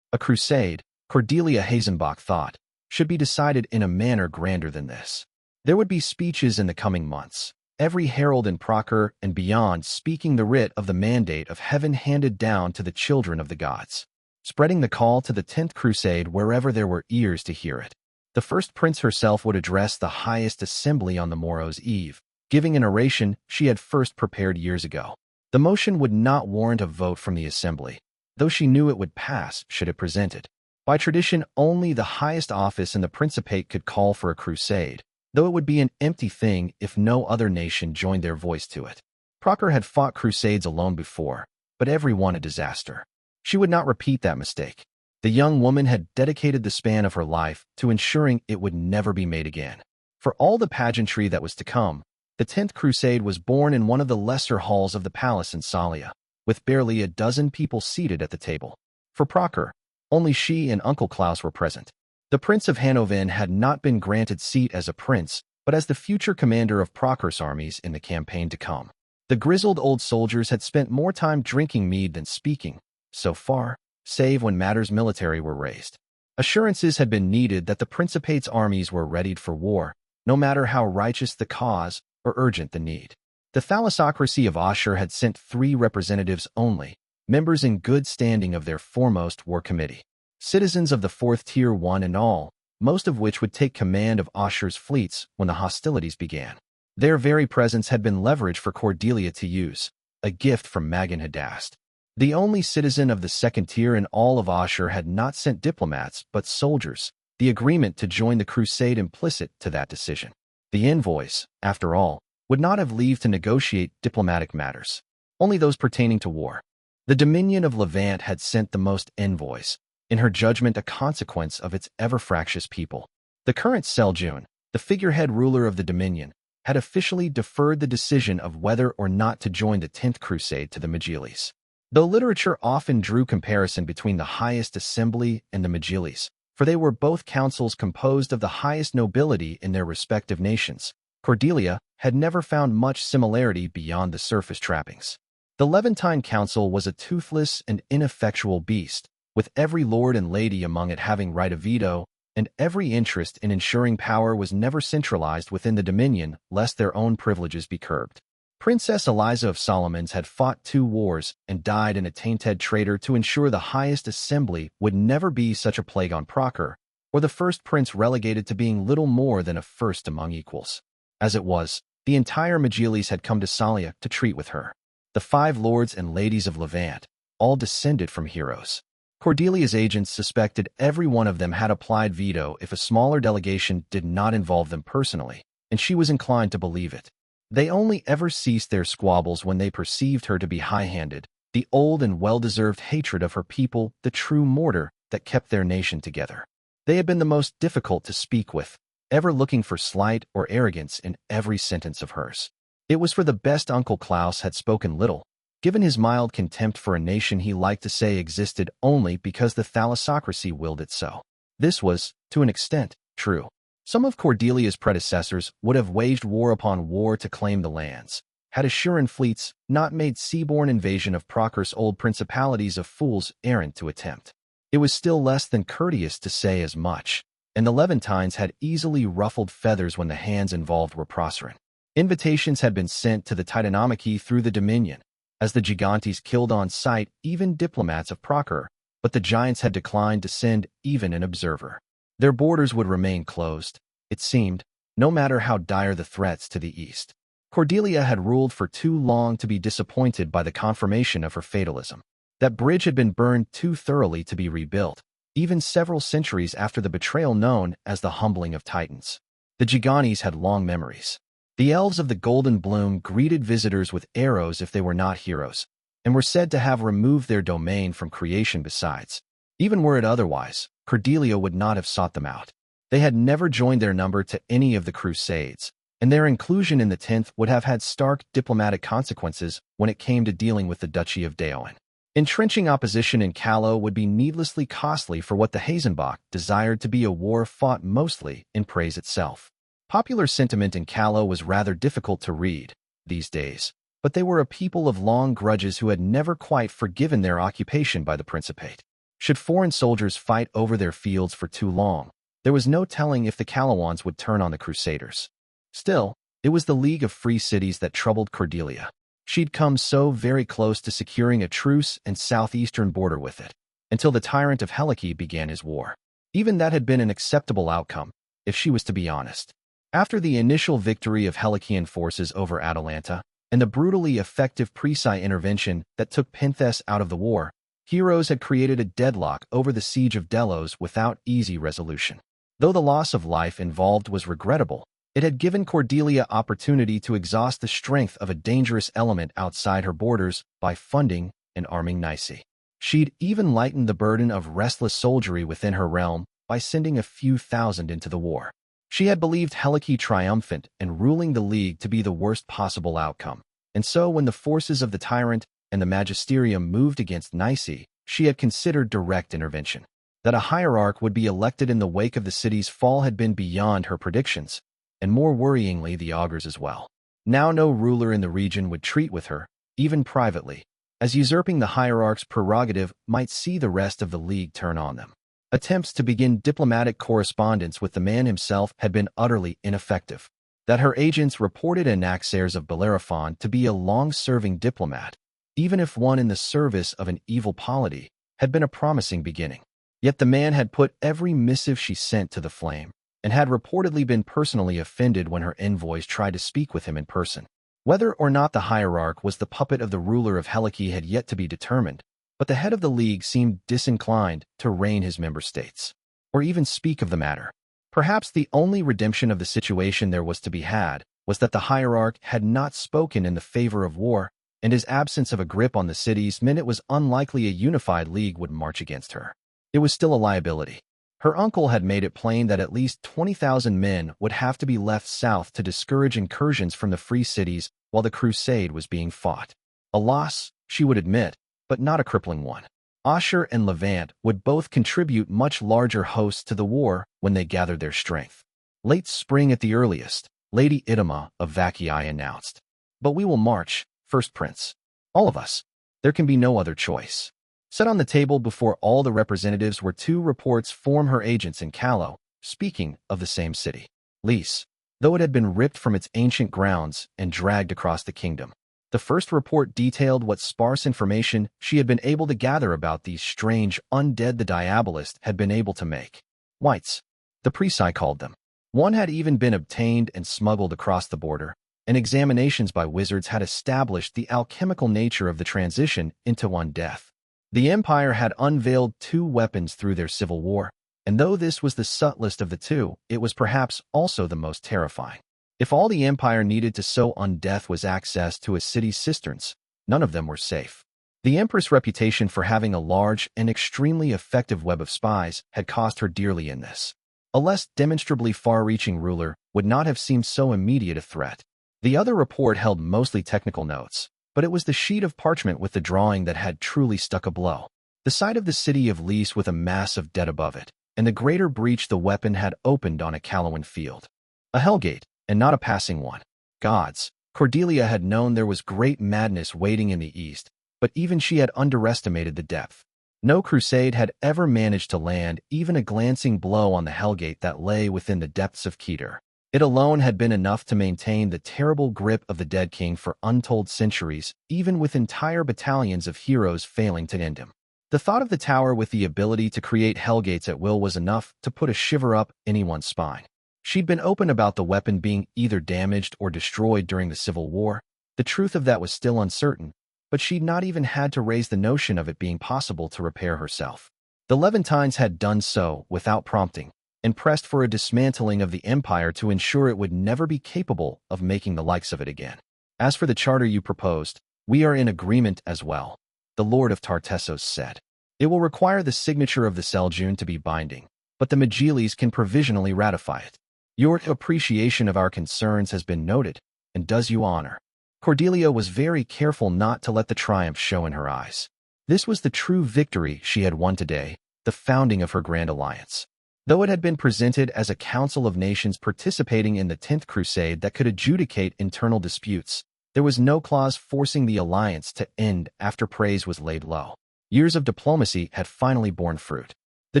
A crusade, Cordelia Hazenbach thought, should be decided in a manner grander than this. There would be speeches in the coming months, every herald and proctor and beyond speaking the writ of the mandate of heaven handed down to the children of the gods, spreading the call to the 10th Crusade wherever there were ears to hear it. The first prince herself would address the highest assembly on the morrow's eve, giving an oration she had first prepared years ago. The motion would not warrant a vote from the assembly, though she knew it would pass should it presented. By tradition, only the highest office in the Principate could call for a crusade, though it would be an empty thing if no other nation joined their voice to it. Procher had fought crusades alone before, but every one a disaster. She would not repeat that mistake. The young woman had dedicated the span of her life to ensuring it would never be made again. For all the pageantry that was to come, the 10th Crusade was born in one of the lesser halls of the palace in Salia, with barely a dozen people seated at the table. For Procher, only she and Uncle Klaus were present. The Prince of Hanover had not been granted seat as a prince, but as the future commander of Procher's armies in the campaign to come. The grizzled old soldiers had spent more time drinking mead than speaking, so far, save when matters military were raised. Assurances had been needed that the Principate's armies were readied for war, no matter how righteous the cause or urgent the need. The thalassocracy of Ashur had sent 3 representatives only, members in good standing of their foremost war committee. Citizens of the 4th tier one and all, most of which would take command of Ashur's fleets when the hostilities began. Their very presence had been leverage for Cordelia to use, a gift from Magan Hadast. The only citizen of the 2nd tier in all of Ashur had not sent diplomats but soldiers, the agreement to join the crusade implicit to that decision. The envoys, after all, would not have leave to negotiate diplomatic matters, only those pertaining to war. The Dominion of Levant had sent the most envoys, in her judgment a consequence of its ever-fractious people. The current Seljun, the figurehead ruler of the Dominion, had officially deferred the decision of whether or not to join the 10th Crusade to the Megilis. Though literature often drew comparison between the highest assembly and the Megilis, for they were both councils composed of the highest nobility in their respective nations, Cordelia had never found much similarity beyond the surface trappings. The Levantine Council was a toothless and ineffectual beast, with every lord and lady among it having right of veto, and every interest in ensuring power was never centralized within the Dominion lest their own privileges be curbed. Princess Eliza of Solomons had fought 2 wars and died in a tainted traitor to ensure the highest assembly would never be such a plague on Procher, or the first prince relegated to being little more than a first among equals. As it was, the entire Megilis had come to Salia to treat with her. The 5 lords and ladies of Levant, all descended from heroes. Cordelia's agents suspected every one of them had applied veto if a smaller delegation did not involve them personally, and she was inclined to believe it. They only ever ceased their squabbles when they perceived her to be high-handed, the old and well-deserved hatred of her people, the true mortar that kept their nation together. They had been the most difficult to speak with, ever looking for slight or arrogance in every sentence of hers. It was for the best Uncle Klaus had spoken little, given his mild contempt for a nation he liked to say existed only because the thalassocracy willed it so. This was, to an extent, true. Some of Cordelia's predecessors would have waged war upon war to claim the lands, had Assuran fleets not made seaborne invasion of Procher's old principalities a fool's errand to attempt. It was still less than courteous to say as much, and the Levantines had easily ruffled feathers when the hands involved were Prosecution. Invitations had been sent to the Titanomachy through the Dominion, as the Gigantes killed on sight even diplomats of Procher, but the giants had declined to send even an observer. Their borders would remain closed, it seemed, no matter how dire the threats to the east. Cordelia had ruled for too long to be disappointed by the confirmation of her fatalism. That bridge had been burned too thoroughly to be rebuilt, even several centuries after the betrayal known as the humbling of Titans. The Gigantes had long memories. The elves of the Golden Bloom greeted visitors with arrows if they were not heroes, and were said to have removed their domain from creation besides. Even were it otherwise, Cordelia would not have sought them out. They had never joined their number to any of the Crusades, and their inclusion in the 10th would have had stark diplomatic consequences when it came to dealing with the Duchy of Daoin. Entrenching opposition in Callow would be needlessly costly for what the Hasenbach desired to be a war fought mostly in praise itself. Popular sentiment in Callow was rather difficult to read these days, but they were a people of long grudges who had never quite forgiven their occupation by the Principate. Should foreign soldiers fight over their fields for too long, there was no telling if the Callowans would turn on the Crusaders. Still, it was the League of Free Cities that troubled Cordelia. She'd come so very close to securing a truce and southeastern border with it, until the tyrant of Helike began his war. Even that had been an acceptable outcome, if she was to be honest. After the initial victory of Helikian forces over Atalanta, and the brutally effective Precise intervention that took Penthess out of the war, heroes had created a deadlock over the siege of Delos without easy resolution. Though the loss of life involved was regrettable, it had given Cordelia opportunity to exhaust the strength of a dangerous element outside her borders by funding and arming Liesse. She'd even lightened the burden of restless soldiery within her realm by sending a few thousand into the war. She had believed Helike triumphant and ruling the League to be the worst possible outcome, and so when the forces of the tyrant and the magisterium moved against Liesse, she had considered direct intervention. That a hierarch would be elected in the wake of the city's fall had been beyond her predictions, and more worryingly the augurs as well. Now no ruler in the region would treat with her, even privately, as usurping the hierarch's prerogative might see the rest of the League turn on them. Attempts to begin diplomatic correspondence with the man himself had been utterly ineffective. That her agents reported Anaxares of Bellerophon to be a long-serving diplomat, even if one in the service of an evil polity, had been a promising beginning. Yet the man had put every missive she sent to the flame, and had reportedly been personally offended when her envoys tried to speak with him in person. Whether or not the hierarch was the puppet of the ruler of Helike had yet to be determined, but the head of the League seemed disinclined to rein his member states, or even speak of the matter. Perhaps the only redemption of the situation there was to be had was that the hierarch had not spoken in the favor of war, and his absence of a grip on the cities meant it was unlikely a unified League would march against her. It was still a liability. Her uncle had made it plain that at least 20,000 men would have to be left south to discourage incursions from the free cities while the crusade was being fought. A loss, she would admit, but not a crippling one. Asher and Levant would both contribute much larger hosts to the war when they gathered their strength. Late spring at the earliest, Lady Idoma of Vacii announced. "But we will march, First Prince. All of us. There can be no other choice." Set on the table before all the representatives were two reports from her agents in Callow, speaking of the same city. Liesse, though it had been ripped from its ancient grounds and dragged across the kingdom. The first report detailed what sparse information she had been able to gather about these strange undead the Diabolist had been able to make. Whites, the Precise called them. One had even been obtained and smuggled across the border, and examinations by wizards had established the alchemical nature of the transition into undeath. The Empire had unveiled two weapons through their civil war, and though this was the subtlest of the two, it was perhaps also the most terrifying. If all the Empire needed to sow undeath was access to a city's cisterns, none of them were safe. The Empress' reputation for having a large and extremely effective web of spies had cost her dearly in this. A less demonstrably far-reaching ruler would not have seemed so immediate a threat. The other report held mostly technical notes, but it was the sheet of parchment with the drawing that had truly stuck a blow. The sight of the city of Liesse with a mass of dead above it, and the greater breach the weapon had opened on a Callowan field. A hellgate, and not a passing one. Gods, Cordelia had known there was great madness waiting in the east, but even she had underestimated the depth. No crusade had ever managed to land even a glancing blow on the hellgate that lay within the depths of Kedar. It alone had been enough to maintain the terrible grip of the dead king for untold centuries, even with entire battalions of heroes failing to end him. The thought of the tower with the ability to create hellgates at will was enough to put a shiver up anyone's spine. She'd been open about the weapon being either damaged or destroyed during the Civil War. The truth of that was still uncertain, but she'd not even had to raise the notion of it being possible to repair herself. The Levantines had done so without prompting, and pressed for a dismantling of the Empire to ensure it would never be capable of making the likes of it again. "As for the charter you proposed, we are in agreement as well," the Lord of Tartessos said. "It will require the signature of the Seljun to be binding, but the Magiles can provisionally ratify it. Your appreciation of our concerns has been noted, and does you honor." Cordelia was very careful not to let the triumph show in her eyes. This was the true victory she had won today, the founding of her Grand Alliance. Though it had been presented as a council of nations participating in the 10th Crusade that could adjudicate internal disputes, there was no clause forcing the alliance to end after praise was laid low. Years of diplomacy had finally borne fruit. The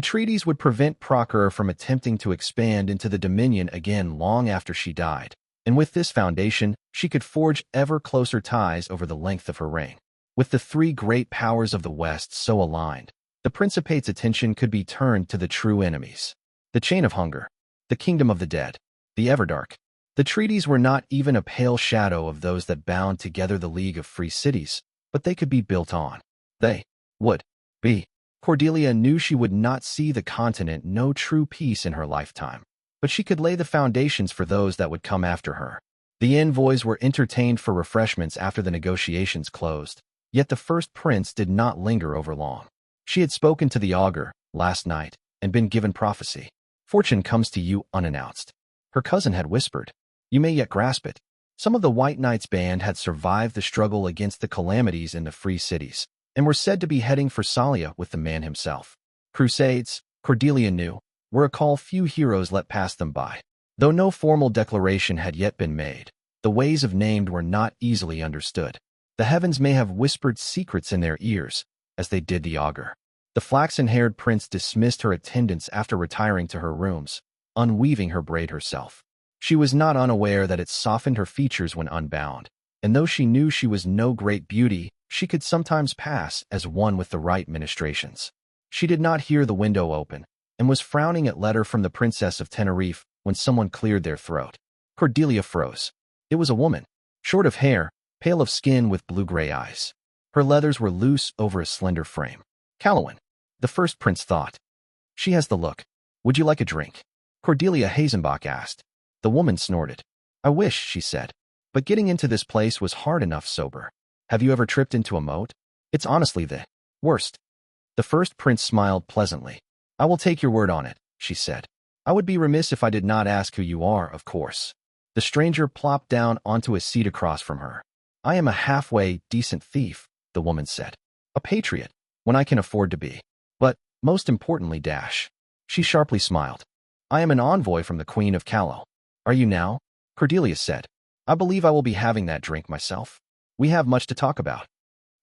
treaties would prevent Procure from attempting to expand into the Dominion again long after she died, and with this foundation, she could forge ever closer ties over the length of her reign. With the three great powers of the West so aligned, the Principate's attention could be turned to the true enemies. The Chain of Hunger, the Kingdom of the Dead, the Everdark, The treaties were not even a pale shadow of those that bound together the League of Free Cities, but they could be built on. They would be. Cordelia knew she would not see the continent know true peace in her lifetime, but she could lay the foundations for those that would come after her. The envoys were entertained for refreshments after the negotiations closed, yet the first prince did not linger over long. She had spoken to the augur last night and been given prophecy. Fortune comes to you unannounced. Her cousin had whispered, you may yet grasp it. Some of the White Knights band had survived the struggle against the calamities in the Free Cities, and were said to be heading for Salia with the man himself. Crusades, Cordelia knew, were a call few heroes let pass them by. Though no formal declaration had yet been made, the ways of named were not easily understood. The heavens may have whispered secrets in their ears, as they did the augur. The flaxen-haired prince dismissed her attendants after retiring to her rooms, unweaving her braid herself. She was not unaware that it softened her features when unbound, and though she knew she was no great beauty, she could sometimes pass as one with the right ministrations. She did not hear the window open, and was frowning at letter from the Princess of Tenerife when someone cleared their throat. Cordelia froze. It was a woman, short of hair, pale of skin with blue-gray eyes. Her leathers were loose over a slender frame. Callowin, the first prince thought. She has the look. Would you like a drink? Cordelia Hazenbach asked. The woman snorted. I wish, she said. But getting into this place was hard enough sober. Have you ever tripped into a moat? It's honestly the worst. The first prince smiled pleasantly. I will take your word on it, she said. I would be remiss if I did not ask who you are, of course. The stranger plopped down onto a seat across from her. I am a halfway decent thief, the woman said. A patriot, when I can afford to be. But, most importantly, she sharply smiled. I am an envoy from the Queen of Callow. Are you now? Cordelia said. I believe I will be having that drink myself. We have much to talk about.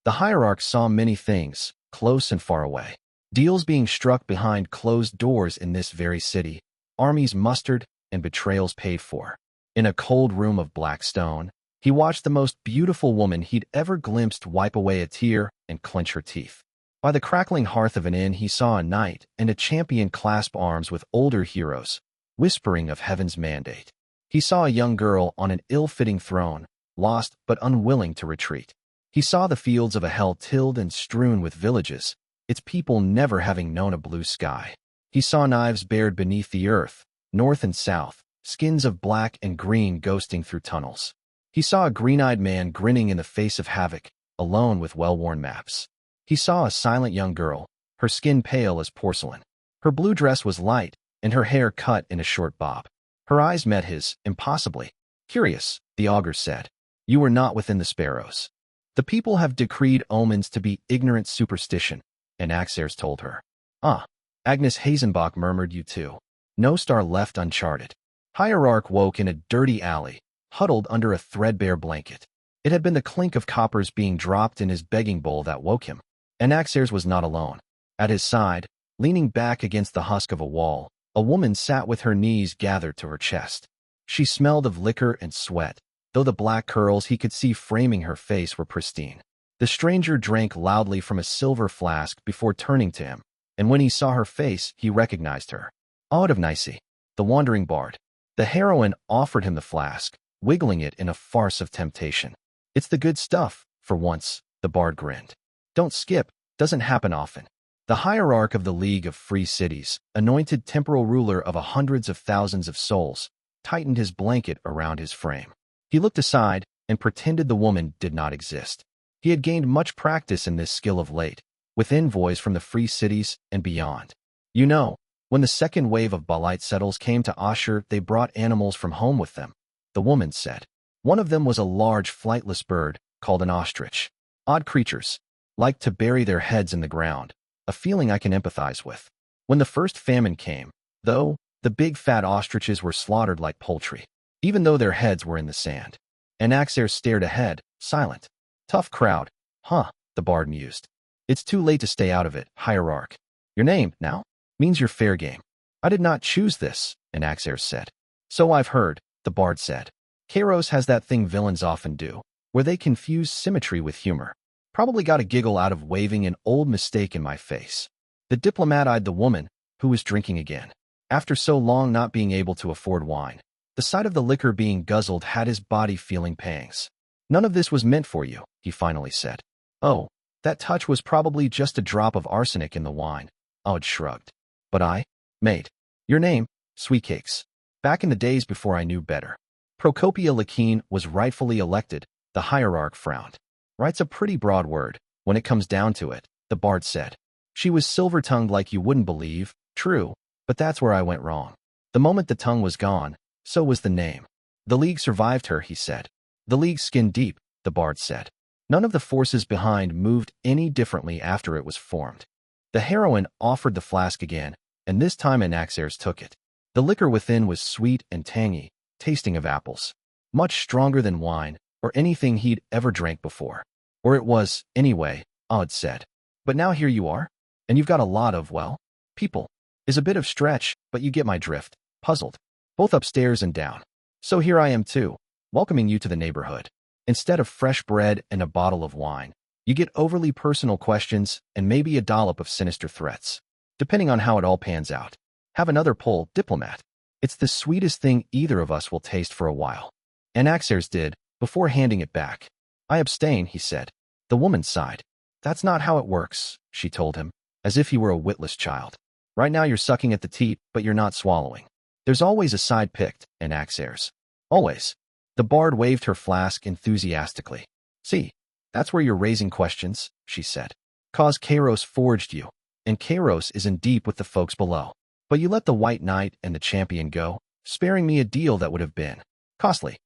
The hierarch saw many things, close and far away. Deals being struck behind closed doors in this very city, armies mustered, and betrayals paid for. In a cold room of black stone, he watched the most beautiful woman he'd ever glimpsed wipe away a tear and clench her teeth. By the crackling hearth of an inn he saw a knight and a champion clasp arms with older heroes, whispering of heaven's mandate. He saw a young girl on an ill-fitting throne, lost but unwilling to retreat. He saw the fields of a hell tilled and strewn with villages, its people never having known a blue sky. He saw knives bared beneath the earth, north and south, skins of black and green ghosting through tunnels. He saw a green-eyed man grinning in the face of havoc, alone with well-worn maps. He saw a silent young girl, her skin pale as porcelain. Her blue dress was light, and her hair cut in a short bob. Her eyes met his, impossibly. Curious, the augur said. You were not within the sparrows. The people have decreed omens to be ignorant superstition, and Axares told her. Ah, Agnes Hazenbach murmured you too. No star left uncharted. Hierarch woke in a dirty alley, huddled under a threadbare blanket. It had been the clink of coppers being dropped in his begging bowl that woke him. And Axares was not alone. At his side, leaning back against the husk of a wall, a woman sat with her knees gathered to her chest. She smelled of liquor and sweat, though the black curls he could see framing her face were pristine. The stranger drank loudly from a silver flask before turning to him, and when he saw her face, he recognized her. Aude of Liesse, the wandering bard. The heroine offered him the flask, wiggling it in a farce of temptation. It's the good stuff, for once, the bard grinned. Don't skip, doesn't happen often. The hierarch of the League of Free Cities, anointed temporal ruler of hundreds of thousands of souls, tightened his blanket around his frame. He looked aside and pretended the woman did not exist. He had gained much practice in this skill of late, with envoys from the Free Cities and beyond. You know, when the second wave of Balite settles came to Ashur, they brought animals from home with them, the woman said. One of them was a large flightless bird called an ostrich. Odd creatures, like to bury their heads in the ground, a feeling I can empathize with. When the first famine came, though, the big fat ostriches were slaughtered like poultry, even though their heads were in the sand. And Axares stared ahead, silent. Tough crowd, huh, the bard mused. It's too late to stay out of it, hierarch. Your name, now, means you're fair game. I did not choose this, and Axares said. So I've heard, the bard said. Kairos has that thing villains often do, where they confuse symmetry with humor. Probably got a giggle out of waving an old mistake in my face. The diplomat eyed the woman, who was drinking again. After so long not being able to afford wine, The sight of the liquor being guzzled had his body feeling pangs. None of this was meant for you, he finally said. Oh, that touch was probably just a drop of arsenic in the wine. Aud shrugged. But mate. Your name? Sweetcakes. Back in the days before I knew better. Procopia Lakine was rightfully elected, the hierarch frowned. Right's a pretty broad word, when it comes down to it, the bard said. She was silver-tongued like you wouldn't believe, true, but that's where I went wrong. The moment the tongue was gone, so was the name. The League survived her, he said. The League's skin deep, the bard said. None of the forces behind moved any differently after it was formed. The heroine offered the flask again, and this time Anaxares took it. The liquor within was sweet and tangy, tasting of apples. Much stronger than wine, or anything he'd ever drank before. Or it was, anyway, Aud said. But now here you are, and you've got a lot of, well, people. Is a bit of stretch, but you get my drift, puzzled. Both upstairs and down. So here I am too, welcoming you to the neighborhood. Instead of fresh bread and a bottle of wine, you get overly personal questions and maybe a dollop of sinister threats. Depending on how it all pans out. Have another pull, diplomat. It's the sweetest thing either of us will taste for a while. Anaxares did, before handing it back. I abstain, he said. The woman sighed. That's not how it works, she told him, as if he were a witless child. Right now you're sucking at the teat, but you're not swallowing. There's always a side picked, Anaxares. Always. The bard waved her flask enthusiastically. See, that's where you're raising questions, she said. 'Cause Kairos forged you, and Kairos is in deep with the folks below. But you let the White Knight and the champion go, sparing me a deal that would have been costly.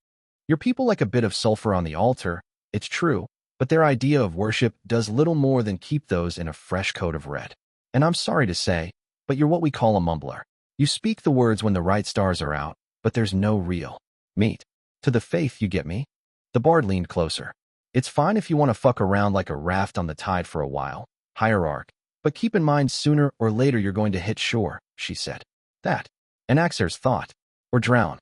Your people like a bit of sulfur on the altar, it's true, but their idea of worship does little more than keep those in a fresh coat of red. And I'm sorry to say, but you're what we call a mumbler. You speak the words when the right stars are out, but there's no real meat to the faith, you get me? The bard leaned closer. It's fine if you want to fuck around like a raft on the tide for a while, hierarch, but keep in mind sooner or later you're going to hit shore, she said. That. Anaxares thought. Or drown.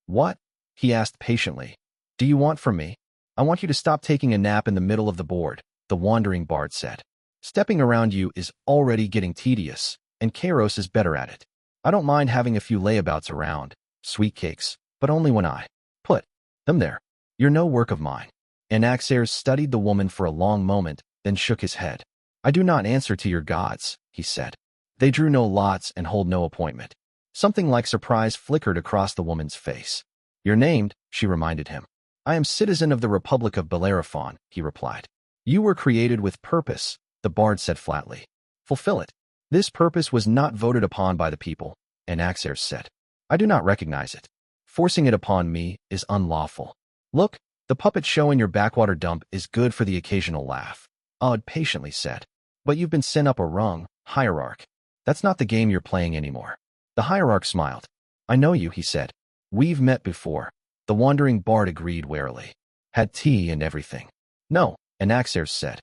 What? He asked patiently. Do you want from me? I want you to stop taking a nap in the middle of the board, the wandering bard said. Stepping around you is already getting tedious, and Kairos is better at it. I don't mind having a few layabouts around, Sweetcakes, but only when I put them there. You're no work of mine. Anaxares studied the woman for a long moment, then shook his head. I do not answer to your gods, he said. They drew no lots and hold no appointment. Something like surprise flickered across the woman's face. You're named, she reminded him. I am citizen of the Republic of Bellerophon, he replied. You were created with purpose, the bard said flatly. Fulfill it. This purpose was not voted upon by the people, Anaxares said. I do not recognize it. Forcing it upon me is unlawful. Look, the puppet show in your backwater dump is good for the occasional laugh, Aud patiently said. But you've been sent up a rung, hierarch. That's not the game you're playing anymore. The hierarch smiled. I know you, he said. We've met before. The wandering bard agreed warily. Had tea and everything. No, Anaxares said.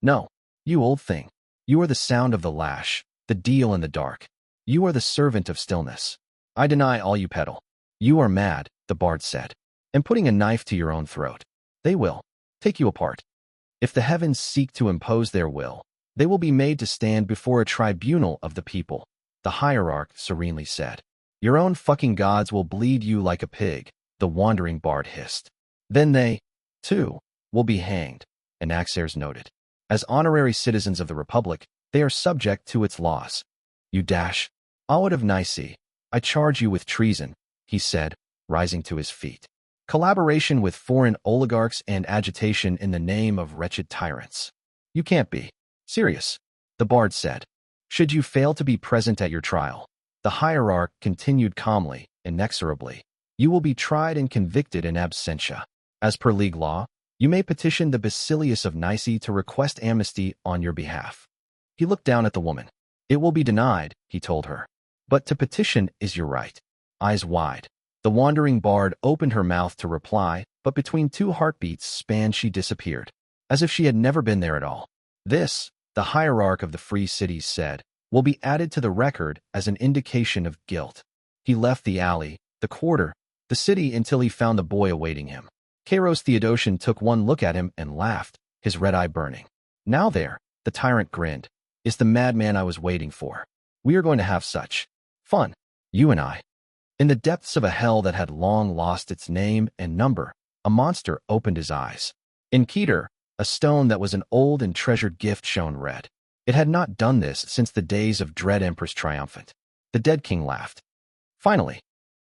No. You old thing. You are the sound of the lash, the deal in the dark. You are the servant of stillness. I deny all you peddle. You are mad, the bard said. And putting a knife to your own throat. They will take you apart. If the heavens seek to impose their will, they will be made to stand before a tribunal of the people, the hierarch serenely said. Your own fucking gods will bleed you like a pig, the wandering bard hissed. Then they, too, will be hanged, Anaxares noted. As honorary citizens of the Republic, they are subject to its laws. You dash. Aud of Liesse, I charge you with treason, he said, rising to his feet. Collaboration with foreign oligarchs and agitation in the name of wretched tyrants. You can't be serious, the bard said. Should you fail to be present at your trial, the hierarch continued calmly, inexorably, you will be tried and convicted in absentia. As per league law, you may petition the Basilius of Liesse to request amnesty on your behalf. He looked down at the woman. It will be denied, he told her. But to petition is your right. Eyes wide. The wandering bard opened her mouth to reply, but between two heartbeats span she disappeared, as if she had never been there at all. This, the hierarch of the free cities said, will be added to the record as an indication of guilt. He left the alley, the quarter, the city until he found the boy awaiting him. Kairos Theodosian took one look at him and laughed, his red eye burning. Now there, the tyrant grinned, is the madman I was waiting for. We are going to have such fun, you and I. In the depths of a hell that had long lost its name and number, a monster opened his eyes. In Keter, a stone that was an old and treasured gift shone red. It had not done this since the days of dread Empress Triumphant. The dead king laughed. Finally,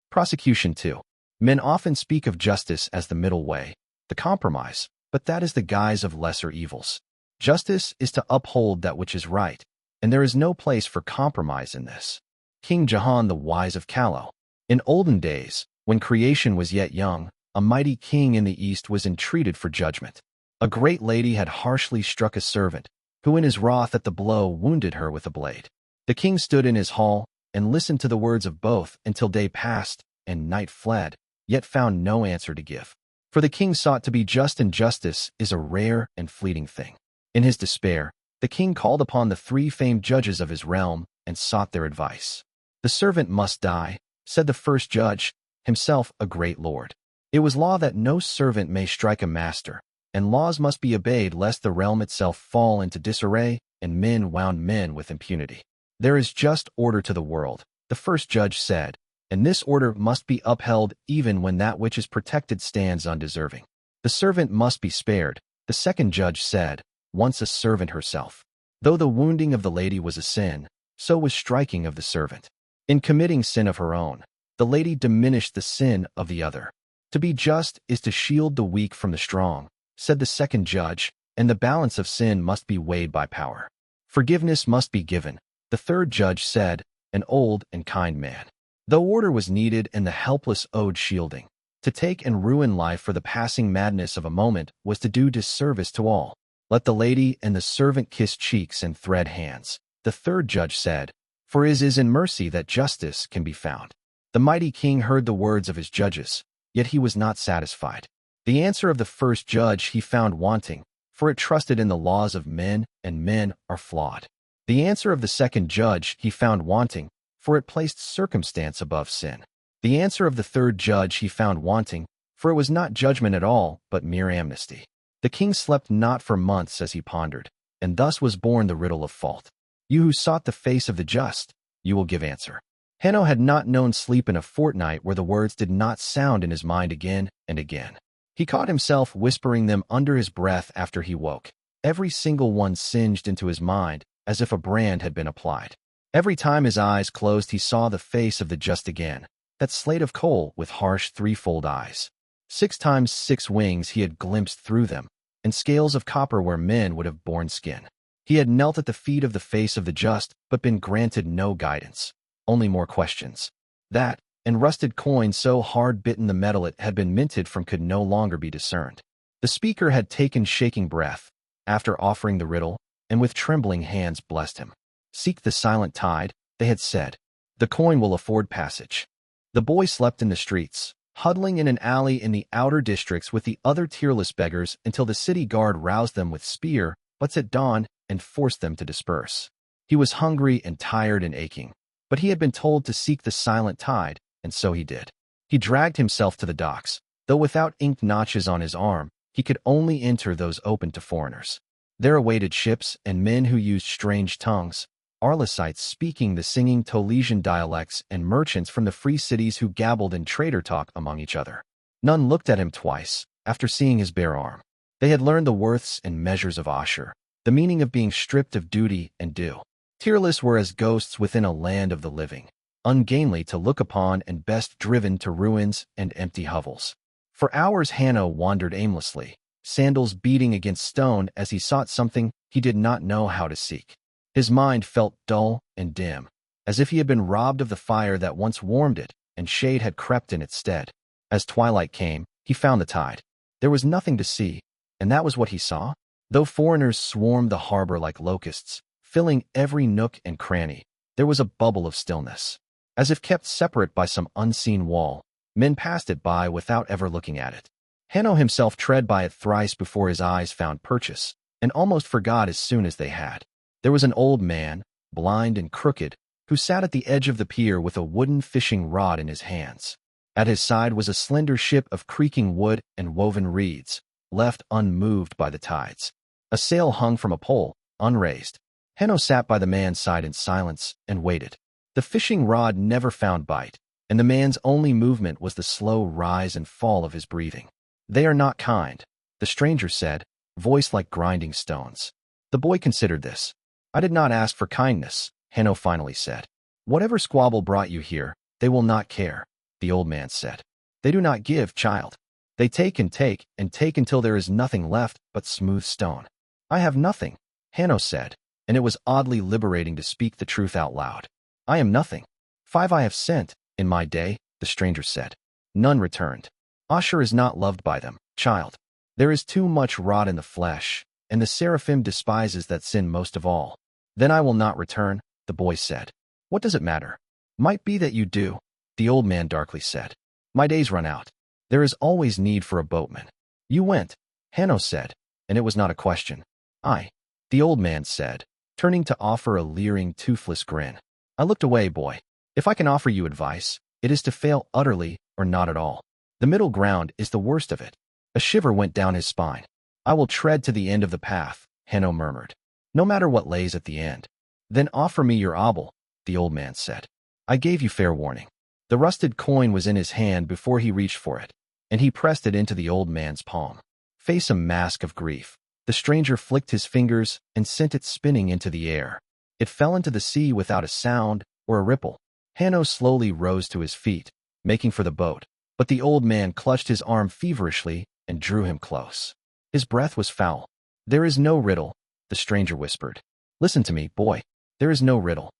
Prosecution II. Men often speak of justice as the middle way, the compromise, but that is the guise of lesser evils. Justice is to uphold that which is right, and there is no place for compromise in this. King Jahan the Wise of Callow. In olden days, when creation was yet young, a mighty king in the east was entreated for judgment. A great lady had harshly struck a servant, who in his wrath at the blow wounded her with a blade. The king stood in his hall and listened to the words of both until day passed and night fled, yet found no answer to give. For the king sought to be just, and justice is a rare and fleeting thing. In his despair, the king called upon the 3 famed judges of his realm and sought their advice. The servant must die, said the first judge, himself a great lord. It was law that no servant may strike a master, and laws must be obeyed lest the realm itself fall into disarray and men wound men with impunity. There is just order to the world, the first judge said, and this order must be upheld even when that which is protected stands undeserving. The servant must be spared, the second judge said, once a servant herself. Though the wounding of the lady was a sin, so was striking of the servant. In committing sin of her own, the lady diminished the sin of the other. To be just is to shield the weak from the strong, said the second judge, and the balance of sin must be weighed by power. Forgiveness must be given, the third judge said, an old and kind man. Though order was needed and the helpless owed shielding, to take and ruin life for the passing madness of a moment was to do disservice to all. Let the lady and the servant kiss cheeks and thread hands, the third judge said, for it is in mercy that justice can be found. The mighty king heard the words of his judges, yet he was not satisfied. The answer of the first judge he found wanting, for it trusted in the laws of men, and men are flawed. The answer of the second judge he found wanting, for it placed circumstance above sin. The answer of the third judge he found wanting, for it was not judgment at all, but mere amnesty. The king slept not for months as he pondered, and thus was born the riddle of fault. You who sought the face of the just, you will give answer. Hanno had not known sleep in a fortnight where the words did not sound in his mind again and again. He caught himself whispering them under his breath after he woke, every single one singed into his mind as if a brand had been applied. Every time his eyes closed he saw the face of the just again, that slate of coal with harsh threefold eyes. 6 times 6 wings he had glimpsed through them, and scales of copper where men would have borne skin. He had knelt at the feet of the face of the just, but been granted no guidance, only more questions. That, and rusted coin so hard bitten the metal it had been minted from could no longer be discerned. The speaker had taken shaking breath, after offering the riddle, and with trembling hands blessed him. Seek the silent tide, they had said. The coin will afford passage. The boy slept in the streets, huddling in an alley in the outer districts with the other tearless beggars until the city guard roused them with spear, butts at dawn, and forced them to disperse. He was hungry and tired and aching, but he had been told to seek the silent tide, and so he did. He dragged himself to the docks, though without ink notches on his arm, he could only enter those open to foreigners. There awaited ships and men who used strange tongues, Arlesites speaking the singing Tolesian dialects, and merchants from the free cities who gabbled in trader talk among each other. None looked at him twice, after seeing his bare arm. They had learned the worths and measures of Ashur, the meaning of being stripped of duty and due. Tearless were as ghosts within a land of the living, ungainly to look upon and best driven to ruins and empty hovels. For hours Hanno wandered aimlessly, sandals beating against stone as he sought something he did not know how to seek. His mind felt dull and dim, as if he had been robbed of the fire that once warmed it, and shade had crept in its stead. As twilight came, he found the tide. There was nothing to see, and that was what he saw. Though foreigners swarmed the harbor like locusts, filling every nook and cranny, there was a bubble of stillness. As if kept separate by some unseen wall, men passed it by without ever looking at it. Hanno himself tread by it thrice before his eyes found purchase, and almost forgot as soon as they had. There was an old man, blind and crooked, who sat at the edge of the pier with a wooden fishing rod in his hands. At his side was a slender ship of creaking wood and woven reeds, left unmoved by the tides. A sail hung from a pole, unraised. Hanno sat by the man's side in silence and waited. The fishing rod never found bite, and the man's only movement was the slow rise and fall of his breathing. "They are not kind," the stranger said, voice like grinding stones. The boy considered this. "I did not ask for kindness," Hanno finally said. "Whatever squabble brought you here, they will not care," the old man said. "They do not give, child. They take and take and take until there is nothing left but smooth stone." "I have nothing," Hanno said, and it was oddly liberating to speak the truth out loud. "I am nothing. 5 I have sent, in my day," the stranger said. None returned. "Asher is not loved by them, child. There is too much rot in the flesh, and the seraphim despises that sin most of all." "Then I will not return," the boy said. "What does it matter?" "Might be that you do," the old man darkly said. "My days run out. There is always need for a boatman." "You went," Hanno said, and it was not a question. "I," the old man said, turning to offer a leering, toothless grin. "I looked away, boy. If I can offer you advice, it is to fail utterly or not at all. The middle ground is the worst of it." A shiver went down his spine. "I will tread to the end of the path," Hanno murmured. "No matter what lays at the end." "Then offer me your obol," the old man said. "I gave you fair warning." The rusted coin was in his hand before he reached for it, and he pressed it into the old man's palm. Face a mask of grief, the stranger flicked his fingers and sent it spinning into the air. It fell into the sea without a sound or a ripple. Hanno slowly rose to his feet, making for the boat, but the old man clutched his arm feverishly and drew him close. His breath was foul. "There is no riddle," the stranger whispered. "Listen to me, boy. There is no riddle."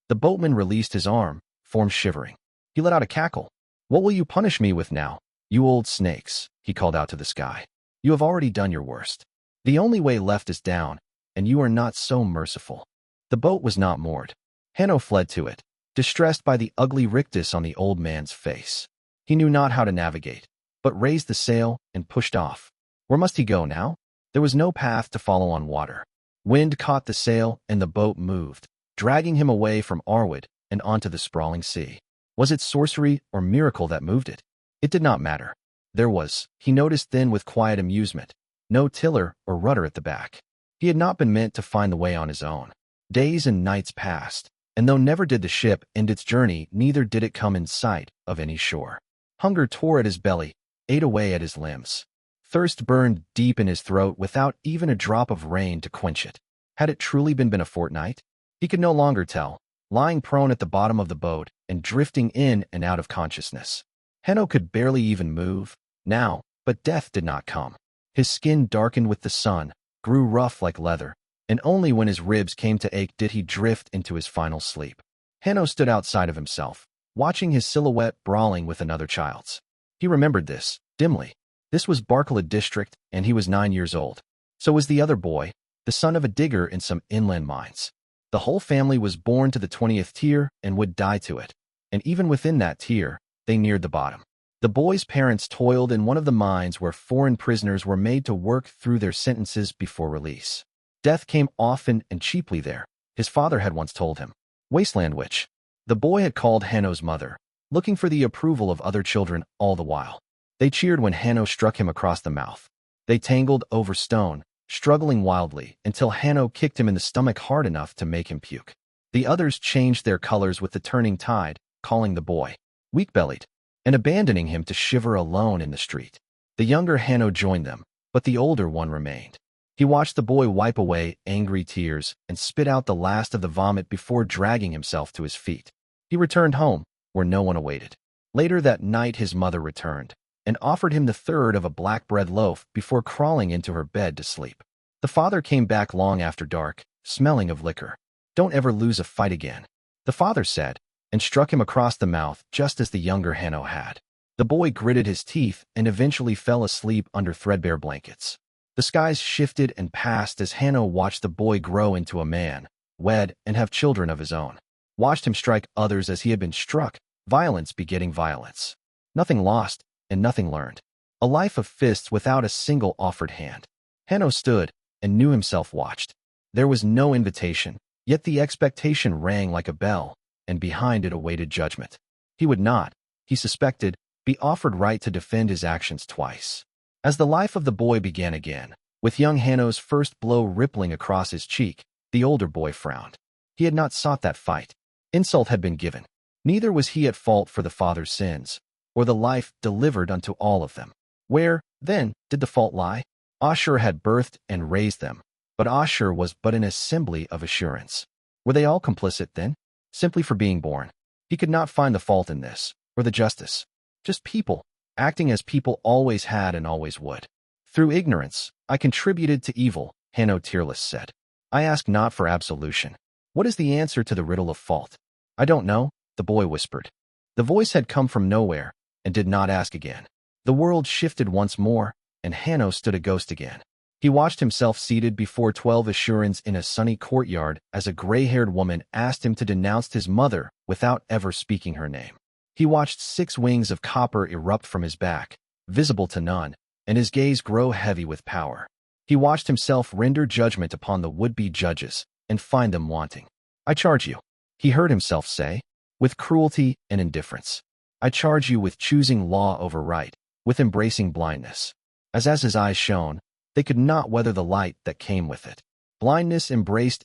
The boatman released his arm, form shivering. He let out a cackle. "What will you punish me with now, you old snakes?" he called out to the sky. "You have already done your worst. The only way left is down, and you are not so merciful." The boat was not moored. Hanno fled to it, distressed by the ugly rictus on the old man's face. He knew not how to navigate, but raised the sail and pushed off. Where must he go now? There was no path to follow on water. Wind caught the sail and the boat moved, dragging him away from Arwood and onto the sprawling sea. Was it sorcery or miracle that moved it? It did not matter. There was, he noticed then with quiet amusement, no tiller or rudder at the back. He had not been meant to find the way on his own. Days and nights passed, and though never did the ship end its journey, neither did it come in sight of any shore. Hunger tore at his belly, ate away at his limbs. Thirst burned deep in his throat without even a drop of rain to quench it. Had it truly been a fortnight? He could no longer tell, lying prone at the bottom of the boat and drifting in and out of consciousness. Hanno could barely even move now, but death did not come. His skin darkened with the sun, grew rough like leather, and only when his ribs came to ache did he drift into his final sleep. Hanno stood outside of himself, watching his silhouette brawling with another child's. He remembered this, dimly. This was Barkala district, and he was 9 years old. So was the other boy, the son of a digger in some inland mines. The whole family was born to the 20th tier and would die to it. And even within that tier, they neared the bottom. The boy's parents toiled in one of the mines where foreign prisoners were made to work through their sentences before release. Death came often and cheaply there, his father had once told him. Wasteland witch. The boy had called Hanno's mother, looking for the approval of other children all the while. They cheered when Hanno struck him across the mouth. They tangled over stone, struggling wildly, until Hanno kicked him in the stomach hard enough to make him puke. The others changed their colors with the turning tide, calling the boy weak-bellied, and abandoning him to shiver alone in the street. The younger Hanno joined them, but the older one remained. He watched the boy wipe away angry tears and spit out the last of the vomit before dragging himself to his feet. He returned home, where no one awaited. Later that night his mother returned, and offered him the third of a black bread loaf before crawling into her bed to sleep. The father came back long after dark, smelling of liquor. "Don't ever lose a fight again," the father said, and struck him across the mouth just as the younger Hanno had. The boy gritted his teeth and eventually fell asleep under threadbare blankets. The skies shifted and passed as Hanno watched the boy grow into a man, wed, and have children of his own. Watched him strike others as he had been struck, violence begetting violence. Nothing lost, and nothing learned. A life of fists without a single offered hand. Hanno stood and knew himself watched. There was no invitation, yet the expectation rang like a bell, and behind it awaited judgment. He would not, he suspected, be offered right to defend his actions twice. As the life of the boy began again, with young Hanno's first blow rippling across his cheek, the older boy frowned. He had not sought that fight. Insult had been given. Neither was he at fault for the father's sins, or the life delivered unto all of them. Where, then, did the fault lie? Ashur had birthed and raised them, but Ashur was but an assembly of assurance. Were they all complicit, then, simply for being born? He could not find the fault in this, or the justice. Just people, acting as people always had and always would. Through ignorance, I contributed to evil, Hanno Tearless said. I ask not for absolution. What is the answer to the riddle of fault? I don't know, the boy whispered. The voice had come from nowhere, and did not ask again. The world shifted once more, and Hanno stood a ghost again. He watched himself seated before 12 Assurans in a sunny courtyard as a gray-haired woman asked him to denounce his mother without ever speaking her name. He watched 6 wings of copper erupt from his back, visible to none, and his gaze grow heavy with power. He watched himself render judgment upon the would-be judges and find them wanting. I charge you, he heard himself say, with cruelty and indifference. I charge you with choosing law over right, with embracing blindness. As his eyes shone, they could not weather the light that came with it. Blindness embraced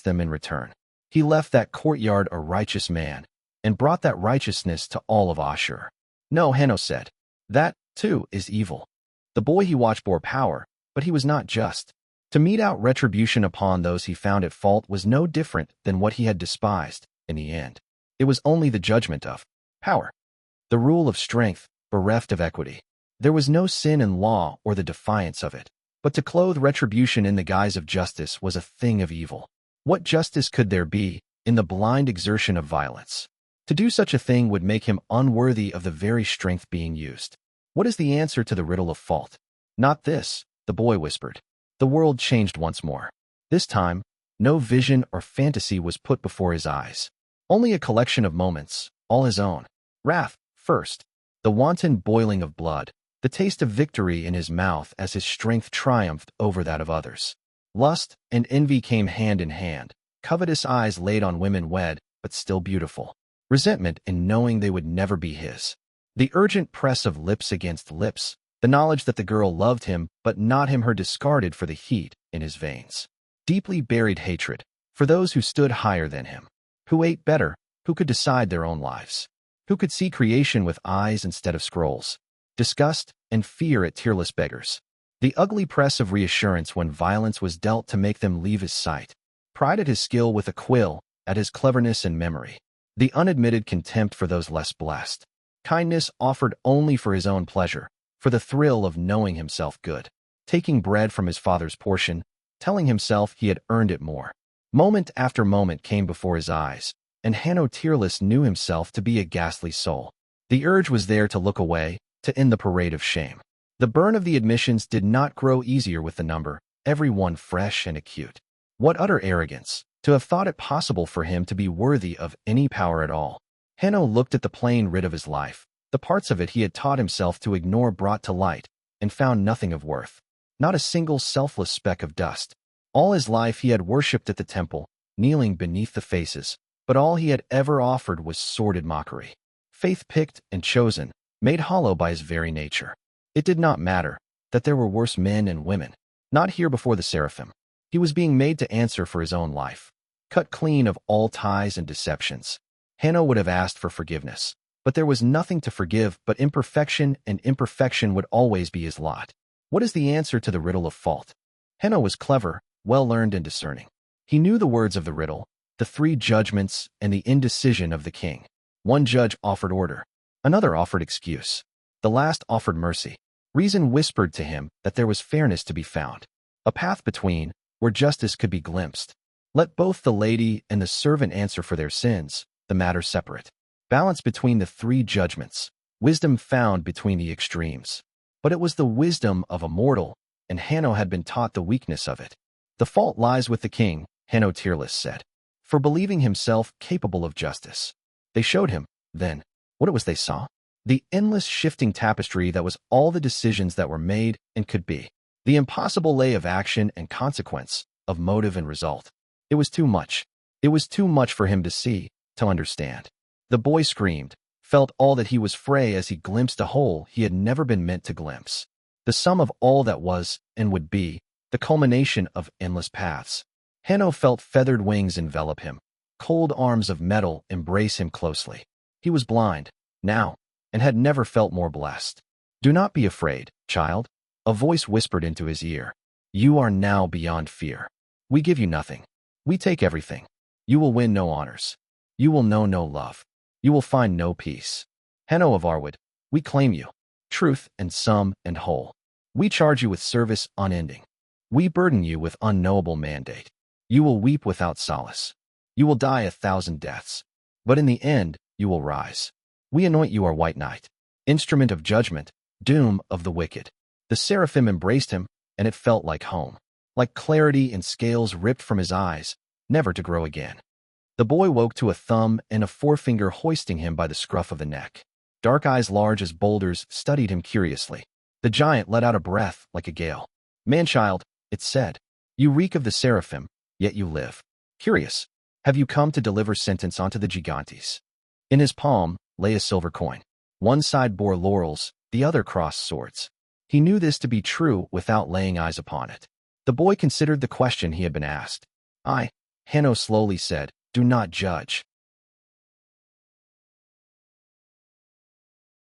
them in return. He left that courtyard a righteous man, and brought that righteousness to all of Ashur. No, Hanno said. That, too, is evil. The boy he watched bore power, but he was not just. To mete out retribution upon those he found at fault was no different than what he had despised, in the end. It was only the judgment of power. The rule of strength, bereft of equity. There was no sin in law or the defiance of it. But to clothe retribution in the guise of justice was a thing of evil. What justice could there be in the blind exertion of violence? To do such a thing would make him unworthy of the very strength being used. What is the answer to the riddle of fault? Not this, the boy whispered. The world changed once more. This time, no vision or fantasy was put before his eyes. Only a collection of moments, all his own. Wrath, first. The wanton boiling of blood. The taste of victory in his mouth as his strength triumphed over that of others. Lust and envy came hand in hand. Covetous eyes laid on women wed, but still beautiful. Resentment in knowing they would never be his. The urgent press of lips against lips. The knowledge that the girl loved him, but not him, her discarded for the heat in his veins. Deeply buried hatred for those who stood higher than him. Who ate better, who could decide their own lives. Who could see creation with eyes instead of scrolls. Disgust and fear at tearless beggars. The ugly press of reassurance when violence was dealt to make them leave his sight. Pride at his skill with a quill, at his cleverness and memory. The unadmitted contempt for those less blessed. Kindness offered only for his own pleasure, for the thrill of knowing himself good. Taking bread from his father's portion, telling himself he had earned it more. Moment after moment came before his eyes, and Hanno Tearless knew himself to be a ghastly soul. The urge was there to look away, to end the parade of shame. The burn of the admissions did not grow easier with the number, every one fresh and acute. What utter arrogance, to have thought it possible for him to be worthy of any power at all. Hanno looked at the plain rid of his life, the parts of it he had taught himself to ignore brought to light, and found nothing of worth. Not a single selfless speck of dust. All his life he had worshipped at the temple, kneeling beneath the faces, but all he had ever offered was sordid mockery. Faith picked and chosen, made hollow by his very nature. It did not matter that there were worse men and women. Not here before the seraphim. He was being made to answer for his own life. Cut clean of all ties and deceptions. Hanno would have asked for forgiveness, but there was nothing to forgive but imperfection, and imperfection would always be his lot. What is the answer to the riddle of fault? Hanno was clever, well-learned and discerning. He knew the words of the riddle, the 3 judgments, and the indecision of the king. One judge offered order. Another offered excuse. The last offered mercy. Reason whispered to him that there was fairness to be found. A path between, where justice could be glimpsed. Let both the lady and the servant answer for their sins, the matter separate. Balance between the 3 judgments. Wisdom found between the extremes. But it was the wisdom of a mortal, and Hanno had been taught the weakness of it. The fault lies with the king, Hanno Tearless said, for believing himself capable of justice. They showed him, then, what it was they saw. The endless shifting tapestry that was all the decisions that were made and could be. The impossible lay of action and consequence, of motive and result. It was too much. It was too much for him to see, to understand. The boy screamed, felt all that he was fray as he glimpsed a whole he had never been meant to glimpse. The sum of all that was and would be, the culmination of endless paths. Hanno felt feathered wings envelop him, cold arms of metal embrace him closely. He was blind, now, and had never felt more blessed. "Do not be afraid, child," a voice whispered into his ear. "You are now beyond fear. We give you nothing. We take everything. You will win no honors. You will know no love. You will find no peace. Henno of Arwood, we claim you, truth and sum and whole. We charge you with service unending. We burden you with unknowable mandate. You will weep without solace. You will die 1,000 deaths. But in the end, you will rise. We anoint you our white knight, instrument of judgment, doom of the wicked." The seraphim embraced him, and it felt like home, like clarity in scales ripped from his eyes, never to grow again. The boy woke to a thumb and a forefinger hoisting him by the scruff of the neck. Dark eyes large as boulders studied him curiously. The giant let out a breath like a gale. "Man-child," it said, "you reek of the seraphim, yet you live. Curious, have you come to deliver sentence onto the gigantes?" In his palm lay a silver coin. One side bore laurels, the other crossed swords. He knew this to be true without laying eyes upon it. The boy considered the question he had been asked. "I," Henno slowly said, "do not judge.